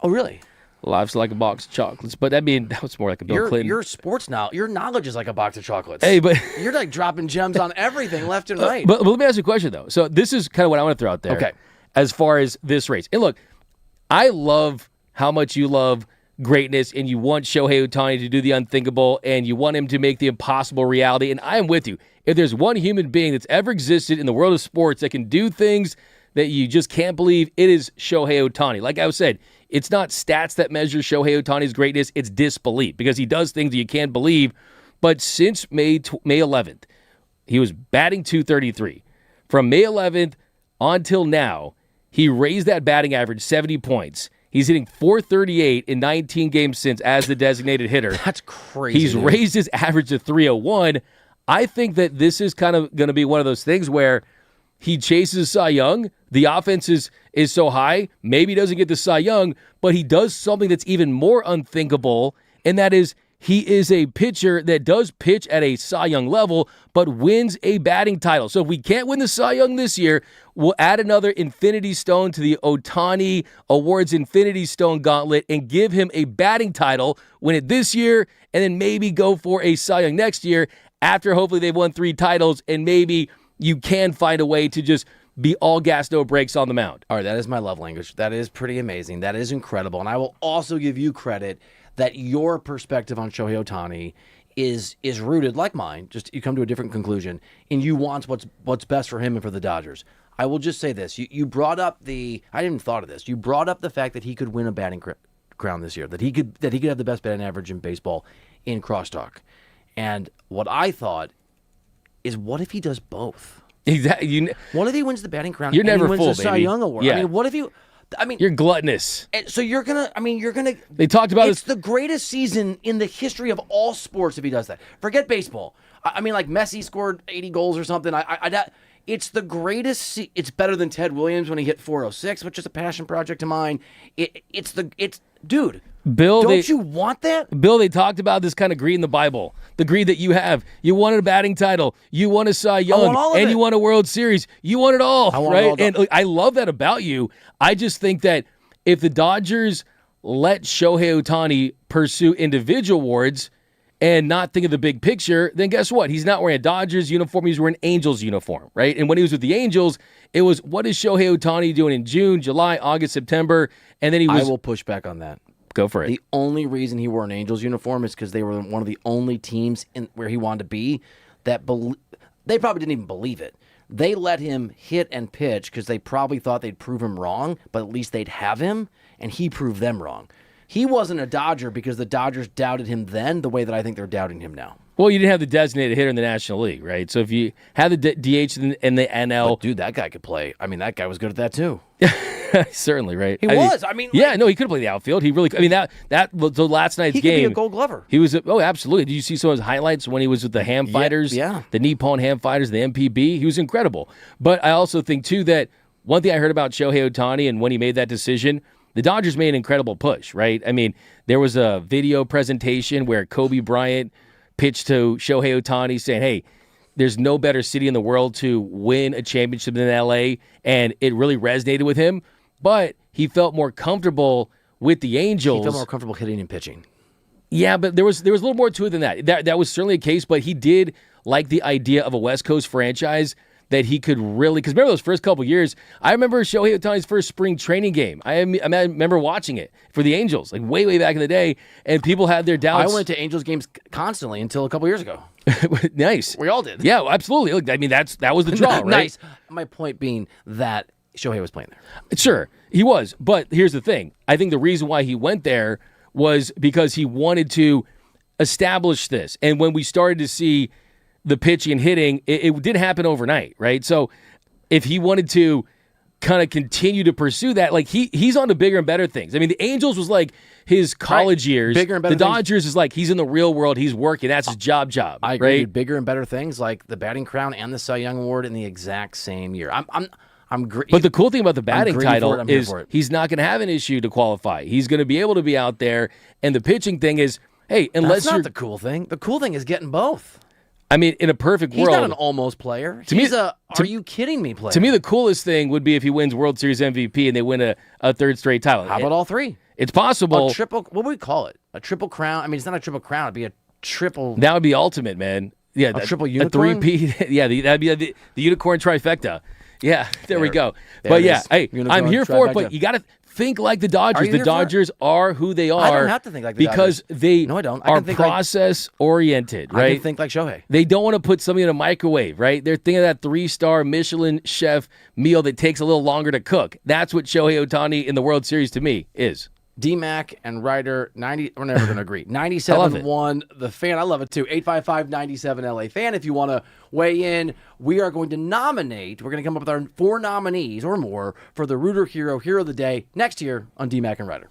Oh, really? Life's like a box of chocolates, but I mean, that was more like a Bill Clinton. Your sports now, your knowledge is like a box of chocolates. Hey, but you're like dropping gems on everything left and right. But let me ask you a question, though. So this is kind of what I want to throw out there. Okay. As far as this race. And look, I love how much you love greatness and you want Shohei Ohtani to do the unthinkable and you want him to make the impossible reality. And I am with you. If there's one human being that's ever existed in the world of sports that can do things that you just can't believe, it is Shohei Ohtani. Like I said, it's not stats that measure Shohei Ohtani's greatness, it's disbelief because he does things that you can't believe. But since May 11th, he was batting .233. From May 11th until now, he raised that batting average 70 points. He's hitting .438 in 19 games since as the designated hitter. That's crazy. He's raised his average to .301. I think that this is kind of going to be one of those things where he chases Cy Young. The offense is so high. Maybe he doesn't get the Cy Young, but he does something that's even more unthinkable, and that is he is a pitcher that does pitch at a Cy Young level, but wins a batting title. So if we can't win the Cy Young this year, we'll add another Infinity Stone to the Ohtani Awards Infinity Stone Gauntlet and give him a batting title, win it this year, and then maybe go for a Cy Young next year after hopefully they've won 3 titles, and maybe you can find a way to just be all gas, no brakes on the mound. All right, that is my love language. That is pretty amazing. That is incredible. And I will also give you credit that your perspective on Shohei Ohtani is rooted, like mine, just you come to a different conclusion, and you want what's best for him and for the Dodgers. I will just say this. You brought up I didn't even thought of this. You brought up the fact that he could win a batting crown this year, that he could have the best batting average in baseball in crosstalk. And what I thought is, what if he does both? Exactly. What if he wins the batting crown You're and never he wins full, the Cy baby. Young Award? Yeah. I mean, what if you... You're gluttonous. So you're gonna. They talked about it's the greatest season in the history of all sports if he does that. Forget baseball. I mean, like Messi scored 80 goals or something. It's the greatest. It's better than Ted Williams when he hit 406, which is a passion project of mine. Dude. Bill, don't you want that? Bill, they talked about this kind of greed in the Bible. The greed that you have. You wanted a batting title. You won a Cy Young. And you won a World Series. You want it all, right? And I love that about you. I just think that if the Dodgers let Shohei Ohtani pursue individual awards and not think of the big picture, then guess what? He's not wearing a Dodgers uniform. He's wearing an Angels uniform, right? And when he was with the Angels, it was, what is Shohei Ohtani doing in June, July, August, September? And then I will push back on that. Go for it. The only reason he wore an Angels uniform is because they were one of the only teams where he wanted to be that they probably didn't even believe it. They let him hit and pitch because they probably thought they'd prove him wrong, but at least they'd have him, and he proved them wrong. He wasn't a Dodger because the Dodgers doubted him then the way that I think they're doubting him now. Well, you didn't have the designated hitter in the National League, right? So if you had the DH in the NL... But dude, that guy could play. I mean, that guy was good at that too. Certainly, right? He was. I mean, yeah, no, he could play the outfield. He really. I mean, that was the last night's he game. He could be a Gold Glover. He was. Oh, absolutely. Did you see some of his highlights when he was with the Ham Fighters? Yeah. The Nippon Ham Fighters, the MPB. He was incredible. But I also think too that one thing I heard about Shohei Ohtani and when he made that decision, the Dodgers made an incredible push, right? I mean, there was a video presentation where Kobe Bryant pitched to Shohei Ohtani saying, "Hey, there's no better city in the world to win a championship than LA," and it really resonated with him. But he felt more comfortable with the Angels. He felt more comfortable hitting and pitching. Yeah, but there was a little more to it than that. That was certainly a case, but he did like the idea of a West Coast franchise that he could really... Because remember those first couple years, I remember Shohei Ohtani's first spring training game. I remember watching it for the Angels, like way back in the day, and people had their doubts. I went to Angels games constantly until a couple years ago. Nice. We all did. Yeah, absolutely. Look, I mean, that was the draw, right? Nice. My point being that Shohei was playing there. Sure, he was. But here's the thing. I think the reason why he went there was because he wanted to establish this. And when we started to see the pitching and hitting, it did happen overnight, right? So if he wanted to kind of continue to pursue that, like he's on to bigger and better things. I mean, the Angels was like his college years. Bigger and better the Dodgers is like he's in the real world. He's working. That's his job. I agree. Right? Dude, bigger and better things like the batting crown and the Cy Young Award in the exact same year. But the cool thing about the batting title is for it. he's not going to have an issue to qualify. He's going to be able to be out there. And the pitching thing is, hey, unless That's not the cool thing. The cool thing is getting both. I mean, in a perfect world, he's not an almost player. He's a are you kidding me player. To me, the coolest thing would be if he wins World Series MVP and they win a third straight title. How about all three? It's possible. A triple. What would we call it? A triple crown. I mean, it's not a triple crown. It'd be a triple. That would be ultimate, man. Yeah, a triple unicorn. A three-peat. Yeah, that'd be the unicorn trifecta. Yeah, there we go. There But it yeah, is. hey, Unicorn I'm here for it, trifecta. but you got to think like the Dodgers. Are you The here for it? Dodgers are who they are. I don't have to think like the because Dodgers. they No, I don't. I are can think like- process-oriented, right? I can think like Shohei. They don't want to put something in a microwave, right? They're thinking of that 3-star Michelin chef meal that takes a little longer to cook. That's what Shohei Ohtani in the World Series to me is. D-Mac and Reiter, 90. We're never going to agree. 97-1, The Fan. I love it, too. 855-97-LA Fan. If you want to weigh in, we are going to nominate. We're going to come up with our 4 nominees or more for the Rooter Hero of the Day next year on D-Mac and Reiter.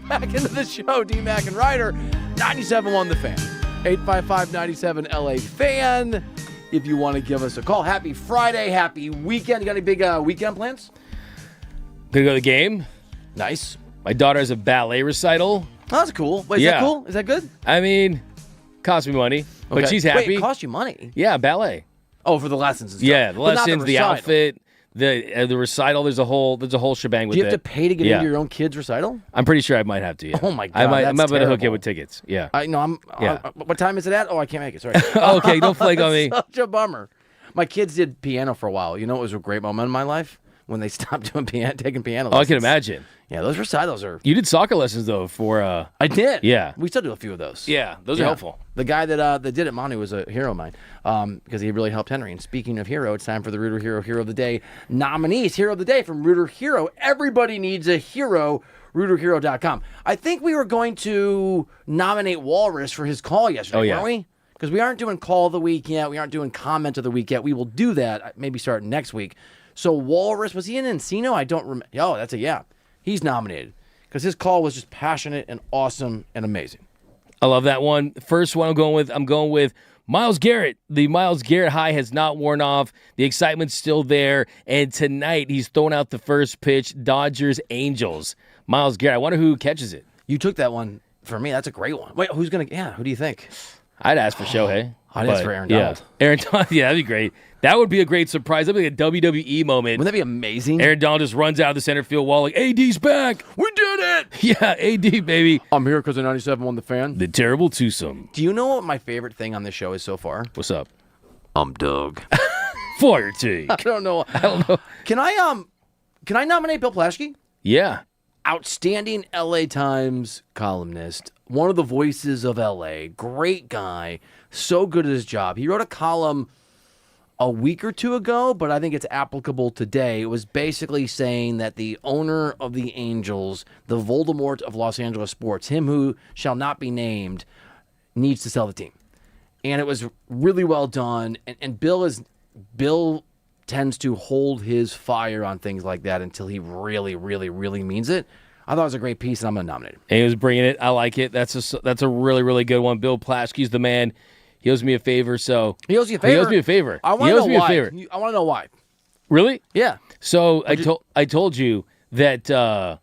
Back into the show, D-Mac and Reiter, 97.1 The Fan, 855-97-LA Fan. If you want to give us a call, happy Friday, happy weekend. You got any big weekend plans? Gonna go to the game. Nice. My daughter has a ballet recital. Oh, that's cool. Wait, is that cool? Is that good? I mean, cost me money, but she's happy. Wait, it cost you money? Yeah, ballet. Oh, for the lessons and stuff. Yeah, the But not lessons, the recital. outfit, the recital. There's a whole shebang with Do it. you have to pay to get Yeah. into your own kid's recital? I'm pretty sure I might have to. Yeah. Oh my God, I might that's going to hook you terrible. with tickets. Yeah. Yeah. What time is it at? Oh, I can't make it. Sorry. Okay, don't flake on me. Such a bummer. My kids did piano for a while. You know, it was a great moment in my life when they stopped doing taking piano Oh, I lessons. can imagine. Yeah, those recitals are. You did soccer lessons though for. I did. Yeah. We still do a few of those. Yeah, those are helpful. The guy that did it, Manu, was a hero of mine because he really helped Henry. And speaking of hero, it's time for the Rooter Hero of the Day nominees. Hero of the Day from Rooter Hero. Everybody needs a hero. RooterHero.com. I think we were going to nominate Walrus for his call yesterday, weren't we? Because we aren't doing call of the week yet. We aren't doing comment of the week yet. We will do that maybe starting next week. So Walrus, was he in Encino? I don't remember. Oh, that's a yeah. He's nominated because his call was just passionate and awesome and amazing. I love that one. First one I'm going with Myles Garrett. The Myles Garrett high has not worn off. The excitement's still there. And tonight he's throwing out the first pitch. Dodgers Angels. Myles Garrett. I wonder who catches it. You took that one for me. That's a great one. Wait, who do you think? I'd ask for Shohei. I'd ask for Aaron Yeah. Donald. Aaron Donald, yeah, that'd be great. That would be a great surprise. That'd be like a WWE moment. Wouldn't that be amazing? Aaron Donald just runs out of the center field wall like, AD's back. We did it. Yeah, AD, baby. I'm here because of 97 won the fan. The terrible twosome. Do you know what my favorite thing on this show is so far? What's up? I'm Doug. Fire take. I don't know. Can I nominate Bill Plaschke? Yeah. Outstanding LA Times columnist, one of the voices of LA, great guy, so good at his job. He wrote a column a week or two ago, but I think it's applicable today. It was basically saying that the owner of the Angels, the Voldemort of Los Angeles sports, him who shall not be named, needs to sell the team. And it was really well done. And Bill tends to hold his fire on things like that until he really, really, really means it. I thought it was a great piece, and I'm going to nominate him. And he was bringing it. I like it. That's a really, really good one. Bill Plaschke's the man. He owes me a favor, so... He owes you a favor? He owes me a favor. I want to know why. I want to know why. Really? Yeah. So I told you that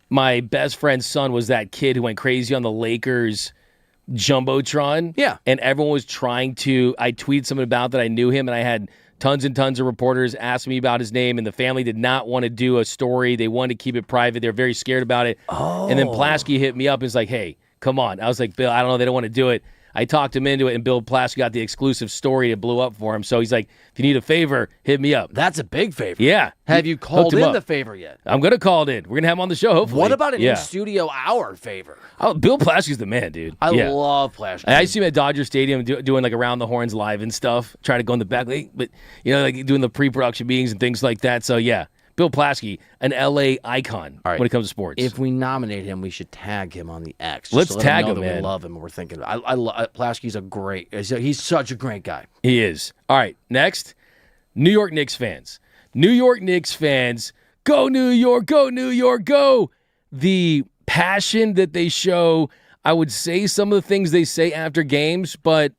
my best friend's son was that kid who went crazy on the Lakers Jumbotron. Yeah. And everyone was trying to... I tweeted something about that. I knew him, and I had tons and tons of reporters ask me about his name, and the family did not want to do a story. They wanted to keep it private. They were very scared about it. Oh. And then Plaschke hit me up and was like, hey, come on. I was like, Bill, I don't know. They don't want to do it. I talked him into it, and Bill Plaschke got the exclusive story. It blew up for him. So he's like, if you need a favor, hit me up. That's a big favor. Yeah. Have you called in the favor yet? I'm going to call it in. We're going to have him on the show, hopefully. What about an in-studio hour favor? Oh, Bill Plaschke's the man, dude. I love Plaschke. I see him at Dodger Stadium doing like Around the Horns live and stuff, trying to go in the back, but like doing the pre-production meetings and things like that. So yeah, Bill Plaschke, an LA icon when it comes to sports. If we nominate him, we should tag him on the X. Let's to let tag know him, that man. We love him, and we're thinking. Plaschke's he's such a great guy. He is. All right, next, New York Knicks fans. New York Knicks fans, go New York, go New York, go. The passion that they show, I would say some of the things they say after games, but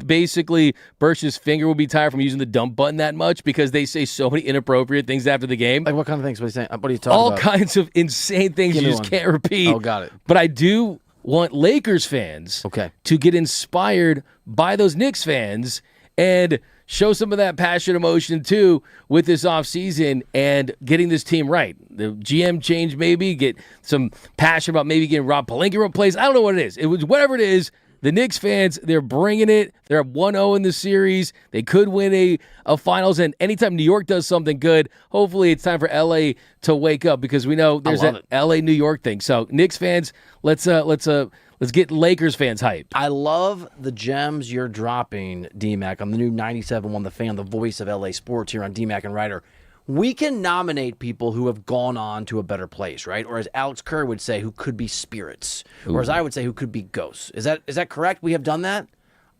basically Birch's finger will be tired from using the dump button that much because they say so many inappropriate things after the game. Like what kind of things? What are you saying? What are you talking All about? kinds of insane things Give you me just one. can't repeat. Oh, got it. But I do want Lakers fans to get inspired by those Knicks fans and show some of that passion emotion too with this offseason and getting this team right. The GM change, maybe get some passion about maybe getting Rob Pelinka replaced. I don't know what it is. It was whatever it is. The Knicks fans, they're bringing it. They're 1-0 in the series. They could win a finals. And anytime New York does something good, hopefully it's time for LA to wake up because we know there's that LA New York thing. So Knicks fans, let's get Lakers fans hyped. I love the gems you're dropping, D-Mac, on the new 97.1 The Fan, the voice of LA sports here on D-Mac and Reiter. We can nominate people who have gone on to a better place, right? Or as Alex Kerr would say, who could be spirits. Or as I would say, who could be ghosts. Is that correct? We have done that?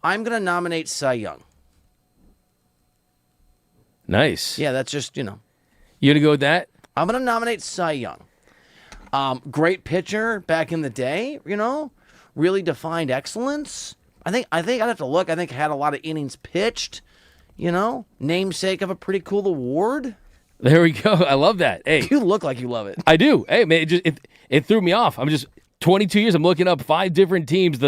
I'm going to nominate Cy Young. Nice. Yeah, that's just, You going to go with that? I'm going to nominate Cy Young. Great pitcher back in the day, really defined excellence. I think I'd have to look. I think had a lot of innings pitched, namesake of a pretty cool award. There we go. I love that. Hey, you look like you love it. I do. Hey, man, it threw me off. I'm just 22 years. I'm looking up 5 different teams.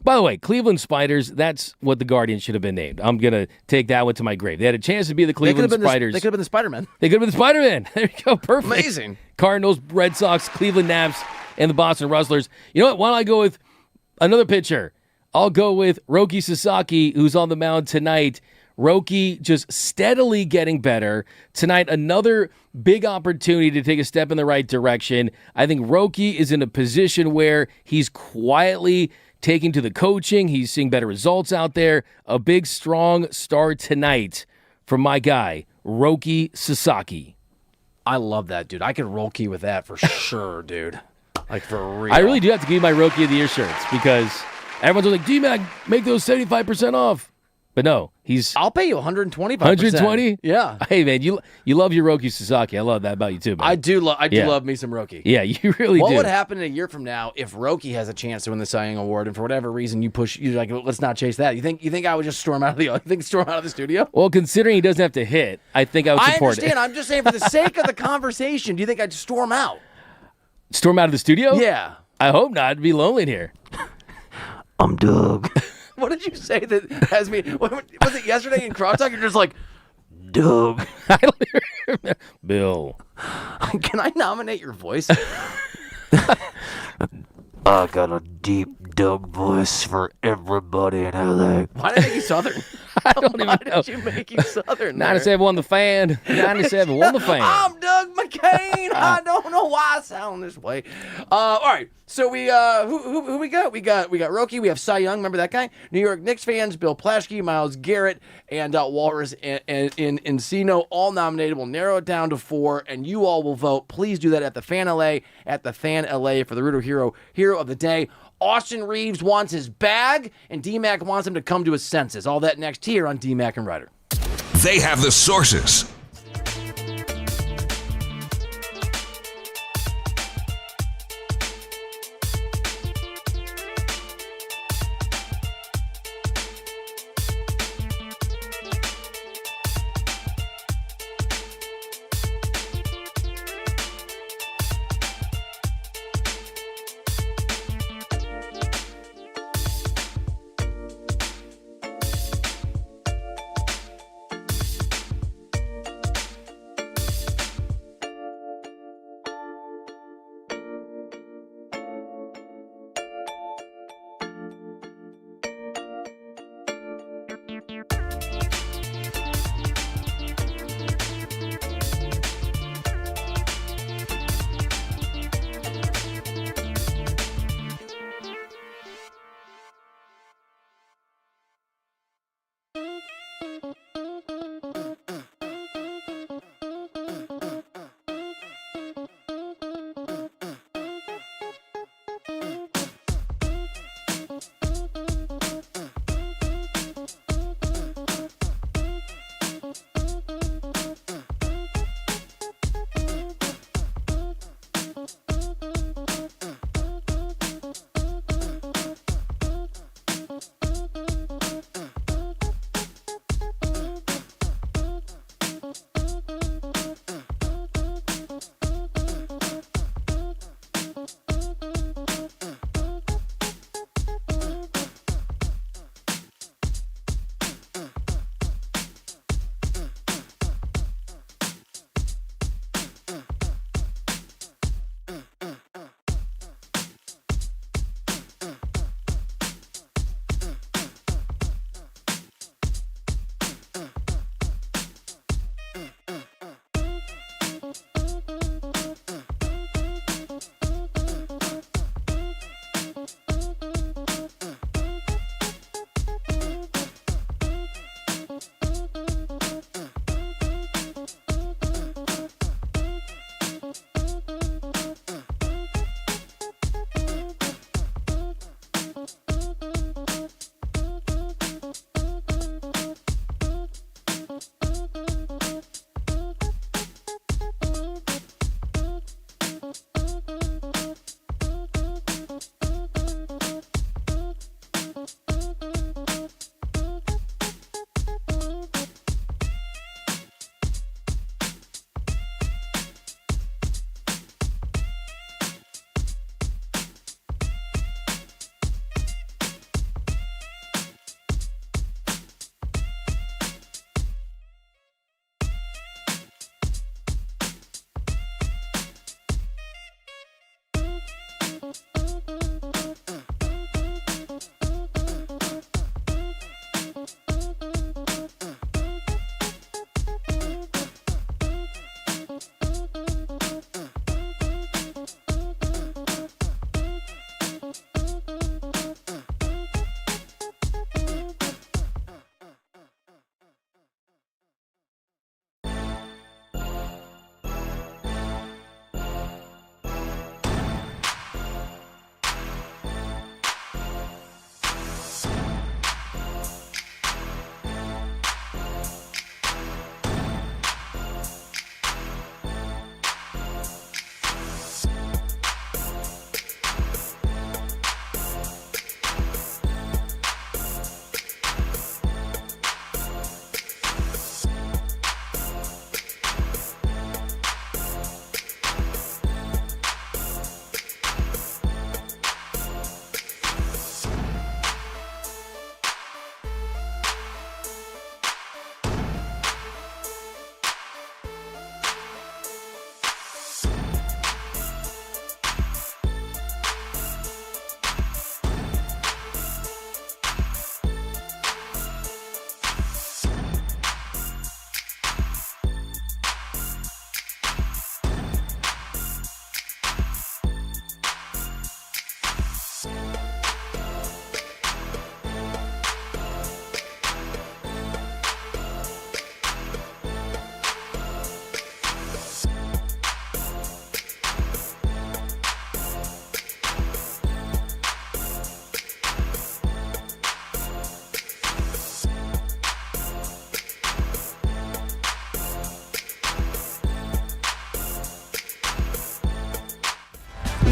By the way, Cleveland Spiders, that's what the Guardians should have been named. I'm going to take that one to my grave. They had a chance to be the Cleveland Spiders. They could have been the Spider-Man. They could have been the Spider-Man. There you go. Perfect. Amazing. Cardinals, Red Sox, Cleveland Navs, and the Boston Rustlers. You know what? Why don't I go with another pitcher? I'll go with Roki Sasaki, who's on the mound tonight. Roki just steadily getting better. Tonight, another big opportunity to take a step in the right direction. I think Roki is in a position where he's quietly taking to the coaching. He's seeing better results out there. A big, strong start tonight from my guy, Roki Sasaki. I love that, dude. I could Roki with that for sure, dude. Like, for real. I really do have to give you my Roki of the Year shirts because everyone's like, D-Mac, make those 75% off. But no, I'll pay you 125%. 120? Yeah. Hey, man, you love your Roki Sasaki. I love that about you, too, man. I do love me some Roki. Yeah, you really do. What would happen in a year from now if Roki has a chance to win the Cy Young Award and for whatever reason you're like, let's not chase that? You think I would just storm out of the studio? Well, considering he doesn't have to hit, I think I would support it. I understand. I'm just saying for the sake of the conversation, do you think I'd storm out? Storm out of the studio? Yeah. I hope not. It'd be lonely in here. I'm Doug. What did you say that has me? Was it yesterday in Crosstalk? You're just like, Doug. Bill. Can I nominate your voice? I got a deep Doug voice for everybody in LA. Why did I make you Southern? I don't even know. Why did you make you Southern? 97 won the fan. 97 won the fan. I'm Doug McCain. I don't know why I sound this way. All right. So we who we got? We got Roki. We have Cy Young. Remember that guy? New York Knicks fans: Bill Plaschke, Myles Garrett, and Walrus and Encino, all nominated. We'll narrow it down to 4, and you all will vote. Please do that at the Fan LA for the Rooter Hero of the Day. Austin Reeves wants his bag, and D-Mac wants him to come to his senses. All that next here on D-Mac and Reiter. They have the sources.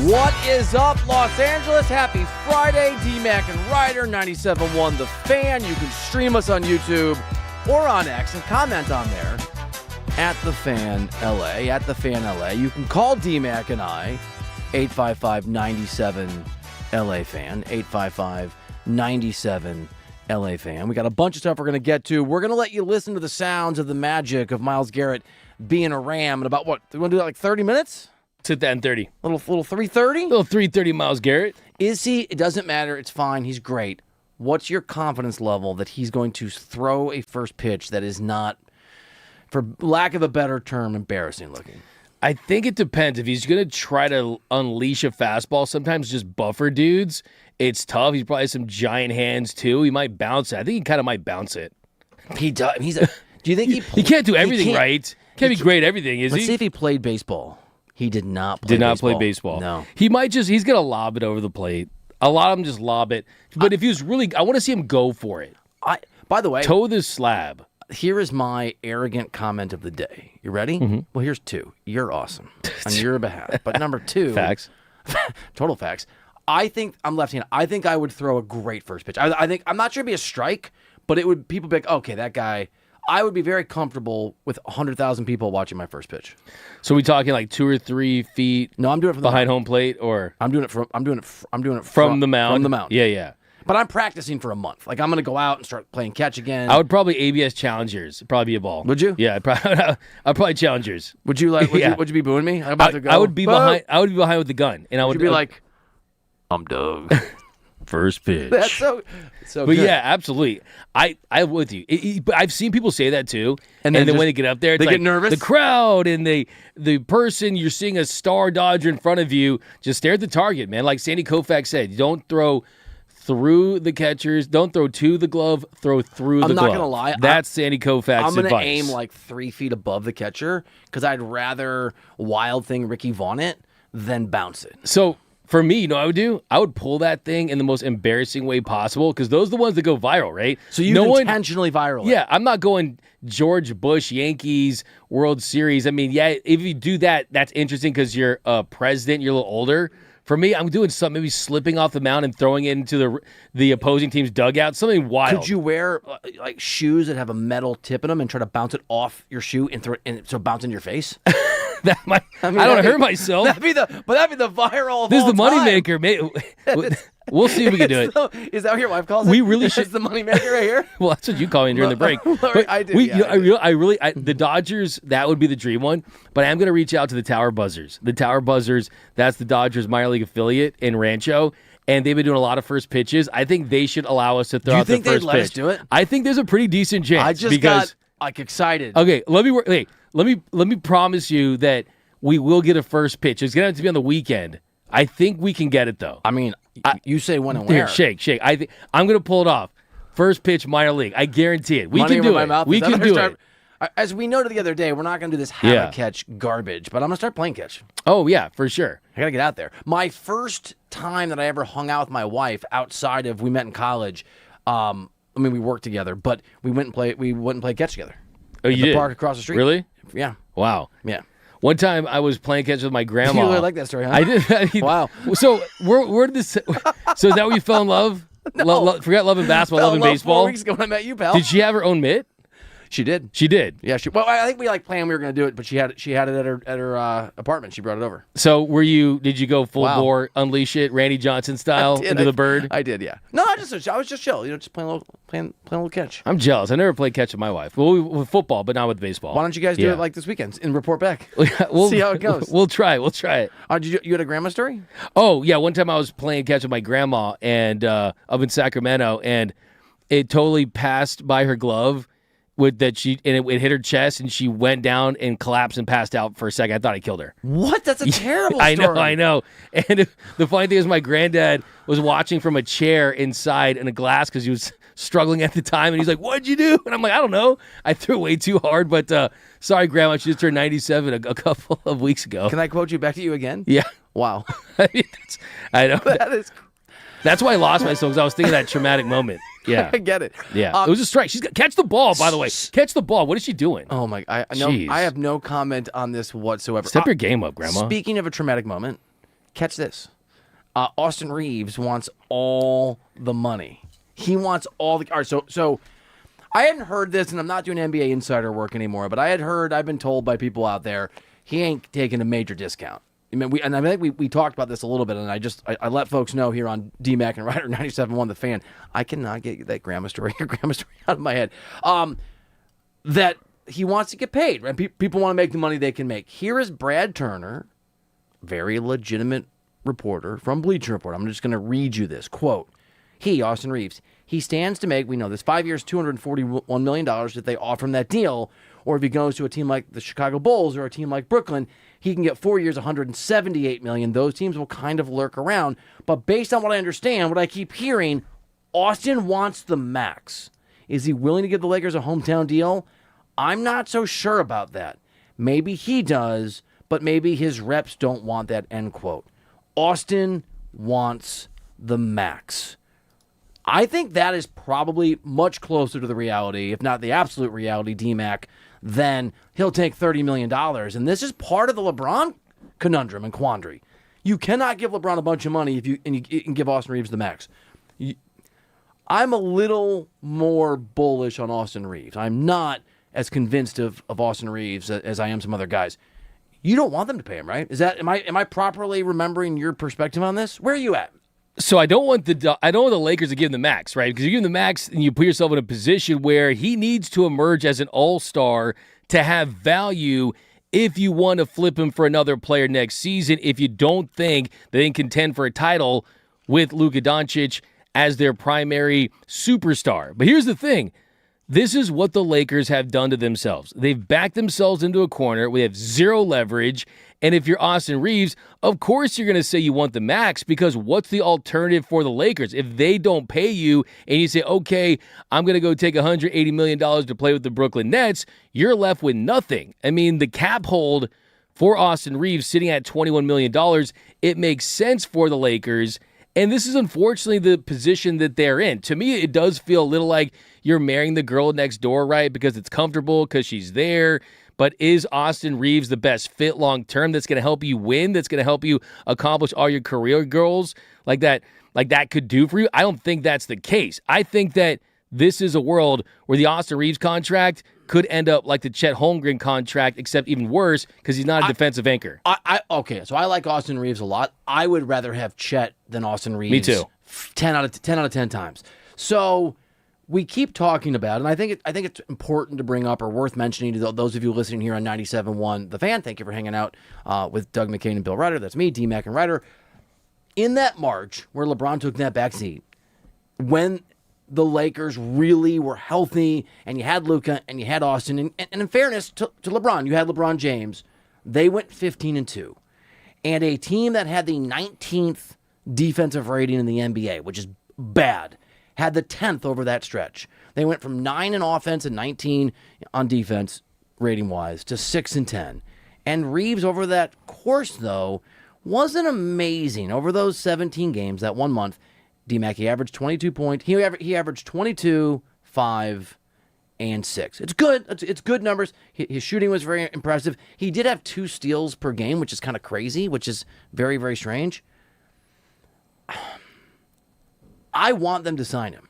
What is up, Los Angeles? Happy Friday, D-Mac and Reiter, 97.1 The Fan. You can stream us on YouTube or on X and comment on there at The Fan LA, at The Fan LA. You can call D-Mac and I, 855-97-LA Fan, 855-97-LA Fan. We got a bunch of stuff we're going to get to. We're going to let you listen to the sounds of the magic of Myles Garrett being a Ram in about, what, we want to do that like 30 minutes? Sit that in 30. Little 3:30? Little 3:30 Myles Garrett. Is he? It doesn't matter. It's fine. He's great. What's your confidence level that he's going to throw a first pitch that is not, for lack of a better term, embarrassing looking? I think it depends. If he's going to try to unleash a fastball, sometimes just buffer dudes, it's tough. He's probably some giant hands, too. He might bounce it. I think he kind of might bounce it. He does. Do you think he can't do everything right? Can't be great at everything, is he? Let's see if he played baseball. He did not play baseball. No. He might he's going to lob it over the plate. A lot of them just lob it. But if he was really, I want to see him go for it. By the way, toe the slab. Here is my arrogant comment of the day. You ready? Mm-hmm. Well, here's two. You're awesome on your behalf. But number two. Facts. Total facts. I think I'm left-handed. I think I would throw a great first pitch. I think I'm not sure it'd be a strike, but it would. People be like, okay, that guy. I would be very comfortable with 100,000 people watching my first pitch. So we talking like 2 or 3 feet? No, I'm doing it from behind home plate, or I'm doing it from the mound. From the mound. Yeah. But I'm practicing for a month. Like I'm gonna go out and start playing catch again. I would probably ABS challengers. It'd probably be a ball. Would you? Yeah, I'd probably challengers. Would you like? Would you be booing me? I'm about to go. I would be behind. I would be behind with the gun, and I would be like, "I'm Doug." First pitch. That's so but good. yeah, absolutely. I'm with you. But I've seen people say that too, and then when they get up there, it's they like get nervous. The crowd and the person you're seeing a star Dodger in front of you, just stare at the target, man. Like Sandy Koufax said, don't throw through the catchers, don't throw to the glove, throw through the glove. I'm not gonna lie. That's Sandy Koufax's I'm gonna advice. aim like 3 feet above the catcher because I'd rather Wild Thing Ricky Vaughn it than bounce it. So. For me, you know what I would do? I would pull that thing in the most embarrassing way possible because those are the ones that go viral, right? So you intentionally viral it? Yeah, I'm not going George Bush, Yankees, World Series. I mean, yeah, if you do that, that's interesting because you're a president, you're a little older. For me, I'm doing something, maybe slipping off the mound and throwing it into the opposing team's dugout, something wild. Could you wear like shoes that have a metal tip in them and try to bounce it off your shoe and throw it in, so bounce in your face? I don't want to hurt myself. That'd be the viral. This is the moneymaker. We'll see if we can do it. Is that what your wife calls it? We really should. It's the moneymaker right here. Well, that's what you call me during the break. I do. The Dodgers, that would be the dream one. But I'm going to reach out to the Tower Buzzers. The Tower Buzzers, that's the Dodgers minor league affiliate in Rancho. And they've been doing a lot of first pitches. I think they should allow us to throw out the first pitch. Do you think they'd let us do it? I think there's a pretty decent chance. I just got excited. Okay, let me promise you that we will get a first pitch. It's going to have to be on the weekend. I think we can get it though. I mean, you say when and where? Here, shake. I'm going to pull it off. First pitch, minor league. I guarantee it. We can do it. We can do it. As we noted the other day, we're not going to do this catch garbage, but I'm going to start playing catch. Oh yeah, for sure. I got to get out there. My first time that I ever hung out with my wife outside of we met in college. I mean, we worked together, but we went and played catch together. Oh, you did? The park across the street. Really? Yeah. Wow. Yeah. One time I was playing catch with my grandma. You really like that story, huh? I did. Wow. So where did this? So is that where you fell in love? No. Forget loving basketball, loving baseball. 4 weeks ago when I met you, pal. Did she have her own mitt? She did. She did. Yeah. Well, I think we planned we were going to do it, but she had it at her apartment. She brought it over. So did you go full bore, unleash it, Randy Johnson style into the bird? I did. Yeah. No, I was just chill. Just playing a little catch. I'm jealous. I never played catch with my wife. Well, with football, but not with baseball. Why don't you guys do it like this weekend and report back? We'll see how it goes. We'll try it. You had a grandma story? Oh yeah, one time I was playing catch with my grandma and up in Sacramento, and it totally passed by her glove. It hit her chest and she went down and collapsed and passed out for a second. I thought I killed her. What? That's a terrible story. I know. And the funny thing is my granddad was watching from a chair inside in a glass because he was struggling at the time. And he's like, "What'd you do?" And I'm like, "I don't know. I threw way too hard, but sorry, Grandma. She just turned 97 a couple of weeks ago." Can I quote you back to you again? Yeah. Wow. I know. That is... That's why I lost myself because I was thinking of that traumatic moment. Yeah, I get it. Yeah, it was a strike. She's got catch the ball. By the way, catch the ball. What is she doing? Oh my! I have no comment on this whatsoever. Step your game up, Grandma. Speaking of a traumatic moment, Catch this. Austin Reeves wants all the money. He wants all the... All right, so I hadn't heard this, and I'm not doing NBA insider work anymore, but I've been told by people out there, he ain't taking a major discount. I mean, I think we talked about this a little bit, and I let folks know here on DMAC and Reiter 97.1 The Fan, I cannot get that grandma story out of my head, that he wants to get paid. Right? People want to make the money they can make. Here is Brad Turner, very legitimate reporter from Bleacher Report. I'm just going to read you this. Quote, he, Austin Reeves, he stands to make, we know this, 5 years, $241 million if they offer him that deal, or if he goes to a team like the Chicago Bulls or a team like Brooklyn, he can get 4 years, $178 million. Those teams will kind of lurk around. But based on what I understand, what I keep hearing, Austin wants the max. Is he willing to give the Lakers a hometown deal? I'm not so sure about that. Maybe he does, but maybe his reps don't want that, end quote. Austin wants the max. I think that is probably much closer to the reality, if not the absolute reality, DMAC, than he'll take $30 million. And this is part of the LeBron conundrum and quandary. You cannot give LeBron a bunch of money if you can give Austin Reeves the max. I'm a little more bullish on Austin Reeves. I'm not as convinced of Austin Reeves as I am some other guys. You don't want them to pay him, right? Am I properly remembering your perspective on this? Where are you at? So I don't want the Lakers to give him the max, right? Because you give him the max and you put yourself in a position where he needs to emerge as an all-star to have value if you want to flip him for another player next season, if you don't think they can contend for a title with Luka Doncic as their primary superstar. But here's the thing. This is what the Lakers have done to themselves. They've backed themselves into a corner. We have zero leverage. And if you're Austin Reeves, of course you're going to say you want the max, because what's the alternative for the Lakers? If they don't pay you and you say, okay, I'm going to go take $180 million to play with the Brooklyn Nets, you're left with nothing. I mean, the cap hold for Austin Reeves sitting at $21 million, it makes sense for the Lakers. And this is unfortunately the position that they're in. To me, it does feel a little like you're marrying the girl next door, right? Because it's comfortable, because she's there. But is Austin Reeves the best fit long-term that's going to help you win, that's going to help you accomplish all your career goals like that could do for you? I don't think that's the case. I think that this is a world where the Austin Reeves contract could end up like the Chet Holmgren contract, except even worse because he's not a defensive anchor. Okay, so I like Austin Reeves a lot. I would rather have Chet than Austin Reeves. Me too. 10 out of 10 times. So we keep talking about, and I think it's important to bring up or worth mentioning to those of you listening here on 97.1 The Fan. Thank you for hanging out with Doug McCain and Bill Reiter. That's me, D-Mac and Reiter. In that March where LeBron took that back seat, when the Lakers really were healthy, and you had Luka and you had Austin, and in fairness to LeBron, you had LeBron James, they went 15-2. And a team that had the 19th defensive rating in the NBA, which is bad, had the 10th over that stretch. They went from 9 in offense and 19 on defense, rating-wise, to 6 and 10. And Reeves, over that course, though, wasn't amazing. Over those 17 games, that 1 month, D-Mac, he averaged 22 points. He averaged 22, 5, and 6. It's good. It's good numbers. His shooting was very impressive. He did have 2 steals per game, which is kind of crazy, which is very, very strange. I want them to sign him.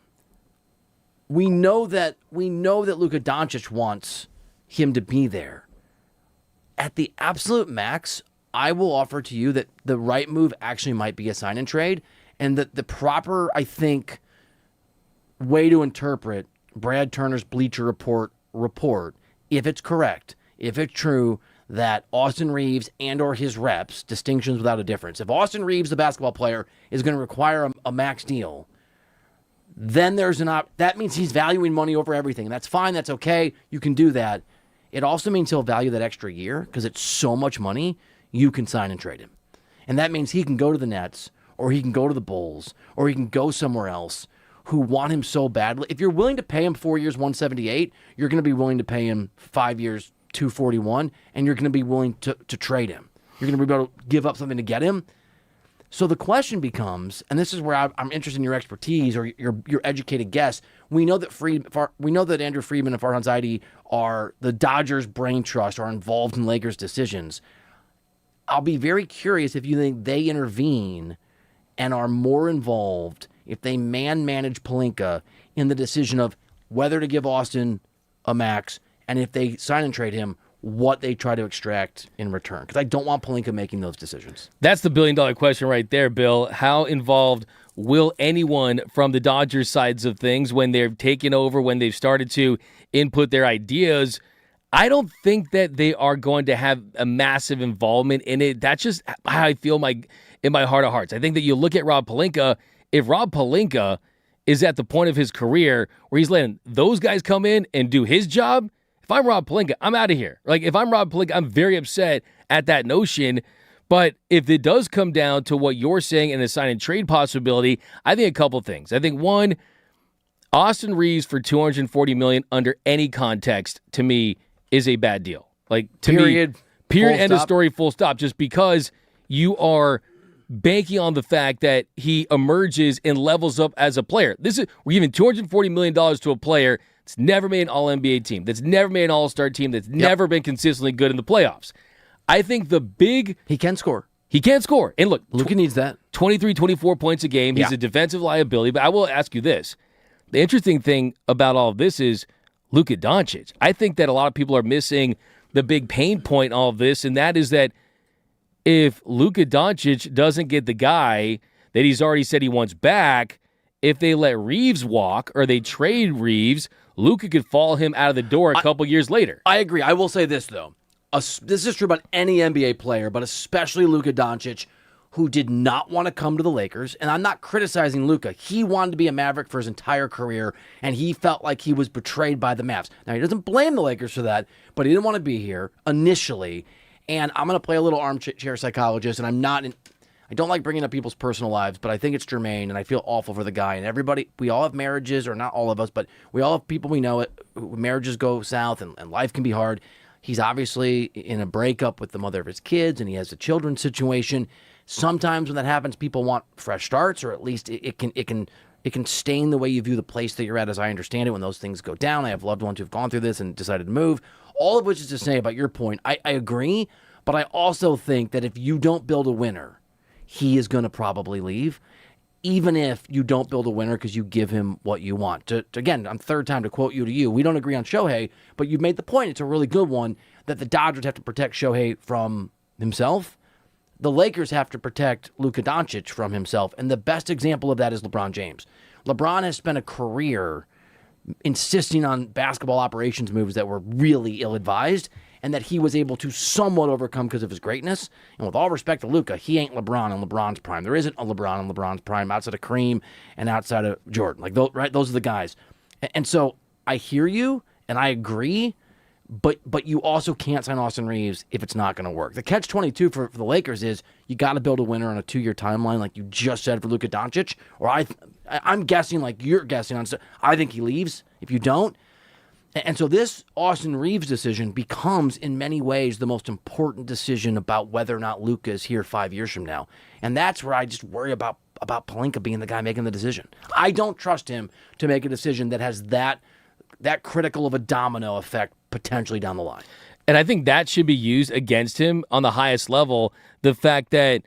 We know that Luka Doncic wants him to be there. At the absolute max, I will offer to you that the right move actually might be a sign and trade, and that the proper, I think, way to interpret Brad Turner's Bleacher Report, if it's correct, if it's true, that Austin Reeves and or his reps, distinctions without a difference, if Austin Reeves, the basketball player, is going to require a max deal, then that means he's valuing money over everything. That's fine. That's okay. You can do that. It also means he'll value that extra year because it's so much money, you can sign and trade him. And that means he can go to the Nets, or he can go to the Bulls, or he can go somewhere else who want him so badly. If you're willing to pay him 4 years, $178, you're going to be willing to pay him 5 years, $241, and you're going to be willing to trade him. You're going to be able to give up something to get him. So the question becomes, and this is where I'm interested in your expertise or your educated guess. We know that Andrew Friedman and Farhan Zaidi are the Dodgers brain trust, are involved in Lakers decisions. I'll be very curious if you think they intervene and are more involved if they manage Pelinka in the decision of whether to give Austin a max, and if they sign and trade him, what they try to extract in return. Because I don't want Pelinka making those decisions. That's the billion-dollar question right there, Bill. How involved will anyone from the Dodgers sides of things when they're taken over, when they've started to input their ideas? I don't think that they are going to have a massive involvement in it. That's just how I feel in my heart of hearts. I think that you look at Rob Pelinka, if Rob Pelinka is at the point of his career where he's letting those guys come in and do his job, if I'm Rob Pelinka, I'm out of here. Like, if I'm Rob Pelinka, I'm very upset at that notion. But if it does come down to what you're saying and a sign and trade possibility, I think a couple things. I think, one, Austin Reeves for $240 million under any context, to me, is a bad deal. Like, to Period. me, end of Stop. story, full stop. Just because you are banking on the fact that he emerges and levels up as a player. We're giving $240 million to a player that's never made an All-NBA team, that's never made an All-Star team, that's never been consistently good in the playoffs. I think he can score. He can score. And look, Luka needs that. 23, 24 points a game. He's a defensive liability. But I will ask you this. The interesting thing about all of this is Luka Doncic. I think that a lot of people are missing the big pain point in all of this, and that is that if Luka Doncic doesn't get the guy that he's already said he wants back, if they let Reeves walk or they trade Reeves, Luka could fall him out of the door a couple years later. I agree. I will say this, though. This is true about any NBA player, but especially Luka Doncic, who did not want to come to the Lakers. And I'm not criticizing Luka. He wanted to be a Maverick for his entire career, and he felt like he was betrayed by the Mavs. Now, he doesn't blame the Lakers for that, but he didn't want to be here initially. And I'm going to play a little armchair psychologist, and I don't like bringing up people's personal lives, but I think it's germane, and I feel awful for the guy. And everybody, we all have marriages, or not all of us, but we all have people we know marriages go south, and life can be hard. He's obviously in a breakup with the mother of his kids, and he has a children's situation. Sometimes when that happens, people want fresh starts, or at least it can stain the way you view the place that you're at, as I understand it, when those things go down. I have loved ones who've gone through this and decided to move. All of which is to say about your point, I agree, but I also think that if you don't build a winner, he is going to probably leave, even if you don't build a winner because you give him what you want. Again, I'm third time to quote you. We don't agree on Shohei, but you've made the point, it's a really good one, that the Dodgers have to protect Shohei from himself. The Lakers have to protect Luka Doncic from himself, and the best example of that is LeBron James. LeBron has spent a career insisting on basketball operations moves that were really ill-advised, and that he was able to somewhat overcome because of his greatness. And with all respect to Luka, he ain't LeBron in LeBron's prime. There isn't a LeBron in LeBron's prime outside of Kareem and outside of Jordan. Like, those are the guys. And so I hear you, and I agree, but you also can't sign Austin Reeves if it's not going to work. The catch-22 for the Lakers is you got to build a winner on a 2-year timeline, like you just said for Luka Doncic. Or I'm guessing like you're guessing on. I think he leaves if you don't. And so this Austin Reeves decision becomes, in many ways, the most important decision about whether or not Luka is here 5 years from now. And that's where I just worry about Pelinka being the guy making the decision. I don't trust him to make a decision that has that critical of a domino effect potentially down the line. And I think that should be used against him on the highest level. The fact that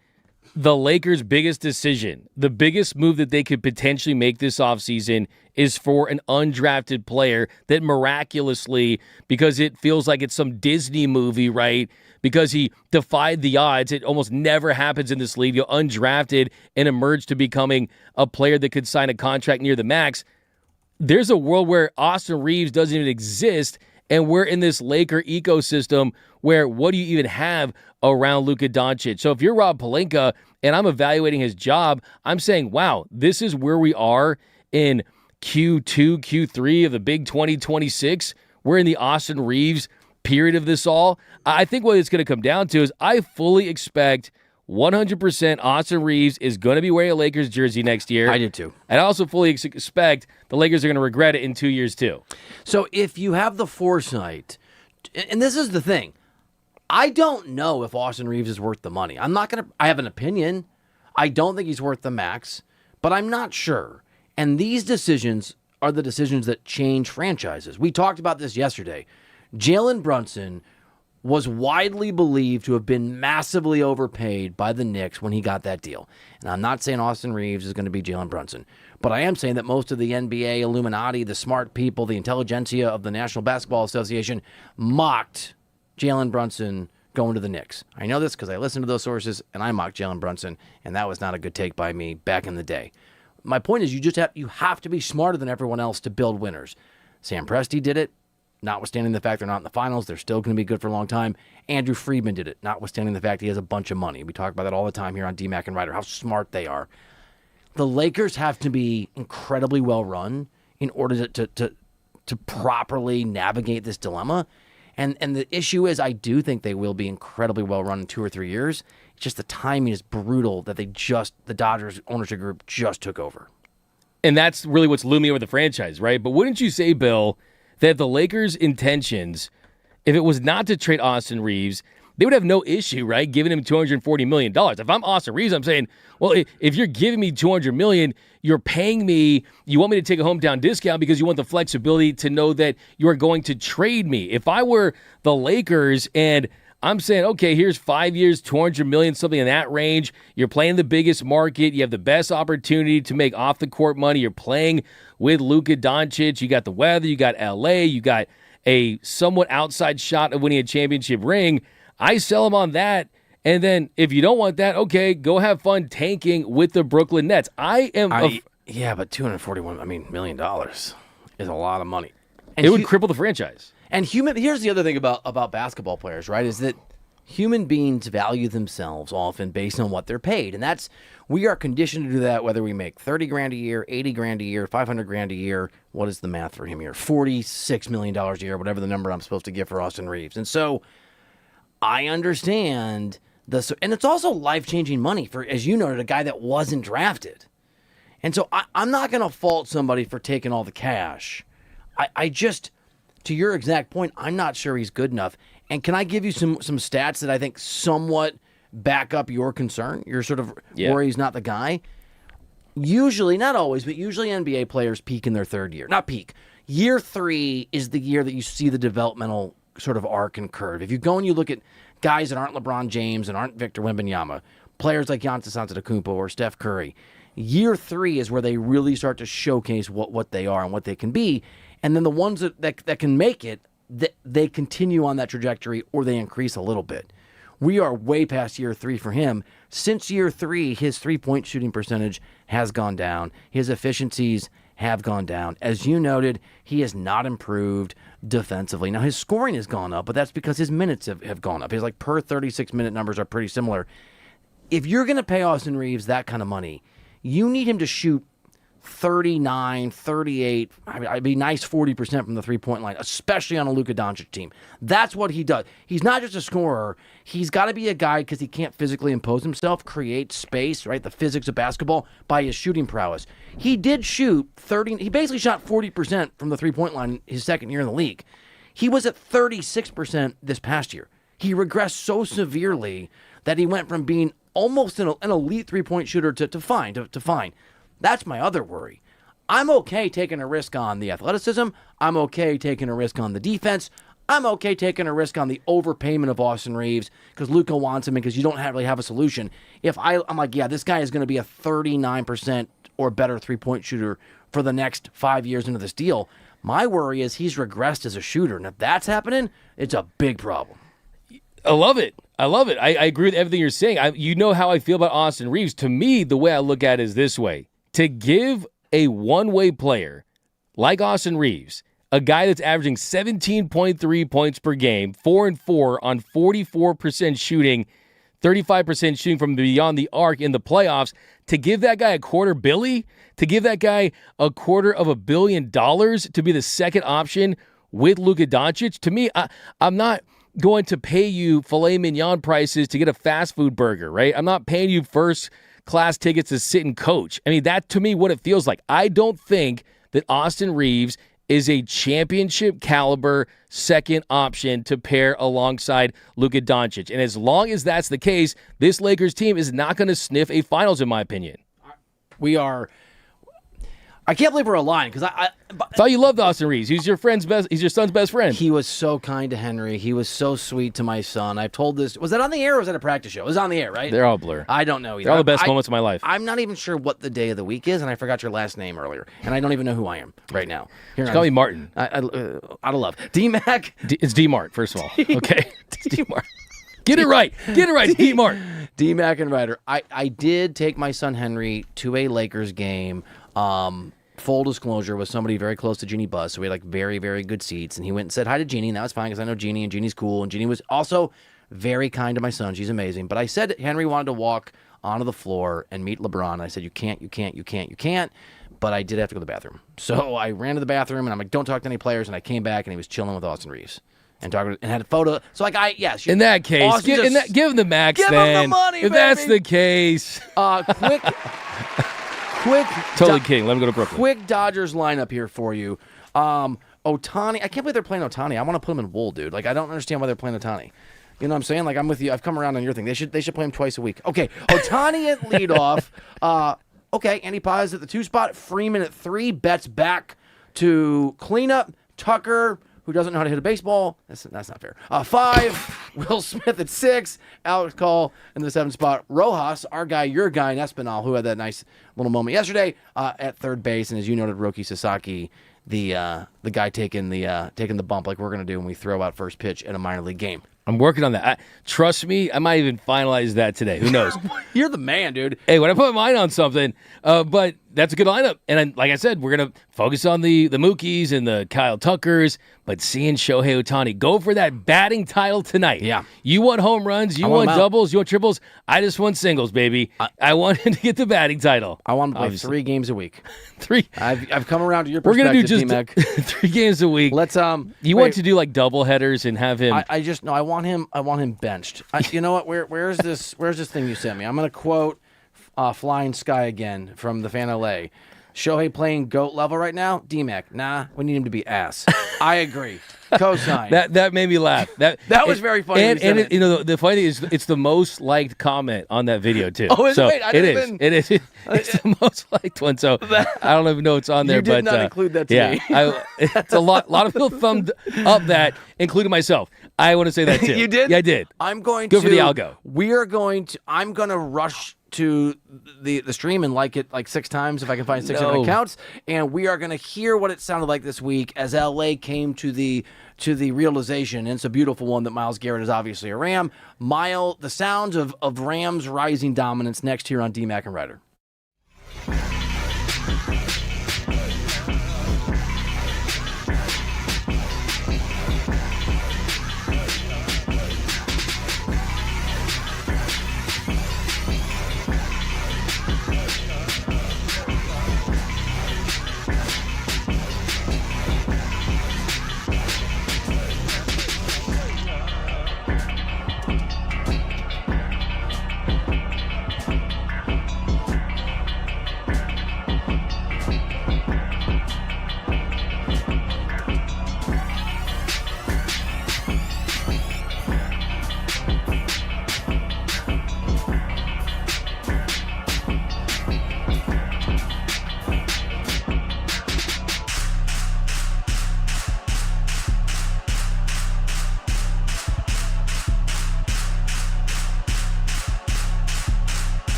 the Lakers' biggest decision, the biggest move that they could potentially make this offseason is for an undrafted player that miraculously, because it feels like it's some Disney movie, right? Because he defied the odds. It almost never happens in this league. You're undrafted and emerge to becoming a player that could sign a contract near the max. There's a world where Austin Reeves doesn't even exist, and we're in this Laker ecosystem where what do you even have around Luka Doncic? So if you're Rob Pelinka and I'm evaluating his job, I'm saying, wow, this is where we are in Q2, Q3 of the big 2026. We're in the Austin Reeves period of this all. I think what it's going to come down to is I fully expect 100% Austin Reeves is going to be wearing a Lakers jersey next year. I do too. And I also fully expect the Lakers are going to regret it in 2 years too. So if you have the foresight, and this is the thing, I don't know if Austin Reeves is worth the money. I have an opinion. I don't think he's worth the max, but I'm not sure. And these decisions are the decisions that change franchises. We talked about this yesterday. Jalen Brunson was widely believed to have been massively overpaid by the Knicks when he got that deal. And I'm not saying Austin Reeves is going to be Jalen Brunson, but I am saying that most of the NBA Illuminati, the smart people, the intelligentsia of the National Basketball Association mocked Jalen Brunson going to the Knicks. I know this because I listened to those sources, and I mocked Jalen Brunson, and that was not a good take by me back in the day. My point is you have to be smarter than everyone else to build winners. Sam Presti did it. Notwithstanding the fact they're not in the finals, they're still going to be good for a long time. Andrew Friedman did it, notwithstanding the fact he has a bunch of money. We talk about that all the time here on DMAC and Reiter, how smart they are. The Lakers have to be incredibly well run in order to properly navigate this dilemma. And the issue is I do think they will be incredibly well run in 2 or 3 years. It's just the timing is brutal that the Dodgers ownership group just took over. And that's really what's looming over the franchise, right? But wouldn't you say, Bill, that the Lakers' intentions, if it was not to trade Austin Reeves, they would have no issue, right, giving him $240 million. If I'm Austin Reeves, I'm saying, well, if you're giving me $200 million, you're paying me, you want me to take a hometown discount because you want the flexibility to know that you're going to trade me. If I were the Lakers and I'm saying, okay, here's 5 years, $200 million, something in that range. You're playing the biggest market. You have the best opportunity to make off-the-court money. You're playing with Luka Doncic. You got the weather. You got L.A. You got a somewhat outside shot of winning a championship ring. I sell them on that. And then if you don't want that, okay, go have fun tanking with the Brooklyn Nets. Yeah, but $241 million is a lot of money. And it would cripple the franchise. And here's the other thing about basketball players, right, is that human beings value themselves often based on what they're paid. And we are conditioned to do that whether we make $30,000 a year, $80,000 a year, $500,000 a year. What is the math for him here? $46 million a year, whatever the number I'm supposed to give for Austin Reeves. And so I understand and it's also life-changing money for, as you noted, a guy that wasn't drafted. And so I'm not going to fault somebody for taking all the cash. I just, to your exact point, I'm not sure he's good enough. And can I give you some stats that I think somewhat back up your concern? Your sort of worry he's not the guy? Usually, not always, but usually NBA players peak in their third year. Not peak. Year 3 is the year that you see the developmental sort of arc and curve. If you go and you look at guys that aren't LeBron James and aren't Victor Wembanyama, players like Giannis Antetokounmpo or Steph Curry, year 3 is where they really start to showcase what they are and what they can be. And then the ones that can make it, they continue on that trajectory or they increase a little bit. We are way past year 3 for him. Since year 3, his three-point shooting percentage has gone down. His efficiencies have gone down. As you noted, he has not improved defensively. Now, his scoring has gone up, but that's because his minutes have gone up. His per 36-minute numbers are pretty similar. If you're going to pay Austin Reeves that kind of money, you need him to shoot 39, 38, I'd be nice 40% from the three-point line, especially on a Luka Doncic team. That's what he does. He's not just a scorer. He's got to be a guy, because he can't physically impose himself, create space, right? The physics of basketball by his shooting prowess. He did shoot he basically shot 40% from the three-point line his second year in the league. He was at 36% this past year. He regressed so severely that he went from being almost an elite three-point shooter to fine. That's my other worry. I'm okay taking a risk on the athleticism. I'm okay taking a risk on the defense. I'm okay taking a risk on the overpayment of Austin Reeves because Luka wants him and because you don't really have a solution. If I'm like, yeah, this guy is going to be a 39% or better three-point shooter for the next 5 years into this deal, my worry is he's regressed as a shooter. And if that's happening, it's a big problem. I love it. I agree with everything you're saying. You know how I feel about Austin Reeves. To me, the way I look at it is this way. To give a one-way player like Austin Reeves, a guy that's averaging 17.3 points per game, 4-4 on 44% shooting, 35% shooting from beyond the arc in the playoffs, to give that guy $250 million, to give that guy $250 million to be the second option with Luka Doncic, to me, I'm not going to pay you filet mignon prices to get a fast food burger, right? I'm not paying you first-class tickets to sit and coach. I mean, that to me what it feels like. I don't think that Austin Reeves is a championship caliber second option to pair alongside Luka Doncic. And as long as that's the case, this Lakers team is not going to sniff a finals, in my opinion. I can't believe we're aligned because I thought you loved Austin Reeves. He's your son's best friend. He was so kind to Henry. He was so sweet to my son. I've told this. Was that on the air or was that a practice show? It was on the air, right? They're all blur. I don't know either. They're all the best moments of my life. I'm not even sure what the day of the week is, and I forgot your last name earlier, and I don't even know who I am right now. Just call me Martin. Out of love. D-Mac. It's D-Mart, first of all. Okay. D-Mart. Get it right. D-Mart. D-Mac and Reiter. I did take my son Henry to a Lakers game. Full disclosure, was somebody very close to Jeannie Buss, so we had like very, very good seats. And he went and said hi to Jeannie, and that was fine because I know Jeannie, and Jeannie's cool. And Jeannie was also very kind to my son. She's amazing. But I said Henry wanted to walk onto the floor and meet LeBron. I said, you can't. But I did have to go to the bathroom. So I ran to the bathroom, and I'm like, don't talk to any players. And I came back, and he was chilling with Austin Reeves. And had a photo. So like in that case, give him the max. Give him the money, if that's the case. Quick. Totally kidding. Let him go to Brooklyn. Quick Dodgers lineup here for you. Ohtani. I can't believe they're playing Ohtani. I want to put him in wool, dude. Like I don't understand why they're playing Ohtani. You know what I'm saying? Like I'm with you. I've come around on your thing. They should play him twice a week. Okay. Ohtani at leadoff. Okay. Andy Paz at the 2 spot. Freeman at 3. Betts back to cleanup. Tucker, who doesn't know how to hit a baseball. That's not fair. 5, Will Smith at 6, Alex Call in the 7th spot. Rojas, our guy, your guy, and Espinal, who had that nice little moment yesterday at third base. And as you noted, Roki Sasaki, the guy taking the bump like we're going to do when we throw out first pitch in a minor league game. I'm working on that. Trust me, I might even finalize that today. Who knows? You're the man, dude. Hey, when I put my mind on something, but that's a good lineup. And like I said, we're going to focus on the Mookies and the Kyle Tuckers, but seeing Shohei Ohtani go for that batting title tonight. Yeah. You want home runs, you want doubles, you want triples. I just want singles, baby. I want him to get the batting title. I want him to play 3 games a week. 3. I've come around to your perspective, We're going to do just 3 games a week. Let's You want to do like double headers and have him I want him benched. You know what? Where's this thing you sent me? I'm going to quote Flying Sky again from the Fan LA. Shohei playing GOAT level right now? D-Mac, nah, we need him to be ass. I agree. Cosign. That made me laugh. That was very funny. And you know the funny thing is it's the most liked comment on that video too. Oh, is so it? Wait, it is. It's the most liked one. So I don't even know it's on there. You did but not include that to me. It's a lot of people thumbed up that, including myself. I want to say that too. You did? Yeah, I did. I'm going Good for the algo. I'm going to rush to the stream and like it like 6 times if I can find 6 different accounts, and we are going to hear what it sounded like this week as LA came to the realization, and it's a beautiful one, that Myles Garrett is obviously a Ram. The sounds of Rams' rising dominance next here on D-Mac and Reiter.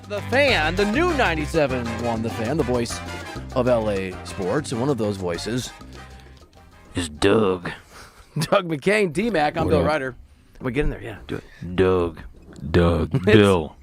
The Fan, the new 97.1 The Fan, the voice of LA sports, and one of those voices is Doug. Doug McCain, D-Mac, I'm Bill Reiter. We get in there, yeah, do it. Doug, Bill.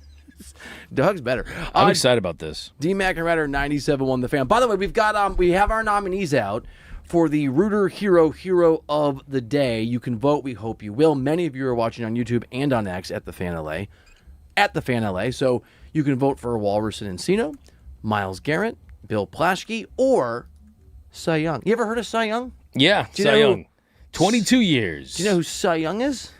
Doug's better. I'm excited about this. D-Mac and Reiter 97.1 The Fan. By the way, we have our nominees out for the Rooter Hero of the Day. You can vote. We hope you will. Many of you are watching on YouTube and on X at The Fan LA. So you can vote for Walrus and Encino, Myles Garrett, Bill Plaschke, or Cy Young. You ever heard of Cy Young? Yeah, Cy Young. 22 years. Do you know who Cy Young is?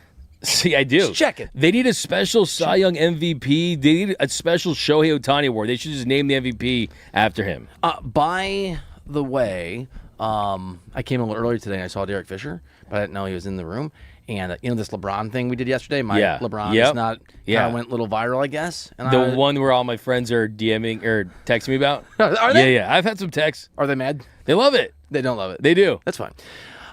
See, I do. Just check it. They need a special Cy Young MVP. They need a special Shohei Ohtani award. They should just name the MVP after him. By the way, I came a little earlier today and I saw Derek Fisher, but I didn't know he was in the room. And this LeBron thing we did yesterday, LeBron is not kind of went a little viral, I guess. And the one where all my friends are DMing or texting me about. Are they? Yeah. I've had some texts. Are they mad? They love it. They don't love it. They do. That's fine.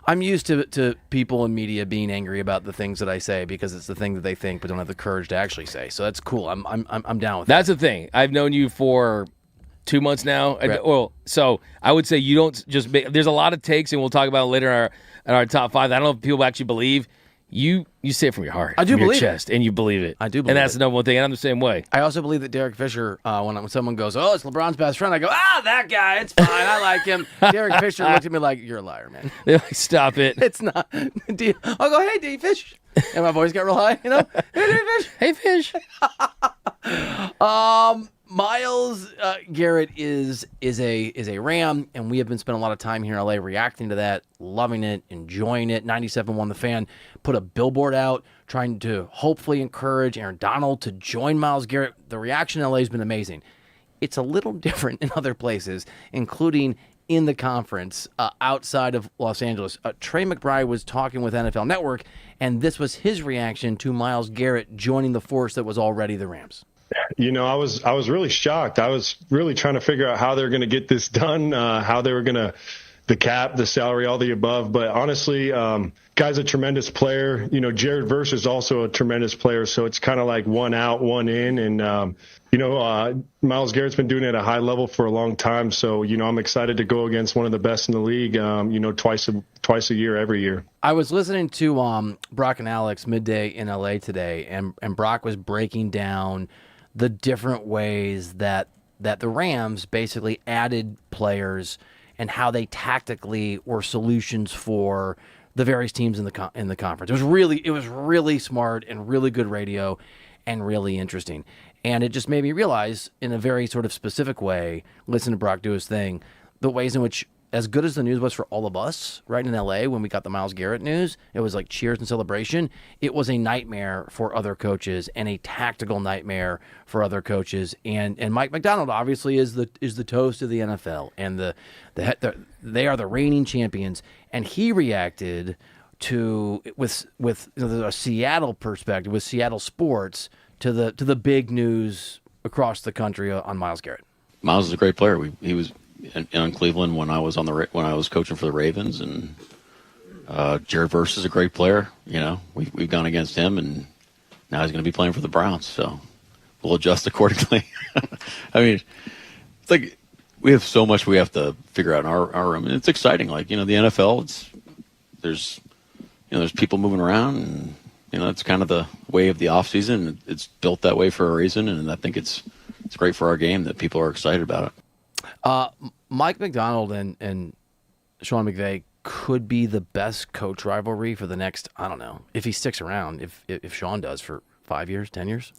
I'm used to people in media being angry about the things that I say because it's the thing that they think but don't have the courage to actually say. So that's cool. I'm down with that. That's the thing. I've known you for 2 months now. Right. Well, so I would say you don't just make, there's a lot of takes, and we'll talk about it later in our top 5. I don't know if people actually believe. You say it from your heart. I do from your believe chest, and you believe it. I do believe and that's it. the number one thing. And I'm the same way. I also believe that Derek Fisher, when someone goes, "Oh, it's LeBron's best friend," I go, that guy. It's fine. I like him. Derek Fisher looked at me like, "You're a liar, man." They're like, "Stop it." It's not. I'll go, "Hey, D Fish," and my voice got real high. Hey, D Fish. Hey, Fish. Myles Garrett is a Ram, and we have been spending a lot of time here in LA reacting to that, loving it, enjoying it. 97.1 The Fan put a billboard out trying to hopefully encourage Aaron Donald to join Myles Garrett. The reaction in LA has been amazing. It's a little different in other places, including in the conference outside of Los Angeles. Trey McBride was talking with NFL Network, and this was his reaction to Myles Garrett joining the force that was already the Rams. I was really shocked. I was really trying to figure out how they were going to get this done, how they were going to, the cap, the salary, all the above. But honestly, guy's a tremendous player. Jared Verse is also a tremendous player. So it's kind of like one out, one in. And, Myles Garrett's been doing it at a high level for a long time. So, I'm excited to go against one of the best in the league, twice a year, every year. I was listening to Brock and Alex midday in LA today, and Brock was breaking down the different ways that the Rams basically added players and how they tactically were solutions for the various teams in the conference. It was really smart and really good radio and really interesting. And it just made me realize in a very sort of specific way, listen to Brock do his thing, the ways in which, as good as the news was for all of us right in LA when we got the Myles Garrett news, it was like cheers and celebration. It was a nightmare for other coaches and a tactical nightmare for other coaches. And Mike McDonald obviously is the toast of the NFL, and they are the reigning champions. And he reacted to with a Seattle perspective, with Seattle sports, to the big news across the country on Myles Garrett. Myles is a great player. He was in Cleveland when I was when I was coaching for the Ravens, and Jared Verse is a great player. We've gone against him, and now he's going to be playing for the Browns, so we'll adjust accordingly. I mean, it's like we have so much we have to figure out in our room, and it's exciting. Like the NFL, there's people moving around, and it's kind of the way of the off season. It's built that way for a reason, and I think it's great for our game that people are excited about it. Mike McDonald and Sean McVay could be the best coach rivalry for the next, I don't know, if he sticks around, if Sean does for 5 years, 10 years.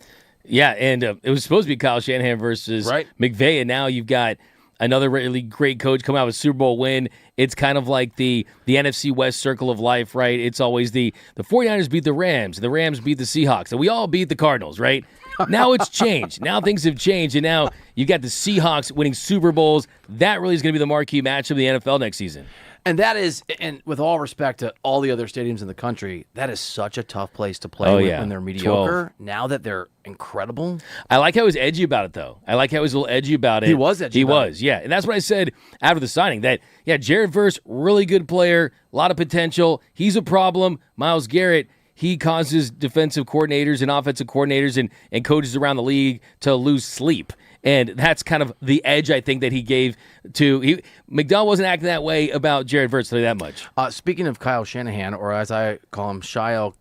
Yeah, and it was supposed to be Kyle Shanahan versus McVay, and now you've got another really great coach coming out with a Super Bowl win. It's kind of like the NFC West circle of life, right? It's always the 49ers beat the Rams, the Rams beat the Seahawks, and we all beat the Cardinals, right? Now it's changed. Now things have changed, and now you got the Seahawks winning Super Bowls. That really is going to be the marquee matchup of the NFL next season. And that is, and with all respect to all the other stadiums in the country, that is such a tough place to play when they're mediocre. 12. Now that they're incredible. I like how he was edgy about it, though. I like how he was a little edgy about it. He was edgy about it. Yeah. And that's what I said after the signing, that, Jared Verse, really good player, a lot of potential. He's a problem. Myles Garrett, he causes defensive coordinators and offensive coordinators and coaches around the league to lose sleep. And that's kind of the edge, I think, that he gave to McDonald wasn't acting that way about Jared Verse, tell you that much. Speaking of Kyle Shanahan, or as I call him, Shyle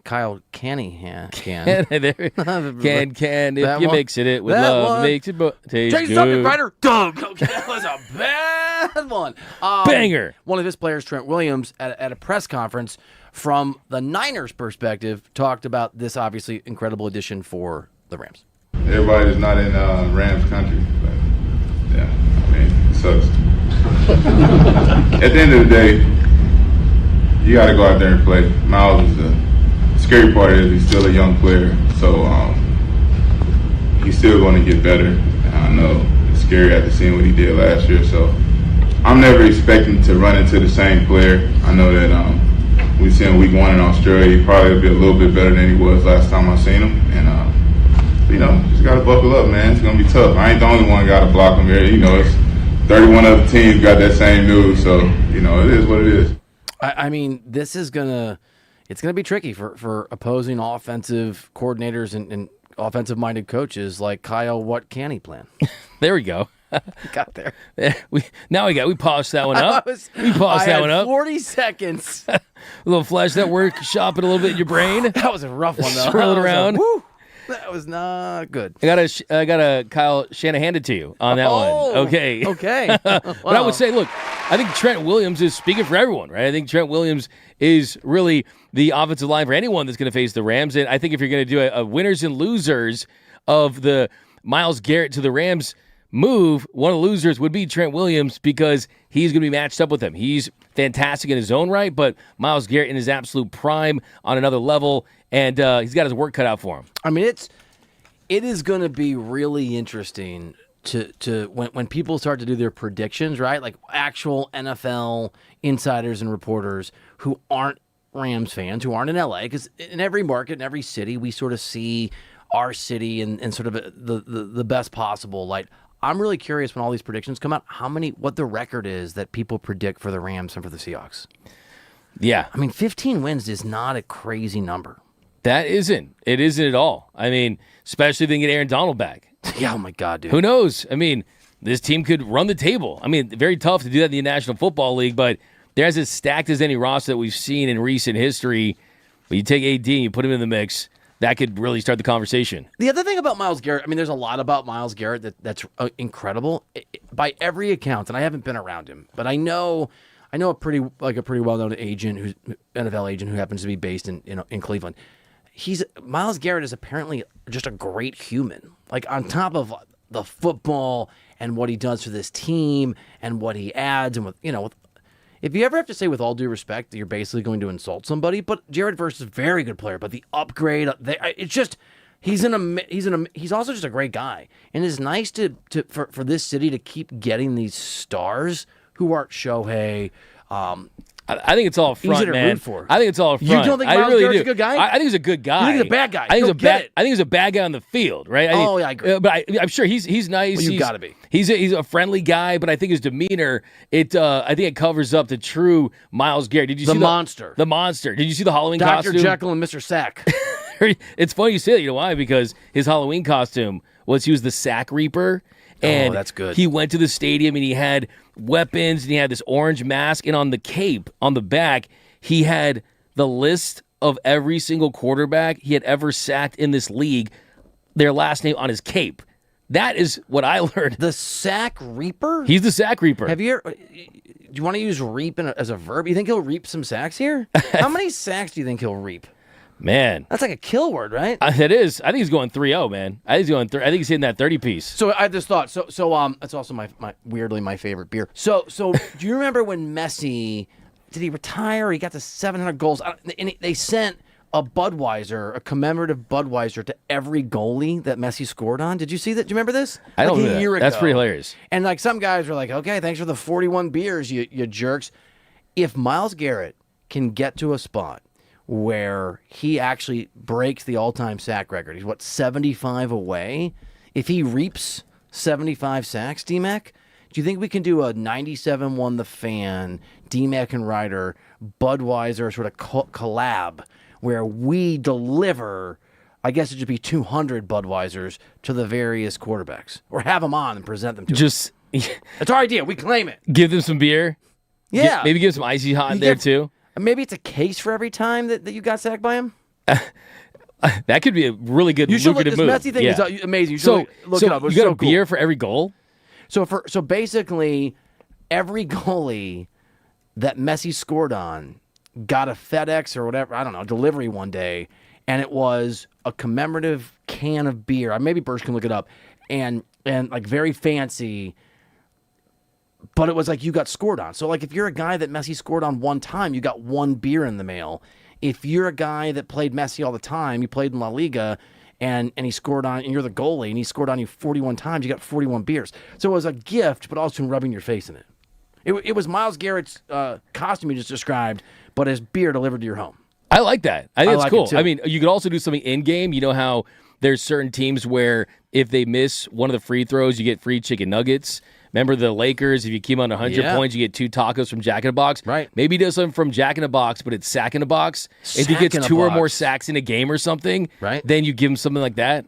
Kyle Canahan can. If you mix it with That love, one. makes it taste Change good. subject, Reiter. Doug. Okay, that was a bad one. Banger. One of his players, Trent Williams, at a press conference from the Niners' perspective, talked about this obviously incredible addition for the Rams. Everybody's not in Rams country, but yeah, I mean, it sucks. At the end of the day, you got to go out there and play. Miles is the scary part is he's still a young player, so he's still going to get better. And I know it's scary after seeing what he did last year, so I'm never expecting to run into the same player. I know that we seen week 1 in Australia, he probably will be a little bit better than he was last time I seen him, and just got to buckle up, man. It's going to be tough. I ain't the only one got to block him here. It's 31 other teams got that same news, so it is what it is. I mean, this is it's gonna be tricky for opposing offensive coordinators and offensive-minded coaches like Kyle. What can he plan? There we go. Got there. We polished that one up. We polished that one up. 40 seconds. A little Flash Network shopping a little bit in your brain. That was a rough one, though. Swirl it around. That was not good. I gotta Kyle Shanahan it to you on that one. Okay. Okay. But I would say, look, I think Trent Williams is speaking for everyone, right? I think Trent Williams is really the offensive line for anyone that's going to face the Rams. And I think if you're going to do a winners and losers of the Myles Garrett to the Rams move, one of the losers would be Trent Williams because he's going to be matched up with him. He's fantastic in his own right, but Myles Garrett in his absolute prime on another level, and he's got his work cut out for him. I mean, it is going to be really interesting to when people start to do their predictions, right? Like actual NFL insiders and reporters who aren't Rams fans, who aren't in LA, because in every market, in every city, we sort of see our city in sort of the best possible light. I'm really curious when all these predictions come out, what the record is that people predict for the Rams and for the Seahawks. Yeah. I mean, 15 wins is not a crazy number. That isn't. It isn't at all. I mean, especially if they can get Aaron Donald back. Yeah, oh my God, dude. Who knows? I mean, this team could run the table. I mean, very tough to do that in the National Football League, but they're as stacked as any roster that we've seen in recent history. But you take AD and you put him in the mix, that could really start the conversation. The other thing about Myles Garrett, I mean, there's a lot about Myles Garrett that's incredible. By every account, and I haven't been around him, but I know a pretty well-known agent, NFL agent who happens to be based in Cleveland. Myles Garrett is apparently just a great human. Like on top of the football and what he does for this team and what he adds, and if you ever have to say with all due respect that you're basically going to insult somebody, but Jared Verse is a very good player, but the upgrade, it's just he's also just a great guy, and it's nice for this city to keep getting these stars who aren't Shohei. I think it's all front, easy to man. root for. I think it's all front. You don't think Myles Garrett's a good guy? I think he's a good guy. You think he's a bad guy? I think he's a bad guy on the field, right? I agree. But I'm sure he's nice. Well, you've got to be. He's a friendly guy, but I think his demeanor, I think it covers up the true Myles Garrett. Did you see the monster? The monster. Did you see the Halloween Dr. costume? Jekyll and Mr. Sack. It's funny you say that. You know why? Because his Halloween costume he was the Sack Reaper. And that's good. He went to the stadium and he had weapons and he had this orange mask, and on the cape on the back he had the list of every single quarterback he had ever sacked in this league, their last name on his cape. That is what I learned. The Sack Reaper? He's the Sack Reaper. Do you want to use reap as a verb? You think he'll reap some sacks here? How many sacks do you think he'll reap? Man, that's like a kill word, right? It is. I think he's going 3-0, man. I think he's hitting that 30 piece. So I had this thought. So that's also my weirdly my favorite beer. So do you remember when Messi did he retire? He got to 700 goals, and they sent a Budweiser, a commemorative Budweiser, to every goalie that Messi scored on. Did you see that? Do you remember this? I don't know. A year ago. That's pretty hilarious. And like some guys were like, "Okay, thanks for the 41 beers, you jerks." If Myles Garrett can get to a spot where he actually breaks the all-time sack record. He's 75 away. If he reaps 75 sacks, D-Mac, do you think we can do a 97 won the fan, D-Mac and Reiter, Budweiser sort of collab where we deliver, I guess it should be 200 Budweisers to the various quarterbacks, or have them on and present them to them? It's our idea. We claim it. Give them some beer. Yeah. Maybe give some icy hot in there too. Maybe it's a case for every time that you got sacked by him? That could be a really good lucrative move. This Messi thing is amazing. You should look it up. It's you got so a beer cool. for every goal? So basically, every goalie that Messi scored on got a FedEx or whatever, I don't know, delivery one day, and it was a commemorative can of beer. Maybe Bursch can look it up, and like very fancy. But it was like you got scored on. So like if you're a guy that Messi scored on one time, you got one beer in the mail. If you're a guy that played Messi all the time, you played in La Liga, and he scored on, and you're the goalie, and he scored on you 41 times, you got 41 beers. So it was a gift, but also rubbing your face in it. It was Myles Garrett's costume you just described, but his beer delivered to your home. I like that. I think it's like cool. it too. I mean, you could also do something in game. You know how there's certain teams where if they miss one of the free throws, you get free chicken nuggets. Remember the Lakers, if you keep on 100 points, you get 2 tacos from Jack in the Box. Right. Maybe he does something from Jack in the Box, but it's Sack in the Box. If he Sack gets in a 2 or Box. more sacks in a game or something, right, then you give him something like that.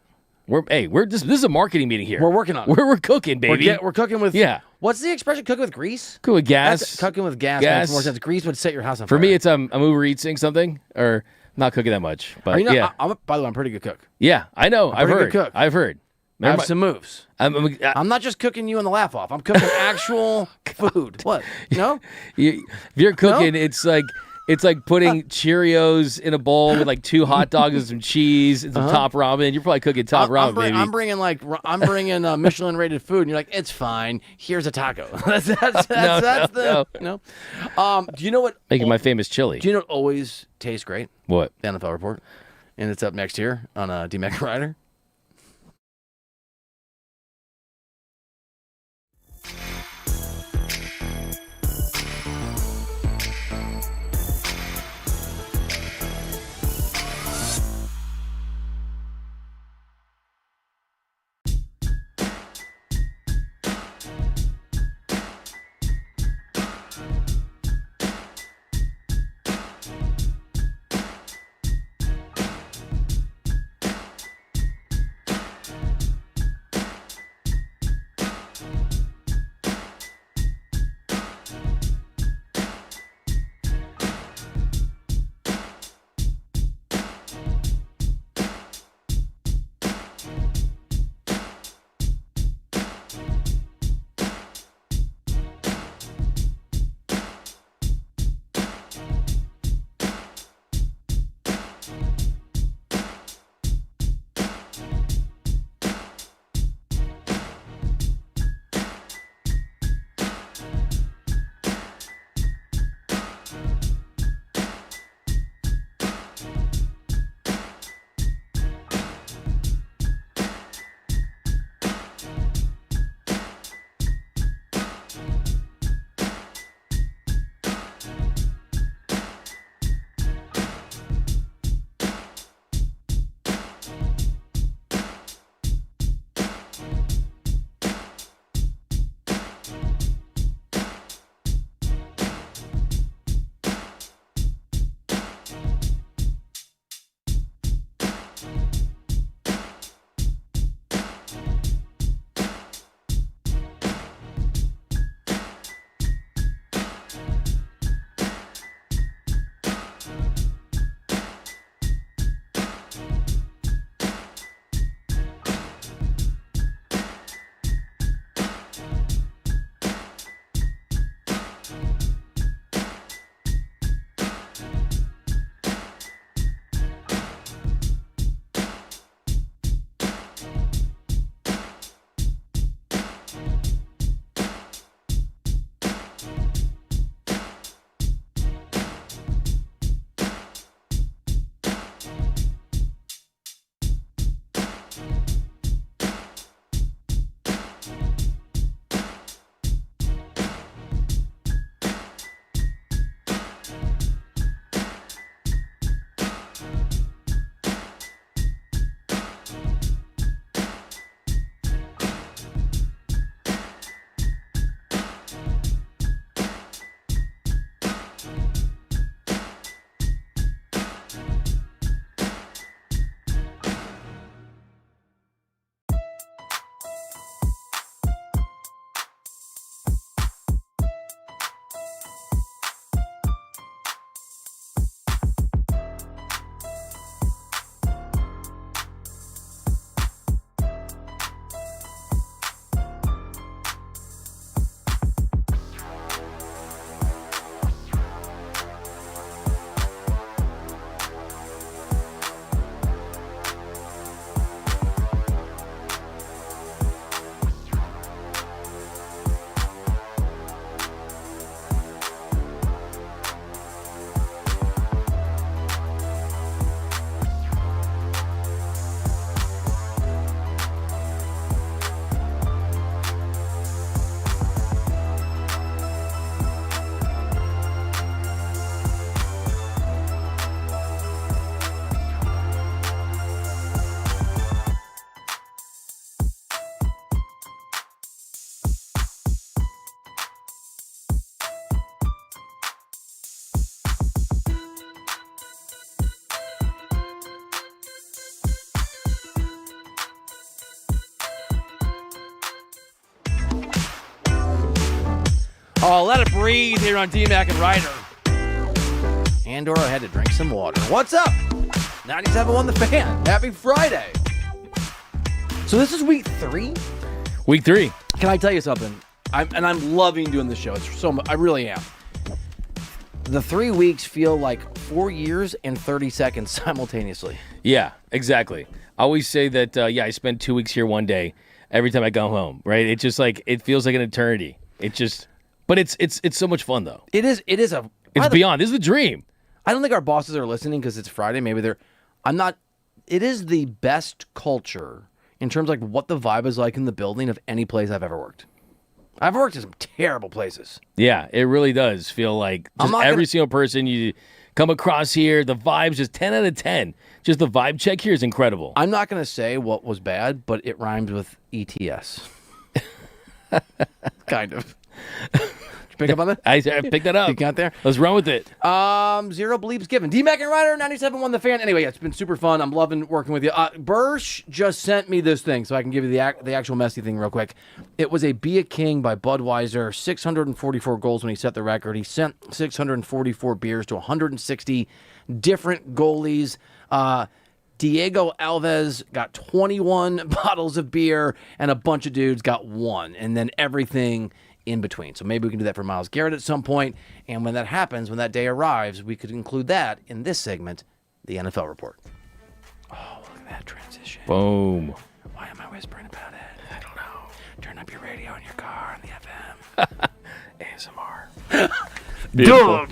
This is a marketing meeting here. We're working on it. We're cooking, baby. We're cooking with, what's the expression? Cooking with grease? Cook with gas. Cooking with gas makes more sense. Grease would set your house on For fire. me, it's I'm Uber Eating something, or not cooking that much. But Are you not, yeah. by the way, I'm a pretty good cook. Yeah, I know. I'm I've pretty heard. good cook. I've heard. I have some moves. I'm not just cooking you on the laugh off. I'm cooking actual food. What? No? If you're cooking, it's like putting Cheerios in a bowl with like 2 hot dogs and some cheese and some top ramen. You're probably cooking top ramen, baby. I'm bringing Michelin rated food, and you're like, it's fine. Here's a taco. Do you know what? Making my famous chili. Do you know what always tastes great? What? The NFL Report, and it's up next here on D-Mac Rider. Oh, let it breathe here on D-Mac and Reiter. Andorra had to drink some water. What's up? 97.1 The Fan. Happy Friday. So this is week 3? Week 3. Can I tell you something? I'm loving doing this show. It's so much, I really am. The 3 weeks feel like 4 years and 30 seconds simultaneously. Yeah, exactly. I always say that, I spend 2 weeks here one day every time I go home, right? It's just like, it feels like an eternity. But it's so much fun, though. It is It's beyond. This is the dream. I don't think our bosses are listening because it's Friday. Maybe they're. It is the best culture in terms of like what the vibe is like in the building of any place I've ever worked. I've worked in some terrible places. Yeah, it really does feel like just every single person you come across here, the vibe's just 10 out of 10. Just the vibe check here is incredible. I'm not going to say what was bad, but it rhymes with ETS. Kind of. Pick up on that? I picked that up. You got there? Let's run with it. 0 bleeps given. D-Mac and Reiter, 97.1 The Fan. Anyway, it's been super fun. I'm loving working with you. Bursch just sent me this thing, so I can give you the actual messy thing real quick. It was a Be a King by Budweiser. 644 goals when he set the record. He sent 644 beers to 160 different goalies. Diego Alves got 21 bottles of beer, and a bunch of dudes got 1, and then everything in between. So maybe we can do that for Myles Garrett at some point. And when that happens, when that day arrives, we could include that in this segment, the NFL Report. Oh, look at that transition. Boom. Why am I whispering about it? I don't know. Turn up your radio in your car on the FM. ASMR. Doug.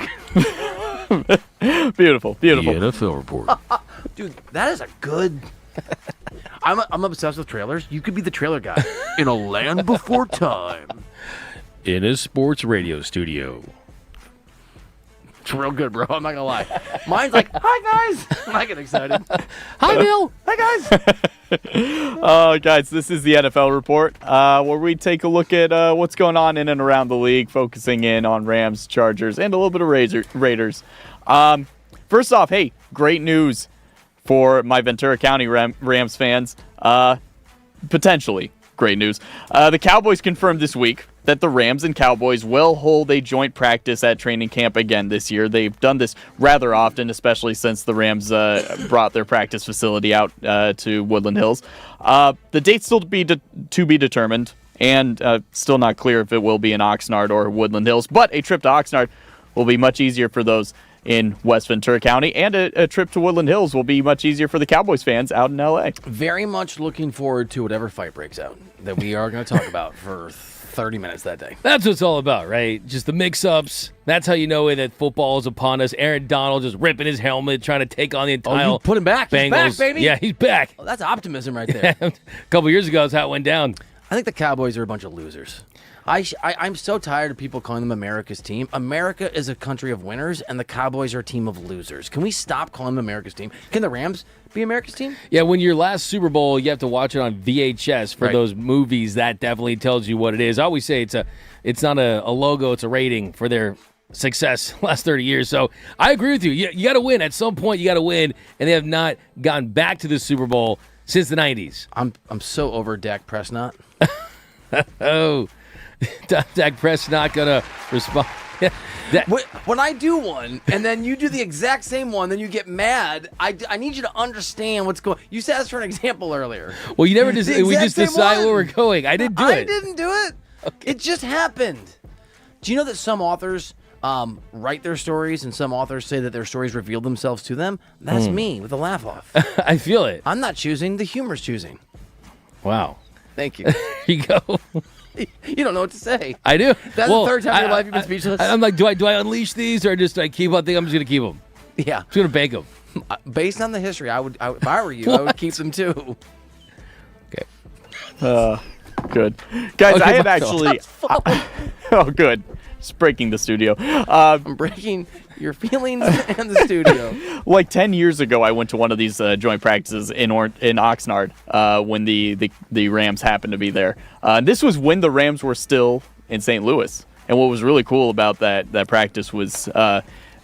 Beautiful. The NFL Report. Dude, that is a good... I'm obsessed with trailers. You could be the trailer guy. In a land before time. In a sports radio studio. It's real good, bro. I'm not going to lie. Mine's like, hi, guys. I get excited. Hi, Bill. Hi, guys. Guys, this is the NFL Report, where we take a look at what's going on in and around the league, focusing in on Rams, Chargers, and a little bit of Raiders. First off, hey, great news for my Ventura County Rams fans. Potentially great news. The Cowboys confirmed this week that the Rams and Cowboys will hold a joint practice at training camp again this year. They've done this rather often, especially since the Rams brought their practice facility out to Woodland Hills. The date's still to be determined, and still not clear if it will be in Oxnard or Woodland Hills, but a trip to Oxnard will be much easier for those in West Ventura County, and a trip to Woodland Hills will be much easier for the Cowboys fans out in L.A. Very much looking forward to whatever fight breaks out that we are going to talk about for 30 minutes that day. That's what it's all about, right? Just the mix-ups. That's how you know that football is upon us. Aaron Donald just ripping his helmet, trying to take on the entire you put him back. Bengals. He's back, baby. Yeah, he's back. Oh, that's optimism right there. A couple years ago, that's how it went down. I think the Cowboys are a bunch of losers. I'm so tired of people calling them America's team. America is a country of winners, and the Cowboys are a team of losers. Can we stop calling them America's team? Can the Rams be America's team? Yeah, when your last Super Bowl, you have to watch it on VHS for those movies. That definitely tells you what it is. I always say it's not a logo, it's a rating for their success last 30 years. So I agree with you. You got to win. At some point, you got to win, and they have not gotten back to the Super Bowl since the 90s. I'm so over Dak Prescott. Oh, Dak Prescott gonna respond. When I do one and then you do the exact same one, then you get mad. I need you to understand what's going. You asked for an example earlier. Well, you never we just decide where we're going. I didn't do it. I didn't do it. Okay. It just happened. Do you know that some authors write their stories and some authors say that their stories reveal themselves to them? That's me with a laugh off. I feel it. I'm not choosing. The humor's choosing. Wow. Thank you. Here you go. You don't know what to say. I do. That's the third time in your life you've been speechless. I'm like, do I unleash these or just I keep on thinking I'm just going to keep them? Yeah. I'm just going to bank them. Based on the history, if I were you, I would keep them too. Okay. Good. Guys, Okay, I had Michael. actually... oh, good. Just breaking the studio. I'm breaking your feelings and the studio. Like 10 years ago, I went to one of these joint practices in Oxnard when the Rams happened to be there. This was when the Rams were still in St. Louis. And what was really cool about that practice was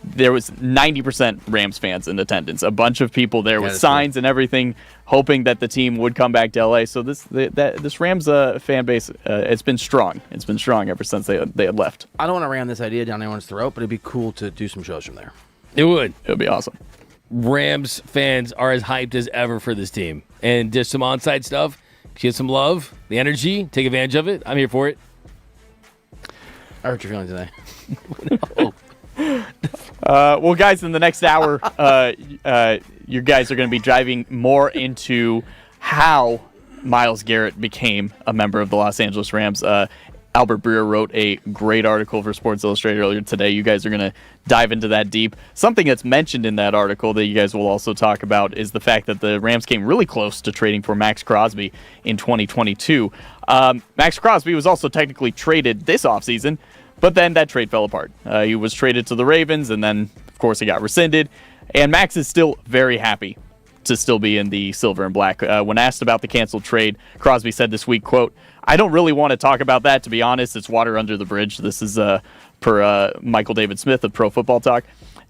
there was 90% Rams fans in attendance. A bunch of people there with signs and everything, hoping that the team would come back to LA. So this Rams fan base, it's been strong. It's been strong ever since they had left. I don't want to ram this idea down anyone's throat, but it'd be cool to do some shows from there. It would. It would be awesome. Rams fans are as hyped as ever for this team. And just some on-site stuff. Get some love, the energy, take advantage of it. I'm here for it. I hurt your feelings today. Well, guys, in the next hour, you guys are going to be diving more into how Myles Garrett became a member of the Los Angeles Rams. Albert Breer wrote a great article for Sports Illustrated earlier today. You guys are going to dive into that deep. Something that's mentioned in that article that you guys will also talk about is the fact that the Rams came really close to trading for Max Crosby in 2022. Max Crosby was also technically traded this offseason, but then that trade fell apart. He was traded to the Ravens, and then, of course, he got rescinded. And Max is still very happy to still be in the silver and black. When asked about the canceled trade, Crosby said this week, quote, "I don't really want to talk about that, to be honest. It's water under the bridge." This is per Michael David Smith of Pro Football Talk.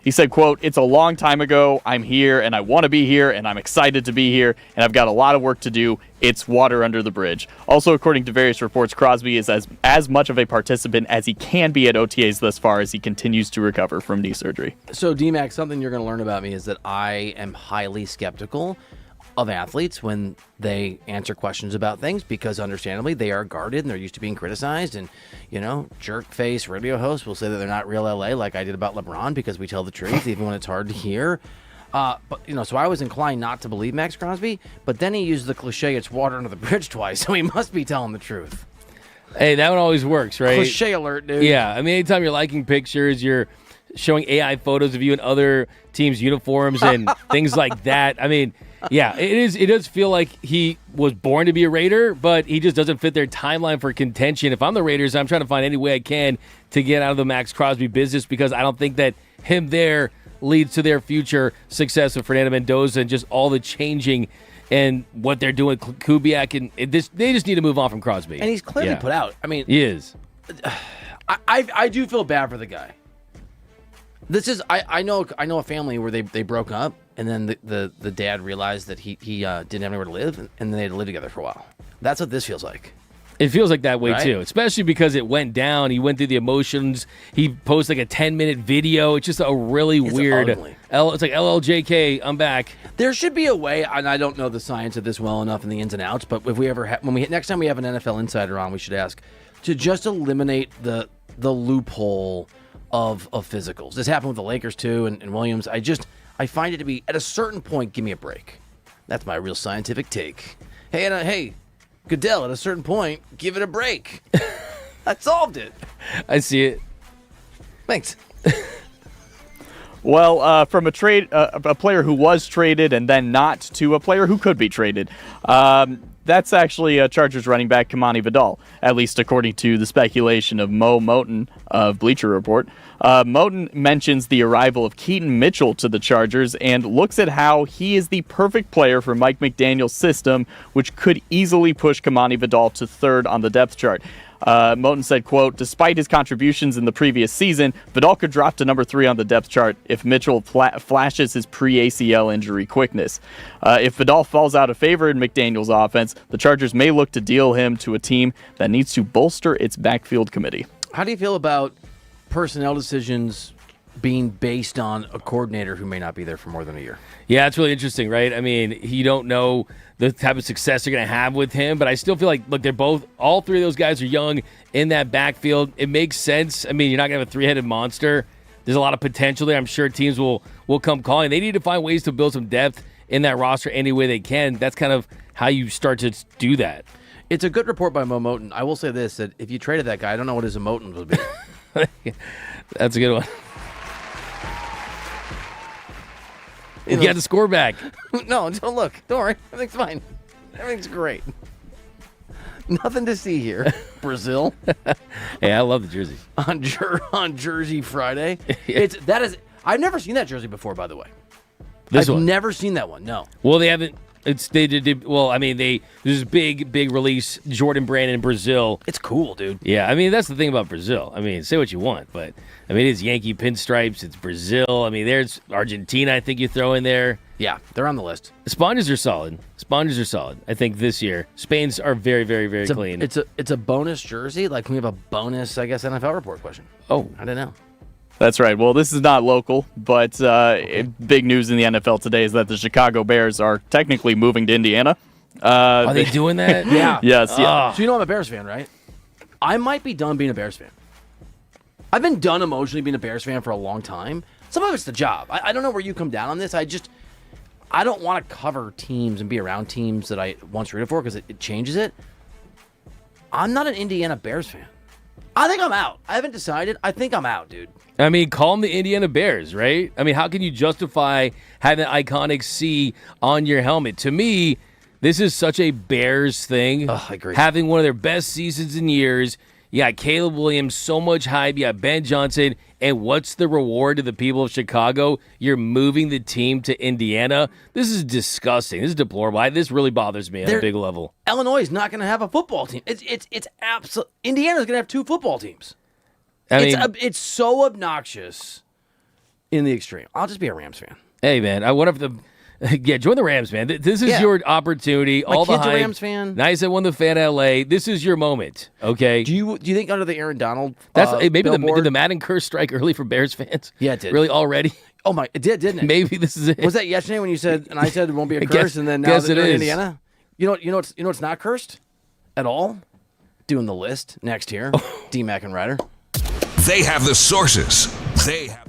He said, quote, "It's a long time ago. I'm here, and I want to be here, and I'm excited to be here, and I've got a lot of work to do. It's water under the bridge." Also, according to various reports, Crosby is as much of a participant as he can be at OTAs thus far as he continues to recover from knee surgery. So, D-Mac, something you're going to learn about me is that I am highly skeptical of athletes when they answer questions about things because, understandably, they are guarded and they're used to being criticized. And, jerk face radio hosts will say that they're not real LA like I did about LeBron because we tell the truth even when it's hard to hear. So I was inclined not to believe Max Crosby, but then he used the cliche, "It's water under the bridge" twice, so he must be telling the truth. Hey, that one always works, right? Cliche alert, dude. Yeah, I mean, anytime you're liking pictures, you're showing AI photos of you in other teams' uniforms and things like that. I mean, yeah, it does feel like he was born to be a Raider, but he just doesn't fit their timeline for contention. If I'm the Raiders, I'm trying to find any way I can to get out of the Max Crosby business because I don't think that him there leads to their future success with Fernando Mendoza and just all the changing and what they're doing with Kubiak. And they just need to move on from Crosby. And he's clearly put out. I mean, he is. I do feel bad for the guy. This is I know a family where they broke up, and then the dad realized that he didn't have anywhere to live, and then they had to live together for a while. That's what this feels like. It feels like that way, right? too, especially because it went down. He went through the emotions. He posted like a 10-minute video. It's just a really weird. Ugly. It's like LLJK, I'm back. There should be a way, and I don't know the science of this well enough and the ins and outs, but if we ever next time we have an NFL insider on, we should ask to just eliminate the loophole of physicals. This happened with the Lakers too, and Williams. I find it to be, at a certain point, give me a break. That's my real scientific take. Hey, Goodell, at a certain point, give it a break. That solved it. I see it. Thanks. Well, from a player who was traded and then not to a player who could be traded. That's actually Chargers running back Kamani Vidal, at least according to the speculation of Mo Moton of Bleacher Report. Moton mentions the arrival of Keaton Mitchell to the Chargers and looks at how he is the perfect player for Mike McDaniel's system, which could easily push Kamani Vidal to third on the depth chart. Moton said, quote, "Despite his contributions in the previous season, Vidal could drop to number 3 on the depth chart if Mitchell flashes his pre-ACL injury quickness. If Vidal falls out of favor in McDaniel's offense, the Chargers may look to deal him to a team that needs to bolster its backfield committee." How do you feel about personnel decisions being based on a coordinator who may not be there for more than a year? Yeah, it's really interesting, right? I mean, you don't know the type of success they're going to have with him, but I still feel like, look, all three of those guys are young in that backfield. It makes sense. I mean, you're not going to have a three-headed monster. There's a lot of potential there. I'm sure teams will come calling. They need to find ways to build some depth in that roster any way they can. That's kind of how you start to do that. It's a good report by Mo Moton. I will say this, that if you traded that guy, I don't know what his emotions would be. That's a good one. You got the score back. No, don't look. Don't worry. Everything's fine. Everything's great. Nothing to see here. Brazil. Hey, I love the jersey. On Jersey Friday. I've never seen that jersey before, by the way. I've never seen that one, no. Well, they haven't They did well. I mean, there's this big release, Jordan Brand in Brazil. It's cool, dude. Yeah, I mean that's the thing about Brazil. I mean, say what you want, but I mean it's Yankee pinstripes. It's Brazil. I mean, there's Argentina. I think you throw in there. Yeah, they're on the list. The Spaniards are solid. I think this year Spain's are very clean. It's a bonus jersey. Like, can we have a bonus, I guess, NFL report question? Oh, I don't know. That's right. Well, this is not local, but big news in the NFL today is that the Chicago Bears are technically moving to Indiana. Are they doing that? Yeah. Yes. Yeah. So you know I'm a Bears fan, right? I might be done being a Bears fan. I've been done emotionally being a Bears fan for a long time. Some of it's the job. I don't know where you come down on this. I don't want to cover teams and be around teams that I once rooted for because it changes it. I'm not an Indiana Bears fan. I think I'm out. I haven't decided. I think I'm out, dude. I mean, call them the Indiana Bears, right? I mean, how can you justify having an iconic C on your helmet? To me, this is such a Bears thing. I agree. Having one of their best seasons in years. You got Caleb Williams, so much hype. You got Ben Johnson. And what's the reward to the people of Chicago? You're moving the team to Indiana. This is disgusting. This is deplorable. This really bothers me on a big level. Illinois is not going to have a football team. It's absolute. Indiana's going to have 2 football teams. It's so obnoxious in the extreme. I'll just be a Rams fan. Hey, man, I wonder if join the Rams, man. This is your opportunity. My all kid's the hype. a Rams fan. Nice, I won the fan LA. This is your moment, okay? Do you think under the Aaron Donald maybe billboard, did the Madden curse strike early for Bears fans? Yeah, it did. Really already? Oh my, it did, didn't it? Maybe this is it. Was that yesterday when you said, and I said it won't be a curse, guess- and then now guess that it they're in is. Indiana? You know what's not cursed at all? Doing the list next year. D-Mac and Reiter. They have the sources. They have.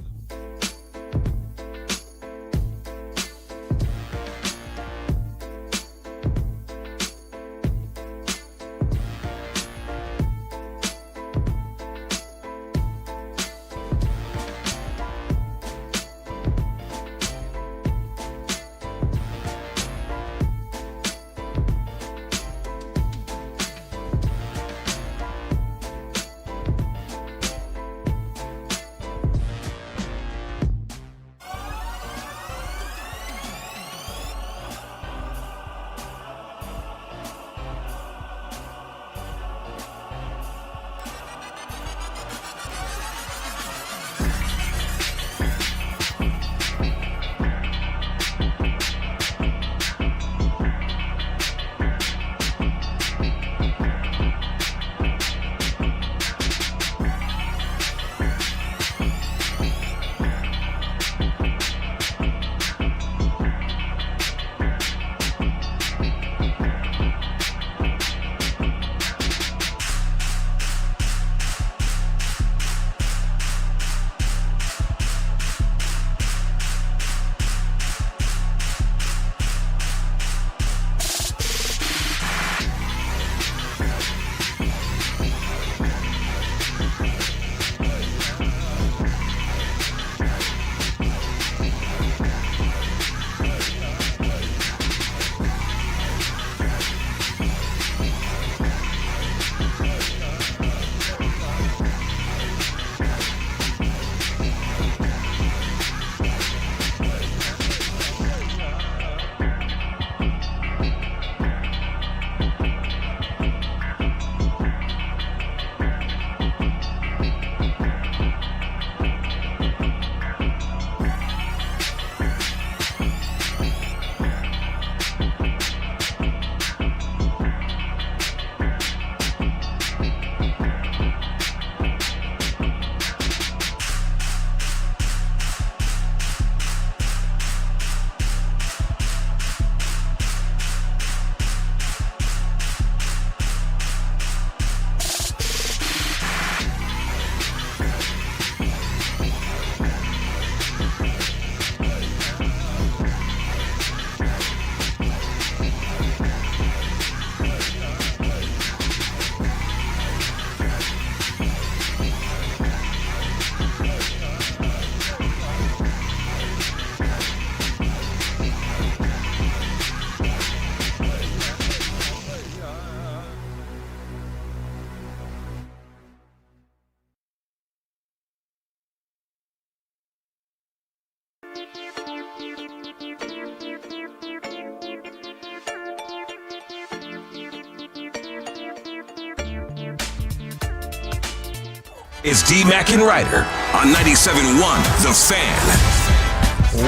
It's D-Mac and Reiter on 97.1 The Fan.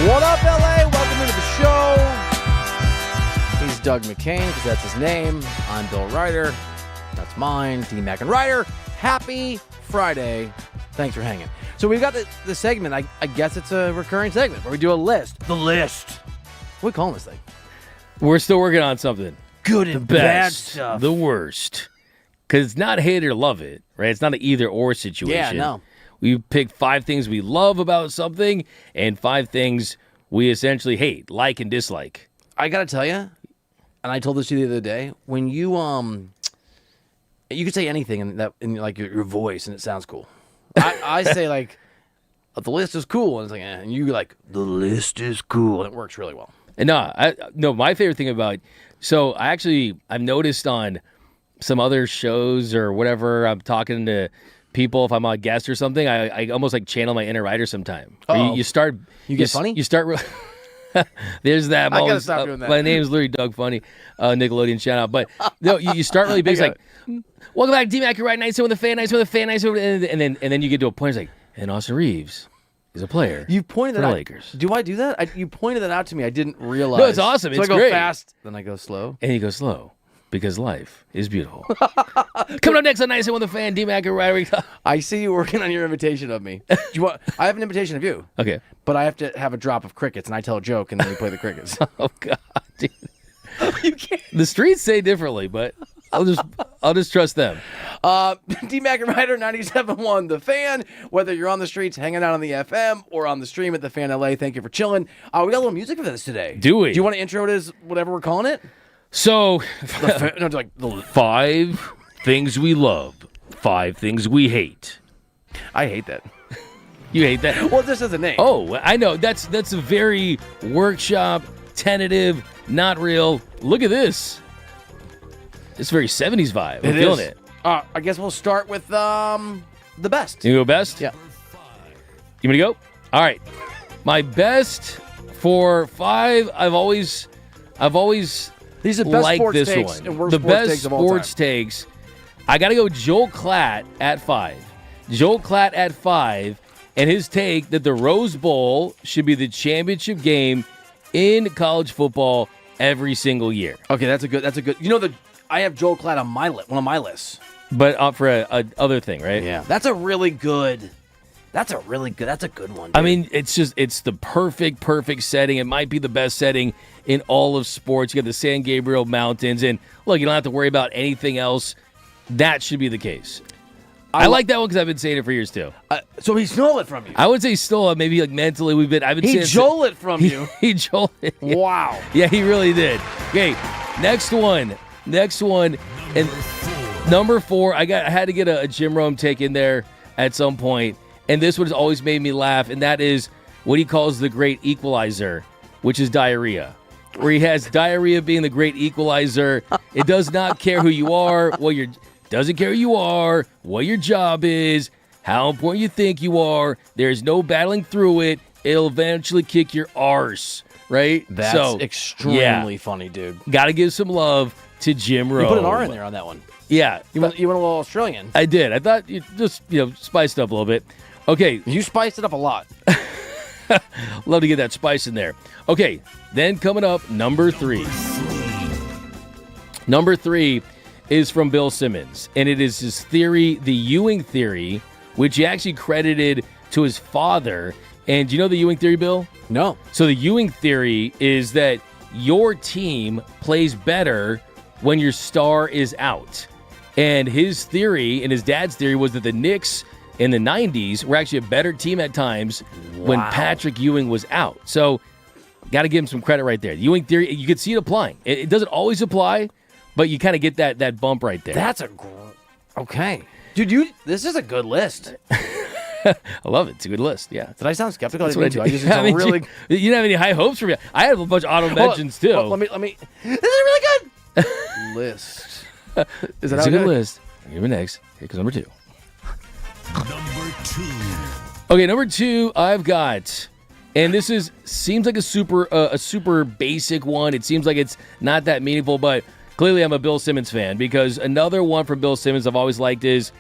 What up, LA? Welcome into the show. He's Doug McCain, because that's his name. I'm Bill Reiter. That's mine. D-Mac and Reiter. Happy Friday. Thanks for hanging. So we've got the segment. I guess it's a recurring segment where we do a list. The list. What are we calling this thing? We're still working on something. Good The and bad best, stuff. the worst. Because it's not hate it or love it, right? It's not an either-or situation. Yeah, no. We pick 5 things we love about something and 5 things we essentially hate, like and dislike. I got to tell you, and I told this to you the other day, when you could say anything in like your voice and it sounds cool. I say like, the list is cool, and it's like, and you like, the list is cool, and it works really well. And no, my favorite thing about, so I've noticed on some other shows or whatever, I'm talking to people, if I'm a guest or something, I almost like channel my inner writer sometime. You start, you get funny? You start, there's that. I gotta stop doing that. My name's literally Doug Funny, Nickelodeon shout out. But no, you start really big, it's like, welcome back, D-Mac, you're right, nice with the fan, and then you get to a point, it's like, and Austin Reeves is a player. You pointed for that the out. Lakers. Do I do that? You pointed that out to me. I didn't realize. No, it's awesome. So It's I go great. fast, then I go slow. And you go slow. Because life is beautiful. Coming up next on Nice and with the Fan, D-Mac and Reiter. I see you working on your imitation of me. Do you want? I have an imitation of you. Okay. But I have to have a drop of crickets, and I tell a joke, and then you play the crickets. Oh God, dude. You can't. The streets say differently, but I'll just trust them. D-Mac and Reiter, 97.1 The Fan. Whether you're on the streets hanging out on the FM or on the stream at The Fan LA, thank you for chilling. We got a little music for this today. Do we? Do you want to intro it as whatever we're calling it? So, 5 things we love, 5 things we hate. I hate that. You hate that? Well, this is a name. Oh, I know. That's a very workshop, tentative, not real. Look at this. It's very 70s vibe. I'm feeling it. I guess we'll start with the best. You go best? Yeah. You want me to go? All right. My best for 5. I've always These are best liked sports this takes one. and worst The sports best takes of all sports time. takes. I got to go Joel Klatt at 5. Joel Klatt at 5, and his take that the Rose Bowl should be the championship game in college football every single year. Okay, that's a good. You know I have Joel Klatt on my list, one of my lists. But for a other thing, right? Yeah, that's a good one. Dude. I mean, it's the perfect setting. It might be the best setting in all of sports. You got the San Gabriel Mountains, and look, you don't have to worry about anything else. That should be the case. I like that one because I've been saying it for years too. So he stole it from you. I would say stole it. Maybe like mentally, I've been He saying stole it from you. He stole it. Yeah. Wow. Yeah, he really did. Okay, next one, and number 4. I had to get a Jim Rome take in there at some point, and this one has always made me laugh, and that is what he calls the great equalizer, which is diarrhea. Where he has diarrhea being the great equalizer. It does not care who you are, doesn't care who you are, what your job is, how important you think you are. There's no battling through it. It'll eventually kick your arse, right? That's extremely funny, dude. Got to give some love to Jim Rome. You put an R in there on that one. Yeah. You went a little Australian. I did. I thought you just, spiced it up a little bit. Okay. You spiced it up a lot. Love to get that spice in there. Okay. Then coming up, number 3. Number 3 is from Bill Simmons, and it is his theory, the Ewing theory, which he actually credited to his father. And do you know the Ewing theory, Bill? No. So the Ewing theory is that your team plays better when your star is out. And his theory and his dad's theory was that the Knicks in the 90s were actually a better team at times when Patrick Ewing was out. So got to give him some credit right there. The Ewing theory, you can see it applying. It doesn't always apply, but you kind of get that bump right there. That's okay. Dude, this is a good list. I love it. It's a good list, yeah. Did I sound skeptical? That's what I do. do. You didn't have any high hopes for me. I had a bunch of auto mentions, too. Well, let me. This is a really good list. Is that it's a good list. Here we next. Here comes number 2. Number 2. Okay, number 2, I've got, and this seems like a super basic one. It seems like it's not that meaningful, but clearly I'm a Bill Simmons fan because another one from Bill Simmons I've always liked is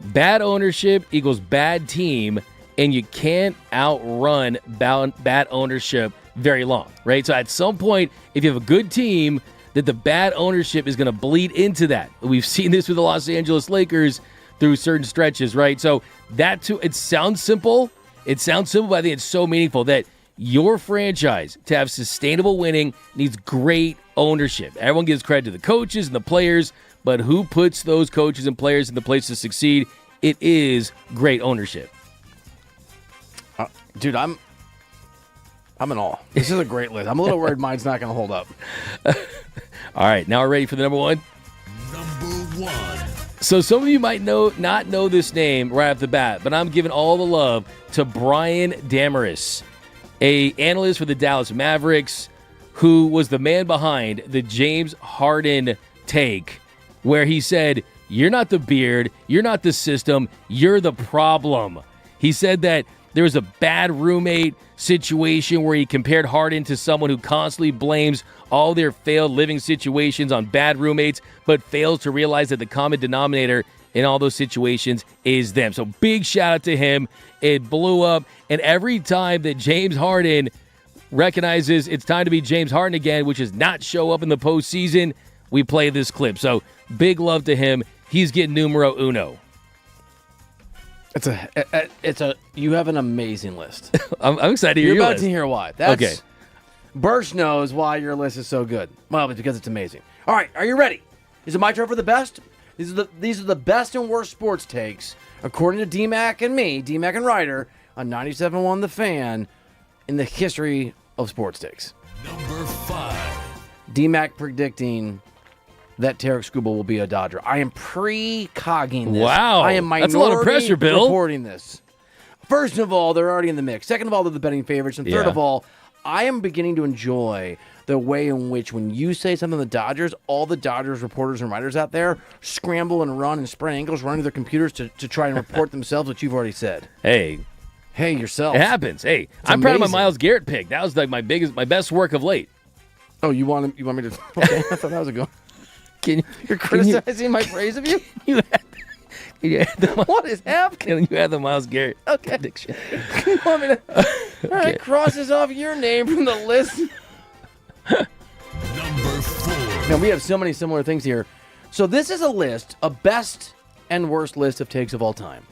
Bad ownership equals bad team, and you can't outrun bad ownership very long, right? So at some point, if you have a good team, that the bad ownership is going to bleed into that. We've seen this with the Los Angeles Lakers through certain stretches, right? So that too, it sounds simple. It sounds simple, but I think it's so meaningful that your franchise, to have sustainable winning, needs great ownership. Everyone gives credit to the coaches and the players, but who puts those coaches and players in the place to succeed? It is great ownership. Dude, I'm in awe. This is a great list. I'm a little worried mine's not going to hold up. All right, now we're ready for the number one. Number 1. So some of you might not know this name right off the bat, but I'm giving all the love to Brian Dameris, an analyst for the Dallas Mavericks, who was the man behind the James Harden take, where he said, "You're not the beard, you're not the system, you're the problem." He said that there was a bad roommate situation where he compared Harden to someone who constantly blames all their failed living situations on bad roommates, but fails to realize that the common denominator in all those situations is them. So big shout out to him. It blew up. And every time that James Harden recognizes it's time to be James Harden again, which is not show up in the postseason, we play this clip. So big love to him. He's getting numero uno. You have an amazing list. I'm excited to hear You're your about list. to hear why. Okay. Bursch knows why your list is so good. Well, it's because it's amazing. All right, are you ready? Is it my turn for the best? These are the best and worst sports takes, according to DMAC and me, DMAC and Reiter, on 97.1 The Fan, in the history of sports takes. Number 5. DMAC predicting that Tarek Skubal will be a Dodger. I am pre-cogging this. Wow. I am minority That's a lot of pressure, Bill. reporting this. First of all, they're already in the mix. Second of all, they're the betting favorites. And third of all, I am beginning to enjoy the way in which when you say something to the Dodgers, all the Dodgers reporters and writers out there scramble and run and spread ankles, run to their computers to try and report themselves what you've already said. Hey, yourself. It happens. Hey, It's I'm proud of my amazing. Myles Garrett pick. That was like my best work of late. Oh, you want me to? Okay, I thought that was a good one. You're criticizing my praise of you? What is happening? You had the Myles Garrett Okay. prediction. You want me to? All right, cross this off your name from the list. Number 4. Now, we have so many similar things here. So this is a list, a best and worst list of takes of all time.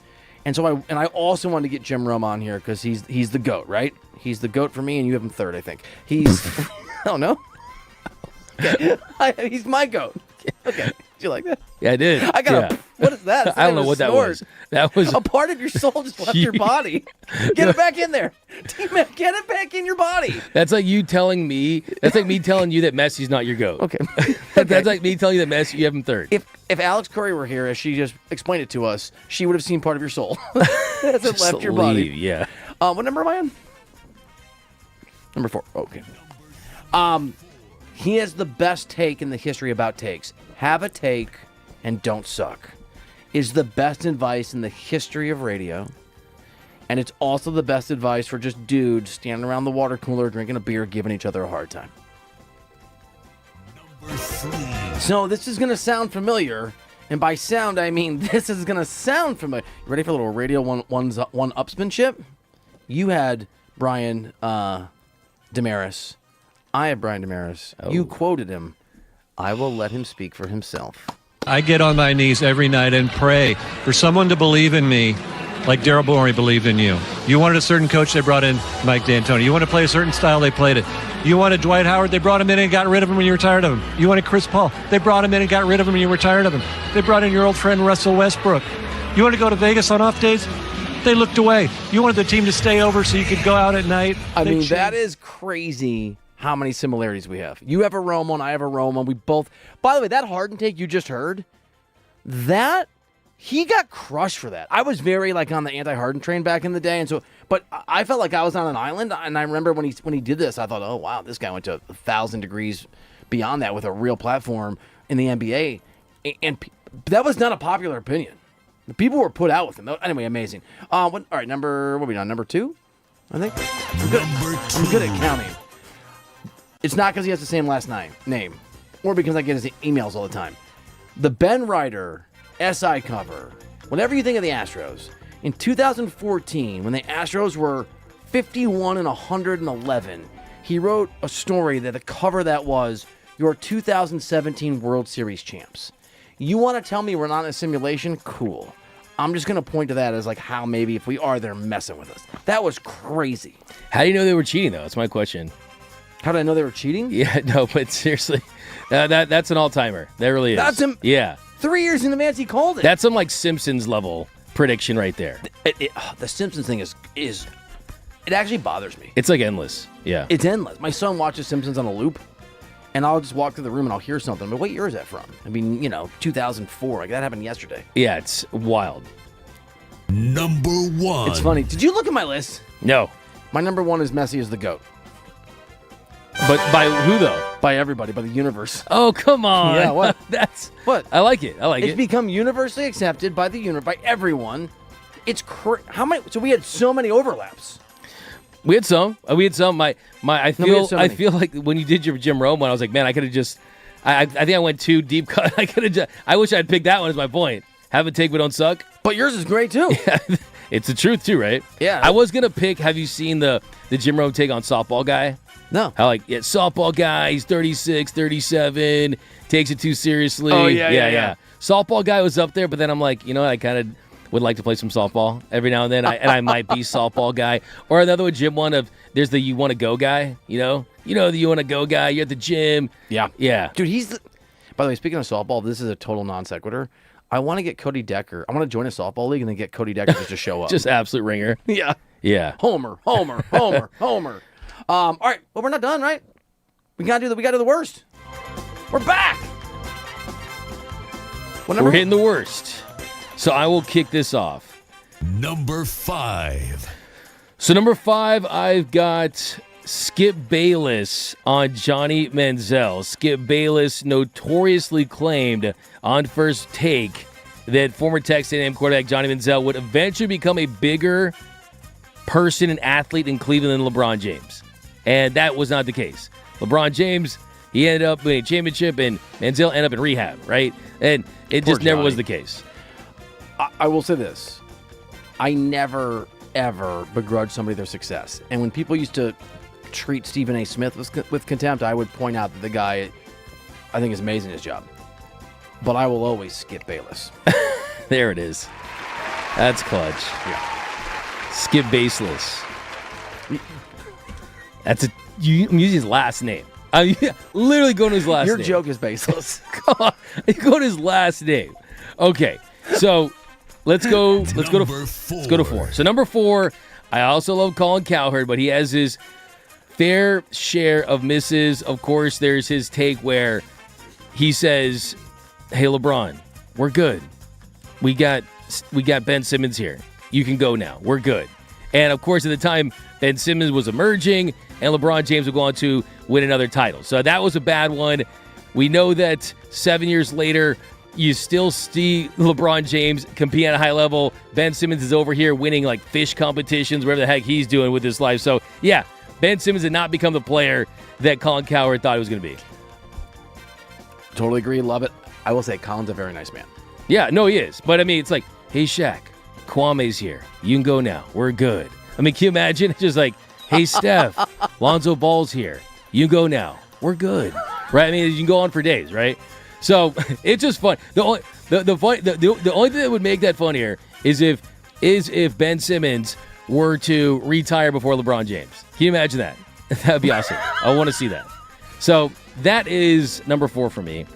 And so I also wanted to get Jim Rome on here because he's the GOAT, right? He's the GOAT for me, and you have him third, I think. He's I don't know. Okay. He's my GOAT. Okay. Did you like that? Yeah, I did. I got a. What is that? I don't know what that was. That was a part of your soul just left your body. Get it back in there. T-Mac, get it back in your body. That's like you telling me. That's like me telling you that Messi's not your GOAT. Okay. That's like me telling you that Messi, you have him third. If Alex Curry were here, as she just explained it to us, she would have seen part of your soul as it left your body. Yeah. What number am I on? Number 4. Okay. He has the best take in the history about takes. Have a take and don't suck. Is the best advice in the history of radio. And it's also the best advice for just dudes standing around the water cooler, drinking a beer, giving each other a hard time. Number 3. So this is going to sound familiar. And by sound, I mean this is going to sound familiar. You ready for a little radio one-upsmanship? You had Brian Damaris. I had Brian Damaris. Oh. You quoted him. I will let him speak for himself. I get on my knees every night and pray for someone to believe in me like Daryl Morey believed in you. You wanted a certain coach, they brought in Mike D'Antoni. You want to play a certain style, they played it. You wanted Dwight Howard, they brought him in and got rid of him when you were tired of him. You wanted Chris Paul, they brought him in and got rid of him when you were tired of him. They brought in your old friend Russell Westbrook. You want to go to Vegas on off days? They looked away. You wanted the team to stay over so you could go out at night. I They mean, changed. that is crazy how many similarities we have. You have a Rome one, I have a Rome one. We both. By the way, that Harden take you just heard, that he got crushed for that. I was very like on the anti-Harden train back in the day, and so, but I felt like I was on an island. And I remember when he did this, I thought, oh wow, this guy went to 1,000 degrees beyond that with a real platform in the NBA, and that was not a popular opinion. The people were put out with him. Anyway, amazing. All right, what are we on? Number 2, I think. I'm good at counting. It's not because he has the same last name, or because I get his emails all the time. The Ben Reiter SI cover whatever you think of the Astros, in 2014, when the Astros were 51-111, he wrote a story that the cover that was your 2017 World Series champs. You want to tell me we're not in a simulation? Cool. I'm just going to point to that as like how maybe if we are, they're messing with us. That was crazy. How do you know they were cheating, though? That's my question. How did I know they were cheating? Yeah, no, but seriously, that's an all-timer. That really is. That's him. Yeah. 3 years in advance, he called it. That's some like Simpsons level prediction right there. The Simpsons thing is it actually bothers me. It's like endless. Yeah. It's endless. My son watches Simpsons on a loop, and I'll just walk through the room and I'll hear something. But what year is that from? I mean, 2004. Like that happened yesterday. Yeah, it's wild. Number 1. It's funny. Did you look at my list? No. My number 1 is Messi as the GOAT. But by who, though? By everybody, by the universe. Oh, come on. Yeah, what? That's what? I like it. It's become universally accepted by the universe, by everyone. It's how many? So we had so many overlaps. We had some. I feel like when you did your Jim Rome one, I was like, man, I could have just. I think I went too deep cut. I wish I'd picked that one as my point. Have a take, but don't suck. But yours is great too. Yeah, it's the truth too, right? Yeah. I was gonna pick. Have you seen the Jim Rome take on softball guy? No. How softball guy, he's 36, 37, takes it too seriously. Oh, yeah. Softball guy was up there, but then I'm like, I kind of would like to play some softball every now and then. I might be softball guy. Or another one, Jim one of, there's the you want to go guy, the you want to go guy, you're at the gym. Yeah. Yeah. Dude, by the way, speaking of softball, this is a total non sequitur. I want to get Cody Decker. I want to join a softball league and then get Cody Decker just to show up. Just absolute ringer. Yeah. Yeah. Homer. All right. Well, we're not done, right? We got to do the worst. We're back. We're hitting the worst. So I will kick this off. Number 5. So number 5, I've got Skip Bayless on Johnny Manziel. Skip Bayless notoriously claimed on First Take that former Texas A&M quarterback Johnny Manziel would eventually become a bigger person and athlete in Cleveland than LeBron James. And that was not the case. LeBron James, he ended up winning a championship, and Manziel ended up in rehab, right? And it Poor just never Johnny. was the case. I will say this. I never, ever begrudge somebody their success. And when people used to treat Stephen A. Smith with contempt, I would point out that the guy, I think, is amazing at his job. But I will always skip Bayless. There it is. That's clutch. Yeah. Skip Baseless. I'm using his last name. I'm literally going to his last Your name. joke is baseless. Come on. Go to his last name. Okay. So let's go to 4. So number 4, I also love Colin Cowherd, but he has his fair share of misses. Of course, there's his take where he says, "Hey LeBron, we're good. We got Ben Simmons here. You can go now. We're good." And of course, at the time, Ben Simmons was emerging, and LeBron James would go on to win another title. So that was a bad one. We know that 7 years later, you still see LeBron James compete at a high level. Ben Simmons is over here winning like fish competitions, whatever the heck he's doing with his life. So, yeah, Ben Simmons did not become the player that Colin Cowherd thought he was going to be. Totally agree. Love it. I will say Colin's a very nice man. Yeah, no, he is. But, I mean, it's like, hey, Shaq, Kwame's here. You can go now. We're good. I mean, can you imagine? It's just like, hey, Steph, Lonzo Ball's here. You can go now. We're good. Right? I mean, you can go on for days, right? So it's just fun. The only thing that would make that funnier is if Ben Simmons were to retire before LeBron James. Can you imagine that? That would be awesome. I want to see that. So that is number 4 for me.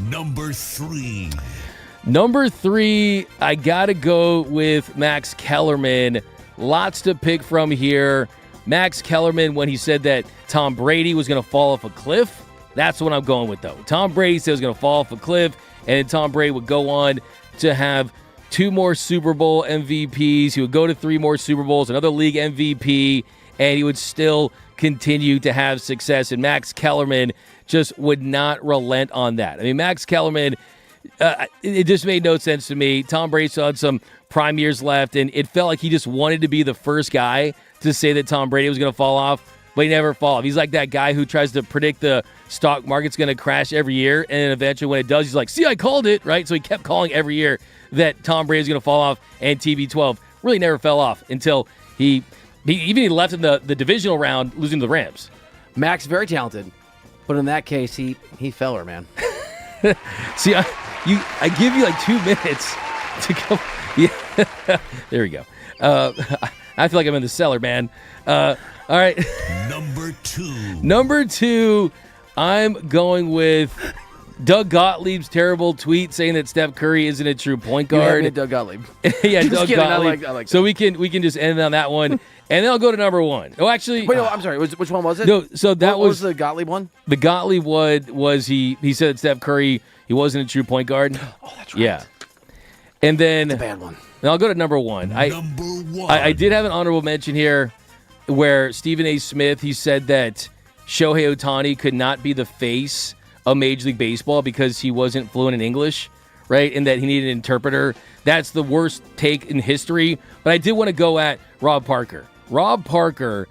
Number 3. Number 3, I gotta go with Max Kellerman. Lots to pick from here. Max Kellerman, when he said that Tom Brady was going to fall off a cliff, that's what I'm going with, though. Tom Brady said he was going to fall off a cliff, and Tom Brady would go on to have 2 more Super Bowl MVPs. He would go to 3 more Super Bowls, another league MVP, and he would still continue to have success. And Max Kellerman just would not relent on that. I mean, Max Kellerman, it just made no sense to me. Tom Brady still had some prime years left, and it felt like he just wanted to be the first guy to say that Tom Brady was going to fall off. but he never fall off. He's like that guy who tries to predict the stock market's going to crash every year, and then eventually when it does, he's like, see, I called it, right? So he kept calling every year that Tom Brady's going to fall off, and TB12 really never fell off until he left in the divisional round, losing to the Rams. Max, very talented, but in that case, he fell her, man. See, I give you like 2 minutes to go. Yeah, there we go. I feel like I'm in the cellar, man. All right. Number two, I'm going with Doug Gottlieb's terrible tweet saying that Steph Curry isn't a true point guard. You have Doug Gottlieb. Yeah, Just Doug kidding, Gottlieb. I like so we can just end on that one, and then I'll go to number one. Oh, actually, wait, no, I'm sorry. Which one was it? No, so that what was the Gottlieb one. The Gottlieb one was he said that Steph Curry, he wasn't a true point guard. Oh, that's right. Yeah, and then That's a bad one. Now I'll go to number one. I did have an honorable mention here where Stephen A. Smith, he said that Shohei Ohtani could not be the face of Major League Baseball because he wasn't fluent in English, right? And that he needed an interpreter. That's the worst take in history. But I did want to go at Rob Parker. Rob Parker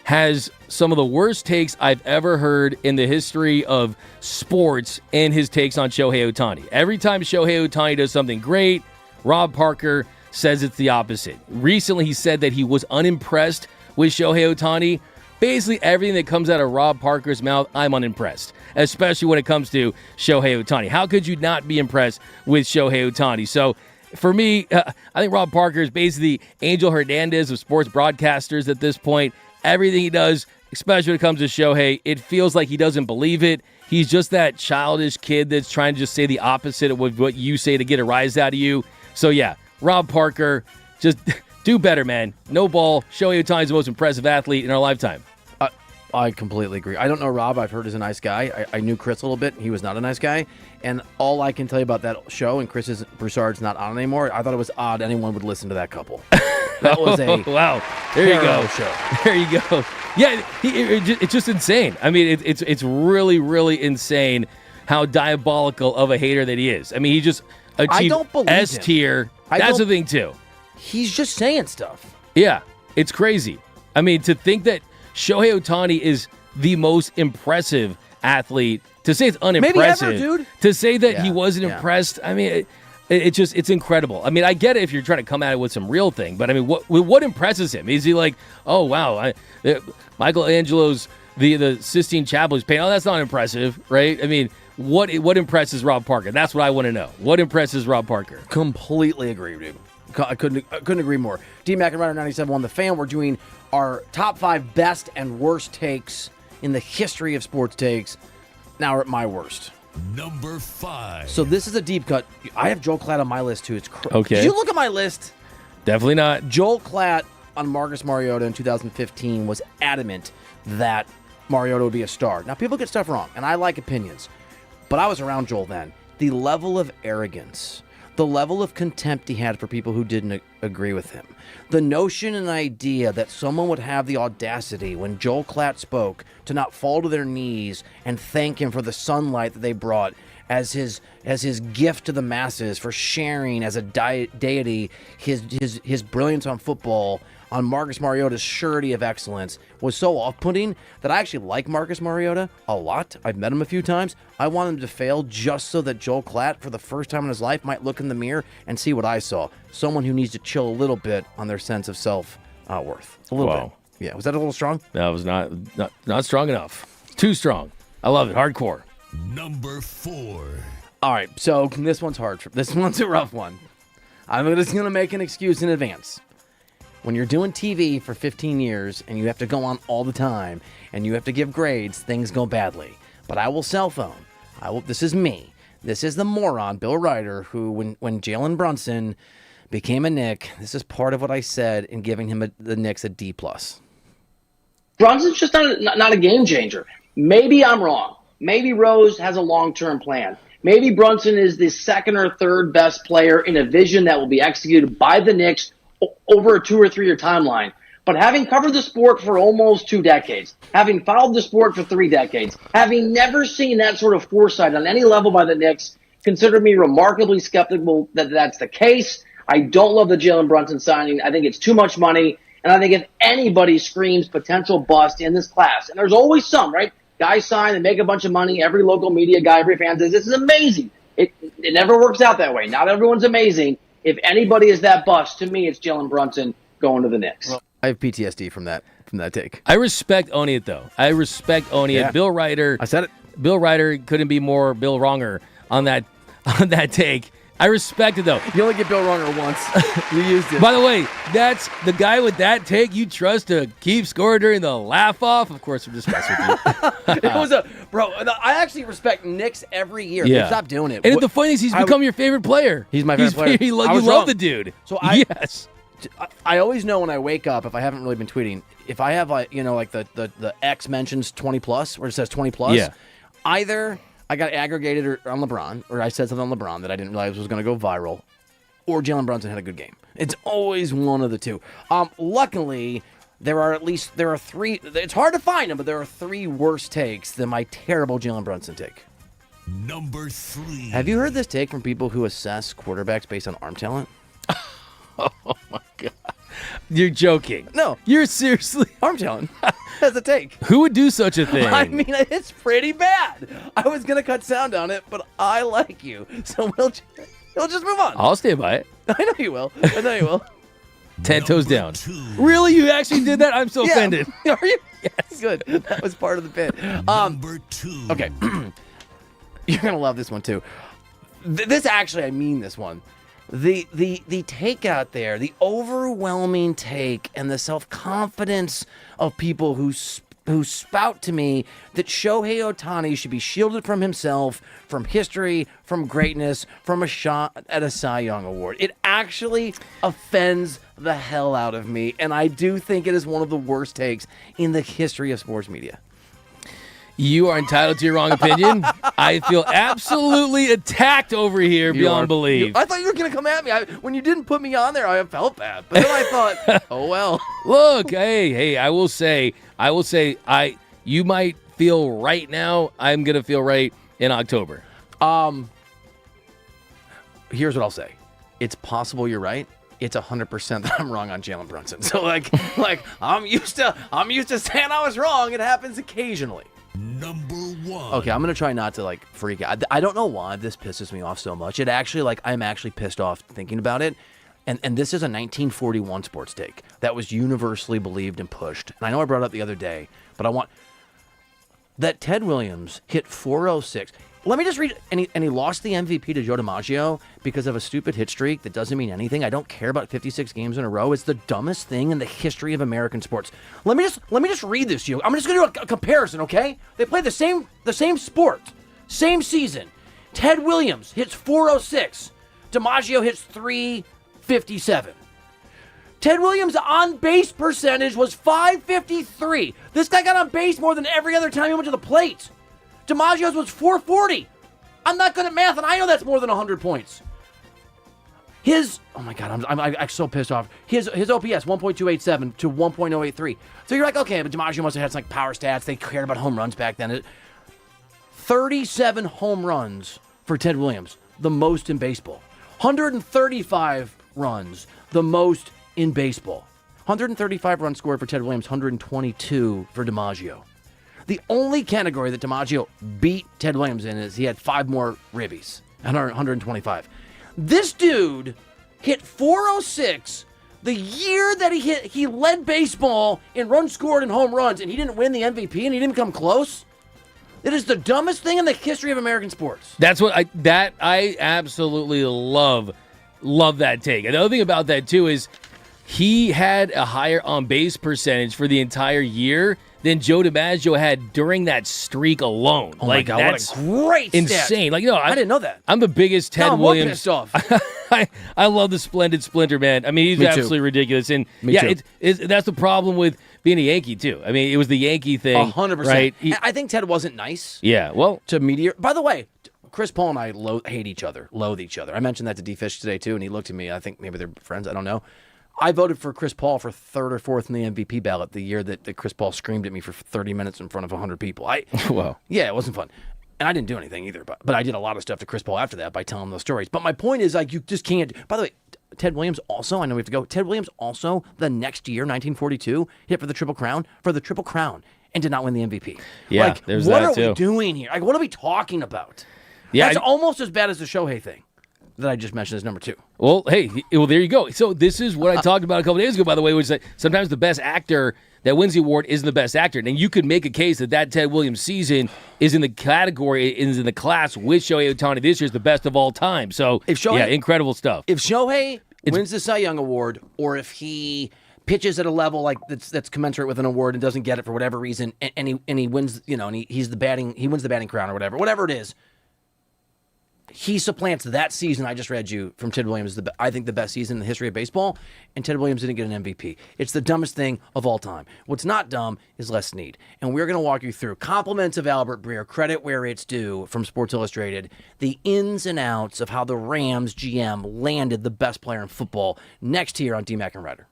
has some of the worst takes I've ever heard in the history of sports in his takes on Shohei Ohtani. Every time Shohei Ohtani does something great, Rob Parker says it's the opposite. Recently, he said that he was unimpressed with Shohei Ohtani. Basically, everything that comes out of Rob Parker's mouth, I'm unimpressed, especially when it comes to Shohei Ohtani. How could you not be impressed with Shohei Ohtani? So, for me, I think Rob Parker is basically Angel Hernandez of sports broadcasters at this point. Everything he does, especially when it comes to Shohei, it feels like he doesn't believe it. He's just that childish kid that's trying to just say the opposite of what you say to get a rise out of you. So, yeah, Rob Parker, just do better, man. No ball. Shohei Ohtani is the most impressive athlete in our lifetime. I completely agree. I don't know Rob. I've heard he's a nice guy. I knew Chris a little bit. He was not a nice guy. And all I can tell you about that show, and Broussard's not on anymore, I thought it was odd anyone would listen to that couple. That was a wow. There you go. Show. There you go. Yeah, it's just insane. I mean, it's really, really insane how diabolical of a hater that he is. I mean, he just achieved S tier. That's the thing, too. He's just saying stuff. Yeah, it's crazy. I mean, to think that Shohei Ohtani is the most impressive athlete, to say it's unimpressive, maybe ever, dude. To say that he wasn't impressed, I mean, it's incredible. I mean, I get it if you're trying to come at it with some real thing, but I mean, what impresses him? Is he like, oh wow, Michelangelo's the Sistine Chapel painting? Oh, that's not impressive, right? I mean, what impresses Rob Parker? That's what I want to know. What impresses Rob Parker? Completely agree, dude. I couldn't agree more. D-Mac and Reiter 97 on The Fan. We're doing our top 5 best and worst takes in the history of sports takes. Now we're at my worst. Number 5. So this is a deep cut. I have Joel Klatt on my list too. It's okay. Did you look at my list? Definitely not. Joel Klatt on Marcus Mariota in 2015 was adamant that Mariota would be a star. Now people get stuff wrong, and I like opinions, but I was around Joel then. The level of arrogance, the level of contempt he had for people who didn't agree with him. The notion and idea that someone would have the audacity when Joel Klatt spoke to not fall to their knees and thank him for the sunlight that they brought as his gift to the masses, for sharing as a deity his brilliance on football, on Marcus Mariota's surety of excellence, was so off-putting that I actually like Marcus Mariota a lot. I've met him a few times. I want him to fail just so that Joel Klatt, for the first time in his life, might look in the mirror and see what I saw. Someone who needs to chill a little bit on their sense of self-worth. A little bit. Yeah, was that a little strong? That was not strong enough. Too strong. I love it. Hardcore. Number 4. All right, so this one's hard. This one's a rough one. I'm just going to make an excuse in advance. When you're doing TV for 15 years and you have to go on all the time and you have to give grades, things go badly. But I will cell phone. This is me. This is the moron, Bill Reiter, who, when Jalen Brunson became a Knick, this is part of what I said in giving him the Knicks a D+. Brunson's just not a game changer. Maybe I'm wrong. Maybe Rose has a long-term plan. Maybe Brunson is the second or third best player in a vision that will be executed by the Knicks over a 2 or 3 year timeline. But having covered the sport for almost 2 decades, having followed the sport for 3 decades, having never seen that sort of foresight on any level by the Knicks, consider me remarkably skeptical that that's the case. I don't love the Jalen Brunson signing. I think it's too much money. And I think if anybody screams potential bust in this class, and there's always some, right? Guys sign and make a bunch of money. Every local media guy, every fan says, this is amazing. It never works out that way. Not everyone's amazing. If anybody is that bust, to me, it's Jalen Brunson going to the Knicks. Well, I have PTSD from that take. I respect owning it, though. I respect owning it. Bill Reiter. I said it. Bill Reiter couldn't be more Bill Wronger on that take. I respect it, though. You only get Bill Wronger once. You used it. By the way, that's the guy with that take you trust to keep score during the laugh-off. Of course, we're just messing with you. It was bro, I actually respect Knicks every year. Yeah. Stop doing it. And the funny thing is, he's become your favorite player. He's my favorite player. You love the dude. So yes. I always know when I wake up, if I haven't really been tweeting, if I have like the X mentions 20 plus, where it says 20 plus, either I got aggregated on LeBron, or I said something on LeBron that I didn't realize was going to go viral, or Jalen Brunson had a good game. It's always one of the two. Luckily, there are three. It's hard to find them, but there are three worse takes than my terrible Jalen Brunson take. Number 3. Have you heard this take from people who assess quarterbacks based on arm talent? Oh my God. You're joking. No. You're seriously. Arm talent. That's a take. Who would do such a thing? I mean, it's pretty bad. I was going to cut sound on it, but I like you. So we'll just move on. I'll stand by it. I know you will. 10 toes down. Really? You actually did that? I'm so offended. Are you? Yes. Good. That was part of the bit. Number 2. Okay. You're going to love this one, too. This actually, I mean this one. The take out there, the overwhelming take and the self-confidence of people who spout to me that Shohei Ohtani should be shielded from himself, from history, from greatness, from a shot at a Cy Young Award. It actually offends the hell out of me, and I do think it is one of the worst takes in the history of sports media. You are entitled to your wrong opinion. I feel absolutely attacked over here beyond belief. I thought you were going to come at me. When you didn't put me on there, I felt bad. But then I thought, oh, well. Look, hey, I will say, you might feel right now. I'm going to feel right in October. Here's what I'll say. It's possible you're right. It's 100% that I'm wrong on Jalen Brunson. So, like I'm used to saying I was wrong. It happens occasionally. Number 1. Okay, I'm gonna try not to freak out. I don't know why this pisses me off so much. It actually I'm actually pissed off thinking about it. And this is a 1941 sports take that was universally believed and pushed. And I know I brought it up the other day, but I want that Ted Williams hit 406. Let me just read, and he lost the MVP to Joe DiMaggio because of a stupid hit streak that doesn't mean anything. I don't care about 56 games in a row. It's the dumbest thing in the history of American sports. Let me just read this to you. I'm just going to do a comparison, okay? They play the same sport, same season. Ted Williams hits 406. DiMaggio hits 357. Ted Williams' on-base percentage was .553. This guy got on base more than every other time he went to the plate. DiMaggio's was .440. I'm not good at math, and I know that's more than 100 points. Oh my God, I'm so pissed off. His OPS, 1.287 to 1.083. So you're like, okay, but DiMaggio must have had some power stats. They cared about home runs back then. 37 home runs for Ted Williams, the most in baseball. 135 runs, the most in baseball. 135 runs scored for Ted Williams, 122 for DiMaggio. The only category that DiMaggio beat Ted Williams in is he had 5 more ribbies, 125. This dude hit 406 the year that he led baseball in runs scored and home runs, and he didn't win the MVP and he didn't come close. It is the dumbest thing in the history of American sports. That's what I absolutely love that take. And the other thing about that too is he had a higher on-base percentage for the entire year than Joe DiMaggio had during that streak alone. Oh my God, that's what a great insane. Stat. I didn't know that. I'm the biggest Ted Williams. Pissed off. I love the splendid splinter, man. I mean, he's absolutely ridiculous. And that's the problem with being a Yankee too. I mean, it was the Yankee thing. 100%. Right? I think Ted wasn't nice. Yeah, well, to media. By the way, Chris Paul and I loathe each other. I mentioned that to D-Fish today too, and he looked at me. I think maybe they're friends. I don't know. I voted for Chris Paul for 3rd or 4th in the MVP ballot the year that Chris Paul screamed at me for 30 minutes in front of 100 people. Wow. Yeah, it wasn't fun. And I didn't do anything either, but I did a lot of stuff to Chris Paul after that by telling those stories. But my point is, you just can't. By the way, Ted Williams also, I know we have to go, Ted Williams also the next year, 1942, hit for the Triple Crown, and did not win the MVP. Yeah, like, there's what that are too. we doing here? Like, what are we talking about? Yeah, That's almost as bad as the Shohei thing that I just mentioned as number 2. Well, hey, there you go. So this is what I talked about a couple days ago, by the way, which is that sometimes the best actor that wins the award isn't the best actor. And you could make a case that Ted Williams season is in the category, is in the class with Shohei Ohtani this year is the best of all time. So, incredible stuff. If Shohei wins the Cy Young Award, or if he pitches at a level like that's commensurate with an award and doesn't get it for whatever reason, and he wins, and he wins the batting crown or whatever it is, he supplants that season I just read you from Ted Williams, I think the best season in the history of baseball, and Ted Williams didn't get an MVP. It's the dumbest thing of all time. What's not dumb is Les Snead. And we're going to walk you through compliments of Albert Breer, credit where it's due from Sports Illustrated, the ins and outs of how the Rams GM landed the best player in football next here on DMAC and Reiter.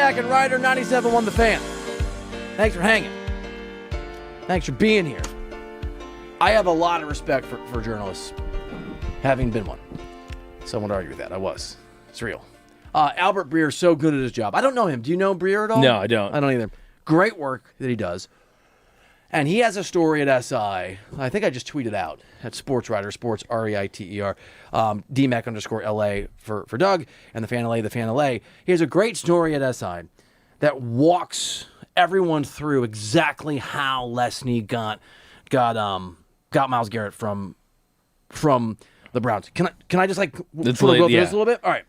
D-Mac and Reiter, 97.1 The Fan. Thanks for hanging. Thanks for being here. I have a lot of respect for journalists, having been one. Someone would argue with that. I was. It's real. Albert Breer is so good at his job. I don't know him. Do you know Breer at all? No, I don't. I don't either. Great work that he does. And he has a story at SI. I think I just tweeted out at Sports Reiter, Sports Reiter, DMAC_LA for Doug, and the Fan LA. He has a great story at SI that walks everyone through exactly how Les Snead got Myles Garrett from the Browns. Can I just go through this a little bit? All right.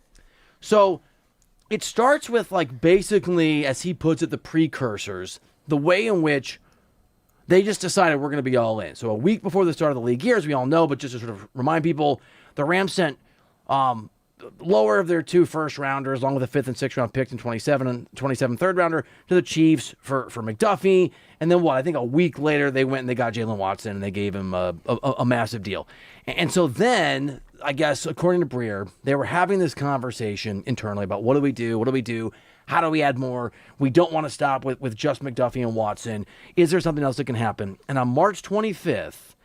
So it starts with basically, as he puts it, the precursors, the way in which they just decided we're going to be all in. So a week before the start of the league year, as we all know, but just to sort of remind people, the Rams sent lower of their 2 first-rounders, along with a 5th and 6th round picks in 27 third-rounder, to the Chiefs for McDuffie. And then I think a week later, they went and they got Jalen Watson, and they gave him a massive deal. And so then, I guess, according to Breer, they were having this conversation internally about what do we do? How do we add more? We don't want to stop with just McDuffie and Watson. Is there something else that can happen? And on March 25th,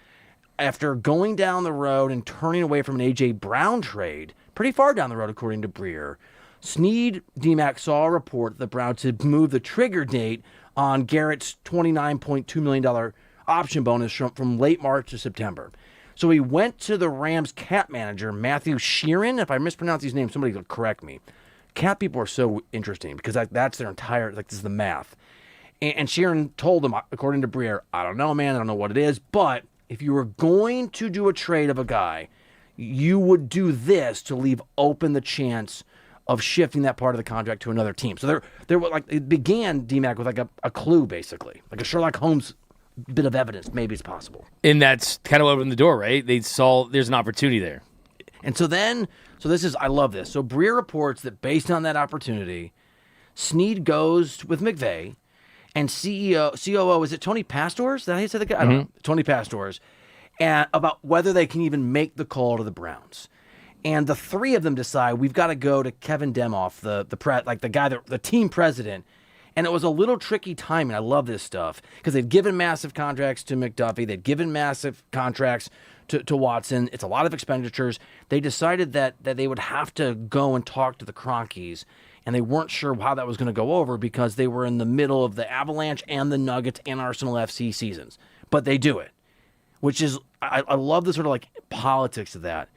after going down the road and turning away from an A.J. Brown trade, pretty far down the road, according to Breer, Snead DMAC saw a report that the Browns had moved the trigger date on Garrett's $29.2 million option bonus from late March to September. So he went to the Rams cap manager, Matthew Sheeran. If I mispronounce his name, somebody will correct me. Cap people are so interesting because that's their entire, this is the math. And Sheeran told him, according to Breer, I don't know, man, I don't know what it is, but if you were going to do a trade of a guy, you would do this to leave open the chance of shifting that part of the contract to another team. So there it began, DMAC, with a clue, basically, like a Sherlock Holmes bit of evidence. Maybe it's possible. And that's kind of opened the door, right? They saw there's an opportunity there. And so this is, I love this. So Breer reports that based on that opportunity, Snead goes with McVay and COO, is it Tony Pastors? Is that how you say the guy? I don't know. Tony Pastors. And about whether they can even make the call to the Browns. And the three of them decide we've got to go to Kevin Demoff, the team president. And it was a little tricky timing. I love this stuff because they'd given massive contracts to McDuffie. They'd given massive contracts to Watson. It's a lot of expenditures. They decided that they would have to go and talk to the Cronkies, and they weren't sure how that was going to go over because they were in the middle of the Avalanche and the Nuggets and Arsenal FC seasons. But they do it, which is, I love the sort of politics of that.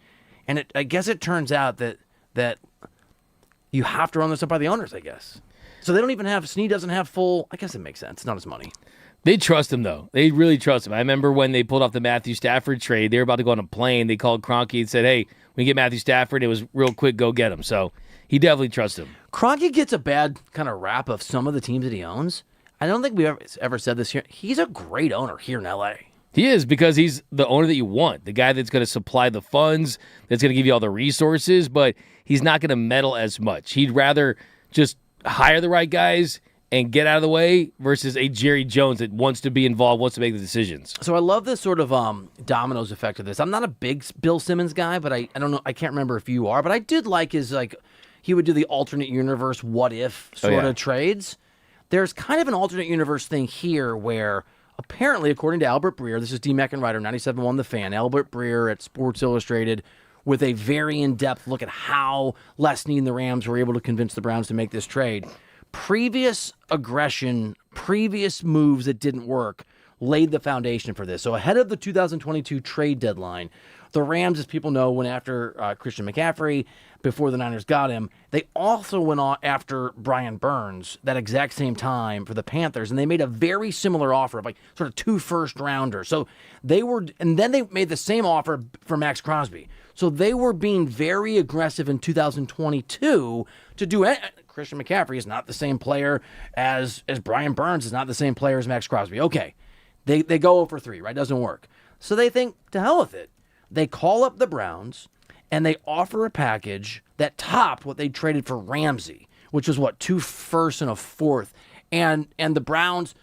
And I guess it turns out that you have to run this up by the owners, I guess. So they don't even have, Snead doesn't have full, I guess it makes sense. It's not his money. They trust him, though. They really trust him. I remember when they pulled off the Matthew Stafford trade, they were about to go on a plane. They called Kroenke and said, hey, we get Matthew Stafford. It was real quick, go get him. So he definitely trusts him. Kroenke gets a bad kind of rap of some of the teams that he owns. I don't think we've ever said this here. He's a great owner here in L.A. He is, because he's the owner that you want, the guy that's going to supply the funds, that's going to give you all the resources, but he's not going to meddle as much. He'd rather just hire the right guys and get out of the way versus a Jerry Jones that wants to be involved, wants to make the decisions. So I love this sort of dominoes effect of this. I'm not a big Bill Simmons guy, but I don't know, I can't remember if you are, but I did like his, he would do the alternate universe what if sort of trades. There's kind of an alternate universe thing here where apparently, according to Albert Breer, this is DMAC and Reiter, 97.1 The Fan, Albert Breer at Sports Illustrated, with a very in-depth look at how Les Snead and the Rams were able to convince the Browns to make this trade. Previous aggression, previous moves that didn't work laid the foundation for this. So ahead of the 2022 trade deadline, the Rams, as people know, went after Christian McCaffrey before the Niners got him. They also went on after Brian Burns that exact same time for the Panthers, and they made a very similar offer of sort of 2 first-rounders. So they were, and then they made the same offer for Max Crosby. So they were being very aggressive in 2022 to do it. Christian McCaffrey is not the same player as Brian Burns, is not the same player as Max Crosby. Okay, they go 0-3, right? Doesn't work. So they think, to hell with it. They call up the Browns, and they offer a package that topped what they traded for Ramsey, which was 2 firsts and a 4th. And the Browns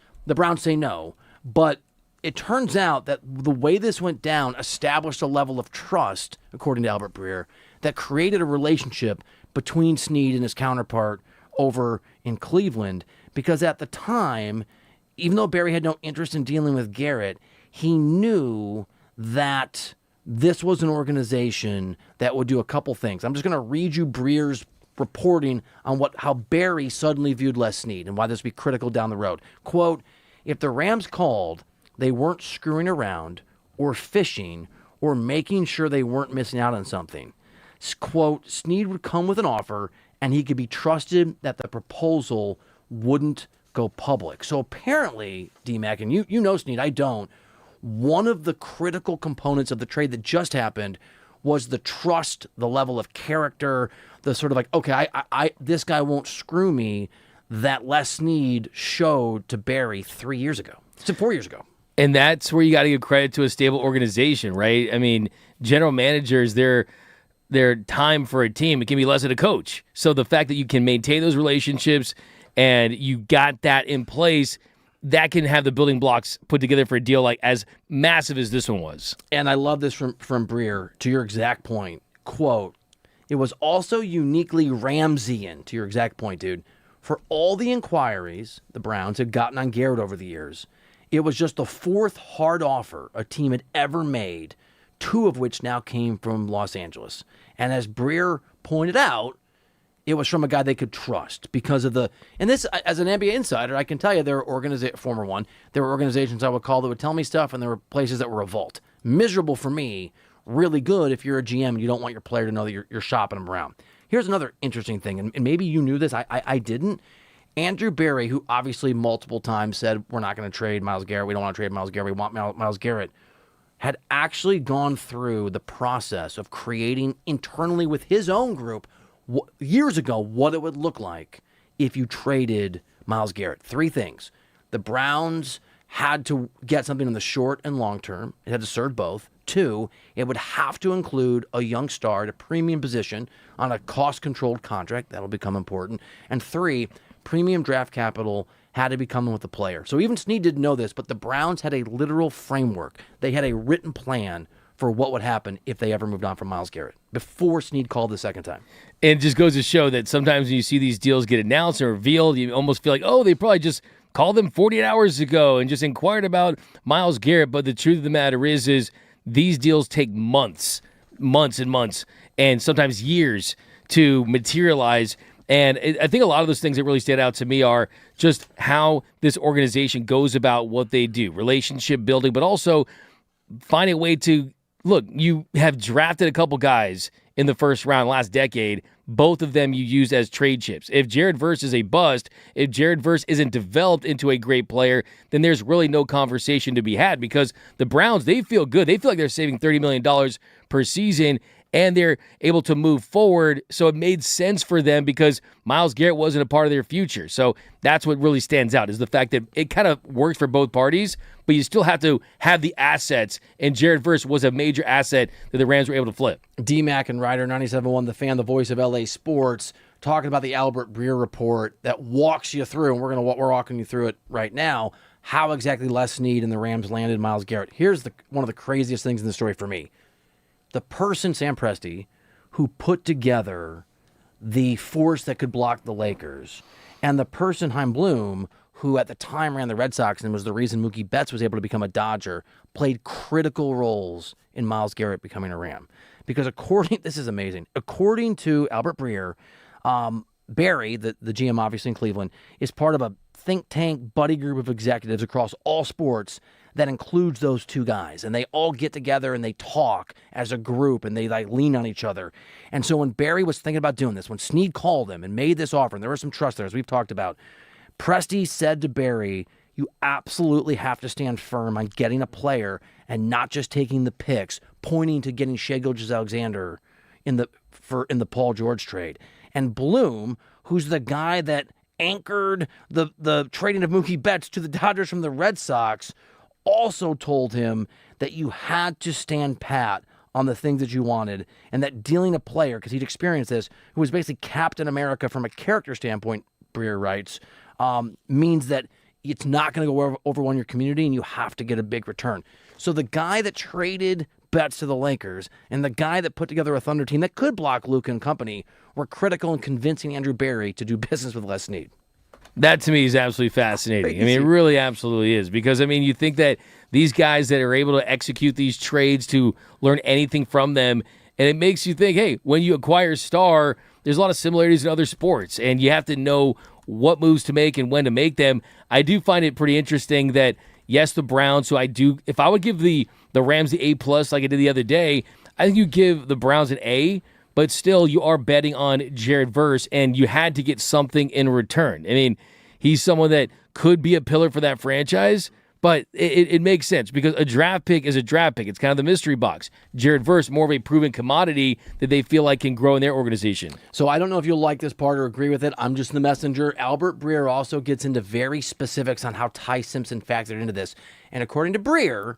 say no. But it turns out that the way this went down established a level of trust, according to Albert Breer, that created a relationship between Snead and his counterpart over in Cleveland, because at the time, even though Barry had no interest in dealing with Garrett, he knew that this was an organization that would do a couple things. I'm just going to read you Breer's reporting on how Barry suddenly viewed Les Snead and why this would be critical down the road. Quote, if the Rams called, they weren't screwing around or fishing or making sure they weren't missing out on something. Quote, Snead would come with an offer and he could be trusted that the proposal wouldn't go public. So apparently, D-Mac, and you know Snead, I don't, one of the critical components of the trade that just happened was the trust, the level of character, the sort of like, okay, I this guy won't screw me, that Les Snead showed to Barry 4 years ago. And that's where you got to give credit to a stable organization, right? I mean, general managers, their time for a team, it can be less than a coach. So the fact that you can maintain those relationships and you got that in place, that can have the building blocks put together for a deal like as massive as this one was. And I love this from Breer, to your exact point. Quote, it was also uniquely Ramseyan, to your exact point, dude. For all the inquiries the Browns had gotten on Garrett over the years, it was just the fourth hard offer a team had ever made, 2 of which now came from Los Angeles. And as Breer pointed out, it was from a guy they could trust because of and this, as an NBA insider, I can tell you there were organizations I would call that would tell me stuff, and there were places that were revolt. Miserable for me, really good if you're a GM and you don't want your player to know that you're shopping them around. Here's another interesting thing, and maybe you knew this, I didn't. Andrew Berry, who obviously multiple times said, we're not going to trade Myles Garrett, we don't want to trade Myles Garrett, we want Myles Garrett, had actually gone through the process of creating internally with his own group years ago what it would look like if you traded Myles Garrett. 3 things. The Browns had to get something in the short and long term. It had to serve both. 2, it would have to include a young star at a premium position on a cost-controlled contract. That'll become important. And 3, premium draft capital had to be coming with the player. So even Snead didn't know this, but the Browns had a literal framework. They had a written plan for what would happen if they ever moved on from Myles Garrett before Snead called the second time. And it just goes to show that sometimes when you see these deals get announced or revealed, you almost feel like, oh, they probably just called them 48 hours ago and just inquired about Myles Garrett. But the truth of the matter is these deals take months and months, and sometimes years to materialize. And I think a lot of those things that really stand out to me are just how this organization goes about what they do, relationship building, but also finding a way to, look, you have drafted a couple guys in the first round last decade. Both of them you used as trade chips. If Jared Verse is a bust, if Jared Verse isn't developed into a great player, then there's really no conversation to be had because the Browns, they feel good. They feel like they're saving $30 million per season, and they're able to move forward. So it made sense for them because Myles Garrett wasn't a part of their future. So that's what really stands out is the fact that it kind of works for both parties, but you still have to have the assets, and Jared Verse was a major asset that the Rams were able to flip. D-Mac and Reiter, 97.1 The Fan, the voice of LA Sports, talking about the Albert Breer report that walks you through, and we're walking you through it right now, how exactly Les Snead and the Rams landed Myles Garrett. Here's one of the craziest things in the story for me. The person, Sam Presti, who put together the force that could block the Lakers, and the person, Chaim Bloom, who at the time ran the Red Sox and was the reason Mookie Betts was able to become a Dodger, played critical roles in Myles Garrett becoming a Ram. Because this is amazing, according to Albert Breer, Barry, the GM obviously in Cleveland, is part of a think tank buddy group of executives across all sports that includes those 2 guys. And they all get together and they talk as a group and they lean on each other. And so when Barry was thinking about doing this, when Snead called him and made this offer, and there was some trust there, as we've talked about, Presti said to Barry, you absolutely have to stand firm on getting a player and not just taking the picks, pointing to getting Shai Gilgeous-Alexander in the Paul George trade. And Bloom, who's the guy that anchored the trading of Mookie Betts to the Dodgers from the Red Sox, also told him that you had to stand pat on the things that you wanted, and that dealing a player, because he'd experienced this, who was basically Captain America from a character standpoint, Breer writes, means that it's not going to go over one your community, and you have to get a big return. So the guy that traded bets to the Lakers, and the guy that put together a Thunder team that could block Luka and company were critical in convincing Andrew Barry to do business with Les Snead. That to me is absolutely fascinating. I mean, it really absolutely is. Because, I mean, you think that these guys that are able to execute these trades to learn anything from them, and it makes you think, hey, when you acquire a star, there's a lot of similarities in other sports, and you have to know what moves to make and when to make them. I do find it pretty interesting that, yes, the Browns, so if I would give the Rams the A+, like I did the other day, I think you give the Browns an A, but still you are betting on Jared Verse, and you had to get something in return. I mean, he's someone that could be a pillar for that franchise, but it makes sense because a draft pick is a draft pick. It's kind of the mystery box. Jared Verse, more of a proven commodity that they feel like can grow in their organization. So I don't know if you'll like this part or agree with it. I'm just the messenger. Albert Breer also gets into very specifics on how Ty Simpson factored into this. And according to Breer,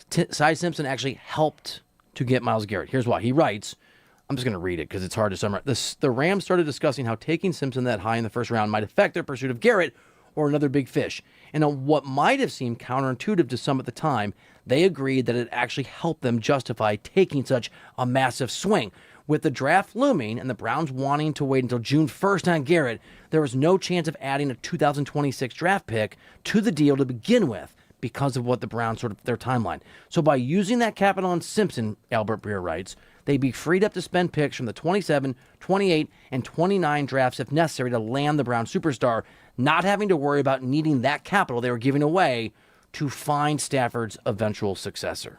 Ty Simpson actually helped to get Myles Garrett. Here's why. He writes, I'm just going to read it because it's hard to summarize. The Rams started discussing how taking Simpson that high in the first round might affect their pursuit of Garrett or another big fish. And on what might have seemed counterintuitive to some at the time, they agreed that it actually helped them justify taking such a massive swing. With the draft looming and the Browns wanting to wait until June 1st on Garrett, there was no chance of adding a 2026 draft pick to the deal to begin with because of what the Browns their timeline. So by using that capital on Simpson, Albert Breer writes, they'd be freed up to spend picks from the 27, 28, and 29 drafts if necessary to land the Brown superstar, not having to worry about needing that capital they were giving away to find Stafford's eventual successor.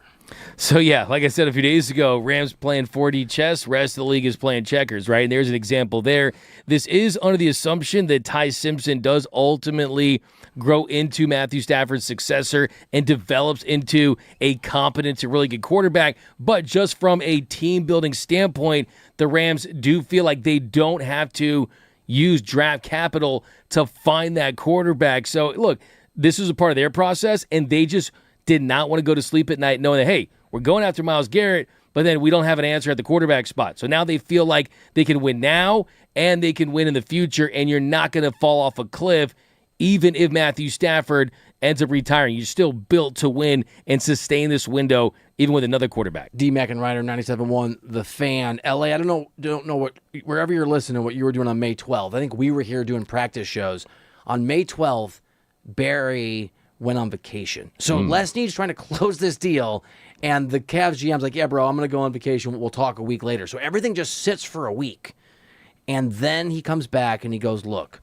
So, yeah, like I said a few days ago, Rams playing 4D chess, rest of the league is playing checkers, right? And there's an example there. This is under the assumption that Ty Simpson does ultimately grow into Matthew Stafford's successor and develops into a competent to really good quarterback. But just from a team-building standpoint, the Rams do feel like they don't have to use draft capital to find that quarterback. So, look, this is a part of their process, and they just did not want to go to sleep at night knowing that, hey, we're going after Myles Garrett, but then we don't have an answer at the quarterback spot. So now they feel like they can win now and they can win in the future, and you're not going to fall off a cliff even if Matthew Stafford ends up retiring. You're still built to win and sustain this window even with another quarterback. D-Mac and Reiter, 97.1, The Fan. LA, I don't know what, wherever you're listening, what you were doing on May 12th. I think we were here doing practice shows. On May 12th, Barry went on vacation. So Les Snead's trying to close this deal, and the Cavs GM's like, yeah, bro, I'm going to go on vacation. We'll talk a week later. So everything just sits for a week. And then he comes back and he goes, look,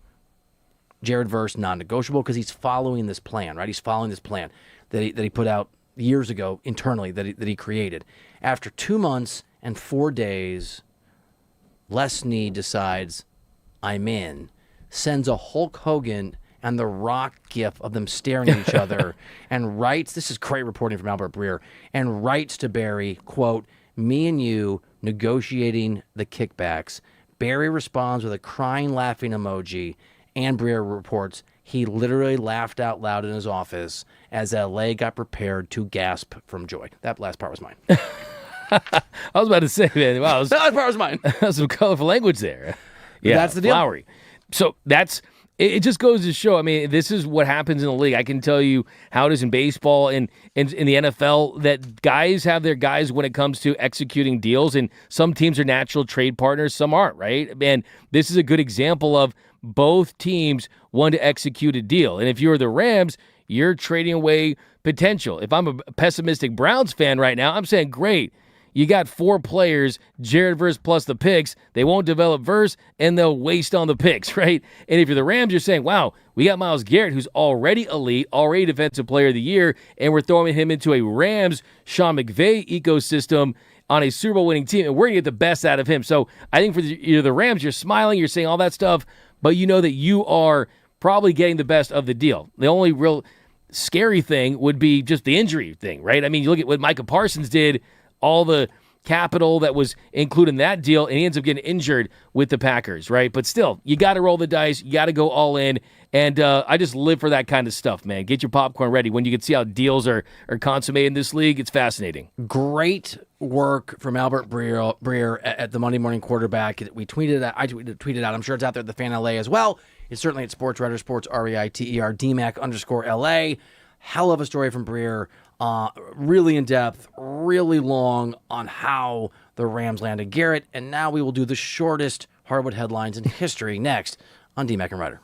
Jared Verse, non-negotiable, because he's following this plan, right? He's following this plan that he put out years ago internally that he created. After 2 months and 4 days, Les Snead decides, I'm in, sends a Hulk Hogan and The Rock gif of them staring at each other, and writes, this is great reporting from Albert Breer, and writes to Barry, quote, me and you negotiating the kickbacks. Barry responds with a crying, laughing emoji, and Breer reports he literally laughed out loud in his office as LA got prepared to gasp from joy. That last part was mine. I was about to say, man, wow, that last part was mine. That's some colorful language there. Yeah, that's the deal. Flowery. So it just goes to show, I mean, this is what happens in the league. I can tell you how it is in baseball and in the NFL, that guys have their guys when it comes to executing deals, and some teams are natural trade partners, some aren't, right? And this is a good example of both teams want to execute a deal. And if you're the Rams, you're trading away potential. If I'm a pessimistic Browns fan right now, I'm saying, great. You got 4 players, Jared Verse plus the picks. They won't develop Verse, and they'll waste on the picks, right? And if you're the Rams, you're saying, wow, we got Myles Garrett, who's already elite, already Defensive Player of the Year, and we're throwing him into a Rams Sean McVay ecosystem on a Super Bowl winning team, and we're going to get the best out of him. So I think for you're the Rams, you're smiling, you're saying all that stuff, but you know that you are probably getting the best of the deal. The only real scary thing would be just the injury thing, right? I mean, you look at what Micah Parsons did, all the capital that was included in that deal, and he ends up getting injured with the Packers, right? But still, you got to roll the dice. You got to go all in. And I just live for that kind of stuff, man. Get your popcorn ready. When you can see how deals are consummated in this league, it's fascinating. Great work from Albert Breer at the Monday Morning Quarterback. We tweeted out. I tweeted out. I'm sure it's out there at the Fan LA as well. It's certainly at Sports Reiter, Sports REITER, DMAC _LA. Hell of a story from Breer really in depth, really long on how the Rams landed Garrett. And now we will do the shortest hardwood headlines in history next on D-Mac and Reiter.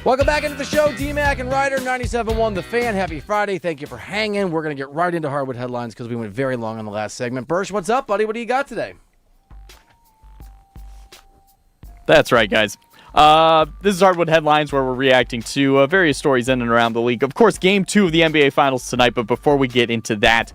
Welcome back into the show, D-Mac and Reiter, 97.1 The Fan. Happy Friday. Thank you for hanging. We're going to get right into hardwood headlines because we went very long on the last segment. Bursch, what's up, buddy? What do you got today? That's right, guys. This is Hardwood Headlines, where we're reacting to various stories in and around the league. Of course, Game 2 of the NBA Finals tonight, but before we get into that,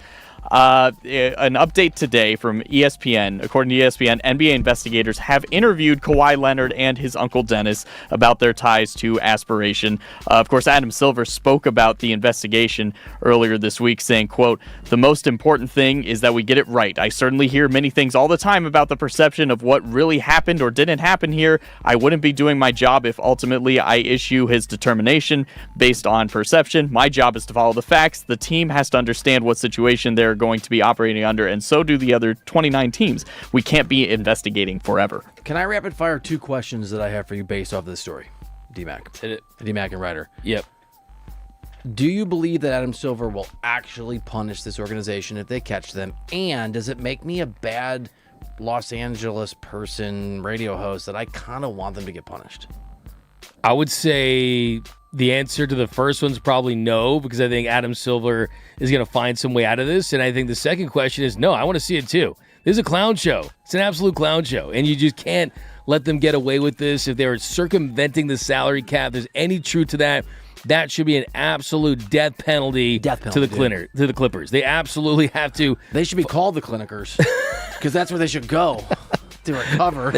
an update today from ESPN. According to ESPN, NBA investigators have interviewed Kawhi Leonard and his uncle Dennis about their ties to aspiration. Of course, Adam Silver spoke about the investigation earlier this week, saying, quote, "The most important thing is that we get it right. I certainly hear many things all the time about the perception of what really happened or didn't happen here. I wouldn't be doing my job if ultimately I issue his determination based on perception. My job is to follow the facts. The team has to understand what situation they're going to be operating under, and so do the other 29 teams. We can't be investigating forever." Can I rapid fire 2 questions that I have for you based off this story? D-Mac. D-Mac and Reiter. Yep. Do you believe that Adam Silver will actually punish this organization if they catch them? And does it make me a bad Los Angeles person, radio host, that I kind of want them to get punished? I would say the answer to the first one's probably no, because I think Adam Silver is going to find some way out of this. And I think the second question is no, I want to see it too. This is a clown show. It's an absolute clown show. And you just can't let them get away with this. If they're circumventing the salary cap, if there's any truth to that, that should be an absolute death penalty to the Clippers. They absolutely have to. They should be called the Clinickers, because that's where they should go to recover.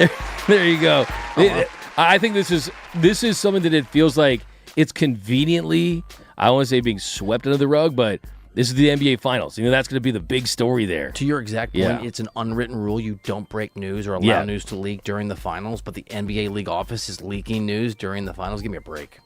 There you go. I think this is something that it feels like it's conveniently, I don't want to say being swept under the rug, but this is the NBA Finals. You know, that's going to be the big story there. To your exact point, It's an unwritten rule. You don't break news or allow news to leak during the finals, but the NBA league office is leaking news during the finals. Give me a break.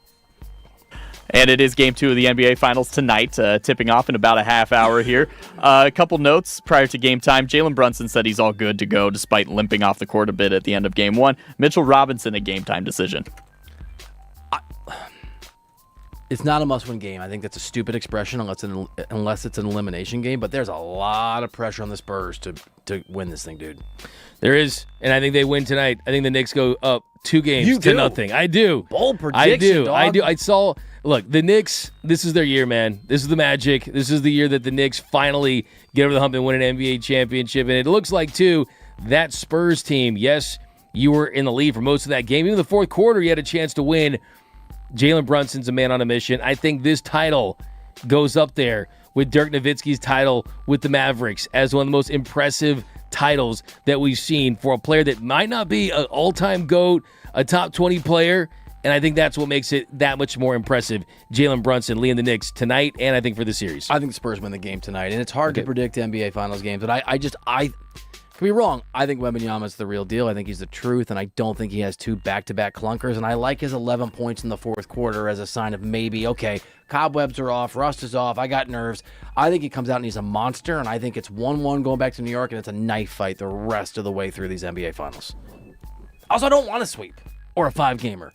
And it is Game 2 of the NBA Finals tonight, tipping off in about a half hour here. A couple notes prior to game time. Jalen Brunson said he's all good to go despite limping off the court a bit at the end of Game 1. Mitchell Robinson, a game time decision. It's not a must-win game. I think that's a stupid expression unless it's an elimination game, but there's a lot of pressure on the Spurs to win this thing, dude. There is, and I think they win tonight. I think the Knicks go up 2 games to nothing. I do. Bold prediction, dog. I do. I saw, look, the Knicks, this is their year, man. This is the magic. This is the year that the Knicks finally get over the hump and win an NBA championship. And it looks like, too, that Spurs team, yes, you were in the lead for most of that game. Even the fourth quarter, you had a chance to win. Jalen Brunson's a man on a mission. I think this title goes up there with Dirk Nowitzki's title with the Mavericks as one of the most impressive titles that we've seen for a player that might not be an all-time GOAT, a top 20 player, and I think that's what makes it that much more impressive. Jalen Brunson leading the Knicks tonight, and I think for the series. I think the Spurs win the game tonight, and it's hard to predict NBA Finals games, but I could be wrong. I think Wembanyama's the real deal. I think he's the truth, and I don't think he has 2 back-to-back clunkers. And I like his 11 points in the fourth quarter as a sign of maybe, okay, cobwebs are off, rust is off, I got nerves. I think he comes out and he's a monster, and I think it's 1-1 going back to New York, and it's a knife fight the rest of the way through these NBA Finals. Also, I don't want a sweep or a 5-gamer.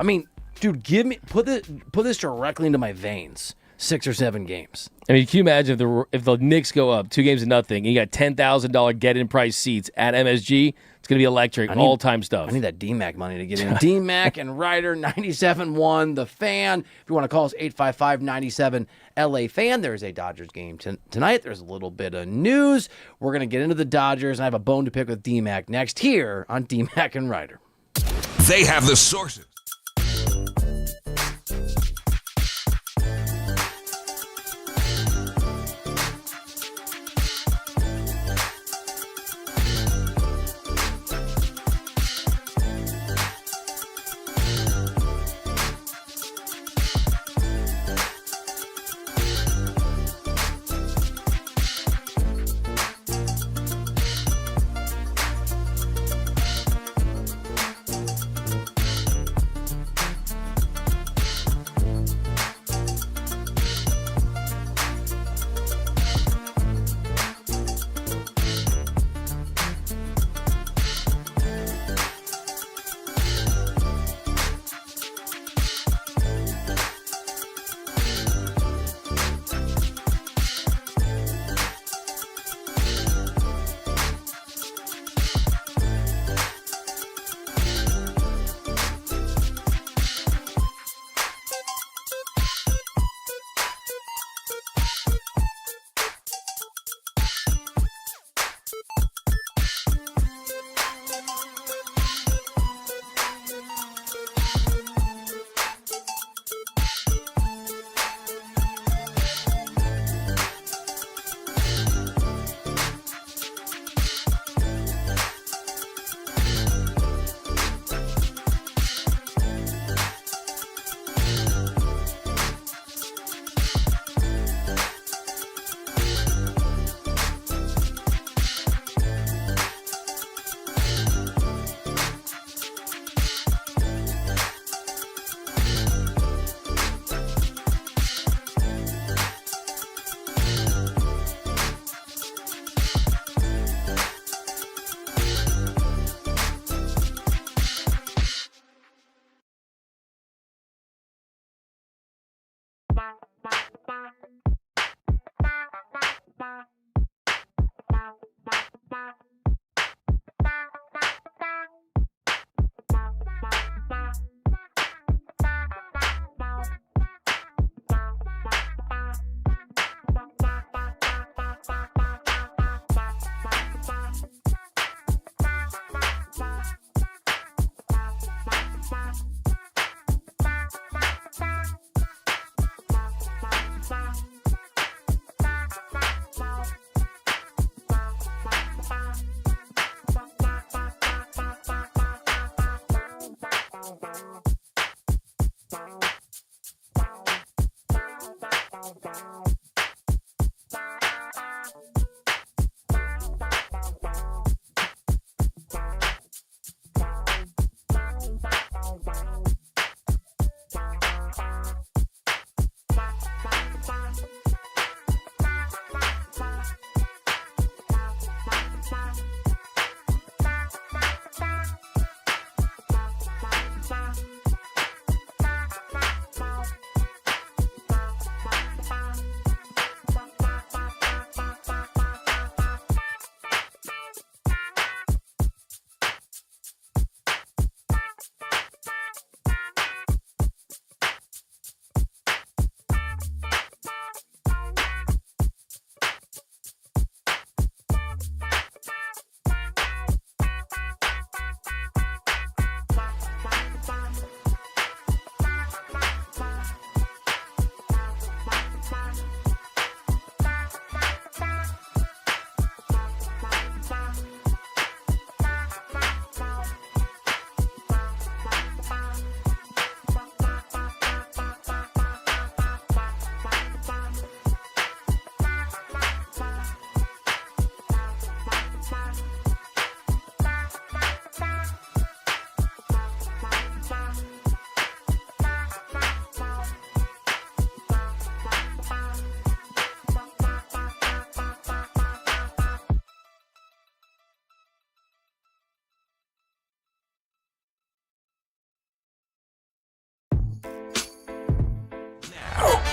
I mean, dude, put this directly into my veins. 6 or 7 games. I mean, can you imagine if the Knicks go up 2 games to nothing, and you got $10,000 get-in price seats at MSG? It's going to be electric, all-time stuff. I need that D-Mac money to get in. D-Mac and Reiter, 97.1, The Fan. If you want to call us, 855-97 LA Fan. There's a Dodgers game tonight. There's a little bit of news. We're going to get into the Dodgers, and I have a bone to pick with D-Mac next here on D-Mac and Reiter. They have the sources.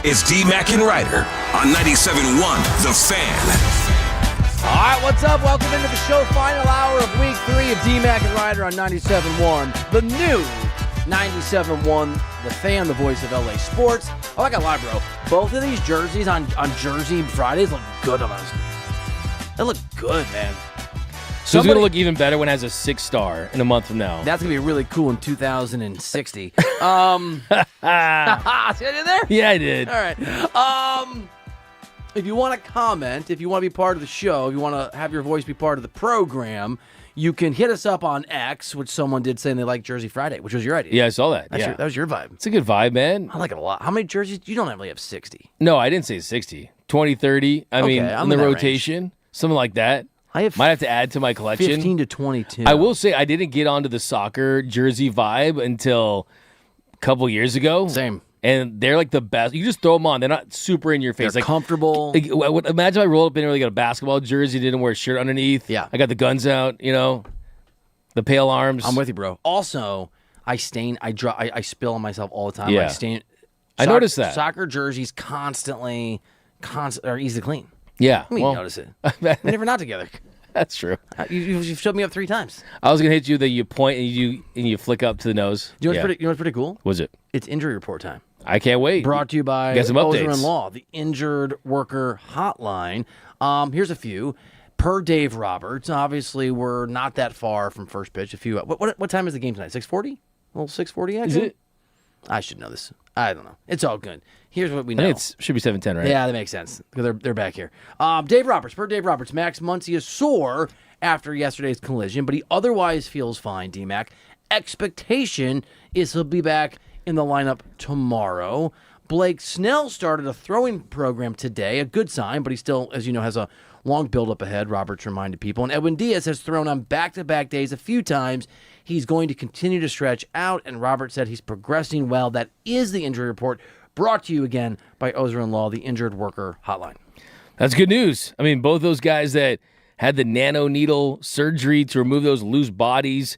It's D-Mac and Reiter on 97.1 The Fan. All right, what's up? Welcome into the show, final hour of week 3 of D-Mac and Reiter on 97.1. The new 97.1 The Fan, the voice of LA sports. Oh, I got a lie, bro. Both of these jerseys on Jersey Fridays look good on us. They look good, man. So it's going to look even better when it has a 6-star in a month from now. That's going to be really cool in 2060. See what I did there? Yeah, I did. All right. If you want to comment, if you want to be part of the show, if you want to have your voice be part of the program, you can hit us up on X, which someone did say they like Jersey Friday, which was your idea. Yeah, I saw that. That was your vibe. It's a good vibe, man. I like it a lot. How many jerseys? You don't really have 60. No, I didn't say 60. 20, 30. I mean, I'm in the in that rotation, range. Something like that. Might have to add to my collection. 15 to 22. I will say I didn't get onto the soccer jersey vibe until a couple years ago. Same. And they're like the best. You just throw them on. They're not super in your face. They're comfortable. Imagine if I rolled up in and really got a basketball jersey, didn't wear a shirt underneath. Yeah. I got the guns out, the pale arms. I'm with you, bro. Also, I spill on myself all the time. Yeah. I noticed that. Soccer jerseys constantly are easy to clean. Yeah. I mean, you notice it. We're never not together. That's true. You've showed me up 3 times. I was gonna hit you that you point and you flick up to the nose. You know what's pretty cool? Was it? It's injury report time. I can't wait. Brought to you by Get some updates. Ozer & Law, the injured worker hotline. Here's a few. Per Dave Roberts, obviously we're not that far from first pitch. What time is the game tonight? 6:40? Well, 6:40 action? Is it? I should know this. I don't know. It's all good. Here's what we know. I think it should be 7:10, right? Yeah, that makes sense because they're back here. Dave Roberts, Max Muncy is sore after yesterday's collision, but he otherwise feels fine, D-Mac. Expectation is he'll be back in the lineup tomorrow. Blake Snell started a throwing program today, a good sign, but he still, as you know, has a long build-up ahead, Roberts reminded people. And Edwin Diaz has thrown on back-to-back days a few times. He's going to continue to stretch out, and Roberts said he's progressing well. That is the injury report, brought to you again by Ozer & Law, the injured worker hotline. That's good news. I mean, both those guys that had the nano needle surgery to remove those loose bodies,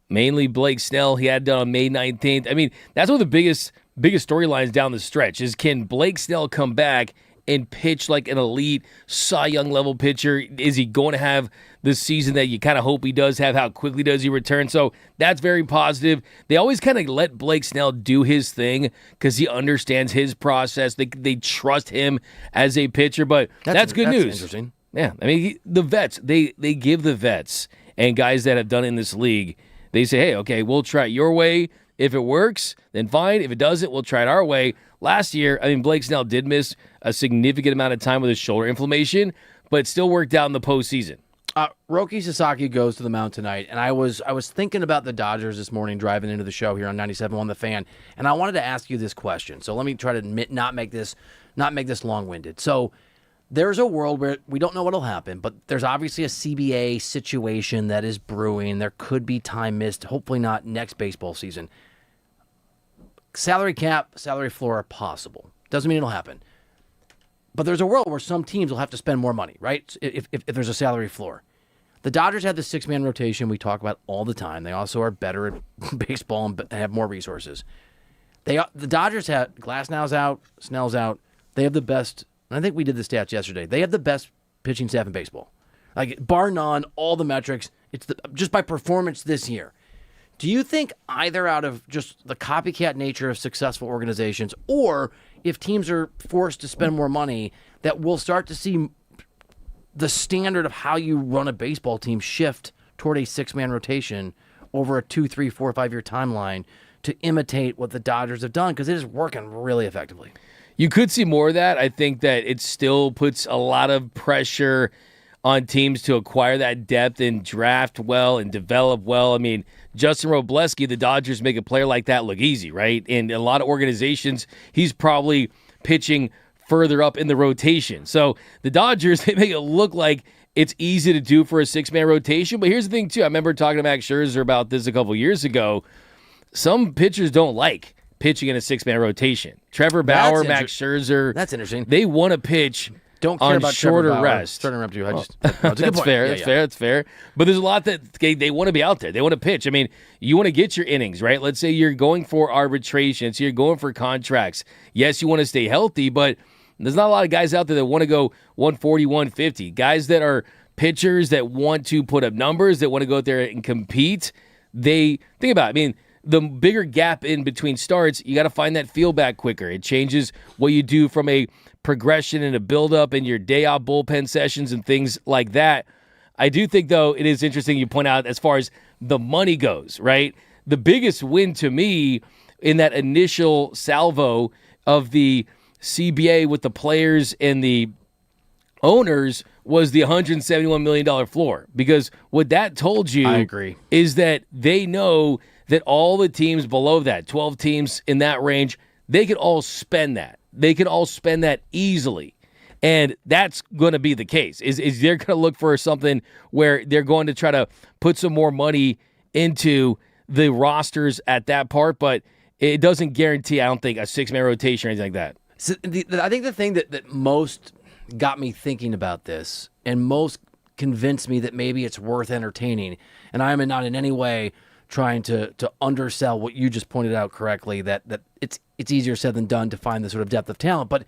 mainly Blake Snell, he had done on May 19th. I mean, that's one of the biggest biggest storylines down the stretch is, can Blake Snell come back and pitch like an elite Cy Young level pitcher? Is he going to have the season that you kind of hope he does have? How quickly does he return? So that's very positive. They always kind of let Blake Snell do his thing because he understands his process. They trust him as a pitcher, but that's good news. Interesting. Yeah, I mean, the vets, they give the vets and guys that have done it in this league, they say, hey, okay, we'll try it your way. If it works, then fine. If it doesn't, we'll try it our way. Last year, I mean, Blake Snell did miss a significant amount of time with his shoulder inflammation, but it still worked out in the postseason. Roki Sasaki goes to the mound tonight, and I was thinking about the Dodgers this morning driving into the show here on 97.1 The Fan, and I wanted to ask you this question. So let me try to not make this long-winded. So there's a world where we don't know what'll happen, but there's obviously a CBA situation that is brewing. There could be time missed, hopefully not next baseball season. Salary cap, salary floor are possible. Doesn't mean it'll happen. But there's a world where some teams will have to spend more money, right? If there's a salary floor. The Dodgers have the six-man rotation we talk about all the time. They also are better at baseball and have more resources. The Dodgers have Glasnow's out, Snell's out. They have the best, and I think we did the stats yesterday. They have the best pitching staff in baseball. Like, bar none, all the metrics. It's just by performance this year. Do you think either out of just the copycat nature of successful organizations, or if teams are forced to spend more money, that we'll start to see the standard of how you run a baseball team shift toward a six-man rotation over a 2, 3, 4, 5-year timeline to imitate what the Dodgers have done? Because it is working really effectively. You could see more of that. I think that it still puts a lot of pressure on teams to acquire that depth and draft well and develop well. I mean, Justin Robleski, the Dodgers make a player like that look easy, right? And a lot of organizations, he's probably pitching further up in the rotation. So the Dodgers, they make it look like it's easy to do for a six-man rotation. But here's the thing, too. I remember talking to Max Scherzer about this a couple years ago. Some pitchers don't like pitching in a six-man rotation. Trevor Bauer, Max Scherzer. That's interesting. They want to pitch don't care on about shorter Trevor Bauer. rest. Sorry to interrupt you. That's fair. That's fair. But there's a lot that they want to be out there. They want to pitch. I mean, you want to get your innings, right? Let's say you're going for arbitration, so you're going for contracts. Yes, you want to stay healthy, but there's not a lot of guys out there that want to go 140, 150. Guys that are pitchers that want to put up numbers, that want to go out there and compete. They think about it. I mean, the bigger gap in between starts, you got to find that feel back quicker. It changes what you do from a progression and a build-up in your day-off bullpen sessions and things like that. I do think, though, it is interesting you point out as far as the money goes, right? The biggest win to me in that initial salvo of the CBA with the players and the owners was the $171 million floor. Because what that told you I agree. is that they know that all the teams below that, 12 teams in that range, they could all spend that. They can all spend that easily. And that's going to be the case. Is they're going to look for something where they're going to try to put some more money into the rosters at that part, but it doesn't guarantee, I don't think, a six-man rotation or anything like that. So I think the thing that most got me thinking about this and most convinced me that maybe it's worth entertaining, and I am not in any way trying to undersell what you just pointed out correctly, that it's easier said than done to find the sort of depth of talent. But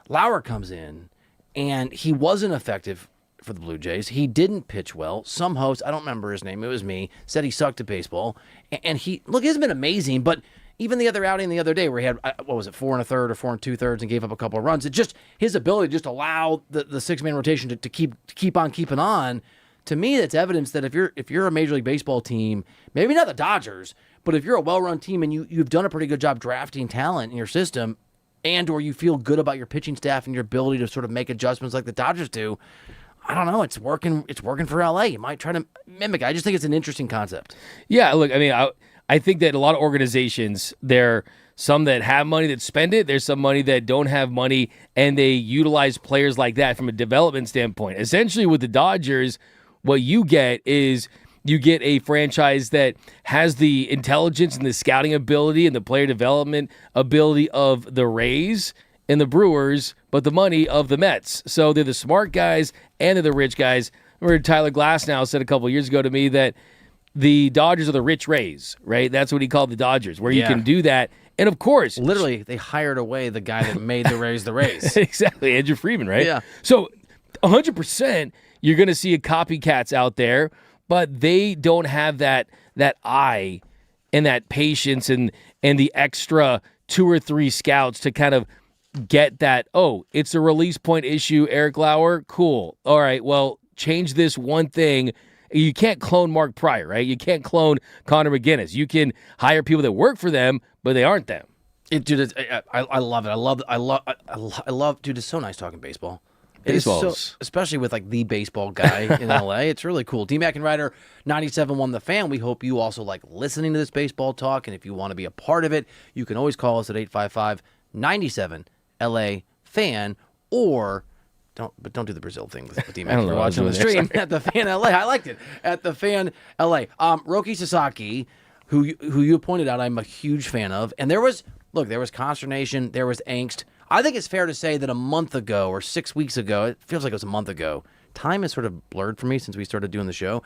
Lauer comes in, and he wasn't effective for the Blue Jays. He didn't pitch well. Some host, I don't remember his name, it was me, said he sucked at baseball. And he hasn't been amazing, but even the other outing the other day where he had, 4 1/3 or 4 2/3 and gave up a couple of runs, it just, his ability to just allow the six-man rotation to keep on keeping on, to me, that's evidence that if you're a Major League Baseball team, maybe not the Dodgers, but if you're a well-run team and you've done a pretty good job drafting talent in your system, and or you feel good about your pitching staff and your ability to sort of make adjustments like the Dodgers do, I don't know, it's working for LA. You might try to mimic it. I just think it's an interesting concept. Yeah, look, I mean, I think that a lot of organizations, there are some that have money that spend it. There's some money that don't have money, and they utilize players like that from a development standpoint. Essentially, with the Dodgers, what you get is you get a franchise that has the intelligence and the scouting ability and the player development ability of the Rays and the Brewers, but the money of the Mets. So they're the smart guys and they're the rich guys. I remember Tyler Glasnow said a couple of years ago to me that the Dodgers are the rich Rays, right? That's what he called the Dodgers, where you can do that And of course, literally, they hired away the guy that made the Rays the Rays. Exactly, Andrew Friedman, right? Yeah. So 100% you're going to see copycats out there, but they don't have that eye and that patience and the extra 2 or 3 scouts to kind of get that, oh, it's a release point issue, Eric Lauer, cool. All right, well, change this one thing. You can't clone Mark Pryor, right? You can't clone Connor McGinnis. You can hire people that work for them, but they aren't them. Dude, I love it. I love. Dude, it's so nice talking baseball. It is so, especially with like the baseball guy in LA. It's really cool. D-Mac and Reiter, 97.1 The Fan. We hope you also like listening to this baseball talk, and if you want to be a part of it, you can always call us at 855-97 LA Fan, or don't do the Brazil thing with D-Mac. If you're watching on the stream at the Fan LA. I liked it at the Fan LA. Roki Sasaki, who you pointed out, I'm a huge fan of, and there was consternation, there was angst. I think it's fair to say that a month ago or 6 weeks ago, it feels like it was a month ago. Time has sort of blurred for me since we started doing the show.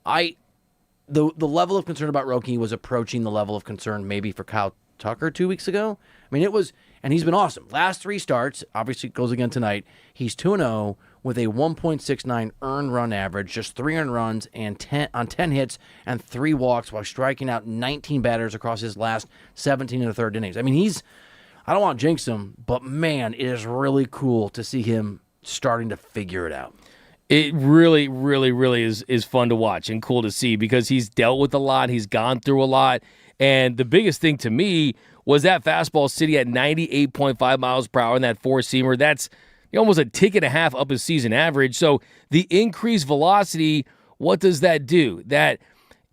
The level of concern about Roki was approaching the level of concern maybe for Kyle Tucker 2 weeks ago. I mean, it was, and he's been awesome. Last 3 starts, obviously goes again tonight. He's 2-0 with a 1.69 earned run average, just 3 earned runs and 10 hits and 3 walks while striking out 19 batters across his last 17 and a third innings. I mean, I don't want to jinx him, but man, it is really cool to see him starting to figure it out. It really, really, really is fun to watch and cool to see because he's dealt with a lot. He's gone through a lot. And the biggest thing to me was that fastball sitting at 98.5 miles per hour in that 4-seamer. That's almost a tick and a half up his season average. So the increased velocity, what does that do? That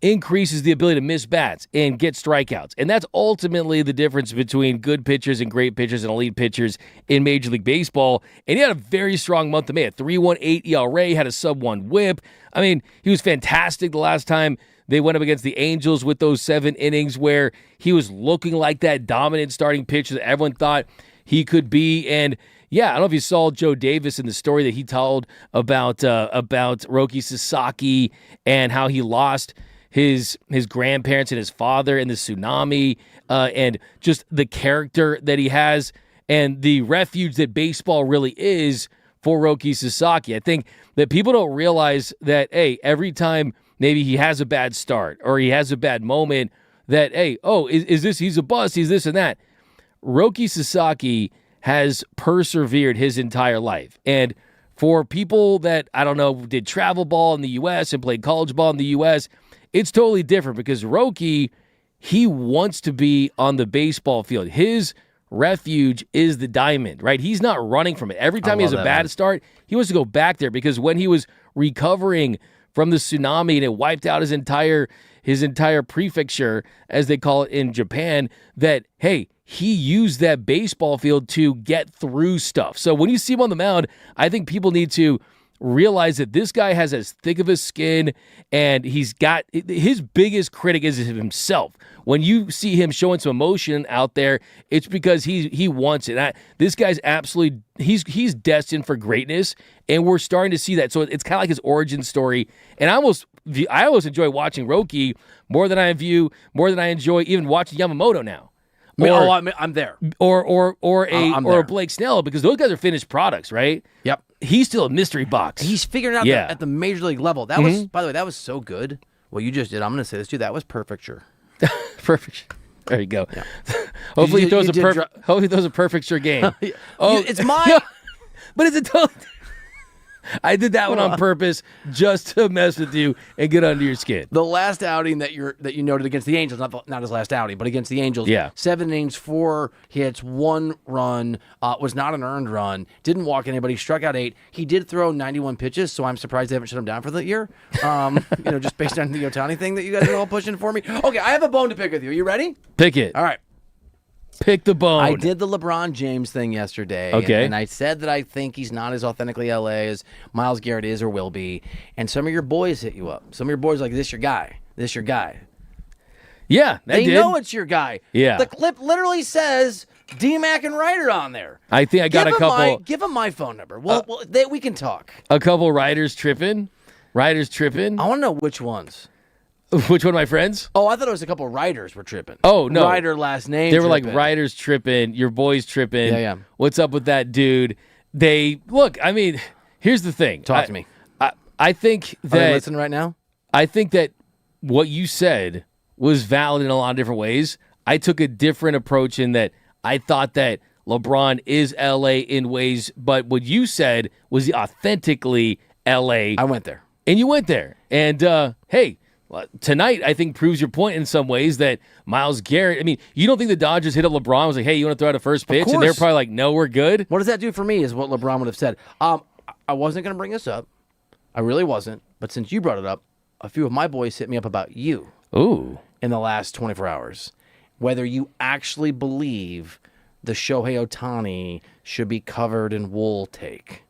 increases the ability to miss bats and get strikeouts. And that's ultimately the difference between good pitchers and great pitchers and elite pitchers in Major League Baseball. And he had a very strong month of May. A 3.18 ERA, had a sub-1 whip. I mean, he was fantastic the last time they went up against the Angels with those 7 innings where he was looking like that dominant starting pitcher that everyone thought he could be. And yeah, I don't know if you saw Joe Davis in the story that he told about Roki Sasaki and how he lost his grandparents and his father in the tsunami, and just the character that he has and the refuge that baseball really is for Roki Sasaki. I think that people don't realize that, hey, every time maybe he has a bad start or he has a bad moment, that, hey, oh, is this, he's a bust, he's this and that. Roki Sasaki has persevered his entire life. And for people that, I don't know, did travel ball in the U.S. and played college ball in the U.S., it's totally different because Roki, he wants to be on the baseball field. His refuge is the diamond, right? He's not running from it. Every time he has a bad start, he wants to go back there because when he was recovering from the tsunami and it wiped out his entire prefecture, as they call it in Japan, that, hey, he used that baseball field to get through stuff. So when you see him on the mound, I think people need to realize that this guy has as thick of a skin, and he's got his biggest critic is himself. When you see him showing some emotion out there, it's because he wants it. This guy's absolutely he's destined for greatness, and we're starting to see that. So it's kind of like his origin story. And I almost enjoy watching Roki more than I enjoy even watching Yamamoto now. I'm there. Or a Blake Snell, because those guys are finished products, right? Yep. He's still a mystery box. He's figuring out at the major league level. That was, by the way, that was so good. What you just did, I'm going to say this too. That was perfecture. Perfect. There you go. Yeah. Hopefully he throws a perfect game. It's mine. But it's a total. I did that one on purpose just to mess with you and get under your skin. The last outing that you noted against the Angels, not his last outing, but against the Angels. Yeah. 7 innings, 4 hits, 1 run, was not an earned run, didn't walk anybody, struck out 8. He did throw 91 pitches, so I'm surprised they haven't shut him down for the year. Just based on the Ohtani thing that you guys are all pushing for me. Okay, I have a bone to pick with you. Are you ready? Pick it. All right. Pick the bone. I did the LeBron James thing yesterday. Okay. And I said that I think he's not as authentically LA as Myles Garrett is or will be. And some of your boys hit you up. Some of your boys are like, this your guy. This your guy. Yeah, they know it's your guy. Yeah. The clip literally says D-Mac and Reiter on there. I think I got a couple. Give him my phone number. We can talk. A couple Reiters tripping. I want to know which ones. Which one of my friends? Oh, I thought it was a couple of writers were tripping. Oh, no. Reiter last name. They were tripping. like, Reiter's tripping. Your boy's tripping. Yeah. What's up with that dude? Look, I mean, here's the thing. Talk to me. I think Are that. they listening right now? I think that what you said was valid in a lot of different ways. I took a different approach in that I thought that LeBron is LA in ways, but what you said was authentically LA. I went there. And you went there. And hey, tonight I think proves your point in some ways that Myles Garrett, I mean, you don't think the Dodgers hit up LeBron and was like, hey, you want to throw out a first pitch? And they're probably like, no, we're good. What does that do for me is what LeBron would have said. I wasn't going to bring this up. I really wasn't. But since you brought it up, a few of my boys hit me up about you. Ooh. In the last 24 hours. Whether you actually believe the Shohei Ohtani should be covered in wool take.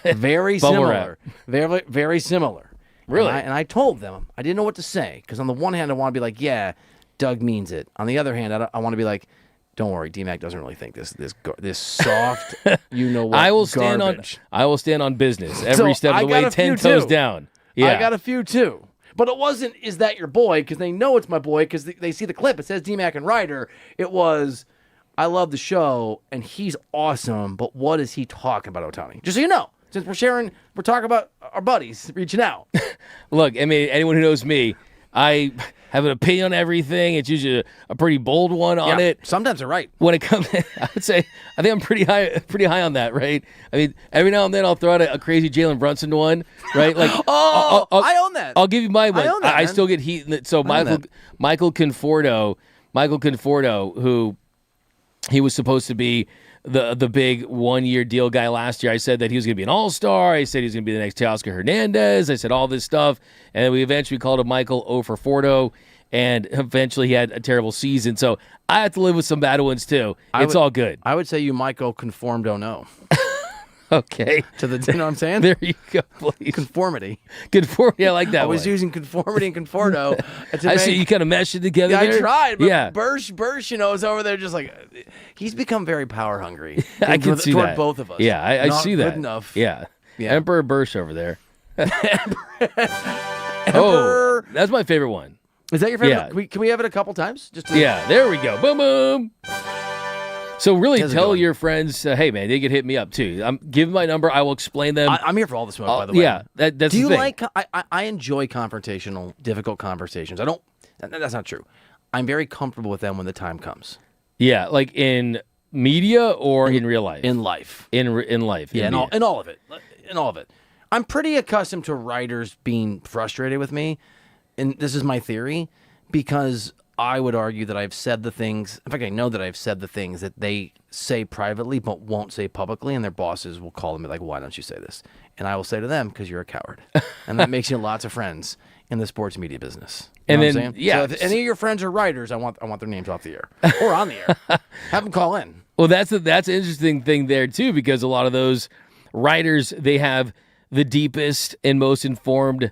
Very similar. Very, very similar. Really? And I told them, I didn't know what to say. Because on the one hand, I want to be like, yeah, Doug means it. On the other hand, I want to be like, don't worry, D-Mac doesn't really think this soft, you know what, I will stand on business every step of the way, 10 toes down. Yeah. I got a few too. But it wasn't, is that your boy? Because they know it's my boy because they see the clip. It says D-Mac and Reiter. It was, I love the show, and he's awesome, but what is he talking about, Ohtani? Just so you know, since we're talking about our buddies reaching out. Look, I mean, anyone who knows me, I have an opinion on everything. It's usually a pretty bold one on it. Sometimes they're right. When it comes, I would say, I think I'm pretty high on that, right? I mean, every now and then I'll throw out a crazy Jalen Brunson one, right? Like, I own that. I'll give you my one. I own that, I man. still get heat. So Michael Conforto, who he was supposed to be the big 1-year deal guy last year. I said that he was going to be an all-star. I said he was going to be the next Teoscar Hernandez. I said all this stuff. And then we eventually called him Michael O for Forto. And eventually he had a terrible season. So I have to live with some bad ones too. It's all good. I would say you Michael Conform don't know. Okay. You know what I'm saying? There you go, please. Conformity. Conformity, I like that I was one. using conformity and Conforto. I see you kind of meshed it together there. I tried, but yeah. Bursch, you know, is over there just like, he's become very power hungry. I can see toward that. both of us. Yeah, I Not see that. Good enough. Yeah. Yeah. Emperor Bursch over there. Emperor. That's my favorite one. Is that your favorite? Yeah. Can we have it a couple times? Yeah, there we go. Boom, boom. So really How's it tell going? your friends, hey, man, they can hit me up, too. Give me my number. I will explain them. I'm here for all the smoke, by the way. Yeah, that's Do the you thing. like, I enjoy confrontational, difficult conversations. That's not true. I'm very comfortable with them when the time comes. Yeah, like in media or in real life? In life. In life. Yeah, in all of it. In all of it. I'm pretty accustomed to writers being frustrated with me, and this is my theory, because I would argue that I've said the things, in fact, I know that I've said the things that they say privately but won't say publicly, and their bosses will call them and be like, why don't you say this? And I will say to them, because you're a coward. And that makes you lots of friends in the sports media business. You know what I'm saying? yeah. So if any of your friends are writers, I want their names off the air. Or on the air. Have them call in. Well, that's an interesting thing there, too, because a lot of those writers, they have the deepest and most informed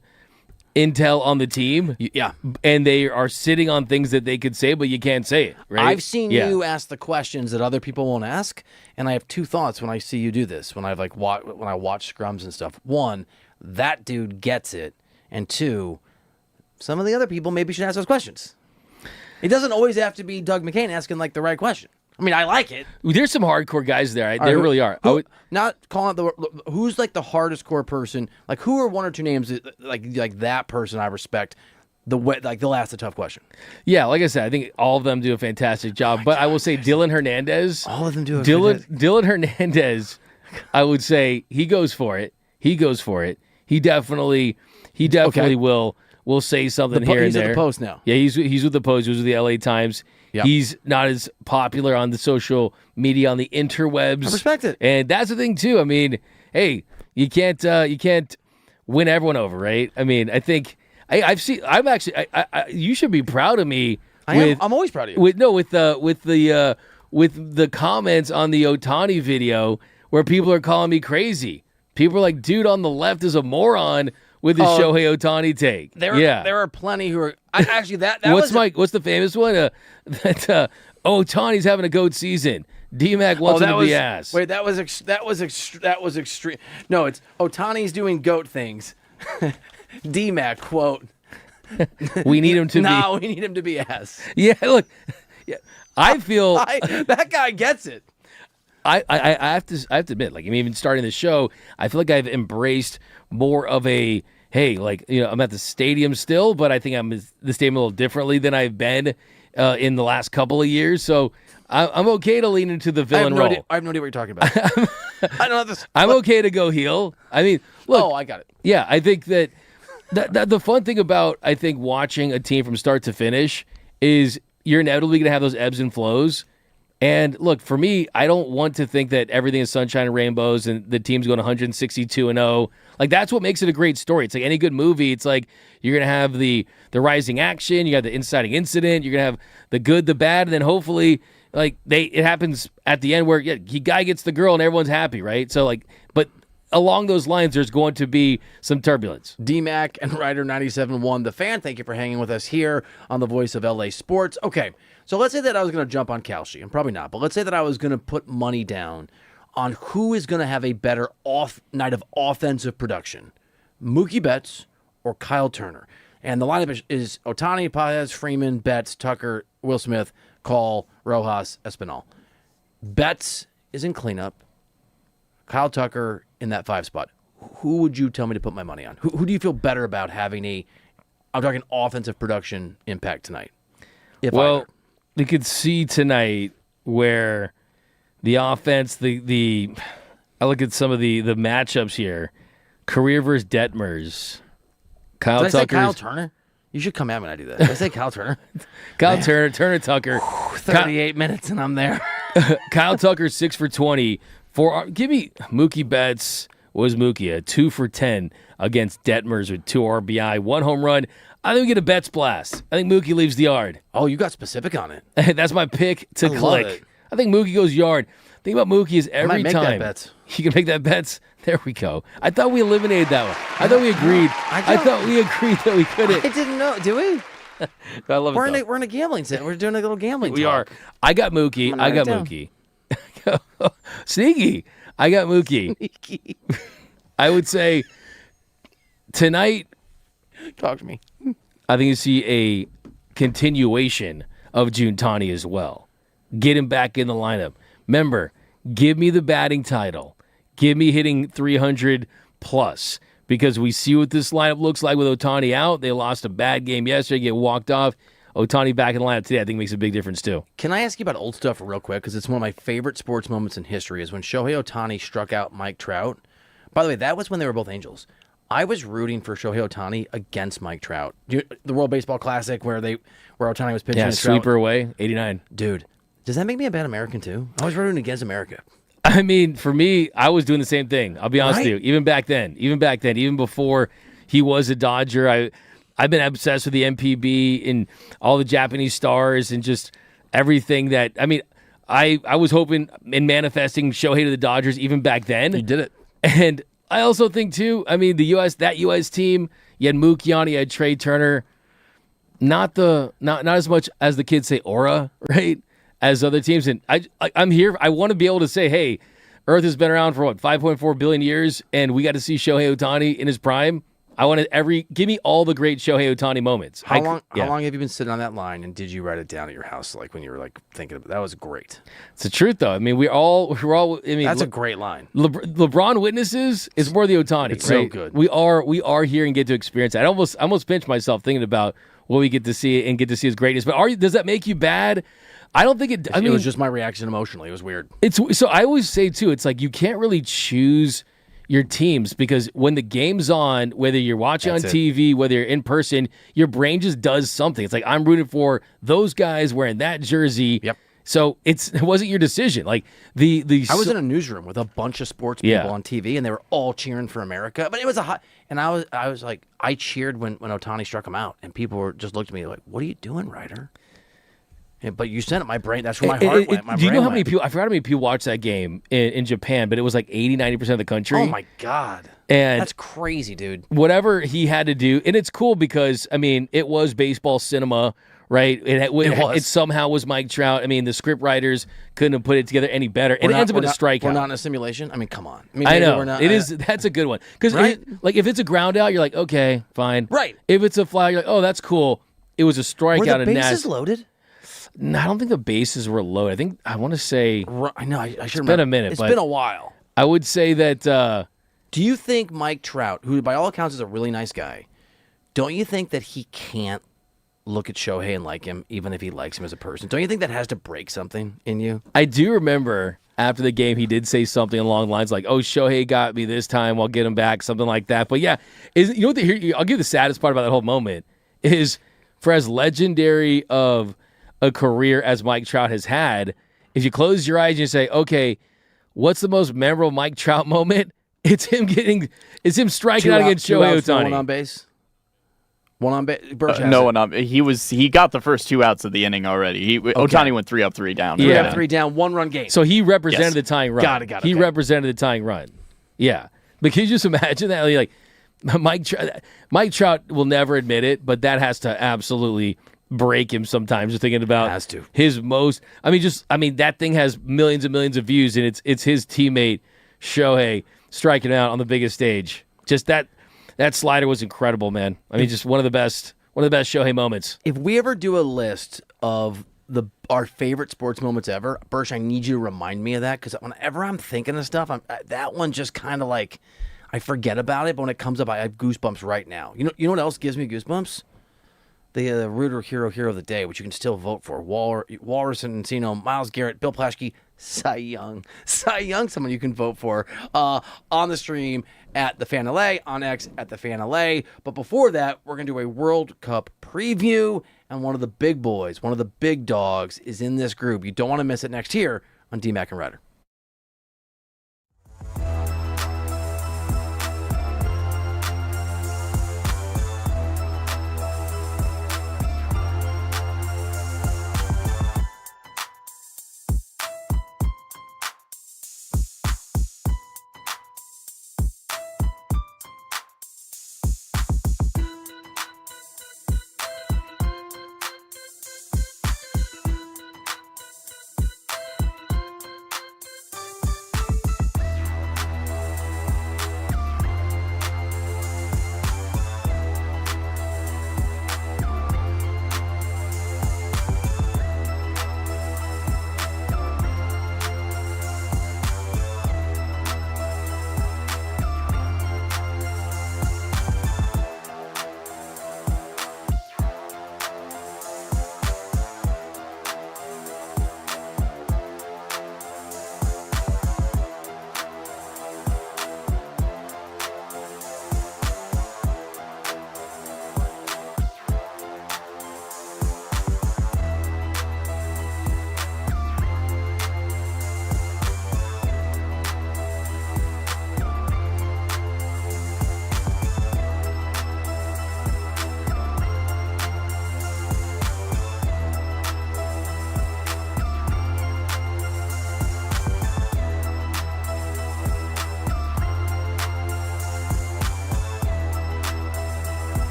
intel on the team. Yeah. And they are sitting on things that they could say, but you can't say it, right? I've seen you ask the questions that other people won't ask, and I have two thoughts when I see you do this, when I watch scrums and stuff. One, that dude gets it, and two, some of the other people maybe should ask those questions. It doesn't always have to be Doug McCain asking like the right question. I mean, I like it. There's some hardcore guys there. There really are. Not calling out who's like the hardest core person. Like, who are one or two names that, like that person I respect. They'll ask the tough question. Yeah, like I said, I think all of them do a fantastic job. But I will say Dylan Hernandez. All of them do. Dylan Hernandez. I would say he goes for it. He definitely will say something here and there. He's at the Post now. Yeah, he's with the Post. He was with the LA Times. Yep. He's not as popular on the social media, on the interwebs. I respect it. And that's the thing, too. I mean, hey, you can't win everyone over, right? I mean, I think you should be proud of me. I'm always proud of you. With the comments on the Ohtani video where people are calling me crazy. People are like, dude on the left is a moron with the Shohei Ohtani take. There are plenty who are actually that. What's the famous one? Ohtani's having a GOAT season. D-Mac wants him to be ass. Wait, that was extreme. No, it's Ohtani's doing GOAT things. D-Mac quote. We need him to be. No, we need him to be S. Yeah, look. Yeah, I feel that guy gets it. I have to admit, like, even starting the show, I feel like I've embraced more of a, hey, like, I'm at the stadium still, but I think I'm at the stadium a little differently than I've been in the last couple of years. So I'm okay to lean into the villain role. I have no idea what you're talking about. I don't know this. I'm okay to go heel. I mean, look. Oh, I got it. Yeah, I think that the fun thing about, I think, watching a team from start to finish is you're inevitably going to have those ebbs and flows. And look, for me, I don't want to think that everything is sunshine and rainbows and the team's going 162-0. Like, that's what makes it a great story. It's like any good movie. It's like you're going to have the rising action, you got the inciting incident, you're going to have the good, the bad, and then hopefully, like, it happens at the end where guy gets the girl and everyone's happy, right? So, like, but along those lines, there's going to be some turbulence. DMAC and Reiter 97.1, The Fan, thank you for hanging with us here on the Voice of LA Sports. Okay, so let's say that I was going to jump on Kalshi, and probably not, but let's say that I was going to put money down on who is going to have a better night of offensive production, Mookie Betts or Kyle Turner. And the lineup is Ohtani, Paez, Freeman, Betts, Tucker, Will Smith, Call, Rojas, Espinal. Betts is in cleanup. Kyle Tucker in that 5 spot. Who would you tell me to put my money on? Who do you feel better about having I'm talking offensive production impact tonight? You could see tonight where the offense, I look at some of the matchups here. Career versus Detmers. Did I say Kyle Turner? You should come at me when I do that. Did I say Kyle Turner? Turner Tucker. 38 minutes and I'm there. Kyle Tucker 6 for 20. Give me Mookie Betts. Was Mookie 2 for 10 against Detmers with 2 RBI, 1 home run. I think we get a Betts blast. I think Mookie leaves the yard. Oh, you got specific on it. That's my pick to click. I think Mookie goes yard. The thing about Mookie is every time that Betts. You can make that Betts. There we go. I thought we eliminated that one. I thought we agreed. I thought we agreed that we couldn't. I didn't know. Do we? I love we're it. We're in a gambling set. We're doing a little gambling. We talk. are. I got Mookie. Sneaky. I got Mookie. Sneaky. I would say tonight. Talk to me. I think you see a continuation of Juntani as well. Get him back in the lineup. Remember, give me the batting title. Give me hitting 300 plus because we see what this lineup looks like with Ohtani out. They lost a bad game yesterday, get walked off. Ohtani back in the lineup today, I think makes a big difference too. Can I ask you about old stuff real quick? Because it's one of my favorite sports moments in history is when Shohei Ohtani struck out Mike Trout. By the way, that was when they were both Angels. I was rooting for Shohei Ohtani against Mike Trout. The World Baseball Classic where Ohtani was pitching. Yeah, sweeper away, 89. Dude, does that make me a bad American too? I was rooting against America. I mean, for me, I was doing the same thing. I'll be honest with you. Even back then, even before he was a Dodger, I've been obsessed with the MPB and all the Japanese stars and just everything that. I mean, I was hoping and manifesting Shohei to the Dodgers even back then. You did it, and I also think too. I mean, that U.S. team. You had Mookie on, you had Trey Turner. Not as much as the kids say aura, right? As other teams, and I'm here. I want to be able to say, "Hey, Earth has been around for 5.4 billion years, and we got to see Shohei Ohtani in his prime." I want to give me all the great Shohei Ohtani moments. How long have you been sitting on that line, and did you write it down at your house, like when you were like thinking about it? That was great. It's the truth, though. I mean, we're all. I mean, that's a great line. LeBron witnesses is more the Ohtani. It's right? so good. We are here and get to experience it. I almost pinch myself thinking about what we get to see and get to see his greatness. But does that make you bad? I don't think it. I mean, it was just my reaction emotionally. It was weird. So I always say too, it's like you can't really choose your teams because when the game's on, whether you're watching on TV, whether you're in person, your brain just does something. It's like I'm rooting for those guys wearing that jersey. Yep. So it wasn't your decision. Like I was in a newsroom with a bunch of sports people on TV, and they were all cheering for America. But it was and I was like, I cheered when Ohtani struck him out, and people were just looked at me like, "What are you doing, Reiter?" Yeah, but you sent it my brain. That's where my heart went. Do you know how many people? I forgot how many people watched that game in Japan, but it was like 80-90% of the country. Oh my god, and that's crazy, dude. Whatever he had to do, and it's cool because I mean, it was baseball cinema, right? It somehow was Mike Trout. I mean, the script writers couldn't have put it together any better. And it ends up in a strikeout. We're not in a simulation. I mean, come on. I know. That's a good one. Because if it's a ground out, you're like, okay, fine. Right. If it's a fly, you're like, oh, that's cool. It was a strikeout. Were the bases loaded? No, I don't think the bases were loaded. I want to say. I know. I should it's remember. been a minute. It's been a while. I would say that. Do you think Mike Trout, who by all accounts is a really nice guy, don't you think that he can't look at Shohei and like him, even if he likes him as a person? Don't you think that has to break something in you? I do remember after the game, he did say something along the lines like, "Oh, Shohei got me this time. I'll get him back," something like that. But yeah, you know what? I'll give you the saddest part about that whole moment is for as legendary of a career as Mike Trout has had, if you close your eyes and you say, "Okay, what's the most memorable Mike Trout moment?" It's him striking out against Shohei Ohtani. One on base. One on base. No one on. He got the first 2 outs of the inning already. Ohtani went 3 up, 3 down. 3 up, 3 down, 1-run game. So he represented the tying run. Got it. He represented the tying run. Yeah, but can you just imagine that? Like Mike Trout will never admit it, but that has to absolutely break him sometimes. Just thinking about his most. I mean, that thing has millions and millions of views, and it's his teammate Shohei striking out on the biggest stage. Just that slider was incredible, man. I mean, just one of the best Shohei moments. If we ever do a list of our favorite sports moments ever, Birch, I need you to remind me of that, because whenever I'm thinking of stuff, that one just kind of like I forget about it, but when it comes up, I have goosebumps right now. You know what else gives me goosebumps? The Reuter Hero of the Day, which you can still vote for. Walrus and Encino, Myles Garrett, Bill Plaschke, Cy Young, someone you can vote for on the stream at The Fan LA, on X at The Fan LA. But before that, we're going to do a World Cup preview, and one of the big boys, one of the big dogs is in this group. You don't want to miss it next here on DMAC and Reiter.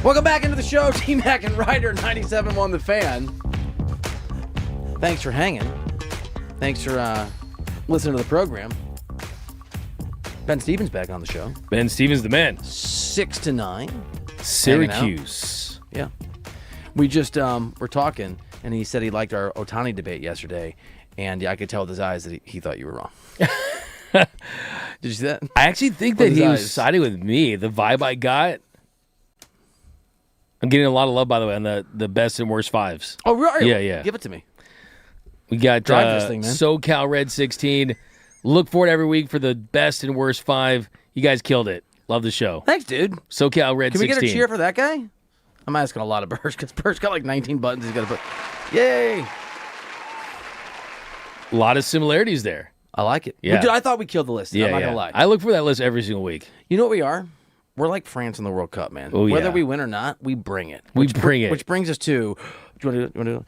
Welcome back into the show. T-Mac and Reiter, 97.1 The Fan. Thanks for hanging. Thanks for listening to the program. Ben Stevens back on the show. Ben Stevens, the man. 6 to 9. Syracuse. Yeah. We just were talking, and he said he liked our Ohtani debate yesterday, and I could tell with his eyes that he thought you were wrong. Did you see that? I actually think that he was siding with me. The vibe I got. I'm getting a lot of love, by the way, on the best and worst fives. Oh, really? Yeah. Give it to me. We got Drive this thing, man. SoCal Red 16. Look for it every week for the best and worst 5. You guys killed it. Love the show. Thanks, dude. SoCal Red 16. Can we get a cheer for that guy? I'm asking a lot of Bursch because Bursch got like 19 buttons he's got to put. Yay! A lot of similarities there. I like it. Yeah. Dude, I thought we killed the list. Yeah, I'm not going to lie. I look for that list every single week. You know what we are? We're like France in the World Cup, man. Oh, yeah. Whether we win or not, we bring it. Which brings us to... Do you want to do it?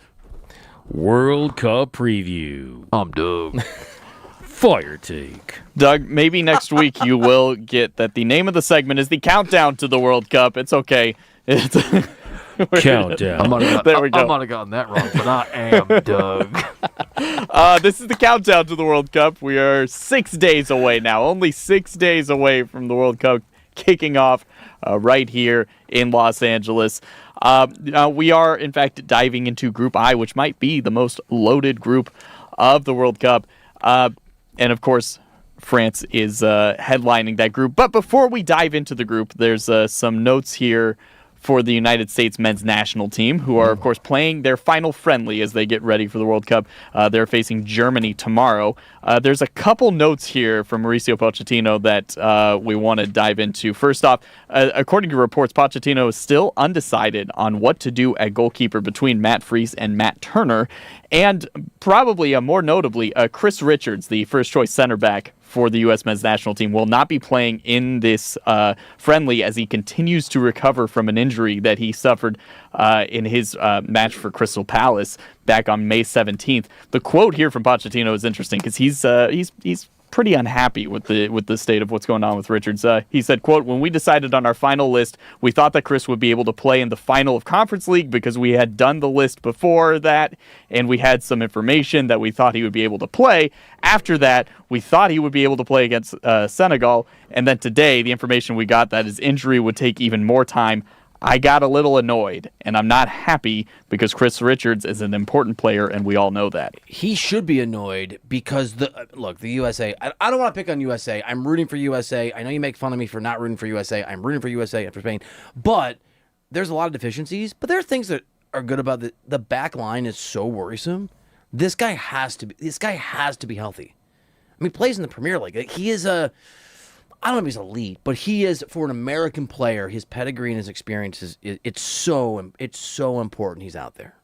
World Cup preview. I'm Doug. Fire take. Doug, maybe next week you will get that the name of the segment is the countdown to the World Cup. It's okay. It's Countdown. I might have gotten that wrong, but I am Doug. This is the countdown to the World Cup. We are 6 days away now. Only 6 days away from the World Cup kicking off right here in Los Angeles. We are, in fact, diving into Group I, which might be the most loaded group of the World Cup. And, of course, France is headlining that group. But before we dive into the group, there's some notes here for the United States men's national team, who are, of course, playing their final friendly as they get ready for the World Cup. They're facing Germany tomorrow. There's a couple notes here from Mauricio Pochettino that we want to dive into. First off, according to reports, Pochettino is still undecided on what to do at goalkeeper between Matt Freese and Matt Turner. And probably more notably, Chris Richards, the first-choice center back for the U.S. men's national team, will not be playing in this friendly as he continues to recover from an injury that he suffered in his match for Crystal Palace back on May 17th. The quote here from Pochettino is interesting because he's pretty unhappy with the state of what's going on with Richards. He said, quote, "When we decided on our final list, we thought that Chris would be able to play in the final of Conference League because we had done the list before that, and we had some information that we thought he would be able to play. After that, we thought he would be able to play against Senegal, and then today, the information we got that his injury would take even more time. I got a little annoyed, and I'm not happy because Chris Richards is an important player, and we all know that." He should be annoyed because, the USA, I don't want to pick on USA. I'm rooting for USA. I know you make fun of me for not rooting for USA. I'm rooting for USA and for Spain. But there's a lot of deficiencies, but there are things that are good about the back line is so worrisome. This guy has to be healthy. I mean, he plays in the Premier League. He is I don't know if he's elite, but he is, for an American player, his pedigree and his experience it's so important he's out there.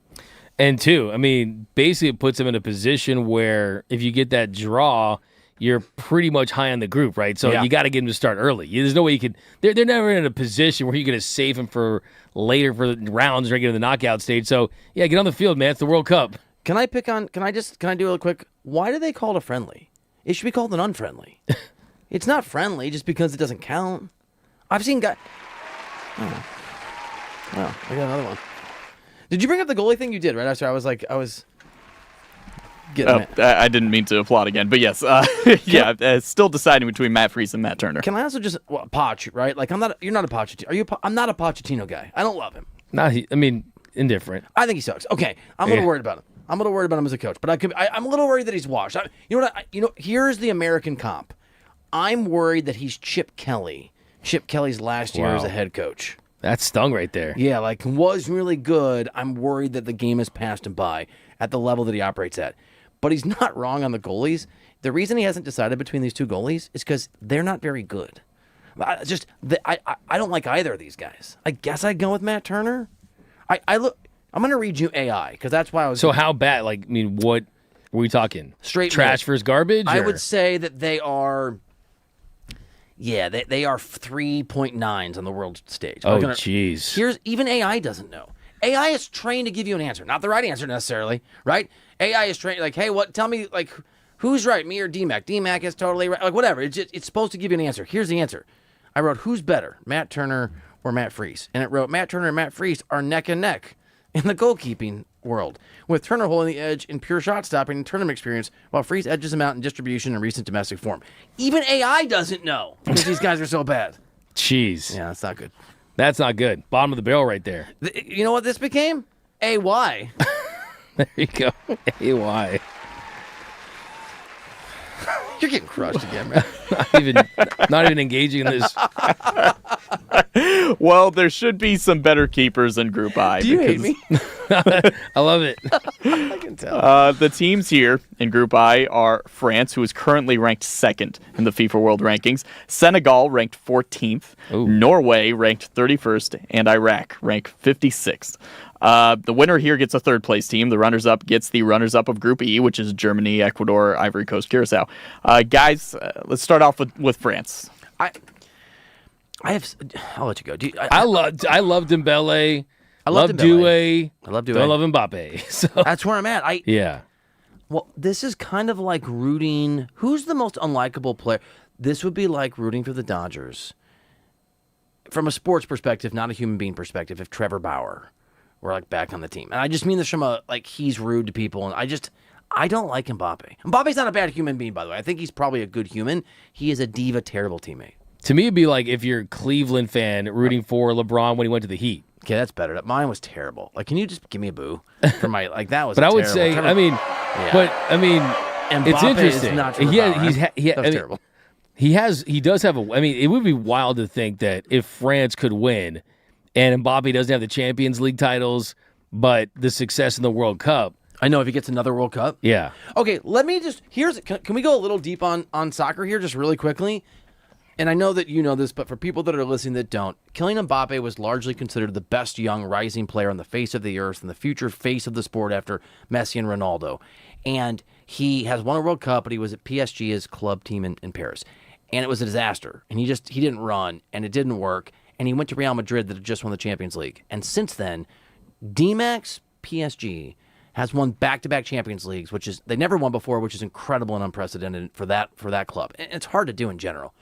And two, I mean, basically it puts him in a position where if you get that draw, you're pretty much high on the group, right? So you got to get him to start early. There's no way you could. They're never in a position where you're going to save him for later for the rounds or get to the knockout stage. So yeah, get on the field, man. It's the World Cup. Can I do a little quick? Why do they call it a friendly? It should be called an unfriendly. It's not friendly just because it doesn't count. I've seen guys. Oh. Well, I got another one. Did you bring up the goalie thing? You did, right? After I was getting it. I didn't mean to applaud again, but yes. Still deciding between Matt Freese and Matt Turner. Can I also just Poch, right? Like you're not a Pochettino. I'm not a Pochettino guy. I don't love him. Indifferent. I think he sucks. Okay, I'm a little worried about him. I'm a little worried about him as a coach, but I'm a little worried that he's washed. Here's the American comp. I'm worried that he's Chip Kelly. Chip Kelly's last year as a head coach. That stung right there. Yeah, was really good. I'm worried that the game has passed him by at the level that he operates at. But he's not wrong on the goalies. The reason he hasn't decided between these two goalies is because they're not very good. I don't like either of these guys. I guess I'd go with Matt Turner. I'm going to read you AI because that's why I was. So how bad? What were we talking? Straight trash versus garbage? I would say that they are. Yeah, they are 3.9s on the world stage. Oh, jeez. Even AI doesn't know. AI is trained to give you an answer, not the right answer necessarily, right? AI is trained hey, tell me who's right, me or DMAC? DMAC is totally right, whatever. It's supposed to give you an answer. Here's the answer. I wrote, who's better, Matt Turner or Matt Freese. And it wrote, Matt Turner and Matt Freese are neck and neck in the goalkeeping world, with Turner holding the edge in pure shot stopping and tournament experience, while Freese edges him out in distribution and recent domestic form. Even AI doesn't know because these guys are so bad. Jeez. Yeah, that's not good. That's not good. Bottom of the barrel right there. You know what this became? AY. There you go. AY. You're getting crushed again, man. not even engaging in this. Well, there should be some better keepers in Group I. Do you hate me? I love it. I can tell. The teams here in Group I are France, who is currently ranked second in the FIFA World Rankings, Senegal ranked 14th, Norway ranked 31st, and Iraq ranked 56th. The winner here gets a third place team. The runners-up gets the runners-up of Group E, which is Germany, Ecuador, Ivory Coast, Curacao. Guys, let's start off with France. I'll let you go. I love Dembele. I love Doué. I love Doué. Don't love Mbappe. So that's where I'm at. Yeah. Well, this is kind of like rooting. Who's the most unlikable player? This would be like rooting for the Dodgers from a sports perspective, not a human being perspective. If Trevor Bauer were like back on the team, and I just mean this from a he's rude to people, and I don't like Mbappe. Mbappe's not a bad human being, by the way. I think he's probably a good human. He is a diva, terrible teammate. To me, it'd be like if you're a Cleveland fan rooting for LeBron when he went to the Heat. Okay, that's better. Mine was terrible. Like, can you just give me a boo for my that was? But I would say, Trevor, Mbappe it's interesting. Is not that was terrible. He does have a. I mean, it would be wild to think that if France could win, and Mbappe doesn't have the Champions League titles, but the success in the World Cup. I know if he gets another World Cup. Yeah. Okay, let me just can we go a little deep on soccer here, just really quickly? And I know that you know this, but for people that are listening that don't, Kylian Mbappe was largely considered the best young rising player on the face of the earth and the future face of the sport after Messi and Ronaldo. And he has won a World Cup, but he was at PSG, his club team in Paris. And it was a disaster. And he didn't run, and it didn't work. And he went to Real Madrid that had just won the Champions League. And since then, D-Max PSG has won back-to-back Champions Leagues, which is they never won before, which is incredible and unprecedented for that club. And it's hard to do in general.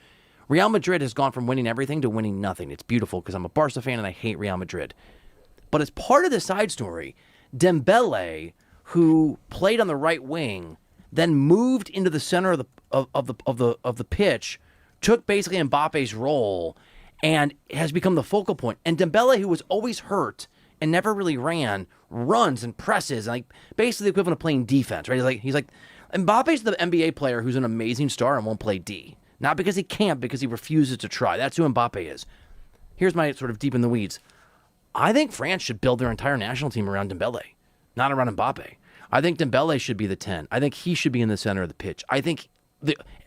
Real Madrid has gone from winning everything to winning nothing. It's beautiful because I'm a Barca fan and I hate Real Madrid. But as part of the side story, Dembele, who played on the right wing, then moved into the center of the pitch, took basically Mbappe's role, and has become the focal point. And Dembele, who was always hurt and never really ran, runs and presses, and like basically the equivalent of playing defense, right? He's like Mbappe's the NBA player who's an amazing star and won't play D. Not because he can't, because he refuses to try. That's who Mbappe is. Here's my sort of deep in the weeds. I think France should build their entire national team around Dembele, not around Mbappe. I think Dembele should be the 10. I think he should be in the center of the pitch. I think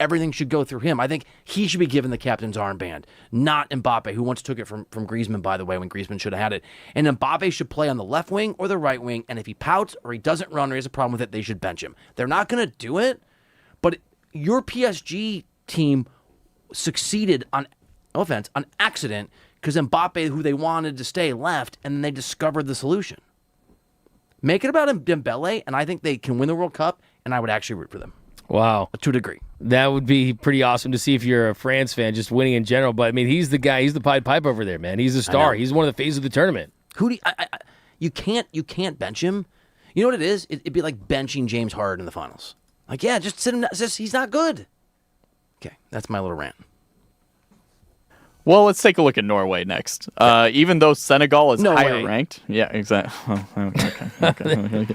everything should go through him. I think he should be given the captain's armband, not Mbappe, who once took it from Griezmann, by the way, when Griezmann should have had it. And Mbappe should play on the left wing or the right wing, and if he pouts or he doesn't run or he has a problem with it, they should bench him. They're not going to do it, but your PSG team succeeded on accident because Mbappe, who they wanted to stay, left, and then they discovered the solution. Make it about Dembele, and I think they can win the World Cup, and I would actually root for them. Wow. To a degree. That would be pretty awesome to see if you're a France fan, just winning in general. But, I mean, he's the guy. He's the Pied Piper over there, man. He's a star. He's one of the faces of the tournament. You can't bench him. You know what it is? It'd be like benching James Harden in the finals. Like, yeah, just sit him down. He's not good. Okay, that's my little rant. Well, let's take a look at Norway next. Even though Senegal is higher ranked. Yeah, exactly. Okay.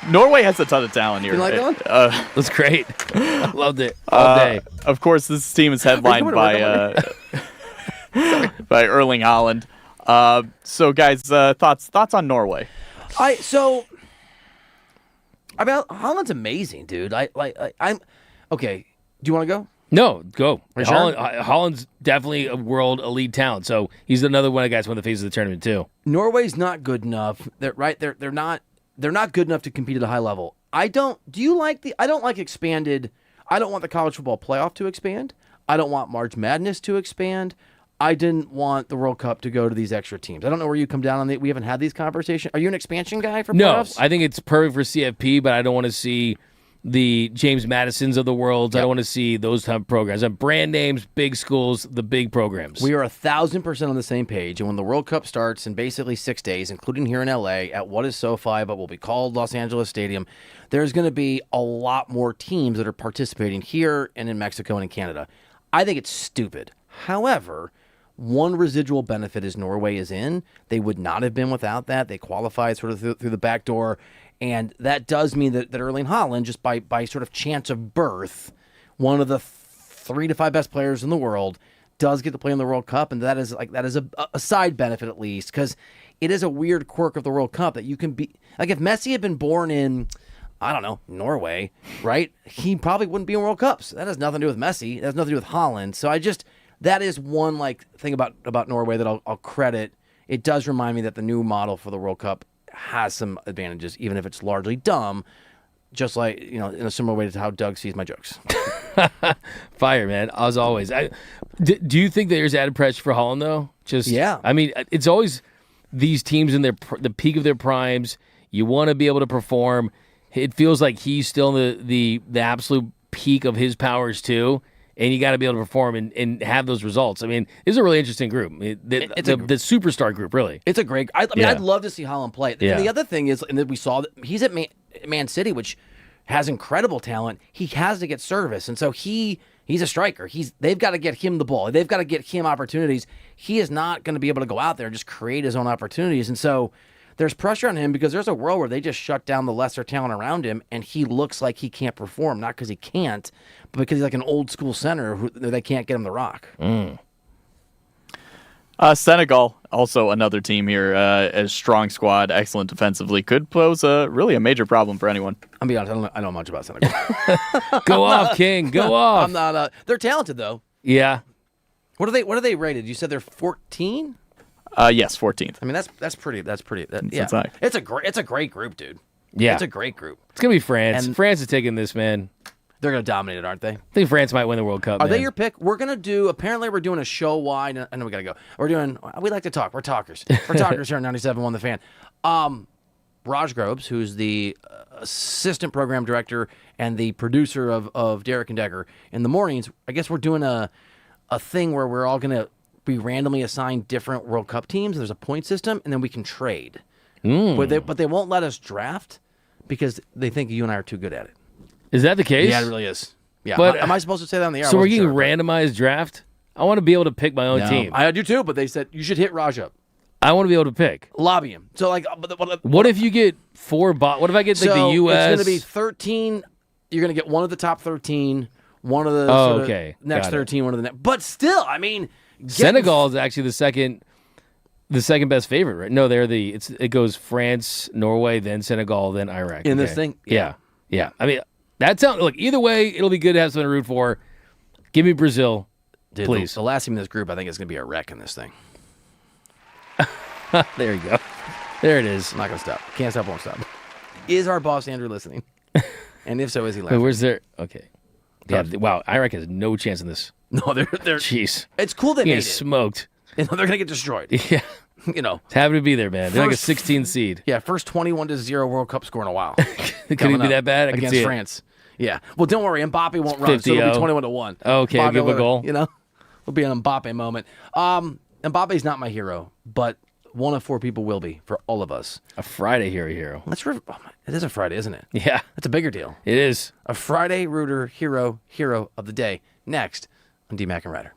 Norway has a ton of talent here. You like that one? That's great. Loved it all day. Of course, this team is headlined by Erling Haaland. So, guys, thoughts on Norway? Haaland's amazing, dude. I'm okay. Do you want to go? No, go. Sure? Holland's definitely a world elite talent, so he's another one of the guys one of the faces of the tournament too. Norway's not good enough. They're not good enough to compete at a high level. I don't like expanded. I don't want the college football playoff to expand. I don't want March Madness to expand. I didn't want the World Cup to go to these extra teams. I don't know where you come down on it. We haven't had these conversations. Are you an expansion guy for playoffs? No, I think it's perfect for CFP, but I don't want to see the James Madisons of the world. Yep. I don't want to see those type of programs. And brand names, big schools, the big programs. We are 1,000% on the same page. And when the World Cup starts in basically 6 days, including here in LA, at what is SoFi, but will be called Los Angeles Stadium, there's going to be a lot more teams that are participating here and in Mexico and in Canada. I think it's stupid. However, one residual benefit is Norway is in. They would not have been without that. They qualified sort of through the back door. And that does mean that Erling Haaland, just by sort of chance of birth, one of the 3 to 5 best players in the world, does get to play in the World Cup. And that is a side benefit at least, because it is a weird quirk of the World Cup that you can be like, if Messi had been born in, I don't know, Norway, right? He probably wouldn't be in World Cups. That has nothing to do with Messi. It has nothing to do with Haaland. So that is one thing about Norway that I'll credit. It does remind me that the new model for the World Cup has some advantages, even if it's largely dumb, just like, in a similar way to how Doug sees my jokes. Fire, man, as always. Do you think there's added pressure for Haaland, though? Yeah. I mean, it's always these teams in the peak of their primes. You want to be able to perform. It feels like he's still in the absolute peak of his powers, too. And you got to be able to perform and have those results. I mean, it's a really interesting group. The superstar group, really. It's a great. I'd love to see Haaland play. Yeah. And the other thing is, and we saw that he's at Man City, which has incredible talent. He has to get service, and so he's a striker. They've got to get him the ball. They've got to get him opportunities. He is not going to be able to go out there and just create his own opportunities, and so there's pressure on him because there's a world where they just shut down the lesser talent around him, and he looks like he can't perform, not because he can't, but because he's like an old school center who they can't get him the rock. Senegal, also another team here, a strong squad, excellent defensively, could pose really a major problem for anyone. I'll be honest, I don't know much about Senegal. Go off, King. Go off. I'm not. They're talented though. Yeah. What are they rated? You said they're 14. Yes, 14th. I mean, that's pretty. Yeah. That's high. It's a great group, dude. Yeah, it's a great group. It's gonna be France. And France is taking this, man. They're gonna dominate it, aren't they? I think France might win the World Cup. Are they your pick? Apparently we're doing a show wide. I know we gotta go. We like to talk. We're talkers. We're talkers here on 97.1 The Fan. Raj Groves, who's the assistant program director and the producer of Derek and Decker in the mornings. I guess we're doing a thing where we're all gonna be randomly assigned different World Cup teams. There's a point system, and then we can trade. But they won't let us draft because they think you and I are too good at it. Is that the case? Yeah, it really is. Yeah, but am I supposed to say that on the air? So we're getting randomized draft? I want to be able to pick my own team. I do too, but they said you should hit Raj up. I want to be able to pick. Lobby him. So what if you get 4 what if I get the U.S.? It's going to be 13. You're going to get one of the top 13, one of the next 13, one of the next. But still, I mean, Senegal is actually the second best favorite, right? No, it goes France, Norway, then Senegal, then Iraq. In this thing? Yeah. I mean, either way, it'll be good to have something to root for. Give me Brazil, please. The last team in this group, I think, is going to be a wreck in this thing. There you go. There it is. I'm not going to stop. Can't stop, won't stop. Is our boss Andrew listening? And if so, is he laughing? Where's their... Okay. Yeah, wow, Iraq has no chance in this. No, they're... Jeez. It's cool they made it. Smoked. They're going to get destroyed. Yeah. It's happy to be there, man. They're like a 16 seed. Yeah, first 21-0 World Cup score in a while. Could it be that bad? Against France. Yeah. Well, don't worry. Mbappe won't run, so it'll be 21-1. Okay, Mbappe give a goal. It'll be an Mbappe moment. Mbappe's not my hero, but one of 4 people will be for all of us. A Friday hero. It is a Friday, isn't it? Yeah. That's a bigger deal. It is. A Friday rooter hero of the day. Next on D-Mac and Reiter.